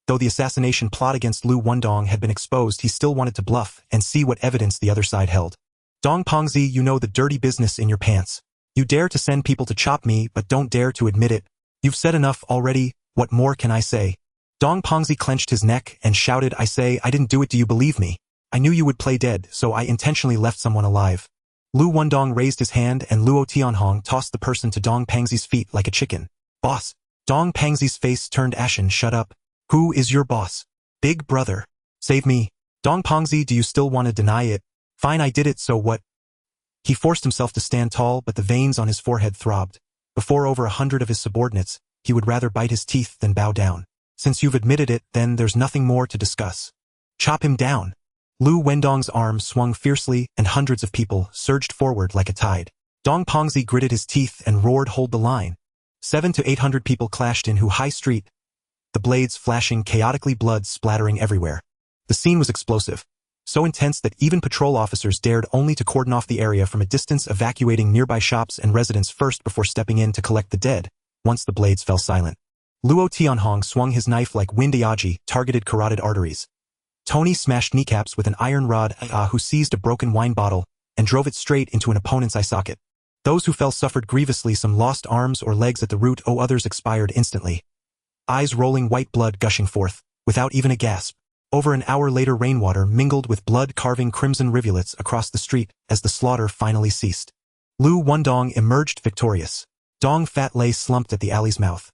Though the assassination plot against Liu Wendong had been exposed, he still wanted to bluff and see what evidence the other side held. Dong Pengzi, you know the dirty business in your pants. You dare to send people to chop me, but don't dare to admit it. You've said enough already. What more can I say? Dong Pengzi clenched his neck and shouted, I say I didn't do it. Do you believe me? I knew you would play dead, so I intentionally left someone alive. Liu Wendong raised his hand and Luo Tianhong tossed the person to Dong Pengzi's feet like a chicken. Boss. Dong Pengzi's face turned ashen. Shut up. Who is your boss? Big brother. Save me. Dong Pengzi, do you still want to deny it? Fine, I did it, so what? He forced himself to stand tall, but the veins on his forehead throbbed. Before over 100 of his subordinates, he would rather bite his teeth than bow down. Since you've admitted it, then there's nothing more to discuss. Chop him down. Liu Wendong's arm swung fiercely, and hundreds of people surged forward like a tide. Dong Pengzi gritted his teeth and roared, hold the line. 700 to 800 people clashed in Hu High Street, the blades flashing chaotically, blood splattering everywhere. The scene was explosive, so intense that even patrol officers dared only to cordon off the area from a distance, evacuating nearby shops and residents first before stepping in to collect the dead, once the blades fell silent. Luo Tianhong swung his knife like wind. Yaji targeted carotid arteries. Tony smashed kneecaps with an iron rod. Who seized a broken wine bottle and drove it straight into an opponent's eye socket. Those who fell suffered grievously, some lost arms or legs at the root, others expired instantly. Eyes rolling, white blood gushing forth, without even a gasp. Over an hour later, rainwater mingled with blood carving crimson rivulets across the street as the slaughter finally ceased. Liu Wendong emerged victorious. Dong Fat lay slumped at the alley's mouth.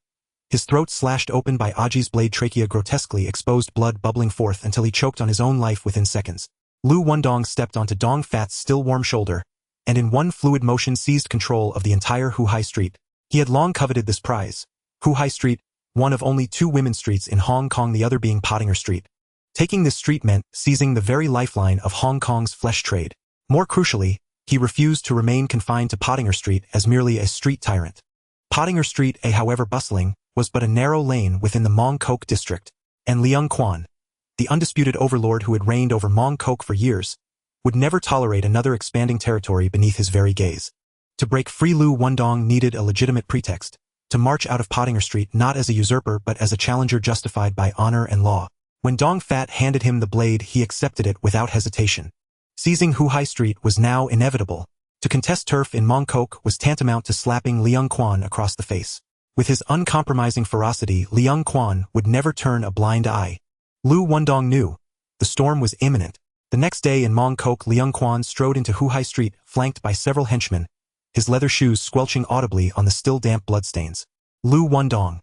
His throat slashed open by Aji's blade, trachea grotesquely exposed, blood bubbling forth until he choked on his own life within seconds. Liu Wendong stepped onto Dong Fat's still warm shoulder, and in one fluid motion seized control of the entire Huhai Street. He had long coveted this prize. Huhai Street, one of only 2 women's streets in Hong Kong, the other being Pottinger Street. Taking this street meant seizing the very lifeline of Hong Kong's flesh trade. More crucially, he refused to remain confined to Pottinger Street as merely a street tyrant. Pottinger Street, however bustling, was but a narrow lane within the Mong Kok district, and Leung Quan, the undisputed overlord who had reigned over Mong Kok for years, would never tolerate another expanding territory beneath his very gaze. To break free, Liu Wendong needed a legitimate pretext, to march out of Pottinger Street not as a usurper but as a challenger justified by honor and law. When Dong Fat handed him the blade, he accepted it without hesitation. Seizing Huhai Street was now inevitable. To contest turf in Mong Kok was tantamount to slapping Leung Quan across the face. With his uncompromising ferocity, Leung Quan would never turn a blind eye. Liu Wendong knew. The storm was imminent. The next day in Mong Kok, Leung Quan strode into Huhai Street, flanked by several henchmen, his leather shoes squelching audibly on the still damp bloodstains. Liu Wendong,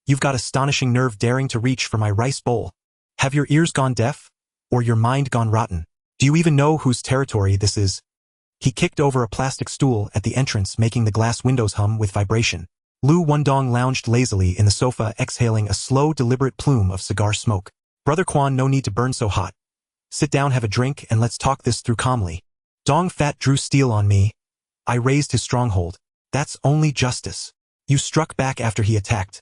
you've got astonishing nerve daring to reach for my rice bowl. Have your ears gone deaf? Or your mind gone rotten? Do you even know whose territory this is? He kicked over a plastic stool at the entrance, making the glass windows hum with vibration. Liu Wendong lounged lazily in the sofa, exhaling a slow, deliberate plume of cigar smoke. Brother Quan, no need to burn so hot. Sit down, have a drink, and let's talk this through calmly. Dong Fat drew steel on me. I raised his stronghold. That's only justice. You struck back after he attacked.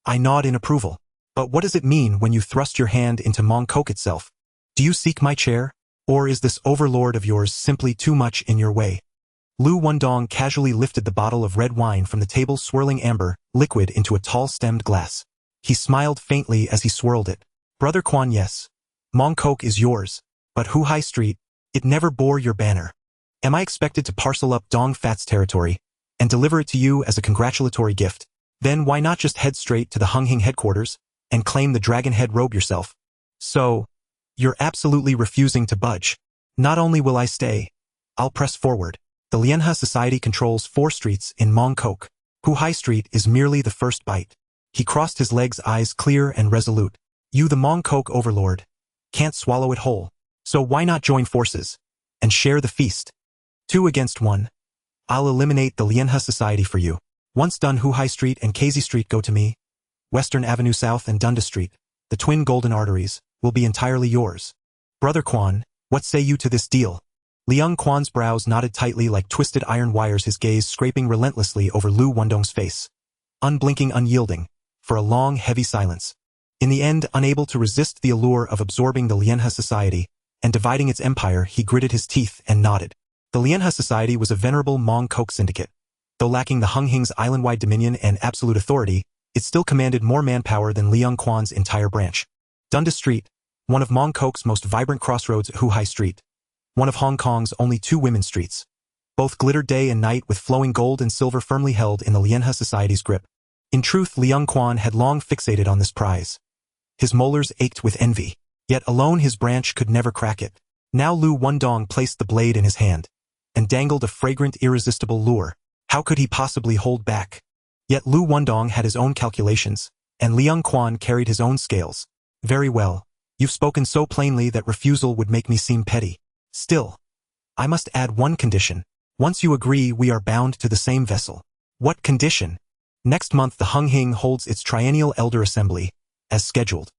I nod in approval. But what does it mean when you thrust your hand into Mong Kok itself? Do you seek my chair? Or is this overlord of yours simply too much in your way? Liu Wendong casually lifted the bottle of red wine from the table, swirling amber liquid into a tall-stemmed glass. He smiled faintly as he swirled it. Brother Quan, yes. Mong Kok is yours. But Huhai Street, it never bore your banner. Am I expected to parcel up Dong Fat's territory and deliver it to you as a congratulatory gift? Then why not just head straight to the Hung Hing headquarters and claim the dragon head robe yourself? So, you're absolutely refusing to budge. Not only will I stay, I'll press forward. The Lianhe Society controls 4 streets in Mong Kok. Huhai Street is merely the first bite. He crossed his legs, eyes clear and resolute. You, the Mong Kok overlord, can't swallow it whole. So why not join forces and share the feast? 2 against 1. I'll eliminate the Lianhe Society for you. Once done, Huhai Street and Casey Street go to me. Western Avenue South and Dundas Street, the twin golden arteries, will be entirely yours. Brother Quan, what say you to this deal? Leung Quan's brows knotted tightly like twisted iron wires, his gaze scraping relentlessly over Liu Wendong's face. Unblinking, unyielding, for a long, heavy silence. In the end, unable to resist the allure of absorbing the Lianhe Society and dividing its empire, he gritted his teeth and nodded. The Lianhe Society was a venerable Mong Kok syndicate. Though lacking the Hung Hing's island-wide dominion and absolute authority, it still commanded more manpower than Leung Quan's entire branch. Dundas Street, one of Mong Kok's most vibrant crossroads, Huhai Street, one of Hong Kong's only 2 women's streets. Both glittered day and night with flowing gold and silver firmly held in the Lianhe Society's grip. In truth, Leung Quan had long fixated on this prize. His molars ached with envy, yet alone his branch could never crack it. Now Liu Wendong placed the blade in his hand and dangled a fragrant, irresistible lure. How could he possibly hold back? Yet Liu Wendong had his own calculations, and Leung Quan carried his own scales. Very well. You've spoken so plainly that refusal would make me seem petty. Still, I must add one condition. Once you agree, we are bound to the same vessel. What condition? Next month the Hung Hing holds its triennial Elder Assembly, as scheduled.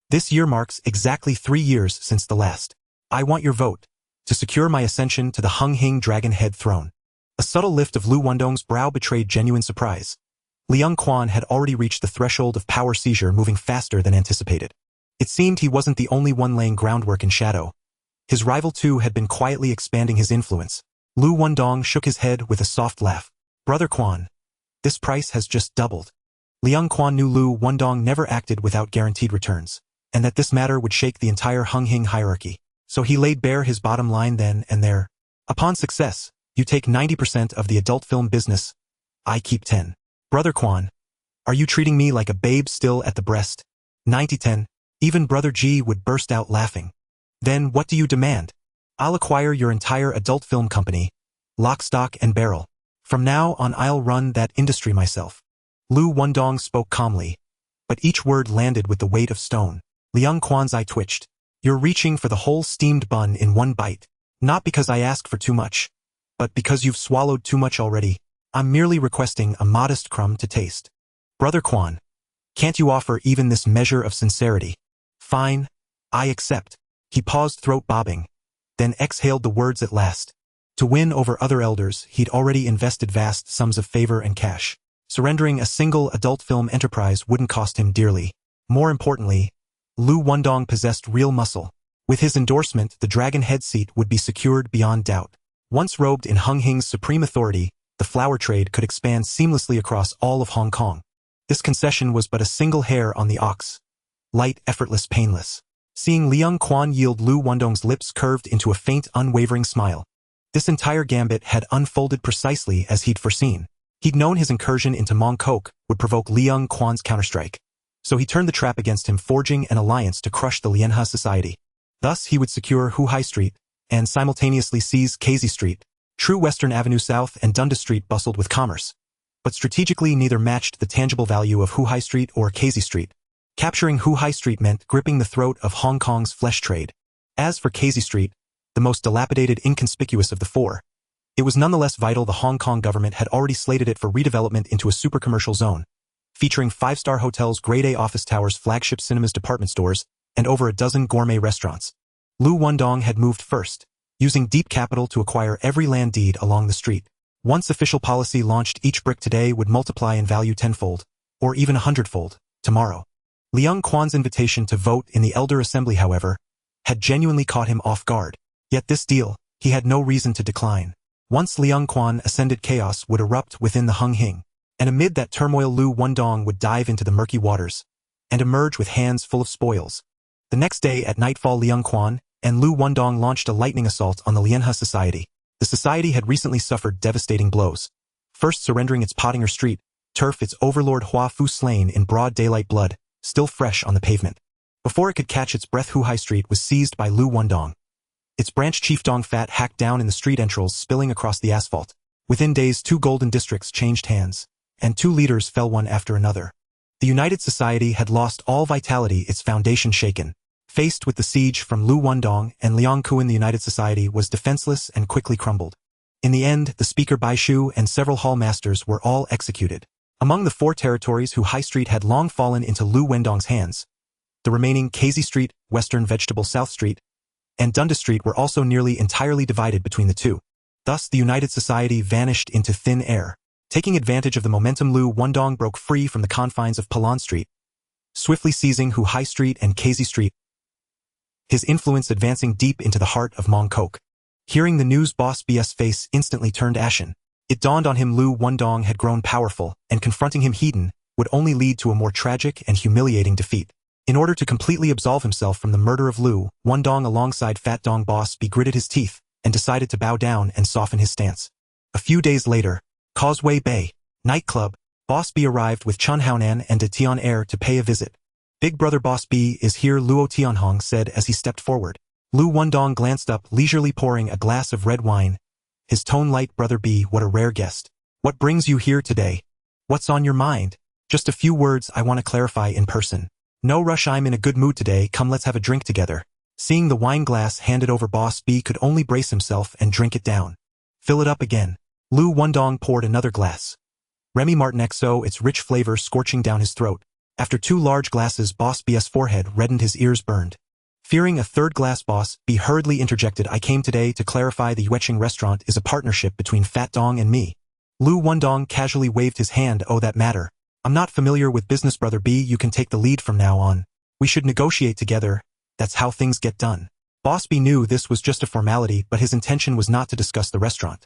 This year marks exactly 3 years since the last. I want your vote, to secure my ascension to the Hung Hing Dragon Head throne. A subtle lift of Liu Wendong's brow betrayed genuine surprise. Leung Quan had already reached the threshold of power seizure, moving faster than anticipated. It seemed he wasn't the only one laying groundwork in shadow. His rival too had been quietly expanding his influence. Liu Wendong shook his head with a soft laugh. Brother Quan, this price has just doubled. Leung Quan knew Liu Wendong never acted without guaranteed returns, and that this matter would shake the entire Hung Hing hierarchy. So he laid bare his bottom line then and there. Upon success, you take 90% of the adult film business. I keep 10. Brother Quan, are you treating me like a babe still at the breast? 90-10. Even Brother G would burst out laughing. Then what do you demand? I'll acquire your entire adult film company, lock, stock, and barrel. From now on I'll run that industry myself. Liu Wendong spoke calmly, but each word landed with the weight of stone. Liang Quan's eye twitched. You're reaching for the whole steamed bun in one bite. Not because I ask for too much, but because you've swallowed too much already. I'm merely requesting a modest crumb to taste. Brother Quan, can't you offer even this measure of sincerity? Fine, I accept. He paused, throat bobbing, then exhaled the words at last. To win over other elders, he'd already invested vast sums of favor and cash. Surrendering a single adult film enterprise wouldn't cost him dearly. More importantly, Liu Wendong possessed real muscle. With his endorsement, the dragon head seat would be secured beyond doubt. Once robed in Hung Hing's supreme authority, the flower trade could expand seamlessly across all of Hong Kong. This concession was but a single hair on the ox. Light, effortless, painless. Seeing Liang Quan yield, Liu Wendong's lips curved into a faint, unwavering smile. This entire gambit had unfolded precisely as he'd foreseen. He'd known his incursion into Mong Kok would provoke Liang Quan's counterstrike. So he turned the trap against him, forging an alliance to crush the Lianhe society. Thus he would secure Hu Hai Street, and simultaneously seize Casey Street. True Western Avenue South and Dundas Street bustled with commerce. But strategically neither matched the tangible value of Hu Hai Street or Casey Street. Capturing Hu Hai Street meant gripping the throat of Hong Kong's flesh trade. As for Casey Street, the most dilapidated, inconspicuous of the four, it was nonetheless vital. The Hong Kong government had already slated it for redevelopment into a super-commercial zone, featuring 5-star hotels, grade A office towers, flagship cinemas, department stores, and over a dozen gourmet restaurants. Liu Wendong had moved first, using deep capital to acquire every land deed along the street. Once official policy launched, each brick today would multiply in value tenfold, or even 100-fold, tomorrow. Liang Quan's invitation to vote in the Elder Assembly, however, had genuinely caught him off guard. Yet this deal, he had no reason to decline. Once Liang Quan ascended, chaos would erupt within the Hung Hing, and amid that turmoil Liu Wendong would dive into the murky waters, and emerge with hands full of spoils. The next day at nightfall, Liang Quan and Liu Wendong launched a lightning assault on the Lianhe society. The society had recently suffered devastating blows. First surrendering its Pottinger Street turf, its overlord Hua Fu slain in broad daylight, blood still fresh on the pavement. Before it could catch its breath, Hu Hai Street was seized by Liu Wendong. Its branch chief Dong Fat hacked down in the street entrails, spilling across the asphalt. Within days 2 golden districts changed hands, and 2 leaders fell one after another. The United Society had lost all vitality, its foundation shaken. Faced with the siege from Liu Wendong and Liang Kuan, the United Society was defenseless and quickly crumbled. In the end, the Speaker Bai Shu and several hall masters were all executed. Among the 4 territories, Hu Hai Street had long fallen into Liu Wendong's hands. The remaining Casey Street, Western Vegetable South Street, and Dundas Street were also nearly entirely divided between the two. Thus the United Society vanished into thin air. Taking advantage of the momentum, Liu Wendong broke free from the confines of Palan Street, swiftly seizing Hu Hai Street and Casey Street, his influence advancing deep into the heart of Mong Kok. Hearing the news, Boss B's face instantly turned ashen. It dawned on him Liu Wendong had grown powerful, and confronting him head-on would only lead to a more tragic and humiliating defeat. In order to completely absolve himself from the murder of Liu Wendong alongside Fat Dong, Boss B gritted his teeth and decided to bow down and soften his stance. A few days later, Causeway Bay nightclub, Boss B arrived with Chun Haonan and De Tian-er to pay a visit. Big brother Boss B is here, Luo Tianhong said as he stepped forward. Liu Wendong glanced up, leisurely pouring a glass of red wine. His tone light. Brother B, what a rare guest. What brings you here today? What's on your mind? Just a few words I want to clarify in person. No rush, I'm in a good mood today, come let's have a drink together. Seeing the wine glass handed over, Boss B could only brace himself and drink it down. Fill it up again. Liu Wendong poured another glass. Remy Martin XO, its rich flavor scorching down his throat. After 2 large glasses, Boss B's forehead reddened, his ears burned. Fearing a third glass, Boss B hurriedly interjected, I came today to clarify the Yueching restaurant is a partnership between Fat Dong and me. Liu Wendong casually waved his hand, oh that matter. I'm not familiar with business, Brother B, you can take the lead from now on. We should negotiate together, that's how things get done. Boss B knew this was just a formality, but his intention was not to discuss the restaurant.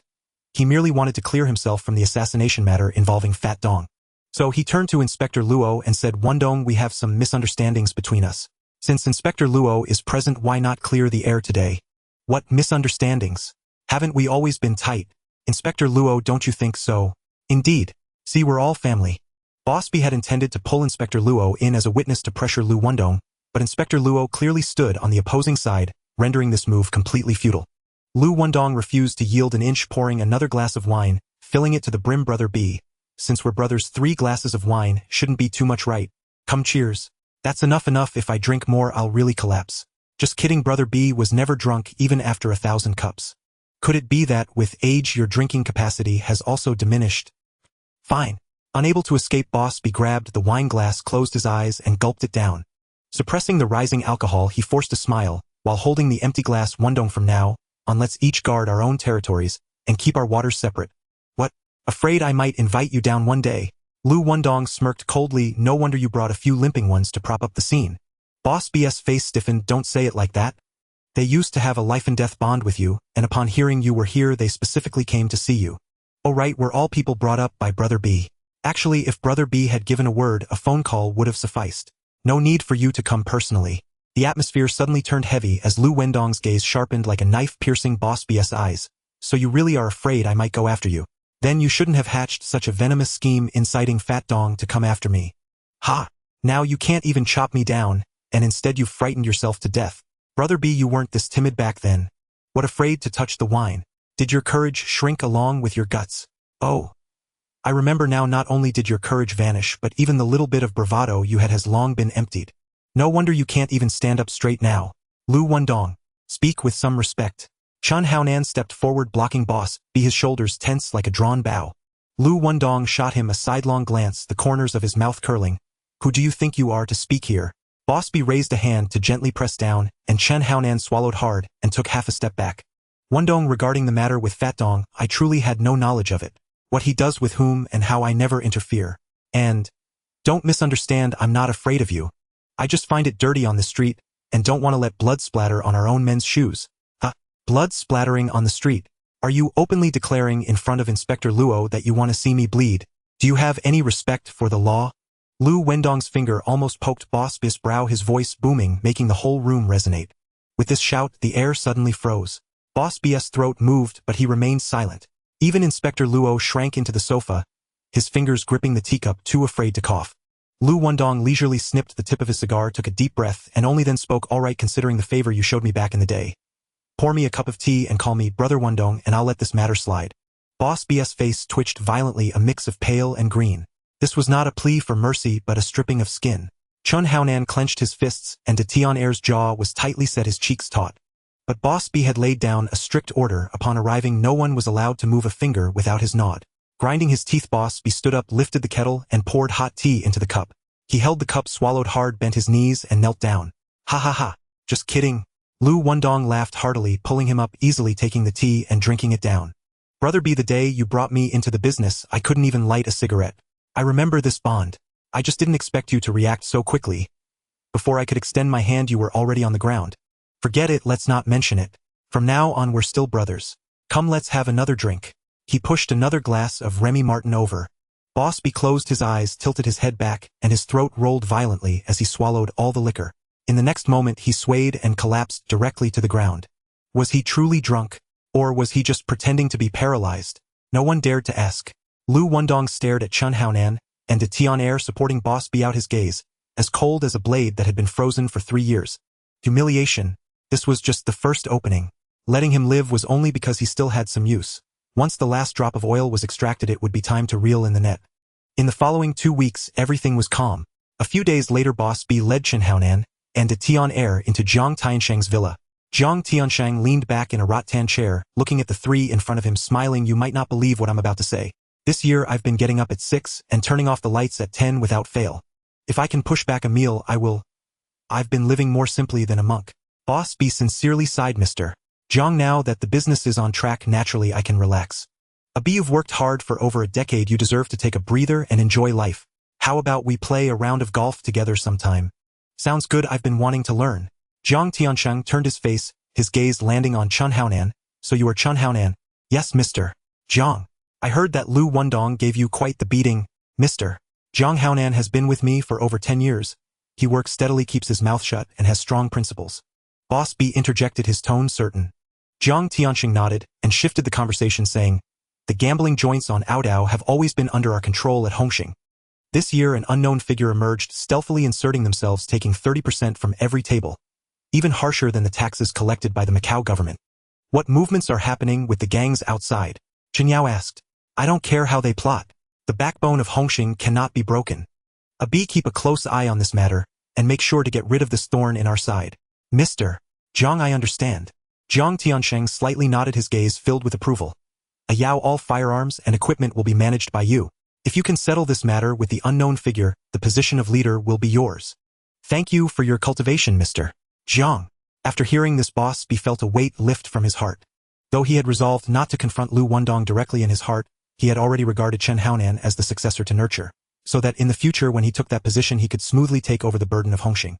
He merely wanted to clear himself from the assassination matter involving Fat Dong. So he turned to Inspector Luo and said, Wendong, we have some misunderstandings between us. Since Inspector Luo is present, why not clear the air today? What misunderstandings? Haven't we always been tight? Inspector Luo, don't you think so? Indeed. See, we're all family. Boss B had intended to pull Inspector Luo in as a witness to pressure Liu Wendong, but Inspector Luo clearly stood on the opposing side, rendering this move completely futile. Liu Wendong refused to yield an inch, pouring another glass of wine, filling it to the brim. Brother B, since we're brothers, 3 glasses of wine shouldn't be too much, right? Come, cheers. That's enough. If I drink more I'll really collapse. Just kidding. Brother B was never drunk even after 1,000 cups. Could it be that, with age, your drinking capacity has also diminished? Fine. Unable to escape, Boss B grabbed the wine glass, closed his eyes, and gulped it down. Suppressing the rising alcohol, he forced a smile, while holding the empty glass. Wendong, from now on let's each guard our own territories, and keep our waters separate. What? Afraid I might invite you down one day? Liu Wendong smirked coldly. No wonder you brought a few limping ones to prop up the scene. Boss B's face stiffened. Don't say it like that. They used to have a life-and-death bond with you, and upon hearing you were here they specifically came to see you. Oh right, we're all people brought up by Brother B. Actually, if Brother B had given a word, a phone call would have sufficed. No need for you to come personally. The atmosphere suddenly turned heavy as Liu Wendong's gaze sharpened like a knife, piercing Boss B's eyes. So you really are afraid I might go after you? Then you shouldn't have hatched such a venomous scheme, inciting Fat Dong to come after me. Ha! Now you can't even chop me down, and instead you've frightened yourself to death. Brother B, you weren't this timid back then. What, afraid to touch the wine? Did your courage shrink along with your guts? Oh. I remember now, not only did your courage vanish, but even the little bit of bravado you had has long been emptied. No wonder you can't even stand up straight now. Liu Wendong, speak with some respect. Chen Haonan stepped forward, blocking Boss B, his shoulders tense like a drawn bow. Liu Wendong shot him a sidelong glance, the corners of his mouth curling. Who do you think you are to speak here? Boss B raised a hand to gently press down, and Chen Haonan swallowed hard and took half a step back. Wendong, regarding the matter with Fat Dong, I truly had no knowledge of it. What he does with whom and how I never interfere. And don't misunderstand, I'm not afraid of you. I just find it dirty on the street, and don't want to let blood splatter on our own men's shoes. Blood splattering on the street? Are you openly declaring in front of Inspector Luo that you want to see me bleed? Do you have any respect for the law? Liu Wendong's finger almost poked Boss B's brow, his voice booming, making the whole room resonate. With this shout, the air suddenly froze. Boss B's throat moved, but he remained silent. Even Inspector Luo shrank into the sofa, his fingers gripping the teacup, too afraid to cough. Liu Wendong leisurely snipped the tip of his cigar, took a deep breath, and only then spoke. All right, considering the favor you showed me back in the day. Pour me a cup of tea and call me Brother Wendong, and I'll let this matter slide. Boss B's face twitched violently, a mix of pale and green. This was not a plea for mercy, but a stripping of skin. Chen Haonan clenched his fists, and De Tian'er's jaw was tightly set, his cheeks taut. But Boss B had laid down a strict order. Upon arriving, no one was allowed to move a finger without his nod. Grinding his teeth, Boss B stood up, lifted the kettle, and poured hot tea into the cup. He held the cup, swallowed hard, bent his knees, and knelt down. Ha ha ha. Just kidding. Liu Wendong laughed heartily, pulling him up easily, taking the tea and drinking it down. Brother B, the day you brought me into the business, I couldn't even light a cigarette. I remember this bond. I just didn't expect you to react so quickly. Before I could extend my hand, you were already on the ground. Forget it, let's not mention it. From now on we're still brothers. Come, let's have another drink. He pushed another glass of Remy Martin over. Boss B closed his eyes, tilted his head back, and his throat rolled violently as he swallowed all the liquor. In the next moment he swayed and collapsed directly to the ground. Was he truly drunk? Or was he just pretending to be paralyzed? No one dared to ask. Liu Wendong stared at Chen Haonan, and De Tian'er, supporting Boss B, out his gaze, as cold as a blade that had been frozen for 3 years. Humiliation. This was just the first opening. Letting him live was only because he still had some use. Once the last drop of oil was extracted, it would be time to reel in the net. In the following 2 weeks, everything was calm. A few days later, Boss B led Chen Haonan and De Tian'er into Jiang Tianshang's villa. Jiang Tianshang leaned back in a rattan chair, looking at the three in front of him, smiling. You might not believe what I'm about to say. This year I've been getting up at 6 and turning off the lights at 10 without fail. If I can push back a meal, I will. I've been living more simply than a monk. Boss B sincerely sighed. Mr. Jiang, now that the business is on track, naturally I can relax. A B, you've worked hard for over a decade. You deserve to take a breather and enjoy life. How about we play a round of golf together sometime? Sounds good, I've been wanting to learn. Jiang Tianshang turned his face, his gaze landing on Chen Haonan. So you are Chen Haonan? Yes, Mr. Jiang. I heard that Liu Wendong gave you quite the beating. Mr. Jiang Haonan has been with me for over 10 years. He works steadily, keeps his mouth shut, and has strong principles. Boss B interjected, his tone certain. Jiang Tianshang nodded and shifted the conversation, saying, the gambling joints on Audao have always been under our control at Hung Hing. This year an unknown figure emerged, stealthily inserting themselves, taking 30% from every table, even harsher than the taxes collected by the Macau government. What movements are happening with the gangs outside? Chen Yao asked. I don't care how they plot. The backbone of Hung Hing cannot be broken. Keep a close eye on this matter, and make sure to get rid of this thorn in our side. Mr. Zhang, I understand. Jiang Tiansheng slightly nodded, his gaze filled with approval. Yao, all firearms and equipment will be managed by you. If you can settle this matter with the unknown figure, the position of leader will be yours. Thank you for your cultivation, Mr. Zhang. After hearing this, Boss B felt a weight lift from his heart. Though he had resolved not to confront Liu Wendong directly in his heart, he had already regarded Chen Haonan as the successor to nurture, so that in the future when he took that position he could smoothly take over the burden of Hung Hing.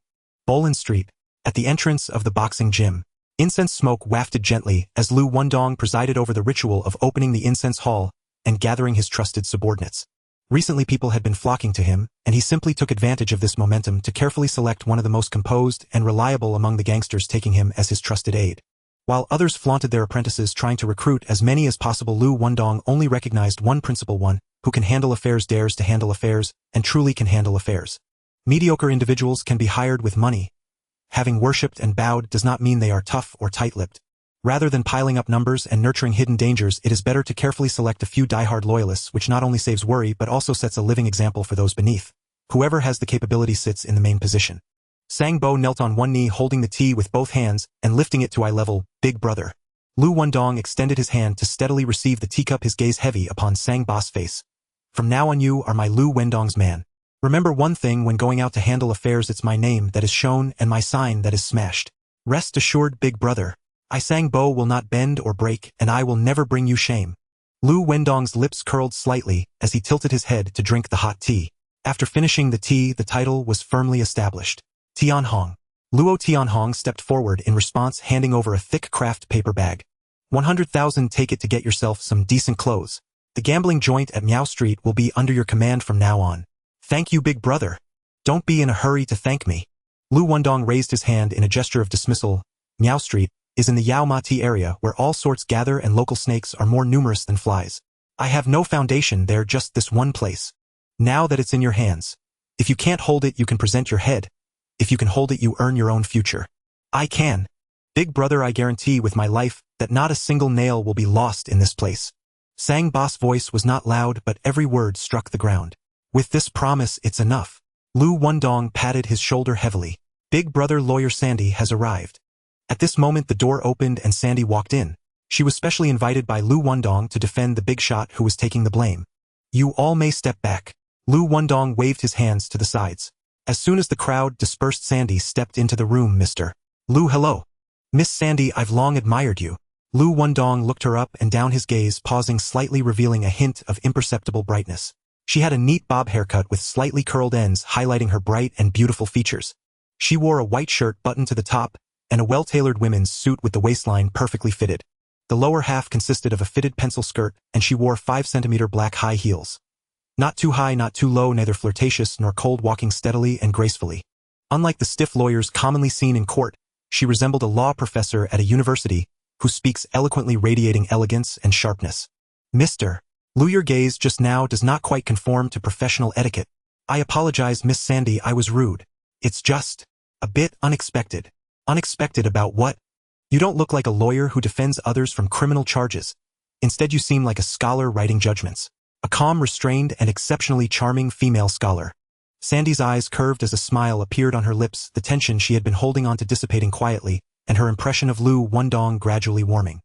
Bolin Street, at the entrance of the boxing gym, incense smoke wafted gently as Liu Wendong presided over the ritual of opening the incense hall and gathering his trusted subordinates. Recently people had been flocking to him, and he simply took advantage of this momentum to carefully select one of the most composed and reliable among the gangsters, taking him as his trusted aide. While others flaunted their apprentices trying to recruit as many as possible, Liu Wendong only recognized one principle: one who can handle affairs dares to handle affairs, and truly can handle affairs. Mediocre individuals can be hired with money. Having worshipped and bowed does not mean they are tough or tight-lipped. Rather than piling up numbers and nurturing hidden dangers, it is better to carefully select a few die-hard loyalists, which not only saves worry but also sets a living example for those beneath. Whoever has the capability sits in the main position. Sang Bo knelt on one knee, holding the tea with both hands and lifting it to eye level. Big brother. Liu Wendong extended his hand to steadily receive the teacup, his gaze heavy upon Sang Bo's face. From now on you are my Liu Wendong's man. Remember one thing when going out to handle affairs: it's my name that is shown and my sign that is smashed. Rest assured, big brother. I Sang Bo will not bend or break, and I will never bring you shame. Liu Wendong's lips curled slightly as he tilted his head to drink the hot tea. After finishing the tea, the title was firmly established. Tianhong. Luo Tianhong stepped forward in response, handing over a thick craft paper bag. 100,000, take it to get yourself some decent clothes. The gambling joint at Miao Street will be under your command from now on. Thank you, big brother. Don't be in a hurry to thank me. Liu Wendong raised his hand in a gesture of dismissal. Miao Street is in the Yao Ma Ti area where all sorts gather and local snakes are more numerous than flies. I have no foundation there, just this one place. Now that it's in your hands. If you can't hold it, you can present your head. If you can hold it, you earn your own future. I can. Big brother, I guarantee with my life that not a single nail will be lost in this place. Sang Bo's voice was not loud, but every word struck the ground. With this promise, it's enough. Liu Wendong patted his shoulder heavily. Big brother, lawyer Sandy has arrived. At this moment the door opened and Sandy walked in. She was specially invited by Liu Wendong to defend the big shot who was taking the blame. You all may step back. Liu Wendong waved his hands to the sides. As soon as the crowd dispersed, Sandy stepped into the room. Mr. Liu, hello. Miss Sandy, I've long admired you. Liu Wendong looked her up and down, his gaze pausing slightly, revealing a hint of imperceptible brightness. She had a neat bob haircut with slightly curled ends highlighting her bright and beautiful features. She wore a white shirt buttoned to the top and a well-tailored women's suit with the waistline perfectly fitted. The lower half consisted of a fitted pencil skirt, and she wore 5-centimeter black high heels. Not too high, not too low, neither flirtatious nor cold, walking steadily and gracefully. Unlike the stiff lawyers commonly seen in court, she resembled a law professor at a university who speaks eloquently, radiating elegance and sharpness. Mr. Liu, your gaze just now does not quite conform to professional etiquette. I apologize, Miss Sandy, I was rude. It's just a bit unexpected. Unexpected about what? You don't look like a lawyer who defends others from criminal charges. Instead, you seem like a scholar writing judgments. A calm, restrained, and exceptionally charming female scholar. Sandy's eyes curved as a smile appeared on her lips, the tension she had been holding on to dissipating quietly, and her impression of Liu Wendong gradually warming.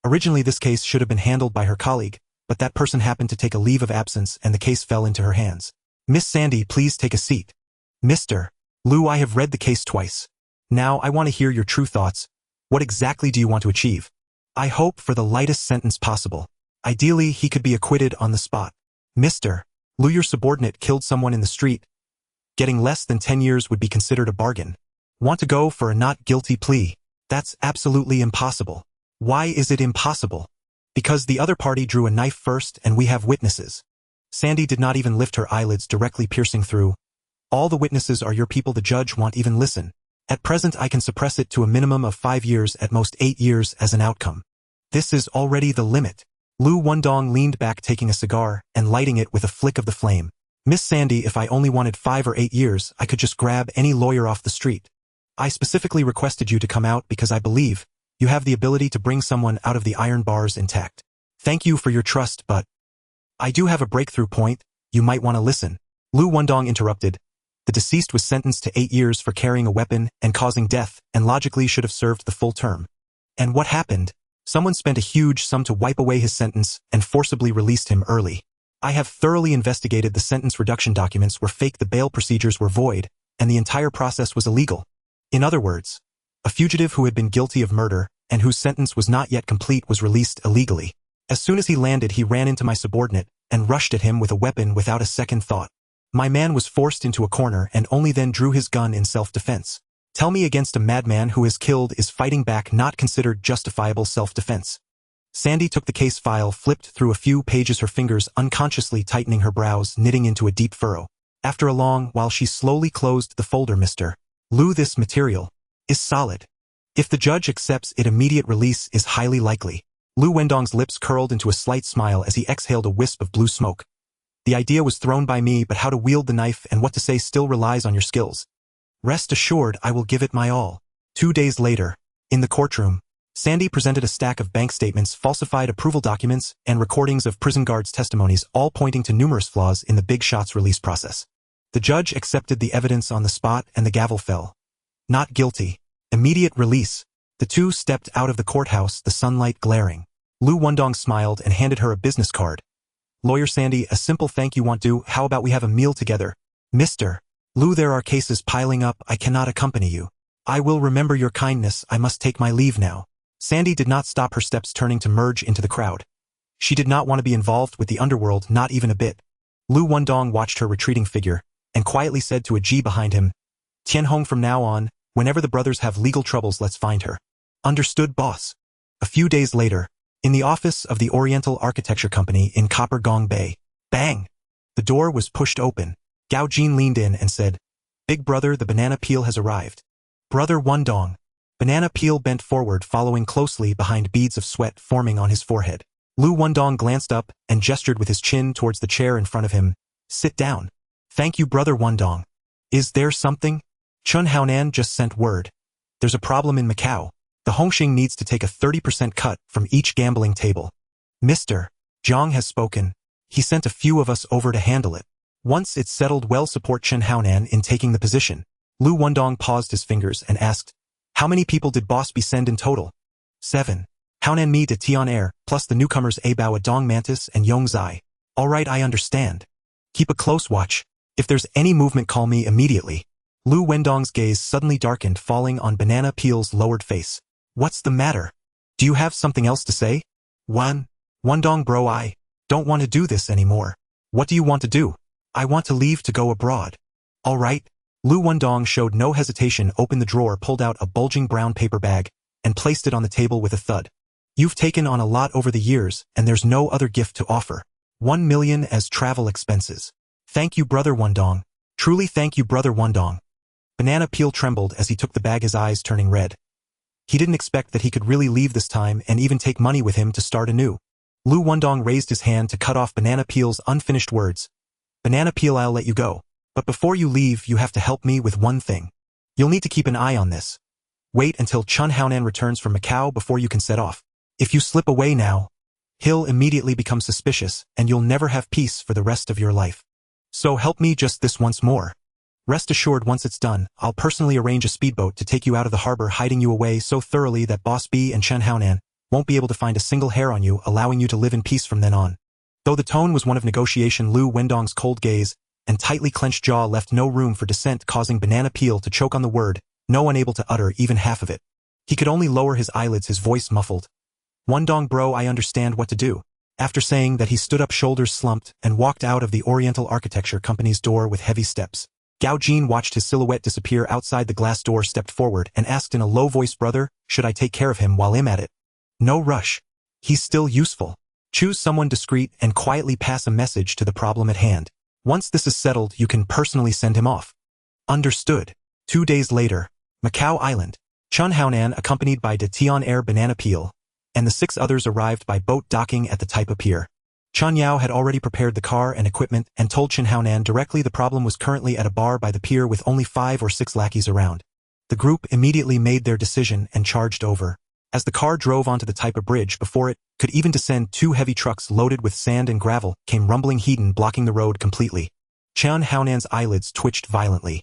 Originally this case should have been handled by her colleague, but that person happened to take a leave of absence and the case fell into her hands. Miss Sandy, please take a seat. Mr. Liu, I have read the case twice. Now I want to hear your true thoughts. What exactly do you want to achieve? I hope for the lightest sentence possible. Ideally, he could be acquitted on the spot. Mr. Liu, your subordinate killed someone in the street. Getting less than 10 years would be considered a bargain. Want to go for a not guilty plea? That's absolutely impossible. Why is it impossible? Because the other party drew a knife first and we have witnesses. Sandy did not even lift her eyelids, directly piercing through. All the witnesses are your people. The judge won't even listen. At present I can suppress it to a minimum of 5 years, at most 8 years as an outcome. This is already the limit. Liu Wendong leaned back, taking a cigar and lighting it with a flick of the flame. Miss Sandy, if I only wanted 5 or 8 years, I could just grab any lawyer off the street. I specifically requested you to come out because I believe you have the ability to bring someone out of the iron bars intact. Thank you for your trust, but I do have a breakthrough point. You might want to listen. Liu Wendong interrupted. The deceased was sentenced to 8 years for carrying a weapon and causing death, and logically should have served the full term. And what happened? Someone spent a huge sum to wipe away his sentence and forcibly released him early. I have thoroughly investigated the sentence reduction documents were fake, the bail procedures were void, and the entire process was illegal. In other words, a fugitive who had been guilty of murder and whose sentence was not yet complete was released illegally. As soon as he landed, he ran into my subordinate and rushed at him with a weapon without a second thought. My man was forced into a corner and only then drew his gun in self-defense. Tell me, against a madman who is killed, is fighting back not considered justifiable self-defense? Sandy took the case file, flipped through a few pages, her fingers unconsciously tightening her brows, knitting into a deep furrow. After a long while she slowly closed the folder. Mr. Liu, this material is solid. If the judge accepts it, immediate release is highly likely. Liu Wendong's lips curled into a slight smile as he exhaled a wisp of blue smoke. The idea was thrown by me, but how to wield the knife and what to say still relies on your skills. Rest assured, I will give it my all. 2 days later, in the courtroom, Sandy presented a stack of bank statements, falsified approval documents, and recordings of prison guards' testimonies, all pointing to numerous flaws in the Big Shot's release process. The judge accepted the evidence on the spot and the gavel fell. Not guilty. Immediate release. The two stepped out of the courthouse, the sunlight glaring. Liu Wendong smiled and handed her a business card. Lawyer Sandy, a simple thank you want to, how about we have a meal together? Mr. Liu, there are cases piling up, I cannot accompany you. I will remember your kindness, I must take my leave now. Sandy did not stop her steps, turning to merge into the crowd. She did not want to be involved with the underworld, not even a bit. Liu Wendong watched her retreating figure and quietly said to a G behind him, Tianhong, from now on, whenever the brothers have legal troubles, let's find her. Understood, boss. A few days later, in the office of the Oriental Architecture Company in Copper Gong Bay, bang! The door was pushed open. Gao Jin leaned in and said, Big brother, the banana peel has arrived. Brother Wendong. Banana peel bent forward, following closely behind, beads of sweat forming on his forehead. Liu Wendong glanced up and gestured with his chin towards the chair in front of him. Sit down. Thank you, brother Wendong. Is there something? Chun Haonan just sent word. There's a problem in Macau. The Hung Hing needs to take a 30% cut from each gambling table. Mr. Zhang has spoken. He sent a few of us over to handle it. Once it's settled, we'll support Chun Haonan in taking the position. Liu Wendong paused his fingers and asked, how many people did Boss B send in total? 7. Haonan Mi de Tian Air, plus the newcomers Abao Adong Mantis and Yong Zai. Alright, I understand. Keep a close watch. If there's any movement, call me immediately. Liu Wendong's gaze suddenly darkened, falling on Banana Peel's lowered face. What's the matter? Do you have something else to say? Wendong bro, I don't want to do this anymore. What do you want to do? I want to leave to go abroad. Alright. Liu Wendong showed no hesitation, opened the drawer, pulled out a bulging brown paper bag, and placed it on the table with a thud. You've taken on a lot over the years, and there's no other gift to offer. 1 million as travel expenses. Thank you, brother Wendong. Truly thank you, brother Wendong. Banana Peel trembled as he took the bag, his eyes turning red. He didn't expect that he could really leave this time and even take money with him to start anew. Liu Wendong raised his hand to cut off Banana Peel's unfinished words. Banana Peel, I'll let you go. But before you leave, you have to help me with one thing. You'll need to keep an eye on this. Wait until Chun Haonan returns from Macau before you can set off. If you slip away now, he'll immediately become suspicious, and you'll never have peace for the rest of your life. So help me just this once more. Rest assured, once it's done, I'll personally arrange a speedboat to take you out of the harbor, hiding you away so thoroughly that Boss B and Chun Haonan won't be able to find a single hair on you, allowing you to live in peace from then on. Though the tone was one of negotiation, Liu Wendong's cold gaze and tightly clenched jaw left no room for dissent, causing Banana Peel to choke on the word, no unable to utter even half of it. He could only lower his eyelids, his voice muffled. Wendong bro, I understand what to do. After saying that, he stood up, shoulders slumped, and walked out of the Oriental Architecture Company's door with heavy steps. Gao Jin watched his silhouette disappear outside the glass door, stepped forward, and asked in a low voice, brother, should I take care of him while I'm at it? No rush. He's still useful. Choose someone discreet and quietly pass a message to the problem at hand. Once this is settled, you can personally send him off. Understood. 2 days later, Macau Island. Chun Haonan, accompanied by de Tian Air, Banana Peel, and the 6 others arrived by boat, docking at the Taipa Pier. Chen Yao had already prepared the car and equipment and told Chen Haonan directly the problem was currently at a bar by the pier with only 5 or 6 lackeys around. The group immediately made their decision and charged over. As the car drove onto the type of bridge before it could even descend, 2 heavy trucks loaded with sand and gravel came rumbling heeding, blocking the road completely. Chen Haonan's eyelids twitched violently.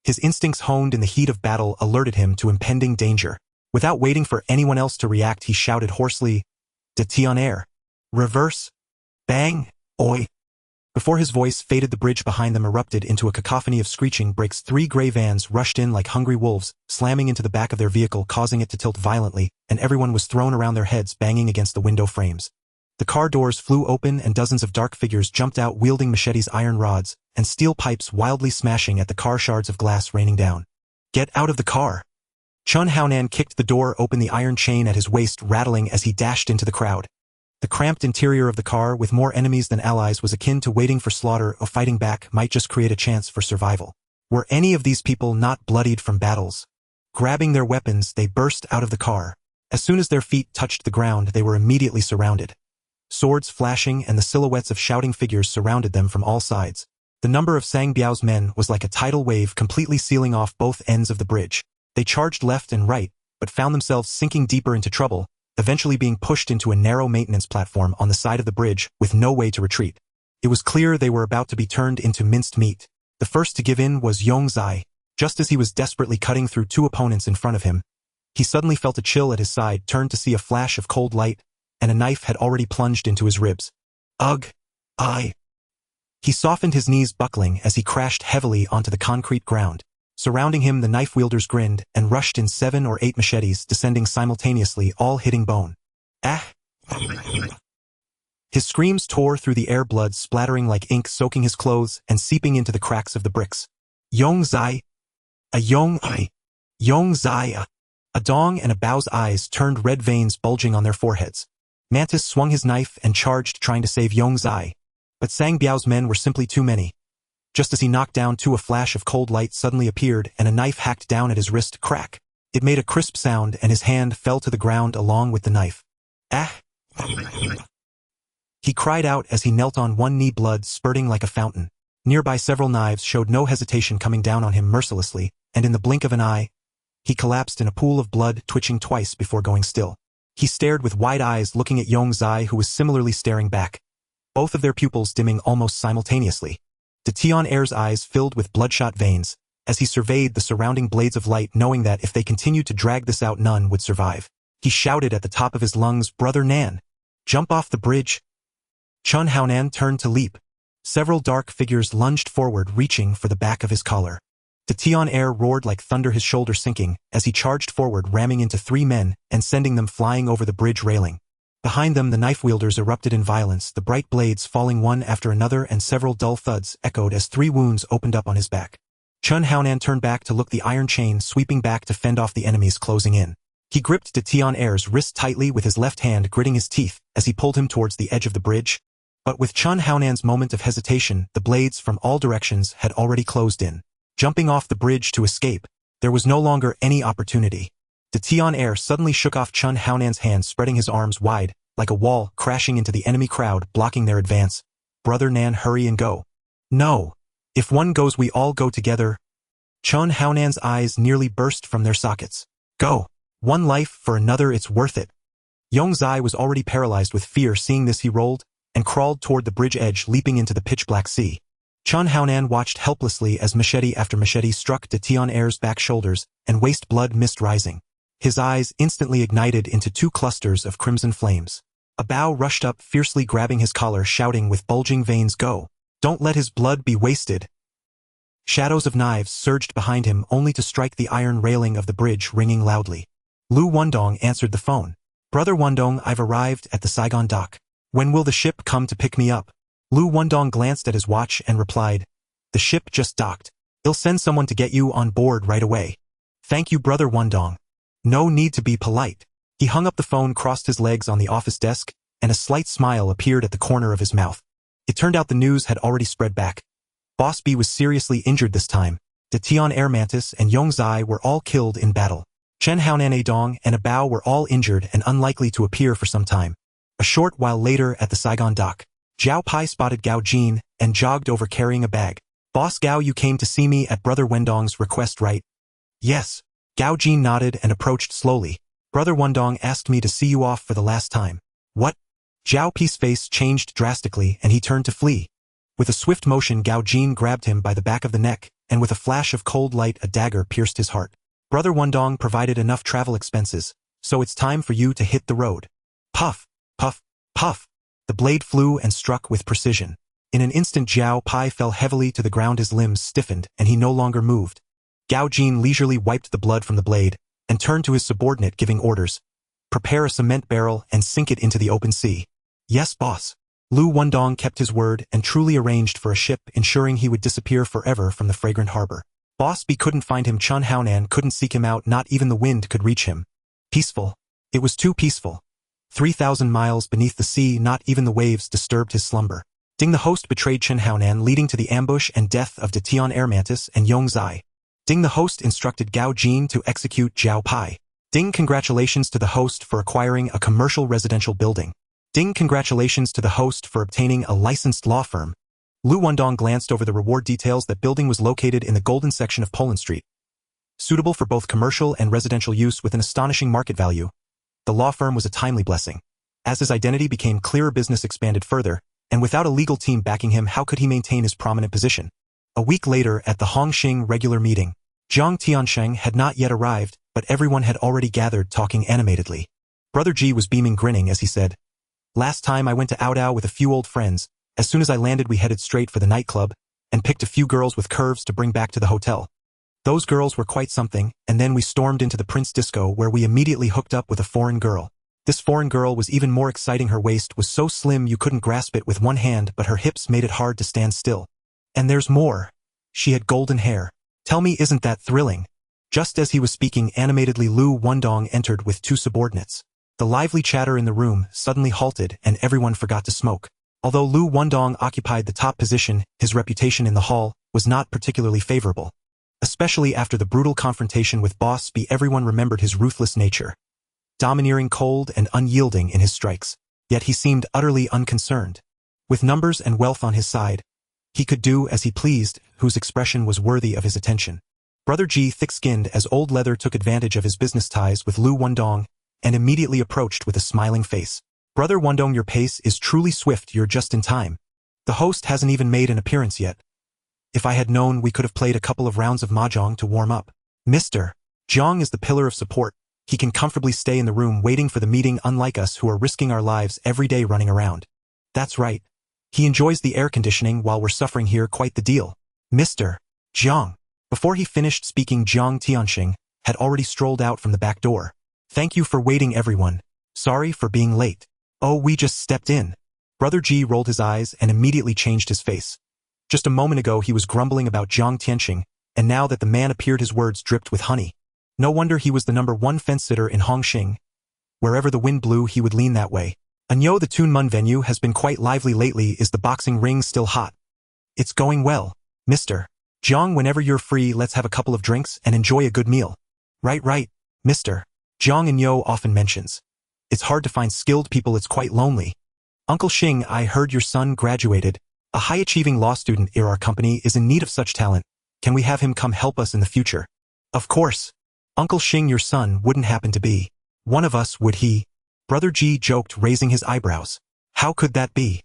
His instincts honed in the heat of battle alerted him to impending danger. Without waiting for anyone else to react, he shouted hoarsely, "De Tian-air! Reverse! Bang! Oi!" Before his voice faded, the bridge behind them erupted into a cacophony of screeching brakes. 3 gray vans rushed in like hungry wolves, slamming into the back of their vehicle, causing it to tilt violently, and everyone was thrown around their heads, banging against the window frames. The car doors flew open and dozens of dark figures jumped out wielding machetes, iron rods, and steel pipes, wildly smashing at the car, shards of glass raining down. "Get out of the car!" Chen Haonan kicked the door open, the iron chain at his waist rattling as he dashed into the crowd. The cramped interior of the car, with more enemies than allies, was akin to waiting for slaughter, or fighting back might just create a chance for survival. Were any of these people not bloodied from battles? Grabbing their weapons, they burst out of the car. As soon as their feet touched the ground, they were immediately surrounded. Swords flashing and the silhouettes of shouting figures surrounded them from all sides. The number of Sang Biao's men was like a tidal wave, completely sealing off both ends of the bridge. They charged left and right, but found themselves sinking deeper into trouble, eventually being pushed into a narrow maintenance platform on the side of the bridge with no way to retreat. It was clear they were about to be turned into minced meat. The first to give in was Yong Zai. Just as he was desperately cutting through 2 opponents in front of him, he suddenly felt a chill at his side, turned to see a flash of cold light, and a knife had already plunged into his ribs. Ugh! He softened, his knees buckling as he crashed heavily onto the concrete ground. Surrounding him, the knife wielders grinned and rushed in 7 or 8 machetes, descending simultaneously, all hitting bone. Ah! His screams tore through the air, blood splattering like ink, soaking his clothes and seeping into the cracks of the bricks. Yong Zai! Yong Zai! A Dong and a Bao's eyes turned red, veins bulging on their foreheads. Mantis swung his knife and charged, trying to save Yong Zai. But Sang Biao's men were simply too many. Just as he knocked down 2, a flash of cold light suddenly appeared and a knife hacked down at his wrist. Crack! It made a crisp sound and his hand fell to the ground along with the knife. Ah! He cried out as he knelt on one knee, blood spurting like a fountain. Nearby, several knives showed no hesitation, coming down on him mercilessly, and in the blink of an eye, he collapsed in a pool of blood, twitching twice before going still. He stared with wide eyes, looking at Yong Zai, who was similarly staring back, both of their pupils dimming almost simultaneously. De Tian-air's eyes filled with bloodshot veins as he surveyed the surrounding blades of light, knowing that if they continued to drag this out, none would survive. He shouted at the top of his lungs, "Brother Nan! Jump off the bridge!" Chen Haonan turned to leap. Several dark figures lunged forward, reaching for the back of his collar. De Tian-air roared like thunder, his shoulder sinking as he charged forward, ramming into 3 men and sending them flying over the bridge railing. Behind them, the knife wielders erupted in violence, the bright blades falling one after another, and several dull thuds echoed as 3 wounds opened up on his back. Chen Haonan turned back to look, the iron chain sweeping back to fend off the enemies closing in. He gripped De Tian-air's wrist tightly with his left hand, gritting his teeth as he pulled him towards the edge of the bridge. But with Chen Haonan's moment of hesitation, the blades from all directions had already closed in. Jumping off the bridge to escape, there was no longer any opportunity. De Tian-air suddenly shook off Chen Haonan's hand, spreading his arms wide, like a wall, crashing into the enemy crowd, blocking their advance. "Brother Nan, hurry and go." "No. If one goes, we all go together." Chen Haonan's eyes nearly burst from their sockets. "Go. One life for another, it's worth it." Yong Zai was already paralyzed with fear. Seeing this, he rolled and crawled toward the bridge edge, leaping into the pitch-black sea. Chen Haonan watched helplessly as machete after machete struck De Tian-air's back, shoulders, and waist, blood mist rising. His eyes instantly ignited into 2 clusters of crimson flames. A Bao rushed up, fiercely grabbing his collar, shouting with bulging veins, "Go! Don't let his blood be wasted!" Shadows of knives surged behind him, only to strike the iron railing of the bridge, ringing loudly. Liu Wendong answered the phone. "Brother Wendong, I've arrived at the Saigon dock. When will the ship come to pick me up?" Liu Wendong glanced at his watch and replied, "The ship just docked. I'll send someone to get you on board right away." "Thank you, Brother Wendong. No need to be polite." He hung up the phone, crossed his legs on the office desk, and a slight smile appeared at the corner of his mouth. It turned out the news had already spread back. Boss B was seriously injured this time. De Tian-air, Mantis, and Yong Zai were all killed in battle. Chen Haonan, A Dong, and a Bao were all injured and unlikely to appear for some time. A short while later, at the Saigon dock, Zhao Pai spotted Gao Jin and jogged over carrying a bag. Boss Gao, you came to see me at Brother Wendong's request, right? Yes. Gao Jin nodded and approached slowly. Brother Wendong asked me to see you off for the last time. What? Zhao Pei's face changed drastically and he turned to flee. With a swift motion, Gao Jin grabbed him by the back of the neck, and with a flash of cold light a dagger pierced his heart. Brother Wendong provided enough travel expenses, so it's time for you to hit the road. Puff, puff, puff. The blade flew and struck with precision. In an instant Zhao Pai fell heavily to the ground, his limbs stiffened and he no longer moved. Gao Jin leisurely wiped the blood from the blade and turned to his subordinate, giving orders. Prepare a cement barrel and sink it into the open sea. Yes, boss. Liu Wendong kept his word and truly arranged for a ship, ensuring he would disappear forever from the fragrant harbor. Boss B couldn't find him, Chun Haonan couldn't seek him out, not even the wind could reach him. Peaceful. It was too peaceful. 3,000 miles beneath the sea, not even the waves disturbed his slumber. Ding, the host, betrayed Chun Haonan, leading to the ambush and death of De Tian Air Mantis and Yong Zai. Ding, the host instructed Gao Jin to execute Zhao Pai. Ding, congratulations to the host for acquiring a commercial residential building. Ding, congratulations to the host for obtaining a licensed law firm. Liu Wendong glanced over the reward details. That building was located in the golden section of Poland Street, suitable for both commercial and residential use with an astonishing market value. The law firm was a timely blessing. As his identity became clearer, business expanded further, and without a legal team backing him, how could he maintain his prominent position? A week later, at the Hung Hing regular meeting, Jiang Tiansheng had not yet arrived, but everyone had already gathered, talking animatedly. Brother Ji was beaming, grinning as he said, "Last time I went to Aodao with a few old friends. As soon as I landed, we headed straight for the nightclub and picked a few girls with curves to bring back to the hotel. Those girls were quite something, and then we stormed into the Prince Disco, where we immediately hooked up with a foreign girl. This foreign girl was even more exciting. Her waist was so slim you couldn't grasp it with one hand, but her hips made it hard to stand still. And there's more. She had golden hair. Tell me, isn't that thrilling?" Just as he was speaking animatedly, Liu Wendong entered with two subordinates. The lively chatter in the room suddenly halted and everyone forgot to smoke. Although Liu Wendong occupied the top position, his reputation in the hall was not particularly favorable. Especially after the brutal confrontation with Boss B, everyone remembered his ruthless nature. Domineering, cold, and unyielding in his strikes. Yet he seemed utterly unconcerned. With numbers and wealth on his side, he could do as he pleased, whose expression was worthy of his attention. Brother Ji, thick-skinned as old leather, took advantage of his business ties with Liu Wendong and immediately approached with a smiling face. "Brother Wendong, your pace is truly swift. You're just in time. The host hasn't even made an appearance yet. If I had known, we could have played a couple of rounds of mahjong to warm up. Mr. Jiang is the pillar of support. He can comfortably stay in the room waiting for the meeting, unlike us who are risking our lives every day running around. That's right. He enjoys the air conditioning while we're suffering here. Quite the deal. Mr. Jiang." Before he finished speaking, Jiang Tianxing had already strolled out from the back door. "Thank you for waiting, everyone. Sorry for being late. Oh, we just stepped in." Brother Ji rolled his eyes and immediately changed his face. Just a moment ago he was grumbling about Jiang Tianxing, and now that the man appeared, his words dripped with honey. No wonder he was the #1 fence-sitter in Hung Hing. Wherever the wind blew, he would lean that way. "Anyo, the Tun Mun venue has been quite lively lately. Is the boxing ring still hot?" "It's going well, Mr. Jiang. Whenever you're free, let's have a couple of drinks and enjoy a good meal." Right, Mr. Jiang Anyo often mentions. "It's hard to find skilled people. It's quite lonely." "Uncle Xing, I heard your son graduated. A high-achieving law student in our company is in need of such talent. Can we have him come help us in the future?" "Of course. Uncle Xing, your son wouldn't happen to be one of us, would he?" Brother Ji joked, raising his eyebrows. "How could that be?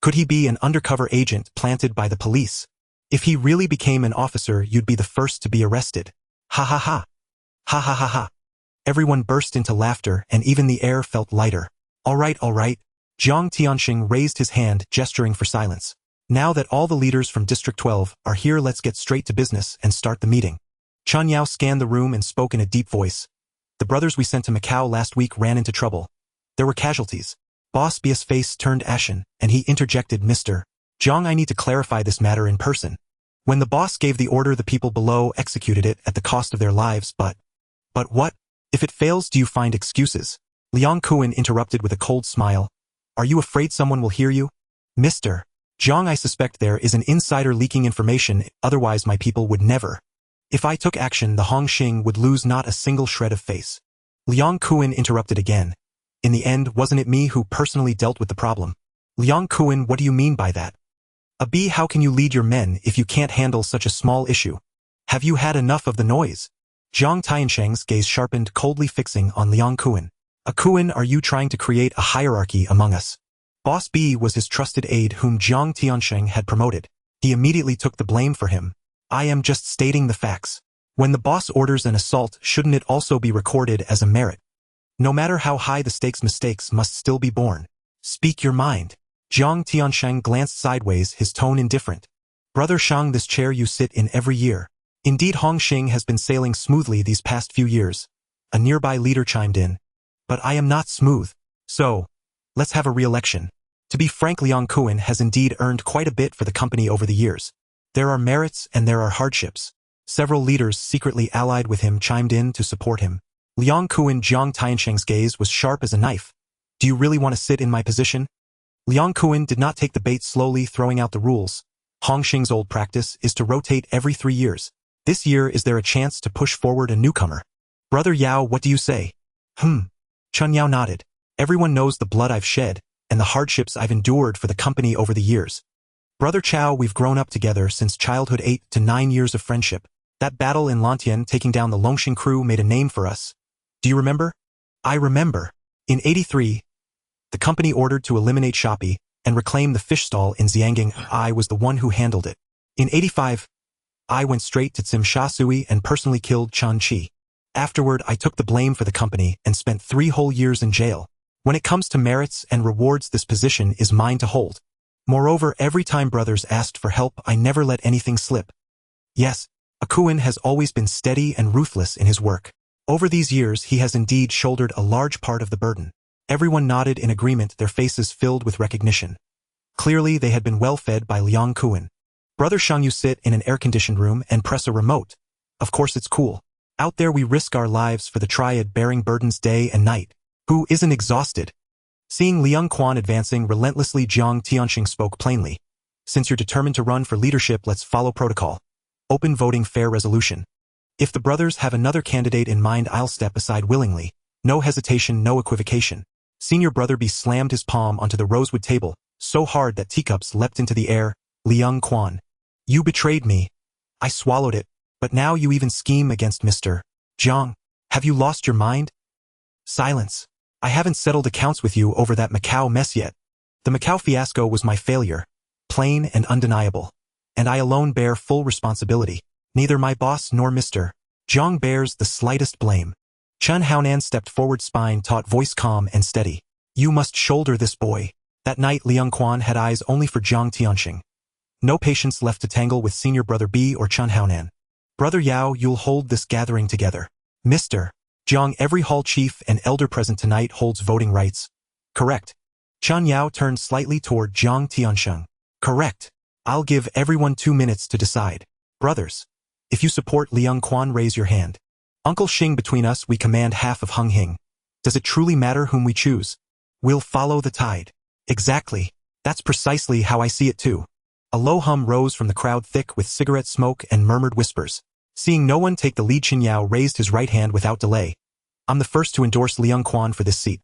Could he be an undercover agent planted by the police? If he really became an officer, you'd be the first to be arrested." "Ha ha ha. Ha ha ha ha." Everyone burst into laughter and even the air felt lighter. All right. Jiang Tianxing raised his hand, gesturing for silence. "Now that all the leaders from District 12 are here, let's get straight to business and start the meeting." Chun Yao scanned the room and spoke in a deep voice. "The brothers we sent to Macau last week ran into trouble. There were casualties." Boss B's face turned ashen, and he interjected, "Mr. Jiang, I need to clarify this matter in person. When the boss gave the order, the people below executed it at the cost of their lives, but what? If it fails, do you find excuses?" Liang Kuan interrupted with a cold smile. "Are you afraid someone will hear you?" "Mr. Jiang, I suspect there is an insider leaking information, otherwise my people would never. If I took action, the Hung Hing would lose not a single shred of face." Liang Kuan interrupted again. "In the end, wasn't it me who personally dealt with the problem?" Liang Kuan, what do you mean by that? B, how can you lead your men if you can't handle such a small issue? Have you had enough of the noise? Jiang Tiansheng's gaze sharpened, coldly fixing on Liang Kuan. Kuan, are you trying to create a hierarchy among us? Boss B was his trusted aide whom Jiang Tiansheng had promoted. He immediately took the blame for him. I am just stating the facts. When the boss orders an assault, shouldn't it also be recorded as a merit? No matter how high the stakes, mistakes must still be borne. Speak your mind. Jiang Tiansheng glanced sideways, his tone indifferent. Brother Shang, this chair you sit in every year. Indeed, Hung Hing has been sailing smoothly these past few years. A nearby leader chimed in. But I am not smooth. So, let's have a re-election. To be frank, Liang Kuan has indeed earned quite a bit for the company over the years. There are merits and there are hardships. Several leaders secretly allied with him chimed in to support him. Liang Kuan, Jiang Tiansheng's gaze was sharp as a knife. Do you really want to sit in my position? Liang Kuan did not take the bait, slowly throwing out the rules. Hung Hing's old practice is to rotate every 3 years. This year, is there a chance to push forward a newcomer? Brother Yao, what do you say? Chun Yao nodded. Everyone knows the blood I've shed, and the hardships I've endured for the company over the years. Brother Chao, we've grown up together since childhood, 8 to 9 years of friendship. That battle in Lantian taking down the Longxing crew made a name for us. Do you remember? I remember. In 83, the company ordered to eliminate Shopee and reclaim the fish stall in Xianging. I was the one who handled it. In 85, I went straight to Tsim Sha Sui and personally killed Chan Chi. Afterward, I took the blame for the company and spent 3 whole years in jail. When it comes to merits and rewards, this position is mine to hold. Moreover, every time brothers asked for help, I never let anything slip. Yes, Kuan has always been steady and ruthless in his work. Over these years, he has indeed shouldered a large part of the burden. Everyone nodded in agreement, their faces filled with recognition. Clearly, they had been well fed by Liang Kuan. Brother Shang, you sit in an air-conditioned room and press a remote. Of course it's cool. Out there we risk our lives for the Triad, bearing burdens day and night. Who isn't exhausted? Seeing Liang Kuan advancing relentlessly, Jiang Tianxing spoke plainly. Since you're determined to run for leadership, let's follow protocol. Open voting, fair resolution. If the brothers have another candidate in mind, I'll step aside willingly. No hesitation, no equivocation. Senior Brother B slammed his palm onto the rosewood table, so hard that teacups leapt into the air. Liang Kuan. You betrayed me. I swallowed it, but now you even scheme against Mr. Jiang. Have you lost your mind? Silence. I haven't settled accounts with you over that Macau mess yet. The Macau fiasco was my failure. Plain and undeniable. And I alone bear full responsibility. Neither my boss nor Mr. Jiang bears the slightest blame. Chen Haonan stepped forward, spine taut, voice calm and steady. You must shoulder this, boy. That night, Liang Kuan had eyes only for Jiang Tianxing. No patience left to tangle with Senior Brother B or Chen Haonan. Brother Yao, you'll hold this gathering together. Mr. Jiang, every hall chief and elder present tonight holds voting rights. Correct. Chen Yao turned slightly toward Jiang Tianxing. Correct. I'll give everyone 2 minutes to decide. Brothers, if you support Liang Kuan, raise your hand. Uncle Xing, between us we command half of Hung Hing. Does it truly matter whom we choose? We'll follow the tide. Exactly. That's precisely how I see it too. A low hum rose from the crowd, thick with cigarette smoke and murmured whispers. Seeing no one take the lead, Qin Yao raised his right hand without delay. I'm the first to endorse Liang Kuan for this seat.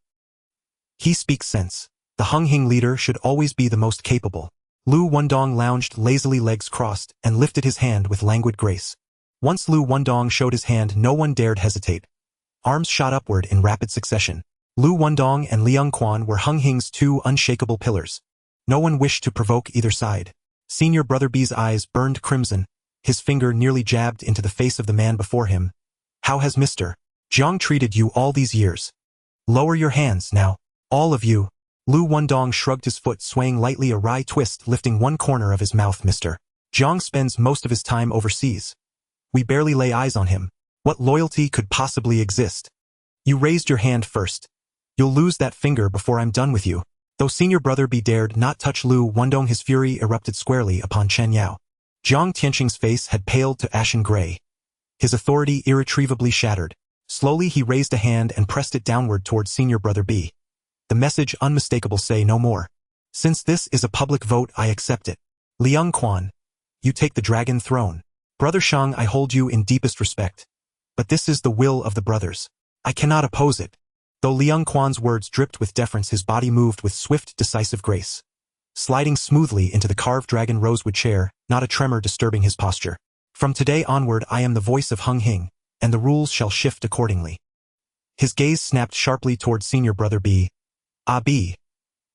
He speaks sense. The Hung Hing leader should always be the most capable. Liu Wendong lounged lazily, legs crossed, and lifted his hand with languid grace. Once Liu Wendong showed his hand, no one dared hesitate. Arms shot upward in rapid succession. Liu Wendong and Liang Kuan were Hung Hing's 2 unshakable pillars. No one wished to provoke either side. Senior Brother B's eyes burned crimson. His finger nearly jabbed into the face of the man before him. How has Mr. Jiang treated you all these years? Lower your hands now. All of you. Liu Wendong shrugged his foot, swaying lightly, a wry twist lifting one corner of his mouth. Mr. Jiang spends most of his time overseas. We barely lay eyes on him. What loyalty could possibly exist? You raised your hand first. You'll lose that finger before I'm done with you. Though Senior Brother B dared not touch Liu Wendong, his fury erupted squarely upon Chen Yao. Jiang Tianxing's face had paled to ashen gray. His authority irretrievably shattered. Slowly he raised a hand and pressed it downward towards Senior Brother B. The message unmistakable: say no more. Since this is a public vote, I accept it. Liang Kuan, you take the dragon throne. Brother Shang, I hold you in deepest respect. But this is the will of the brothers. I cannot oppose it. Though Liang Kuan's words dripped with deference, his body moved with swift, decisive grace. sliding smoothly into the carved dragon rosewood chair, not a tremor disturbing his posture. From today onward I am the voice of Hung Hing, and the rules shall shift accordingly. His gaze snapped sharply toward senior brother B. Ah B.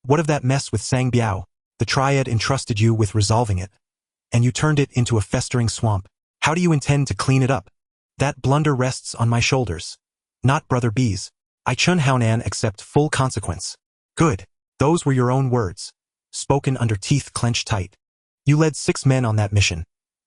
What of that mess with Sang Biao? The Triad entrusted you with resolving it, and you turned it into a festering swamp. How do you intend to clean it up? That blunder rests on my shoulders, not brother B's. I Chun Haonan accept full consequence. Good. Those were your own words, spoken under teeth clenched tight. You led 6 men on that mission.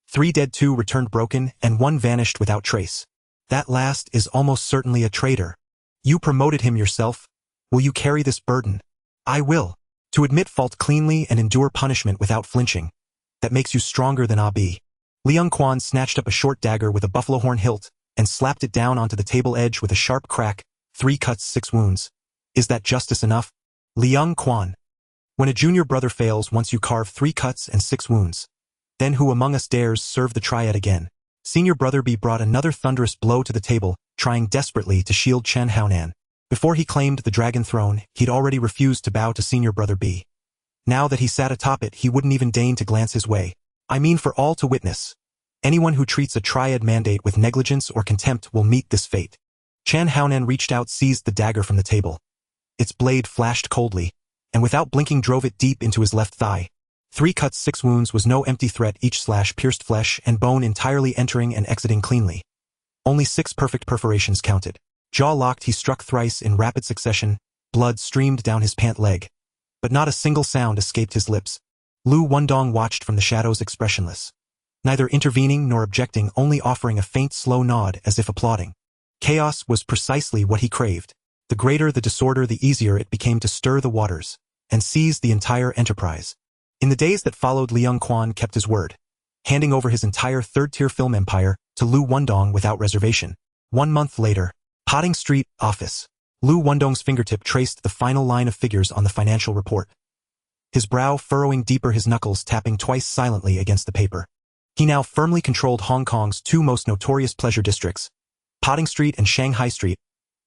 3 dead, 2 returned broken, and 1 vanished without trace. That last is almost certainly a traitor. You promoted him yourself. Will you carry this burden? I will. To admit fault cleanly and endure punishment without flinching. That makes you stronger than Abi. Liang Quan snatched up a short dagger with a buffalo horn hilt and slapped it down onto the table edge with a sharp crack. 3 cuts, 6 wounds. Is that justice enough? Liang Quan. When a junior brother fails once you carve 3 cuts and 6 wounds, then who among us dares serve the Triad again? Senior brother B brought another thunderous blow to the table, trying desperately to shield Chen Haonan. Before he claimed the dragon throne, he'd already refused to bow to senior brother B. Now that he sat atop it, he wouldn't even deign to glance his way. I mean, for all to witness. Anyone who treats a Triad mandate with negligence or contempt will meet this fate. Chen Haonan reached out, seized the dagger from the table. Its blade flashed coldly, and without blinking drove it deep into his left thigh. 3 cuts, 6 wounds was no empty threat. Each slash pierced flesh and bone, entirely entering and exiting cleanly. Only 6 perfect perforations counted. Jaw locked, he struck thrice in rapid succession. Blood streamed down his pant leg, but not a single sound escaped his lips. Liu Wendong watched from the shadows, expressionless, neither intervening nor objecting, only offering a faint, slow nod as if applauding. Chaos was precisely what he craved. The greater the disorder, the easier it became to stir the waters and seize the entire enterprise. In the days that followed, Liang Quan kept his word, handing over his entire third-tier film empire to Liu Wendong without reservation. 1 month later, Potting Street, office. Liu Wendong's fingertip traced the final line of figures on the financial report. His brow furrowing deeper, his knuckles tapping twice silently against the paper. He now firmly controlled Hong Kong's 2 most notorious pleasure districts, Potting Street and Shanghai Street,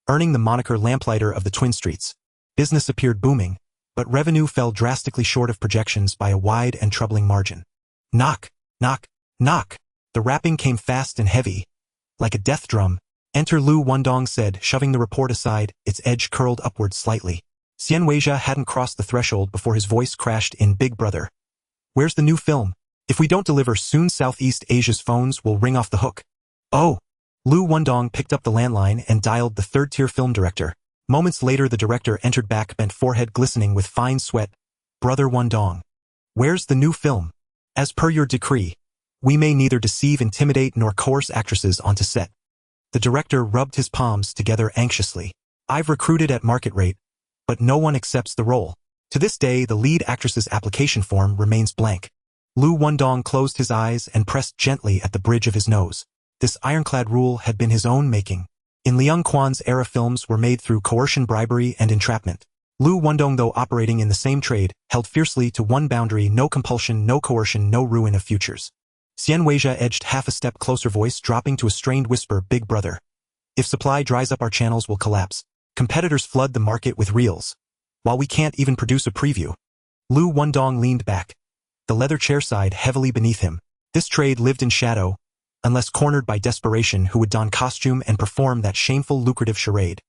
earning the moniker Lamplighter of the Twin Streets. Business appeared booming, but revenue fell drastically short of projections by a wide and troubling margin. Knock, knock, knock. The rapping came fast and heavy, like a death drum. Enter, Liu Wendong said, shoving the report aside, its edge curled upward slightly. Xian Weijia hadn't crossed the threshold before his voice crashed in. Big brother, where's the new film? If we don't deliver soon, Southeast Asia's phones will ring off the hook. Oh. Liu Wendong picked up the landline and dialed the third-tier film director. Moments later, the director entered, back bent, forehead glistening with fine sweat. Brother Wendong, where's the new film? As per your decree, we may neither deceive, intimidate, nor coerce actresses onto set. The director rubbed his palms together anxiously. I've recruited at market rate, but no one accepts the role. To this day, the lead actress's application form remains blank. Liu Wendong closed his eyes and pressed gently at the bridge of his nose. This ironclad rule had been his own making. In Liang Quan's era, films were made through coercion, bribery, and entrapment. Liu Wendong, though operating in the same trade, held fiercely to one boundary: no compulsion, no coercion, no ruin of futures. Xian Weijia edged half a step closer, voice dropping to a strained whisper. Big brother, if supply dries up, our channels will collapse. Competitors flood the market with reels, while we can't even produce a preview. Liu Wendong leaned back, the leather chairside heavily beneath him. This trade lived in shadow, unless cornered by desperation, who would don costume and perform that shameful, lucrative charade.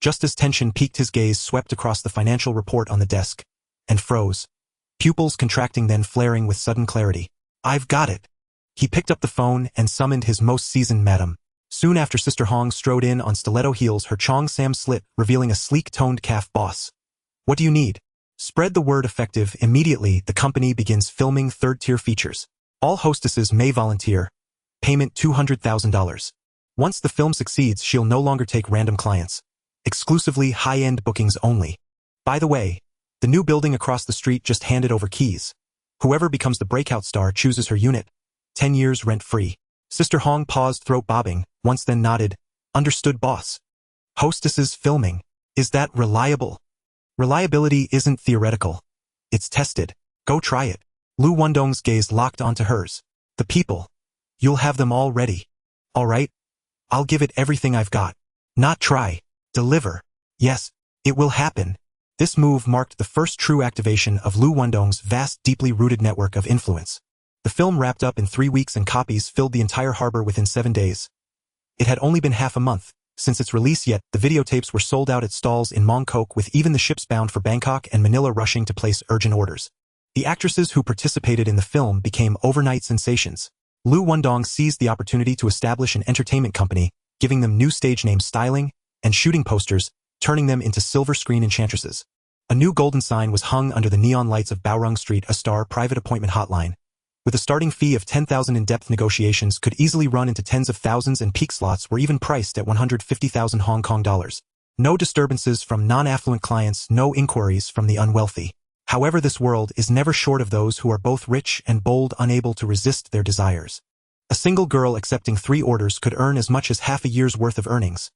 Just as tension peaked, his gaze swept across the financial report on the desk, and froze, pupils contracting, then flaring with sudden clarity. I've got it. He picked up the phone and summoned his most seasoned madam. Soon after, Sister Hong strode in on stiletto heels, her Chong Sam slit revealing a sleek-toned calf. Boss, what do you need? Spread the word. Effective immediately, the company begins filming third-tier features. All hostesses may volunteer. Payment $200,000. Once the film succeeds, she'll no longer take random clients. Exclusively high-end bookings only. By the way, the new building across the street just handed over keys. Whoever becomes the breakout star chooses her unit. 10 years rent-free. Sister Hong paused, throat bobbing, once then nodded. Understood, boss. Hostesses filming. Is that reliable? Reliability isn't theoretical. It's tested. Go try it. Liu Wendong's gaze locked onto hers. The people. You'll have them all ready. All right. I'll give it everything I've got. Not try. Deliver. Yes, it will happen. This move marked the first true activation of Liu Wendong's vast, deeply rooted network of influence. The film wrapped up in 3 weeks and copies filled the entire harbor within 7 days. It had only been half a month since its release, yet the videotapes were sold out at stalls in Mongkok, with even the ships bound for Bangkok and Manila rushing to place urgent orders. The actresses who participated in the film became overnight sensations. Liu Wendong seized the opportunity to establish an entertainment company, giving them new stage name styling and shooting posters, turning them into silver screen enchantresses. A new golden sign was hung under the neon lights of Baorong Street, a star private appointment hotline. With a starting fee of 10,000, in-depth negotiations could easily run into tens of thousands, and peak slots were even priced at 150,000 Hong Kong dollars. No disturbances from non-affluent clients, no inquiries from the unwealthy. However, this world is never short of those who are both rich and bold, unable to resist their desires. A single girl accepting 3 orders could earn as much as half a year's worth of earnings.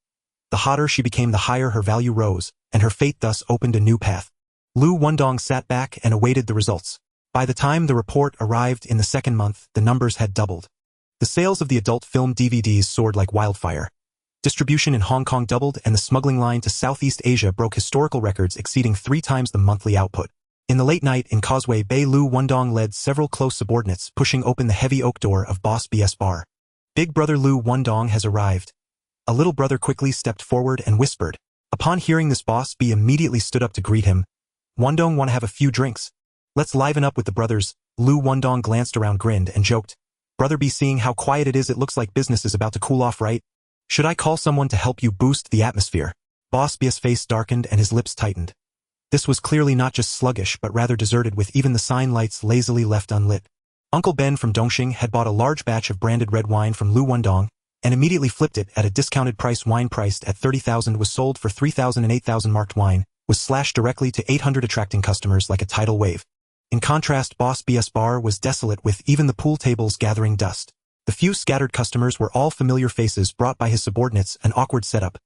The hotter she became, the higher her value rose, and her fate thus opened a new path. Liu Wendong sat back and awaited the results. By the time the report arrived in the second month, the numbers had doubled. The sales of the adult film DVDs soared like wildfire. Distribution in Hong Kong doubled, and the smuggling line to Southeast Asia broke historical records, exceeding 3 times the monthly output. In the late night in Causeway Bay, Liu Wendong led several close subordinates, pushing open the heavy oak door of Boss BS Bar. Big brother Liu Wendong has arrived. A little brother quickly stepped forward and whispered. Upon hearing this, Boss B immediately stood up to greet him. Wendong, want to have a few drinks? Let's liven up with the brothers. Liu Wendong glanced around, grinned, and joked. Brother B, seeing how quiet it is, it looks like business is about to cool off, right? Should I call someone to help you boost the atmosphere? Boss B's face darkened and his lips tightened. This was clearly not just sluggish but rather deserted, with even the sign lights lazily left unlit. Uncle Ben from Dongxing had bought a large batch of branded red wine from Liu Wendong and immediately flipped it at a discounted price. Wine priced at 30,000 was sold for 3,000, and 8,000 marked wine was slashed directly to 800, attracting customers like a tidal wave. In contrast, Boss BS Bar was desolate, with even the pool tables gathering dust. The few scattered customers were all familiar faces brought by his subordinates, an awkward setup.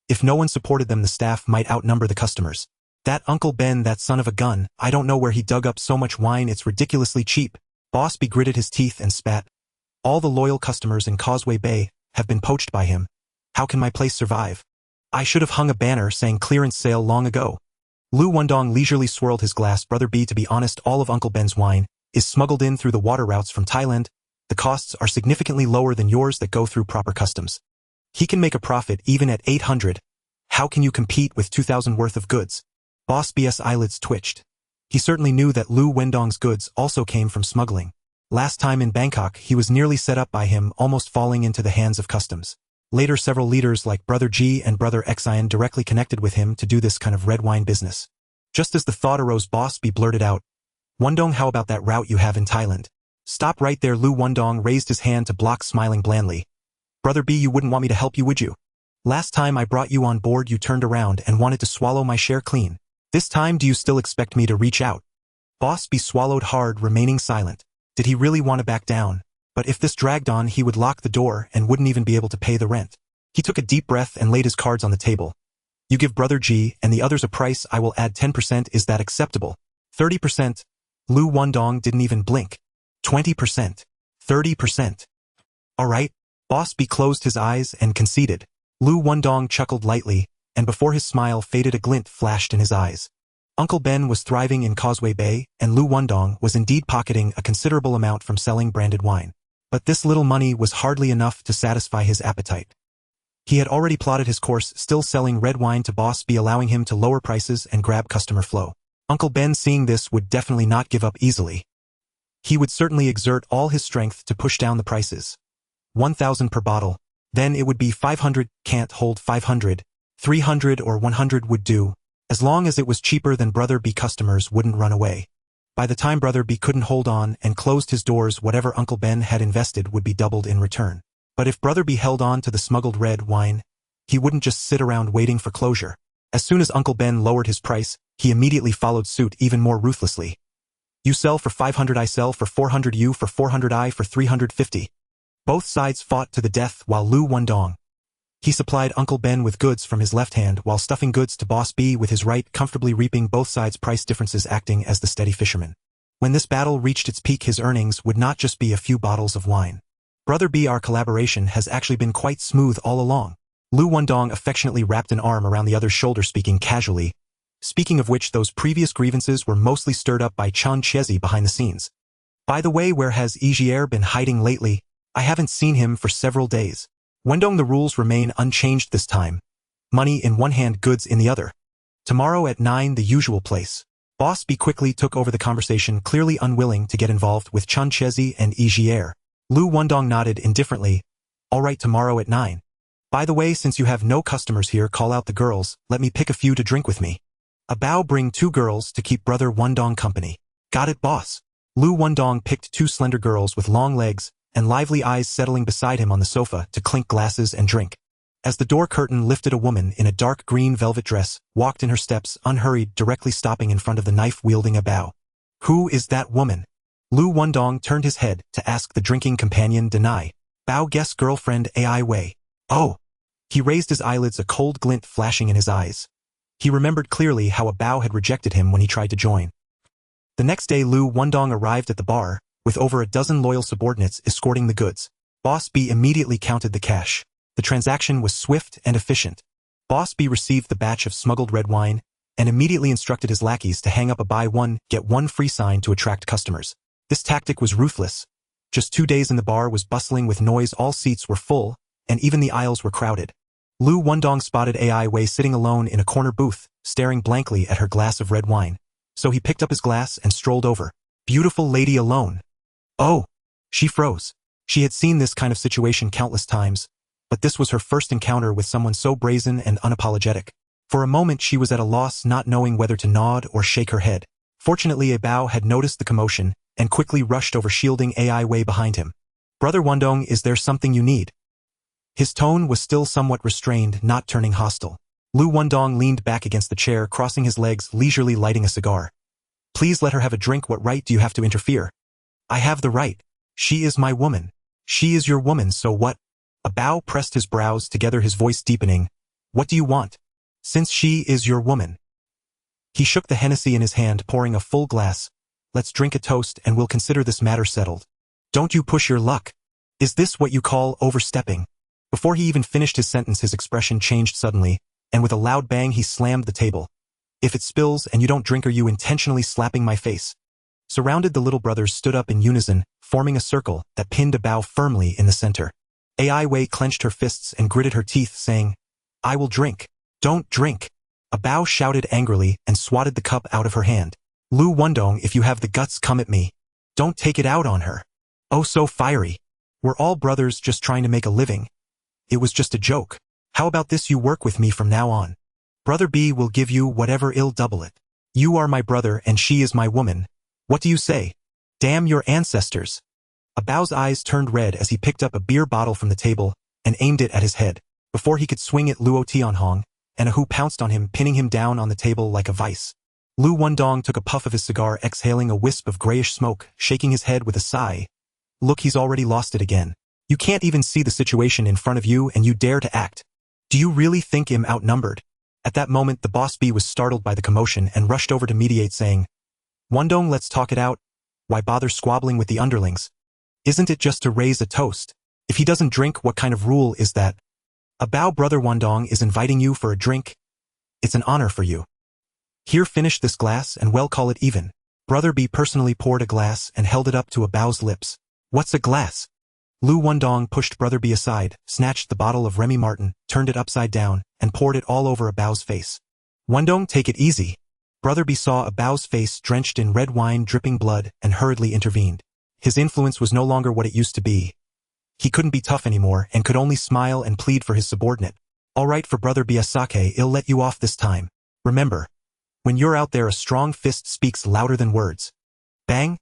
If no one supported them, the staff might outnumber the customers. That Uncle Ben, that son of a gun, I don't know where he dug up so much wine, it's ridiculously cheap. Boss B gritted his teeth and spat. All the loyal customers in Causeway Bay have been poached by him. How can my place survive? I should have hung a banner saying clearance sale long ago. Liu Wendong leisurely swirled his glass. Brother B, to be honest, all of Uncle Ben's wine is smuggled in through the water routes from Thailand. The costs are significantly lower than yours that go through proper customs. He can make a profit even at 800. How can you compete with 2,000 worth of goods? Boss BS eyelids twitched. He certainly knew that Liu Wendong's goods also came from smuggling. Last time in Bangkok, he was nearly set up by him, almost falling into the hands of customs. Later, several leaders like Brother G and Brother Xian directly connected with him to do this kind of red wine business. Just as the thought arose, Boss B blurted out, Wendong, how about that route you have in Thailand? Stop right there. Liu Wendong raised his hand to block, smiling blandly. Brother B, you wouldn't want me to help you, would you? Last time I brought you on board, you turned around and wanted to swallow my share clean. This time, do you still expect me to reach out? Boss B swallowed hard, remaining silent. Did he really want to back down? But if this dragged on, he would lock the door and wouldn't even be able to pay the rent. He took a deep breath and laid his cards on the table. You give Brother G and the others a price, I will add 10%. Is that acceptable? 30%. Liu Wendong didn't even blink. 20%. 30%. All right. Boss B closed his eyes and conceded. Liu Wendong chuckled lightly, and before his smile faded, a glint flashed in his eyes. Uncle Ben was thriving in Causeway Bay, and Liu Wendong was indeed pocketing a considerable amount from selling branded wine. But this little money was hardly enough to satisfy his appetite. He had already plotted his course, still selling red wine to Boss B, allowing him to lower prices and grab customer flow. Uncle Ben, seeing this, would definitely not give up easily. He would certainly exert all his strength to push down the prices. 1,000 per bottle. Then it would be 500, can't hold 500. 300 or 100 would do. As long as it was cheaper than Brother B, customers wouldn't run away. By the time Brother B couldn't hold on and closed his doors, whatever Uncle Ben had invested would be doubled in return. But if Brother B held on to the smuggled red wine, he wouldn't just sit around waiting for closure. As soon as Uncle Ben lowered his price, he immediately followed suit even more ruthlessly. You sell for 500, I sell for 400, you for 400, I for 350. Both sides fought to the death while Liu Wendong. He supplied Uncle Ben with goods from his left hand while stuffing goods to Boss B with his right, comfortably reaping both sides' price differences, acting as the steady fisherman. When this battle reached its peak, his earnings would not just be a few bottles of wine. Brother B, our collaboration has actually been quite smooth all along. Liu Wendong affectionately wrapped an arm around the other's shoulder, speaking casually. Speaking of which, those previous grievances were mostly stirred up by Chen Chezi behind the scenes. By the way, where has Igier been hiding lately? I haven't seen him for several days. Wendong, the rules remain unchanged this time. Money in one hand, goods in the other. Tomorrow at 9, the usual place. Boss B quickly took over the conversation, clearly unwilling to get involved with Chen Chezi and Igier. Liu Wendong nodded indifferently. All right, tomorrow at 9. By the way, since you have no customers here, call out the girls, let me pick a few to drink with me. Bao, bring 2 girls to keep brother Wendong company. Got it, boss. Liu Wendong picked 2 slender girls with long legs and lively eyes settling beside him on the sofa to clink glasses and drink. As the door curtain lifted, a woman in a dark green velvet dress walked in her steps, unhurried, directly stopping in front of the knife-wielding Bao. Who is that woman? Liu Wendong turned his head to ask the drinking companion Denai. Bao, guess girlfriend Ai Wei. Oh. He raised his eyelids, a cold glint flashing in his eyes. He remembered clearly how Bao had rejected him when he tried to join. The next day, Liu Wendong arrived at the bar, with over a dozen loyal subordinates escorting the goods. Boss B immediately counted the cash. The transaction was swift and efficient. Boss B received the batch of smuggled red wine and immediately instructed his lackeys to hang up a buy one, get one free sign to attract customers. This tactic was ruthless. Just 2 days and the bar was bustling with noise, all seats were full, and even the aisles were crowded. Liu Wendong spotted Ai Wei sitting alone in a corner booth, staring blankly at her glass of red wine. So he picked up his glass and strolled over. Beautiful lady alone. Oh! She froze. She had seen this kind of situation countless times, but this was her first encounter with someone so brazen and unapologetic. For a moment she was at a loss, not knowing whether to nod or shake her head. Fortunately, Bao had noticed the commotion and quickly rushed over, shielding Ai Wei behind him. Brother Wendong, is there something you need? His tone was still somewhat restrained, not turning hostile. Liu Wendong leaned back against the chair, crossing his legs, leisurely lighting a cigar. Please let her have a drink. What right do you have to interfere? I have the right. She is my woman. She is your woman, so what? Bao pressed his brows together, his voice deepening. What do you want? Since she is your woman. He shook the Hennessy in his hand, pouring a full glass. Let's drink a toast and we'll consider this matter settled. Don't you push your luck. Is this what you call overstepping? Before he even finished his sentence, his expression changed suddenly, and with a loud bang he slammed the table. If it spills and you don't drink, are you intentionally slapping my face? Surrounded, the little brothers stood up in unison, forming a circle that pinned Bao firmly in the center. Ai Wei clenched her fists and gritted her teeth, saying, I will drink. Don't drink. Bao shouted angrily and swatted the cup out of her hand. Liu Wendong, if you have the guts, come at me. Don't take it out on her. Oh, so fiery. We're all brothers just trying to make a living. It was just a joke. How about this? You work with me from now on. Brother B will give you whatever, I'll double it. You are my brother and she is my woman. What do you say? Damn your ancestors. Bao's eyes turned red as he picked up a beer bottle from the table and aimed it at his head. Before he could swing it, Luo Tianhong and Ahu pounced on him, pinning him down on the table like a vice. Liu Wendong took a puff of his cigar, exhaling a wisp of grayish smoke, shaking his head with a sigh. Look, he's already lost it again. You can't even see the situation in front of you and you dare to act. Do you really think I'm outnumbered? At that moment, the boss B was startled by the commotion and rushed over to mediate, saying, Wendong, let's talk it out. Why bother squabbling with the underlings? Isn't it just to raise a toast? If he doesn't drink, what kind of rule is that? Bao, brother Wendong is inviting you for a drink. It's an honor for you. Here, finish this glass and well, call it even. Brother B personally poured a glass and held it up to Bao's lips. What's a glass? Liu Wendong pushed Brother B aside, snatched the bottle of Remy Martin, turned it upside down, and poured it all over Bao's face. Wendong, take it easy. Brother B saw Bao's face drenched in red wine, dripping blood, and hurriedly intervened. His influence was no longer what it used to be. He couldn't be tough anymore and could only smile and plead for his subordinate. All right, for Brother Biasake, I'll let you off this time. Remember, when you're out there, a strong fist speaks louder than words. Bang!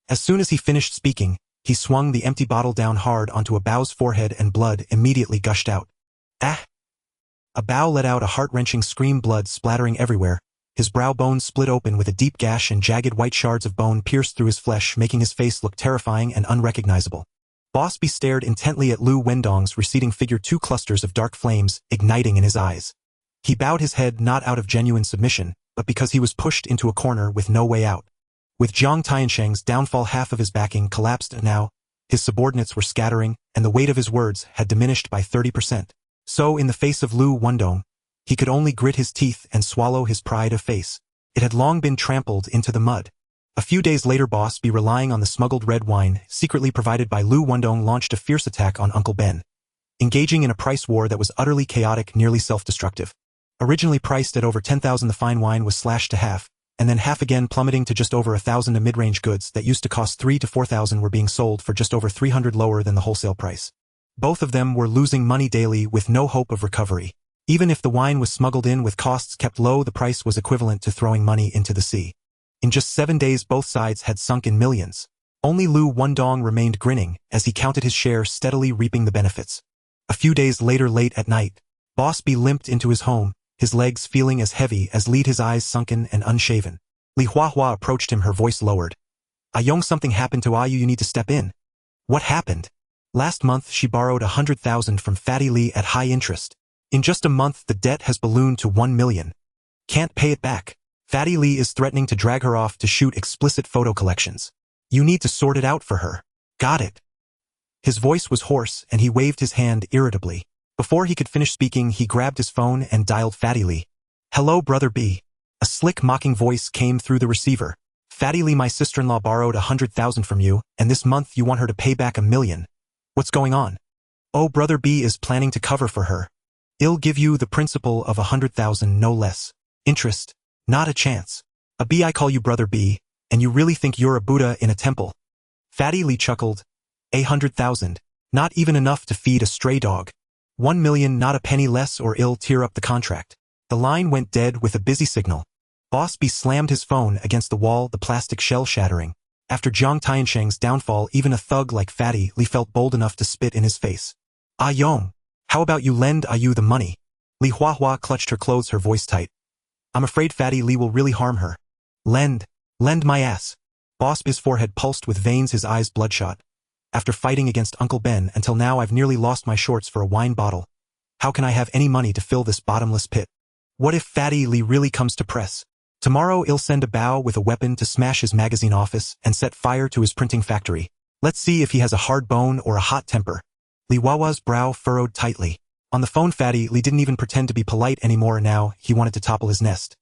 As soon as he finished speaking, he swung the empty bottle down hard onto Bao's forehead and blood immediately gushed out. Ah! Bao let out a heart-wrenching scream, blood splattering everywhere. His brow bone split open with a deep gash and jagged white shards of bone pierced through his flesh, making his face look terrifying and unrecognizable. Boss B stared intently at Liu Wendong's receding figure, 2 clusters of dark flames igniting in his eyes. He bowed his head not out of genuine submission, but because he was pushed into a corner with no way out. With Jiang Tiansheng's downfall, half of his backing collapsed now, his subordinates were scattering, and the weight of his words had diminished by 30%. So, in the face of Liu Wendong, He could only grit his teeth and swallow his pride of face. It had long been trampled into the mud. A few days later, Boss B, relying on the smuggled red wine secretly provided by Liu Wendong, launched a fierce attack on Uncle Ben, engaging in a price war that was utterly chaotic, nearly self-destructive. Originally priced at over 10,000, the fine wine was slashed to half, and then half again, plummeting to just over 1,000. The mid-range goods that used to cost 3,000 to 4,000 were being sold for just over 300, lower than the wholesale price. Both of them were losing money daily with no hope of recovery. Even if the wine was smuggled in with costs kept low, the price was equivalent to throwing money into the sea. In just 7 days, both sides had sunk in millions. Only Liu Wendong remained grinning as he counted his share, steadily reaping the benefits. A few days later, late at night, Boss B limped into his home, his legs feeling as heavy as lead, his eyes sunken and unshaven. Li Huahua approached him, her voice lowered. "Ayong, something happened to Ayu, you need to step in." "What happened?" "Last month she borrowed 100,000 from Fatty Li at high interest. In just a month the debt has ballooned to 1 million. Can't pay it back. Fatty Li is threatening to drag her off to shoot explicit photo collections. You need to sort it out for her." "Got it." His voice was hoarse and he waved his hand irritably. Before he could finish speaking, he grabbed his phone and dialed Fatty Li. "Hello, Brother B." A slick, mocking voice came through the receiver. "Fatty Li, my sister-in-law borrowed 100,000 from you, and this month you want her to pay back 1 million. What's going on?" "Oh, Brother B is planning to cover for her. I'll give you the principal of 100,000, no less. Interest? Not a chance. A B, I call you Brother B, and you really think you're a Buddha in a temple?" Fatty Li chuckled. 100,000. Not even enough to feed a stray dog. 1 million, not a penny less, or I'll tear up the contract. The line went dead with a busy signal. Boss B slammed his phone against the wall, the plastic shell shattering. After Jiang Tiansheng's downfall, even a thug like Fatty Li felt bold enough to spit in his face. "Ah Yong, how about you lend Ayu the money?" Li Huahua clutched her clothes, her voice tight. "I'm afraid Fatty Li will really harm her." Lend my ass." Boss B's forehead pulsed with veins, his eyes bloodshot. "After fighting against Uncle Ben until now, I've nearly lost my shorts for a wine bottle. How can I have any money to fill this bottomless pit? What if Fatty Li really comes to press? Tomorrow I'll send a bao with a weapon to smash his magazine office and set fire to his printing factory. Let's see if he has a hard bone or a hot temper." Li Wawa's brow furrowed tightly. On the phone, Fatty Li didn't even pretend to be polite anymore. Now he wanted to topple his nest.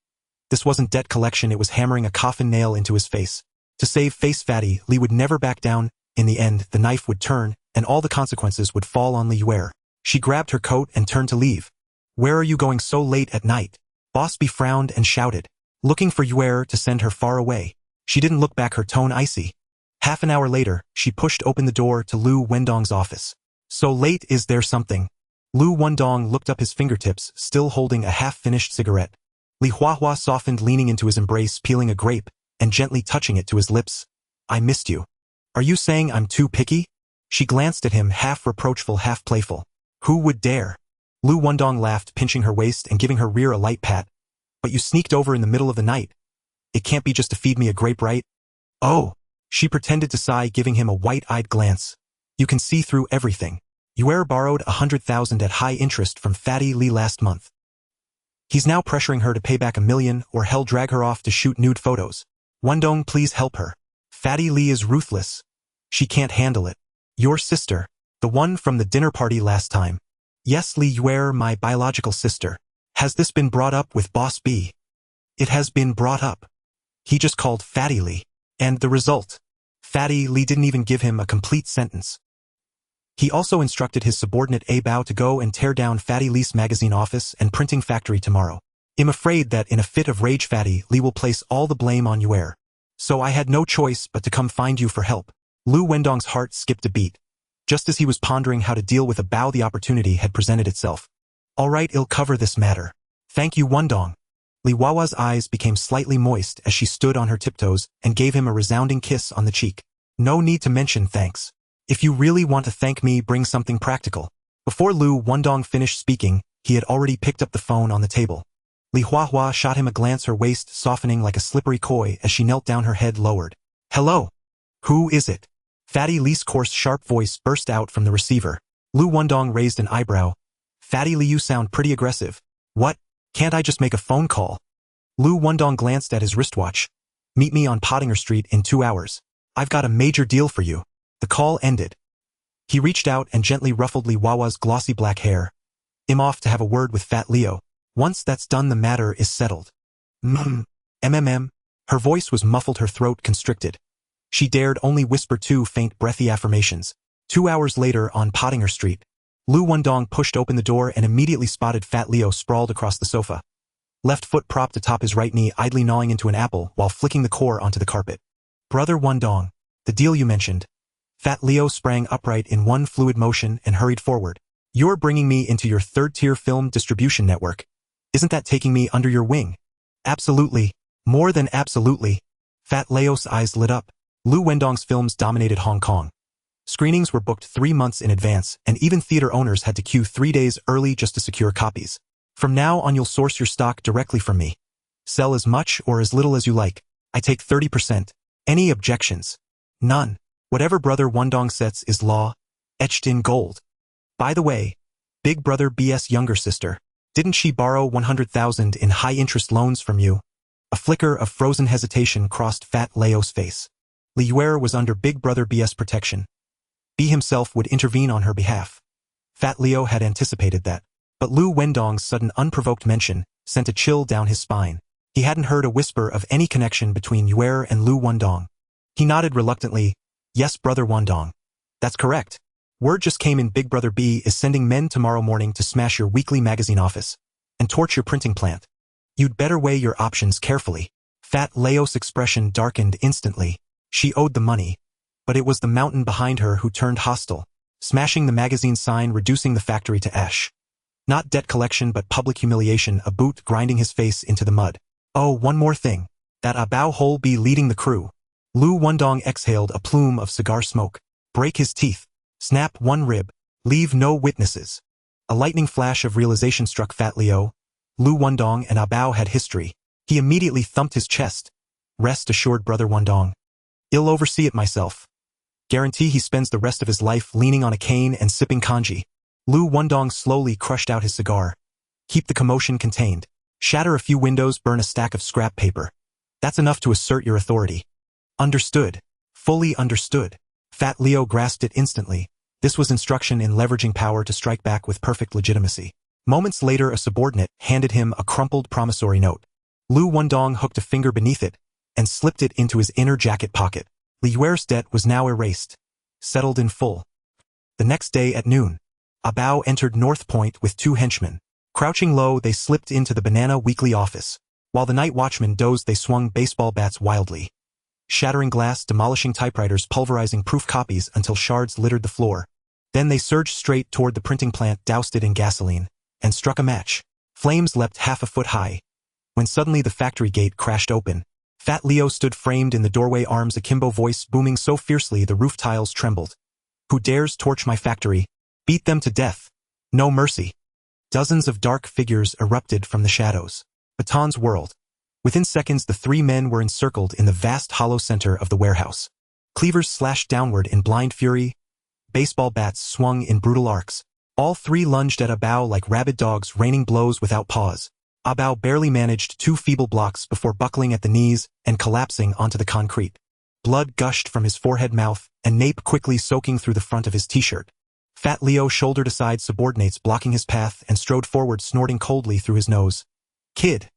This wasn't debt collection, it was hammering a coffin nail into his face. To save face, Fatty Li would never back down. In the end, the knife would turn, and all the consequences would fall on Li Yuer. She grabbed her coat and turned to leave. "Where are you going so late at night?" Boss B frowned and shouted. "Looking for Yuer to send her far away." She didn't look back, her tone icy. Half an hour later, she pushed open the door to Liu Wendong's office. "So late, is there something?" Liu Wendong looked up, his fingertips still holding a half-finished cigarette. Li Huahua softened, leaning into his embrace, peeling a grape, and gently touching it to his lips. "I missed you. Are you saying I'm too picky?" She glanced at him, half reproachful, half playful. "Who would dare?" Liu Wendong laughed, pinching her waist and giving her rear a light pat. "But you sneaked over in the middle of the night. It can't be just to feed me a grape, right?" "Oh." She pretended to sigh, giving him a white-eyed glance. "You can see through everything. Yuer borrowed 100,000 at high interest from Fatty Li last month. He's now pressuring her to pay back 1 million or hell drag her off to shoot nude photos. Wendong, please help her. Fatty Li is ruthless. She can't handle it. Your sister, the one from the dinner party last time." "Yes, Li Yuer, my biological sister. Has this been brought up with Boss B?" "It has been brought up. He just called Fatty Li. And the result? Fatty Li didn't even give him a complete sentence. He also instructed his subordinate A Bao to go and tear down Fatty Li's magazine office and printing factory tomorrow. I'm afraid that in a fit of rage Fatty Li will place all the blame on Yuer. So I had no choice but to come find you for help." Liu Wendong's heart skipped a beat. Just as he was pondering how to deal with a Bao, the opportunity had presented itself. "All right, I'll cover this matter. Thank you, Wendong." Li Wawa's eyes became slightly moist as she stood on her tiptoes and gave him a resounding kiss on the cheek. "No need to mention thanks. If you really want to thank me, bring something practical." Before Liu Wendong finished speaking, he had already picked up the phone on the table. Li Huahua shot him a glance, her waist softening like a slippery koi as she knelt down, her head lowered. "Hello? Who is it?" Fatty Li's coarse, sharp voice burst out from the receiver. Liu Wendong raised an eyebrow. "Fatty Li, you sound pretty aggressive. What? Can't I just make a phone call?" Liu Wendong glanced at his wristwatch. "Meet me on Pottinger Street in 2 hours. I've got a major deal for you." The call ended. He reached out and gently ruffled Li Wawa's glossy black hair. "I'm off to have a word with Fat Leo. Once that's done, the matter is settled. MMM. Her voice was muffled, her throat constricted. She dared only whisper two faint, breathy affirmations. 2 hours later, on Pottinger Street, Liu Wendong pushed open the door and immediately spotted Fat Leo sprawled across the sofa. Left foot propped atop his right knee, idly gnawing into an apple while flicking the core onto the carpet. Brother Wendong, the deal you mentioned. Fat Leo sprang upright in one fluid motion and hurried forward. You're bringing me into your third-tier film distribution network. Isn't that taking me under your wing? Absolutely. More than absolutely. Fat Leo's eyes lit up. Liu Wendong's films dominated Hong Kong. Screenings were booked 3 months in advance, and even theater owners had to queue 3 days early just to secure copies. From now on, you'll source your stock directly from me. Sell as much or as little as you like. I take 30%. Any objections? None. Whatever Brother Wendong sets is law, etched in gold. By the way, Big Brother BS younger sister, didn't she borrow 100,000 in high-interest loans from you? A flicker of frozen hesitation crossed Fat Leo's face. Liu was under Big Brother BS protection. B himself would intervene on her behalf. Fat Leo had anticipated that. But Liu Wendong's sudden unprovoked mention sent a chill down his spine. He hadn't heard a whisper of any connection between Yuer and Liu Wendong. He nodded reluctantly. Yes, Brother Wendong. That's correct. Word just came in, Big Brother B is sending men tomorrow morning to smash your weekly magazine office and torch your printing plant. You'd better weigh your options carefully. Fat Leo's expression darkened instantly. She owed the money, but it was the mountain behind her who turned hostile, smashing the magazine sign, reducing the factory to ash. Not debt collection but public humiliation, a boot grinding his face into the mud. Oh, one more thing. That Bao Hole be leading the crew. Liu Wendong exhaled a plume of cigar smoke. Break his teeth. Snap one rib. Leave no witnesses. A lightning flash of realization struck Fat Leo. Liu Wendong and Bao had history. He immediately thumped his chest. Rest assured, Brother Wendong. I'll oversee it myself. Guarantee he spends the rest of his life leaning on a cane and sipping kanji. Liu Wendong slowly crushed out his cigar. Keep the commotion contained. Shatter a few windows, burn a stack of scrap paper. That's enough to assert your authority. Understood. Fully understood. Fat Leo grasped it instantly. This was instruction in leveraging power to strike back with perfect legitimacy. Moments later, a subordinate handed him a crumpled promissory note. Liu Wendong hooked a finger beneath it and slipped it into his inner jacket pocket. Liuer's debt was now erased, settled in full. The next day at noon, Bao entered North Point with 2 henchmen. Crouching low, they slipped into the Banana Weekly office. While the night watchman dozed, they swung baseball bats wildly, shattering glass, demolishing typewriters, pulverizing proof copies until shards littered the floor. Then they surged straight toward the printing plant, doused it in gasoline, and struck a match. Flames leapt half a foot high, when suddenly the factory gate crashed open. Fat Leo stood framed in the doorway, arms akimbo, voice booming so fiercely the roof tiles trembled. Who dares torch my factory? Beat them to death. No mercy. Dozens of dark figures erupted from the shadows. Baton's whirled. Within seconds, the 3 men were encircled in the vast hollow center of the warehouse. Cleavers slashed downward in blind fury. Baseball bats swung in brutal arcs. All 3 lunged at Bao like rabid dogs, raining blows without pause. Bao barely managed 2 feeble blocks before buckling at the knees and collapsing onto the concrete. Blood gushed from his forehead, mouth, and nape, quickly soaking through the front of his t-shirt. Fat Leo shouldered aside subordinates blocking his path and strode forward, snorting coldly through his nose. Kid,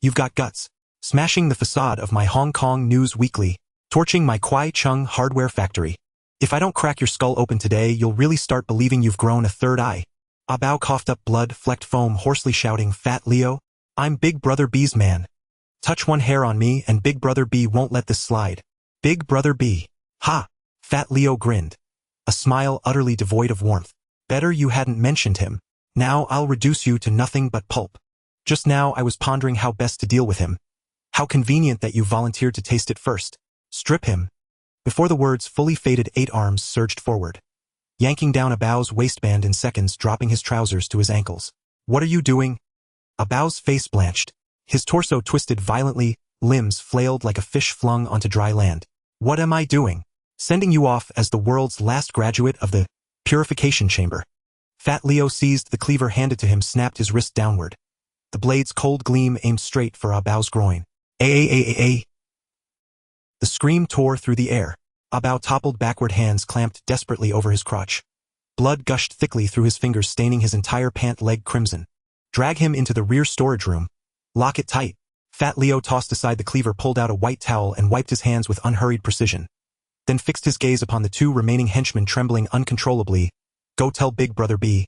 you've got guts. Smashing the facade of my Hong Kong News Weekly, torching my Kwai Chung hardware factory. If I don't crack your skull open today, you'll really start believing you've grown a third eye. Bao coughed up blood-flecked foam, hoarsely shouting, Fat Leo, I'm Big Brother B's man. Touch one hair on me and Big Brother B won't let this slide. Big Brother B. Ha! Fat Leo grinned, a smile utterly devoid of warmth. Better you hadn't mentioned him. Now I'll reduce you to nothing but pulp. Just now I was pondering how best to deal with him. How convenient that you volunteered to taste it first. Strip him. Before the words fully faded, 8 arms surged forward, yanking down Bao's waistband in seconds, dropping his trousers to his ankles. What are you doing? Bao's face blanched. His torso twisted violently, limbs flailed like a fish flung onto dry land. What am I doing? Sending you off as the world's last graduate of the purification chamber. Fat Leo seized the cleaver handed to him, snapped his wrist downward. The blade's cold gleam aimed straight for Bao's groin. A. The scream tore through the air. Bao toppled backward, hands clamped desperately over his crotch. Blood gushed thickly through his fingers, staining his entire pant leg crimson. Drag him into the rear storage room. Lock it tight. Fat Leo tossed aside the cleaver, pulled out a white towel and wiped his hands with unhurried precision. Then fixed his gaze upon the two remaining henchmen, trembling uncontrollably. Go tell Big Brother B.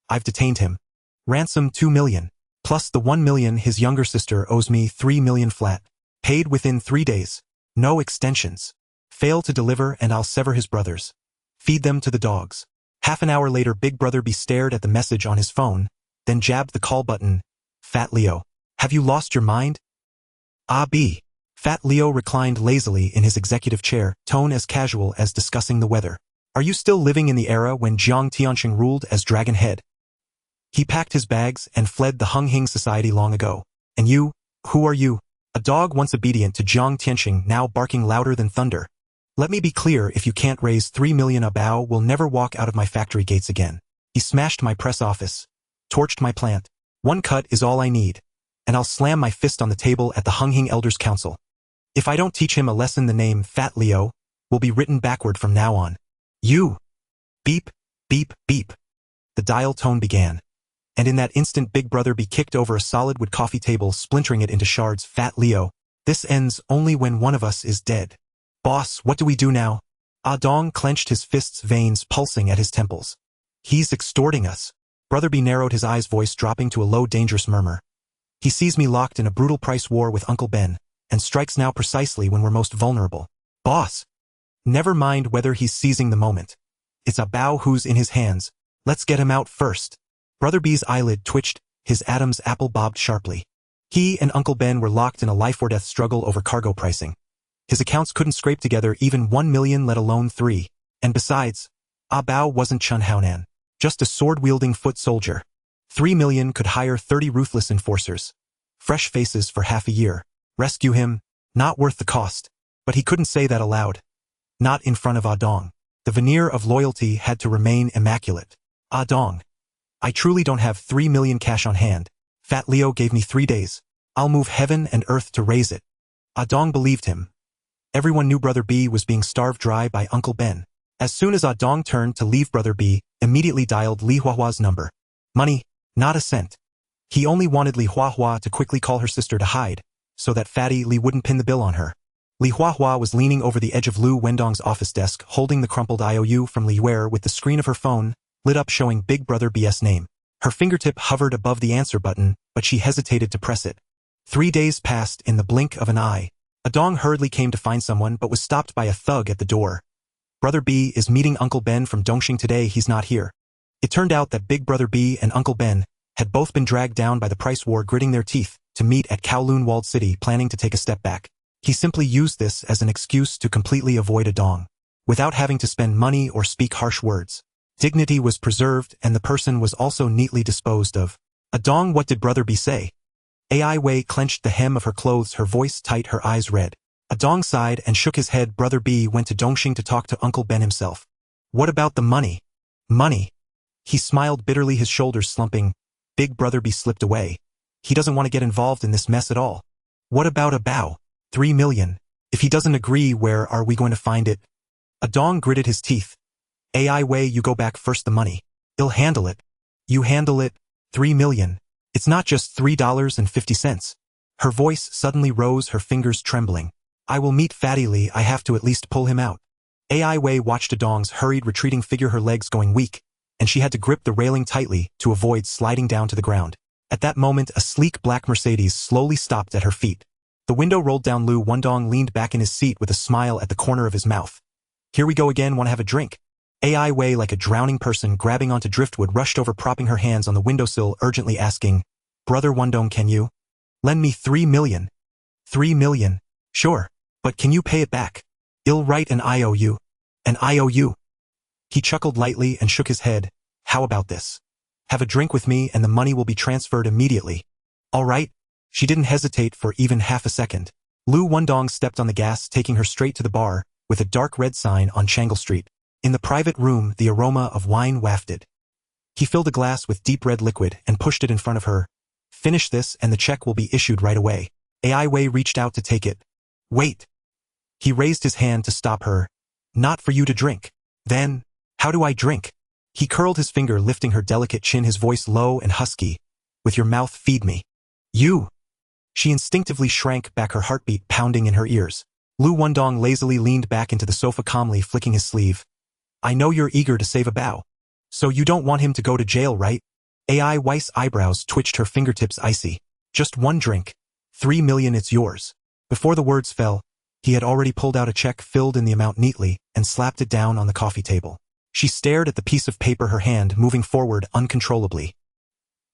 I've detained him. Ransom 2 million. Plus the 1 million his younger sister owes me, 3 million flat. Paid within 3 days. No extensions. Fail to deliver and I'll sever his brothers. Feed them to the dogs. Half an hour later, Big Brother B stared at the message on his phone, then jabbed the call button. Fat Leo. Have you lost your mind? Ah B. Fat Leo reclined lazily in his executive chair, tone as casual as discussing the weather. Are you still living in the era when Jiang Tianqing ruled as Dragon Head? He packed his bags and fled the Hung Hing society long ago. And you, who are you? A dog once obedient to Jiang Tianqing, now barking louder than thunder. Let me be clear, if you can't raise 3 million, a bao will never walk out of my factory gates again. He smashed my press office. Torched my plant. 1 cut is all I need. And I'll slam my fist on the table at the Hung Hing Elders Council. If I don't teach him a lesson, the name Fat Leo will be written backward from now on. You. Beep, beep, beep. The dial tone began. And in that instant, Big Brother B kicked over a solid wood coffee table, splintering it into shards. Fat Leo. This ends only when one of us is dead. Boss, what do we do now? Ah Dong clenched his fists, veins pulsing at his temples. He's extorting us. Brother B narrowed his eyes, voice dropping to a low, dangerous murmur. He sees me locked in a brutal price war with Uncle Ben, and strikes now precisely when we're most vulnerable. Boss. Never mind whether he's seizing the moment. It's a bao who's in his hands. Let's get him out first. Brother B's eyelid twitched, his Adam's apple bobbed sharply. He and Uncle Ben were locked in a life-or-death struggle over cargo pricing. His accounts couldn't scrape together even 1 million, let alone 3. And besides, Ah Bao wasn't Chun Haonan, just a sword-wielding foot soldier. 3 million could hire 30 ruthless enforcers. Fresh faces for half a year. Rescue him, not worth the cost. But he couldn't say that aloud. Not in front of Ah Dong. The veneer of loyalty had to remain immaculate. Ah Dong. I truly don't have 3 million cash on hand. Fat Leo gave me 3 days. I'll move heaven and earth to raise it. Ah Dong believed him. Everyone knew Brother B was being starved dry by Uncle Ben. As soon as Ah Dong turned to leave, Brother B immediately dialed Li Huahua's number. Money, not a cent. He only wanted Li Huahua to quickly call her sister to hide, so that Fatty Li wouldn't pin the bill on her. Li Huahua was leaning over the edge of Liu Wendong's office desk, holding the crumpled IOU from Li Wei with the screen of her phone lit up showing Big Brother B's name. Her fingertip hovered above the answer button, but she hesitated to press it. 3 days passed in the blink of an eye. Ah Dong hurriedly came to find someone, but was stopped by a thug at the door. Brother B is meeting Uncle Ben from Dongxing today, he's not here. It turned out that Big Brother B and Uncle Ben had both been dragged down by the price war, gritting their teeth to meet at Kowloon walled city, planning to take a step back. He simply used this as an excuse to completely avoid Ah Dong, without having to spend money or speak harsh words. Dignity was preserved, and the person was also neatly disposed of. Ah Dong, what did Brother B say? Ai Wei clenched the hem of her clothes, her voice tight, her eyes red. Ah Dong sighed and shook his head. Brother B went to Dongxing to talk to Uncle Ben himself. What about the money? Money? He smiled bitterly, his shoulders slumping. Big Brother B slipped away. He doesn't want to get involved in this mess at all. What about a bao? 3 million. If he doesn't agree, where are we going to find it? Ah Dong gritted his teeth. Ai Wei, you go back first, the money. He'll handle it. You handle it. 3 million. It's not just $3.50. Her voice suddenly rose, her fingers trembling. I will meet Fatty Li, I have to at least pull him out. Ai Wei watched Ah Dong's hurried retreating figure, her legs going weak, and she had to grip the railing tightly to avoid sliding down to the ground. At that moment, a sleek black Mercedes slowly stopped at her feet. The window rolled down. Liu Wendong leaned back in his seat with a smile at the corner of his mouth. Here we go again, want to have a drink? Ai Wei, like a drowning person grabbing onto driftwood, rushed over, propping her hands on the windowsill, urgently asking, Brother Wendong, can you lend me 3 million? 3 million? Sure. But can you pay it back? I'll write an IOU. An IOU? He chuckled lightly and shook his head. How about this? Have a drink with me and the money will be transferred immediately. All right? She didn't hesitate for even half a second. Liu Wendong stepped on the gas, taking her straight to the bar, with a dark red sign on Changle Street. In the private room, the aroma of wine wafted. He filled a glass with deep red liquid and pushed it in front of her. Finish this and the check will be issued right away. Ai Wei reached out to take it. Wait. He raised his hand to stop her. Not for you to drink. Then, how do I drink? He curled his finger, lifting her delicate chin, his voice low and husky. With your mouth feed me. You! She instinctively shrank back, her heartbeat pounding in her ears. Liu Wendong lazily leaned back into the sofa, calmly flicking his sleeve. I know you're eager to save Bao. So you don't want him to go to jail, right? AI Weiss eyebrows twitched, her fingertips icy. Just one drink. 3 million, it's yours. Before the words fell, he had already pulled out a check, filled in the amount neatly, and slapped it down on the coffee table. She stared at the piece of paper, her hand moving forward uncontrollably.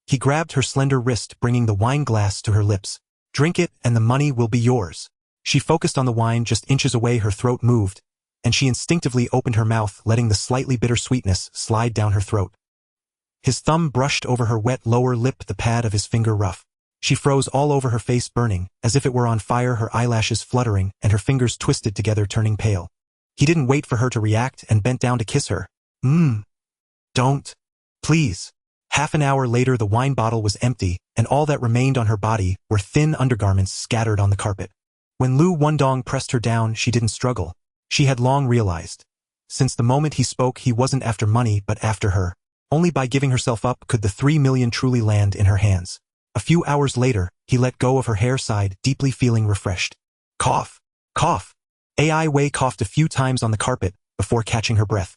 He grabbed her slender wrist, bringing the wine glass to her lips. Drink it, and the money will be yours. She focused on the wine just inches away, her throat moved, and she instinctively opened her mouth, letting the slightly bitter sweetness slide down her throat. His thumb brushed over her wet lower lip, the pad of his finger rough. She froze all over, her face burning, as if it were on fire, her eyelashes fluttering, and her fingers twisted together, turning pale. He didn't wait for her to react and bent down to kiss her. Don't. Please. Half an hour later, the wine bottle was empty, and all that remained on her body were thin undergarments scattered on the carpet. When Liu Wendong pressed her down, she didn't struggle. She had long realized. Since the moment he spoke, he wasn't after money but after her. Only by giving herself up could the 3 million truly land in her hands. A few hours later, he let go of her hair, sighed, deeply feeling refreshed. Cough. Cough. Ai Wei coughed a few times on the carpet before catching her breath.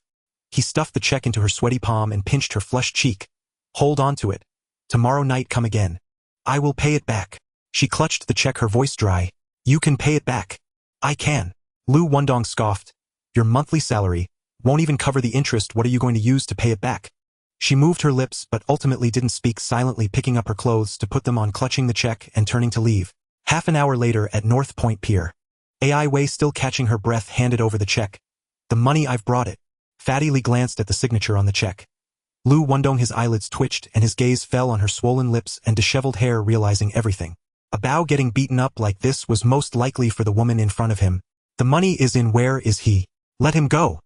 He stuffed the check into her sweaty palm and pinched her flushed cheek. Hold on to it. Tomorrow night come again. I will pay it back. She clutched the check, her voice dry. You can pay it back. I can. Liu Wendong scoffed. Your monthly salary won't even cover the interest. What are you going to use to pay it back? She moved her lips but ultimately didn't speak, silently picking up her clothes to put them on, clutching the check and turning to leave. Half an hour later at North Point Pier. Ai Wei, still catching her breath, handed over the check. The money, I've brought it. Fatty Lee glanced at the signature on the check. Liu Wendong, his eyelids twitched and his gaze fell on her swollen lips and disheveled hair, realizing everything. Bao getting beaten up like this was most likely for the woman in front of him. The money is in. Where is he? Let him go.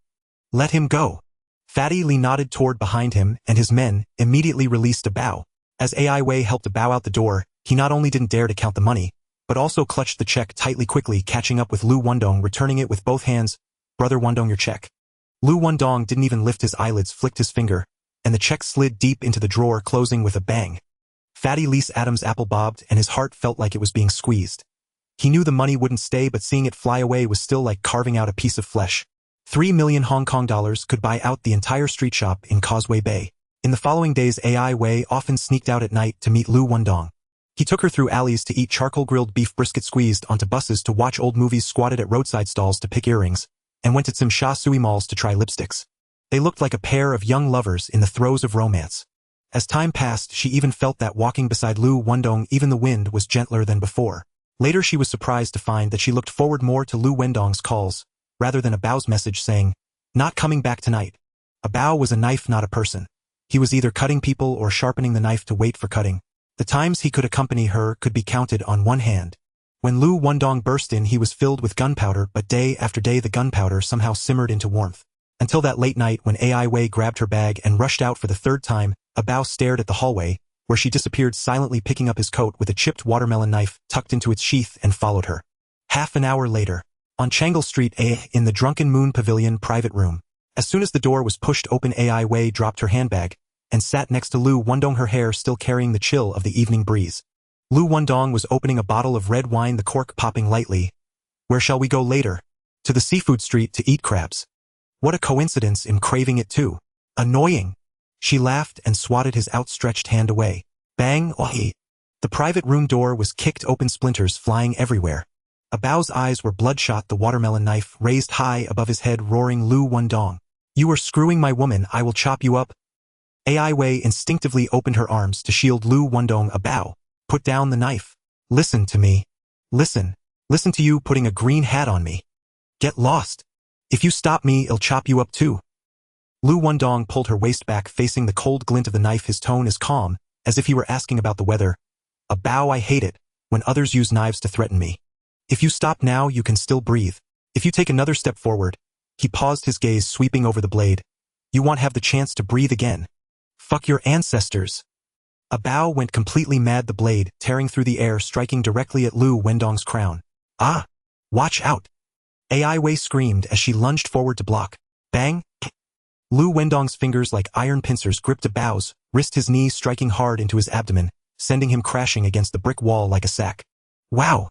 Let him go. Fatty Lee nodded toward behind him, and his men immediately released Bao. As Ai Wei helped Bao out the door, he not only didn't dare to count the money, but also clutched the check tightly, quickly catching up with Liu Wendong, returning it with both hands. Brother Wendong, your check. Liu Wendong didn't even lift his eyelids, flicked his finger, and the check slid deep into the drawer, closing with a bang. Fatty Lee's Adam's apple bobbed, and his heart felt like it was being squeezed. He knew the money wouldn't stay, but seeing it fly away was still like carving out a piece of flesh. 3 million Hong Kong dollars could buy out the entire street shop in Causeway Bay. In the following days, Ai Wei often sneaked out at night to meet Liu Wendong. He took her through alleys to eat charcoal-grilled beef brisket, squeezed onto buses to watch old movies, squatted at roadside stalls to pick earrings, and went to some Sha Sui malls to try lipsticks. They looked like a pair of young lovers in the throes of romance. As time passed, she even felt that walking beside Liu Wendong, even the wind was gentler than before. Later, she was surprised to find that she looked forward more to Liu Wendong's calls, rather than Bao's message saying, "Not coming back tonight." Bao was a knife, not a person. He was either cutting people or sharpening the knife to wait for cutting. The times he could accompany her could be counted on one hand. When Liu Wendong burst in, he was filled with gunpowder, but day after day the gunpowder somehow simmered into warmth. Until that late night when Ai Wei grabbed her bag and rushed out for the third time, Bao stared at the hallway, where she disappeared, silently picking up his coat with a chipped watermelon knife tucked into its sheath, and followed her. Half an hour later, on Changle Street, in the Drunken Moon Pavilion private room. As soon as the door was pushed open, Ai Wei dropped her handbag and sat next to Liu Wendong, her hair still carrying the chill of the evening breeze. Liu Wendong was opening a bottle of red wine, the cork popping lightly. Where shall we go later? To the seafood street to eat crabs. What a coincidence, I'm craving it too. Annoying. She laughed and swatted his outstretched hand away. Bang! Oh! The private room door was kicked open, splinters flying everywhere. Bao's eyes were bloodshot, the watermelon knife raised high above his head, roaring, Liu Wendong. You are screwing my woman, I will chop you up. Ai Wei instinctively opened her arms to shield Liu Wendong. Bao, put down the knife. Listen to me. Listen. Listen to you putting a green hat on me. Get lost. If you stop me, I'll chop you up too. Liu Wendong pulled her waist back, facing the cold glint of the knife, his tone as calm as if he were asking about the weather. Bao, I hate it when others use knives to threaten me. If you stop now, you can still breathe. If you take another step forward, he paused, his gaze sweeping over the blade. You won't have the chance to breathe again. Fuck your ancestors. Bao went completely mad, the blade tearing through the air, striking directly at Liu Wendong's crown. Ah! Watch out! Ai Wei screamed as she lunged forward to block. Bang! Liu Wendong's fingers like iron pincers gripped Bao's wrist, his knee striking hard into his abdomen, sending him crashing against the brick wall like a sack. Wow!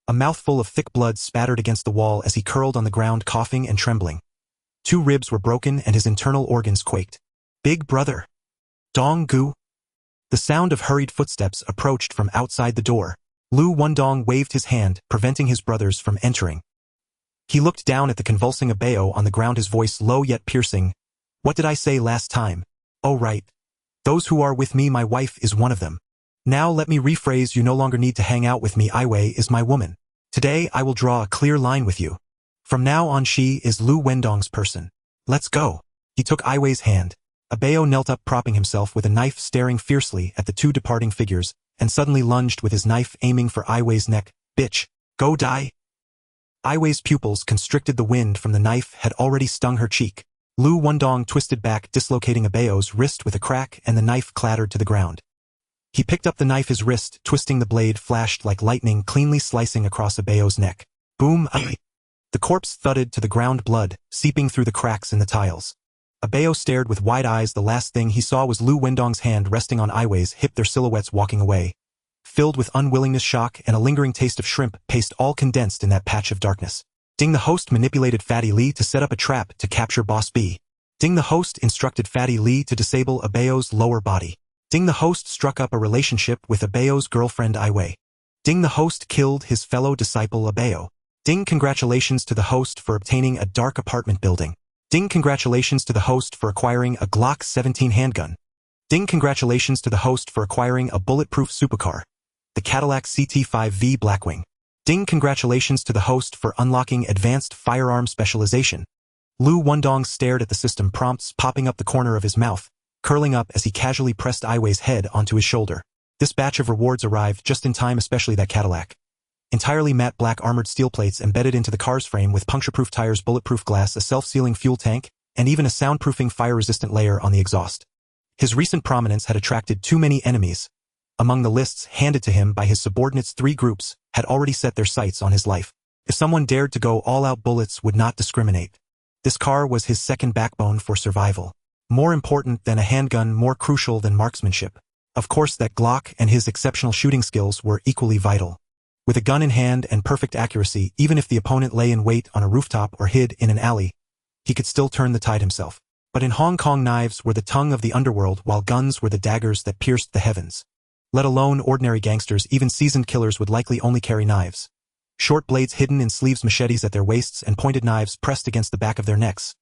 A mouthful of thick blood spattered against the wall as he curled on the ground coughing and trembling. 2 ribs were broken and his internal organs quaked. Big brother! Dong Gu! The sound of hurried footsteps approached from outside the door. Liu Wendong waved his hand, preventing his brothers from entering. He looked down at the convulsing Abeo on the ground, his voice low yet piercing. What did I say last time? Oh right. Those who are with me, my wife is one of them. Now let me rephrase, you no longer need to hang out with me, Aiwei is my woman. Today I will draw a clear line with you. From now on she is Liu Wendong's person. Let's go. He took Aiwei's hand. Abeo knelt up, propping himself with a knife, staring fiercely at the 2 departing figures, and suddenly lunged with his knife, aiming for Aiwei's neck. Bitch, go die. Aiwei's pupils constricted, the wind from the knife had already stung her cheek. Liu Wendong twisted back, dislocating Abeo's wrist with a crack, and the knife clattered to the ground. He picked up the knife, his wrist, twisting, the blade flashed like lightning, cleanly slicing across Abeo's neck. Boom! The corpse thudded to the ground, blood seeping through the cracks in the tiles. Abeo stared with wide eyes. The last thing he saw was Liu Wendong's hand resting on Aiwei's hip, their silhouettes walking away, filled with unwillingness, shock, and a lingering taste of shrimp paste, all condensed in that patch of darkness. Ding, the host manipulated Fatty Li to set up a trap to capture Boss B. Ding, the host instructed Fatty Li to disable Abeo's lower body. Ding, the host struck up a relationship with Abeo's girlfriend Aiwei. Ding, the host killed his fellow disciple Abeo. Ding, congratulations to the host for obtaining a dark apartment building. Ding, congratulations to the host for acquiring a Glock 17 handgun. Ding, congratulations to the host for acquiring a bulletproof supercar, the Cadillac CT5V Blackwing. Ding, congratulations to the host for unlocking advanced firearm specialization. Liu Wendong stared at the system prompts popping up the corner of his mouth, curling up as he casually pressed Aiwei's head onto his shoulder. This batch of rewards arrived just in time, especially that Cadillac. Entirely matte black armored steel plates embedded into the car's frame with puncture-proof tires, bulletproof glass, a self-sealing fuel tank, and even a soundproofing fire-resistant layer on the exhaust. His recent prominence had attracted too many enemies. Among the lists handed to him by his subordinates, 3 groups had already set their sights on his life. If someone dared to go all out, bullets would not discriminate. This car was his second backbone for survival. More important than a handgun, more crucial than marksmanship. Of course, that Glock and his exceptional shooting skills were equally vital. With a gun in hand and perfect accuracy, even if the opponent lay in wait on a rooftop or hid in an alley, he could still turn the tide himself. But in Hong Kong, knives were the tongue of the underworld, while guns were the daggers that pierced the heavens. Let alone ordinary gangsters, even seasoned killers would likely only carry knives. Short blades hidden in sleeves, machetes at their waists, and pointed knives pressed against the back of their necks.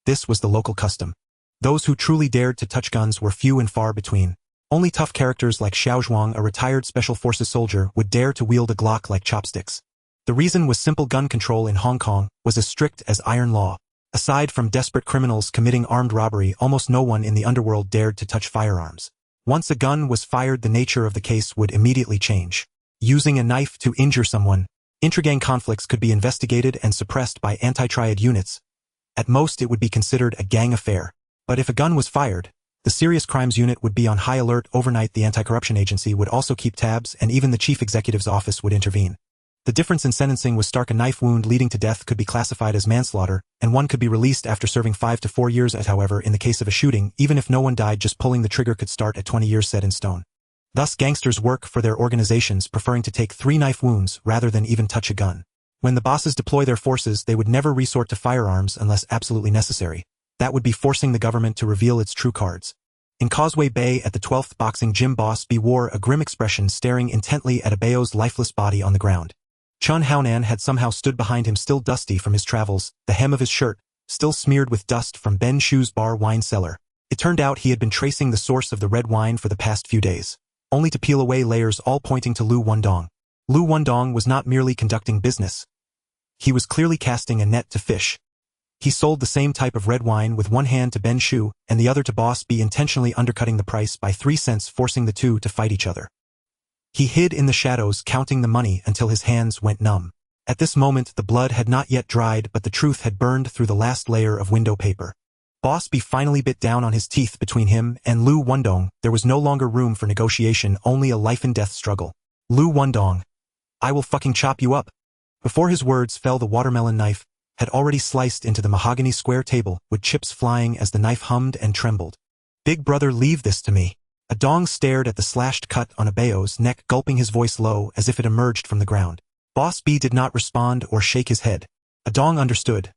This was the local custom. Those who truly dared to touch guns were few and far between. Only tough characters like Xiao Zhuang, a retired Special Forces soldier, would dare to wield a Glock like chopsticks. The reason was simple: gun control in Hong Kong was as strict as iron law. Aside from desperate criminals committing armed robbery, almost no one in the underworld dared to touch firearms. Once a gun was fired, the nature of the case would immediately change. Using a knife to injure someone, intragang conflicts could be investigated and suppressed by anti-triad units. At most, it would be considered a gang affair. But if a gun was fired, the Serious Crimes Unit would be on high alert. Overnight, the Anti-Corruption Agency would also keep tabs, and even the Chief Executive's office would intervene. The difference in sentencing was stark. A knife wound leading to death could be classified as manslaughter, and one could be released after serving 5 to 4 years. However, in the case of a shooting, even if no one died, just pulling the trigger could start at 20 years, set in stone. Thus, gangsters work for their organizations, preferring to take 3 knife wounds rather than even touch a gun. When the bosses deploy their forces, they would never resort to firearms unless absolutely necessary. That would be forcing the government to reveal its true cards. In Causeway Bay at the 12th boxing gym, Boss B wore a grim expression, staring intently at Abeo's lifeless body on the ground. Chun Haonan had somehow stood behind him, still dusty from his travels, the hem of his shirt still smeared with dust from Ben Shu's bar wine cellar. It turned out he had been tracing the source of the red wine for the past few days, only to peel away layers all pointing to Liu Wendong. Liu Wendong was not merely conducting business. He was clearly casting a net to fish. He sold the same type of red wine with one hand to Ben Shu and the other to Boss B, intentionally undercutting the price by 3 cents, forcing the two to fight each other. He hid in the shadows, counting the money until his hands went numb. At this moment, the blood had not yet dried, but the truth had burned through the last layer of window paper. Boss B finally bit down on his teeth. Between him and Liu Wendong, there was no longer room for negotiation, only a life-and-death struggle. Liu Wendong, I will fucking chop you up. Before his words fell, the watermelon knife had already sliced into the mahogany square table, with chips flying as the knife hummed and trembled. Big brother, leave this to me. Adong stared at the slashed cut on Abeo's neck, gulping his voice low as if it emerged from the ground. Boss B did not respond or shake his head. Adong understood.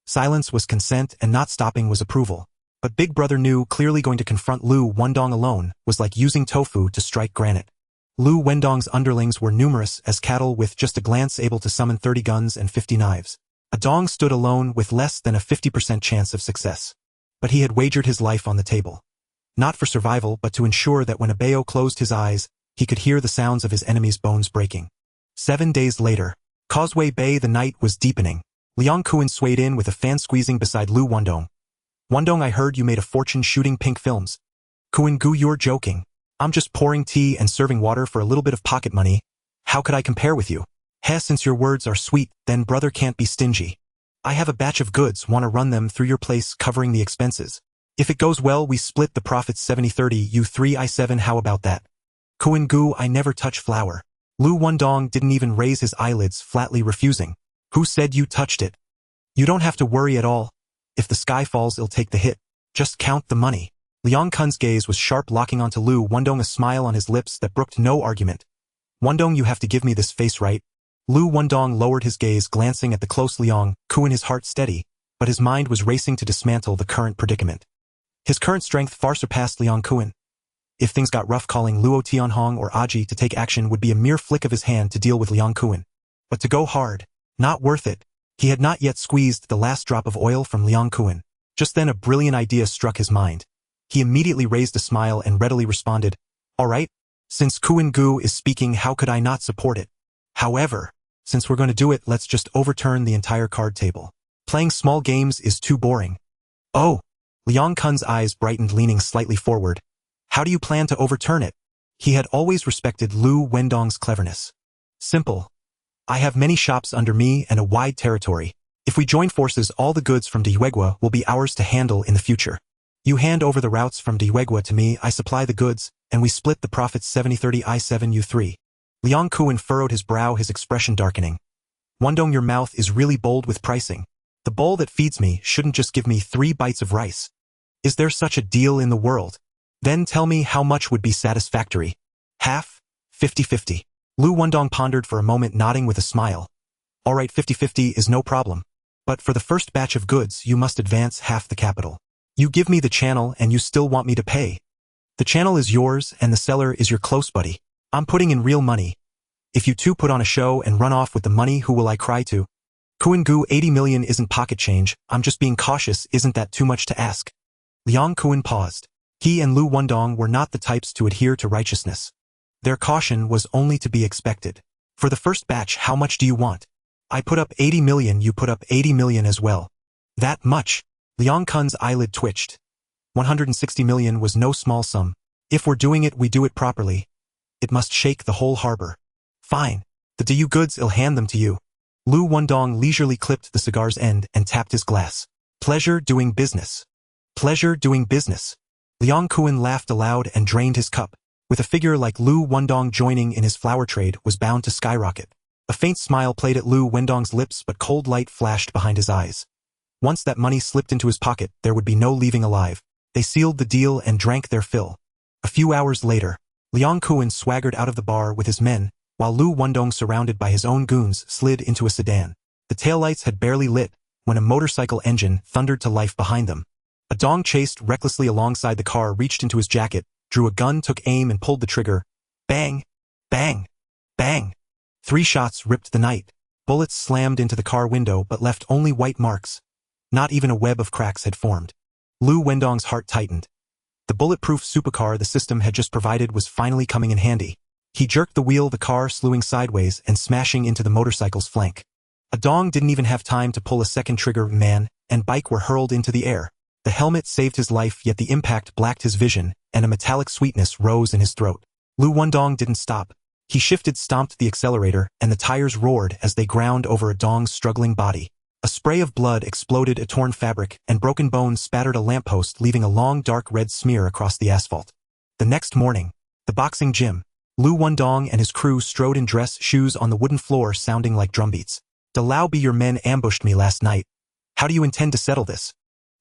Silence was consent and not stopping was approval. But Big Brother knew clearly going to confront Liu Wendong alone was like using tofu to strike granite. Liu Wendong's underlings were numerous as cattle, with just a glance able to summon 30 guns and 50 knives. Adong stood alone with less than a 50% chance of success. But he had wagered his life on the table. Not for survival, but to ensure that when Abeo closed his eyes, he could hear the sounds of his enemy's bones breaking. 7 days later, Causeway Bay, the night was deepening. Liang Kuan swayed in with a fan squeezing beside Liu Wendong. Wendong, I heard you made a fortune shooting pink films. Kuan Gu, you're joking. I'm just pouring tea and serving water for a little bit of pocket money. How could I compare with you? Heh, since your words are sweet, then brother can't be stingy. I have a batch of goods, wanna run them through your place covering the expenses. If it goes well, we split the profits 70-30, you 3 I 7, how about that? Kuan Gu, I never touch flour. Liu Wendong didn't even raise his eyelids, flatly refusing. Who said you touched it? You don't have to worry at all. If the sky falls, it'll take the hit. Just count the money. Liang Kun's gaze was sharp, locking onto Liu Wendong, a smile on his lips that brooked no argument. Wendong, you have to give me this face, right? Liu Wendong lowered his gaze, glancing at the close Liang Kuan, his heart steady, but his mind was racing to dismantle the current predicament. His current strength far surpassed Liang Kuan. If things got rough, calling Luo Tianhong or Aji to take action would be a mere flick of his hand to deal with Liang Kuan. But to go hard, not worth it. He had not yet squeezed the last drop of oil from Liang Kuan. Just then a brilliant idea struck his mind. He immediately raised a smile and readily responded, all right, since Kuan Gu is speaking, how could I not support it? However, since we're going to do it, let's just overturn the entire card table. Playing small games is too boring. Oh! Liang Kun's eyes brightened, leaning slightly forward. How do you plan to overturn it? He had always respected Liu Wendong's cleverness. Simple. I have many shops under me and a wide territory. If we join forces, all the goods from Diegua will be ours to handle in the future. You hand over the routes from Diegua to me, I supply the goods, and we split the profits 70-30 I 7 you 3. Liang Kuan furrowed his brow, his expression darkening. Wendong, your mouth is really bold with pricing. The bowl that feeds me shouldn't just give me 3 bites of rice. Is there such a deal in the world? Then tell me how much would be satisfactory. Half? 50-50. Liu Wendong pondered for a moment, nodding with a smile. All right, 50-50 is no problem. But for the first batch of goods, you must advance half the capital. You give me the channel and you still want me to pay. The channel is yours and the seller is your close buddy. I'm putting in real money. If you two put on a show and run off with the money, who will I cry to? Kuan Gu, 80 million isn't pocket change, I'm just being cautious, isn't that too much to ask? Liang Kuan paused. He and Liu Wendong were not the types to adhere to righteousness. Their caution was only to be expected. For the first batch, how much do you want? I put up 80 million, you put up 80 million as well. That much? Liang Kun's eyelid twitched. 160 million was no small sum. If we're doing it, we do it properly. It must shake the whole harbor. Fine. The DU goods, I'll hand them to you. Liu Wendong leisurely clipped the cigar's end and tapped his glass. Pleasure doing business. Pleasure doing business. Liang Kuan laughed aloud and drained his cup. With a figure like Liu Wendong joining in his flower trade was bound to skyrocket. A faint smile played at Liu Wendong's lips, but cold light flashed behind his eyes. Once that money slipped into his pocket, there would be no leaving alive. They sealed the deal and drank their fill. A few hours later, Liang Kuan swaggered out of the bar with his men, while Liu Wendong, surrounded by his own goons, slid into a sedan. The taillights had barely lit when a motorcycle engine thundered to life behind them. Adong chased recklessly alongside the car, reached into his jacket, drew a gun, took aim and pulled the trigger. Bang! Bang! Bang! 3 shots ripped the night. Bullets slammed into the car window but left only white marks. Not even a web of cracks had formed. Liu Wendong's heart tightened. The bulletproof supercar the system had just provided was finally coming in handy. He jerked the wheel, the car slewing sideways and smashing into the motorcycle's flank. Adong didn't even have time to pull a second trigger. Man and bike were hurled into the air. The helmet saved his life, yet the impact blacked his vision, and a metallic sweetness rose in his throat. Liu Wendong didn't stop. He shifted, stomped the accelerator, and the tires roared as they ground over Adong's struggling body. A spray of blood exploded, a torn fabric, and broken bones spattered a lamppost, leaving a long dark red smear across the asphalt. The next morning, the boxing gym. Liu Wendong and his crew strode in dress shoes on the wooden floor, sounding like drumbeats. "De Lao Bi, your men ambushed me last night. How do you intend to settle this?"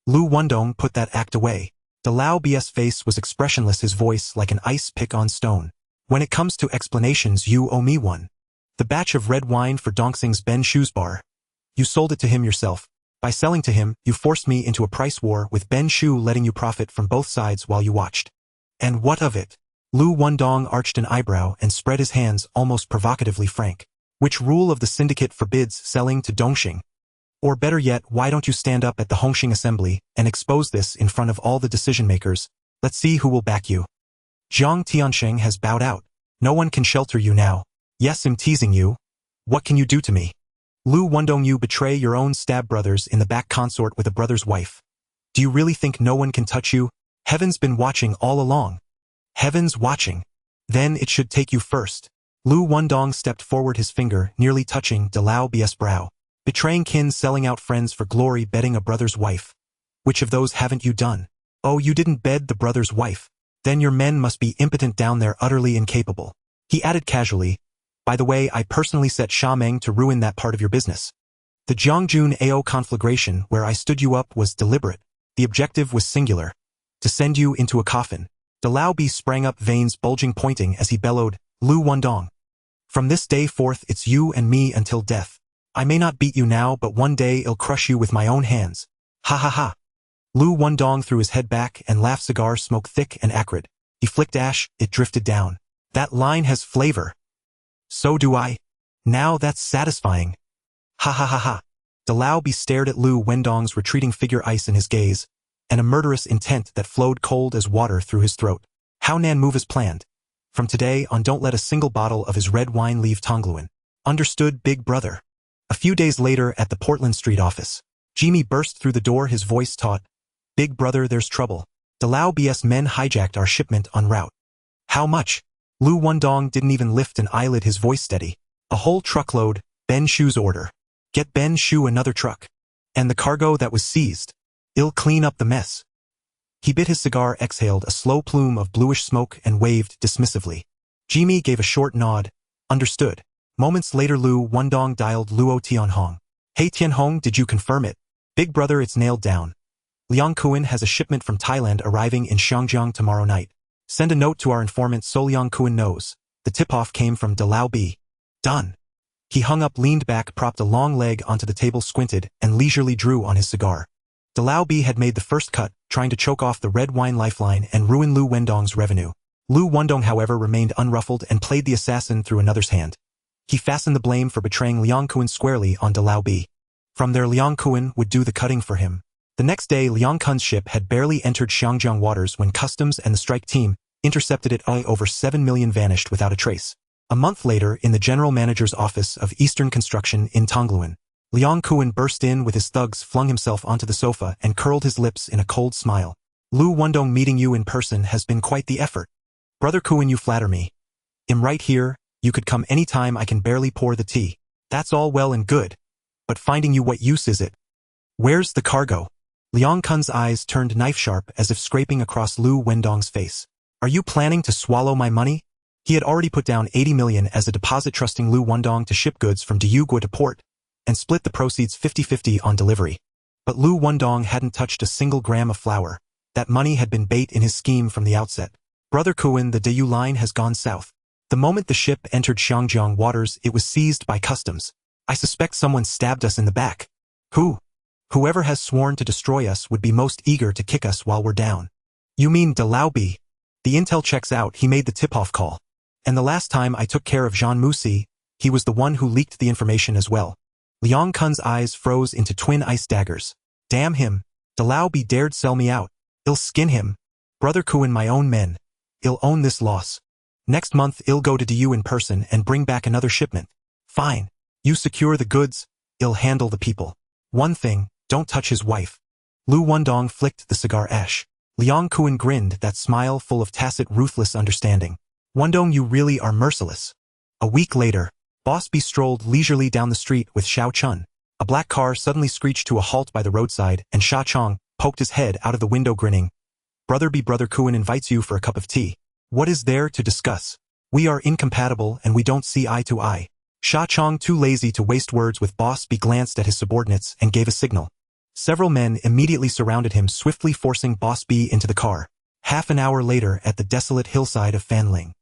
Liu Wendong put that act away. De Lao B's face was expressionless, his voice like an ice pick on stone. When it comes to explanations, you owe me one. The batch of red wine for Dongxing's Ben Shu's bar. You sold it to him yourself. By selling to him, you forced me into a price war with Ben Shu letting you profit from both sides while you watched. And what of it? Liu Wendong arched an eyebrow and spread his hands almost provocatively frank. Which rule of the syndicate forbids selling to Dongxing? Or better yet, why don't you stand up at the Hongxing assembly and expose this in front of all the decision-makers? Let's see who will back you. Jiang Tiansheng has bowed out. No one can shelter you now. Yes, I'm teasing you. What can you do to me? Liu Wendong, you betray your own stab brothers in the back, consort with a brother's wife. Do you really think no one can touch you? Heaven's been watching all along. Heaven's watching. Then it should take you first. Liu Wendong stepped forward, his finger nearly touching De Lao B's brow. Betraying kin, selling out friends for glory, bedding a brother's wife. Which of those haven't you done? Oh, you didn't bed the brother's wife. Then your men must be impotent down there, utterly incapable. He added casually, by the way, I personally set Sha Meng to ruin that part of your business. The Jiangjun Ao conflagration where I stood you up was deliberate. The objective was singular. To send you into a coffin. De Lao B sprang up, veins bulging, pointing as he bellowed, Liu Wendong. From this day forth it's you and me until death. I may not beat you now, but one day I'll crush you with my own hands. Ha ha ha. Liu Wendong threw his head back and laughed, cigar smoke thick and acrid. He flicked ash, it drifted down. That line has flavor. So do I. Now that's satisfying. Ha ha ha ha. De Lao B stared at Liu Wendong's retreating figure, ice in his gaze, and a murderous intent that flowed cold as water through his throat. How Nan move as planned. From today on, don't let a single bottle of his red wine leave Kowloon. Understood, big brother? A few days later at the Portland Street office, Jimmy burst through the door, his voice taut. Big brother, there's trouble. De Lao B's men hijacked our shipment en route. How much? Liu Wendong didn't even lift an eyelid, his voice steady. A whole truckload, Ben Shu's order. Get Ben Shu another truck. And the cargo that was seized. I'll clean up the mess. He bit his cigar, exhaled a slow plume of bluish smoke and waved dismissively. Jimmy gave a short nod. Understood. Moments later, Liu Wendong dialed Luo Tianhong. Hey Tianhong, did you confirm it? Big brother, it's nailed down. Liang Kuan has a shipment from Thailand arriving in Xiangjiang tomorrow night. Send a note to our informant so Liang Kuan knows. The tip-off came from De Lao B. Done. He hung up, leaned back, propped a long leg onto the table, squinted, and leisurely drew on his cigar. De Lao B had made the first cut, trying to choke off the red wine lifeline and ruin Liu Wendong's revenue. Liu Wendong, however, remained unruffled and played the assassin through another's hand. He fastened the blame for betraying Liang Kuan squarely on De Lao B. From there, Liang Kuan would do the cutting for him. The next day, Liang Kuan's ship had barely entered Xiangjiang waters when customs and the strike team intercepted it. Over 7 million vanished without a trace. A month later, in the general manager's office of Eastern Construction in Kowloon, Liang Kuan burst in with his thugs, flung himself onto the sofa, and curled his lips in a cold smile. Liu Wendong, meeting you in person has been quite the effort. Brother Kuan, you flatter me. I'm right here, you could come any time, I can barely pour the tea. That's all well and good. But finding you, what use is it? Where's the cargo? Liang Kuan's eyes turned knife-sharp as if scraping across Liu Wendong's face. Are you planning to swallow my money? He had already put down 80 million as a deposit, trusting Liu Wendong to ship goods from Diugua to port, and split the proceeds 50-50 on delivery. But Liu Wendong hadn't touched a single gram of flour. That money had been bait in his scheme from the outset. Brother Kuan, the Diu line has gone south. The moment the ship entered Xiangjiang waters, it was seized by customs. I suspect someone stabbed us in the back. Who? Whoever has sworn to destroy us would be most eager to kick us while we're down. You mean De Lao B? The intel checks out, he made the tip-off call. And the last time I took care of Jean Musi, he was the one who leaked the information as well. Liang Kuan's eyes froze into twin ice daggers. Damn him. De Lao B dared sell me out. I'll skin him. Brother Kuan, my own men. I'll own this loss. Next month I'll go to Diu in person and bring back another shipment. Fine. You secure the goods, I'll handle the people. One thing, don't touch his wife. Liu Wendong flicked the cigar ash. Liang Kuan grinned, that smile full of tacit, ruthless understanding. Wendong, you really are merciless. A week later, Boss B strolled leisurely down the street with Xiao Chun. A black car suddenly screeched to a halt by the roadside, and Sha Chong poked his head out of the window, grinning. Brother B, Brother Kuan invites you for a cup of tea. What is there to discuss? We are incompatible and we don't see eye to eye. Sha Chong, too lazy to waste words with Boss B, glanced at his subordinates and gave a signal. Several men immediately surrounded him, swiftly forcing Boss B into the car. Half an hour later, at the desolate hillside of Fanling,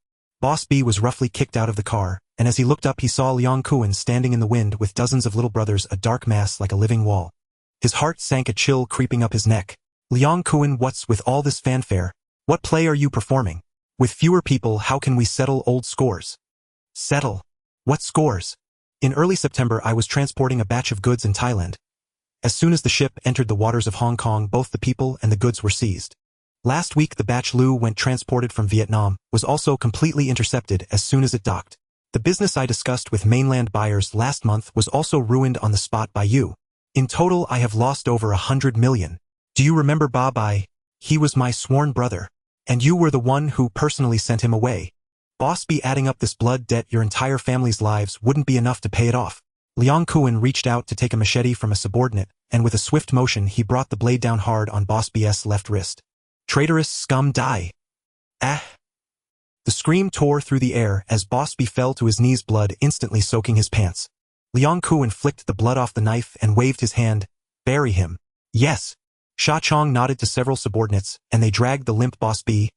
Boss B was roughly kicked out of the car, and as he looked up he saw Liang Kuan standing in the wind with dozens of little brothers, a dark mass like a living wall. His heart sank, a chill creeping up his neck. Liang Kuan, what's with all this fanfare? What play are you performing? With fewer people, how can we settle old scores? Settle? What scores? In early September I was transporting a batch of goods in Thailand. As soon as the ship entered the waters of Hong Kong, both the people and the goods were seized. Last week the batch Liu went transported from Vietnam was also completely intercepted as soon as it docked. The business I discussed with mainland buyers last month was also ruined on the spot by you. In total I have lost over 100 million. Do you remember Babai? He was my sworn brother. And you were the one who personally sent him away. Boss B, adding up this blood debt, your entire family's lives wouldn't be enough to pay it off. Liang Kuan reached out to take a machete from a subordinate, and with a swift motion he brought the blade down hard on Boss B's left wrist. Traitorous scum, die! Ah! The scream tore through the air as Boss B fell to his knees, blood instantly soaking his pants. Liang Kuan flicked the blood off the knife and waved his hand. Bury him. Yes. Sha Chong nodded to several subordinates, and they dragged the limp Boss B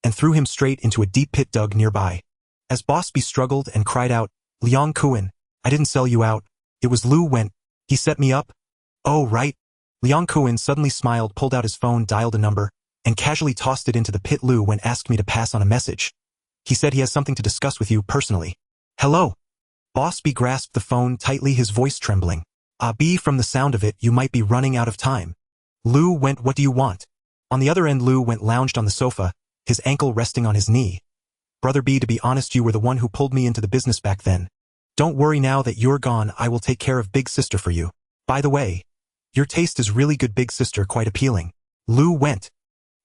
and threw him straight into a deep pit dug nearby. As Boss B struggled and cried out, Liang Kuan, I didn't sell you out. It was Liu Wendong. He set me up. Oh, right. Liang Kuan suddenly smiled, pulled out his phone, dialed a number, and casually tossed it into the pit. Liu Wendong asked me to pass on a message. He said he has something to discuss with you personally. Hello. Boss B grasped the phone tightly, his voice trembling. B, from the sound of it, you might be running out of time. Liu Wendong, what do you want? On the other end, Liu Wendong lounged on the sofa, his ankle resting on his knee. Brother B, to be honest, you were the one who pulled me into the business back then. Don't worry, now that you're gone, I will take care of Big Sister for you. By the way, your taste is really good, Big Sister, quite appealing. Liu Wendong.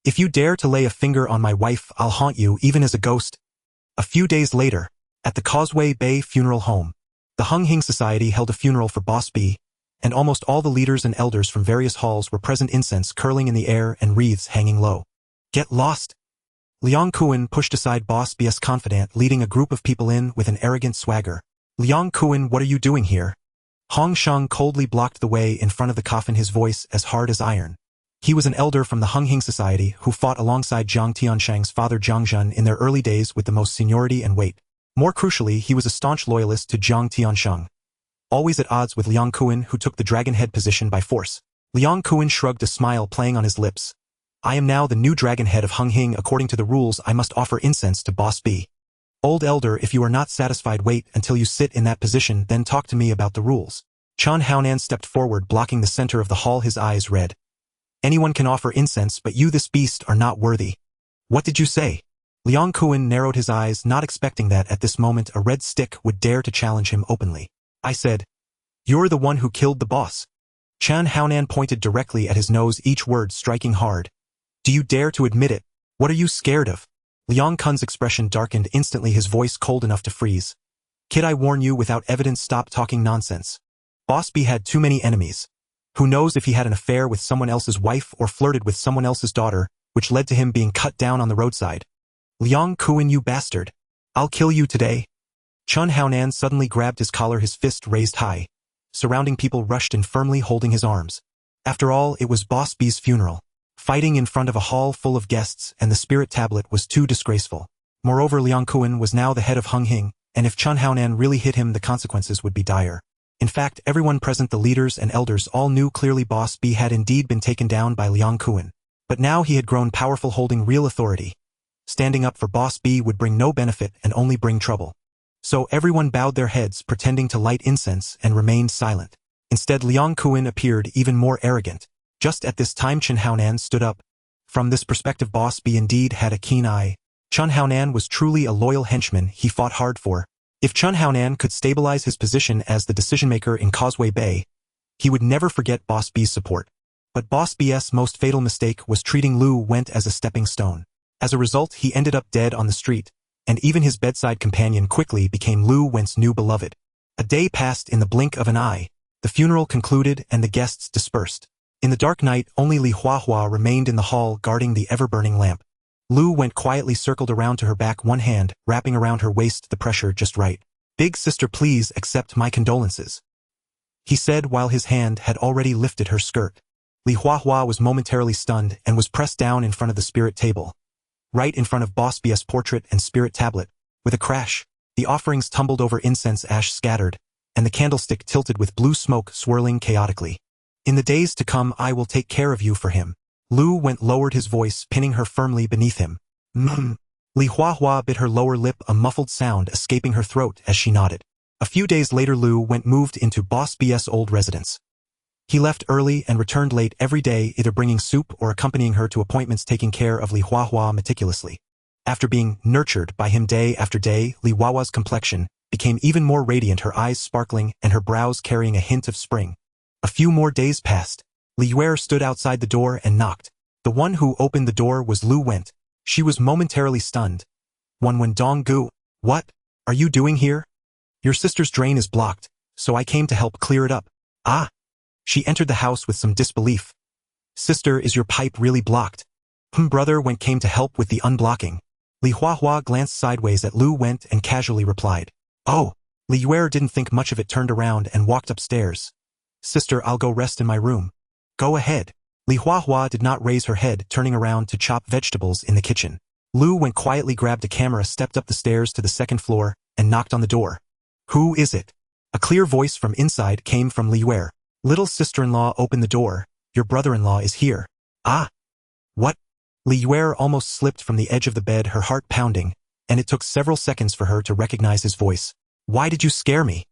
If you dare to lay a finger on my wife, I'll haunt you even as a ghost. A few days later, at the Causeway Bay funeral home, the Hung Hing Society held a funeral for Boss B, and almost all the leaders and elders from various halls were present, incense curling in the air and wreaths hanging low. Get lost! Liang Kuan pushed aside Boss B's confidant, leading a group of people in with an arrogant swagger. Liang Kuan, what are you doing here? Hong Sheng coldly blocked the way in front of the coffin, his voice as hard as iron. He was an elder from the Hung Hing Society who fought alongside Jiang Tianshang's father Jiang Zhen in their early days with the most seniority and weight. More crucially, he was a staunch loyalist to Jiang Tianshang, always at odds with Liang Kuan, who took the dragon head position by force. Liang Kuan shrugged, a smile playing on his lips. I am now the new dragon head of Hung Hing. According to the rules, I must offer incense to Boss B. Old elder, if you are not satisfied, wait until you sit in that position, then talk to me about the rules. Chen Haonan stepped forward, blocking the center of the hall, his eyes red. Anyone can offer incense, but you, this beast, are not worthy. What did you say? Liang Kuan narrowed his eyes, not expecting that at this moment a red stick would dare to challenge him openly. I said, you're the one who killed the boss. Chen Haonan pointed directly at his nose, each word striking hard. Do you dare to admit it? What are you scared of? Liang Kun's expression darkened instantly, his voice cold enough to freeze. Kid, I warn you, without evidence, stop talking nonsense. Boss B had too many enemies. Who knows if he had an affair with someone else's wife or flirted with someone else's daughter, which led to him being cut down on the roadside. Liang Kuan, you bastard. I'll kill you today. Chen Haonan suddenly grabbed his collar, his fist raised high. Surrounding people rushed in, firmly holding his arms. After all, it was Boss B's funeral. Fighting in front of a hall full of guests and the spirit tablet was too disgraceful. Moreover, Liang Kuan was now the head of Hung Hing, and if Chen Haonan really hit him, the consequences would be dire. In fact, everyone present, the leaders and elders, all knew clearly Boss B had indeed been taken down by Liang Kuan. But now he had grown powerful, holding real authority. Standing up for Boss B would bring no benefit and only bring trouble. So everyone bowed their heads, pretending to light incense, and remained silent. Instead, Liang Kuan appeared even more arrogant. Just at this time, Chen Haonan stood up. From this perspective, Boss B indeed had a keen eye. Chen Haonan was truly a loyal henchman he fought hard for. If Chen Haonan could stabilize his position as the decision-maker in Causeway Bay, he would never forget Boss B's support. But Boss B's most fatal mistake was treating Liu Wendong as a stepping stone. As a result, he ended up dead on the street, and even his bedside companion quickly became Liu Wendong's new beloved. A day passed in the blink of an eye. The funeral concluded and the guests dispersed. In the dark night, only Li Huahua remained in the hall, guarding the ever-burning lamp. Liu Wendong quietly circled around to her back, one hand wrapping around her waist, the pressure just right. Big sister, please accept my condolences, he said while his hand had already lifted her skirt. Li Huahua was momentarily stunned and was pressed down in front of the spirit table. Right in front of Boss BS portrait and spirit tablet. With a crash, the offerings tumbled over, incense ash scattered, and the candlestick tilted with blue smoke swirling chaotically. In the days to come I will take care of you for him. Liu Went lowered his voice, pinning her firmly beneath him. Li Huahua bit her lower lip, a muffled sound escaping her throat as she nodded. A few days later Liu Went moved into Boss BS' old residence. He left early and returned late every day, either bringing soup or accompanying her to appointments, taking care of Li Huahua meticulously. After being nurtured by him day after day, Li Huahua's complexion became even more radiant, her eyes sparkling and her brows carrying a hint of spring. A few more days passed. Li Yuer stood outside the door and knocked. The one who opened the door was Liu Went. She was momentarily stunned. Wendong Gu, what are you doing here? Your sister's drain is blocked, so I came to help clear it up. Ah! She entered the house with some disbelief. Sister, is your pipe really blocked? Brother Went came to help with the unblocking. Li Huahua glanced sideways at Liu Went and casually replied. Oh! Li Yuer didn't think much of it, turned around and walked upstairs. Sister, I'll go rest in my room. Go ahead. Li Huahua did not raise her head, turning around to chop vegetables in the kitchen. Liu Went quietly grabbed a camera, stepped up the stairs to the second floor, and knocked on the door. Who is it? A clear voice from inside came from Li Yuer. Little sister-in-law, open the door. Your brother-in-law is here. Ah! What? Li Yuer almost slipped from the edge of the bed, her heart pounding, and it took several seconds for her to recognize his voice. Why did you scare me?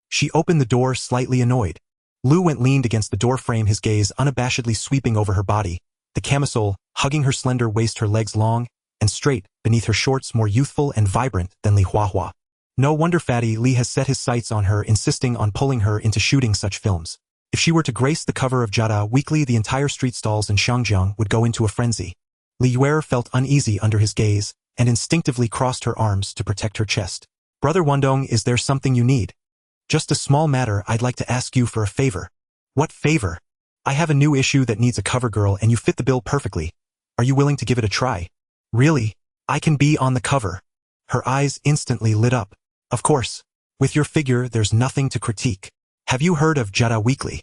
She opened the door, slightly annoyed. Liu Went leaned against the doorframe, his gaze unabashedly sweeping over her body, the camisole hugging her slender waist, her legs long and straight beneath her shorts, more youthful and vibrant than Li Huahua. No wonder Fatty Li has set his sights on her, insisting on pulling her into shooting such films. If she were to grace the cover of Jiada Weekly, the entire street stalls in Shangjiang would go into a frenzy. Li Yuer felt uneasy under his gaze and instinctively crossed her arms to protect her chest. Brother Wendong, is there something you need? Just a small matter. I'd like to ask you for a favor. What favor? I have a new issue that needs a cover girl and you fit the bill perfectly. Are you willing to give it a try? Really? I can be on the cover. Her eyes instantly lit up. Of course. With your figure, there's nothing to critique. Have you heard of Jiada Weekly?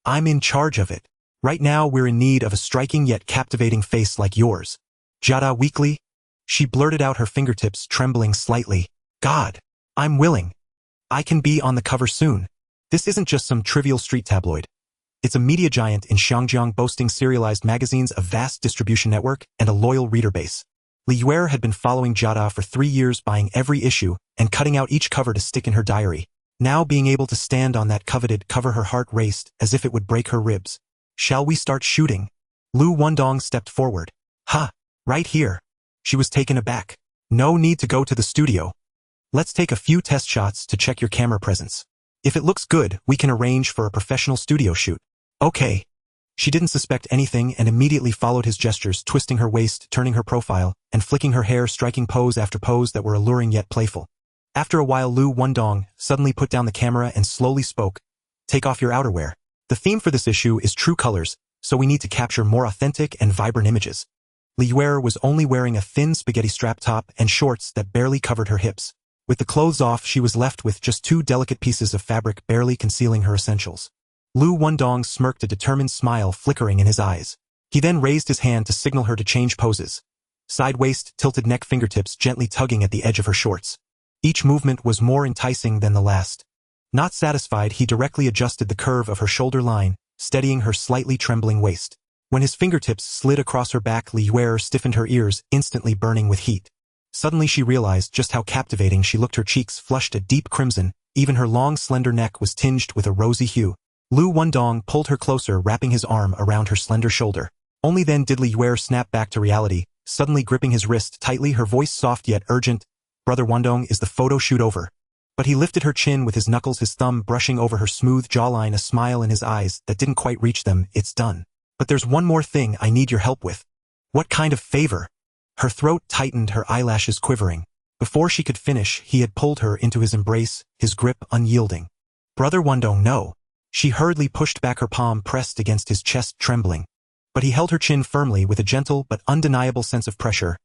I'm in charge of it. Right now we're in need of a striking yet captivating face like yours. Jiada Weekly? She blurted out, her fingertips trembling slightly. God, I'm willing. I can be on the cover soon. This isn't just some trivial street tabloid. It's a media giant in Shangjiang, boasting serialized magazines, a vast distribution network, and a loyal reader base. Li Yuer had been following Jiada for 3 years, buying every issue and cutting out each cover to stick in her diary. Now being able to stand on that coveted cover, her heart raced as if it would break her ribs. Shall we start shooting? Liu Wendong stepped forward. Ha! Right here. She was taken aback. No need to go to the studio. Let's take a few test shots to check your camera presence. If it looks good, we can arrange for a professional studio shoot. Okay. She didn't suspect anything and immediately followed his gestures, twisting her waist, turning her profile, and flicking her hair, striking pose after pose that were alluring yet playful. After a while, Liu Wendong suddenly put down the camera and slowly spoke. Take off your outerwear. The theme for this issue is true colors, so we need to capture more authentic and vibrant images. Li Yuer was only wearing a thin spaghetti strap top and shorts that barely covered her hips. With the clothes off, she was left with just 2 delicate pieces of fabric barely concealing her essentials. Liu Wendong smirked, a determined smile flickering in his eyes. He then raised his hand to signal her to change poses. Side waist, tilted neck, fingertips gently tugging at the edge of her shorts. Each movement was more enticing than the last. Not satisfied, he directly adjusted the curve of her shoulder line, steadying her slightly trembling waist. When his fingertips slid across her back, Li Yuer stiffened, her ears instantly burning with heat. Suddenly she realized just how captivating she looked, her cheeks flushed a deep crimson, even her long slender neck was tinged with a rosy hue. Liu Wendong pulled her closer, wrapping his arm around her slender shoulder. Only then did Li Yuer snap back to reality, suddenly gripping his wrist tightly, her voice soft yet urgent. Brother Wendong, is the photo shoot over? But he lifted her chin with his knuckles, his thumb brushing over her smooth jawline, a smile in his eyes that didn't quite reach them. It's done. But there's one more thing I need your help with. What kind of favor? Her throat tightened, her eyelashes quivering. Before she could finish, he had pulled her into his embrace, his grip unyielding. Brother Wendong, no. She hurriedly pushed back, her palm pressed against his chest, trembling. But he held her chin firmly with a gentle but undeniable sense of pressure.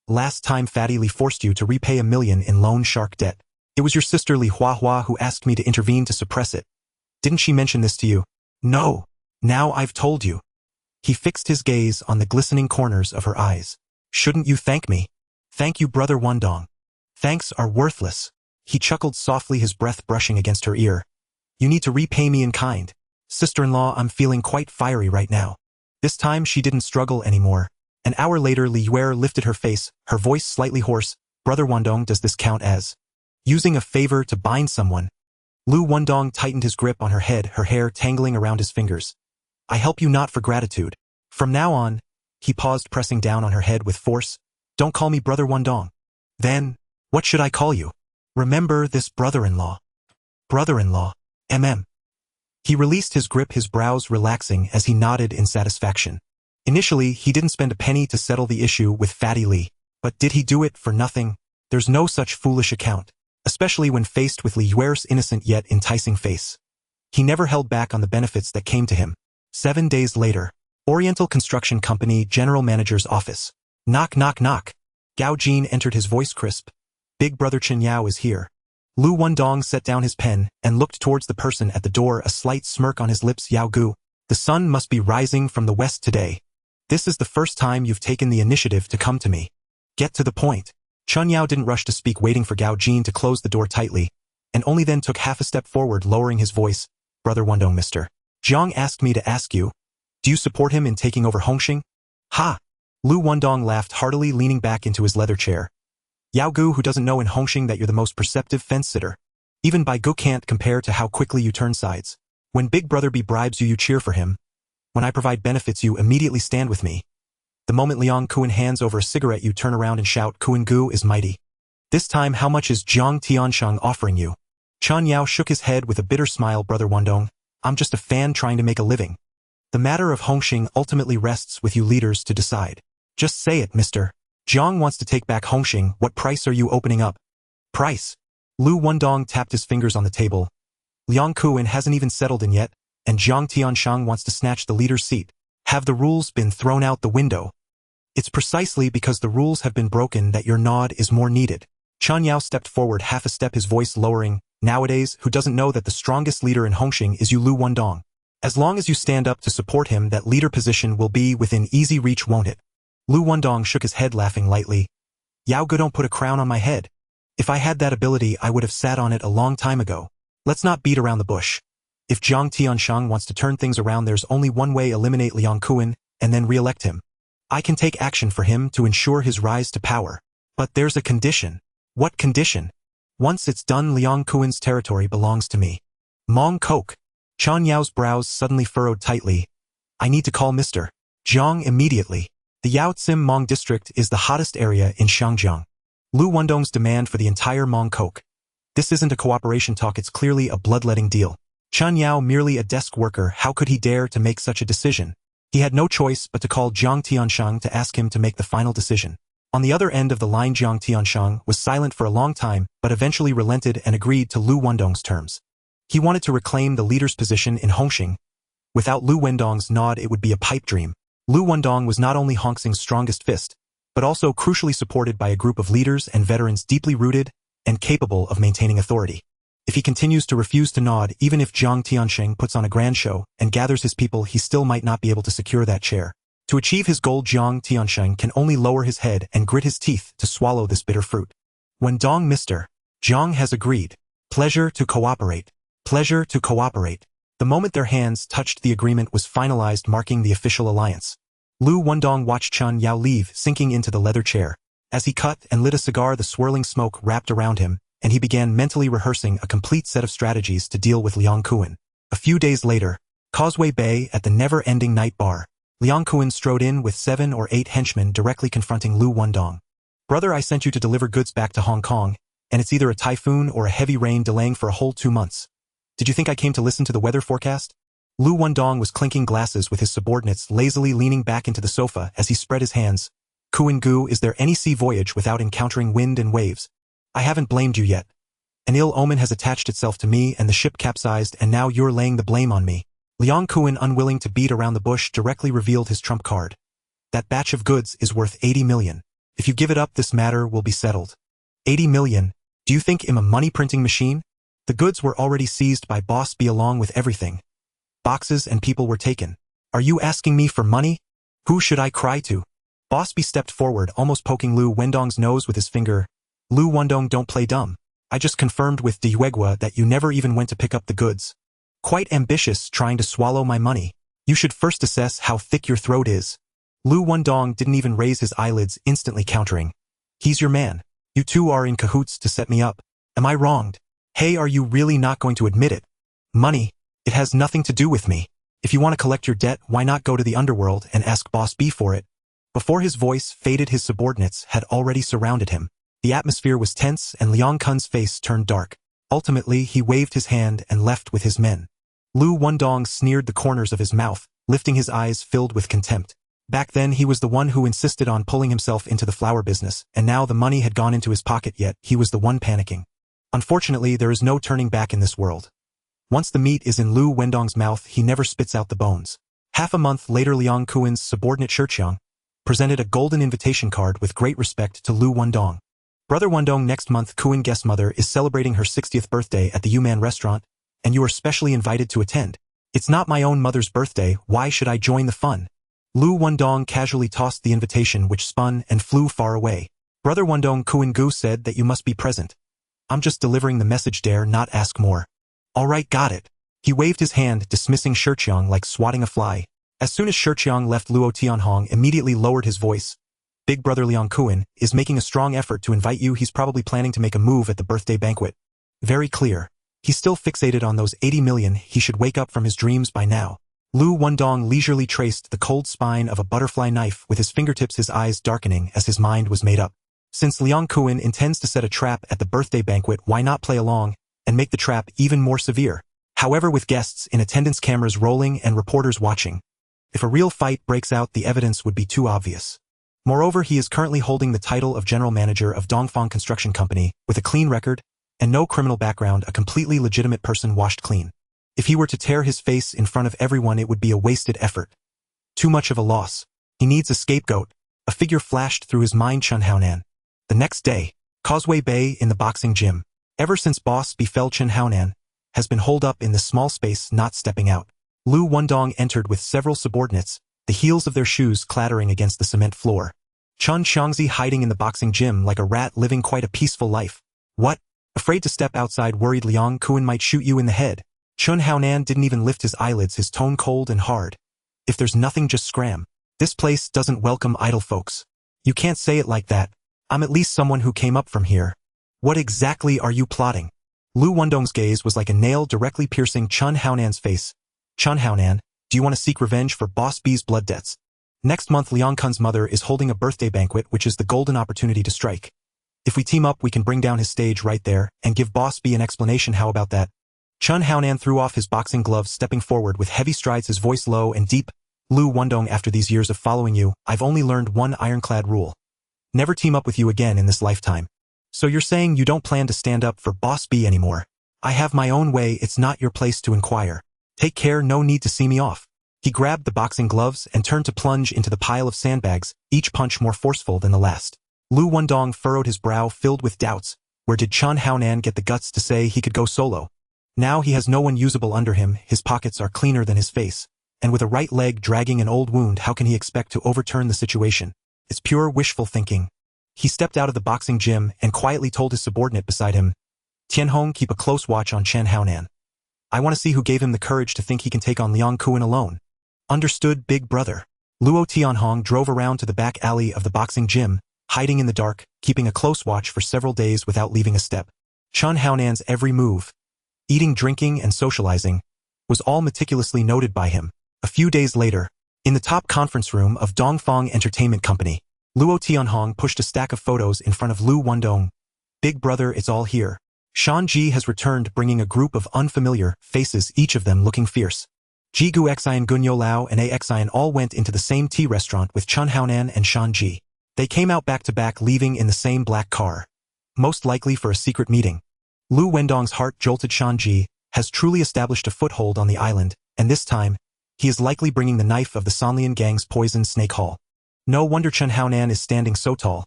Last time Fatty Li forced you to repay $1 million in loan shark debt. It was your sister Li Huahua who asked me to intervene to suppress it. Didn't she mention this to you? No. Now I've told you. He fixed his gaze on the glistening corners of her eyes. Shouldn't you thank me? Thank you, Brother Wendong. Thanks are worthless. He chuckled softly, his breath brushing against her ear. You need to repay me in kind. Sister-in-law, I'm feeling quite fiery right now. This time she didn't struggle anymore. An hour later, Liu lifted her face, her voice slightly hoarse. Brother Wendong, does this count as using a favor to bind someone? Liu Wendong tightened his grip on her head, her hair tangling around his fingers. I help you not for gratitude. From now on, he paused, pressing down on her head with force. Don't call me Brother Wendong. Then, what should I call you? Remember this, brother-in-law. Brother-in-law. He released his grip, his brows relaxing as he nodded in satisfaction. Initially, he didn't spend a penny to settle the issue with Fatty Lee. But did he do it for nothing? There's no such foolish account, especially when faced with Liu's innocent yet enticing face. He never held back on the benefits that came to him. 7 days later, Oriental Construction Company General Manager's office. Knock, knock, knock. Gao Jin entered, his voice crisp. Big Brother Chen Yao is here. Liu Wendong set down his pen and looked towards the person at the door, a slight smirk on his lips. Yao Gu, the sun must be rising from the west today. This is the first time you've taken the initiative to come to me. Get to the point. Chen Yao didn't rush to speak, waiting for Gao Jin to close the door tightly, and only then took half a step forward, lowering his voice. Brother Wendong, Mr. Jiang asked me to ask you, do you support him in taking over Hung Hing? Ha! Liu Wendong laughed heartily, leaning back into his leather chair. Yao Gu, who doesn't know in Hung Hing that you're the most perceptive fence-sitter? Even Bai Gu can't compare to how quickly you turn sides. When Big Brother B bribes you, you cheer for him. When I provide benefits, you immediately stand with me. The moment Liang Kuan hands over a cigarette, you turn around and shout, Kuan Gu is mighty. This time, how much is Jiang Tianshang offering you? Chen Yao shook his head with a bitter smile. Brother Wendong, I'm just a fan trying to make a living. The matter of Hung Hing ultimately rests with you leaders to decide. Just say it, Mr. Jiang wants to take back Hung Hing. What price are you opening up? Price? Liu Wendong tapped his fingers on the table. Liang Kuan hasn't even settled in yet, and Jiang Tianshang wants to snatch the leader's seat. Have the rules been thrown out the window? It's precisely because the rules have been broken that your nod is more needed. Chen Yao stepped forward half a step, his voice lowering. Nowadays, who doesn't know that the strongest leader in Hung Hing is you, Liu Wendong? As long as you stand up to support him, that leader position will be within easy reach, won't it? Liu Wendong shook his head, laughing lightly. Yao Gu, don't put a crown on my head. If I had that ability, I would have sat on it a long time ago. Let's not beat around the bush. If Jiang Tianshang wants to turn things around, there's only one way: eliminate Liang Kuan, and then re-elect him. I can take action for him to ensure his rise to power. But there's a condition. What condition? Once it's done, Liang Kuan's territory belongs to me. Mong Kok. Chen Yao's brows suddenly furrowed tightly. I need to call Mr. Jiang immediately. The Yaotsim Mong district is the hottest area in Shangjiang. Liu Wendong's demand for the entire Mong Kok. This isn't a cooperation talk, it's clearly a bloodletting deal. Chen Yao, merely a desk worker, how could he dare to make such a decision? He had no choice but to call Jiang Tianshang to ask him to make the final decision. On the other end of the line, Jiang Tianshang was silent for a long time, but eventually relented and agreed to Liu Wendong's terms. He wanted to reclaim the leader's position in Hung Hing. Without Liu Wendong's nod, it would be a pipe dream. Liu Wendong was not only Hung Hing's strongest fist, but also crucially supported by a group of leaders and veterans deeply rooted and capable of maintaining authority. If he continues to refuse to nod, even if Jiang Tianshang puts on a grand show and gathers his people, he still might not be able to secure that chair. To achieve his goal, Jiang Tianshang can only lower his head and grit his teeth to swallow this bitter fruit. Wendong, Mr. Jiang has agreed. Pleasure to cooperate. Pleasure to cooperate. The moment their hands touched, the agreement was finalized, marking the official alliance. Liu Wendong watched Chen Yao leave, sinking into the leather chair. As he cut and lit a cigar, the swirling smoke wrapped around him, and he began mentally rehearsing a complete set of strategies to deal with Liang Kuan. A few days later, Causeway Bay at the never-ending night bar. Liang Kuan strode in with 7 or 8 henchmen, directly confronting Liu Wendong. Brother, I sent you to deliver goods back to Hong Kong, and it's either a typhoon or a heavy rain delaying for a whole 2 months. Did you think I came to listen to the weather forecast? Liu Wendong was clinking glasses with his subordinates, lazily leaning back into the sofa as he spread his hands. Kuan Gu, is there any sea voyage without encountering wind and waves? I haven't blamed you yet. An ill omen has attached itself to me and the ship capsized, and now you're laying the blame on me. Liang Kuan, unwilling to beat around the bush, directly revealed his trump card. That batch of goods is worth 80 million. If you give it up, this matter will be settled. 80 million? Do you think I'm a money-printing machine? The goods were already seized by Boss B along with everything. Boxes and people were taken. Are you asking me for money? Who should I cry to? Boss B stepped forward, almost poking Liu Wendong's nose with his finger. Liu Wendong, don't play dumb. I just confirmed with Diegua that you never even went to pick up the goods. Quite ambitious, trying to swallow my money. You should first assess how thick your throat is. Liu Wendong didn't even raise his eyelids, instantly countering. He's your man. You two are in cahoots to set me up. Am I wronged? Hey, are you really not going to admit it? Money. It has nothing to do with me. If you want to collect your debt, why not go to the Underworld and ask Boss B for it? Before his voice faded, his subordinates had already surrounded him. The atmosphere was tense and Liang Kun's face turned dark. Ultimately, he waved his hand and left with his men. Liu Wendong sneered the corners of his mouth, lifting his eyes filled with contempt. Back then he was the one who insisted on pulling himself into the flower business, and now the money had gone into his pocket, yet he was the one panicking. Unfortunately, there is no turning back in this world. Once the meat is in Liu Wendong's mouth, he never spits out the bones. Half a month later, Liang Kuen's subordinate Shiqiang presented a golden invitation card with great respect to Liu Wendong. Brother Wendong, next month Kuen guest mother is celebrating her 60th birthday at the Yuman restaurant, and you are specially invited to attend. It's not my own mother's birthday, why should I join the fun? Liu Wendong casually tossed the invitation, which spun and flew far away. Brother Wendong, Kuen Gu said that you must be present. I'm just delivering the message, dare not ask more. Alright, got it. He waved his hand, dismissing Shiqiang like swatting a fly. As soon as Shiqiang left, Luo Tianhong immediately lowered his voice. Big brother Liang Kuen is making a strong effort to invite you. He's probably planning to make a move at the birthday banquet. Very clear. He's still fixated on those 80 million. He should wake up from his dreams by now. Liu Wendong leisurely traced the cold spine of a butterfly knife with his fingertips, his eyes darkening as his mind was made up. Since Liang Kuen intends to set a trap at the birthday banquet, why not play along and make the trap even more severe? However, with guests in attendance, cameras rolling, and reporters watching, if a real fight breaks out, the evidence would be too obvious. Moreover, he is currently holding the title of general manager of Dongfang Construction Company, with a clean record and no criminal background, a completely legitimate person washed clean. If he were to tear his face in front of everyone, it would be a wasted effort. Too much of a loss. He needs a scapegoat. A figure flashed through his mind: Chen Haonan. The next day, Causeway Bay in the boxing gym. Ever since Boss B fell, Chen Haonan has been holed up in this small space, not stepping out. Liu Wendong entered with several subordinates, the heels of their shoes clattering against the cement floor. Chun Xiangzi hiding in the boxing gym like a rat, living quite a peaceful life. What? Afraid to step outside, worried Liang Kuen might shoot you in the head. Chen Haonan didn't even lift his eyelids, his tone cold and hard. If there's nothing, just scram. This place doesn't welcome idle folks. You can't say it like that. I'm at least someone who came up from here. What exactly are you plotting? Liu Wendong's gaze was like a nail, directly piercing Chen Haonan's face. Chen Haonan, do you want to seek revenge for Boss B's blood debts? Next month, Liang Kun's mother is holding a birthday banquet, which is the golden opportunity to strike. If we team up, we can bring down his stage right there and give Boss B an explanation. How about that? Chen Haonan threw off his boxing gloves, stepping forward with heavy strides, his voice low and deep. Liu Wendong, after these years of following you, I've only learned one ironclad rule. Never team up with you again in this lifetime. So you're saying you don't plan to stand up for Boss B anymore? I have my own way, it's not your place to inquire. Take care, no need to see me off. He grabbed the boxing gloves and turned to plunge into the pile of sandbags, each punch more forceful than the last. Liu Wendong furrowed his brow, filled with doubts. Where did Chen Haonan get the guts to say he could go solo? Now he has no one usable under him, his pockets are cleaner than his face. And with a right leg dragging an old wound, how can he expect to overturn the situation? It's pure wishful thinking. He stepped out of the boxing gym and quietly told his subordinate beside him, Tianhong, keep a close watch on Chen Haonan. I want to see who gave him the courage to think he can take on Liang Kuen alone. Understood, big brother. Luo Tianhong drove around to the back alley of the boxing gym, hiding in the dark, keeping a close watch for several days without leaving a step. Chen Haonan's every move, eating, drinking, and socializing, was all meticulously noted by him. A few days later, in the top conference room of Dongfang Entertainment Company, Luo Tianhong pushed a stack of photos in front of Liu Wendong. Big brother, it's all here. Shan Ji has returned, bringing a group of unfamiliar faces, each of them looking fierce. Jigu Xian, Gunyo Lao, and A Xian all went into the same tea restaurant with Chen Haonan and Shan Ji. They came out back to back, leaving in the same black car. Most likely for a secret meeting. Liu Wendong's heart jolted. Shan Ji has truly established a foothold on the island, and this time, he is likely bringing the knife of the Sanlian gang's poison snake haul. No wonder Chen Haonan is standing so tall.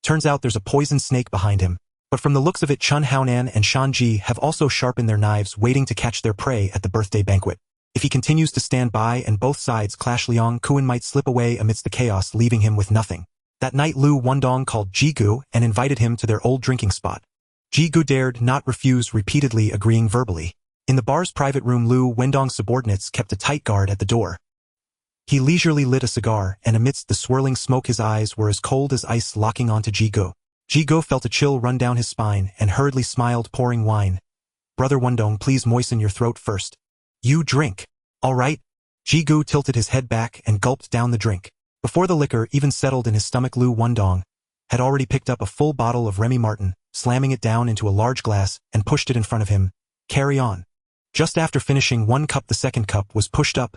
Turns out there's a poison snake behind him. But from the looks of it, Chen Haonan and Shan Ji have also sharpened their knives, waiting to catch their prey at the birthday banquet. If he continues to stand by and both sides clash, Liang Kuan might slip away amidst the chaos, leaving him with nothing. That night Liu Wendong called Jigu and invited him to their old drinking spot. Jigu dared not refuse, repeatedly agreeing verbally. In the bar's private room, Liu Wendong's subordinates kept a tight guard at the door. He leisurely lit a cigar, and amidst the swirling smoke his eyes were as cold as ice, locking onto Jigu. Jigu felt a chill run down his spine and hurriedly smiled, pouring wine. "Brother Wendong, please moisten your throat first." "You drink." "All right." Jigu tilted his head back and gulped down the drink. Before the liquor even settled in his stomach, Liu Wendong had already picked up a full bottle of Remy Martin, slamming it down into a large glass, and pushed it in front of him. "Carry on." Just after finishing one cup, the second cup was pushed up.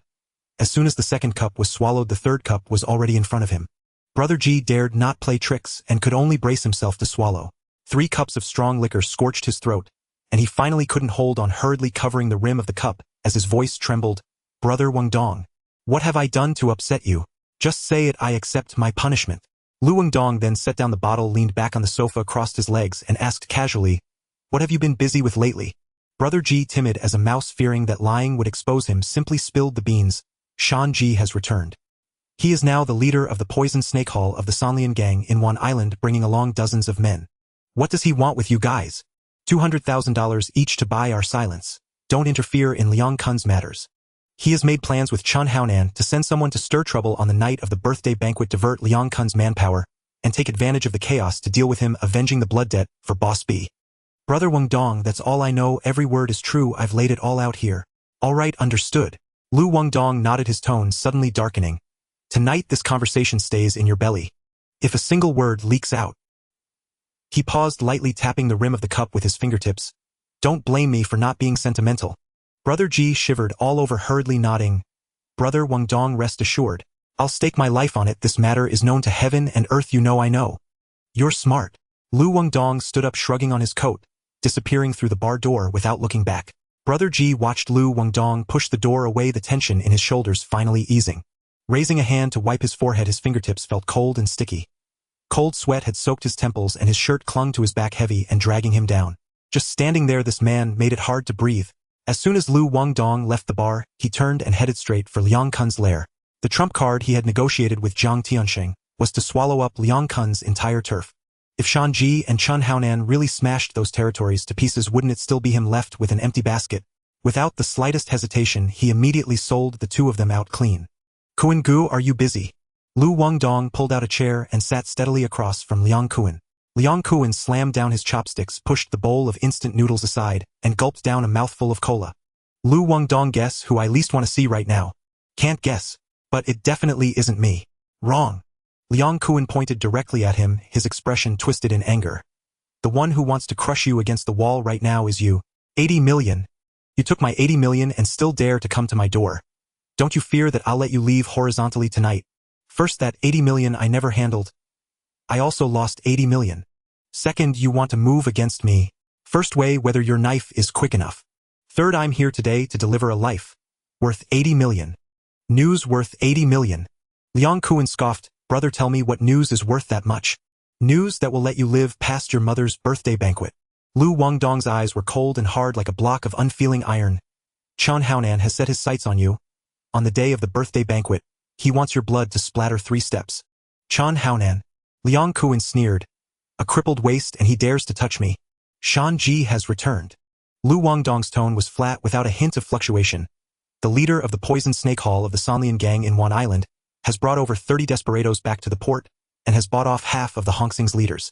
As soon as the second cup was swallowed, the third cup was already in front of him. Brother Ji dared not play tricks and could only brace himself to swallow. 3 cups of strong liquor scorched his throat, and he finally couldn't hold on, hurriedly covering the rim of the cup as his voice trembled. "Brother Wendong, what have I done to upset you? Just say it, I accept my punishment." Liu Wendong then set down the bottle, leaned back on the sofa, crossed his legs, and asked casually, "What have you been busy with lately?" Brother Ji, timid as a mouse, fearing that lying would expose him, simply spilled the beans. "Shan Ji has returned. He is now the leader of the Poison Snake Hall of the Sanlian gang in Wan Island, bringing along dozens of men. What does he want with you guys? $200,000 each to buy our silence. Don't interfere in Liang Kun's matters. He has made plans with Chen Haonan to send someone to stir trouble on the night of the birthday banquet, divert Liang Kun's manpower, and take advantage of the chaos to deal with him, avenging the blood debt for Boss B." "Brother Wendong, that's all I know. Every word is true. I've laid it all out here." "All right, understood." Liu Wendong nodded, his tone suddenly darkening. "Tonight this conversation stays in your belly. If a single word leaks out." He paused, lightly tapping the rim of the cup with his fingertips. "Don't blame me for not being sentimental." Brother Ji shivered all over, hurriedly nodding. "Brother Wendong, rest assured. I'll stake my life on it. This matter is known to heaven and earth. You know I know." "You're smart." Liu Wendong stood up, shrugging on his coat, disappearing through the bar door without looking back. Brother Ji watched Liu Wendong push the door away, the tension in his shoulders finally easing. Raising a hand to wipe his forehead, his fingertips felt cold and sticky. Cold sweat had soaked his temples, and his shirt clung to his back, heavy and dragging him down. Just standing there, this man made it hard to breathe. As soon as Liu Wendong left the bar, he turned and headed straight for Liang Kun's lair. The trump card he had negotiated with Jiang Tianxing was to swallow up Liang Kun's entire turf. If Shan Ji and Chen Haonan really smashed those territories to pieces, wouldn't it still be him left with an empty basket? Without the slightest hesitation, he immediately sold the 2 of them out clean. "Kuan Gu, are you busy?" Liu Wendong pulled out a chair and sat steadily across from Liang Kuan. Liang Kuan slammed down his chopsticks, pushed the bowl of instant noodles aside, and gulped down a mouthful of cola. "Liu Wendong, guess who I least want to see right now?" "Can't guess. But it definitely isn't me." "Wrong." Liang Kuan pointed directly at him, his expression twisted in anger. "The one who wants to crush you against the wall right now is you. 80 million. You took my 80 million and still dare to come to my door. Don't you fear that I'll let you leave horizontally tonight? First, that 80 million I never handled. I also lost 80 million. Second, you want to move against me. First, weigh whether your knife is quick enough. Third, I'm here today to deliver a life worth 80 million. News worth 80 million. Liang Kuan scoffed. "Brother, tell me what news is worth that much. News that will let you live past your mother's birthday banquet." Liu Wendong's eyes were cold and hard like a block of unfeeling iron. "Chen Haonan has set his sights on you. On the day of the birthday banquet, he wants your blood to splatter 3 steps. Chen Haonan." Liang Kuan sneered. "A crippled waist, and he dares to touch me. Shan Ji has returned." Liu Wendong's tone was flat, without a hint of fluctuation. "The leader of the Poison Snake Hall of the Sanlian gang in Wan Island has brought over 30 desperados back to the port and has bought off half of the Hung Hing's leaders.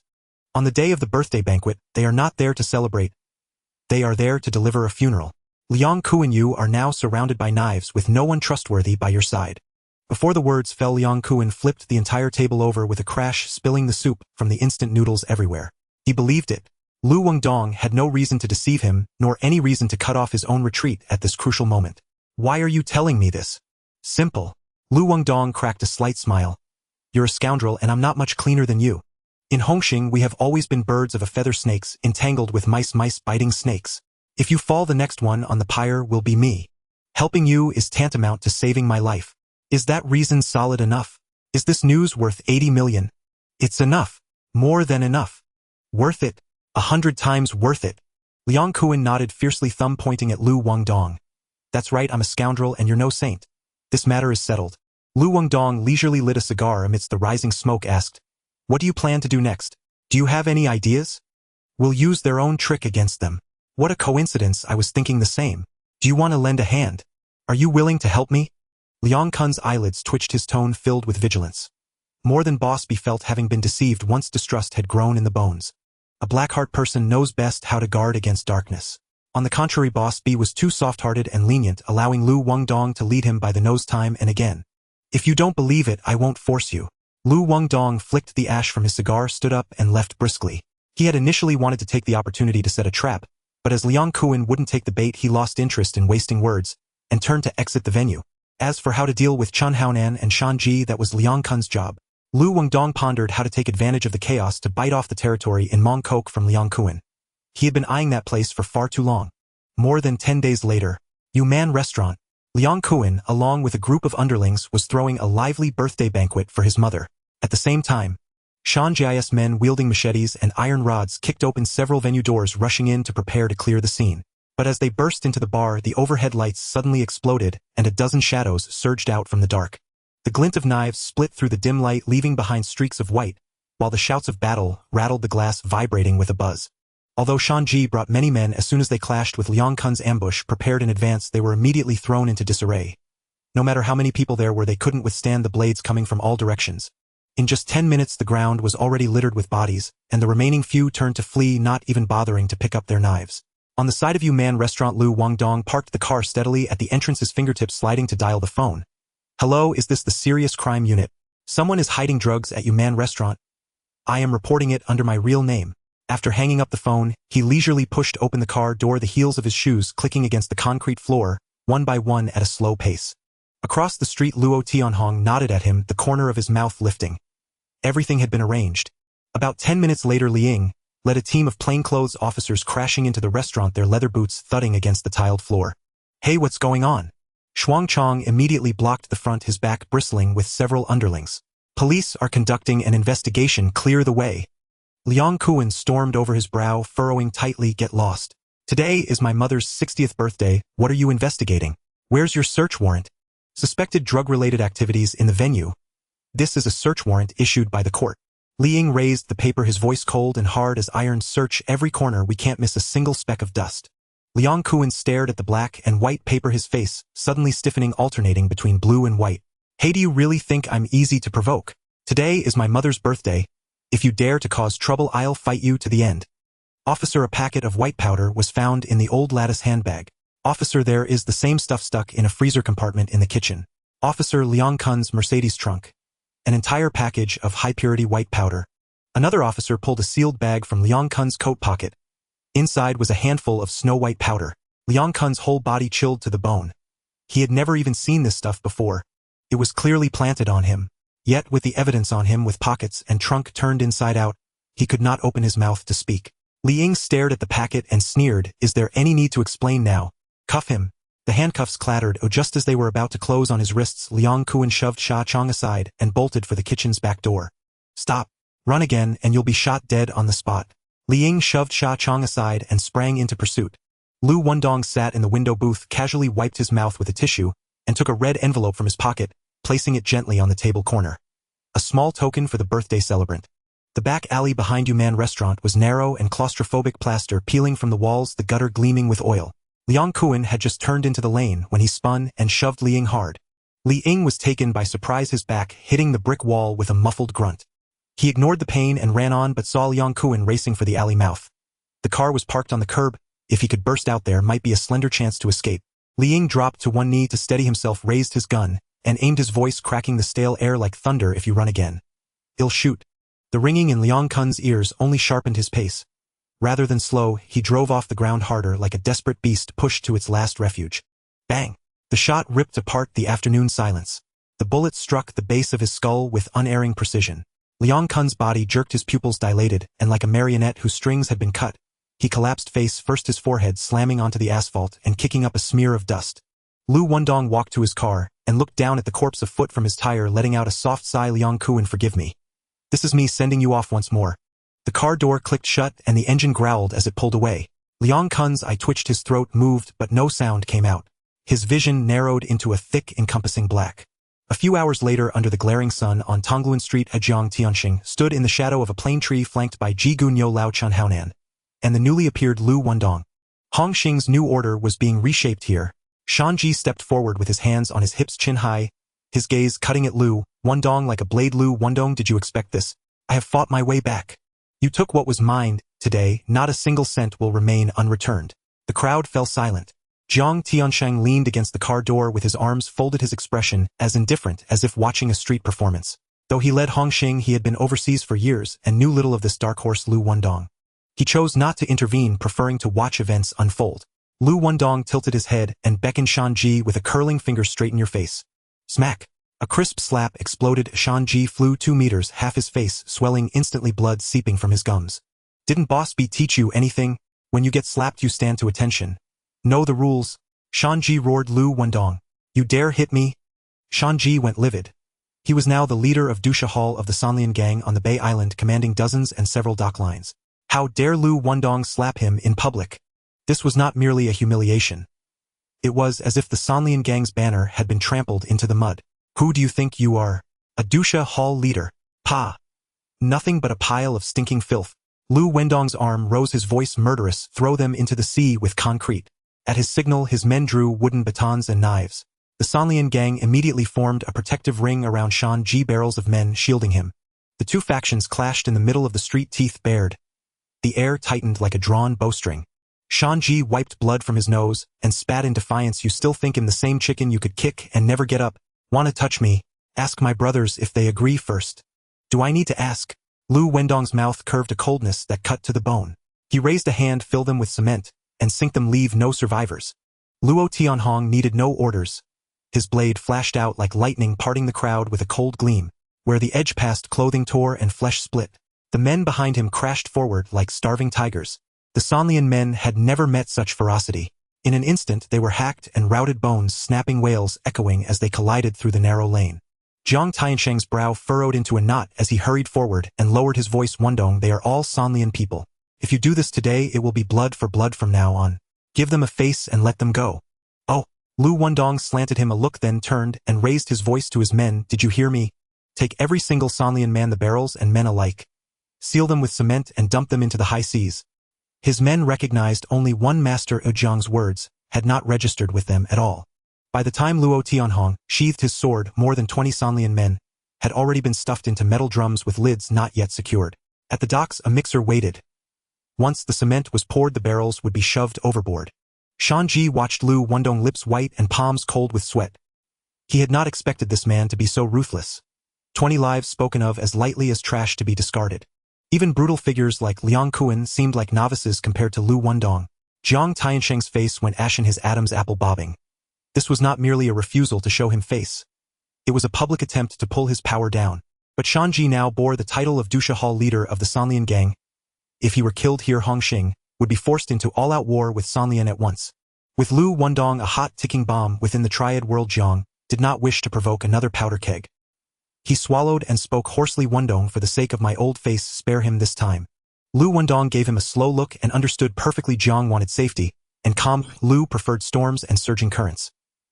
On the day of the birthday banquet, they are not there to celebrate. They are there to deliver a funeral. Liang Kuan, you are now surrounded by knives with no one trustworthy by your side." Before the words fell, Liang Kuan flipped the entire table over with a crash, spilling the soup from the instant noodles everywhere. He believed it. Liu Wendong had no reason to deceive him, nor any reason to cut off his own retreat at this crucial moment. "Why are you telling me this?" "Simple." Liu Wendong cracked a slight smile. "You're a scoundrel, and I'm not much cleaner than you. In Hung Hing, we have always been birds of a feather, snakes entangled with mice biting snakes. If you fall, the next one on the pyre will be me. Helping you is tantamount to saving my life. Is that reason solid enough? Is this news worth 80 million? It's enough. More than enough. Worth it. 100 times worth it." Liang Kuan nodded fiercely, thumb pointing at Liu Wendong. That's right, I'm a scoundrel and you're no saint. This matter is settled. Liu Wendong leisurely lit a cigar amidst the rising smoke asked, what do you plan to do next? Do you have any ideas? We'll use their own trick against them. What a coincidence, I was thinking the same. Do you want to lend a hand? Are you willing to help me? Liang Kun's eyelids twitched, his tone filled with vigilance. More than Boss B felt, having been deceived once distrust had grown in the bones. A black-heart person knows best how to guard against darkness. On the contrary, Boss B was too soft-hearted and lenient, allowing Liu Wendong to lead him by the nose time and again. If you don't believe it, I won't force you. Liu Wendong flicked the ash from his cigar, stood up, and left briskly. He had initially wanted to take the opportunity to set a trap, but as Liang Kun wouldn't take the bait, he lost interest in wasting words, and turned to exit the venue. As for how to deal with Chen Haonan and Shan Ji, that was Liang Kun's job. Liu Wendong pondered how to take advantage of the chaos to bite off the territory in Mongkok from Liang Kun. He had been eyeing that place for far too long. More than 10 days later, Yuman Restaurant. Liang Kun, along with a group of underlings, was throwing a lively birthday banquet for his mother. At the same time, Shan Ji's men wielding machetes and iron rods kicked open several venue doors, rushing in to prepare to clear the scene. But as they burst into the bar, the overhead lights suddenly exploded, and a dozen shadows surged out from the dark. The glint of knives split through the dim light, leaving behind streaks of white, while the shouts of battle rattled the glass, vibrating with a buzz. Although Shan Ji brought many men, as soon as they clashed with Liang Kun's ambush prepared in advance, they were immediately thrown into disarray. No matter how many people there were, they couldn't withstand the blades coming from all directions. In just 10 minutes the ground was already littered with bodies, and the remaining few turned to flee, not even bothering to pick up their knives. On the side of Yuman Restaurant, Liu Wendong parked the car steadily at the entrance, his fingertips sliding to dial the phone. Hello, is this the Serious Crime Unit? Someone is hiding drugs at Yuman Restaurant. I am reporting it under my real name. After hanging up the phone, he leisurely pushed open the car door, the heels of his shoes clicking against the concrete floor, one by one at a slow pace. Across the street, Luo Tianhong nodded at him, the corner of his mouth lifting. Everything had been arranged. About 10 minutes later, Liang led a team of plainclothes officers crashing into the restaurant, their leather boots thudding against the tiled floor. Hey, what's going on? Shuang Chong immediately blocked the front, his back bristling with several underlings. Police are conducting an investigation, clear the way. Liang Kun stormed over, his brow furrowing tightly. Get lost. Today is my mother's 60th birthday. What are you investigating? Where's your search warrant? Suspected drug-related activities in the venue. This is a search warrant issued by the court. Liang raised the paper, his voice cold and hard as iron. Search every corner, we can't miss a single speck of dust. Liang Kun stared at the black and white paper, his face suddenly stiffening, alternating between blue and white. Hey, do you really think I'm easy to provoke? Today is my mother's birthday. If you dare to cause trouble, I'll fight you to the end. Officer, a packet of white powder was found in the old lattice handbag. Officer, there is the same stuff stuck in a freezer compartment in the kitchen. Officer, Liang Kun's Mercedes trunk. An entire package of high-purity white powder. Another officer pulled a sealed bag from Liang Kun's coat pocket. Inside was a handful of snow-white powder. Liang Kun's whole body chilled to the bone. He had never even seen this stuff before. It was clearly planted on him. Yet, with the evidence on him, with pockets and trunk turned inside out, he could not open his mouth to speak. Liang stared at the packet and sneered, is there any need to explain now? Cuff him. The handcuffs clattered. Just as they were about to close on his wrists, Liang Kun shoved Sha Chong aside and bolted for the kitchen's back door. Stop. Run again and you'll be shot dead on the spot. Liang shoved Sha Chong aside and sprang into pursuit. Liu Wendong sat in the window booth, casually wiped his mouth with a tissue, and took a red envelope from his pocket, placing it gently on the table corner. A small token for the birthday celebrant. The back alley behind Yuman Restaurant was narrow and claustrophobic, plaster peeling from the walls, the gutter gleaming with oil. Liang Kun had just turned into the lane when he spun and shoved Liang hard. Liang was taken by surprise, his back hitting the brick wall with a muffled grunt. He ignored the pain and ran on, but saw Liang Kun racing for the alley mouth. The car was parked on the curb. If he could burst out, there might be a slender chance to escape. Liang dropped to one knee to steady himself, raised his gun, and aimed, his voice cracking the stale air like thunder. If you run again, I'll shoot. The ringing in Liang Kun's ears only sharpened his pace. Rather than slow, he drove off the ground harder, like a desperate beast pushed to its last refuge. Bang! The shot ripped apart the afternoon silence. The bullet struck the base of his skull with unerring precision. Liang Kun's body jerked, his pupils dilated, and like a marionette whose strings had been cut, he collapsed face first, his forehead slamming onto the asphalt and kicking up a smear of dust. Liu Wendong walked to his car and looked down at the corpse a foot from his tire, letting out a soft sigh. Liang Kun, forgive me. This is me sending you off once more. The car door clicked shut and the engine growled as it pulled away. Liang Kun's eye twitched, his throat moved, but no sound came out. His vision narrowed into a thick, encompassing black. A few hours later, under the glaring sun on Kowloon Street, Jiang Tianxing stood in the shadow of a plane tree flanked by Ji Gunyo Lao Chun Haonan and the newly appeared Liu Wendong. Hung Hing's new order was being reshaped here. Shanji stepped forward with his hands on his hips chin high, his gaze cutting at Liu Wendong like a blade. Liu Wendong, did you expect this? I have fought my way back. You took what was mine. Today, not a single cent will remain unreturned. The crowd fell silent. Jiang Tianxing leaned against the car door with his arms folded, his expression as indifferent as if watching a street performance. Though he led Hung Hing, he had been overseas for years and knew little of this dark horse Liu Wendong. He chose not to intervene, preferring to watch events unfold. Liu Wendong tilted his head and beckoned Shanji with a curling finger. Straighten your face. Smack. A crisp slap exploded. Shanji flew 2 meters, half his face swelling, instantly blood seeping from his gums. Didn't Boss B teach you anything? When you get slapped you stand to attention. Know the rules. Shanji roared. Liu Wendong. You dare hit me? Shanji went livid. He was now the leader of Dusha Hall of the Sanlian gang on the Bay Island, commanding dozens and several dock lines. How dare Liu Wendong slap him in public? This was not merely a humiliation. It was as if the Sanlian gang's banner had been trampled into the mud. Who do you think you are? A Dusha Hall leader. Pa. Nothing but a pile of stinking filth. Liu Wendong's arm rose, his voice murderous. Throw them into the sea with concrete. At his signal, his men drew wooden batons and knives. The Sanlian gang immediately formed a protective ring around Shanji, barrels of men shielding him. The two factions clashed in the middle of the street, teeth bared. The air tightened like a drawn bowstring. Shanji wiped blood from his nose and spat in defiance. You still think I'm the same chicken you could kick and never get up? Wanna touch me? Ask my brothers if they agree first. Do I need to ask? Liu Wendong's mouth curved a coldness that cut to the bone. He raised a hand, fill them with cement, and sink them, leave no survivors. Luo Tianhong needed no orders. His blade flashed out like lightning, parting the crowd with a cold gleam. Where the edge passed, clothing tore and flesh split. The men behind him crashed forward like starving tigers. The Sanlian men had never met such ferocity. In an instant they were hacked and routed, bones snapping, wails echoing as they collided through the narrow lane. Jiang Tianxing's brow furrowed into a knot as he hurried forward and lowered his voice. Wendong, they are all Sanlian people. If you do this today, it will be blood for blood from now on. Give them a face and let them go. Oh. Liu Wendong slanted him a look, then turned and raised his voice to his men. Did you hear me? Take every single Sanlian man, the barrels and men alike. Seal them with cement and dump them into the high seas. His men recognized only one master. Jiang's words had not registered with them at all. By the time Luo Tianhong sheathed his sword, more than 20 Sanlian men had already been stuffed into metal drums with lids not yet secured. At the docks, a mixer waited. Once the cement was poured, the barrels would be shoved overboard. Shanji watched Liu Wendong, lips white and palms cold with sweat. He had not expected this man to be so ruthless. 20 lives spoken of as lightly as trash to be discarded. Even brutal figures like Liang Kuan seemed like novices compared to Liu Wendong. Jiang Tianxing's face went ashen, his Adam's apple bobbing. This was not merely a refusal to show him face. It was a public attempt to pull his power down. But Shanji now bore the title of Dusha Hall, leader of the Sanlian gang. If he were killed here, Hung Hing would be forced into all-out war with Sanlian at once. With Liu Wendong a hot ticking bomb within the Triad world, Jiang did not wish to provoke another powder keg. He swallowed and spoke hoarsely. Wendong, for the sake of my old face, spare him this time. Liu Wendong gave him a slow look and understood perfectly. Jiang wanted safety and calm. Liu preferred storms and surging currents.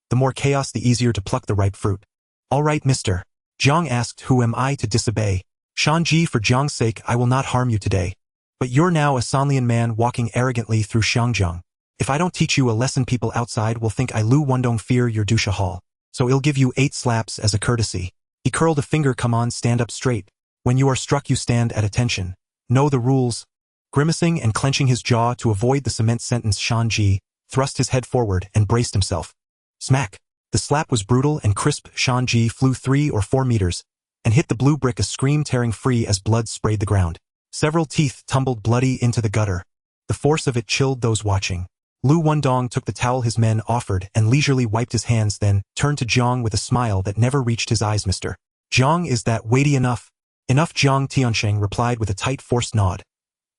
The more chaos, the easier to pluck the ripe fruit. All right, mister. Jiang asked, who am I to disobey? Shanji, for Jiang's sake, I will not harm you today. But you're now a Sanlian man walking arrogantly through Xiangjiang. If I don't teach you a lesson, people outside will think I, Liu Wendong, fear your Dusha Hall. So I'll give you 8 slaps as a courtesy. He curled a finger. Come on, stand up straight. When you are struck, you stand at attention. Know the rules. Grimacing and clenching his jaw to avoid the cement sentence, Shanji thrust his head forward and braced himself. Smack. The slap was brutal and crisp. Shanji flew 3 or 4 meters and hit the blue brick, a scream tearing free as blood sprayed the ground. Several teeth tumbled bloody into the gutter. The force of it chilled those watching. Liu Wendong took the towel his men offered and leisurely wiped his hands, then turned to Jiang with a smile that never reached his eyes. Mister Jiang, is that weighty enough? Enough, Jiang Tianxing replied with a tight, forced nod.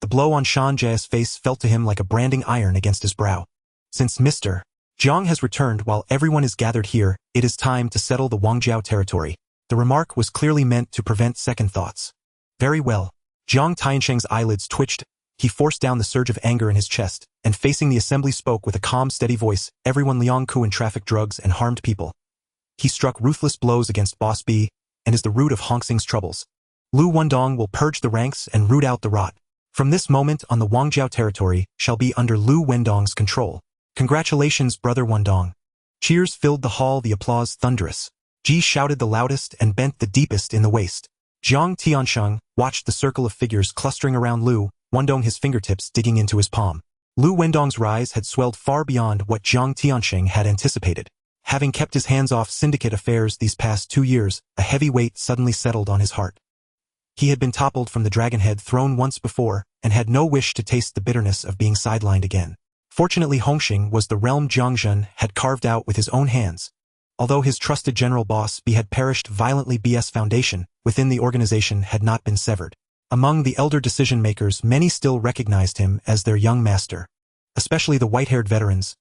The blow on Shanji's face felt to him like a branding iron against his brow. Since Mr. Jiang has returned while everyone is gathered here, it is time to settle the Wangjiao territory. The remark was clearly meant to prevent second thoughts. Very well. Jiang Tianxing's eyelids twitched, He forced down the surge of anger in his chest, and facing the assembly spoke with a calm, steady voice, "Everyone Liang Kuan trafficked drugs and harmed people. He struck ruthless blows against Boss B, and is the root of Hung Hing's troubles. Liu Wendong will purge the ranks and root out the rot. From this moment on the Wangjiao territory shall be under Liu Wendong's control. Congratulations, brother Wendong." Cheers filled the hall, the applause thunderous. Ji shouted the loudest and bent the deepest in the waist. Jiang Tiansheng watched the circle of figures clustering around Liu Wendong, his fingertips digging into his palm. Liu Wendong's rise had swelled far beyond what Jiang Tiansheng had anticipated. Having kept his hands off syndicate affairs these past 2 years, a heavy weight suddenly settled on his heart. He had been toppled from the Dragonhead throne once before, and had no wish to taste the bitterness of being sidelined again. Fortunately, Hongxing was the realm Jiangzhen had carved out with his own hands. Although his trusted general Boss B had perished violently, BS foundation within the organization had not been severed. Among the elder decision-makers, many still recognized him as their young master. Especially the white-haired veterans.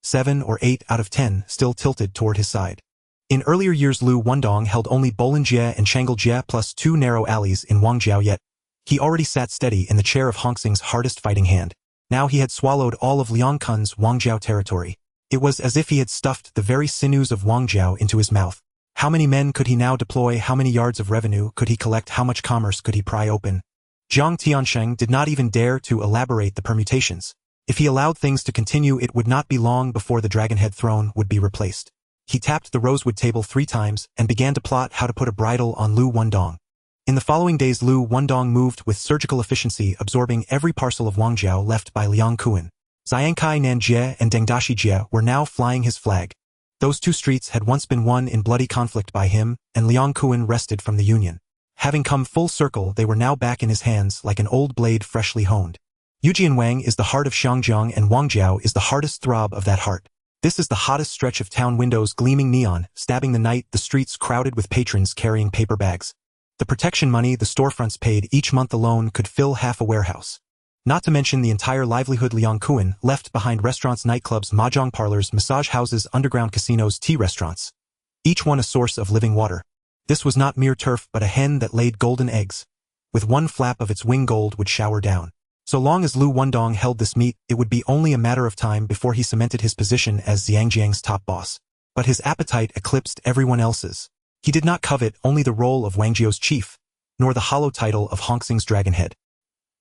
7 or 8 out of 10 still tilted toward his side. In earlier years, Liu Wendong held only Bolinjie and Changeljie plus 2 narrow alleys in Wangjiao, yet he already sat steady in the chair of Hongxing's hardest fighting hand. Now he had swallowed all of Liang Kun's Wangjiao territory. It was as if he had stuffed the very sinews of Wangjiao into his mouth. How many men could he now deploy? How many yards of revenue could he collect? How much commerce could he pry open? Jiang Tiansheng did not even dare to elaborate the permutations. If he allowed things to continue, it would not be long before the Dragonhead throne would be replaced. He tapped the rosewood table 3 times and began to plot how to put a bridle on Liu Wendong. In the following days, Liu Wendong moved with surgical efficiency, absorbing every parcel of Wangjiao left by Liang Kuan. Xiankai Nanjie and Dengdashi Jie were now flying his flag. Those 2 streets had once been won in bloody conflict by him, and Liang Kuan wrested from the Union. Having come full circle, they were now back in his hands like an old blade freshly honed. Yujianwang is the heart of Xiangjiang, and Wangjiao is the hardest throb of that heart. This is the hottest stretch of town, windows gleaming neon, stabbing the night, the streets crowded with patrons carrying paper bags. The protection money the storefronts paid each month alone could fill half a warehouse. Not to mention the entire livelihood Liang Kuan left behind: restaurants, nightclubs, mahjong parlors, massage houses, underground casinos, tea restaurants. Each one a source of living water. This was not mere turf, but a hen that laid golden eggs. With one flap of its wing, gold would shower down. So long as Liu Wendong held this meat, it would be only a matter of time before he cemented his position as Xiangjiang's top boss. But his appetite eclipsed everyone else's. He did not covet only the role of Wangjiao's chief, nor the hollow title of Hongxing's Dragonhead.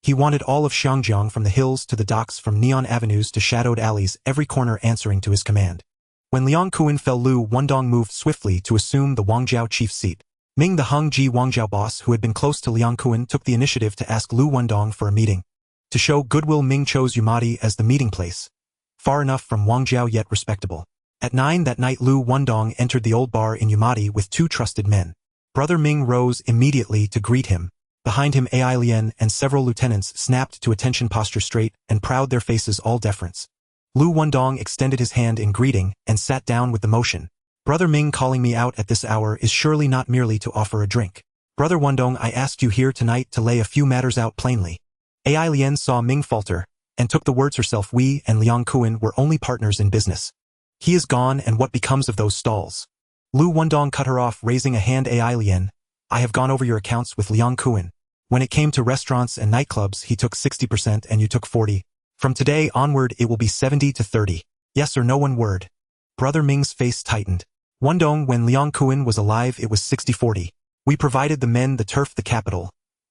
He wanted all of Xiangjiang, from the hills to the docks, from neon avenues to shadowed alleys, every corner answering to his command. When Liang Kuan fell, Liu Wendong moved swiftly to assume the Wangjiao chief's seat. Ming, the Hung Ji Wangjiao boss who had been close to Liang Kuan, took the initiative to ask Liu Wendong for a meeting. To show goodwill, Ming chose Yumati as the meeting place. Far enough from Wangjiao, yet respectable. At 9 that night, Liu Wendong entered the old bar in Yumati with 2 trusted men. Brother Ming rose immediately to greet him. Behind him, Ai Lian and several lieutenants snapped to attention, posture straight and proud, their faces all deference. Liu Wendong extended his hand in greeting and sat down with the motion. Brother Ming calling me out at this hour is surely not merely to offer a drink. Brother Wendong, I asked you here tonight to lay a few matters out plainly. Ai Lian saw Ming falter and took the words herself. We and Liang Kuan were only partners in business. He is gone, and what becomes of those stalls? Liu Wendong cut her off, raising a hand. Ai Lian, I have gone over your accounts with Liang Kuan. When it came to restaurants and nightclubs, he took 60% and you took 40%. From today onward, it will be 70 to 30. Yes or no? One word. Brother Ming's face tightened. Wendong, when Liang Kuan was alive, it was 60-40. We provided the men, the turf, the capital.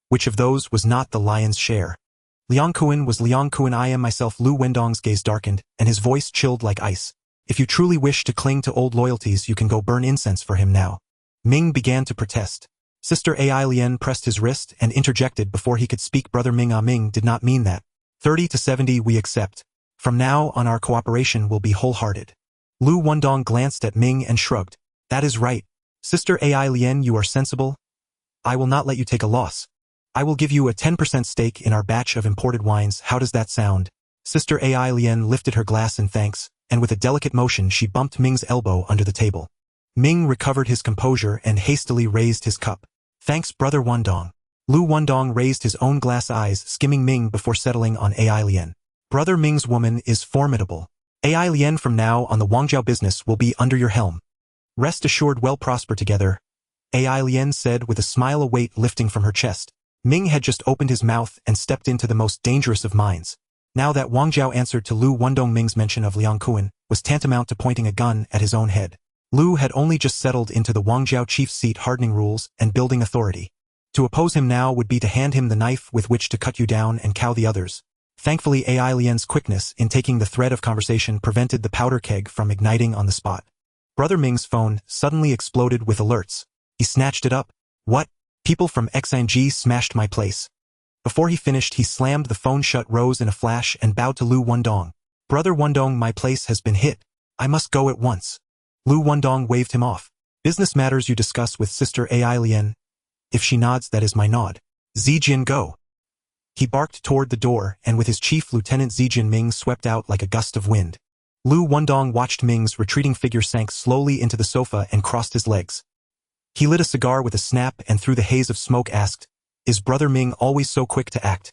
Which of those was not the lion's share? Liang Kuan was Liang Kuan. I am myself. Liu Wendong's gaze darkened, and his voice chilled like ice. If you truly wish to cling to old loyalties, you can go burn incense for him now. Ming began to protest. Sister Ai Lian pressed his wrist and interjected before he could speak. Brother Ming, Ming did not mean that. 30 to 70 we accept. From now on our cooperation will be wholehearted. Liu Wendong glanced at Ming and shrugged. That is right. Sister Ai Lian, you are sensible. I will not let you take a loss. I will give you a 10% stake in our batch of imported wines. How does that sound? Sister Ai Lian lifted her glass in thanks, and with a delicate motion she bumped Ming's elbow under the table. Ming recovered his composure and hastily raised his cup. Thanks, Brother Wendong. Liu Wendong raised his own glass, eyes skimming Ming before settling on Ai Lian. Brother Ming's woman is formidable. Ai Lian, from now on the Wangjiao business will be under your helm. Rest assured we'll prosper together. Ai Lian said with a smile, a weight lifting from her chest. Ming had just opened his mouth and stepped into the most dangerous of minds. Now that Wang Jiao answered to Liu Wendong, Ming's mention of Liang Kuan was tantamount to pointing a gun at his own head. Liu had only just settled into the Wang Jiao chief's seat, hardening rules and building authority. To oppose him now would be to hand him the knife with which to cut you down and cow the others. Thankfully, Ai Lian's quickness in taking the thread of conversation prevented the powder keg from igniting on the spot. Brother Ming's phone suddenly exploded with alerts. He snatched it up. What? People from XNG smashed my place. Before he finished, he slammed the phone shut, rose in a flash, and bowed to Liu Wendong. Brother Wendong, my place has been hit. I must go at once. Liu Wendong waved him off. Business matters you discuss with Sister Ai Lian. If she nods, that is my nod. Zijin, go. He barked toward the door, and with his chief, Lieutenant Zijin, Ming swept out like a gust of wind. Liu Wendong watched Ming's retreating figure sank slowly into the sofa and crossed his legs. He lit a cigar with a snap and through the haze of smoke asked, "Is Brother Ming always so quick to act?"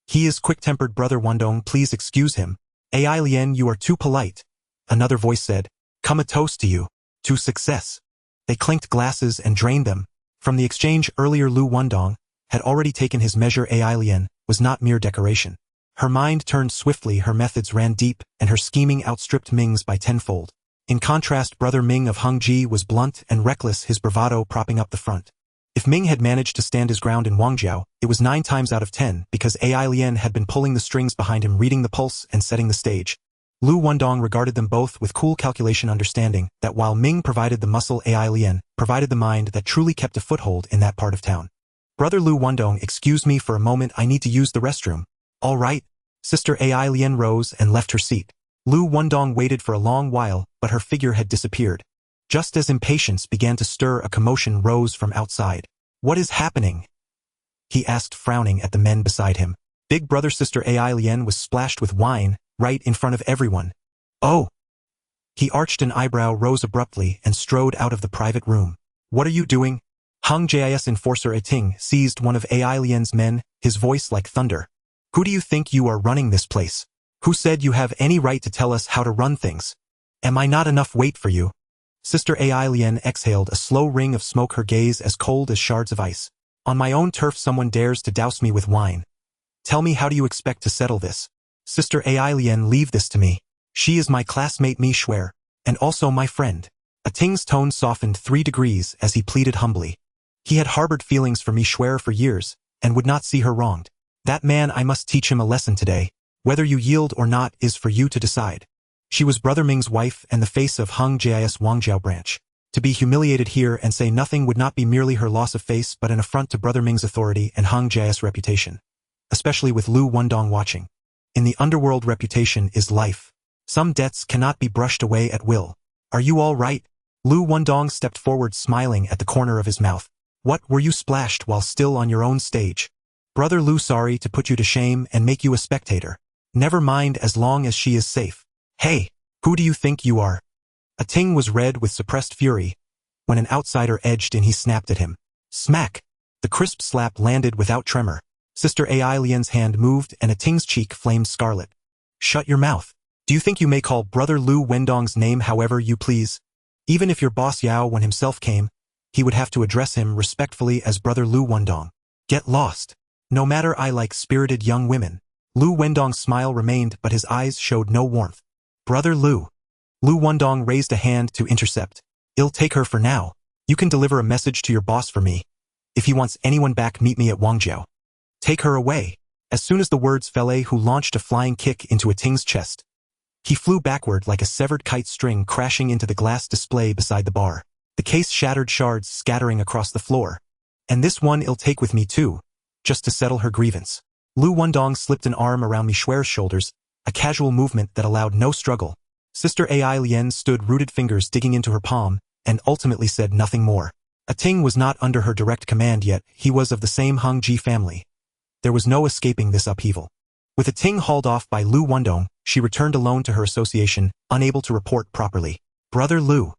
"He is quick-tempered, Brother Wendong, please excuse him." "Ai Lian, you are too polite." Another voice said, "Come, a toast to you. To success." They clinked glasses and drained them. From the exchange earlier, Liu Wendong had already taken his measure. Ai Lian was not mere decoration. Her mind turned swiftly, her methods ran deep, and her scheming outstripped Ming's by tenfold. In contrast, Brother Ming of Hung Ji was blunt and reckless, his bravado propping up the front. If Ming had managed to stand his ground in Wangjiao, it was 9 times out of 10 because Ai Lian had been pulling the strings behind him, reading the pulse and setting the stage. Liu Wendong regarded them both with cool calculation, understanding that while Ming provided the muscle, Ai Lian provided the mind that truly kept a foothold in that part of town. "Brother Liu Wendong, excuse me for a moment, I need to use the restroom." "All right." Sister Ai Lian rose and left her seat. Liu Wendong waited for a long while, but her figure had disappeared. Just as impatience began to stir, a commotion rose from outside. "What is happening?" he asked, frowning at the men beside him. Big brother Sister Ai Lian was splashed with wine, right in front of everyone. "Oh!" He arched an eyebrow, rose abruptly, and strode out of the private room. "What are you doing?" Hung Jis enforcer Ting seized one of Ai Lian's men, his voice like thunder. "Who do you think you are running this place? Who said you have any right to tell us how to run things? Am I not enough weight for you?" Sister Ai Lian exhaled a slow ring of smoke, her gaze as cold as shards of ice. "On my own turf someone dares to douse me with wine. Tell me, how do you expect to settle this?" "Sister Ai Lian, leave this to me. She is my classmate, me swear, and also my friend." Ting's tone softened 3 degrees as he pleaded humbly. He had harbored feelings for me swear for years, and would not see her wronged. "That man, I must teach him a lesson today. Whether you yield or not is for you to decide." She was Brother Ming's wife and the face of Hung Jis Wangjiao branch. To be humiliated here and say nothing would not be merely her loss of face but an affront to Brother Ming's authority and Hung Jis reputation. Especially with Liu Wendong watching. In the underworld, reputation is life. Some debts cannot be brushed away at will. "Are you all right?" Liu Wendong stepped forward, smiling at the corner of his mouth. "What, were you splashed while still on your own stage?" "Brother Liu, sorry to put you to shame and make you a spectator. Never mind, as long as she is safe." "Hey, who do you think you are?" Ting was red with suppressed fury. When an outsider edged in, he snapped at him. Smack! The crisp slap landed without tremor. Sister Ai Lian's hand moved and Ting's cheek flamed scarlet. "Shut your mouth. Do you think you may call Brother Liu Wendong's name however you please? Even if your boss Yao Wen himself came, he would have to address him respectfully as Brother Liu Wendong. Get lost. No matter, I like spirited young women." Liu Wendong's smile remained, but his eyes showed no warmth. "Brother Liu." Liu Wendong raised a hand to intercept. "I'll take her for now. You can deliver a message to your boss for me. If he wants anyone back, meet me at Wangjiao. Take her away." As soon as the words fell, Hu launched a flying kick into Ting's chest. He flew backward like a severed kite string, crashing into the glass display beside the bar. The case shattered, shards scattering across the floor. "And this one I'll take with me too, just to settle her grievance." Liu Wendong slipped an arm around Mishwere's shoulders, a casual movement that allowed no struggle. Sister Ai Lian stood, rooted fingers digging into her palm, and ultimately said nothing more. Ting was not under her direct command yet, he was of the same Hung Ji family. There was no escaping this upheaval. With Ting hauled off by Liu Wendong, she returned alone to her association, unable to report properly. "Brother Liu."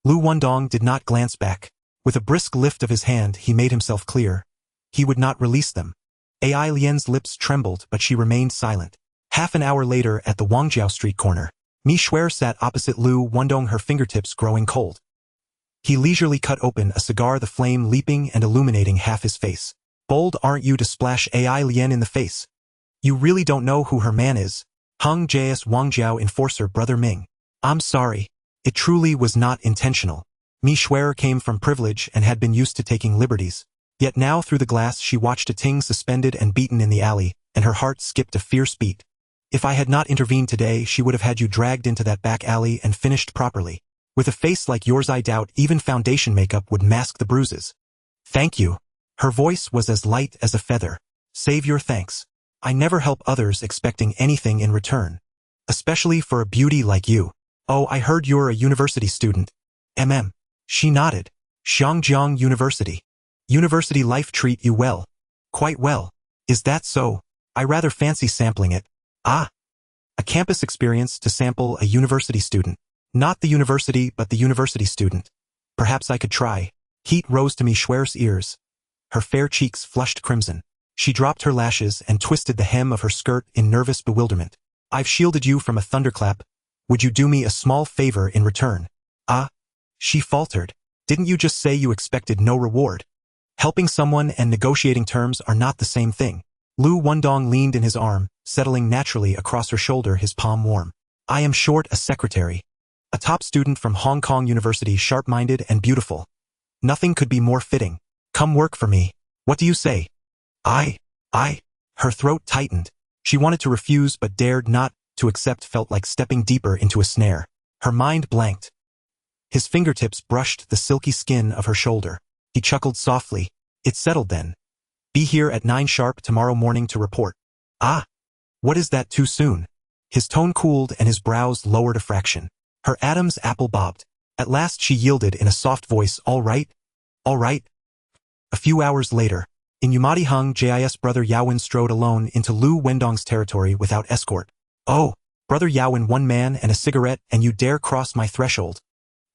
Liu Wendong did not glance back. With a brisk lift of his hand, he made himself clear. He would not release them. Ai Lian's lips trembled, but she remained silent. Half an hour later, at the Wangjiao Street corner, Mi Shuer sat opposite Liu Wendong, her fingertips growing cold. He leisurely cut open a cigar, the flame leaping and illuminating half his face. Bold aren't you to splash AI Lien in the face? You really don't know who her man is. Hung Js Wangjiao Enforcer Brother Ming. I'm sorry. It truly was not intentional. Mi Shuer came from privilege and had been used to taking liberties. Yet now through the glass she watched a Ting suspended and beaten in the alley, and her heart skipped a fierce beat. If I had not intervened today, she would have had you dragged into that back alley and finished properly. With a face like yours, I doubt even foundation makeup would mask the bruises. Thank you. Her voice was as light as a feather. Save your thanks. I never help others expecting anything in return. Especially for a beauty like you. Oh, I heard you're a university student. She nodded. Xiangjiang University. University life treat you well. Quite well. Is that so? I rather fancy sampling it. Ah. A campus experience to sample a university student. Not the university, but the university student. Perhaps I could try. Heat rose to Mi Shuer's ears. Her fair cheeks flushed crimson. She dropped her lashes and twisted the hem of her skirt in nervous bewilderment. I've shielded you from a thunderclap. Would you do me a small favor in return? Ah? She faltered. Didn't you just say you expected no reward? Helping someone and negotiating terms are not the same thing. Liu Wendong leaned in his arm, settling naturally across her shoulder, his palm warm. I am short a secretary. A top student from Hong Kong University, sharp-minded and beautiful. Nothing could be more fitting. Come work for me. What do you say? Her throat tightened. She wanted to refuse but dared not. To accept felt like stepping deeper into a snare. Her mind blanked. His fingertips brushed the silky skin of her shoulder. He chuckled softly. It's settled then. Be here at 9 sharp tomorrow morning to report. Ah! What is that, too soon? His tone cooled and his brows lowered a fraction. Her Adam's apple bobbed. At last she yielded in a soft voice, all right? All right. A few hours later, in Yumati, Hung Jis brother Yaowen strode alone into Liu Wendong's territory without escort. Oh, brother Yaowen, one man and a cigarette, and you dare cross my threshold?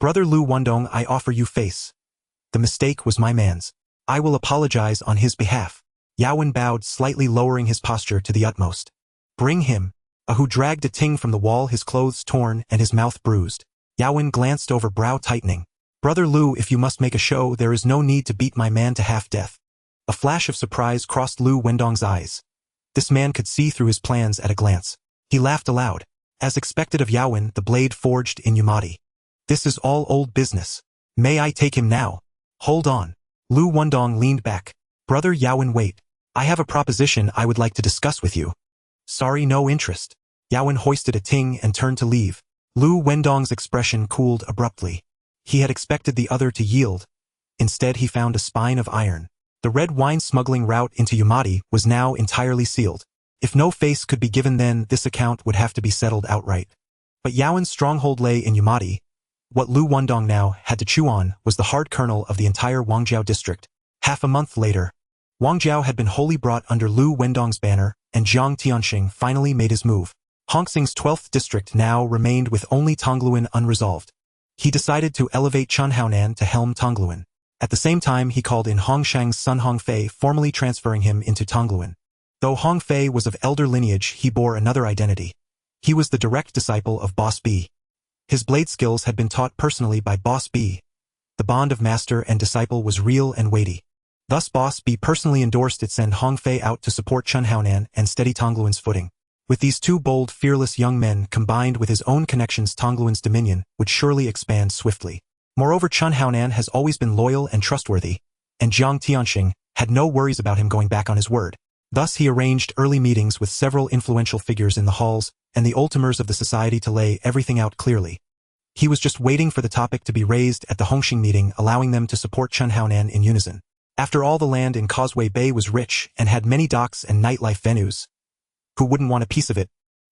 Brother Liu Wendong, I offer you face. The mistake was my man's. I will apologize on his behalf. Yaowen bowed, slightly lowering his posture to the utmost. Bring him. Ahu dragged a Ting from the wall, his clothes torn and his mouth bruised. Yaowen glanced over, brow tightening. Brother Liu, if you must make a show, there is no need to beat my man to half-death. A flash of surprise crossed Liu Wendong's eyes. This man could see through his plans at a glance. He laughed aloud. As expected of Yaowen, the blade forged in Yumati. This is all old business. May I take him now? Hold on. Liu Wendong leaned back. Brother Yaowen, wait. I have a proposition I would like to discuss with you. Sorry, no interest. Yaowen hoisted a Ting and turned to leave. Liu Wendong's expression cooled abruptly. He had expected the other to yield. Instead, he found a spine of iron. The red wine smuggling route into Yumati was now entirely sealed. If no face could be given, then this account would have to be settled outright. But Yaowen's stronghold lay in Yumati. What Liu Wendong now had to chew on was the hard kernel of the entire Wangjiao district. Half a month later, Wangjiao had been wholly brought under Liu Wendong's banner, and Jiang Tianxing finally made his move. Hongxing's 12th district now remained with only Tongluan unresolved. He decided to elevate Chen Haonan to helm Tongluan. At the same time, he called in Hongshang's son Hongfei, formally transferring him into Tongluan. Though Hongfei was of elder lineage, he bore another identity. He was the direct disciple of Boss B. His blade skills had been taught personally by Boss B. The bond of master and disciple was real and weighty. Thus Boss B personally endorsed it send Hongfei out to support Chen Haonan and steady Tongluan's footing. With these two bold, fearless young men combined with his own connections, Tongluan's dominion would surely expand swiftly. Moreover, Chen Haonan has always been loyal and trustworthy, and Jiang Tianxing had no worries about him going back on his word. Thus he arranged early meetings with several influential figures in the halls and the ultimers of the society to lay everything out clearly. He was just waiting for the topic to be raised at the Hongxing meeting, allowing them to support Chen Haonan in unison. After all, the land in Causeway Bay was rich and had many docks and nightlife venues. Who wouldn't want a piece of it?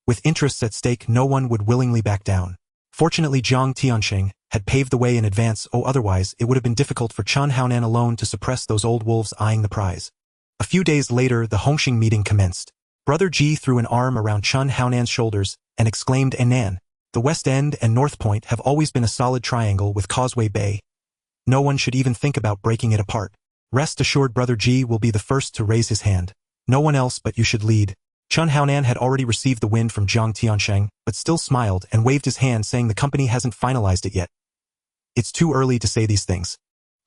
With interests at stake, no one would willingly back down. Fortunately, Jiang Tianxing had paved the way in advance, otherwise it would have been difficult for Chen Haonan alone to suppress those old wolves eyeing the prize. A few days later, the Hongxing meeting commenced. Brother Ji threw an arm around Chen Haonan's shoulders and exclaimed, Anan, the West End and North Point have always been a solid triangle with Causeway Bay. No one should even think about breaking it apart. Rest assured, Brother Ji will be the first to raise his hand. No one else but you should lead. Chen Haonan had already received the wind from Jiang Tianxing, but still smiled and waved his hand, saying the company hasn't finalized it yet. It's too early to say these things.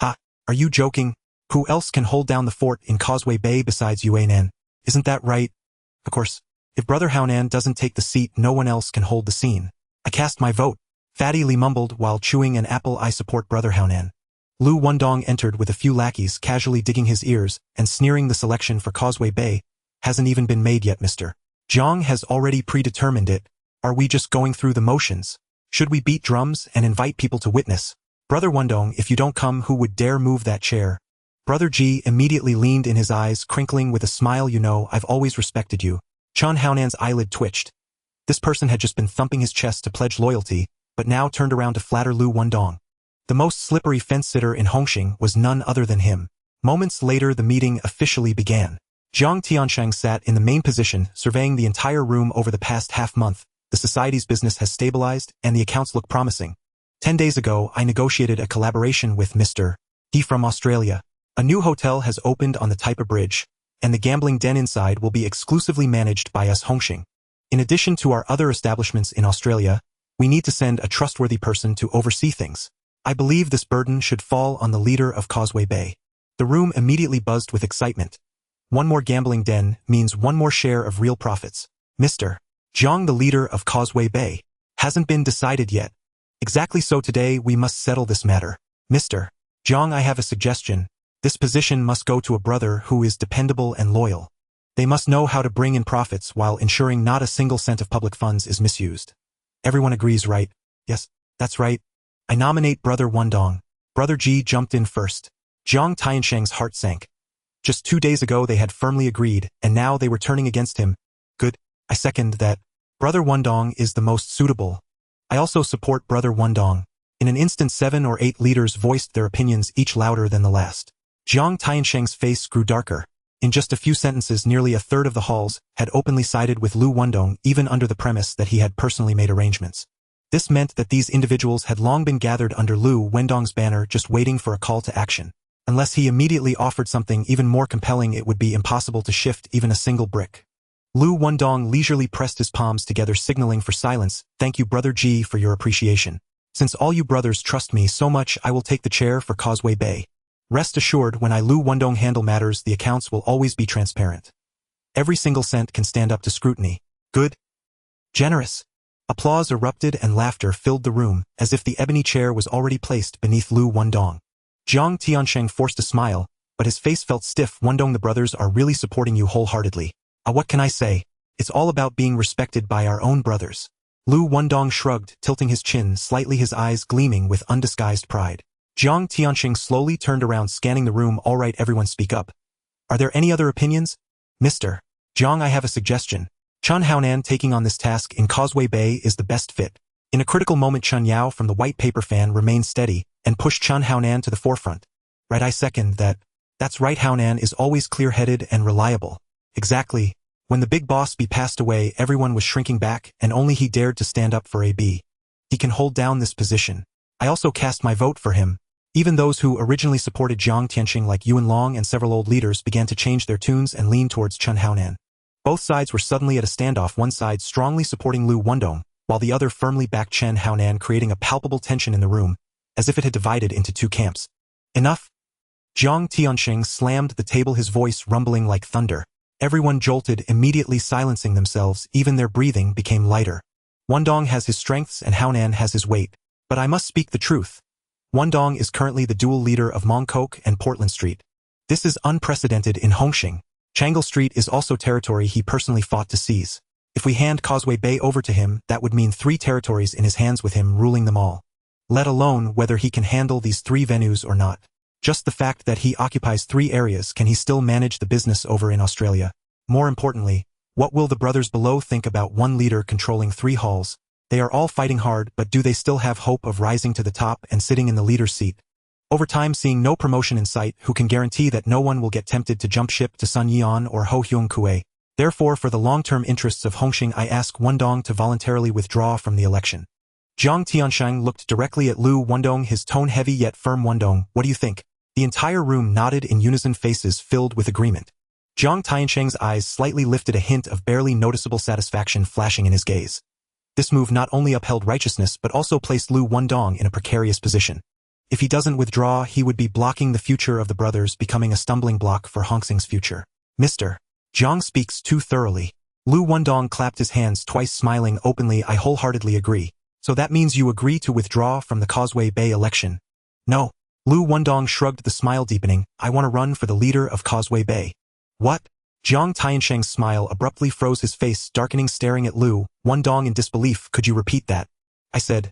Ha, are you joking? Who else can hold down the fort in Causeway Bay besides Yuanan? Isn't that right? Of course. If Brother Haonan doesn't take the seat, no one else can hold the scene. I cast my vote. Fatty Li mumbled while chewing an apple. I support Brother Haonan. Liu Wendong entered with a few lackeys casually digging his ears and sneering. The selection for Causeway Bay hasn't even been made yet, Mr. Zhang has already predetermined it. Are we just going through the motions? Should we beat drums and invite people to witness? Brother Wendong, if you don't come, who would dare move that chair? Brother Ji immediately leaned in, his eyes crinkling with a smile. You know, I've always respected you. Chen Haonan's eyelid twitched. This person had just been thumping his chest to pledge loyalty, but now turned around to flatter Liu Wendong. The most slippery fence-sitter in Hongxing was none other than him. Moments later, the meeting officially began. Jiang Tiansheng sat in the main position, surveying the entire room. Over the past half-month, the society's business has stabilized, and the accounts look promising. 10 days ago, I negotiated a collaboration with Mr. D from Australia. A new hotel has opened on the Taipa Bridge, and the gambling den inside will be exclusively managed by us Hongxing. In addition to our other establishments in Australia, we need to send a trustworthy person to oversee things. I believe this burden should fall on the leader of Causeway Bay. The room immediately buzzed with excitement. One more gambling den means one more share of real profits. Mr. Zhang, the leader of Causeway Bay, hasn't been decided yet. Exactly so. Today we must settle this matter. Mr. Zhang, I have a suggestion. This position must go to a brother who is dependable and loyal. They must know how to bring in profits while ensuring not a single cent of public funds is misused. Everyone agrees, right? Yes, that's right. I nominate Brother Wendong. Brother Ji jumped in first. Jiang Tiansheng's heart sank. Just 2 days ago they had firmly agreed, and now they were turning against him. Good. I second that. Brother Wendong is the most suitable. I also support Brother Wendong. In an instant 7 or 8 leaders voiced their opinions, each louder than the last. Jiang Tiansheng's face grew darker. In just a few sentences, nearly a third of the halls had openly sided with Liu Wendong, even under the premise that he had personally made arrangements. This meant that these individuals had long been gathered under Liu Wendong's banner, just waiting for a call to action. Unless he immediately offered something even more compelling, it would be impossible to shift even a single brick. Liu Wendong leisurely pressed his palms together, signaling for silence. Thank you, Brother Ji, for your appreciation. Since all you brothers trust me so much, I will take the chair for Causeway Bay. Rest assured, when I Liu Wendong handle matters, the accounts will always be transparent. Every single cent can stand up to scrutiny. Good. Generous. Applause erupted and laughter filled the room, as if the ebony chair was already placed beneath Liu Wendong. Jiang Tiansheng forced a smile, but his face felt stiff. Wendong, the brothers are really supporting you wholeheartedly. What can I say? It's all about being respected by our own brothers. Liu Wendong shrugged, tilting his chin slightly, his eyes gleaming with undisguised pride. Jiang Tiansheng slowly turned around, scanning the room. All right, everyone, speak up. Are there any other opinions? Mr. Zhang, I have a suggestion. Chen Haonan taking on this task in Causeway Bay is the best fit. In a critical moment, Chen Yao from the white paper fan remained steady and pushed Chen Haonan to the forefront. Right, I second that. That's right, Haonan is always clear-headed and reliable. Exactly. When the big boss B passed away, everyone was shrinking back, and only he dared to stand up for AB. He can hold down this position. I also cast my vote for him. Even those who originally supported Jiang Tiansheng like Yuan Long and several old leaders began to change their tunes and lean towards Chen Haonan. Both sides were suddenly at a standoff, one side strongly supporting Liu Wendong, while the other firmly backed Chen Haonan, creating a palpable tension in the room, as if it had divided into 2 camps. Enough! Jiang Tiansheng slammed the table, his voice rumbling like thunder. Everyone jolted, immediately silencing themselves. Even their breathing became lighter. Wendong has his strengths and Haonan has his weight. But I must speak the truth. Wendong is currently the dual leader of Mongkok and Portland Street. This is unprecedented in Hongxing. Changle Street is also territory he personally fought to seize. If we hand Causeway Bay over to him, that would mean 3 territories in his hands, with him ruling them all. Let alone whether he can handle these 3 venues or not. Just the fact that he occupies 3 areas, can he still manage the business over in Australia? More importantly, what will the brothers below think about one leader controlling 3 halls? They are all fighting hard, but do they still have hope of rising to the top and sitting in the leader's seat? Over time, seeing no promotion in sight, who can guarantee that no one will get tempted to jump ship to Sun Yian or Ho Hyung Kue? Therefore, for the long-term interests of Hongxing, I ask Wendong to voluntarily withdraw from the election. Jiang Tiansheng looked directly at Liu Wendong, his tone heavy yet firm. Wendong, what do you think? The entire room nodded in unison, faces filled with agreement. Jiang Tiansheng's eyes slightly lifted, a hint of barely noticeable satisfaction flashing in his gaze. This move not only upheld righteousness but also placed Liu Wendong in a precarious position. If he doesn't withdraw, he would be blocking the future of the brothers, becoming a stumbling block for Hung Hing's future. Mr. Jiang speaks too thoroughly. Liu Wendong clapped his hands twice, smiling openly. I wholeheartedly agree. So that means you agree to withdraw from the Causeway Bay election? No. Liu Wendong shrugged, the smile deepening. I want to run for the leader of Causeway Bay. What? Jiang Tiansheng's smile abruptly froze, his face darkening, staring at Liu Wendong in disbelief. Could you repeat that? I said,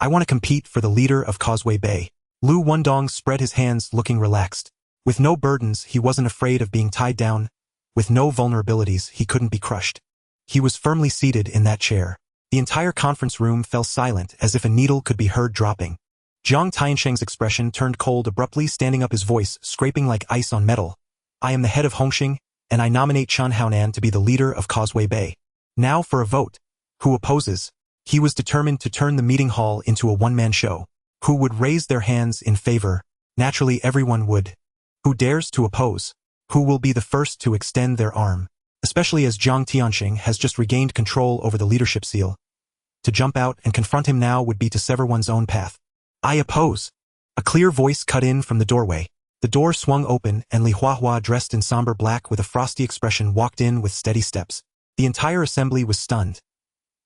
I want to compete for the leader of Causeway Bay. Liu Wendong spread his hands, looking relaxed. With no burdens, he wasn't afraid of being tied down. With no vulnerabilities, he couldn't be crushed. He was firmly seated in that chair. The entire conference room fell silent, as if a needle could be heard dropping. Jiang Tiansheng's expression turned cold abruptly, standing up, his voice scraping like ice on metal. I am the head of Hung Hing, and I nominate Chen Haonan to be the leader of Causeway Bay. Now for a vote. Who opposes? He was determined to turn the meeting hall into a one-man show. Who would raise their hands in favor? Naturally, everyone would. Who dares to oppose? Who will be the first to extend their arm? Especially as Jiang Tiansheng has just regained control over the leadership seal. To jump out and confront him now would be to sever one's own path. I oppose. A clear voice cut in from the doorway. The door swung open, and Li Huahua, dressed in somber black with a frosty expression, walked in with steady steps. The entire assembly was stunned.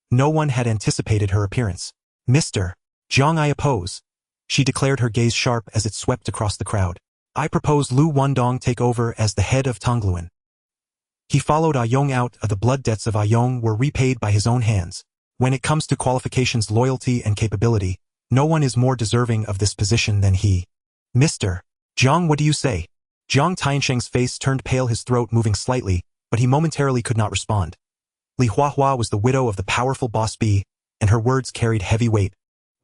No one had anticipated her appearance. Mr. Jiang, I oppose. She declared, her gaze sharp as it swept across the crowd. I propose Liu Wendong take over as the head of Kowloon. He followed Ah Yong out. The blood debts of Ah Yong were repaid by his own hands. When it comes to qualifications, loyalty, and capability, no one is more deserving of this position than he. Mr. Jiang, what do you say? Jiang Tiansheng's face turned pale, his throat moving slightly, but he momentarily could not respond. Li Huahua was the widow of the powerful Boss B, and her words carried heavy weight.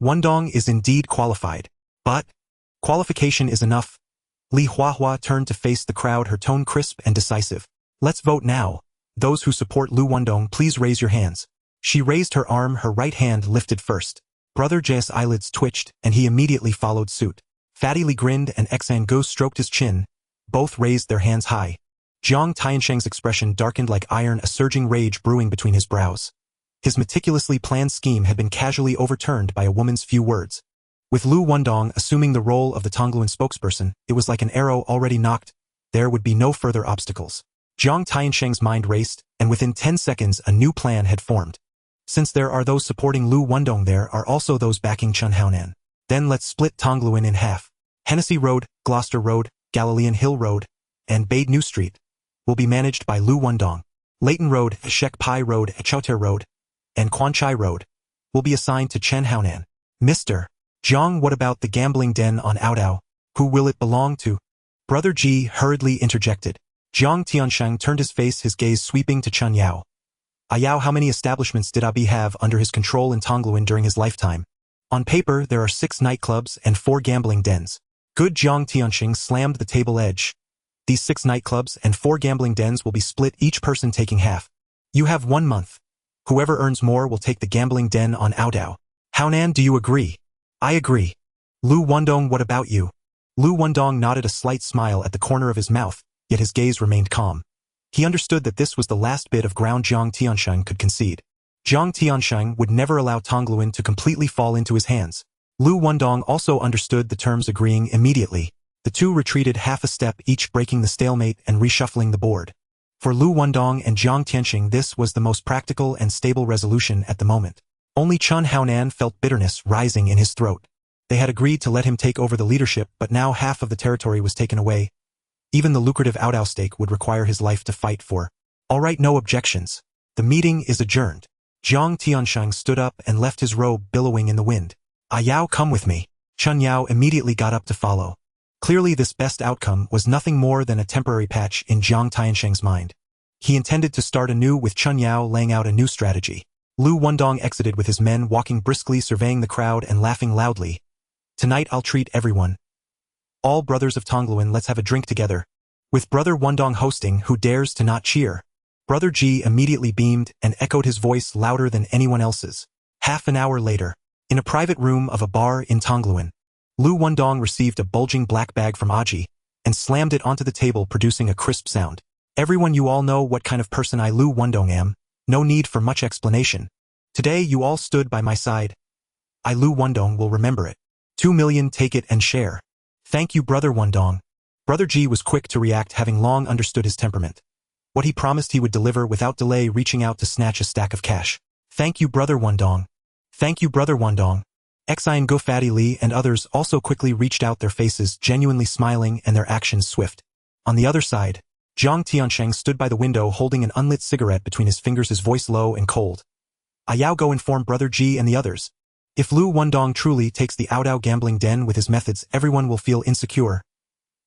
Wendong is indeed qualified. But qualification is enough. Li Huahua turned to face the crowd, her tone crisp and decisive. Let's vote now. Those who support Liu Wendong, please raise your hands. She raised her arm, her right hand lifted first. Brother J's eyelids twitched, and he immediately followed suit. Fatty Li grinned, and Xan Go stroked his chin. Both raised their hands high. Jiang Tiansheng's expression darkened like iron, a surging rage brewing between his brows. His meticulously planned scheme had been casually overturned by a woman's few words. With Liu Wendong assuming the role of the Kowloon spokesperson, it was like an arrow already knocked. There would be no further obstacles. Jiang Tiansheng's mind raced, and within 10 seconds a new plan had formed. Since there are those supporting Liu Wendong, there are also those backing Chen Haonan. Then let's split Kowloon in half. Hennessy Road, Gloucester Road, Galilean Hill Road, and Bade New Street will be managed by Liu Wendong. Leighton Road, Shek Pai Road, Chowter Road, and Quan Chai Road will be assigned to Chen Haonan. Mr. Jiang, what about the gambling den on Outao? Who will it belong to? Brother Ji hurriedly interjected. Jiang Tiansheng turned his face, his gaze sweeping to Chen Yao. Yao, how many establishments did Abi have under his control in Kowloon during his lifetime? On paper, there are 6 nightclubs and 4 gambling dens. Good. Jiang Tiansheng slammed the table edge. These 6 nightclubs and 4 gambling dens will be split, each person taking half. You have 1 month. Whoever earns more will take the gambling den on Outao. Haonan, do you agree? I agree. Liu Wendong, what about you? Liu Wendong nodded, a slight smile at the corner of his mouth, yet his gaze remained calm. He understood that this was the last bit of ground Jiang Tiansheng could concede. Jiang Tiansheng would never allow Kowloon to completely fall into his hands. Liu Wendong also understood the terms, agreeing immediately. The two retreated half a step, each breaking the stalemate and reshuffling the board. For Liu Wendong and Jiang Tiansheng, this was the most practical and stable resolution at the moment. Only Chen Haonan felt bitterness rising in his throat. They had agreed to let him take over the leadership, but now half of the territory was taken away. Even the lucrative Outao stake would require his life to fight for. All right, no objections. The meeting is adjourned. Jiang Tiansheng stood up and left his robe billowing in the wind. Yao, come with me. Chen Yao immediately got up to follow. Clearly this best outcome was nothing more than a temporary patch in Jiang Tiansheng's mind. He intended to start anew, with Chen Yao laying out a new strategy. Liu Wendong exited with his men, walking briskly, surveying the crowd and laughing loudly. Tonight I'll treat everyone. All brothers of Kowloon, let's have a drink together. With Brother Wendong hosting, who dares to not cheer? Brother Ji immediately beamed and echoed, his voice louder than anyone else's. Half an hour later, in a private room of a bar in Kowloon, Liu Wendong received a bulging black bag from Aji and slammed it onto the table, producing a crisp sound. Everyone, you all know what kind of person I, Liu Wendong, am. No need for much explanation. Today you all stood by my side. I, Liu Wendong, will remember it. 2 million, take it and share. Thank you, Brother Wendong. Brother G was quick to react, having long understood his temperament. What he promised he would deliver without delay, reaching out to snatch a stack of cash. Thank you, Brother Wendong. Thank you, Brother Wendong. Exine Go Fatty Lee and others also quickly reached out, their faces genuinely smiling and their actions swift. On the other side, Jiang Tiansheng stood by the window holding an unlit cigarette between his fingers, his voice low and cold. I'll go inform Brother G and the others. If Liu Wendong truly takes the Aodao gambling den with his methods, everyone will feel insecure.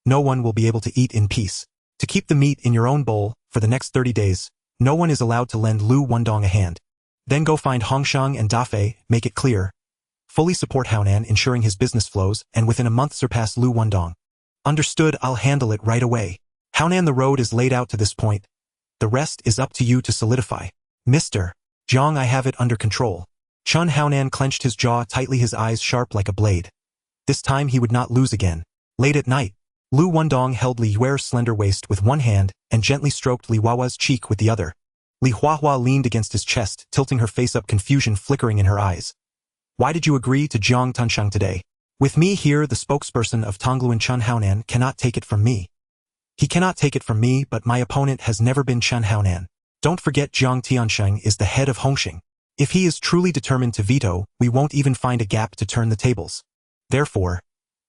No one will be able to eat in peace. To keep the meat in your own bowl, for the next 30 days, no one is allowed to lend Liu Wendong a hand. Then go find Hongsheng and Dafei, make it clear. Fully support Haonan, ensuring his business flows, and within a month surpass Liu Wendong. Understood, I'll handle it right away. Haonan, the road is laid out to this point. The rest is up to you to solidify. Mr. Jiang, I have it under control. Chun Haonan clenched his jaw tightly, his eyes sharp like a blade. This time he would not lose again. Late at night, Liu Wendong held Li Yuer's slender waist with one hand and gently stroked Li Huahua's cheek with the other. Li Huahua leaned against his chest, tilting her face up, confusion flickering in her eyes. Why did you agree to Jiang Tansheng today? With me here, the spokesperson of Kowloon, Chun Haonan cannot take it from me. He cannot take it from me, but my opponent has never been Chun Haonan. Don't forget, Jiang Tiansheng is the head of Hongxing. If he is truly determined to veto, we won't even find a gap to turn the tables. Therefore,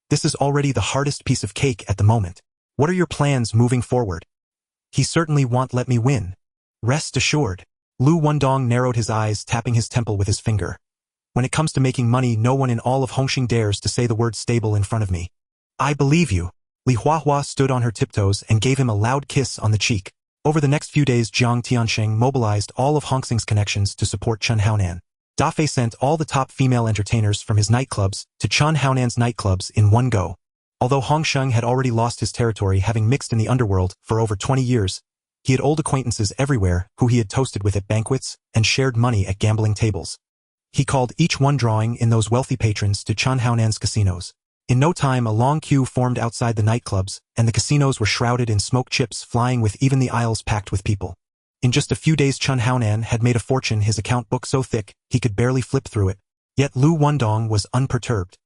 this is already the hardest piece of cake at the moment. What are your plans moving forward? He certainly won't let me win. Rest assured. Liu Wendong narrowed his eyes, tapping his temple with his finger. When it comes to making money, no one in all of Hongxing dares to say the word stable in front of me. I believe you. Li Huahua stood on her tiptoes and gave him a loud kiss on the cheek. Over the next few days, Jiang Tiansheng mobilized all of Hongxing's connections to support Chun Haonan. Dafei sent all the top female entertainers from his nightclubs to Chun Haonan's nightclubs in one go. Although Hongsheng had already lost his territory, having mixed in the underworld for over 20 years, he had old acquaintances everywhere who he had toasted with at banquets and shared money at gambling tables. He called each one, drawing in those wealthy patrons to Chun Haonan's casinos. In no time, a long queue formed outside the nightclubs, and the casinos were shrouded in smoke, chips flying, with even the aisles packed with people. In just a few days, Chun Haonan had made a fortune, his account book so thick he could barely flip through it. Yet Liu Wendong was unperturbed.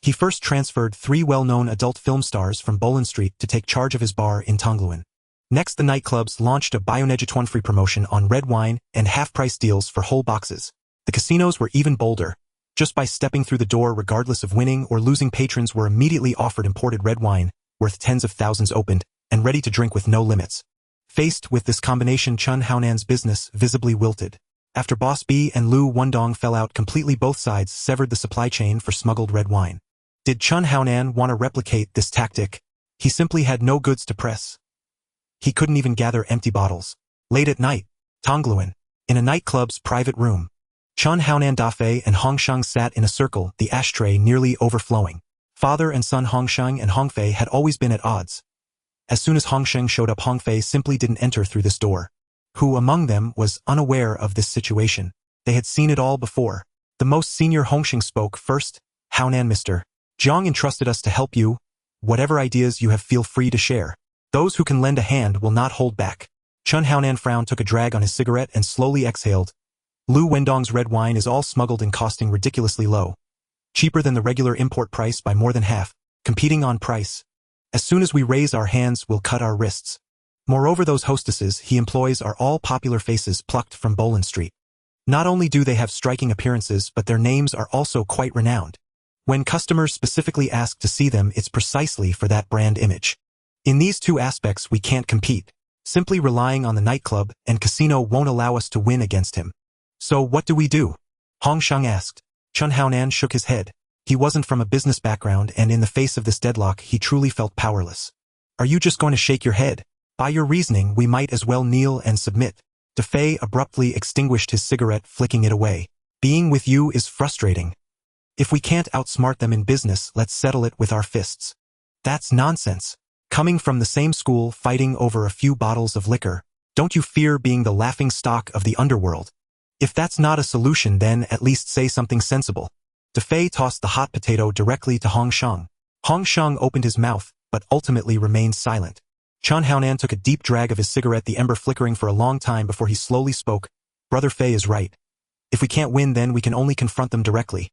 He first transferred 3 well-known adult film stars from Bolan Street to take charge of his bar in Kowloon. Next, the nightclubs launched a Bionegituan free promotion on red wine and half-price deals for whole boxes. The casinos were even bolder. Just by stepping through the door, regardless of winning or losing, patrons were immediately offered imported red wine, worth tens of thousands, opened and ready to drink with no limits. Faced with this combination, Chun Haonan's business visibly wilted. After Boss B and Liu Wendong fell out completely, both sides severed the supply chain for smuggled red wine. Did Chun Haonan want to replicate this tactic? He simply had no goods to press. He couldn't even gather empty bottles. Late at night, Kowloon, in a nightclub's private room, Chun Haonan, Dafei, and Hongsheng sat in a circle, the ashtray nearly overflowing. Father and son Hongsheng and Hongfei had always been at odds. As soon as Hongsheng showed up, Hongfei simply didn't enter through this door. Who among them was unaware of this situation? They had seen it all before. The most senior Hongsheng spoke first. Haonan, Mr. Jiang entrusted us to help you. Whatever ideas you have, feel free to share. Those who can lend a hand will not hold back. Chun Haonan frowned, took a drag on his cigarette, and slowly exhaled. Liu Wendong's red wine is all smuggled and costing ridiculously low. Cheaper than the regular import price by more than half. Competing on price. As soon as we raise our hands, we'll cut our wrists. Moreover, those hostesses he employs are all popular faces plucked from Bolan Street. Not only do they have striking appearances, but their names are also quite renowned. When customers specifically ask to see them, it's precisely for that brand image. In these two aspects, we can't compete. Simply relying on the nightclub and casino won't allow us to win against him. So what do we do? Hongsheng asked. Chun Haonan shook his head. He wasn't from a business background, and in the face of this deadlock, he truly felt powerless. Are you just going to shake your head? By your reasoning, we might as well kneel and submit. Dafei abruptly extinguished his cigarette, flicking it away. Being with you is frustrating. If we can't outsmart them in business, let's settle it with our fists. That's nonsense. Coming from the same school, fighting over a few bottles of liquor, don't you fear being the laughing stock of the underworld? If that's not a solution, then at least say something sensible. Dafei tossed the hot potato directly to Hongsheng. Hongsheng opened his mouth, but ultimately remained silent. Chun Haonan took a deep drag of his cigarette, the ember flickering for a long time before he slowly spoke. Brother Fei is right. If we can't win, then we can only confront them directly.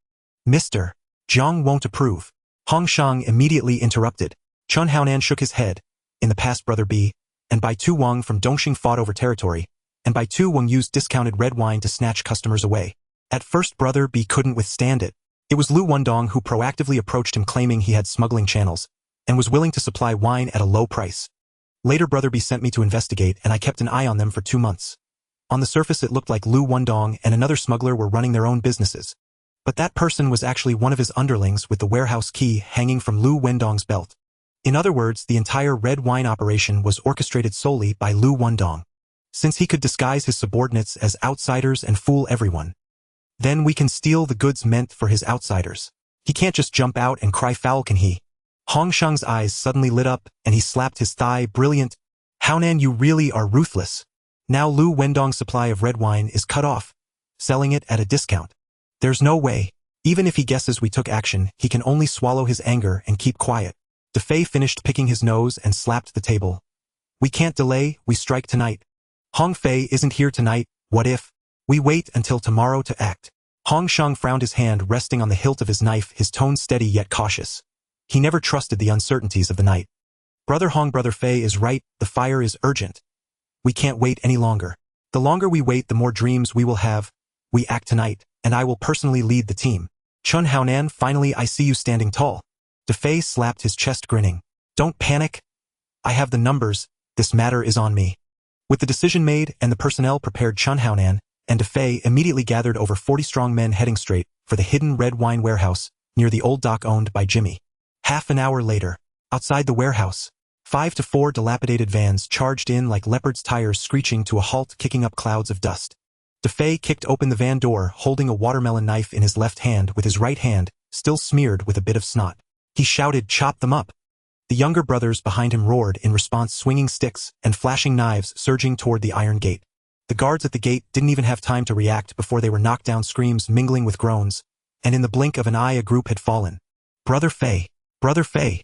Mr. Jiang won't approve. Hong Shang immediately interrupted. Chun Haonan shook his head. In the past, Brother B, and Bai Tu Wang from Dongxing fought over territory, and Bai Tu Wang used discounted red wine to snatch customers away. At first Brother B couldn't withstand it. It was Liu Wendong who proactively approached him claiming he had smuggling channels, and was willing to supply wine at a low price. Later Brother B sent me to investigate and I kept an eye on them for 2 months. On the surface it looked like Liu Wendong and another smuggler were running their own businesses. But that person was actually one of his underlings with the warehouse key hanging from Liu Wendong's belt. In other words, the entire red wine operation was orchestrated solely by Liu Wendong. Since he could disguise his subordinates as outsiders and fool everyone, then we can steal the goods meant for his outsiders. He can't just jump out and cry foul, can he? Hong Shang's eyes suddenly lit up and he slapped his thigh. Brilliant. Haonan, you really are ruthless. Now Liu Wendong's supply of red wine is cut off, selling it at a discount. There's no way. Even if he guesses we took action, he can only swallow his anger and keep quiet. De Fei finished picking his nose and slapped the table. We can't delay, we strike tonight. Hong Fei isn't here tonight, what if? We wait until tomorrow to act. Hong Shang frowned, his hand resting on the hilt of his knife, his tone steady yet cautious. He never trusted the uncertainties of the night. Brother Hong, Brother Fei is right, the fire is urgent. We can't wait any longer. The longer we wait, the more dreams we will have. We act tonight, and I will personally lead the team. Chun Haonan, finally I see you standing tall. De Fei slapped his chest, grinning. Don't panic. I have the numbers, this matter is on me. With the decision made and the personnel prepared, Chun Haonan and De Fei immediately gathered over 40 strong men heading straight for the hidden red wine warehouse near the old dock owned by Jimmy. Half an hour later, outside the warehouse, 5 to 4 dilapidated vans charged in like leopards, tires screeching to a halt, kicking up clouds of dust. De Fei kicked open the van door, holding a watermelon knife in his left hand with his right hand still smeared with a bit of snot. He shouted, "Chop them up!" The younger brothers behind him roared in response, swinging sticks and flashing knives surging toward the iron gate. The guards at the gate didn't even have time to react before they were knocked down, screams mingling with groans, and in the blink of an eye a group had fallen. Brother Fei! Brother Fei!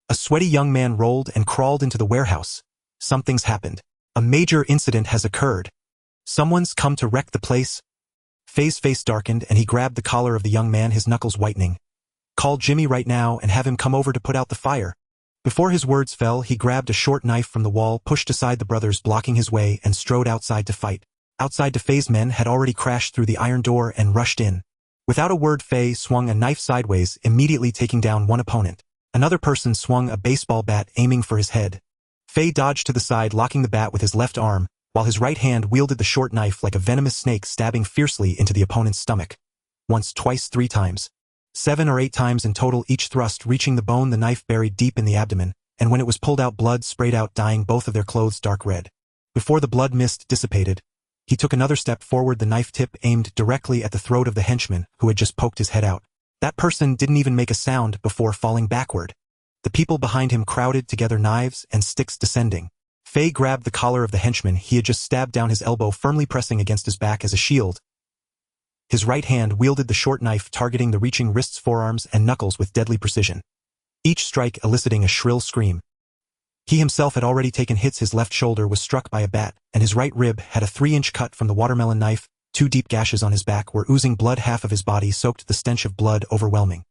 A sweaty young man rolled and crawled into the warehouse. Something's happened. A major incident has occurred. Someone's come to wreck the place. Fei's face darkened and he grabbed the collar of the young man, his knuckles whitening. Call Jimmy right now and have him come over to put out the fire. Before his words fell, he grabbed a short knife from the wall, pushed aside the brothers blocking his way, and strode outside to fight. Outside, De Fei's men had already crashed through the iron door and rushed in. Without a word, Fei swung a knife sideways, immediately taking down one opponent. Another person swung a baseball bat, aiming for his head. Fei dodged to the side, locking the bat with his left arm, while his right hand wielded the short knife like a venomous snake, stabbing fiercely into the opponent's stomach. Once, twice, 3 times. 7 or 8 times in total, each thrust reaching the bone, the knife buried deep in the abdomen, and when it was pulled out, blood sprayed out, dyeing both of their clothes dark red. Before the blood mist dissipated, he took another step forward, the knife tip aimed directly at the throat of the henchman who had just poked his head out. That person didn't even make a sound before falling backward. The people behind him crowded together, knives and sticks descending. Fei grabbed the collar of the henchman he had just stabbed down, his elbow firmly pressing against his back as a shield. His right hand wielded the short knife, targeting the reaching wrists, forearms, and knuckles with deadly precision. Each strike eliciting a shrill scream. He himself had already taken hits. His left shoulder was struck by a bat, and his right rib had a 3-inch cut from the watermelon knife. 2 deep gashes on his back were oozing blood, half of his body soaked, the stench of blood overwhelming.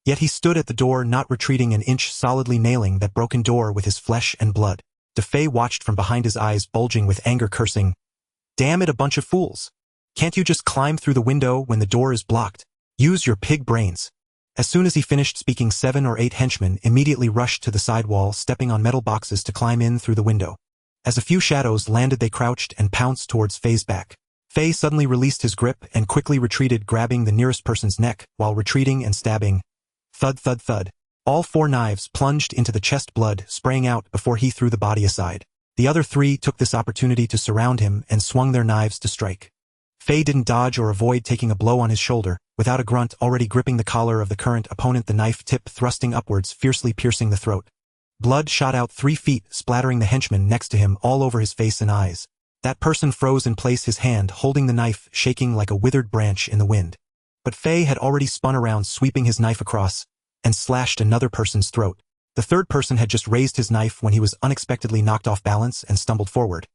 Yet he stood at the door, not retreating an inch, solidly nailing that broken door with his flesh and blood. De Fei watched from behind, his eyes bulging with anger, cursing, "Damn it, a bunch of fools! Can't you just climb through the window when the door is blocked? Use your pig brains." As soon as he finished speaking, 7 or 8 henchmen immediately rushed to the side wall, stepping on metal boxes to climb in through the window. As a few shadows landed, they crouched and pounced towards Fei's back. Fei suddenly released his grip and quickly retreated, grabbing the nearest person's neck while retreating and stabbing. Thud, thud, thud. All 4 knives plunged into the chest, blood spraying out before he threw the body aside. The other 3 took this opportunity to surround him and swung their knives to strike. Fei didn't dodge or avoid taking a blow on his shoulder. Without a grunt, already gripping the collar of the current opponent, the knife tip thrusting upwards, fiercely piercing the throat. Blood shot out 3 feet, splattering the henchman next to him all over his face and eyes. That person froze in place, his hand holding the knife, shaking like a withered branch in the wind. But Fei had already spun around, sweeping his knife across, and slashed another person's throat. The third person had just raised his knife when he was unexpectedly knocked off balance and stumbled forward.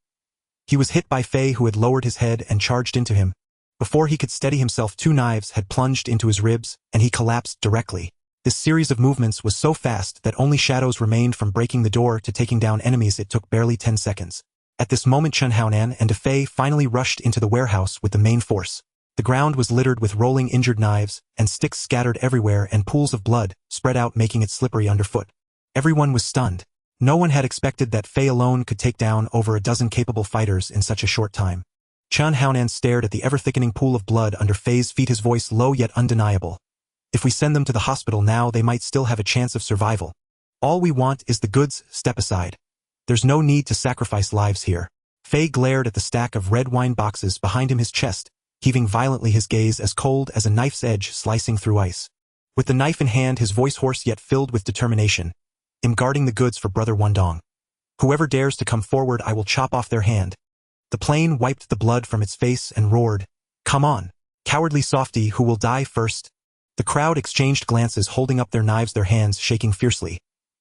He was hit by Fei, who had lowered his head and charged into him. Before he could steady himself, 2 knives had plunged into his ribs, and he collapsed directly. This series of movements was so fast that only shadows remained from breaking the door to taking down enemies. It took barely 10 seconds. At this moment Chen Haonan and Defei finally rushed into the warehouse with the main force. The ground was littered with rolling injured knives, and sticks scattered everywhere and pools of blood spread out making it slippery underfoot. Everyone was stunned. No one had expected that Fei alone could take down over a dozen capable fighters in such a short time. Chen Haonan stared at the ever-thickening pool of blood under Fei's feet, his voice low yet undeniable. If we send them to the hospital now, they might still have a chance of survival. All we want is the goods. Step aside. There's no need to sacrifice lives here. Fei glared at the stack of red wine boxes behind him, his chest heaving violently, his gaze as cold as a knife's edge slicing through ice. With the knife in hand, his voice hoarse yet filled with determination. I'm guarding the goods for Brother Wendong. Whoever dares to come forward, I will chop off their hand. The plane wiped the blood from its face and roared, "Come on, cowardly softy, who will die first?" The crowd exchanged glances, holding up their knives, their hands shaking fiercely,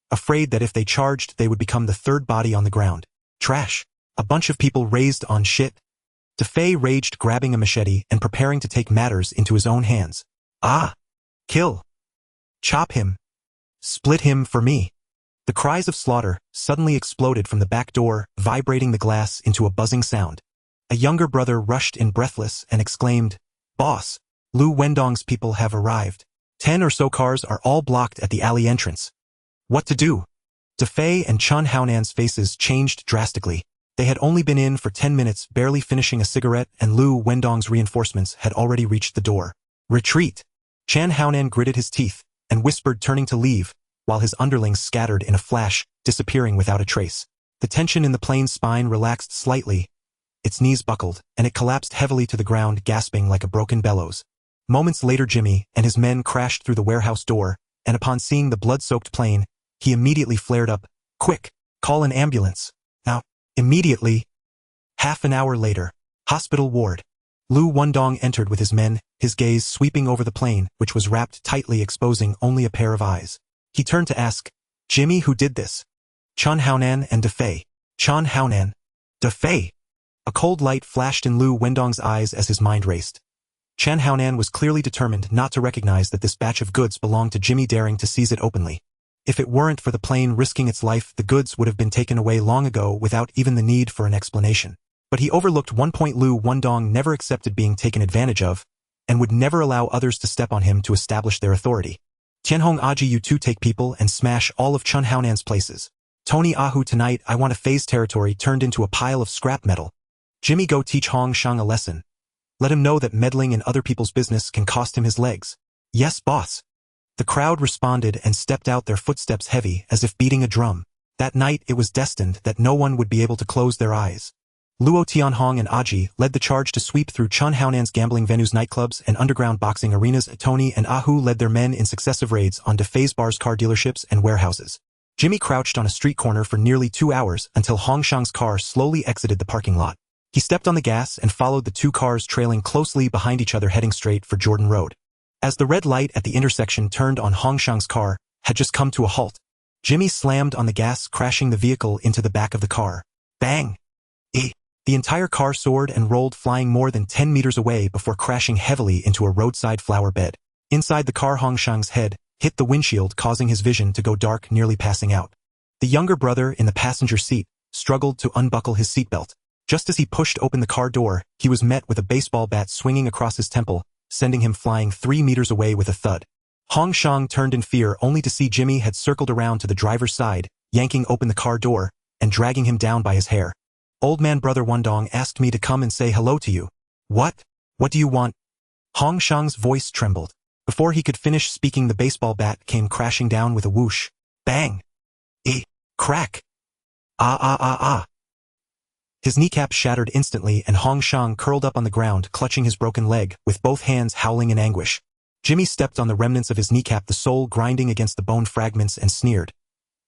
afraid that if they charged they would become the third body on the ground. Trash. A bunch of people raised on shit. Defei raged, grabbing a machete and preparing to take matters into his own hands. Ah! Kill! Chop him! Split him for me! The cries of slaughter suddenly exploded from the back door, vibrating the glass into a buzzing sound. A younger brother rushed in breathless and exclaimed, "Boss, Liu Wendong's people have arrived. 10 or so cars are all blocked at the alley entrance." What to do? Defei and Chen Haonan's faces changed drastically. They had only been in for 10 minutes, barely finishing a cigarette, and Liu Wendong's reinforcements had already reached the door. Retreat! Chen Haonan gritted his teeth and whispered, turning to leave, while his underlings scattered in a flash, disappearing without a trace. The tension in the plane's spine relaxed slightly. Its knees buckled, and it collapsed heavily to the ground, gasping like a broken bellows. Moments later, Jimmy and his men crashed through the warehouse door, and upon seeing the blood-soaked plane, he immediately flared up, "Quick! Call an ambulance! Now!" Immediately. Half an hour later. Hospital ward. Liu Wendong entered with his men, his gaze sweeping over the plane, which was wrapped tightly, exposing only a pair of eyes. He turned to ask, "Jimmy, who did this?" Chen Haonan and Defei. Chen Haonan. Defei! A cold light flashed in Liu Wendong's eyes as his mind raced. Chen Haonan was clearly determined not to recognize that this batch of goods belonged to Jimmy, daring to seize it openly. If it weren't for the plane risking its life, the goods would have been taken away long ago without even the need for an explanation. But he overlooked one point: Liu Wendong never accepted being taken advantage of, and would never allow others to step on him to establish their authority. Tianhong Aji, you two take people and smash all of Chen Haonan's places. Tony Ahu, tonight I want a Fei's territory turned into a pile of scrap metal. Jimmy, go teach Hong Shang a lesson. Let him know that meddling in other people's business can cost him his legs. Yes, boss. The crowd responded and stepped out, their footsteps heavy as if beating a drum. That night it was destined that no one would be able to close their eyes. Luo Tianhong and Aji led the charge to sweep through Chen Haonan's gambling venues, nightclubs, and underground boxing arenas. Tony and Ahu led their men in successive raids on Defei's bars, car dealerships, and warehouses. Jimmy crouched on a street corner for nearly 2 hours until Hong Shang's car slowly exited the parking lot. He stepped on the gas and followed the two cars trailing closely behind each other, heading straight for Jordan Road. As the red light at the intersection turned on, Hong Shang's car had just come to a halt. Jimmy slammed on the gas, crashing the vehicle into the back of the car. Bang! The entire car soared and rolled, flying more than 10 meters away before crashing heavily into a roadside flower bed. Inside the car, Hong Shang's head hit the windshield, causing his vision to go dark, nearly passing out. The younger brother in the passenger seat struggled to unbuckle his seatbelt. Just as he pushed open the car door, he was met with a baseball bat swinging across his temple, sending him flying 3 meters away with a thud. Hong Shang turned in fear, only to see Jimmy had circled around to the driver's side, yanking open the car door and dragging him down by his hair. "Old man, Brother Wendong asked me to come and say hello to you." "What? What do you want?" Hong Shang's voice trembled. Before he could finish speaking, the baseball bat came crashing down with a whoosh. Bang! Crack! Ah! His kneecap shattered instantly, and Hong Shang curled up on the ground, clutching his broken leg, with both hands howling in anguish. Jimmy stepped on the remnants of his kneecap, the sole grinding against the bone fragments, and sneered.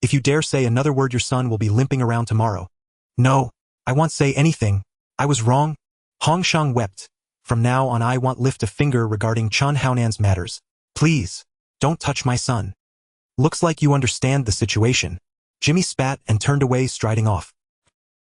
"If you dare say another word, your son will be limping around tomorrow." "No, I won't say anything. I was wrong." Hong Shang wept. "From now on I won't lift a finger regarding Chen Haonan's matters. Please, don't touch my son." "Looks like you understand the situation." Jimmy spat and turned away, striding off.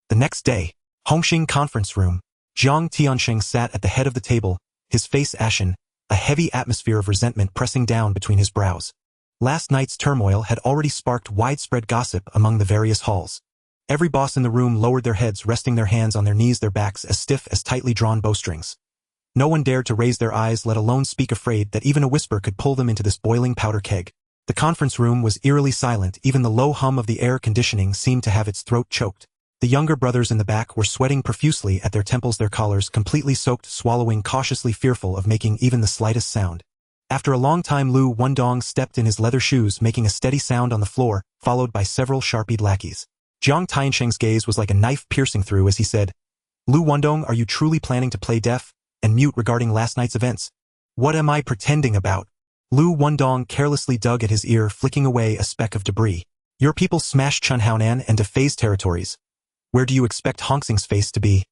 The next day, Hongxing conference room. Jiang Tianxing sat at the head of the table, his face ashen, a heavy atmosphere of resentment pressing down between his brows. Last night's turmoil had already sparked widespread gossip among the various halls. Every boss in the room lowered their heads, resting their hands on their knees, their backs as stiff as tightly drawn bowstrings. No one dared to raise their eyes, let alone speak, afraid that even a whisper could pull them into this boiling powder keg. The conference room was eerily silent. Even the low hum of the air conditioning seemed to have its throat choked. The younger brothers in the back were sweating profusely at their temples, their collars completely soaked, swallowing cautiously, fearful of making even the slightest sound. After a long time, Liu Wendong stepped in his leather shoes, making a steady sound on the floor, followed by several sharp-eyed lackeys. Jiang Tiansheng's gaze was like a knife piercing through as he said, "Liu Wendong, are you truly planning to play deaf and mute regarding last night's events? What am I pretending about?" Liu Wendong carelessly dug at his ear, flicking away a speck of debris. "Your people smashed Chunhaonan and defaced territories. Where do you expect Hung Hing's face to be?"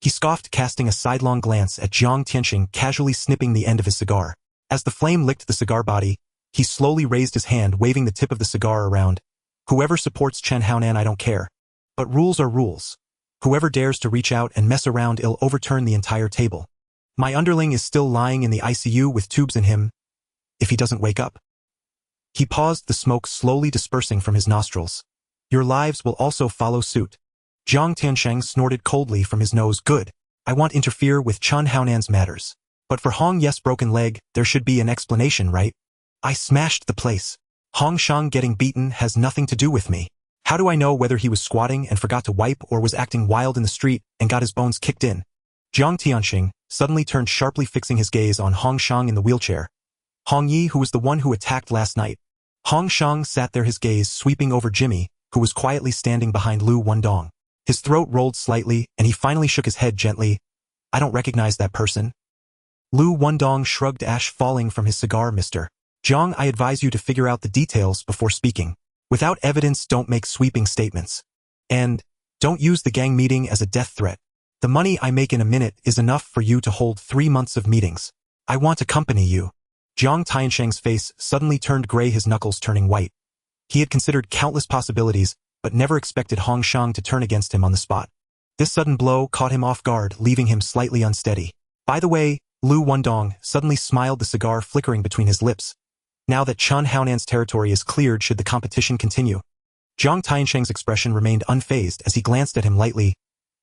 He scoffed, casting a sidelong glance at Jiang Tiansheng, casually snipping the end of his cigar. As the flame licked the cigar body, he slowly raised his hand, waving the tip of the cigar around. "Whoever supports Chunhaonan, I don't care. But rules are rules. Whoever dares to reach out and mess around, I'll overturn the entire table. My underling is still lying in the ICU with tubes in him. If he doesn't wake up." He paused, the smoke slowly dispersing from his nostrils. "Your lives will also follow suit." Jiang Tiansheng snorted coldly from his nose. "Good. I won't interfere with Chunhaonan's matters. But for Hong Yes' broken leg, there should be an explanation, right? I smashed the place. Hong Shang getting beaten has nothing to do with me. How do I know whether he was squatting and forgot to wipe or was acting wild in the street and got his bones kicked in?" Jiang Tiansheng suddenly turned sharply, fixing his gaze on Hong Shang in the wheelchair. "Hong Yi, who was the one who attacked last night?" Hong Shang sat there, his gaze sweeping over Jimmy, who was quietly standing behind Liu Wendong. His throat rolled slightly, and he finally shook his head gently. "I don't recognize that person." Liu Wendong shrugged, ash falling from his cigar. "Mr. Jiang, I advise you to figure out the details before speaking. Without evidence, don't make sweeping statements. And don't use the gang meeting as a death threat. The money I make in a minute is enough for you to hold 3 months of meetings. I want to accompany you." Jiang Tiansheng's face suddenly turned gray, his knuckles turning white. He had considered countless possibilities, but never expected Hong Shang to turn against him on the spot. This sudden blow caught him off guard, leaving him slightly unsteady. "By the way," Liu Wendong suddenly smiled, the cigar flickering between his lips. "Now that Chunhaonan's territory is cleared, should the competition continue?" Jiang Tiansheng's expression remained unfazed as he glanced at him lightly.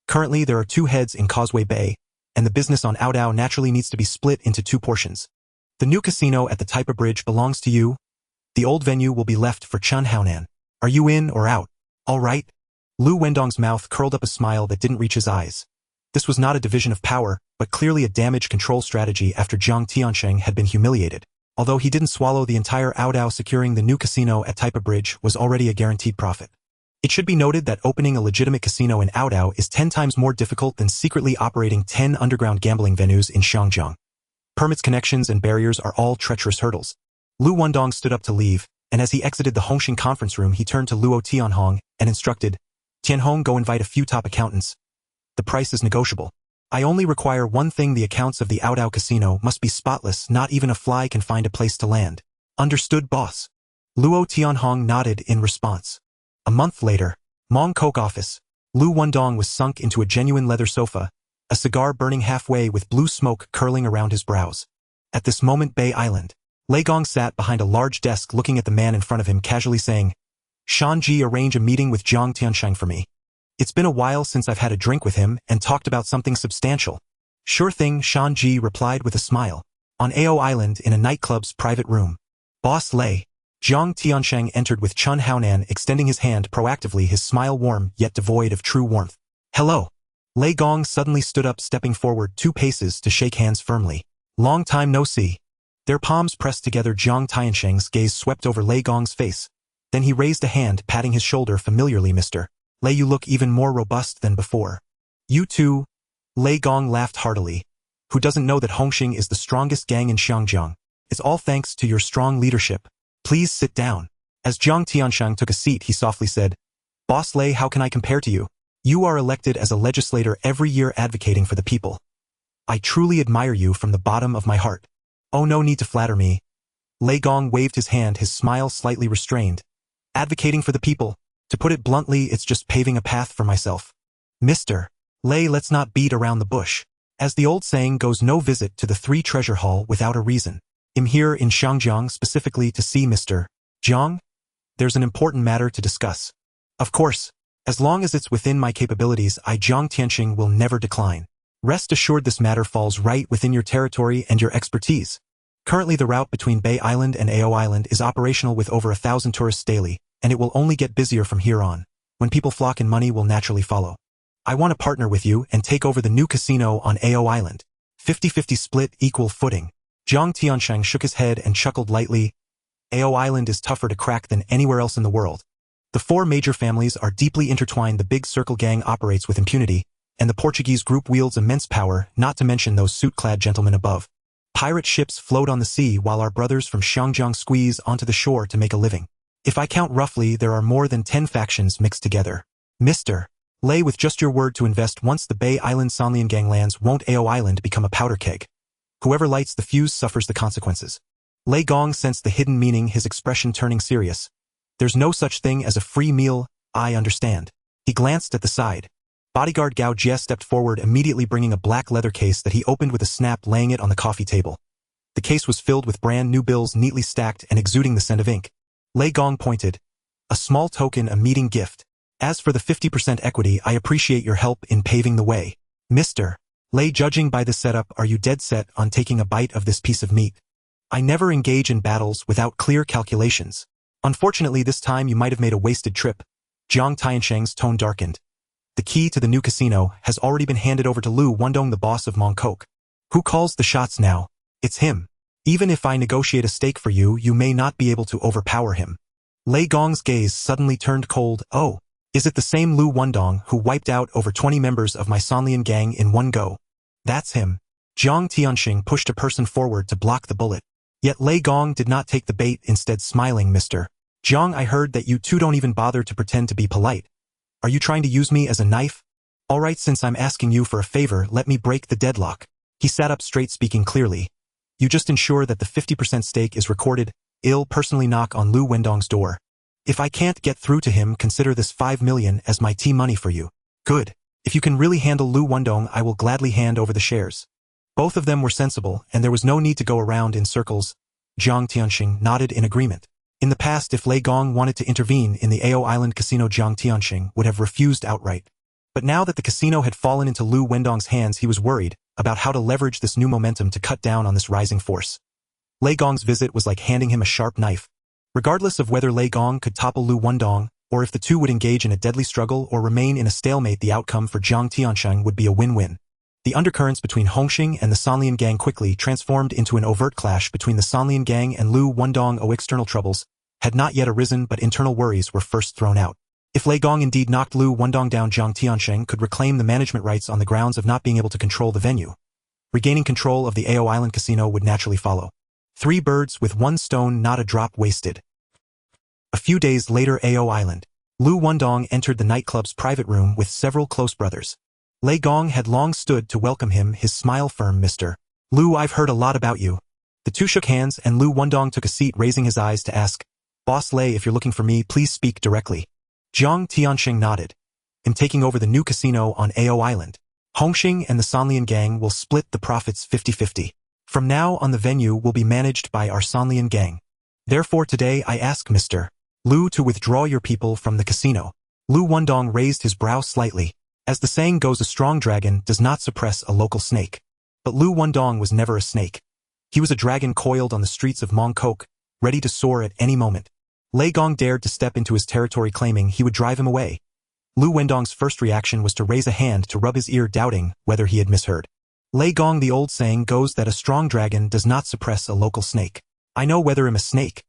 "Currently there are 2 heads in Causeway Bay, and the business on Aodao naturally needs to be split into 2 portions. The new casino at the Taipa Bridge belongs to you. The old venue will be left for Chunhaonan. Are you in or out?" "All right." Liu Wendong's mouth curled up, a smile that didn't reach his eyes. This was not a division of power, but clearly a damage control strategy after Jiang Tiansheng had been humiliated. Although he didn't swallow the entire Aodao, securing the new casino at Taipa Bridge was already a guaranteed profit. It should be noted that opening a legitimate casino in Aodao is 10 times more difficult than secretly operating 10 underground gambling venues in Xiangjiang. Permits, connections, and barriers are all treacherous hurdles. Liu Wendong stood up to leave, and as he exited the Hung Hing conference room, he turned to Luo Tianhong and instructed, "Tianhong, go invite a few top accountants. The price is negotiable. I only require one thing: the accounts of the Aodao casino must be spotless. Not even a fly can find a place to land." "Understood, boss." Luo Tianhong nodded in response. A month later, Mong Kok office. Liu Wendong was sunk into a genuine leather sofa, a cigar burning halfway with blue smoke curling around his brows. At this moment, Bay Island. Lei Gong sat behind a large desk, looking at the man in front of him, casually saying, "Shanji, arrange a meeting with Jiang Tiansheng for me. It's been a while since I've had a drink with him and talked about something substantial." "Sure thing," Shanji replied with a smile. On Ao Island, in a nightclub's private room. "Boss Lei." Jiang Tiansheng entered with Chunhaonan extending his hand proactively, his smile warm yet devoid of true warmth. "Hello." Lei Gong suddenly stood up, stepping forward 2 paces to shake hands firmly. "Long time no see." Their palms pressed together. Jiang Tiansheng's gaze swept over Lei Gong's face. Then he raised a hand, patting his shoulder familiarly. "Mr. Lei, you look even more robust than before." "You too." Lei Gong laughed heartily. "Who doesn't know that Hung Hing is the strongest gang in Xiangjiang? It's all thanks to your strong leadership. Please sit down." As Jiang Tiansheng took a seat, he softly said, "Boss Lei, how can I compare to you? You are elected as a legislator every year, advocating for the people. I truly admire you from the bottom of my heart." "Oh, no need to flatter me." Lei Gong waved his hand, his smile slightly restrained. "Advocating for the people? To put it bluntly, it's just paving a path for myself." "Mr. Lei, let's not beat around the bush. As the old saying goes, no visit to the 3 treasure hall without a reason. I'm here in Xiangjiang specifically to see Mr. Jiang? There's an important matter to discuss. Of course, as long as it's within my capabilities, Jiang Tianxing will never decline. Rest assured this matter falls right within your territory and your expertise. Currently the route between Bay Island and Ao Island is operational with over 1,000 tourists daily, and it will only get busier from here on. When people flock in, money will naturally follow. I want to partner with you and take over the new casino on Ao Island. 50-50 split, equal footing. Jiang Tianxing shook his head and chuckled lightly. Ao Island is tougher to crack than anywhere else in the world. The four major families are deeply intertwined. The Big Circle gang operates with impunity, and the Portuguese group wields immense power, not to mention those suit-clad gentlemen above. Pirate ships float on the sea while our brothers from Xiangjiang squeeze onto the shore to make a living. If I count roughly, there are more than 10 factions mixed together. Mr. Lei, with just your word to invest once the Bay Island Sanlian gang lands, won't Ao Island become a powder keg? Whoever lights the fuse suffers the consequences. Lei Gong sensed the hidden meaning, his expression turning serious. There's no such thing as a free meal, I understand. He glanced at the side. Bodyguard Gao Jie stepped forward, immediately bringing a black leather case that he opened with a snap, laying it on the coffee table. The case was filled with brand new bills neatly stacked and exuding the scent of ink. Lei Gong pointed. A small token, a meeting gift. As for the 50% equity, I appreciate your help in paving the way. Mr. Lei, judging by the setup, are you dead set on taking a bite of this piece of meat? I never engage in battles without clear calculations. Unfortunately, this time you might have made a wasted trip. Jiang Tianxing's tone darkened. The key to the new casino has already been handed over to Liu Wendong, the boss of Mongkok. Who calls the shots now? It's him. Even if I negotiate a stake for you, you may not be able to overpower him. Lei Gong's gaze suddenly turned cold. Oh, is it the same Liu Wendong who wiped out over 20 members of my Sanlian gang in one go? That's him. Jiang Tianxing pushed a person forward to block the bullet. Yet Lei Gong did not take the bait, instead smiling. Mr. Jiang, I heard that you two don't even bother to pretend to be polite. Are you trying to use me as a knife? All right, since I'm asking you for a favor, let me break the deadlock. He sat up straight, speaking clearly. You just ensure that the 50% stake is recorded. I'll personally knock on Liu Wendong's door. If I can't get through to him, consider this 5 million as my tea money for you. Good. If you can really handle Liu Wendong, I will gladly hand over the shares. Both of them were sensible, and there was no need to go around in circles. Jiang Tianxing nodded in agreement. In the past, if Lei Gong wanted to intervene in the Ao Island casino, Jiang Tianxing would have refused outright. But now that the casino had fallen into Liu Wendong's hands, he was worried about how to leverage this new momentum to cut down on this rising force. Lei Gong's visit was like handing him a sharp knife. Regardless of whether Lei Gong could topple Liu Wendong, or if the two would engage in a deadly struggle or remain in a stalemate, the outcome for Jiang Tianxing would be a win-win. The undercurrents between Hung Hing and the Sanlian gang quickly transformed into an overt clash between the Sanlian gang and Liu Wendong. External troubles had not yet arisen, but internal worries were first thrown out. If Lei Gong indeed knocked Liu Wendong down, Jiang Tianxing could reclaim the management rights on the grounds of not being able to control the venue. Regaining control of the Ao Island casino would naturally follow. 3 birds with 1 stone, not a drop wasted. A few days later, Ao Island. Liu Wendong entered the nightclub's private room with several close brothers. Lei Gong had long stood to welcome him, his smile firm. Mr. Liu, I've heard a lot about you. The two shook hands and Liu Wendong took a seat, raising his eyes to ask, Boss Lei, if you're looking for me, please speak directly. Jiang Tianxing nodded. I'm taking over the new casino on Ao Island. Hung Hing and the Sanlian gang will split the profits 50-50. From now on, the venue will be managed by our Sanlian gang. Therefore today I ask Mr. Liu to withdraw your people from the casino. Liu Wendong raised his brow slightly. As the saying goes, a strong dragon does not suppress a local snake. But Liu Wendong was never a snake. He was a dragon coiled on the streets of Mongkok, ready to soar at any moment. Lei Gong dared to step into his territory, claiming he would drive him away. Liu Wendong's first reaction was to raise a hand to rub his ear, doubting whether he had misheard. Lei Gong, the old saying goes that a strong dragon does not suppress a local snake. I know whether I'm a snake.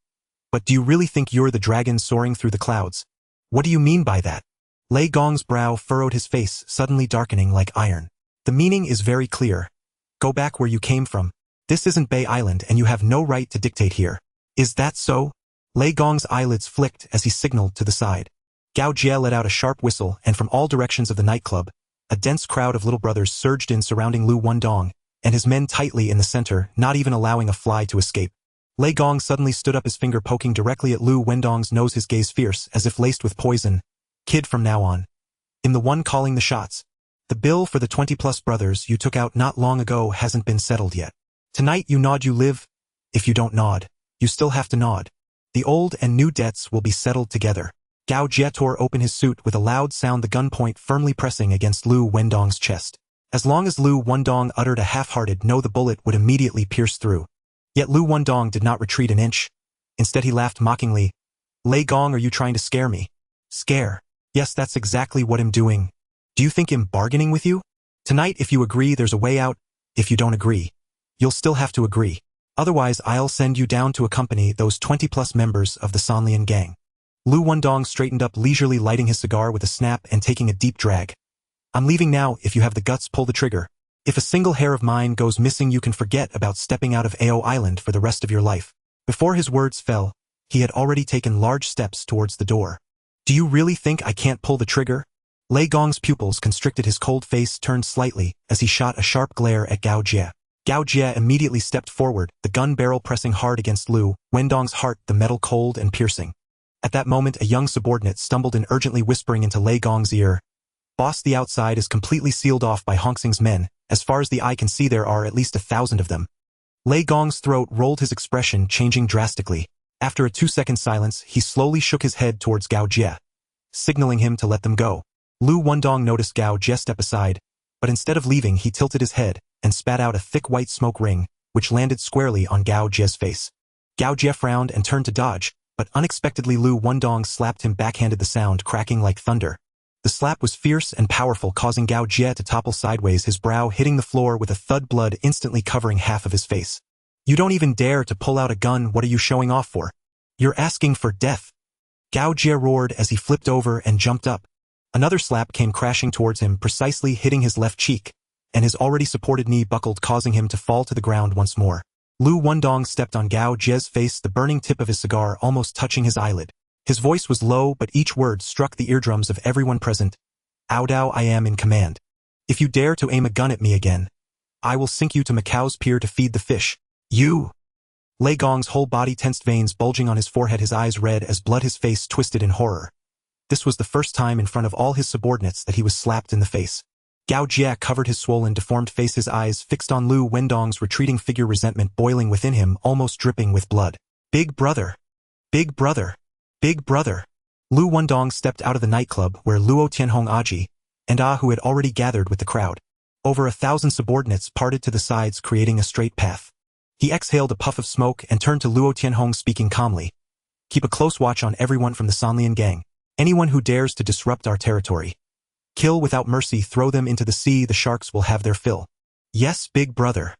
But do you really think you're the dragon soaring through the clouds? What do you mean by that? Lei Gong's brow furrowed, his face suddenly darkening like iron. The meaning is very clear. Go back where you came from. This isn't Bay Island and you have no right to dictate here. Is that so? Lei Gong's eyelids flicked as he signaled to the side. Gao Jie let out a sharp whistle, and from all directions of the nightclub, a dense crowd of little brothers surged in, surrounding Liu Wendong and his men tightly in the center, not even allowing a fly to escape. Lei Gong suddenly stood up, his finger poking directly at Liu Wendong's nose, his gaze fierce as if laced with poison. Kid, from now on, I'm the one calling the shots. The bill for the 20-plus brothers you took out not long ago hasn't been settled yet. Tonight you nod, you live. If you don't nod, you still have to nod. The old and new debts will be settled together. Gao Jie tore open his suit with a loud sound, the gun point firmly pressing against Liu Wendong's chest. As long as Liu Wendong uttered a half-hearted no, the bullet would immediately pierce through. Yet Liu Wendong did not retreat an inch. Instead he laughed mockingly. Lei Gong, are you trying to scare me? Scare? Yes, that's exactly what I'm doing. Do you think I'm bargaining with you? Tonight, if you agree, there's a way out. If you don't agree, you'll still have to agree. Otherwise, I'll send you down to accompany those 20+ members of the Sanlian gang. Liu Wendong straightened up leisurely, lighting his cigar with a snap and taking a deep drag. I'm leaving now. If you have the guts, pull the trigger. If a single hair of mine goes missing, you can forget about stepping out of AO Island for the rest of your life. Before his words fell, he had already taken large steps towards the door. Do you really think I can't pull the trigger? Lei Gong's pupils constricted, his cold face turned slightly as he shot a sharp glare at Gao Jie. Gao Jie immediately stepped forward, the gun barrel pressing hard against Liu Wendong's heart, the metal cold and piercing. At that moment, a young subordinate stumbled in, urgently whispering into Lei Gong's ear. Boss, the outside is completely sealed off by Hung Hing's men. As far as the eye can see, there are at least 1,000 of them. Lei Gong's throat rolled, his expression changing drastically. After a 2-second silence, he slowly shook his head towards Gao Jie, signaling him to let them go. Liu Wendong noticed Gao Jie step aside, but instead of leaving, he tilted his head and spat out a thick white smoke ring, which landed squarely on Gao Jie's face. Gao Jie frowned and turned to dodge, but unexpectedly Liu Wendong slapped him backhanded, the sound cracking like thunder. The slap was fierce and powerful, causing Gao Jie to topple sideways, his brow hitting the floor with a thud, blood instantly covering half of his face. You don't even dare to pull out a gun. What are you showing off for? You're asking for death. Gao Jie roared as he flipped over and jumped up. Another slap came crashing towards him, precisely hitting his left cheek, and his already supported knee buckled, causing him to fall to the ground once more. Liu Wendong stepped on Gao Jie's face, the burning tip of his cigar almost touching his eyelid. His voice was low, but each word struck the eardrums of everyone present. Audao, I am in command. If you dare to aim a gun at me again, I will sink you to Macau's pier to feed the fish. You! Lei Gong's whole body tensed, veins bulging on his forehead, his eyes red as blood, his face twisted in horror. This was the first time in front of all his subordinates that he was slapped in the face. Gao Jie covered his swollen, deformed face, his eyes fixed on Liu Wendong's retreating figure, resentment boiling within him, almost dripping with blood. Big brother! Big brother! Big brother! Liu Wendong stepped out of the nightclub where Luo Tianhong Aji and who had already gathered with the crowd. Over 1,000 subordinates parted to the sides, creating a straight path. He exhaled a puff of smoke and turned to Luo Tianhong, speaking calmly. Keep a close watch on everyone from the Sanlian gang. Anyone who dares to disrupt our territory, kill without mercy, throw them into the sea. The sharks will have their fill. Yes, big brother.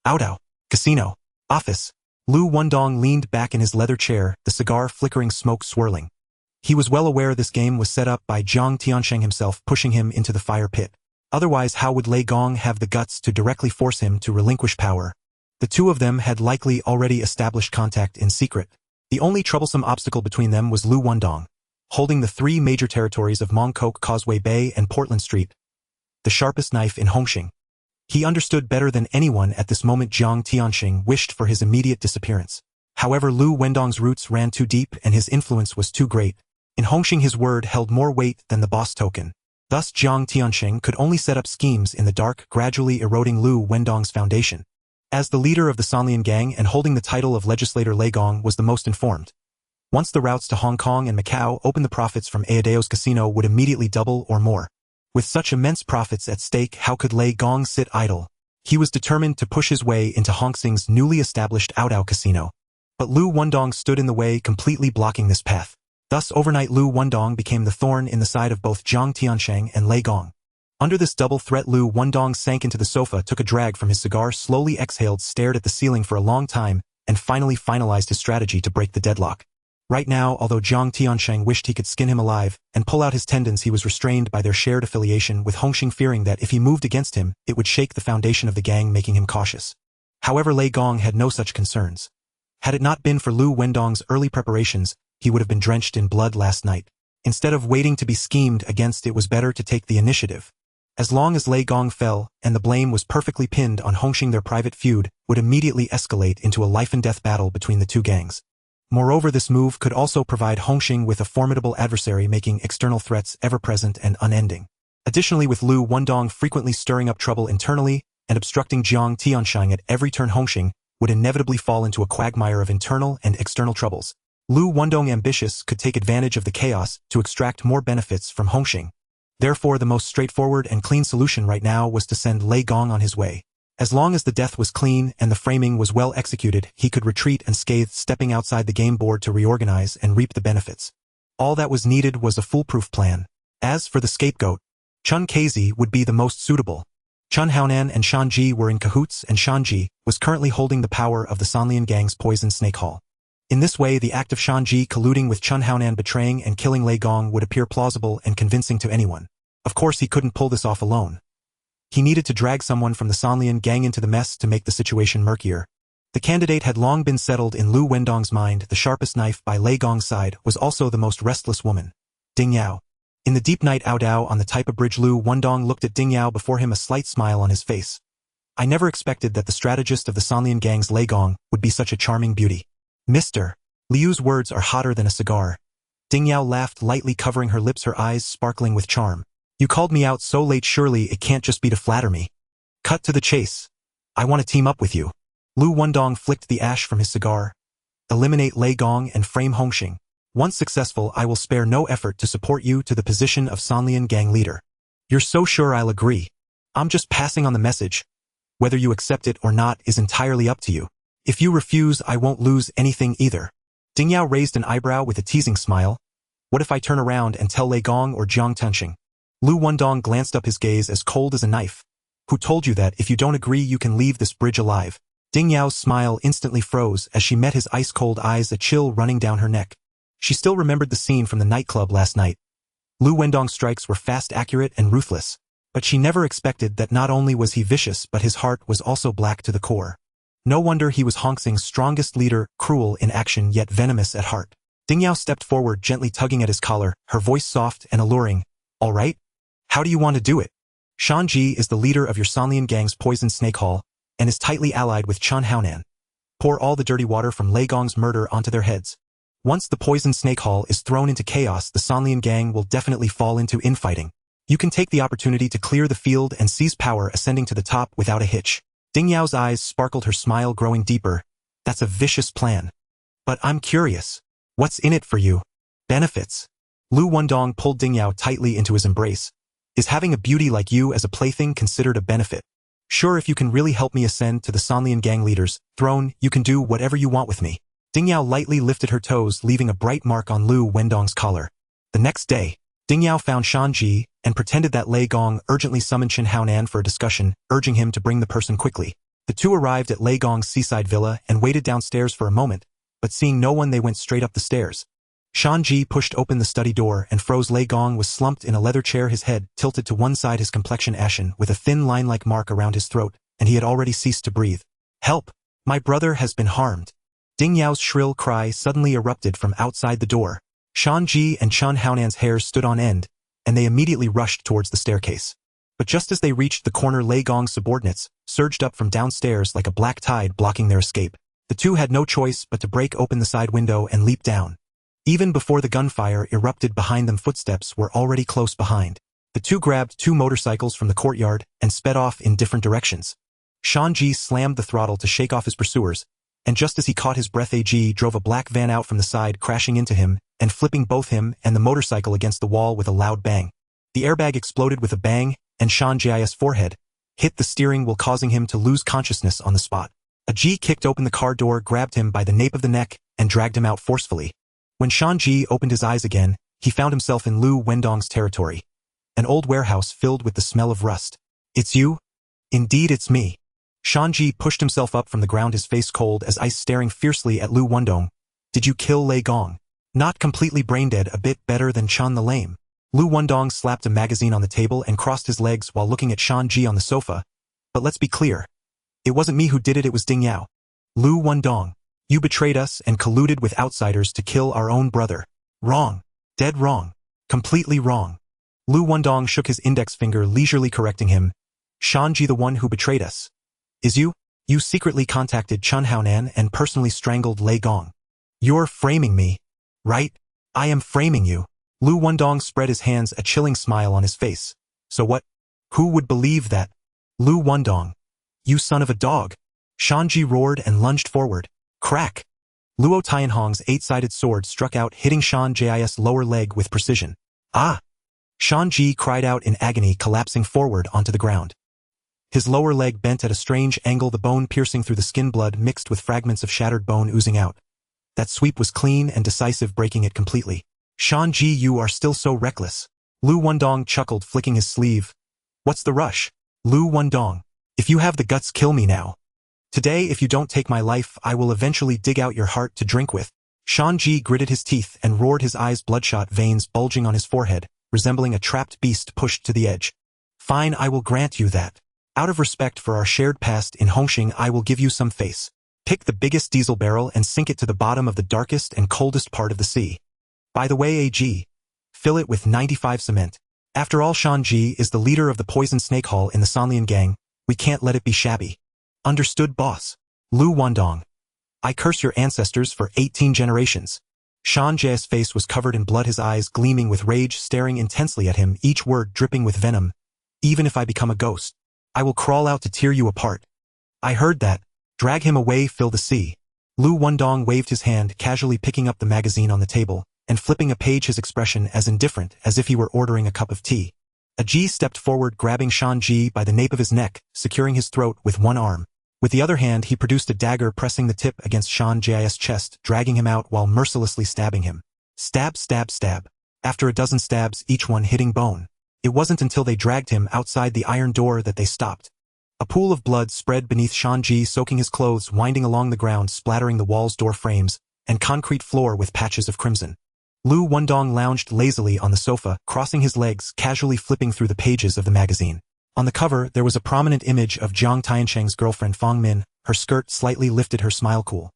Audao. Casino. Office. Liu Wendong leaned back in his leather chair, the cigar flickering, smoke swirling. He was well aware this game was set up by Jiang Tiansheng himself, pushing him into the fire pit. Otherwise, how would Lei Gong have the guts to directly force him to relinquish power? The two of them had likely already established contact in secret. The only troublesome obstacle between them was Liu Wendong, holding the 3 major territories of Mongkok, Causeway Bay, and Portland Street, the sharpest knife in Hongxing. He understood better than anyone at this moment Jiang Tiansheng wished for his immediate disappearance. However, Liu Wendong's roots ran too deep and his influence was too great. In Hongxing, his word held more weight than the boss token. Thus, Jiang Tiansheng could only set up schemes in the dark, gradually eroding Liu Wendong's foundation. As the leader of the Sanlian gang and holding the title of legislator, Lei Gong was the most informed. Once the routes to Hong Kong and Macau opened, the profits from Aodao's casino would immediately double or more. With such immense profits at stake, how could Lei Gong sit idle? He was determined to push his way into Hongxing's newly established Aodao casino. But Liu Wendong stood in the way, completely blocking this path. Thus, overnight, Liu Wendong became the thorn in the side of both Jiang Tiansheng and Lei Gong. Under this double threat, Liu Wendong sank into the sofa, took a drag from his cigar, slowly exhaled, stared at the ceiling for a long time, and finally finalized his strategy to break the deadlock. Right now, although Jiang Tiansheng wished he could skin him alive and pull out his tendons, he was restrained by their shared affiliation with Hongxing, fearing that if he moved against him, it would shake the foundation of the gang, making him cautious. However, Lei Gong had no such concerns. Had it not been for Liu Wendong's early preparations, he would have been drenched in blood last night. Instead of waiting to be schemed against, it was better to take the initiative. As long as Lei Gong fell, and the blame was perfectly pinned on Hongxing, their private feud would immediately escalate into a life-and-death battle between the two gangs. Moreover, this move could also provide Hongxing with a formidable adversary, making external threats ever-present and unending. Additionally, with Liu Wendong frequently stirring up trouble internally and obstructing Jiang Tiansheng at every turn, Hongxing would inevitably fall into a quagmire of internal and external troubles. Liu Wendong, ambitious, could take advantage of the chaos to extract more benefits from Hung Hing. Therefore, the most straightforward and clean solution right now was to send Lei Gong on his way. As long as the death was clean and the framing was well executed, he could retreat unscathed, stepping outside the game board to reorganize and reap the benefits. All that was needed was a foolproof plan. As for the scapegoat, Chun Kezi would be the most suitable. Chun Haonan and Shanji were in cahoots, and Shanji was currently holding the power of the Sanlian gang's Poison Snake Hall. In this way, the act of Shanji colluding with Chun Haonan betraying and killing Lei Gong would appear plausible and convincing to anyone. Of course, he couldn't pull this off alone. He needed to drag someone from the Sanlian gang into the mess to make the situation murkier. The candidate had long been settled in Liu Wendong's mind. The sharpest knife by Lei Gong's side was also the most restless woman, Ding Yao. In the deep night Dao on the Taipa Bridge, Liu Wendong looked at Ding Yao, before him a slight smile on his face. I never expected that the strategist of the Sanlian gang's Lei Gong would be such a charming beauty. Mr. Liu's words are hotter than a cigar. Ding Yao laughed lightly, covering her lips, her eyes sparkling with charm. You called me out so late, surely it can't just be to flatter me. Cut to the chase. I want to team up with you. Liu Wendong flicked the ash from his cigar. Eliminate Lei Gong and frame Hung Hing. Once successful, I will spare no effort to support you to the position of Sanlian gang leader. You're so sure I'll agree? I'm just passing on the message. Whether you accept it or not is entirely up to you. If you refuse, I won't lose anything either. Ding Yao raised an eyebrow with a teasing smile. What if I turn around and tell Lei Gong or Jiang Tunxing? Liu Wendong glanced up, his gaze as cold as a knife. Who told you that if you don't agree you can leave this bridge alive? Ding Yao's smile instantly froze as she met his ice-cold eyes, a chill running down her neck. She still remembered the scene from the nightclub last night. Liu Wendong's strikes were fast, accurate, and ruthless. But she never expected that not only was he vicious, but his heart was also black to the core. No wonder he was Hung Hing's strongest leader, cruel in action yet venomous at heart. Ding Yao stepped forward, gently tugging at his collar, her voice soft and alluring. All right? How do you want to do it? Shanji is the leader of your Sanlian gang's Poison Snake Hall, and is tightly allied with Chun Haonan. Pour all the dirty water from Lei Gong's murder onto their heads. Once the Poison Snake Hall is thrown into chaos, the Sanlian gang will definitely fall into infighting. You can take the opportunity to clear the field and seize power, ascending to the top without a hitch. Ding Yao's eyes sparkled, her smile growing deeper. That's a vicious plan. But I'm curious. What's in it for you? Benefits. Liu Wendong pulled Ding Yao tightly into his embrace. Is having a beauty like you as a plaything considered a benefit? Sure, if you can really help me ascend to the Sanlian gang leader's throne, you can do whatever you want with me. Ding Yao lightly lifted her toes, leaving a bright mark on Liu Wendong's collar. The next day, Ding Yao found Shanji and pretended that Lei Gong urgently summoned Chun Haonan for a discussion, urging him to bring the person quickly. The two arrived at Lei Gong's seaside villa and waited downstairs for a moment, but seeing no one, they went straight up the stairs. Shanji pushed open the study door and froze. Lei Gong was slumped in a leather chair, his head tilted to one side, his complexion ashen, with a thin line-like mark around his throat, and he had already ceased to breathe. Help! My brother has been harmed. Ding Yao's shrill cry suddenly erupted from outside the door. Shanji and Chun Haonan's hair stood on end, and they immediately rushed towards the staircase. But just as they reached the corner, Lei Gong's subordinates surged up from downstairs like a black tide, blocking their escape. The two had no choice but to break open the side window and leap down. Even before the gunfire erupted behind them, footsteps were already close behind. The two grabbed two motorcycles from the courtyard and sped off in different directions. Shanji slammed the throttle to shake off his pursuers, and just as he caught his breath, AG drove a black van out from the side, crashing into him and flipping both him and the motorcycle against the wall with a loud bang. The airbag exploded with a bang, and Shanji's forehead hit the steering wheel, causing him to lose consciousness on the spot. A G kicked open the car door, grabbed him by the nape of the neck, and dragged him out forcefully. When Shanji opened his eyes again, he found himself in Liu Wendong's territory. An old warehouse filled with the smell of rust. It's you? Indeed, it's me. Shanji pushed himself up from the ground, his face cold as ice, staring fiercely at Liu Wendong. Did you kill Lei Gong? Not completely brain-dead, a bit better than Chun the Lame. Liu Wendong slapped a magazine on the table and crossed his legs while looking at Shanji on the sofa. But let's be clear. It wasn't me who did it, it was Ding Yao. Liu Wendong. You betrayed us and colluded with outsiders to kill our own brother. Wrong. Dead wrong. Completely wrong. Liu Wendong shook his index finger, leisurely correcting him. Shanji, the one who betrayed us. Is you? You secretly contacted Chun Haonan and personally strangled Lei Gong. You're framing me. Right? I am framing you. Liu Wendong spread his hands, a chilling smile on his face. So what? Who would believe that? Liu Wendong. You son of a dog. Shanji roared and lunged forward. Crack! Luo Tianhong's 8-sided sword struck out, hitting Shan Ji's lower leg with precision. Ah! Shan Ji cried out in agony, collapsing forward onto the ground. His lower leg bent at a strange angle, the bone piercing through the skin, blood mixed with fragments of shattered bone oozing out. That sweep was clean and decisive, breaking it completely. Shan Ji, you are still so reckless. Liu Wendong chuckled, flicking his sleeve. What's the rush? Liu Wendong. If you have the guts, kill me now. Today, if you don't take my life, I will eventually dig out your heart to drink with. Shan Ji gritted his teeth and roared, his eyes bloodshot, veins bulging on his forehead, resembling a trapped beast pushed to the edge. Fine, I will grant you that. Out of respect for our shared past in Hung Hing, I will give you some face. Pick the biggest diesel barrel and sink it to the bottom of the darkest and coldest part of the sea. By the way, AG, fill it with 95 cement. After all, Shan Ji is the leader of the Poison Snake Hall in the Sanlian gang. We can't let it be shabby. Understood, boss. Liu Wendong. I curse your ancestors for 18 generations. Shan Ji's face was covered in blood, his eyes gleaming with rage, staring intensely at him, each word dripping with venom. Even if I become a ghost, I will crawl out to tear you apart. I heard that. Drag him away, fill the sea. Liu Wendong waved his hand, casually picking up the magazine on the table and flipping a page, his expression as indifferent as if he were ordering a cup of tea. Ji stepped forward, grabbing Shan Ji by the nape of his neck, securing his throat with one arm. With the other hand, he produced a dagger, pressing the tip against Shan Ji's chest, dragging him out while mercilessly stabbing him. Stab, stab, stab. After a dozen stabs, each one hitting bone. It wasn't until they dragged him outside the iron door that they stopped. A pool of blood spread beneath Shan Ji, soaking his clothes, winding along the ground, splattering the walls, door frames, and concrete floor with patches of crimson. Liu Wendong lounged lazily on the sofa, crossing his legs, casually flipping through the pages of the magazine. On the cover, there was a prominent image of Jiang Tiancheng's girlfriend Fang Min, her skirt slightly lifted, her smile cool.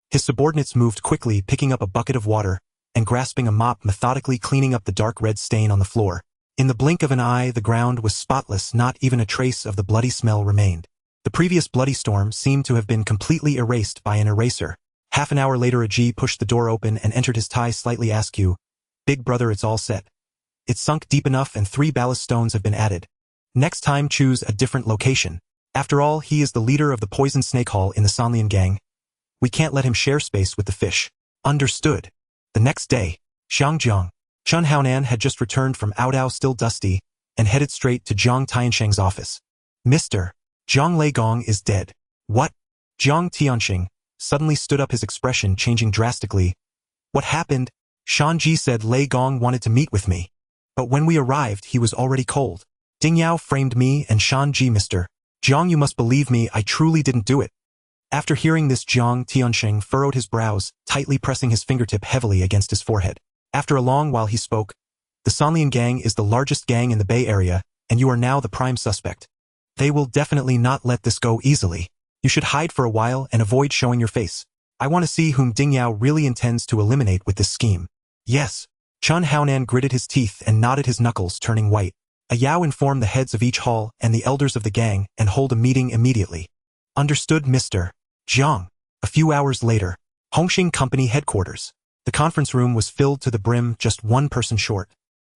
His subordinates moved quickly, picking up a bucket of water and grasping a mop, methodically cleaning up the dark red stain on the floor. In the blink of an eye, the ground was spotless, not even a trace of the bloody smell remained. The previous bloody storm seemed to have been completely erased by an eraser. Half an hour later, Ji pushed the door open and entered, his tie slightly askew. Big brother, it's all set. It's sunk deep enough and 3 ballast stones have been added. Next time, choose a different location. After all, he is the leader of the Poison Snake Hall in the Sanlian gang. We can't let him share space with the fish. Understood. The next day, Xiangjiang. Chun Haonan had just returned from Aodao, still dusty, and headed straight to Jiang Tiancheng's office. Mr. Jiang Lei Gong is dead. What? Jiang Tiancheng suddenly stood up, his expression changing drastically. What happened? Shan Ji said Lei Gong wanted to meet with me. But when we arrived, he was already cold. Ding Yao framed me and Shan Ji. Mr. Jiang, you must believe me, I truly didn't do it. After hearing this, Jiang Tiancheng furrowed his brows, tightly pressing his fingertip heavily against his forehead. After a long while he spoke. The Sanlian gang is the largest gang in the Bay Area, and you are now the prime suspect. They will definitely not let this go easily. You should hide for a while and avoid showing your face. I want to see whom Ding Yao really intends to eliminate with this scheme. Yes. Chun Haonan gritted his teeth and knotted his knuckles, turning white. A Yao inform the heads of each hall and the elders of the gang and hold a meeting immediately. Understood, Mr. Jiang. A few hours later, Hung Hing Company headquarters. The conference room was filled to the brim, just one person short.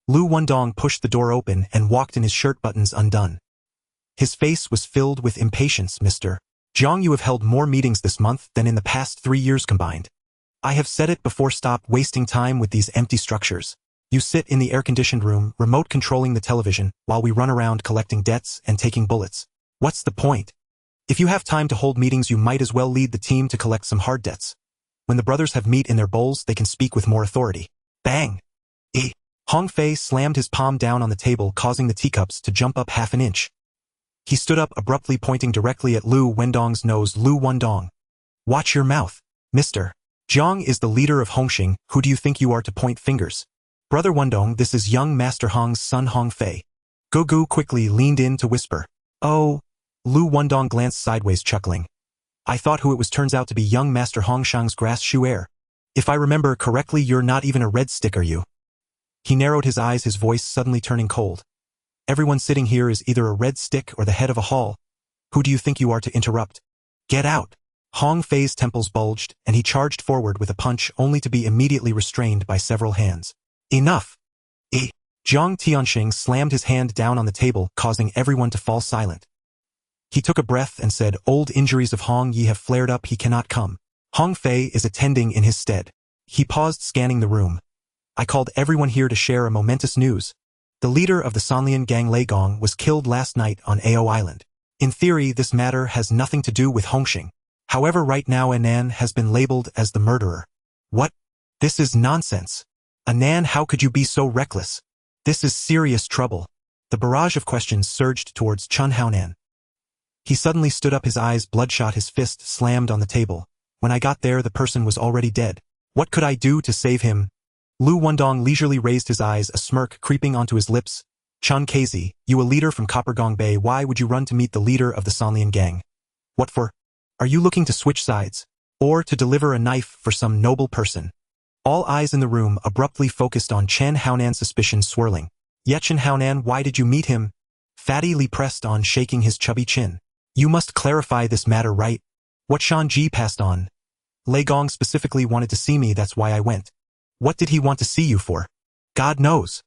Liu Wendong pushed the door open and walked in, his shirt buttons undone. His face was filled with impatience. Mr. Jiang, you have held more meetings this month than in the past 3 years combined. I have said it before, stop wasting time with these empty structures. You sit in the air-conditioned room, remote controlling the television, while we run around collecting debts and taking bullets. What's the point? If you have time to hold meetings, you might as well lead the team to collect some hard debts. When the brothers have meat in their bowls, they can speak with more authority. Bang! Hong Fei slammed his palm down on the table, causing the teacups to jump up half an inch. He stood up abruptly, pointing directly at Liu Wendong's nose. Liu Wendong. Watch your mouth. Mr. Jiang is the leader of Hung Hing. Who do you think you are to point fingers? Brother Wendong, this is young Master Hong's son Hong Fei. Gugu quickly leaned in to whisper. Oh. Liu Wendong glanced sideways, chuckling. I thought who it was. Turns out to be young Master Hong Shang's grass shoe heir. If I remember correctly, you're not even a red stick, are you? He narrowed his eyes, his voice suddenly turning cold. Everyone sitting here is either a red stick or the head of a hall. Who do you think you are to interrupt? Get out! Hong Fei's temples bulged, and he charged forward with a punch, only to be immediately restrained by several hands. Enough! Jiang Tiancheng slammed his hand down on the table, causing everyone to fall silent. He took a breath and said, Old injuries of Hong Yi have flared up, he cannot come. Hong Fei is attending in his stead. He paused, scanning the room. I called everyone here to share a momentous news. The leader of the Sanlian gang Lei Gong was killed last night on Ao Island. In theory, this matter has nothing to do with Hongxing. However, right now Anan has been labeled as the murderer. What? This is nonsense. Anan, how could you be so reckless? This is serious trouble. The barrage of questions surged towards Chun Haonan. He suddenly stood up, his eyes bloodshot, his fist slammed on the table. When I got there, the person was already dead. What could I do to save him? Liu Wendong leisurely raised his eyes, a smirk creeping onto his lips. Chun Kazi, you a leader from Coppergong Bay, why would you run to meet the leader of the Sanlian gang? What for? Are you looking to switch sides? Or to deliver a knife for some noble person? All eyes in the room abruptly focused on Chen Haonan, suspicion swirling. Chen Haonan, why did you meet him? Fatty Li pressed on, shaking his chubby chin. You must clarify this matter, right? What Shan Ji passed on. Lei Gong specifically wanted to see me, that's why I went. What did he want to see you for? God knows.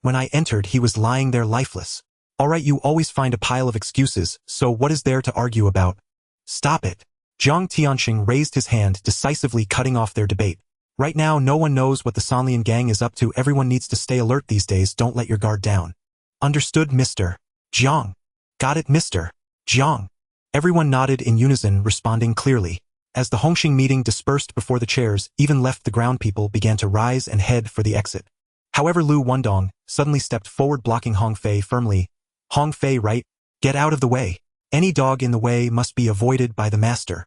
When I entered, he was lying there lifeless. Alright, you always find a pile of excuses, so what is there to argue about? Stop it. Jiang Tianxing raised his hand, decisively cutting off their debate. Right now, no one knows what the Sanlian gang is up to. Everyone needs to stay alert these days. Don't let your guard down. Understood, Mr. Jiang. Got it, Mr. Jiang. Everyone nodded in unison, responding clearly. As the Hongxing meeting dispersed before the chairs even left the ground, people began to rise and head for the exit. However, Liu Wendong suddenly stepped forward, blocking Hong Fei firmly. Hong Fei, right? Get out of the way. Any dog in the way must be avoided by the master.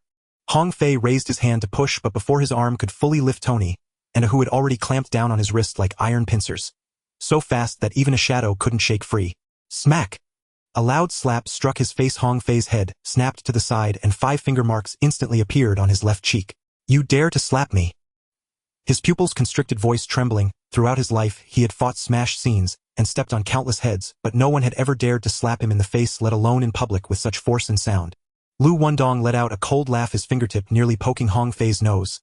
Hong Fei raised his hand to push, but before his arm could fully lift Tony, and who had already clamped down on his wrist like iron pincers. So fast that even a shadow couldn't shake free. Smack! A loud slap struck his face. Hong Fei's head snapped to the side and 5 finger marks instantly appeared on his left cheek. You dare to slap me? His pupils' constricted voice trembling. Throughout his life, he had fought smash scenes and stepped on countless heads, but no one had ever dared to slap him in the face, let alone in public, with such force and sound. Liu Wendong let out a cold laugh, his fingertip nearly poking Hong Fei's nose.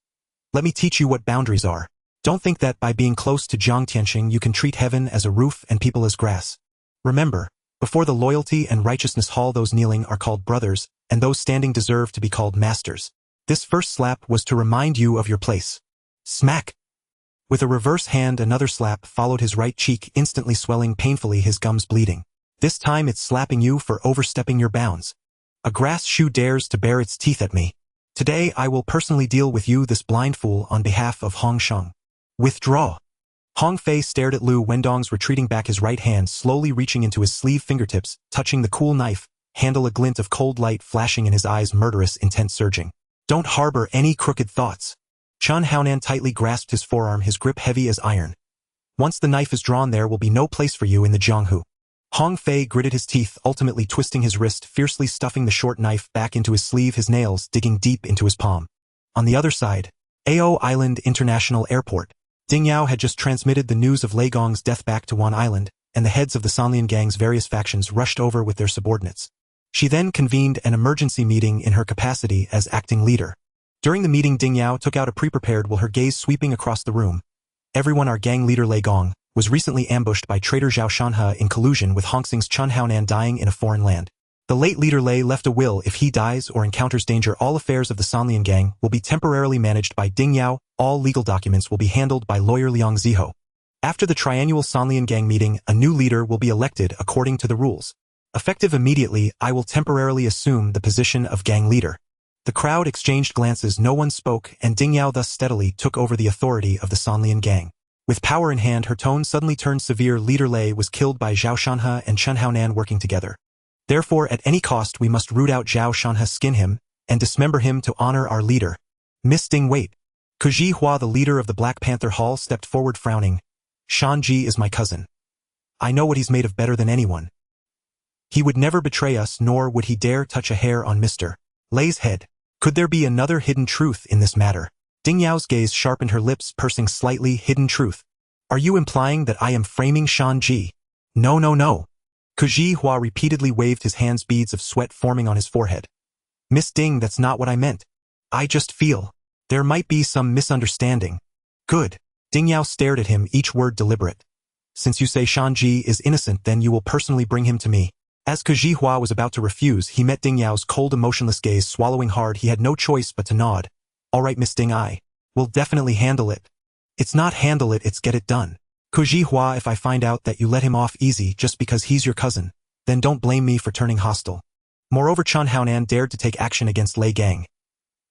Let me teach you what boundaries are. Don't think that by being close to Jiang Tianxing you can treat heaven as a roof and people as grass. Remember, before the loyalty and righteousness hall, those kneeling are called brothers, and those standing deserve to be called masters. This first slap was to remind you of your place. Smack! With a reverse hand, another slap followed his right cheek, instantly swelling painfully, his gums bleeding. This time it's slapping you for overstepping your bounds. A grass shoe dares to bare its teeth at me. Today I will personally deal with you, this blind fool, on behalf of Hong Sheng. Withdraw. Hong Fei stared at Liu Wendong's retreating back, his right hand slowly reaching into his sleeve, fingertips touching the cool knife handle, a glint of cold light flashing in his eyes, murderous intent surging. Don't harbor any crooked thoughts. Chun Haonan tightly grasped his forearm, his grip heavy as iron. Once the knife is drawn, there will be no place for you in the Jianghu. Hong Fei gritted his teeth, ultimately twisting his wrist, fiercely stuffing the short knife back into his sleeve, his nails digging deep into his palm. On the other side, Ao Island International Airport. Ding Yao had just transmitted the news of Lei Gong's death back to Wan Island, and the heads of the Sanlian gang's various factions rushed over with their subordinates. She then convened an emergency meeting in her capacity as acting leader. During the meeting, Ding Yao took out a pre-prepared will, her gaze sweeping across the room. Everyone, our gang leader Lei Gong was recently ambushed by traitor Zhao Shanhe in collusion with Hongxing's Chun Haonan, dying in a foreign land. The late leader Lei left a will. If he dies or encounters danger, all affairs of the Sanlian gang will be temporarily managed by Ding Yao. All legal documents will be handled by lawyer Liang Ziho. After the triannual Sanlian gang meeting, a new leader will be elected according to the rules. Effective immediately, I will temporarily assume the position of gang leader. The crowd exchanged glances, no one spoke, and Ding Yao thus steadily took over the authority of the Sanlian gang. With power in hand, her tone suddenly turned severe. Leader Lei was killed by Zhao Shanhe and Chun Haonan working together. Therefore, at any cost, we must root out Zhao Shanhe, skin him, and dismember him to honor our leader. Miss Ding, wait. Kuji Hua, the leader of the Black Panther Hall, stepped forward frowning. Shan Ji is my cousin. I know what he's made of better than anyone. He would never betray us, nor would he dare touch a hair on Mr. Lei's head. Could there be another hidden truth in this matter? Ding Yao's gaze sharpened, her lips pursing slightly. Hidden truth? Are you implying that I am framing Shan Ji? No, no, no. Kuji Hua repeatedly waved his hands, beads of sweat forming on his forehead. Miss Ding, that's not what I meant. I just feel there might be some misunderstanding. Good. Ding Yao stared at him, each word deliberate. Since you say Shan Ji is innocent, then you will personally bring him to me. As Kuji Hua was about to refuse, he met Ding Yao's cold, emotionless gaze. Swallowing hard, he had no choice but to nod. Alright Miss Ding Ai. We'll definitely handle it. It's not handle it, it's get it done. Kuji Hua, if I find out that you let him off easy just because he's your cousin, then don't blame me for turning hostile. Moreover, Chen Haonan dared to take action against Lei Gang.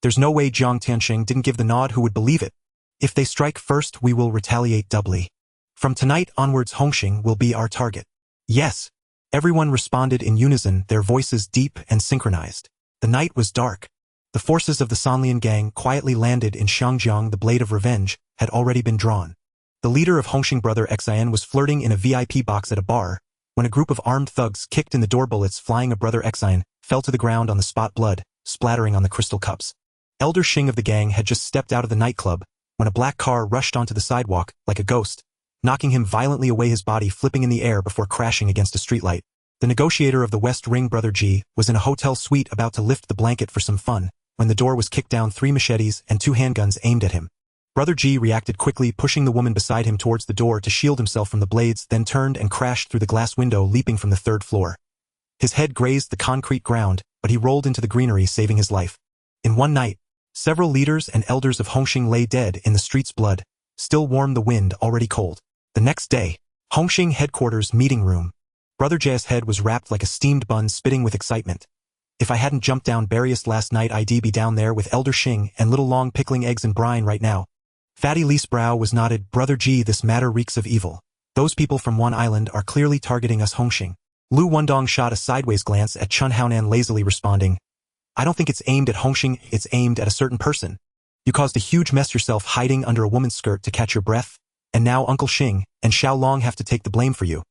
There's no way Jiang Tianxing didn't give the nod. Who would believe it? If they strike first, we will retaliate doubly. From tonight onwards, Hongxing will be our target. Yes. Everyone responded in unison, their voices deep and synchronized. The night was dark. The forces of the Sanlian gang quietly landed in Xiangjiang. The blade of revenge had already been drawn. The leader of Hongxing, Brother Xian, was flirting in a VIP box at a bar when a group of armed thugs kicked in the door. Bullets flying. A Brother Xian fell to the ground on the spot, blood splattering on the crystal cups. Elder Xing of the gang had just stepped out of the nightclub when a black car rushed onto the sidewalk like a ghost, knocking him violently away, his body flipping in the air before crashing against a streetlight. The negotiator of the West Ring, Brother Ji, was in a hotel suite about to lift the blanket for some fun when the door was kicked down. 3 machetes and 2 handguns aimed at him. Brother Ji reacted quickly, pushing the woman beside him towards the door to shield himself from the blades, then turned and crashed through the glass window, leaping from the 3rd floor. His head grazed the concrete ground, but he rolled into the greenery, saving his life. In one night, several leaders and elders of Hongxing lay dead in the street's blood, still warm, the wind already cold. The next day, Hongxing headquarters meeting room. Brother J's head was wrapped like a steamed bun, spitting with excitement. If I hadn't jumped down Barriest last night, I'd be down there with Elder Xing and Little Long pickling eggs and brine right now. Fatty Lee's brow was knotted. Brother G, this matter reeks of evil. Those people from one island are clearly targeting us. Hongxing. Liu Wendong shot a sideways glance at Chen Haonan, lazily responding, I don't think it's aimed at Hongxing, it's aimed at a certain person. You caused a huge mess yourself hiding under a woman's skirt to catch your breath, and now Uncle Xing and Xiao Long have to take the blame for you.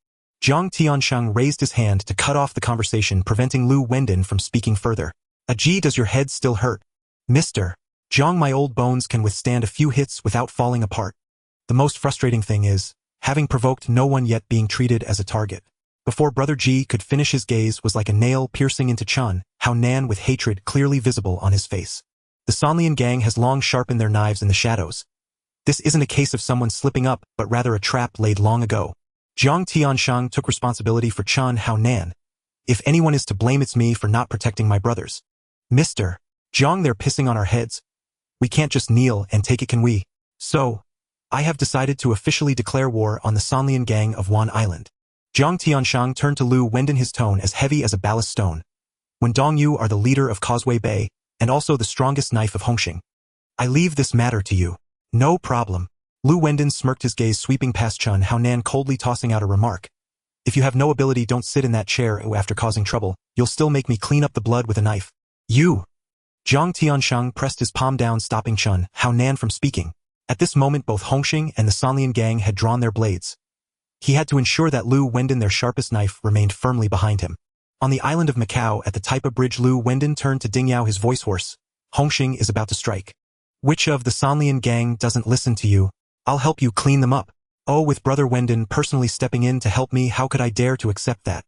Jiang Tianxiang raised his hand to cut off the conversation, preventing Liu Wendong from speaking further. Gee, does your head still hurt? Mister Jiang, my old bones can withstand a few hits without falling apart. The most frustrating thing is, having provoked no one yet being treated as a target. Before Brother Ji could finish, his gaze was like a nail piercing into Chen Haonan, with hatred clearly visible on his face. The Sanlian gang has long sharpened their knives in the shadows. This isn't a case of someone slipping up, but rather a trap laid long ago. Jiang Tianxiang took responsibility for Chen Haonan. If anyone is to blame, it's me for not protecting my brothers. Mr. Jiang, they're pissing on our heads. We can't just kneel and take it, can we? So, I have decided to officially declare war on the Sanlian gang of Wan Island. Jiang Tianxiang turned to Liu Wendong, his tone as heavy as a ballast stone. When Dong, you are the leader of Causeway Bay, and also the strongest knife of Hongxing. I leave this matter to you. No problem. Liu Wendong smirked, his gaze sweeping past Chen Haonan, coldly tossing out a remark. If you have no ability, don't sit in that chair. After causing trouble, you'll still make me clean up the blood with a knife. You! Jiang Tianxiang pressed his palm down, stopping Chen Haonan from speaking. At this moment, both Hongxing and the Sanlian gang had drawn their blades. He had to ensure that Liu Wendong, their sharpest knife, remained firmly behind him. On the island of Macau, at the Taipa Bridge, Liu Wendong turned to Ding Yao, his voice hoarse. Hongxing is about to strike. Which of the Sanlian gang doesn't listen to you? I'll help you clean them up. Oh, with Brother Wendong personally stepping in to help me, how could I dare to accept that?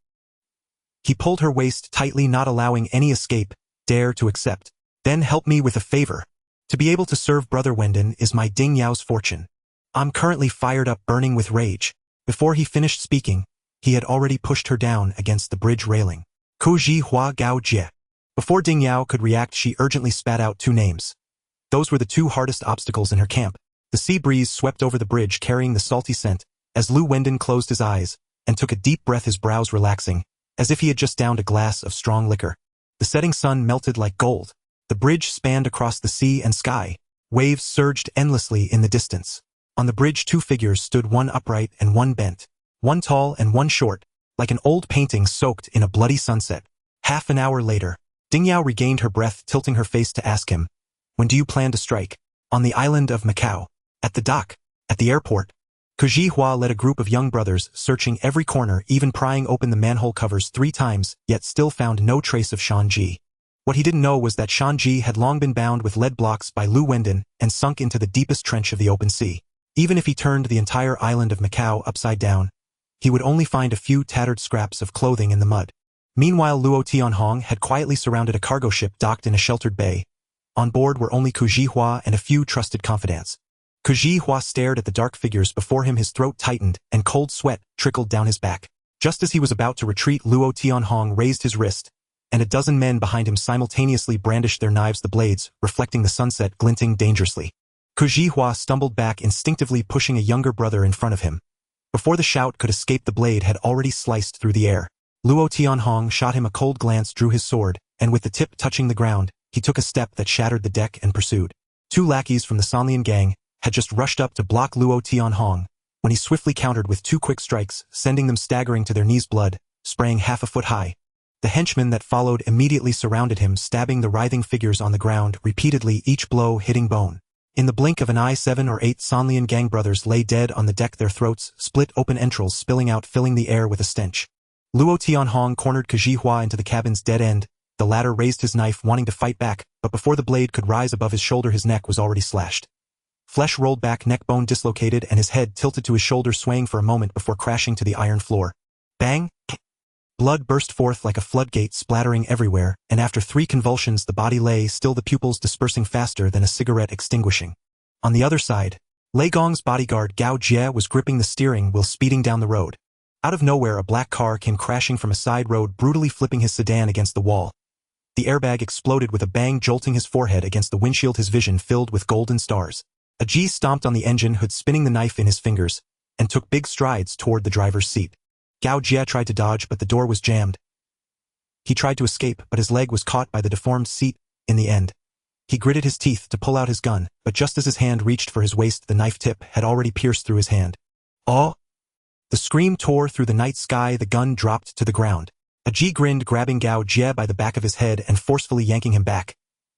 He pulled her waist tightly, not allowing any escape. Dare to accept. Then help me with a favor. To be able to serve Brother Wendong is my Ding Yao's fortune. I'm currently fired up, burning with rage. Before he finished speaking, he had already pushed her down against the bridge railing. Ku Ji Hua Gao Jie. Before Ding Yao could react, she urgently spat out 2 names. Those were the 2 hardest obstacles in her camp. The sea breeze swept over the bridge, carrying the salty scent, as Liu Wendong closed his eyes and took a deep breath, his brows relaxing, as if he had just downed a glass of strong liquor. The setting sun melted like gold. The bridge spanned across the sea and sky. Waves surged endlessly in the distance. On the bridge, 2 figures stood, one upright and one bent, one tall and one short, like an old painting soaked in a bloody sunset. Half an hour later, Ding Yao regained her breath, tilting her face to ask him, when do you plan to strike? On the island of Macau. At the dock. At the airport. Ku Ji Hua led a group of young brothers, searching every corner, even prying open the manhole covers 3 times, yet still found no trace of Shan Ji. What he didn't know was that Shan Ji had long been bound with lead blocks by Liu Wendong and sunk into the deepest trench of the open sea. Even if he turned the entire island of Macau upside down, he would only find a few tattered scraps of clothing in the mud. Meanwhile, Luo Tianhong had quietly surrounded a cargo ship docked in a sheltered bay. On board were only Ku Ji Hua and a few trusted confidants. Ku Ji Hua stared at the dark figures before him, his throat tightened and cold sweat trickled down his back. Just as he was about to retreat, Luo Tianhong raised his wrist, and a dozen men behind him simultaneously brandished their knives, the blades, reflecting the sunset, glinting dangerously. Ku Zhihua stumbled back, instinctively pushing a younger brother in front of him. Before the shout could escape, the blade had already sliced through the air. Luo Tianhong shot him a cold glance, drew his sword, and with the tip touching the ground, he took a step that shattered the deck and pursued. Two lackeys from the Sanlian gang had just rushed up to block Luo Tianhong, when he swiftly countered with two quick strikes, sending them staggering to their knees, blood spraying half a foot high. The henchmen that followed immediately surrounded him, stabbing the writhing figures on the ground repeatedly, each blow hitting bone. In the blink of an eye, 7 or 8 Sanlian gang brothers lay dead on the deck, their throats split open, entrails spilling out, filling the air with a stench. Luo Tianhong cornered Ku Zhihua into the cabin's dead end. The latter raised his knife, wanting to fight back, but before the blade could rise above his shoulder, his neck was already slashed. Flesh rolled back, neck bone dislocated, and his head tilted to his shoulder, swaying for a moment before crashing to the iron floor. Bang! Blood burst forth like a floodgate, splattering everywhere, and after 3 convulsions the body lay still, the pupils dispersing faster than a cigarette extinguishing. On the other side, Lei Gong's bodyguard Gao Jie was gripping the steering wheel, speeding down the road. Out of nowhere, a black car came crashing from a side road, brutally flipping his sedan against the wall. The airbag exploded with a bang, jolting his forehead against the windshield, his vision filled with golden stars. A G stomped on the engine hood, spinning the knife in his fingers, and took big strides toward the driver's seat. Gao Jie tried to dodge, but the door was jammed. He tried to escape, but his leg was caught by the deformed seat. In the end, he gritted his teeth to pull out his gun, but just as his hand reached for his waist, the knife tip had already pierced through his hand. Oh! The scream tore through the night sky, the gun dropped to the ground. A G grinned, grabbing Gao Jie by the back of his head and forcefully yanking him back.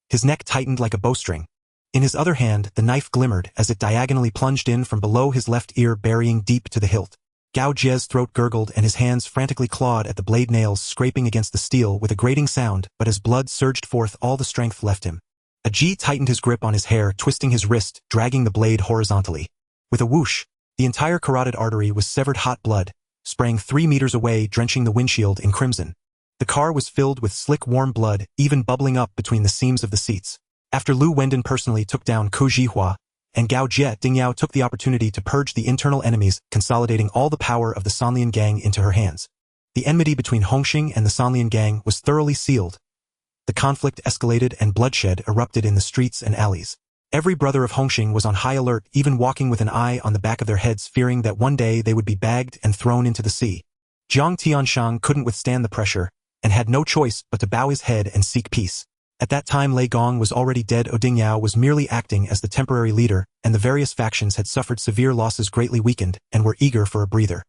His neck tightened like a bowstring. In his other hand, the knife glimmered as it diagonally plunged in from below his left ear, burying deep to the hilt. Gao Jie's throat gurgled and his hands frantically clawed at the blade, nails scraping against the steel with a grating sound, but as blood surged forth, all the strength left him. A G tightened his grip on his hair, twisting his wrist, dragging the blade horizontally. With a whoosh, the entire carotid artery was severed, hot blood spraying 3 meters away, drenching the windshield in crimson. The car was filled with slick, warm blood, even bubbling up between the seams of the seats. After Liu Wendong personally took down Ku Zhihua and Gao Jie, Ding Yao took the opportunity to purge the internal enemies, consolidating all the power of the Sanlian gang into her hands. The enmity between Hung Hing and the Sanlian gang was thoroughly sealed. The conflict escalated and bloodshed erupted in the streets and alleys. Every brother of Hung Hing was on high alert, even walking with an eye on the back of their heads, fearing that one day they would be bagged and thrown into the sea. Jiang Tianshang couldn't withstand the pressure, and had no choice but to bow his head and seek peace. At that time Lei Gong was already dead. Ding Yao was merely acting as the temporary leader, and the various factions had suffered severe losses, greatly weakened, and were eager for a breather.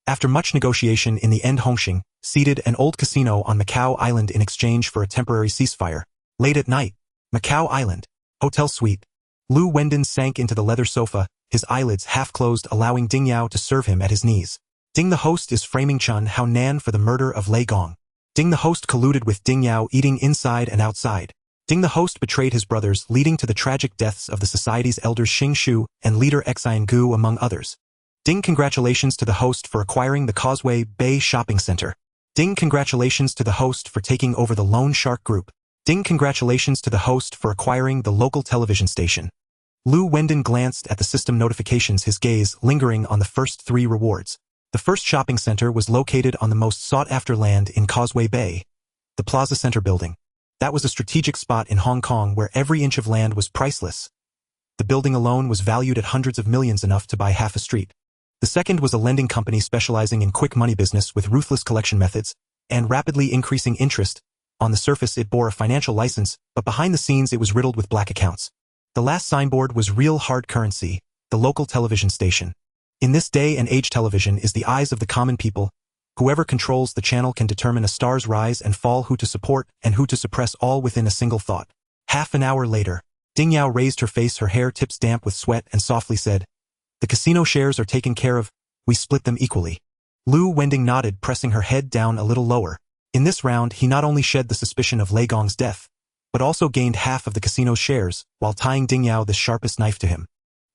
After much negotiation, in the end Hung Hing ceded an old casino on Macau Island in exchange for a temporary ceasefire. Late at night, Macau Island, hotel suite. Liu Wendong sank into the leather sofa, his eyelids half closed, allowing Ding Yao to serve him at his knees. Ding the host is framing Chun Hao Nan for the murder of Lei Gong. Ding the host colluded with Ding Yao, eating inside and outside. Ding the host betrayed his brothers, leading to the tragic deaths of the society's elders Xing Shu and leader Xian Gu, among others. Ding congratulations to the host for acquiring the Causeway Bay Shopping Center. Ding congratulations to the host for taking over the Lone Shark Group. Ding congratulations to the host for acquiring the local television station. Liu Wendong glanced at the system notifications, his gaze lingering on the first 3 rewards. The first shopping center was located on the most sought-after land in Causeway Bay, the Plaza Center building. That was a strategic spot in Hong Kong where every inch of land was priceless. The building alone was valued at hundreds of millions, enough to buy half a street. The second was a lending company specializing in quick money business with ruthless collection methods and rapidly increasing interest. On the surface it bore a financial license, but behind the scenes it was riddled with black accounts. The last signboard was Real Hard Currency, the local television station. In this day and age, television is the eyes of the common people. Whoever controls the channel can determine a star's rise and fall, who to support and who to suppress, all within a single thought. Half an hour later, Ding Yao raised her face, her hair tips damp with sweat, and softly said, "The casino shares are taken care of. We split them equally." Liu Wendong nodded, pressing her head down a little lower. In this round, he not only shed the suspicion of Lei Gong's death, but also gained half of the casino's shares, while tying Ding Yao the sharpest knife to him.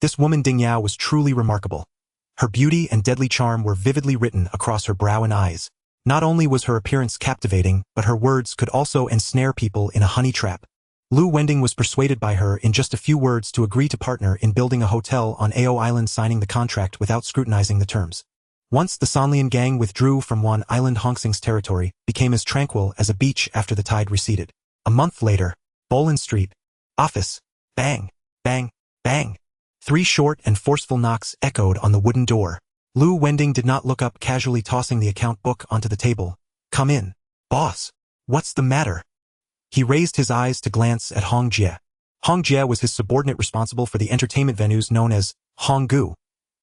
This woman Ding Yao was truly remarkable. Her beauty and deadly charm were vividly written across her brow and eyes. Not only was her appearance captivating, but her words could also ensnare people in a honey trap. Liu Wendong was persuaded by her in just a few words to agree to partner in building a hotel on Ao Island, signing the contract without scrutinizing the terms. Once the Sanlian gang withdrew from one island, Hung Hing's territory became as tranquil as a beach after the tide receded. A month later, Bolin Street. Office. Bang, bang, bang. 3 short and forceful knocks echoed on the wooden door. Liu Wendong did not look up, casually tossing the account book onto the table. Come in. Boss. What's the matter? He raised his eyes to glance at Hong Jie. Hong Jie was his subordinate responsible for the entertainment venues known as Hong Gu,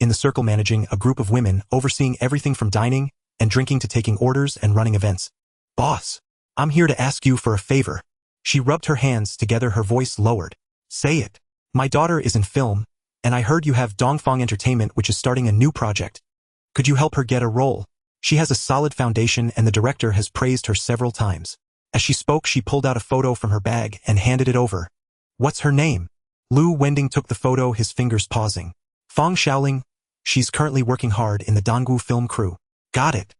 in the circle, managing a group of women, overseeing everything from dining and drinking to taking orders and running events. Boss, I'm here to ask you for a favor. She rubbed her hands together, her voice lowered. Say it. My daughter is in film, and I heard you have Dongfang Entertainment, which is starting a new project. Could you help her get a role? She has a solid foundation and the director has praised her several times. As she spoke, she pulled out a photo from her bag and handed it over. What's her name? Liu Wendong took the photo, his fingers pausing. Fang Xiaoling. She's currently working hard in the Donggu film crew. Got it.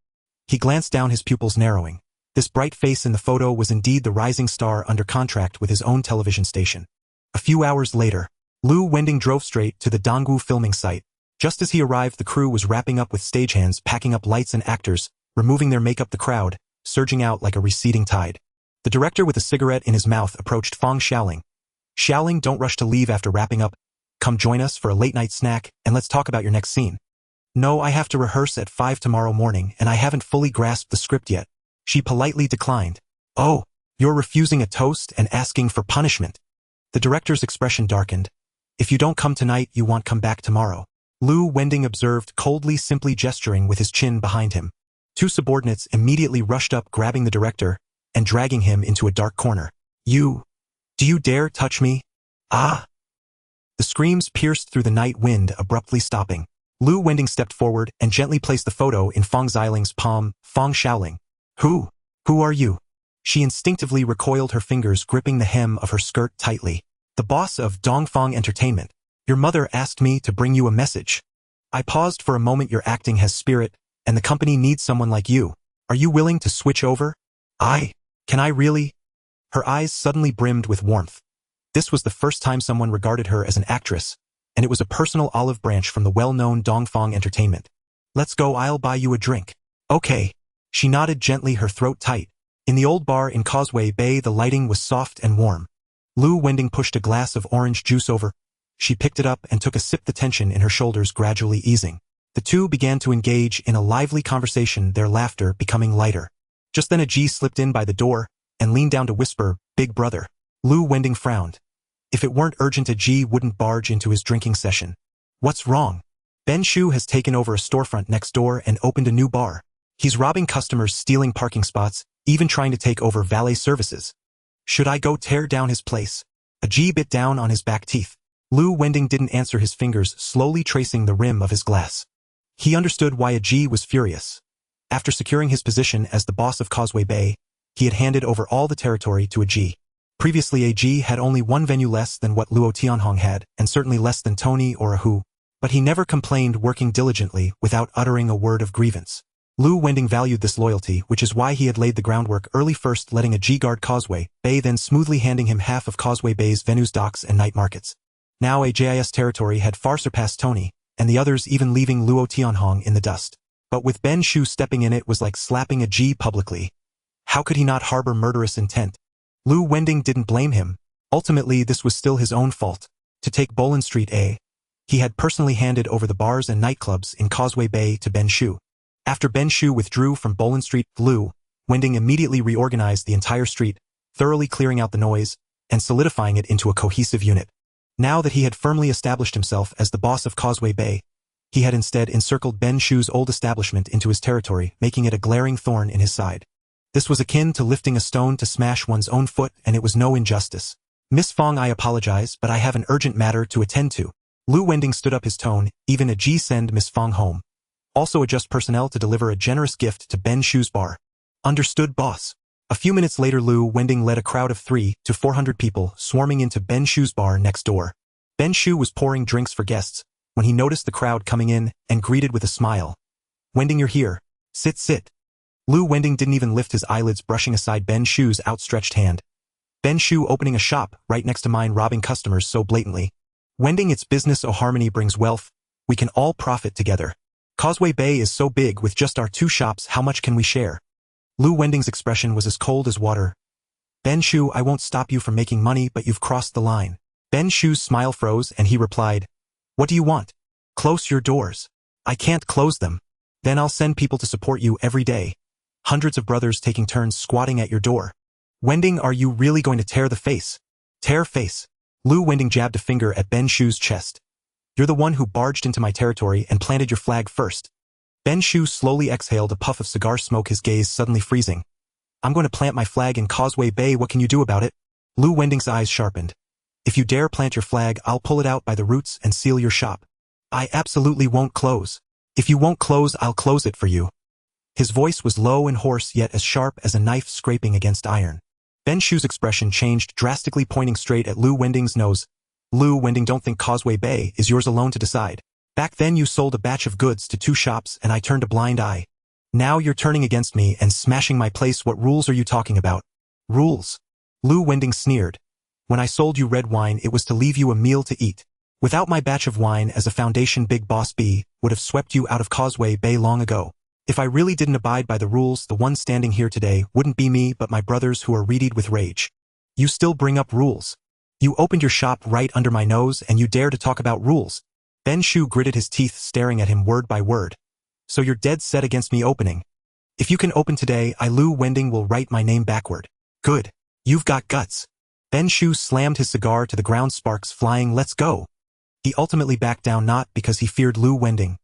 He glanced down, his pupils narrowing. This bright face in the photo was indeed the rising star under contract with his own television station. A few hours later, Liu Wendong drove straight to the Donggu filming site. Just as he arrived, the crew was wrapping up, with stagehands packing up lights and actors, removing their makeup. The crowd, surging out like a receding tide. The director, with a cigarette in his mouth, approached Fang Xiaoling. Xiaoling, don't rush to leave after wrapping up. Come join us for a late-night snack, and let's talk about your next scene. No, I have to rehearse at 5 tomorrow morning, and I haven't fully grasped the script yet. She politely declined. Oh, you're refusing a toast and asking for punishment. The director's expression darkened. If you don't come tonight, you won't come back tomorrow. Liu Wendong observed coldly, simply gesturing with his chin behind him. 2 subordinates immediately rushed up, grabbing the director and dragging him into a dark corner. Do you dare touch me? Ah! The screams pierced through the night wind, abruptly stopping. Liu Wendong stepped forward and gently placed the photo in Fang Xiaoling's palm. Fang Xiaoling. Who are you? She instinctively recoiled, her fingers gripping the hem of her skirt tightly. The boss of Dongfang Entertainment. Your mother asked me to bring you a message. I paused for a moment. Your acting has spirit, and the company needs someone like you. Are you willing to switch over? Can I really? Her eyes suddenly brimmed with warmth. This was the first time someone regarded her as an actress, and it was a personal olive branch from the well-known Dongfang Entertainment. Let's go, I'll buy you a drink. Okay. She nodded gently, her throat tight. In the old bar in Causeway Bay, the lighting was soft and warm. Liu Wendong pushed a glass of orange juice over. She picked it up and took a sip, the tension in her shoulders gradually easing. The two began to engage in a lively conversation, their laughter becoming lighter. Just then a G slipped in by the door and leaned down to whisper, Big brother. Liu Wendong frowned. If it weren't urgent, a G wouldn't barge into his drinking session. What's wrong? Ben Shu has taken over a storefront next door and opened a new bar. He's robbing customers, stealing parking spots, even trying to take over valet services. Should I go tear down his place? A G bit down on his back teeth. Liu Wendong didn't answer, his fingers slowly tracing the rim of his glass. He understood why a G was furious. After securing his position as the boss of Causeway Bay, he had handed over all the territory to a G. Previously, a G had only one venue less than what Luo Tianhong had, and certainly less than Tony or a Hu. But he never complained, working diligently without uttering a word of grievance. Liu Wendong valued this loyalty, which is why he had laid the groundwork early, first letting a G guard Causeway Bay, then smoothly handing him half of Causeway Bay's venues, docks, and night markets. Now a JIS territory had far surpassed Tony, and the others, even leaving Luo Tianhong in the dust. But with Ben Shu stepping in, it was like slapping a G publicly. How could he not harbor murderous intent? Liu Wendong didn't blame him. Ultimately, this was still his own fault. To take Bolin Street A, he had personally handed over the bars and nightclubs in Causeway Bay to Ben Shu. After Ben Shu withdrew from Bolin Street, Liu Wendong immediately reorganized the entire street, thoroughly clearing out the noise and solidifying it into a cohesive unit. Now that he had firmly established himself as the boss of Causeway Bay, he had instead encircled Ben Shu's old establishment into his territory, making it a glaring thorn in his side. This was akin to lifting a stone to smash one's own foot, and it was no injustice. Miss Fong, I apologize, but I have an urgent matter to attend to. Liu Wendong stood up, his tone, even a G. Send Miss Fong home. Also adjust personnel to deliver a generous gift to Ben Shu's bar. Understood, boss. A few minutes later, Liu Wendong led a crowd of 300 to 400 people swarming into Ben Shu's bar next door. Ben Shu was pouring drinks for guests when he noticed the crowd coming in and greeted with a smile. Wendong, you're here. Sit. Liu Wendong didn't even lift his eyelids, brushing aside Ben Shu's outstretched hand. Ben Shu opening a shop right next to mine, robbing customers so blatantly. Wendong, it's business. Oh, harmony brings wealth. We can all profit together. Causeway Bay is so big with just our 2 shops, how much can we share? Liu Wendong's expression was as cold as water. Ben Shu, I won't stop you from making money, but you've crossed the line. Ben Shu's smile froze and he replied, what do you want? Close your doors. I can't close them. Then I'll send people to support you every day. Hundreds of brothers taking turns squatting at your door. Wendong, are you really going to tear the face? Tear face. Liu Wendong jabbed a finger at Ben Shu's chest. You're the one who barged into my territory and planted your flag first. Ben Shu slowly exhaled a puff of cigar smoke, his gaze suddenly freezing. I'm going to plant my flag in Causeway Bay, what can you do about it? Liu Wendong's eyes sharpened. If you dare plant your flag, I'll pull it out by the roots and seal your shop. I absolutely won't close. If you won't close, I'll close it for you. His voice was low and hoarse, yet as sharp as a knife scraping against iron. Ben Shu's expression changed drastically, pointing straight at Liu Wendong's nose. Liu Wendong, don't think Causeway Bay is yours alone to decide. Back then you sold a batch of goods to 2 shops and I turned a blind eye. Now you're turning against me and smashing my place. What rules are you talking about? Rules? Liu Wendong sneered. When I sold you red wine, it was to leave you a meal to eat. Without my batch of wine as a foundation, Big Boss B would have swept you out of Causeway Bay long ago. If I really didn't abide by the rules, the one standing here today wouldn't be me but my brothers who are reedied with rage. You still bring up rules. You opened your shop right under my nose and you dare to talk about rules. Ben Shu gritted his teeth, staring at him word by word. So you're dead set against me opening. If you can open today, I, Liu Wendong, will write my name backward. Good. You've got guts. Ben Shu slammed his cigar to the ground, sparks flying. Let's go. He ultimately backed down, not because he feared Liu Wendong.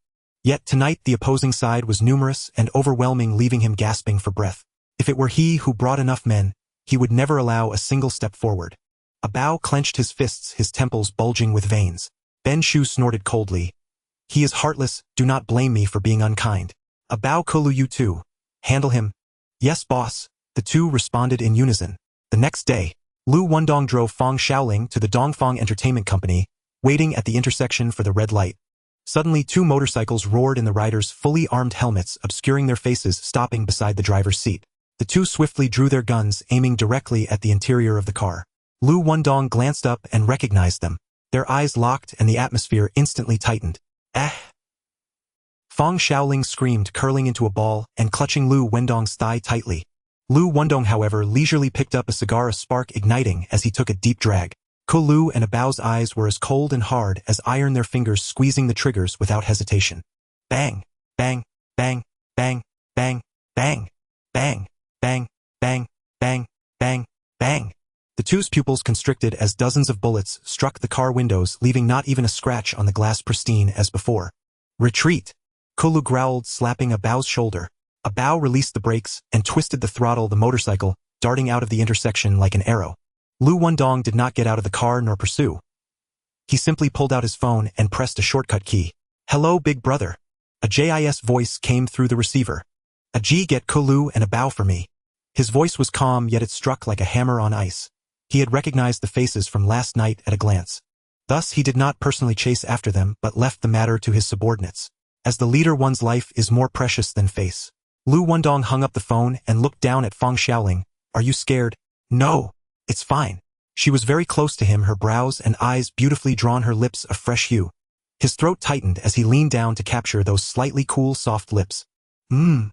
Yet tonight the opposing side was numerous and overwhelming, leaving him gasping for breath. If it were he who brought enough men, he would never allow a single step forward. A Bao clenched his fists, his temples bulging with veins. Ben Shu snorted coldly. He is heartless, do not blame me for being unkind. A Bao, Kowloon, you too. Handle him. Yes, boss. The 2 responded in unison. The next day, Liu Wendong drove Fang Xiaoling to the Dongfang Entertainment Company, waiting at the intersection for the red light. Suddenly 2 motorcycles roared in, the riders' fully armed helmets obscuring their faces, stopping beside the driver's seat. The 2 swiftly drew their guns, aiming directly at the interior of the car. Liu Wendong glanced up and recognized them. Their eyes locked and the atmosphere instantly tightened. Eh! Fang Xiaoling screamed, curling into a ball and clutching Liu Wendong's thigh tightly. Liu Wendong, however, leisurely picked up a cigar, a spark igniting as he took a deep drag. Kowloon and A Bao's eyes were as cold and hard as iron, their fingers squeezing the triggers without hesitation. Bang! Bang! Bang! Bang! Bang! Bang! Bang! Bang! Bang! Bang! Bang! Bang! The 2's pupils constricted as dozens of bullets struck the car windows, leaving not even a scratch on the glass, pristine as before. Retreat! Kowloon growled, slapping A Bao's shoulder. A Bao released the brakes and twisted the throttle, the motorcycle darting out of the intersection like an arrow. Liu Wendong did not get out of the car nor pursue. He simply pulled out his phone and pressed a shortcut key. Hello, big brother. A JIS voice came through the receiver. A G, get Kowloon and A Bao for me. His voice was calm, yet it struck like a hammer on ice. He had recognized the faces from last night at a glance. Thus he did not personally chase after them but left the matter to his subordinates. As the leader, one's life is more precious than face. Liu Wendong hung up the phone and looked down at Fang Xiaoling. Are you scared? No. It's fine. She was very close to him, her brows and eyes beautifully drawn, her lips a fresh hue. His throat tightened as he leaned down to capture those slightly cool, soft lips. Fang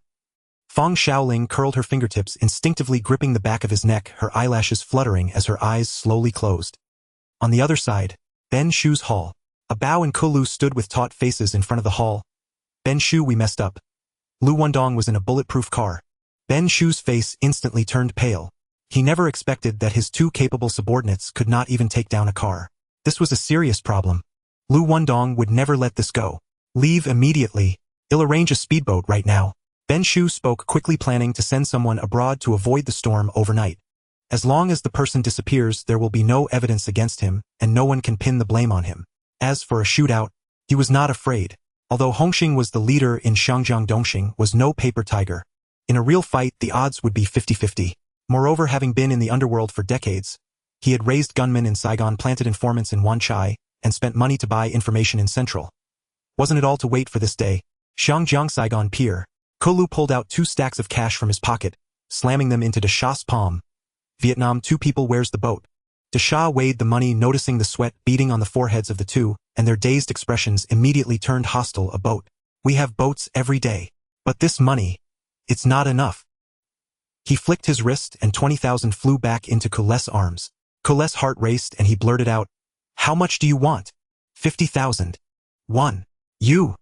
Xiaoling curled her fingertips, instinctively gripping the back of his neck, her eyelashes fluttering as her eyes slowly closed. On the other side, Ben Shu's hall. A Bao and Kowloon stood with taut faces in front of the hall. Ben Shu, we messed up. Liu Wendong was in a bulletproof car. Ben Shu's face instantly turned pale. He never expected that his 2 capable subordinates could not even take down a car. This was a serious problem. Liu Wendong would never let this go. Leave immediately. I'll arrange a speedboat right now. Ben Shu spoke quickly, planning to send someone abroad to avoid the storm overnight. As long as the person disappears, there will be no evidence against him, and no one can pin the blame on him. As for a shootout, he was not afraid. Although Hung Hing was the leader in Shangjiang, Dongxing was no paper tiger. In a real fight, the odds would be 50-50. Moreover, having been in the underworld for decades, he had raised gunmen in Saigon, planted informants in Wanchai, and spent money to buy information in Central. Wasn't it all to wait for this day? Shangjiang Saigon Pier. Kowloon pulled out 2 stacks of cash from his pocket, slamming them into Desha's palm. Vietnam, 2 people, where's the boat? Desha weighed the money, noticing the sweat beading on the foreheads of the 2, and their dazed expressions immediately turned hostile. A boat. We have boats every day. But this money, it's not enough. He flicked his wrist and 20,000 flew back into Kowloon's arms. Kowloon's heart raced and he blurted out, "How much do you want?" 50,000. One. You.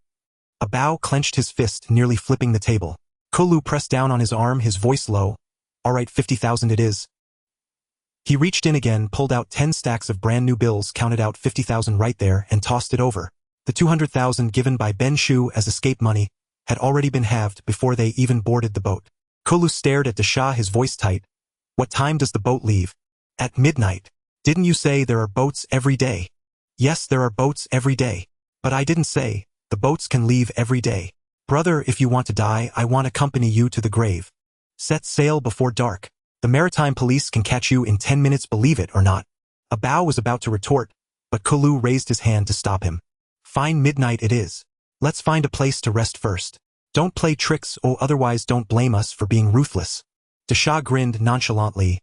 A Bao clenched his fist, nearly flipping the table. Kowloon pressed down on his arm, his voice low. "All right, 50,000 it is." He reached in again, pulled out 10 stacks of brand new bills, counted out 50,000 right there, and tossed it over. The 200,000 given by Ben Shu as escape money had already been halved before they even boarded the boat. Kowloon stared at Desha, his voice tight. "What time does the boat leave?" "At midnight." "Didn't you say there are boats every day?" "Yes, there are boats every day. But I didn't say, the boats can leave every day. Brother, if you want to die, I want to accompany you to the grave. Set sail before dark. The maritime police can catch you in 10 minutes, believe it or not." A Bao was about to retort, but Kowloon raised his hand to stop him. "Fine, midnight it is. Let's find a place to rest first. Don't play tricks, or otherwise don't blame us for being ruthless." Desha grinned nonchalantly.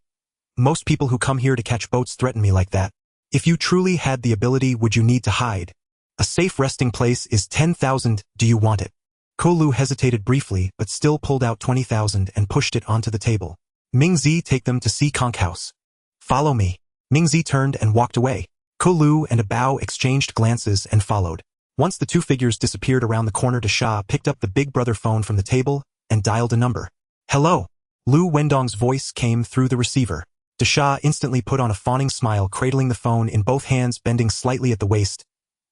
"Most people who come here to catch boats threaten me like that. If you truly had the ability, would you need to hide? A safe resting place is 10,000, do you want it?" Kowloon hesitated briefly, but still pulled out 20,000 and pushed it onto the table. "Mingzi, take them to See Conk House." "Follow me." Mingzi turned and walked away. Kowloon and a Bao exchanged glances and followed. Once the two figures disappeared around the corner, Desha picked up the Big Brother phone from the table and dialed a number. "Hello." Liu Wendong's voice came through the receiver. Desha instantly put on a fawning smile, cradling the phone in both hands, bending slightly at the waist.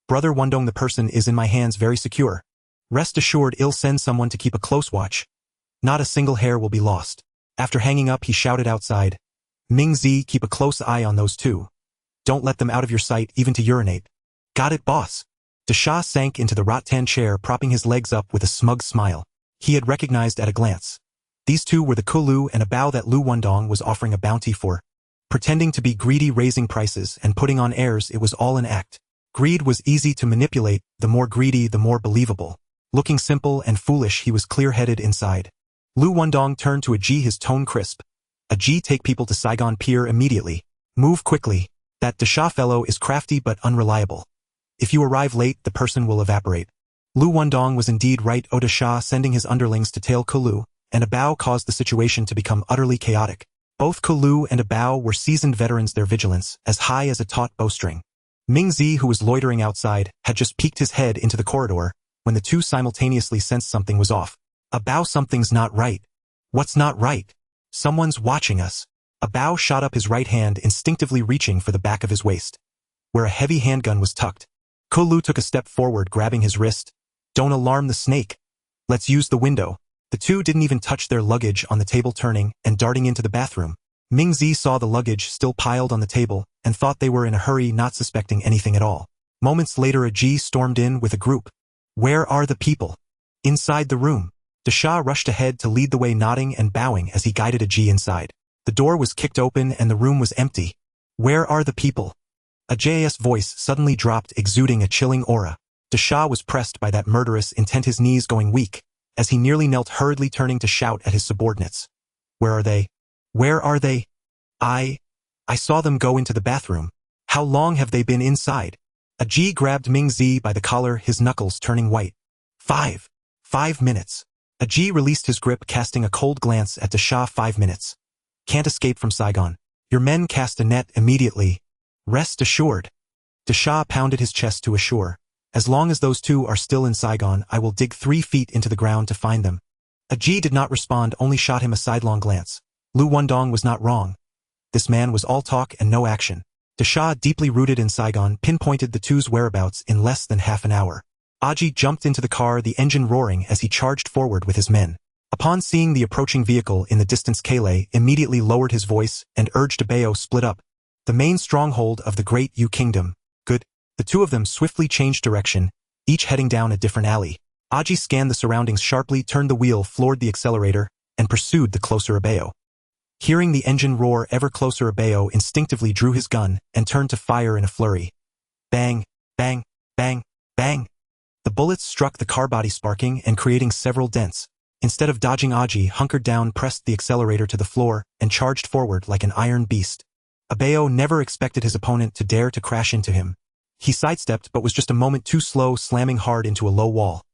"Brother Wendong, the person is in my hands, very secure. Rest assured, I'll send someone to keep a close watch. Not a single hair will be lost." After hanging up, he shouted outside, "Mingzi, keep a close eye on those two. Don't let them out of your sight, even to urinate." "Got it, boss." Desha sank into the rattan chair, propping his legs up with a smug smile. He had recognized at a glance. These two were the Kowloon and a Bao that Liu Wendong was offering a bounty for. Pretending to be greedy, raising prices, and putting on airs, it was all an act. Greed was easy to manipulate, the more greedy, the more believable. Looking simple and foolish, he was clear-headed inside. Liu Wendong turned to a G, his tone crisp. "A G, take people to Saigon Pier immediately. Move quickly. That Desha fellow is crafty but unreliable. If you arrive late, the person will evaporate." Liu Wendong was indeed right. Desha sending his underlings to tail Kowloon and a Bao caused the situation to become utterly chaotic. Both Kowloon and a Bao were seasoned veterans, their vigilance as high as a taut bowstring. Mingzi, who was loitering outside, had just peeked his head into the corridor when the two simultaneously sensed something was off. "A Bao, something's not right." "What's not right?" "Someone's watching us." A Bao shot up his right hand, instinctively reaching for the back of his waist, where a heavy handgun was tucked. Kowloon took a step forward, grabbing his wrist. "Don't alarm the snake. Let's use the window." The two didn't even touch their luggage on the table, turning and darting into the bathroom. Mingzi saw the luggage still piled on the table and thought they were in a hurry, not suspecting anything at all. Moments later, a G stormed in with a group. "Where are the people?" "Inside the room." Desha rushed ahead to lead the way, nodding and bowing as he guided a G inside. The door was kicked open and the room was empty. "Where are the people?" A J's voice suddenly dropped, exuding a chilling aura. Desha was pressed by that murderous intent, his knees going weak, as he nearly knelt, hurriedly turning to shout at his subordinates. "Where are they? Where are they? I saw them go into the bathroom. How long have they been inside?" A G grabbed Mingzi by the collar, his knuckles turning white. 5 minutes. A G released his grip, casting a cold glance at Desha. 5 minutes. Can't escape from Saigon. Your men cast a net immediately. Rest assured. Desha pounded his chest to assure. As long as those two are still in Saigon, I will dig 3 feet into the ground to find them. A G did not respond, only shot him a sidelong glance. Liu Wendong was not wrong. This man was all talk and no action. Desha, deeply rooted in Saigon, pinpointed the two's whereabouts in less than half an hour. Aji jumped into the car, the engine roaring as he charged forward with his men. Upon seeing the approaching vehicle in the distance, Kale immediately lowered his voice and urged Abayo, split up. The main stronghold of the Great Yu Kingdom. Good. The two of them swiftly changed direction, each heading down a different alley. Aji scanned the surroundings sharply, turned the wheel, floored the accelerator, and pursued the closer Abayo. Hearing the engine roar ever closer, Abayo instinctively drew his gun and turned to fire in a flurry. Bang, bang, bang, bang. The bullets struck the car body, sparking and creating several dents. Instead of dodging, Aji hunkered down, pressed the accelerator to the floor, and charged forward like an iron beast. Abayo never expected his opponent to dare to crash into him. He sidestepped but was just a moment too slow, slamming hard into a low wall.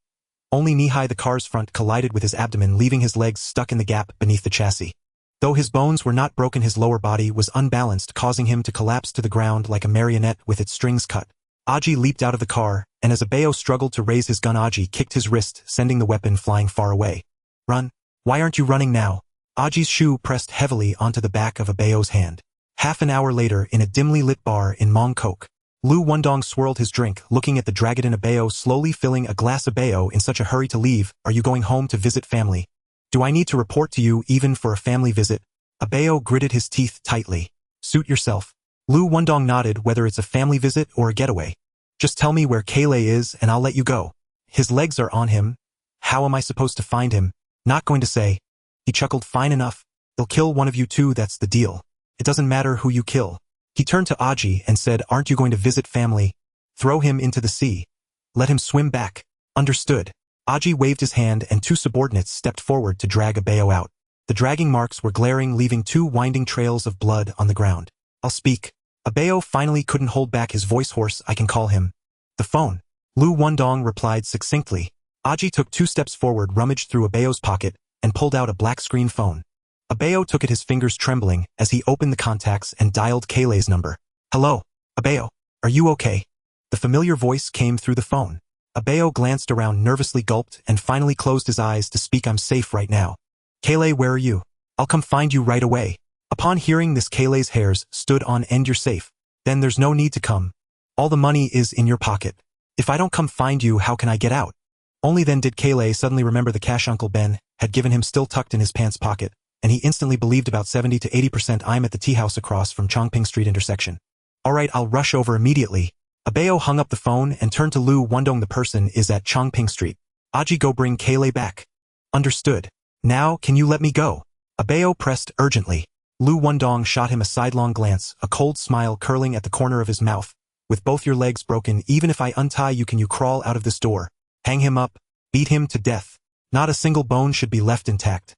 Only knee-high the car's front collided with his abdomen, leaving his legs stuck in the gap beneath the chassis. Though his bones were not broken, his lower body was unbalanced, causing him to collapse to the ground like a marionette with its strings cut. Aji leaped out of the car, and as Abeo struggled to raise his gun, Aji kicked his wrist, sending the weapon flying far away. Run. Why aren't you running now? Aji's shoe pressed heavily onto the back of Abeo's hand. Half an hour later, in a dimly lit bar in Mongkok, Liu Wendong swirled his drink, looking at the dragon Abeo slowly filling a glass. Abeo, in such a hurry to leave, are you going home to visit family? Do I need to report to you even for a family visit? Abeo gritted his teeth tightly. Suit yourself. Liu Wendong nodded. Whether it's a family visit or a getaway. Just tell me where Kaylay is and I'll let you go. His legs are on him. How am I supposed to find him? Not going to say. He chuckled. Fine enough. They'll kill one of you two, that's the deal. It doesn't matter who you kill. He turned to Aji and said, aren't you going to visit family? Throw him into the sea. Let him swim back. Understood. Aji waved his hand and two subordinates stepped forward to drag Abeo out. The dragging marks were glaring, leaving two winding trails of blood on the ground. I'll speak. Abeo finally couldn't hold back his voice hoarse. I can call him. The phone. Liu Wendong replied succinctly. Aji took 2 steps forward, rummaged through Abeo's pocket, and pulled out a black screen phone. Abeo took it, his fingers trembling, as he opened the contacts and dialed Kaylay's number. Hello, Abeo. Are you okay? The familiar voice came through the phone. Abeo glanced around, nervously gulped, and finally closed his eyes to speak. I'm safe right now. Kaylay, where are you? I'll come find you right away. Upon hearing this, Kaylay's hairs stood on end. You're safe. Then there's no need to come. All the money is in your pocket. If I don't come find you, how can I get out? Only then did Kaylay suddenly remember the cash Uncle Ben had given him still tucked in his pants pocket, and he instantly believed about 70 to 80% I'm at the tea house across from Chongping Street intersection. Alright, I'll rush over immediately. Abeo hung up the phone and turned to Liu Wendong. The person is at Chongping Street. Aji, go bring Kaylay back. Understood. Now, can you let me go? Abeo pressed urgently. Liu Wendong shot him a sidelong glance, a cold smile curling at the corner of his mouth. With both your legs broken, even if I untie you, can you crawl out of this door? Hang him up. Beat him to death. Not a single bone should be left intact.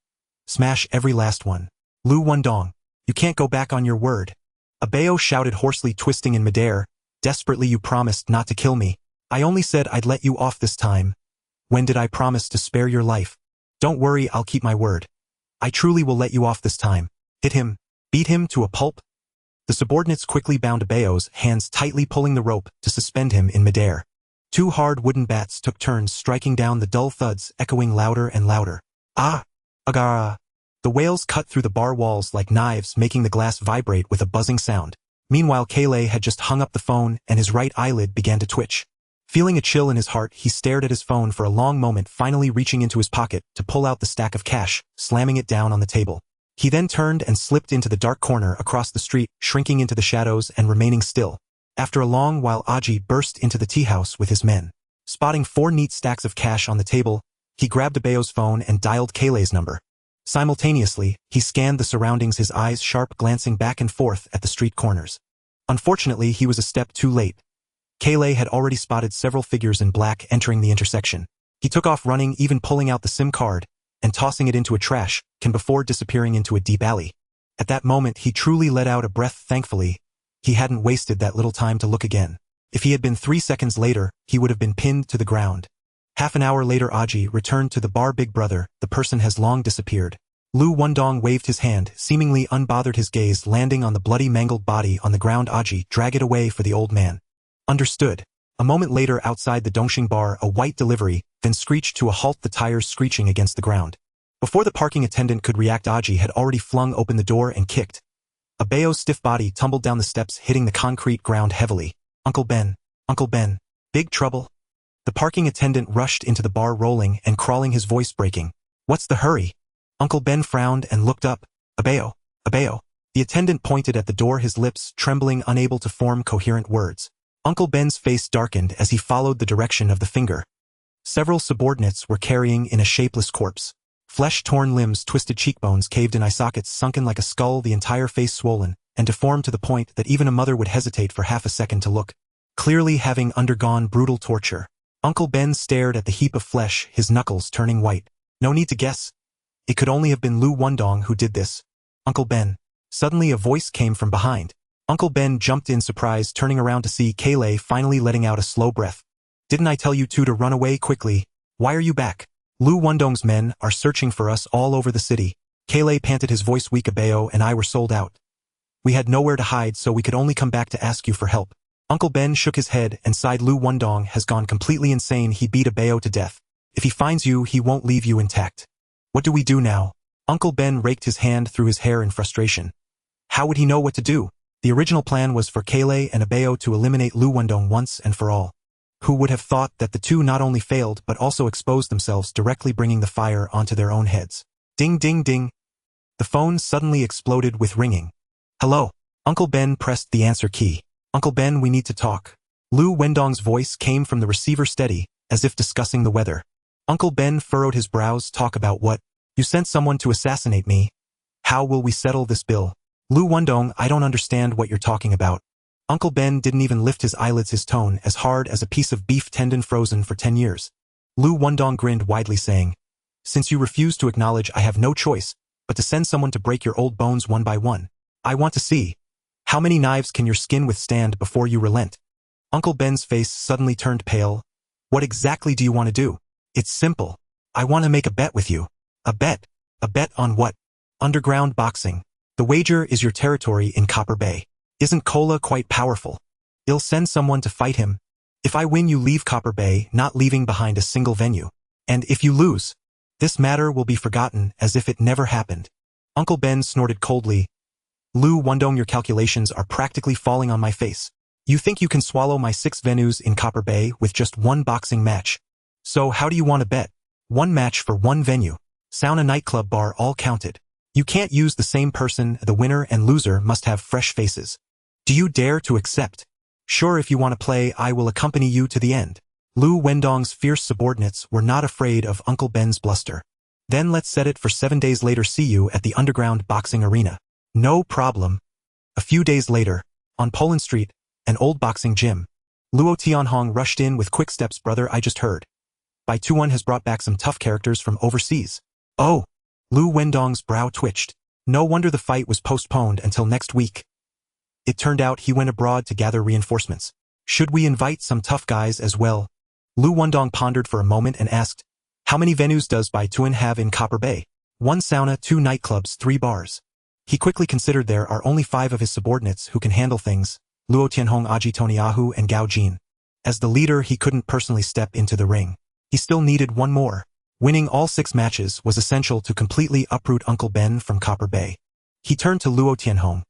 Smash every last one. Liu Wendong, you can't go back on your word. Abeo shouted hoarsely, twisting in midair. Desperately, you promised not to kill me. I only said I'd let you off this time. When did I promise to spare your life? Don't worry, I'll keep my word. I truly will let you off this time. Hit him. Beat him to a pulp. The subordinates quickly bound Abeo's hands, tightly pulling the rope to suspend him in midair. 2 hard wooden bats took turns striking down, the dull thuds echoing louder and louder. Ah! Agara! The wails cut through the bar walls like knives, making the glass vibrate with a buzzing sound. Meanwhile, Kaylay had just hung up the phone and his right eyelid began to twitch. Feeling a chill in his heart, he stared at his phone for a long moment, finally reaching into his pocket to pull out the stack of cash, slamming it down on the table. He then turned and slipped into the dark corner across the street, shrinking into the shadows and remaining still. After a long while, Aji burst into the tea house with his men. Spotting 4 neat stacks of cash on the table, he grabbed Abeo's phone and dialed Kaylay's number. Simultaneously, he scanned the surroundings, his eyes sharp, glancing back and forth at the street corners. Unfortunately, he was a step too late. Kaylay had already spotted several figures in black entering the intersection. He took off running, even pulling out the SIM card and tossing it into a trash can before disappearing into a deep alley. At that moment, he truly let out a breath. Thankfully, he hadn't wasted that little time to look again. If he had been 3 seconds later, he would have been pinned to the ground. Half an hour later, Aji returned to the bar. Big brother, the person has long disappeared. Liu Wendong waved his hand, seemingly unbothered, his gaze landing on the bloody, mangled body on the ground. Aji, drag it away for the old man. Understood. A moment later, outside the Dongxing bar, a white delivery then screeched to a halt, the tires screeching against the ground. Before the parking attendant could react, Aji had already flung open the door and kicked. Abeo's stiff body tumbled down the steps, hitting the concrete ground heavily. Uncle Ben. Uncle Ben. Big trouble? The parking attendant rushed into the bar, rolling and crawling, his voice breaking. What's the hurry? Uncle Ben frowned and looked up. Abeo. Abeo. The attendant pointed at the door, his lips trembling, unable to form coherent words. Uncle Ben's face darkened as he followed the direction of the finger. Several subordinates were carrying in a shapeless corpse. Flesh-torn limbs, twisted cheekbones caved in, eye sockets sunken like a skull, the entire face swollen and deformed to the point that even a mother would hesitate for half a second to look. Clearly having undergone brutal torture. Uncle Ben stared at the heap of flesh, his knuckles turning white. No need to guess. It could only have been Liu Wendong who did this. Uncle Ben. Suddenly a voice came from behind. Uncle Ben jumped in surprise, turning around to see Kaylay finally letting out a slow breath. Didn't I tell you two to run away quickly? Why are you back? Liu Wendong's men are searching for us all over the city. Kale panted, his voice weak. Abeo and I were sold out. We had nowhere to hide, so we could only come back to ask you for help. Uncle Ben shook his head and sighed. Liu Wendong has gone completely insane. He beat Abeo to death. If he finds you, he won't leave you intact. What do we do now? Uncle Ben raked his hand through his hair in frustration. How would he know what to do? The original plan was for Kale and Abeo to eliminate Liu Wendong once and for all. Who would have thought that the two not only failed but also exposed themselves, directly bringing the fire onto their own heads? Ding ding ding. The phone suddenly exploded with ringing. Hello? Uncle Ben pressed the answer key. Uncle Ben, we need to talk. Liu Wendong's voice came from the receiver, steady, as if discussing the weather. Uncle Ben furrowed his brows. Talk about what? You sent someone to assassinate me. How will we settle this bill? Liu Wendong, I don't understand what you're talking about. Uncle Ben didn't even lift his eyelids, his tone as hard as a piece of beef tendon frozen for 10 years. Liu Wendong grinned widely, saying, Since you refuse to acknowledge, I have no choice but to send someone to break your old bones one by one. I want to see. How many knives can your skin withstand before you relent? Uncle Ben's face suddenly turned pale. What exactly do you want to do? It's simple. I want to make a bet with you. A bet? A bet on what? Underground boxing. The wager is your territory in Copper Bay. Isn't Cola quite powerful? I'll send someone to fight him. If I win, you leave Copper Bay, not leaving behind a single venue. And if you lose, this matter will be forgotten as if it never happened. Uncle Ben snorted coldly. Liu Wendong, your calculations are practically falling on my face. You think you can swallow my 6 venues in Copper Bay with just one boxing match? So how do you want to bet? 1 match for 1 venue. Sauna, nightclub, bar, all counted. You can't use the same person. The winner and loser must have fresh faces. Do you dare to accept? Sure, if you want to play, I will accompany you to the end. Liu Wendong's fierce subordinates were not afraid of Uncle Ben's bluster. Then let's set it for 7 days later. See you at the underground boxing arena. No problem. A few days later, on Poland Street, an old boxing gym. Luo Tianhong rushed in with quick steps. Brother, I just heard. Bai Tuan has brought back some tough characters from overseas. Oh! Liu Wendong's brow twitched. No wonder the fight was postponed until next week. It turned out he went abroad to gather reinforcements. Should we invite some tough guys as well? Liu Wendong pondered for a moment and asked, How many venues does Bai Tuan have in Copper Bay? 1 sauna, 2 nightclubs, 3 bars. He quickly considered there are only 5 of his subordinates who can handle things, Luo Tianhong, Aji Toniahu, and Gao Jin. As the leader, he couldn't personally step into the ring. He still needed 1 more. Winning all 6 matches was essential to completely uproot Uncle Ben from Copper Bay. He turned to Luo Tianhong.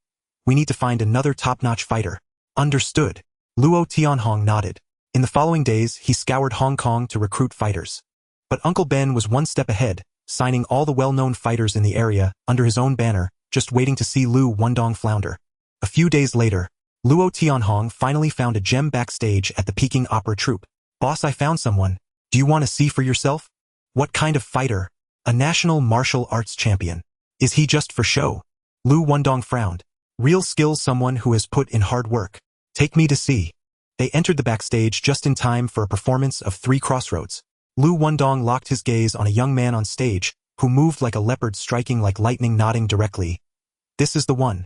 We need to find another top-notch fighter. Understood. Luo Tianhong nodded. In the following days, he scoured Hong Kong to recruit fighters. But Uncle Ben was 1 step ahead, signing all the well-known fighters in the area under his own banner, just waiting to see Liu Wendong flounder. A few days later, Luo Tianhong finally found a gem backstage at the Peking Opera Troupe. Boss, I found someone. Do you want to see for yourself? What kind of fighter? A national martial arts champion. Is he just for show? Liu Wendong frowned. Real skills, someone who has put in hard work. Take me to see. They entered the backstage just in time for a performance of 3 Crossroads. Liu Wendong locked his gaze on a young man on stage, who moved like a leopard, striking like lightning, nodding directly. This is the one.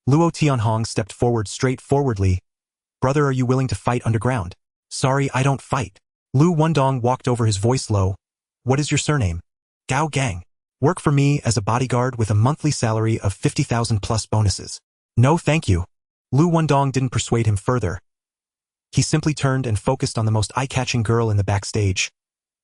Luo Tianhong stepped forward straightforwardly. Brother, are you willing to fight underground? Sorry, I don't fight. Liu Wendong walked over, his voice low. What is your surname? Gao Gang. Work for me as a bodyguard with a monthly salary of 50,000 plus bonuses. No thank you. Liu Wendong didn't persuade him further. He simply turned and focused on the most eye-catching girl in the backstage.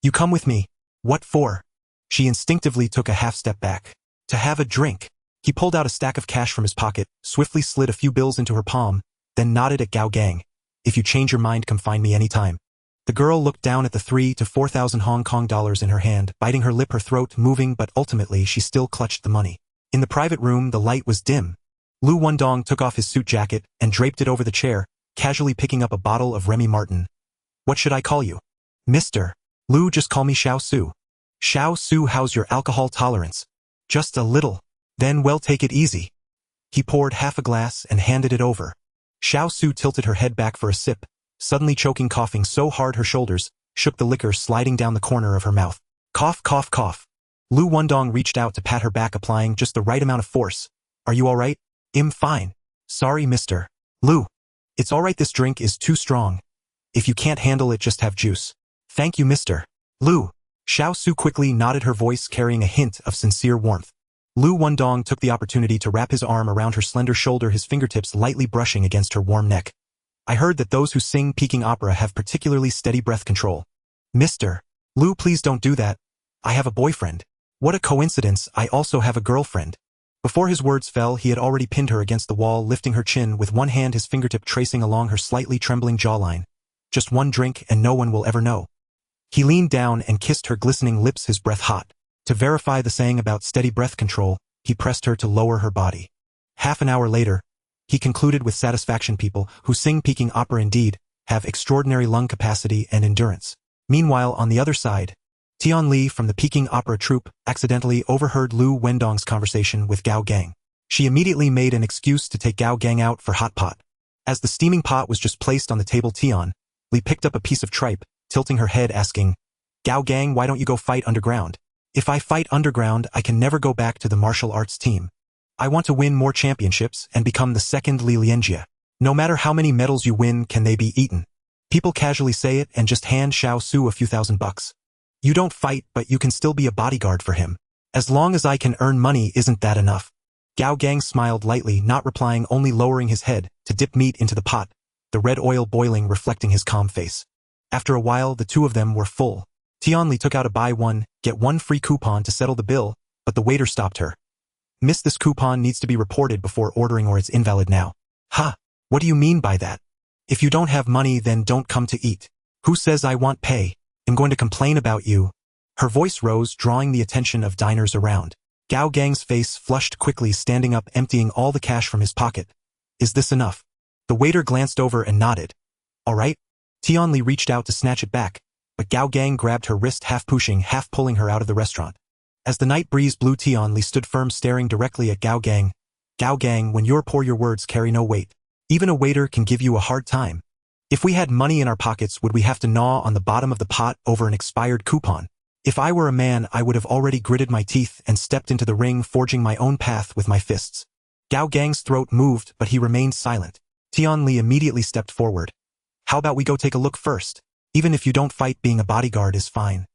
You come with me. What for? She instinctively took a half step back. To have a drink. He pulled out a stack of cash from his pocket, swiftly slid a few bills into her palm, then nodded at Gao Gang. If you change your mind, come find me anytime. The girl looked down at the 3,000 to 4,000 Hong Kong dollars in her hand, biting her lip, her throat moving, but ultimately she still clutched the money. In the private room, the light was dim. Liu Wendong took off his suit jacket and draped it over the chair, casually picking up a bottle of Remy Martin. What should I call you? Mr. Liu, just call me Xiao Su. Xiao Su, how's your alcohol tolerance? Just a little. Then well, take it easy. He poured half a glass and handed it over. Xiao Su tilted her head back for a sip, suddenly choking, coughing so hard her shoulders shook, the liquor sliding down the corner of her mouth. Cough, cough, cough. Liu Wendong reached out to pat her back, applying just the right amount of force. Are you all right? I'm fine. Sorry, Mr. Liu. It's all right, this drink is too strong. If you can't handle it, just have juice. Thank you, Mr. Liu. Xiao Su quickly nodded, her voice carrying a hint of sincere warmth. Liu Wendong took the opportunity to wrap his arm around her slender shoulder, his fingertips lightly brushing against her warm neck. I heard that those who sing Peking opera have particularly steady breath control. Mr. Liu, please don't do that. I have a boyfriend. What a coincidence, I also have a girlfriend. Before his words fell, he had already pinned her against the wall, lifting her chin with one hand, his fingertip tracing along her slightly trembling jawline. Just one drink and no one will ever know. He leaned down and kissed her glistening lips, his breath hot. To verify the saying about steady breath control, he pressed her to lower her body. Half an hour later, he concluded with satisfaction, people who sing Peking opera indeed have extraordinary lung capacity and endurance. Meanwhile, on the other side, Tian Li from the Peking opera troupe accidentally overheard Liu Wendong's conversation with Gao Gang. She immediately made an excuse to take Gao Gang out for hot pot. As the steaming pot was just placed on the table, Tian Li picked up a piece of tripe, tilting her head, asking, Gao Gang, why don't you go fight underground? If I fight underground, I can never go back to the martial arts team. I want to win more championships and become the second Li Lianjie. No matter how many medals you win, can they be eaten? People casually say it and just hand Xiao Su a few $1,000. You don't fight, but you can still be a bodyguard for him. As long as I can earn money, isn't that enough? Gao Gang smiled lightly, not replying, only lowering his head to dip meat into the pot, the red oil boiling reflecting his calm face. After a while, the two of them were full. Tian Li took out a buy one, get one free coupon to settle the bill, but the waiter stopped her. Miss, this coupon needs to be reported before ordering or it's invalid now. Ha! What do you mean by that? If you don't have money, then don't come to eat. Who says I want pay? I'm going to complain about you. Her voice rose, drawing the attention of diners around. Gao Gang's face flushed quickly, standing up, emptying all the cash from his pocket. Is this enough? The waiter glanced over and nodded. All right. Tian Li reached out to snatch it back, but Gao Gang grabbed her wrist, half pushing, half pulling her out of the restaurant. As the night breeze blew, Tian Li stood firm, staring directly at Gao Gang. Gao Gang, when you're poor, your words carry no weight. Even a waiter can give you a hard time. If we had money in our pockets, would we have to gnaw on the bottom of the pot over an expired coupon? If I were a man, I would have already gritted my teeth and stepped into the ring, forging my own path with my fists. Gao Gang's throat moved, but he remained silent. Tian Li immediately stepped forward. How about we go take a look first? Even if you don't fight, being a bodyguard is fine.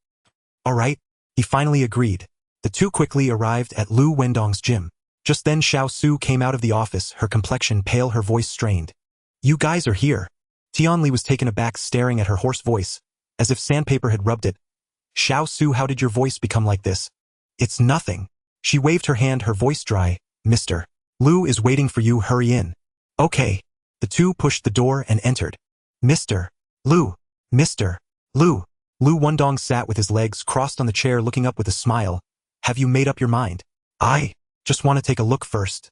All right, he finally agreed. The two quickly arrived at Liu Wendong's gym. Just then Xiao Su came out of the office, her complexion pale, her voice strained. You guys are here. Tian Li was taken aback, staring at her hoarse voice, as if sandpaper had rubbed it. Xiao Su, how did your voice become like this? It's nothing. She waved her hand, her voice dry. Mr. Liu is waiting for you, hurry in. Okay. The two pushed the door and entered. Mr. Liu. Mr. Liu. Liu Wendong sat with his legs crossed on the chair, looking up with a smile. Have you made up your mind? I just want to take a look first.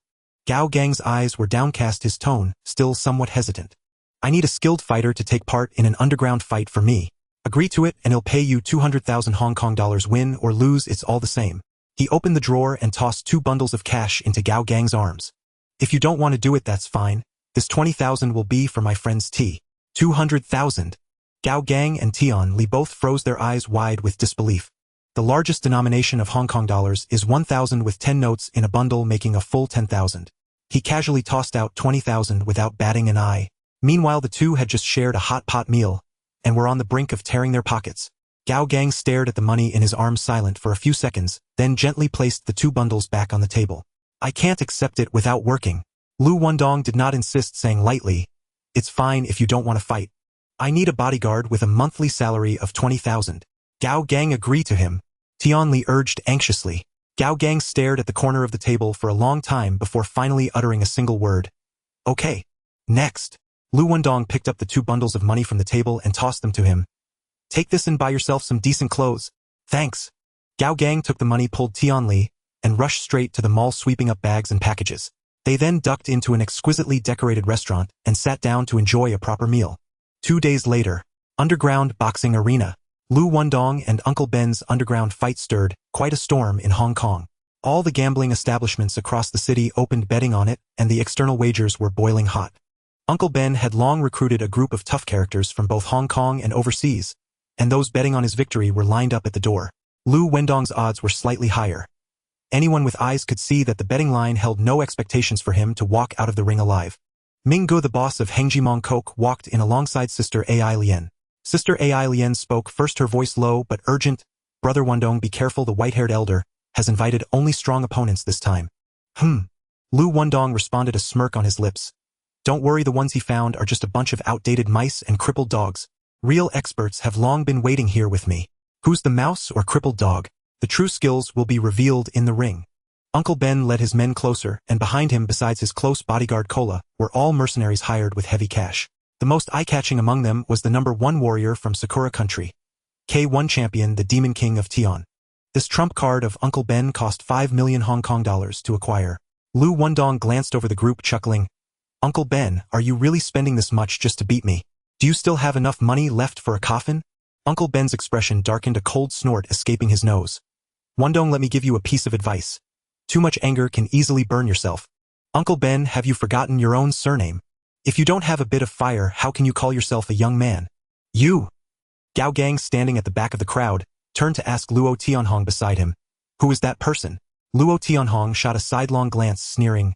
Gao Gang's eyes were downcast, his tone still somewhat hesitant. I need a skilled fighter to take part in an underground fight for me. Agree to it and he'll pay you 200,000 Hong Kong dollars. Win or lose, it's all the same. He opened the drawer and tossed 2 bundles of cash into Gao Gang's arms. If you don't want to do it, that's fine. This 20,000 will be for my friend's tea. 200,000. Gao Gang and Tian Li both froze, their eyes wide with disbelief. The largest denomination of Hong Kong dollars is 1,000, with 10 notes in a bundle, making a full 10,000. He casually tossed out 20,000 without batting an eye. Meanwhile, the two had just shared a hot pot meal and were on the brink of tearing their pockets. Gao Gang stared at the money in his arms, silent for a few seconds, then gently placed the 2 bundles back on the table. I can't accept it without working. Liu Wendong did not insist, saying lightly, it's fine if you don't want to fight. I need a bodyguard with a monthly salary of 20,000. Gao Gang agreed to him. Tian Li urged anxiously. Gao Gang stared at the corner of the table for a long time before finally uttering a single word. Okay. Next. Liu Wendong picked up the 2 bundles of money from the table and tossed them to him. Take this and buy yourself some decent clothes. Thanks. Gao Gang took the money, pulled Tian Li, and rushed straight to the mall, sweeping up bags and packages. They then ducked into an exquisitely decorated restaurant and sat down to enjoy a proper meal. 2 days later, underground boxing arena. Liu Wendong and Uncle Ben's underground fight stirred quite a storm in Hong Kong. All the gambling establishments across the city opened betting on it, and the external wagers were boiling hot. Uncle Ben had long recruited a group of tough characters from both Hong Kong and overseas, and those betting on his victory were lined up at the door. Liu Wendong's odds were slightly higher. Anyone with eyes could see that the betting line held no expectations for him to walk out of the ring alive. Ming Gu, the boss of Hengjimong Kok, walked in alongside Sister Ai Lien. Sister Ai Lien spoke first, her voice low but urgent. Brother Wendong, be careful, the white-haired elder has invited only strong opponents this time. Liu Wendong responded, a smirk on his lips. Don't worry, the ones he found are just a bunch of outdated mice and crippled dogs. Real experts have long been waiting here with me. Who's the mouse or crippled dog? The true skills will be revealed in the ring. Uncle Ben led his men closer, and behind him, besides his close bodyguard Kola, were all mercenaries hired with heavy cash. The most eye-catching among them was the #1 warrior from Sakura country, K1 champion, the Demon King of Tian. This trump card of Uncle Ben cost 5 million Hong Kong dollars to acquire. Liu Wendong glanced over the group, chuckling. Uncle Ben, are you really spending this much just to beat me? Do you still have enough money left for a coffin? Uncle Ben's expression darkened, a cold snort escaping his nose. Wendong, let me give you a piece of advice. Too much anger can easily burn yourself. Uncle Ben, have you forgotten your own surname? If you don't have a bit of fire, how can you call yourself a young man? You. Gao Gang, standing at the back of the crowd, turned to ask Luo Tianhong beside him. Who is that person? Luo Tianhong shot a sidelong glance, sneering.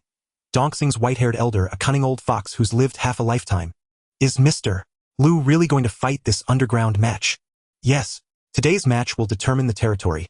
Dongxing's white-haired elder, a cunning old fox who's lived half a lifetime. Is Mr. Liu really going to fight this underground match? Yes. Today's match will determine the territory.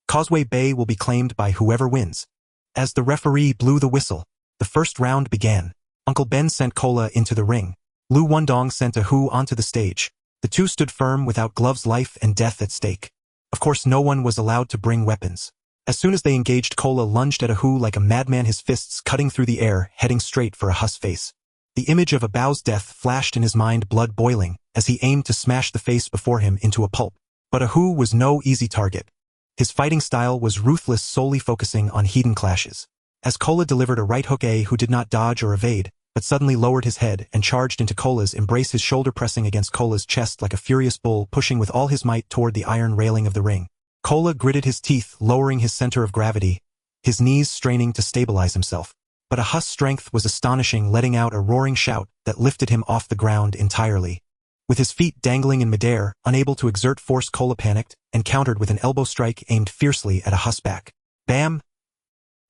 Causeway Bay will be claimed by whoever wins. As the referee blew the whistle, the first round began. Uncle Ben sent Kola into the ring. Liu Wendong sent a Hu onto the stage. The two stood firm without gloves, life and death at stake. Of course, no one was allowed to bring weapons. As soon as they engaged, Kola lunged at a Hu like a madman, his fists cutting through the air, heading straight for a Hu's face. The image of a Bao's death flashed in his mind, blood boiling, as he aimed to smash the face before him into a pulp. But a Hu was no easy target. His fighting style was ruthless, solely focusing on hidden clashes. As Kola delivered a right hook, Hu did not dodge or evade, but suddenly lowered his head and charged into Kola's embrace, his shoulder pressing against Kola's chest like a furious bull, pushing with all his might toward the iron railing of the ring. Kola gritted his teeth, lowering his center of gravity, his knees straining to stabilize himself. But a Hu's strength was astonishing, letting out a roaring shout that lifted him off the ground entirely. With his feet dangling in midair, unable to exert force, Kola panicked and countered with an elbow strike aimed fiercely at a Hu's back. Bam!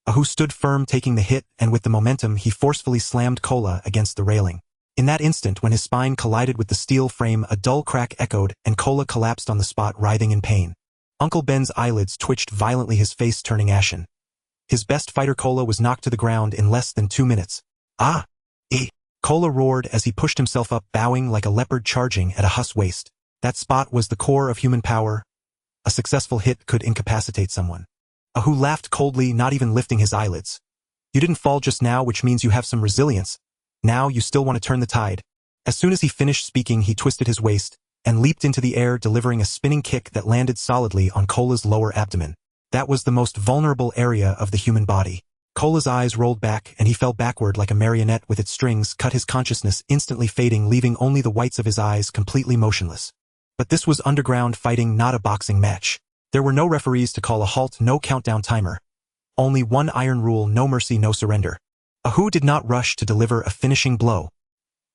A Hu stood firm, taking the hit, and with the momentum he forcefully slammed Kola against the railing. In that instant, when his spine collided with the steel frame, a dull crack echoed and Kola collapsed on the spot, writhing in pain. Uncle Ben's eyelids twitched violently, his face turning ashen. His best fighter Kola was knocked to the ground in less than 2 minutes. Ah! Eh! Kola roared as he pushed himself up, bowing like a leopard charging at a Hu's waist. That spot was the core of human power. A successful hit could incapacitate someone. A Hu laughed coldly, not even lifting his eyelids. You didn't fall just now, which means you have some resilience. Now you still want to turn the tide. As soon as he finished speaking, he twisted his waist and leaped into the air, delivering a spinning kick that landed solidly on Kola's lower abdomen. That was the most vulnerable area of the human body. Kola's eyes rolled back and he fell backward like a marionette with its strings cut, his consciousness instantly fading, leaving only the whites of his eyes completely motionless. But this was underground fighting, not a boxing match. There were no referees to call a halt, no countdown timer. Only one iron rule: no mercy, no surrender. A Hu did not rush to deliver a finishing blow.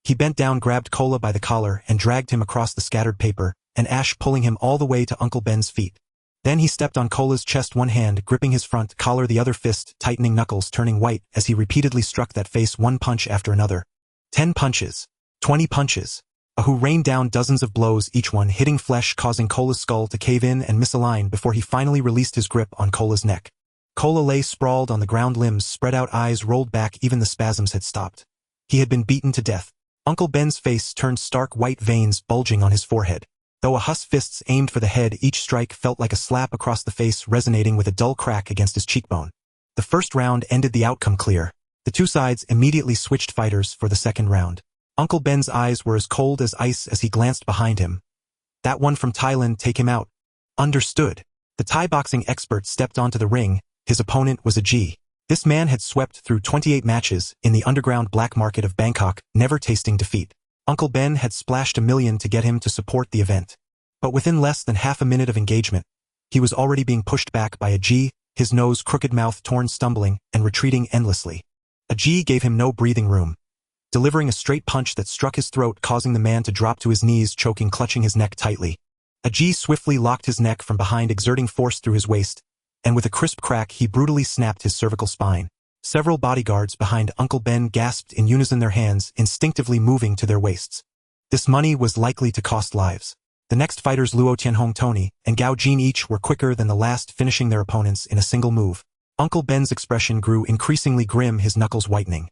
He bent down, grabbed Kola by the collar, and dragged him across the scattered paper and ash, pulling him all the way to Uncle Ben's feet. Then he stepped on Kola's chest, one hand gripping his front collar, the other fist tightening, knuckles turning white as he repeatedly struck that face, one punch after another. 10 punches. 20 punches. A Hu rained down dozens of blows, each one hitting flesh, causing Kola's skull to cave in and misalign before he finally released his grip on Kola's neck. Kola lay sprawled on the ground, limbs spread out, eyes rolled back, even the spasms had stopped. He had been beaten to death. Uncle Ben's face turned stark white, veins bulging on his forehead. Though a Hu's fists aimed for the head, each strike felt like a slap across the face, resonating with a dull crack against his cheekbone. The first round ended, the outcome clear. The two sides immediately switched fighters for the second round. Uncle Ben's eyes were as cold as ice as he glanced behind him. That one from Thailand, take him out. Understood. The Thai boxing expert stepped onto the ring. His opponent was a G. This man had swept through 28 matches in the underground black market of Bangkok, never tasting defeat. Uncle Ben had splashed $1 million to get him to support the event. But within less than half a minute of engagement, he was already being pushed back by a G, his nose crooked, mouth torn, stumbling and retreating endlessly. A G gave him no breathing room, delivering a straight punch that struck his throat, causing the man to drop to his knees, choking, clutching his neck tightly. A G swiftly locked his neck from behind, exerting force through his waist, and with a crisp crack he brutally snapped his cervical spine. Several bodyguards behind Uncle Ben gasped in unison, their hands instinctively moving to their waists. This money was likely to cost lives. The next fighters Luo Tianhong Tony and Gao Jin each were quicker than the last, finishing their opponents in a single move. Uncle Ben's expression grew increasingly grim, his knuckles whitening.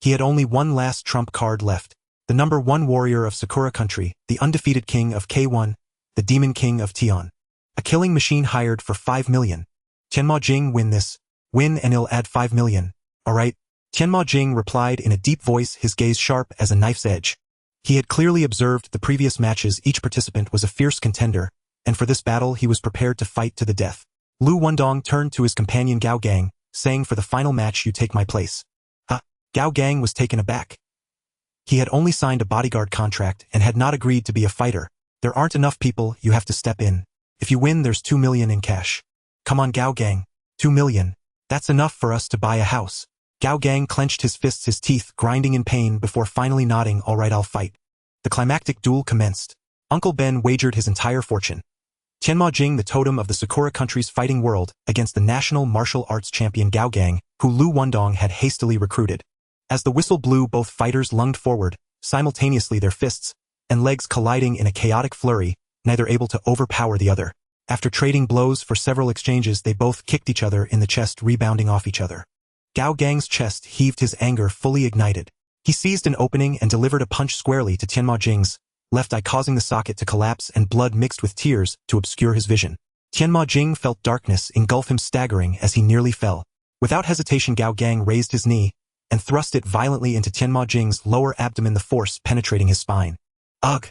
He had only one last trump card left. The number 1 warrior of Sakura Country, the undefeated king of K1, the demon king of Tian. A killing machine hired for 5 million. Tianma Jing, win this. Win and he'll add 5 million. Alright. Tianma Jing replied in a deep voice, his gaze sharp as a knife's edge. He had clearly observed the previous matches. Each participant was a fierce contender, and for this battle he was prepared to fight to the death. Liu Wendong turned to his companion Gao Gang, saying, for the final match you take my place. Gao Gang was taken aback. He had only signed a bodyguard contract and had not agreed to be a fighter. There aren't enough people, you have to step in. If you win there's 2 million in cash. Come on Gao Gang. 2 million. That's enough for us to buy a house. Gao Gang clenched his fists, his teeth grinding in pain before finally nodding, alright, I'll fight. The climactic duel commenced. Uncle Ben wagered his entire fortune. Tianma Jing, the totem of the Sakura Country's fighting world, against the national martial arts champion Gao Gang, who Liu Wendong had hastily recruited. As the whistle blew, both fighters lunged forward, simultaneously, their fists and legs colliding in a chaotic flurry, neither able to overpower the other. After trading blows for several exchanges, they both kicked each other in the chest, rebounding off each other. Gao Gang's chest heaved, his anger fully ignited. He seized an opening and delivered a punch squarely to Tianma Jing's left eye, causing the socket to collapse and blood mixed with tears to obscure his vision. Tianma Jing felt darkness engulf him, staggering as he nearly fell. Without hesitation, Gao Gang raised his knee and thrust it violently into Tianma Jing's lower abdomen, the force penetrating his spine. Ugh!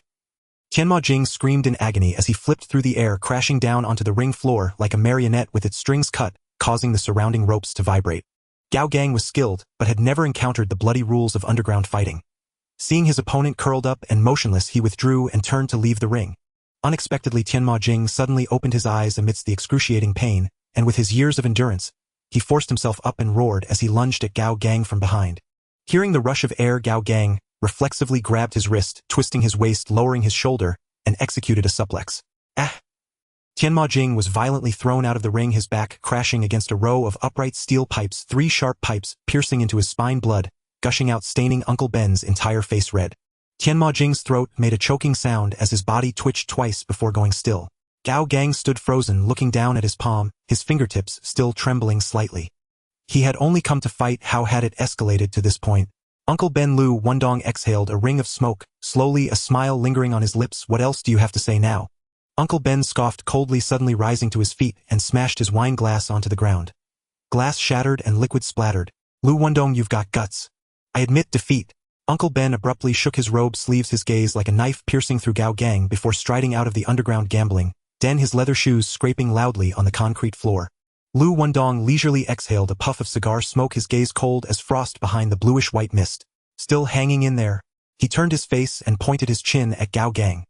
Tianma Jing screamed in agony as he flipped through the air, crashing down onto the ring floor like a marionette with its strings cut, causing the surrounding ropes to vibrate. Gao Gang was skilled, but had never encountered the bloody rules of underground fighting. Seeing his opponent curled up and motionless, he withdrew and turned to leave the ring. Unexpectedly, Tianma Jing suddenly opened his eyes amidst the excruciating pain, and with his years of endurance, he forced himself up and roared as he lunged at Gao Gang from behind. Hearing the rush of air, Gao Gang reflexively grabbed his wrist, twisting his waist, lowering his shoulder, and executed a suplex. Ah! Tianma Jing was violently thrown out of the ring, his back crashing against a row of upright steel pipes, 3 sharp pipes piercing into his spine, blood gushing out, staining Uncle Ben's entire face red. Tianma Jing's throat made a choking sound as his body twitched twice before going still. Gao Gang stood frozen, looking down at his palm, his fingertips still trembling slightly. He had only come to fight. How had it escalated to this point? Uncle Ben Liu Wendong exhaled a ring of smoke, slowly, a smile lingering on his lips. What else do you have to say now? Uncle Ben scoffed coldly, suddenly rising to his feet and smashed his wine glass onto the ground. Glass shattered and liquid splattered. Liu Wendong, you've got guts. I admit defeat. Uncle Ben abruptly shook his robe sleeves, his gaze like a knife piercing through Gao Gang before striding out of the underground gambling den, his leather shoes scraping loudly on the concrete floor. Liu Wendong leisurely exhaled a puff of cigar smoke, his gaze cold as frost behind the bluish-white mist. Still hanging in there, he turned his face and pointed his chin at Gao Gang.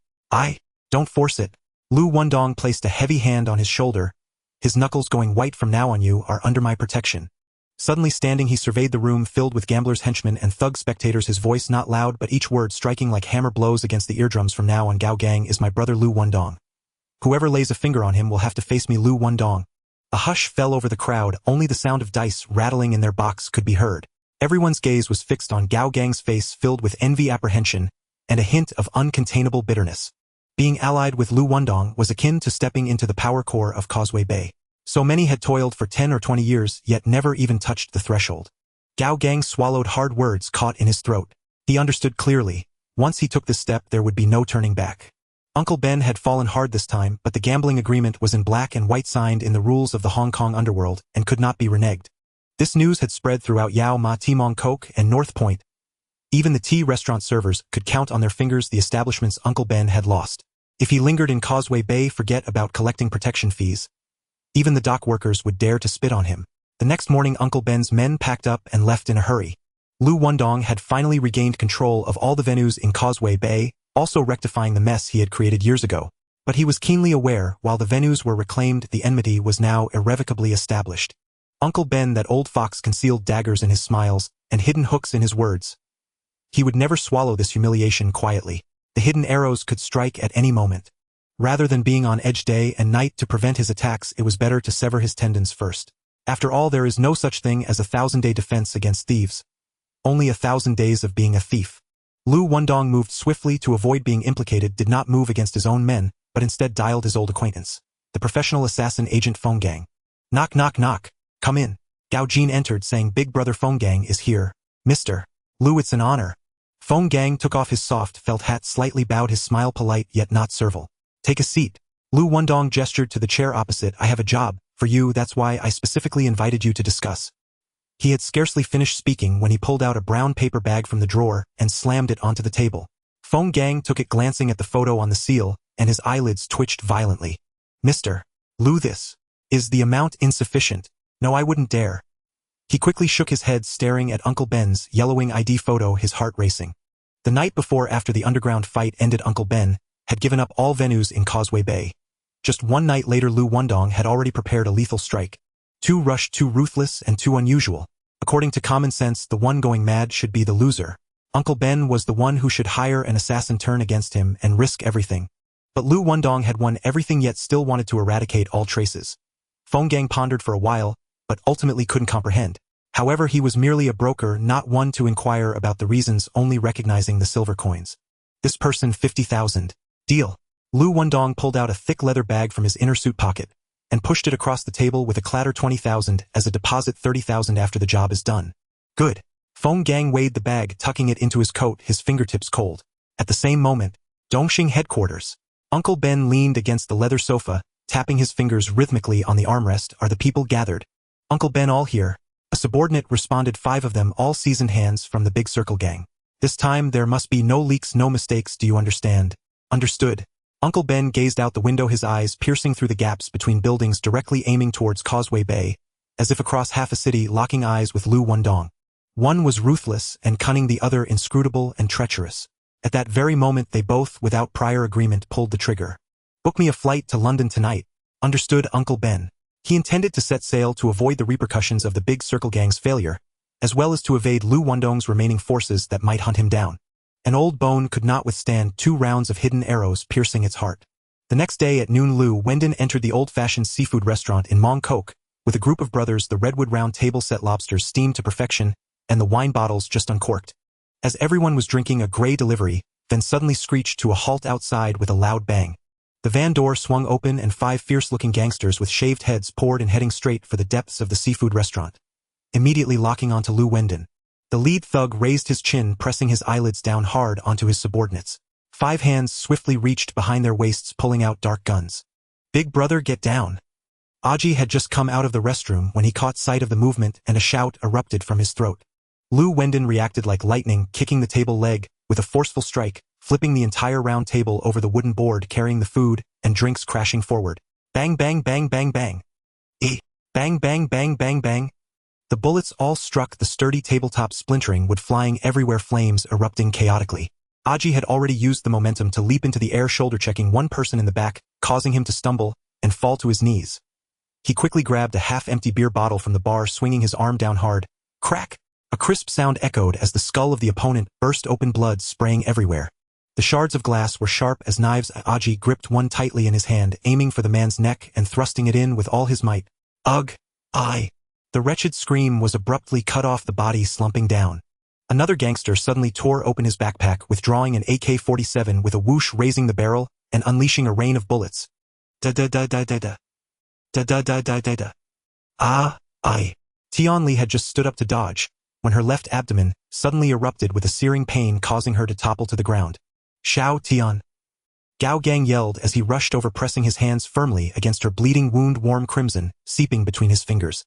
Don't force it. Liu Wendong placed a heavy hand on his shoulder, his knuckles going white. From now on you are under my protection. Suddenly standing, he surveyed the room filled with gamblers, henchmen, and thug spectators, his voice not loud but each word striking like hammer blows against the eardrums. From now on, Gao Gang is my brother Liu Wendong. Whoever lays a finger on him will have to face me, Liu Wendong. A hush fell over the crowd, only the sound of dice rattling in their box could be heard. Everyone's gaze was fixed on Gao Gang's face, filled with envy, apprehension, and a hint of uncontainable bitterness. Being allied with Liu Wendong was akin to stepping into the power core of Causeway Bay. So many had toiled for 10 or 20 years, yet never even touched the threshold. Gao Gang swallowed hard words caught in his throat. He understood clearly. Once he took this step, there would be no turning back. Uncle Ben had fallen hard this time, but the gambling agreement was in black and white, signed in the rules of the Hong Kong underworld, and could not be reneged. This news had spread throughout Yao Ma, Timong Kok, and North Point. Even the tea restaurant servers could count on their fingers the establishments Uncle Ben had lost. If he lingered in Causeway Bay, forget about collecting protection fees. Even the dock workers would dare to spit on him. The next morning, Uncle Ben's men packed up and left in a hurry. Liu Wendong had finally regained control of all the venues in Causeway Bay, also rectifying the mess he had created years ago. But he was keenly aware, while the venues were reclaimed, the enmity was now irrevocably established. Uncle Ben, that old fox, concealed daggers in his smiles and hidden hooks in his words. He would never swallow this humiliation quietly. The hidden arrows could strike at any moment. Rather than being on edge day and night to prevent his attacks, it was better to sever his tendons first. After all, there is no such thing as a 1,000-day defense against thieves. Only 1,000 days of being a thief. Liu Wendong moved swiftly to avoid being implicated, did not move against his own men, but instead dialed his old acquaintance, the professional assassin agent Feng Gang. Knock knock knock. Come in. Gao Jin entered saying Big Brother Feng Gang is here. Mr. Liu, it's an honor. Feng Gang took off his soft felt hat, slightly bowed, his smile polite yet not servile. Take a seat. Liu Wendong gestured to the chair opposite. I have a job for you, that's why I specifically invited you to discuss. He had scarcely finished speaking when he pulled out a brown paper bag from the drawer and slammed it onto the table. Feng Gang took it, glancing at the photo on the seal, and his eyelids twitched violently. Mr. Liu, this is the amount insufficient. No, I wouldn't dare. He quickly shook his head, staring at Uncle Ben's yellowing ID photo, his heart racing. The night before, after the underground fight ended, Uncle Ben had given up all venues in Causeway Bay. Just one night later, Liu Wendong had already prepared a lethal strike. Too rushed, too ruthless, and too unusual. According to common sense, the one going mad should be the loser. Uncle Ben was the one who should hire an assassin, turn against him, and risk everything. But Liu Wendong had won everything yet still wanted to eradicate all traces. Feng Gang pondered for a while, but ultimately couldn't comprehend. However, he was merely a broker, not one to inquire about the reasons, only recognizing the silver coins. This person, 50,000. Deal. Liu Wendong pulled out a thick leather bag from his inner suit pocket and pushed it across the table with a clatter. 20,000 as a deposit, 30,000 after the job is done. Good. Feng Gang weighed the bag, tucking it into his coat, his fingertips cold. At the same moment, Dongxing headquarters. Uncle Ben leaned against the leather sofa, tapping his fingers rhythmically on the armrest. Are the people gathered? Uncle Ben, all here. A subordinate responded, 5 of them, all seasoned hands from the Big Circle Gang. This time there must be no leaks, no mistakes, do you understand? Understood. Uncle Ben gazed out the window, his eyes piercing through the gaps between buildings, directly aiming towards Causeway Bay, as if across half a city, locking eyes with Liu Wendong. One was ruthless and cunning, the other inscrutable and treacherous. At that very moment they both, without prior agreement, pulled the trigger. Book me a flight to London tonight. Understood, Uncle Ben. He intended to set sail to avoid the repercussions of the Big Circle Gang's failure, as well as to evade Liu Wendong's remaining forces that might hunt him down. An old bone could not withstand 2 rounds of hidden arrows piercing its heart. The next day at noon, Liu Wendong entered the old-fashioned seafood restaurant in Mong Kok with a group of brothers, the redwood round table set, lobsters steamed to perfection, and the wine bottles just uncorked. As everyone was drinking, a gray delivery then suddenly screeched to a halt outside with a loud bang. The van door swung open and 5 fierce-looking gangsters with shaved heads poured in, heading straight for the depths of the seafood restaurant, immediately locking onto Liu Wendong. The lead thug raised his chin, pressing his eyelids down hard onto his subordinates. 5 hands swiftly reached behind their waists, pulling out dark guns. Big brother, get down. Aji had just come out of the restroom when he caught sight of the movement, and a shout erupted from his throat. Liu Wendong reacted like lightning, kicking the table leg with a forceful strike, flipping the entire round table over the wooden board carrying the food and drinks, crashing forward. Bang bang bang bang bang. Bang bang bang bang bang. The bullets all struck the sturdy tabletop, splintering, wood flying everywhere, flames erupting chaotically. Aji had already used the momentum to leap into the air, shoulder-checking one person in the back, causing him to stumble and fall to his knees. He quickly grabbed a half-empty beer bottle from the bar, swinging his arm down hard. Crack! A crisp sound echoed as the skull of the opponent burst open, blood spraying everywhere. The shards of glass were sharp as knives. Aji gripped one tightly in his hand, aiming for the man's neck and thrusting it in with all his might. Ugh! The wretched scream was abruptly cut off, the body slumping down. Another gangster suddenly tore open his backpack, withdrawing an AK-47 with a whoosh, raising the barrel and unleashing a rain of bullets. Da-da-da-da-da-da. Da-da-da-da-da-da. Tian Li had just stood up to dodge, when her left abdomen suddenly erupted with a searing pain, causing her to topple to the ground. Xiao Tian. Gao Gang yelled as he rushed over, pressing his hands firmly against her bleeding wound, warm crimson seeping between his fingers.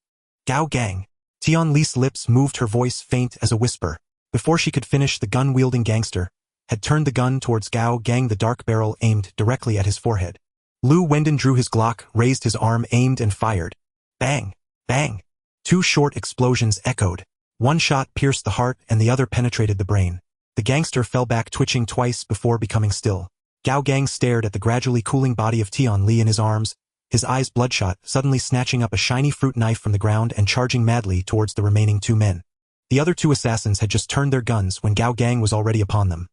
Gao Gang. Tian Li's lips moved, her voice faint as a whisper. Before she could finish, the gun-wielding gangster had turned the gun towards Gao Gang, the dark barrel aimed directly at his forehead. Liu Wendong drew his Glock, raised his arm, aimed, and fired. Bang! Bang! 2 short explosions echoed. One shot pierced the heart and the other penetrated the brain. The gangster fell back, twitching twice before becoming still. Gao Gang stared at the gradually cooling body of Tian Li in his arms, his eyes bloodshot, suddenly snatching up a shiny fruit knife from the ground and charging madly towards the remaining 2 men. The other 2 assassins had just turned their guns when Gao Gang was already upon them.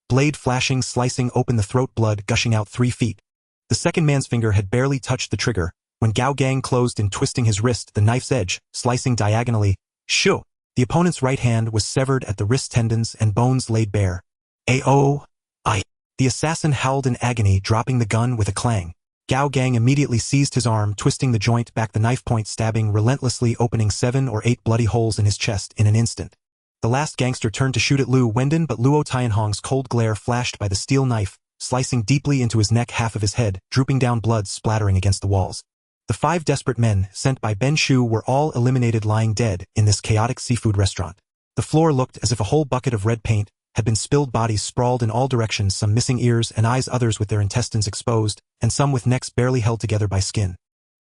Blade flashing, slicing open the throat, blood gushing out 3 feet. The second man's finger had barely touched the trigger when Gao Gang closed in, twisting his wrist, the knife's edge slicing diagonally. Shoo! The opponent's right hand was severed at the wrist, tendons and bones laid bare. Ao! I! The assassin howled in agony, dropping the gun with a clang. Gao Gang immediately seized his arm, twisting the joint back, the knife point stabbing relentlessly, opening 7 or 8 bloody holes in his chest in an instant. The last gangster turned to shoot at Liu Wendong, but Luo Tianhong's cold glare flashed by the steel knife, slicing deeply into his neck, half of his head, drooping down, blood splattering against the walls. The 5 desperate men sent by Ben Shu were all eliminated, lying dead in this chaotic seafood restaurant. The floor looked as if a whole bucket of red paint had been spilled. Bodies sprawled in all directions, some missing ears and eyes, others with their intestines exposed, and some with necks barely held together by skin.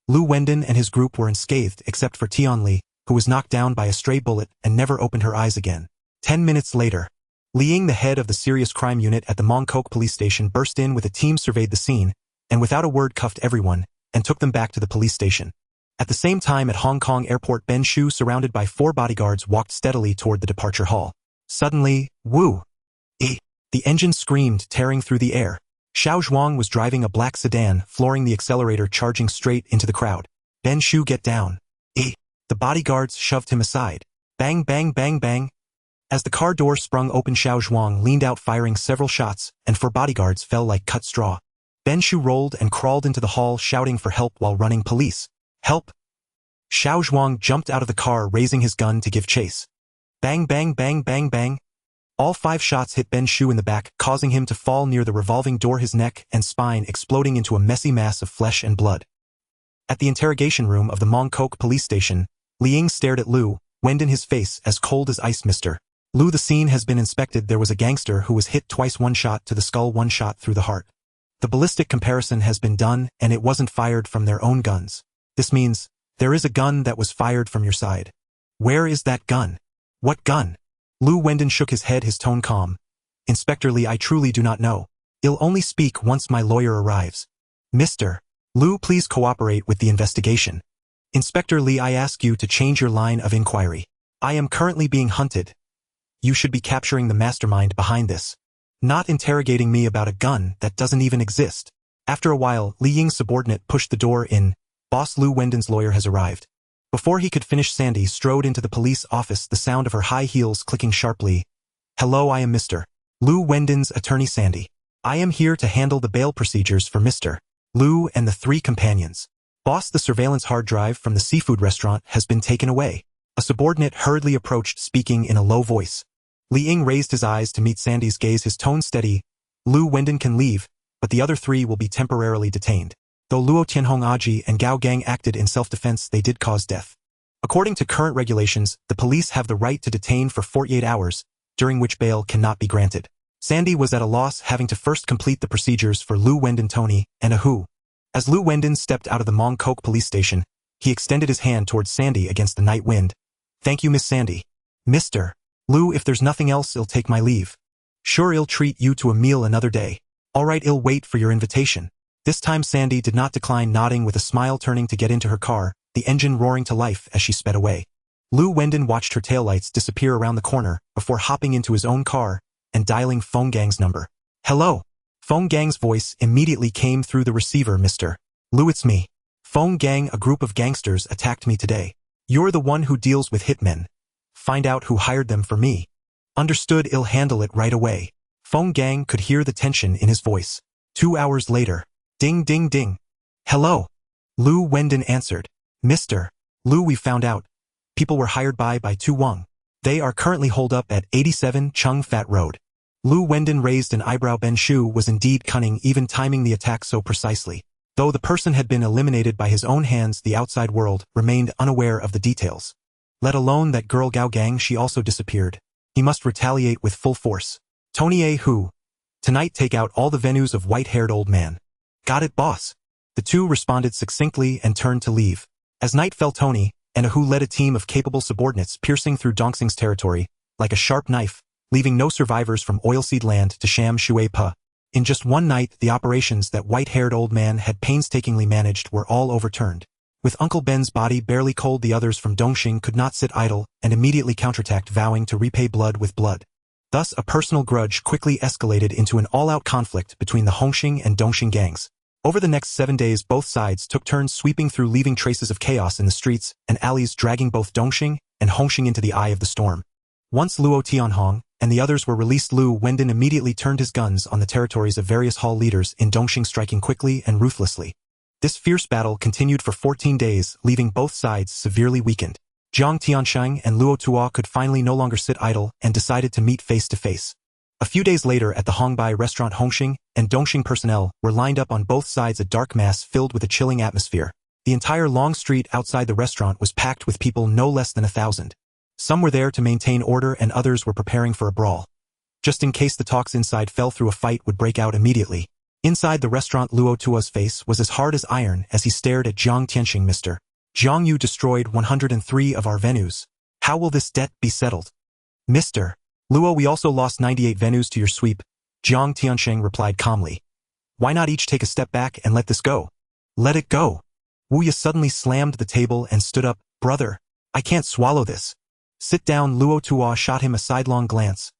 Liu Wendong and his group were unscathed except for Tian Li, who was knocked down by a stray bullet and never opened her eyes again. 10 minutes later, Li Ying, the head of the serious crime unit at the Mongkok police station, burst in with a team, surveyed the scene, and without a word cuffed everyone and took them back to the police station. At the same time at Hong Kong airport, Ben Shu, surrounded by 4 bodyguards, walked steadily toward the departure hall. Suddenly, woo! The engine screamed, tearing through the air. Xiao Zhuang was driving a black sedan, flooring the accelerator, charging straight into the crowd. Ben Shu, get down! The bodyguards shoved him aside. Bang, bang, bang, bang. As the car door sprung open, Xiao Zhuang leaned out, firing several shots, and 4 bodyguards fell like cut straw. Ben Shu rolled and crawled into the hall, shouting for help while running. Police! Help! Xiao Zhuang jumped out of the car, raising his gun to give chase. Bang, bang, bang, bang, bang. All 5 shots hit Ben Shu in the back, causing him to fall near the revolving door, his neck and spine exploding into a messy mass of flesh and blood. At the interrogation room of the Mongkok police station, Li Ying stared at Liu Wendong, his face as cold as ice. Mr. Liu, the scene has been inspected. There was a gangster who was hit twice, 1 shot to the skull, 1 shot through the heart. The ballistic comparison has been done, and it wasn't fired from their own guns. This means there is a gun that was fired from your side. Where is that gun? What gun? Liu Wendong shook his head, his tone calm. Inspector Li, I truly do not know. I'll only speak once my lawyer arrives. Mr. Liu, please cooperate with the investigation. Inspector Li, I ask you to change your line of inquiry. I am currently being hunted. You should be capturing the mastermind behind this, not interrogating me about a gun that doesn't even exist. After a while, Li Ying's subordinate pushed the door in. Boss, Liu Wendong's lawyer has arrived. Before he could finish, Sandy strode into the police office, the sound of her high heels clicking sharply. Hello, I am Mr. Liu Wendong's attorney, Sandy. I am here to handle the bail procedures for Mr. Liu and the 3 companions. Boss, the surveillance hard drive from the seafood restaurant has been taken away. A subordinate hurriedly approached, speaking in a low voice. Li Ying raised his eyes to meet Sandy's gaze, his tone steady. Liu Wendong can leave, but the other 3 will be temporarily detained. Though Luo Tianhong Aji and Gao Gang acted in self-defense, they did cause death. According to current regulations, the police have the right to detain for 48 hours, during which bail cannot be granted. Sandy was at a loss, having to first complete the procedures for Liu Wendong, Tony, and Ahu. As Liu Wendong stepped out of the Mongkok police station, he extended his hand towards Sandy against the night wind. Thank you, Miss Sandy. Mr. Liu, if there's nothing else, I'll take my leave. Sure, I'll treat you to a meal another day. All right, I'll wait for your invitation. This time Sandy did not decline, nodding with a smile, turning to get into her car, the engine roaring to life as she sped away. Liu Wendong watched her taillights disappear around the corner before hopping into his own car and dialing Feng Gang's number. Hello. Feng Gang's voice immediately came through the receiver. Mr. Liu, it's me. Feng Gang, a group of gangsters attacked me today. You're the one who deals with hitmen. Find out who hired them for me. Understood, I'll handle it right away. Feng Gang could hear the tension in his voice. 2 hours later. Ding, ding, ding. Hello. Liu Wendong answered. Mr. Liu, we found out. People were hired by Tu Wang. They are currently holed up at 87 Chung Fat Road. Liu Wendong raised an eyebrow. Ben Shu was indeed cunning, even timing the attack so precisely. Though the person had been eliminated by his own hands, the outside world remained unaware of the details. Let alone that girl Gao Gang, she also disappeared. He must retaliate with full force. Tony A. Hu. Tonight take out all the venues of white-haired old man. Got it, boss. The 2 responded succinctly and turned to leave. As night fell, Tony and Ahu led a team of capable subordinates, piercing through Dongxing's territory like a sharp knife, leaving no survivors from oilseed land to Sham Shui Pa. In just one night, the operations that white-haired old man had painstakingly managed were all overturned. With Uncle Ben's body barely cold, the others from Dongxing could not sit idle and immediately counterattacked, vowing to repay blood with blood. Thus, a personal grudge quickly escalated into an all-out conflict between the Hongxing and Dongxing gangs. Over the next 7 days, both sides took turns sweeping through, leaving traces of chaos in the streets and alleys, dragging both Dongxing and Hongxing into the eye of the storm. Once Luo Tianhong and the others were released. Liu Wendong immediately turned his guns on the territories of various hall leaders in Dongxing, striking quickly and ruthlessly. This fierce battle continued for 14 days, leaving both sides severely weakened. Jiang Tiansheng and Luo Tuo could finally no longer sit idle and decided to meet face to face. A few days later at the Hongbai restaurant, Hongxing and Dongxing personnel were lined up on both sides, a dark mass filled with a chilling atmosphere. The entire long street outside the restaurant was packed with people no less than 1,000. Some were there to maintain order and others were preparing for a brawl. Just in case the talks inside fell through, a fight would break out immediately. Inside the restaurant, Luo Tuo's face was as hard as iron as he stared at Jiang Tianxing. Mr. Jiang, you destroyed 103 of our venues. How will this debt be settled? Mr. Luo, we also lost 98 venues to your sweep, Jiang Tianxing replied calmly. Why not each take a step back and let this go? Let it go. Wu Ye suddenly slammed the table and stood up. Brother, I can't swallow this. Sit down. Luo Tuo shot him a sidelong glance.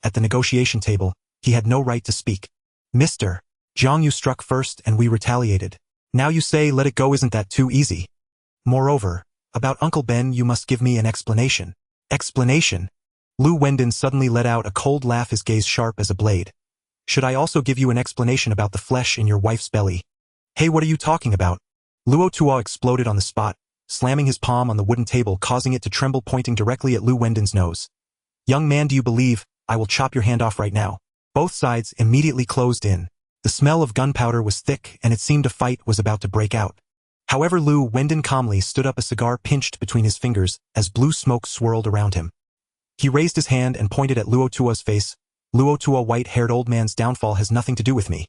At the negotiation table, he had no right to speak. Mr. Jiang, you struck first and we retaliated. Now you say let it go. Isn't that too easy? Moreover, about Uncle Ben you must give me an explanation. Explanation? Liu Wendong suddenly let out a cold laugh, his gaze sharp as a blade. Should I also give you an explanation about the flesh in your wife's belly? Hey, what are you talking about? Luo Tuo exploded on the spot, slamming his palm on the wooden table, causing it to tremble, pointing directly at Liu Wendong's nose. Young man, do you believe I will chop your hand off right now? Both sides immediately closed in. The smell of gunpowder was thick and it seemed a fight was about to break out. However, Liu Wendong calmly stood up, a cigar pinched between his fingers as blue smoke swirled around him. He raised his hand and pointed at Luo Tuo's face. Luo Tuo, white-haired old man's downfall has nothing to do with me.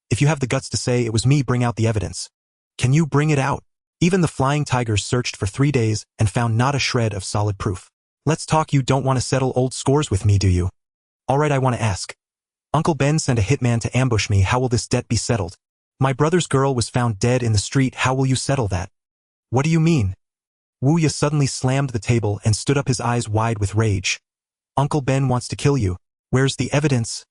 If you have the guts to say it was me, bring out the evidence. Can you bring it out? Even the flying tigers searched for 3 days and found not a shred of solid proof. Let's talk. You don't want to settle old scores with me, do you? All right, I want to ask. Uncle Ben sent a hitman to ambush me. How will this debt be settled? My brother's girl was found dead in the street. How will you settle that? What do you mean? Wu Ye suddenly slammed the table and stood up, his eyes wide with rage. Uncle Ben wants to kill you. Where's the evidence?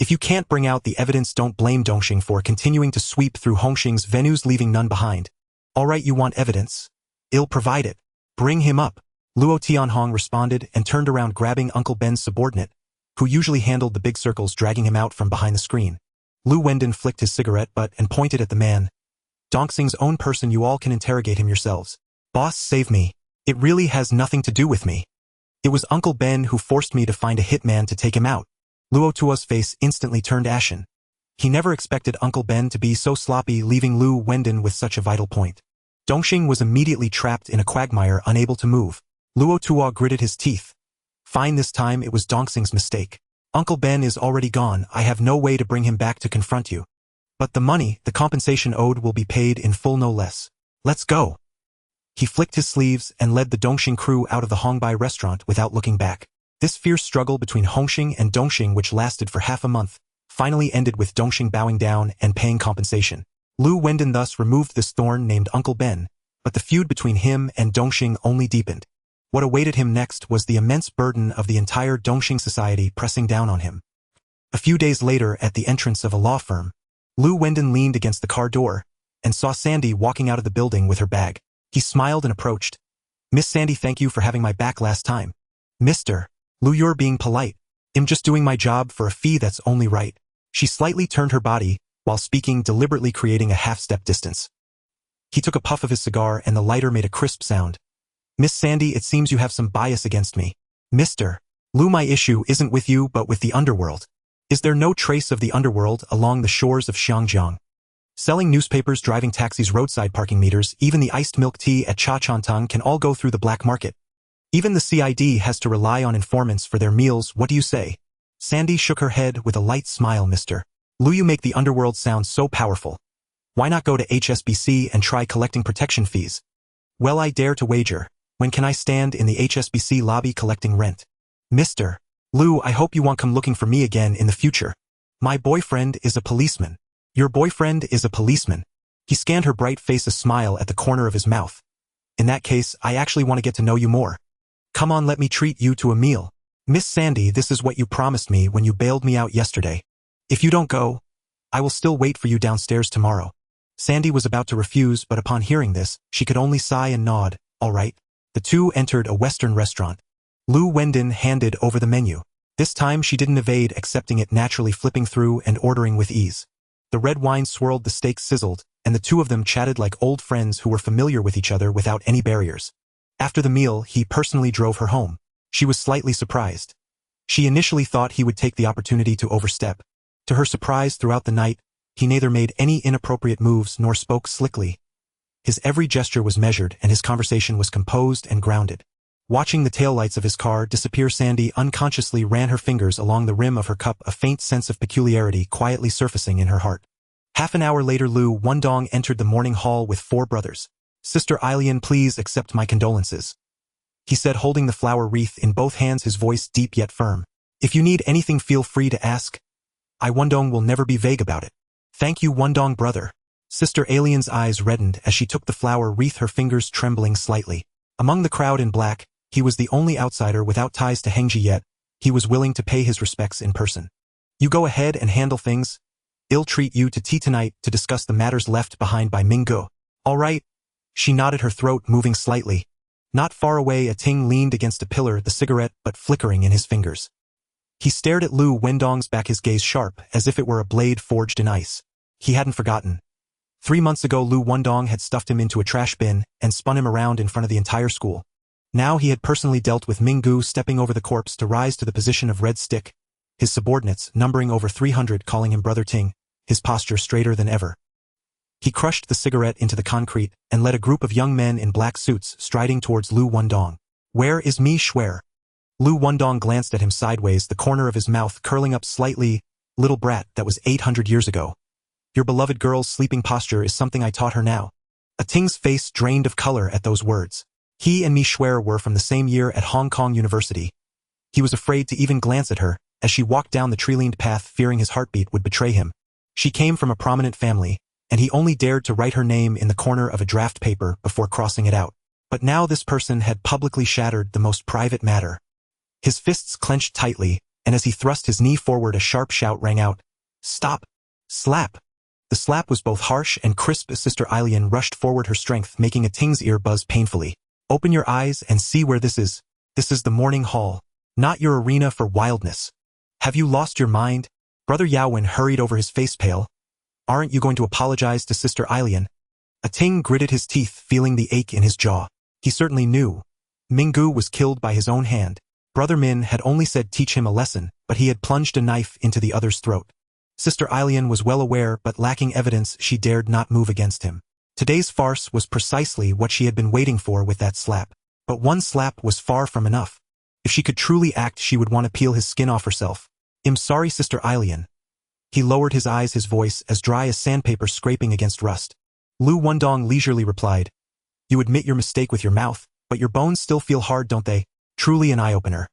If you can't bring out the evidence, don't blame Dongxing for continuing to sweep through Hongxing's venues, leaving none behind. All right, you want evidence? I'll provide it. Bring him up. Luo Tianhong responded and turned around, grabbing Uncle Ben's subordinate, who usually handled the big circles, dragging him out from behind the screen. Liu Wendong flicked his cigarette butt and pointed at the man. Dongxing's own person, you all can interrogate him yourselves. Boss, save me. It really has nothing to do with me. It was Uncle Ben who forced me to find a hitman to take him out. Luo Tuo's face instantly turned ashen. He never expected Uncle Ben to be so sloppy, leaving Liu Wendong with such a vital point. Dongxing was immediately trapped in a quagmire, unable to move. Luo Tuo gritted his teeth. Fine, this time it was Dongxing's mistake. Uncle Ben is already gone. I have no way to bring him back to confront you. But the money, the compensation owed, will be paid in full, no less. Let's go. He flicked his sleeves and led the Dongxing crew out of the Hongbai restaurant without looking back. This fierce struggle between Hongxing and Dongxing, which lasted for half a month, finally ended with Dongxing bowing down and paying compensation. Liu Wendong thus removed this thorn named Uncle Ben, but the feud between him and Dongxing only deepened. What awaited him next was the immense burden of the entire Dongxing society pressing down on him. A few days later, at the entrance of a law firm, Liu Wendong leaned against the car door and saw Sandy walking out of the building with her bag. He smiled and approached. Miss Sandy, thank you for having my back last time. Mr. Liu, you're being polite. I'm just doing my job for a fee, that's only right. She slightly turned her body while speaking, deliberately creating a half-step distance. He took a puff of his cigar and the lighter made a crisp sound. Miss Sandy, it seems you have some bias against me. Mr. Liu, my issue isn't with you but with the Underworld. Is there no trace of the Underworld along the shores of Xiangjiang? Selling newspapers, driving taxis, roadside parking meters, even the iced milk tea at Cha Chantang can all go through the black market. Even the CID has to rely on informants for their meals. What do you say? Sandy shook her head with a light smile. Mr. Liu, you make the Underworld sound so powerful. Why not go to HSBC and try collecting protection fees? Well, I dare to wager. When can I stand in the HSBC lobby collecting rent? Mr. Liu, I hope you won't come looking for me again in the future. My boyfriend is a policeman. Your boyfriend is a policeman. He scanned her bright face, a smile at the corner of his mouth. In that case, I actually want to get to know you more. Come on, let me treat you to a meal. Miss Sandy, this is what you promised me when you bailed me out yesterday. If you don't go, I will still wait for you downstairs tomorrow. Sandy was about to refuse, but upon hearing this, she could only sigh and nod. All right. The two entered a Western restaurant. Liu Wendong handed over the menu. This time she didn't evade, accepting it naturally, flipping through and ordering with ease. The red wine swirled, the steak sizzled, and the two of them chatted like old friends who were familiar with each other without any barriers. After the meal, he personally drove her home. She was slightly surprised. She initially thought he would take the opportunity to overstep. To her surprise, throughout the night, he neither made any inappropriate moves nor spoke slickly. His every gesture was measured and his conversation was composed and grounded. Watching the taillights of his car disappear, Sandy unconsciously ran her fingers along the rim of her cup, a faint sense of peculiarity quietly surfacing in her heart. Half an hour later, Liu Wendong entered the morning hall with 4 brothers. "Sister Eileen, please accept my condolences," he said, holding the flower wreath in both hands, his voice deep yet firm. "If you need anything, feel free to ask. I, Wendong, will never be vague about it." "Thank you, Wendong brother." Sister Alien's eyes reddened as she took the flower wreath, her fingers trembling slightly. Among the crowd in black, he was the only outsider without ties to Hengji, yet he was willing to pay his respects in person. "You go ahead and handle things. I'll treat you to tea tonight to discuss the matters left behind by Minggu." "All right." She nodded, her throat moving slightly. Not far away, a Ting leaned against a pillar, the cigarette but flickering in his fingers. He stared at Liu Wendong's back, his gaze sharp, as if it were a blade forged in ice. He hadn't forgotten. 3 months ago, Liu Wendong had stuffed him into a trash bin and spun him around in front of the entire school. Now he had personally dealt with Minggu, stepping over the corpse to rise to the position of Red Stick, his subordinates, numbering over 300, calling him Brother Ting, his posture straighter than ever. He crushed the cigarette into the concrete and led a group of young men in black suits striding towards Liu Wendong. "Where is Mi Shuer?" Liu Wendong glanced at him sideways, the corner of his mouth curling up slightly. "Little brat, that was 800 years ago. Your beloved girl's sleeping posture is something I taught her now." A Ting's face drained of color at those words. He and Mi Shuer were from the same year at Hong Kong University. He was afraid to even glance at her as she walked down the tree-lined path, fearing his heartbeat would betray him. She came from a prominent family, and he only dared to write her name in the corner of a draft paper before crossing it out. But now this person had publicly shattered the most private matter. His fists clenched tightly, and as he thrust his knee forward, a sharp shout rang out. "Stop!" Slap! The slap was both harsh and crisp as Sister Eileen rushed forward, her strength making a Ting's ear buzz painfully. "Open your eyes and see where this is. This is the morning hall, not your arena for wildness. Have you lost your mind?" Brother Yaowen hurried over, his face pale. "Aren't you going to apologize to Sister Eileen?" A Ting gritted his teeth, feeling the ache in his jaw. He certainly knew. Minggu was killed by his own hand. Brother Min had only said teach him a lesson, but he had plunged a knife into the other's throat. Sister Eileen was well aware, but lacking evidence, she dared not move against him. Today's farce was precisely what she had been waiting for with that slap. But one slap was far from enough. If she could truly act, she would want to peel his skin off herself. "I'm sorry, Sister Eileen." He lowered his eyes, his voice as dry as sandpaper scraping against rust. Liu Wendong leisurely replied, "You admit your mistake with your mouth, but your bones still feel hard, don't they?" Truly an eye-opener.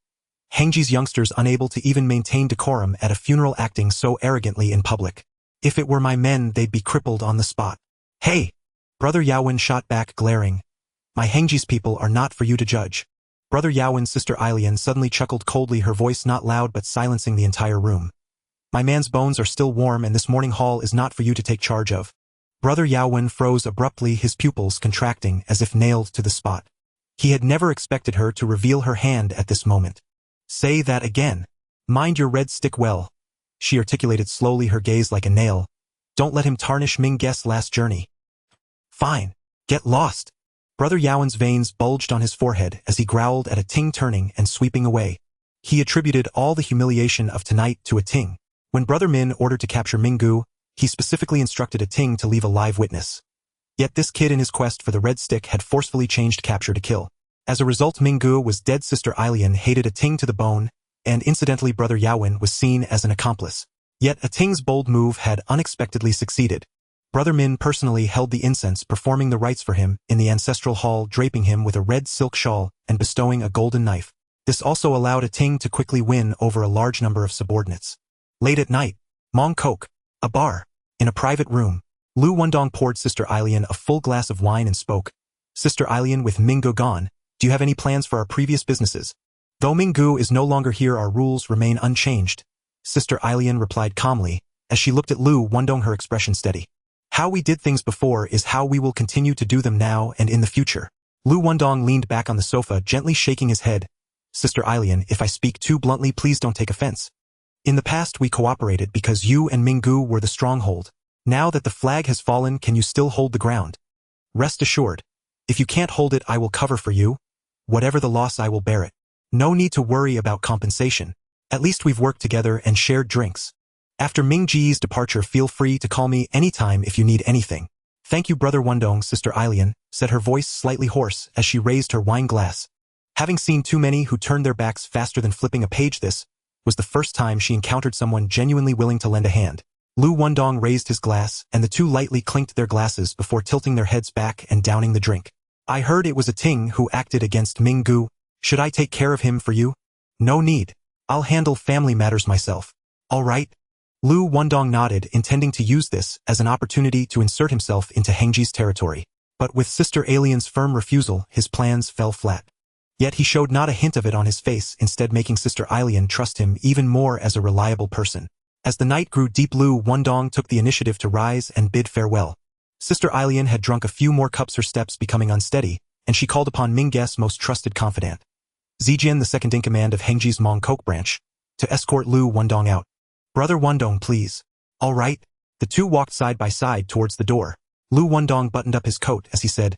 Hengji's youngsters unable to even maintain decorum at a funeral, acting so arrogantly in public. "If it were my men, they'd be crippled on the spot." "Hey!" Brother Yaowen shot back, glaring. "My Hengji's people are not for you to judge." Brother Yaowen's Sister Eileen suddenly chuckled coldly, her voice not loud but silencing the entire room. "My man's bones are still warm, and this morning hall is not for you to take charge of." Brother Yaowen froze abruptly, his pupils contracting as if nailed to the spot. He had never expected her to reveal her hand at this moment. "Say that again." "Mind your red stick well," she articulated slowly, her gaze like a nail. "Don't let him tarnish Ming Guest's last journey." "Fine. Get lost." Brother Yaowen's veins bulged on his forehead as he growled at a Ting, turning and sweeping away. He attributed all the humiliation of tonight to a Ting. When Brother Min ordered to capture Minggu, he specifically instructed a Ting to leave a live witness. Yet this kid, in his quest for the red stick, had forcefully changed capture to kill. As a result, Minggu was dead. Sister Eileen hated a Ting to the bone, and incidentally Brother Yaowen was seen as an accomplice. Yet a Ting's bold move had unexpectedly succeeded. Brother Min personally held the incense, performing the rites for him in the ancestral hall, draping him with a red silk shawl and bestowing a golden knife. This also allowed a Ting to quickly win over a large number of subordinates. Late at night, Mong Kok, a bar, in a private room, Liu Wendong poured Sister Eileen a full glass of wine and spoke. "Sister Eileen, with Minggu gone, do you have any plans for our previous businesses?" "Though Minggu is no longer here, our rules remain unchanged," Sister Eileen replied calmly, as she looked at Liu Wendong, her expression steady. "How we did things before is how we will continue to do them now and in the future." Liu Wendong leaned back on the sofa, gently shaking his head. Sister Eileen, if I speak too bluntly, please don't take offense. In the past we cooperated because you and Minggu were the stronghold. Now that the flag has fallen, can you still hold the ground? Rest assured, if you can't hold it, I will cover for you. Whatever the loss, I will bear it. No need to worry about compensation. At least we've worked together and shared drinks. After Mingji's departure, feel free to call me anytime if you need anything. Thank you, Brother Wendong. Sister Eileen said, her voice slightly hoarse as she raised her wine glass. Having seen too many who turned their backs faster than flipping a page, this was the first time she encountered someone genuinely willing to lend a hand. Liu Wendong raised his glass, and the two lightly clinked their glasses before tilting their heads back and downing the drink. I heard it was a Ting who acted against Minggu. Should I take care of him for you? No need. I'll handle family matters myself. All right? Liu Wendong nodded, intending to use this as an opportunity to insert himself into Hengji's territory. But with Sister Alien's firm refusal, his plans fell flat. Yet he showed not a hint of it on his face, instead making Sister Eileen trust him even more as a reliable person. As the night grew deep, Liu Wendong took the initiative to rise and bid farewell. Sister Eileen had drunk a few more cups, her steps becoming unsteady, and she called upon Minggu's most trusted confidant, Zijian, the second-in-command of Hengji's Mongkok branch, to escort Liu Wendong out. Brother Wendong, please. All right. The two walked side by side towards the door. Liu Wendong buttoned up his coat as he said,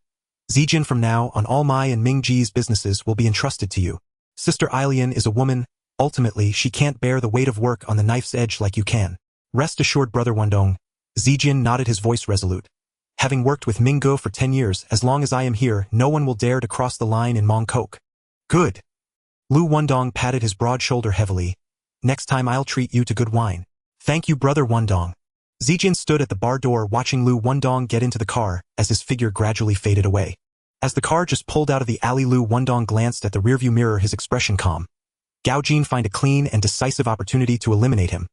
Zijian, from now on all my and Mingji's businesses will be entrusted to you. Sister Eileen is a woman. Ultimately, she can't bear the weight of work on the knife's edge like you can. Rest assured, Brother Wendong. Zijian nodded, his voice resolute. Having worked with Minggu for 10 years, as long as I am here, no one will dare to cross the line in Mongkok. Good. Liu Wendong patted his broad shoulder heavily. Next time I'll treat you to good wine. Thank you, Brother Wendong. Zijian stood at the bar door watching Liu Wendong get into the car as his figure gradually faded away. As the car just pulled out of the alley, Liu Wendong glanced at the rearview mirror, his expression calm. Gao Jin find a clean and decisive opportunity to eliminate him.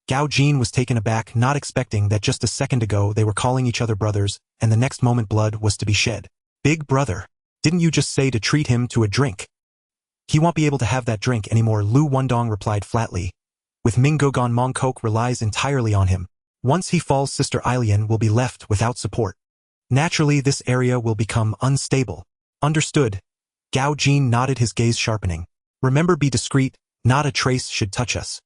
Gao Jin was taken aback, not expecting that just a second ago they were calling each other brothers, and the next moment blood was to be shed. Big brother, didn't you just say to treat him to a drink? He won't be able to have that drink anymore, Liu Wendong replied flatly. With Minggu gone, Mongkok relies entirely on him. Once he falls, Sister Eileen will be left without support. Naturally, this area will become unstable. Understood. Gao Jin nodded, his gaze sharpening. Remember, be discreet, not a trace should touch us.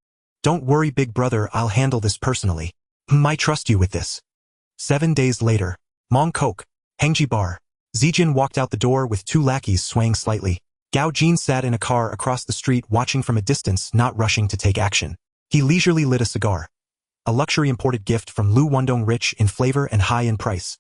Don't worry, big brother, I'll handle this personally. I trust you with this. 7 days later. Mongkok, Hengji Bar. Zijian walked out the door with two lackeys swaying slightly. Gao Jin sat in a car across the street, watching from a distance, not rushing to take action. He leisurely lit a cigar. A luxury imported gift from Liu Wendong, rich in flavor and high in price.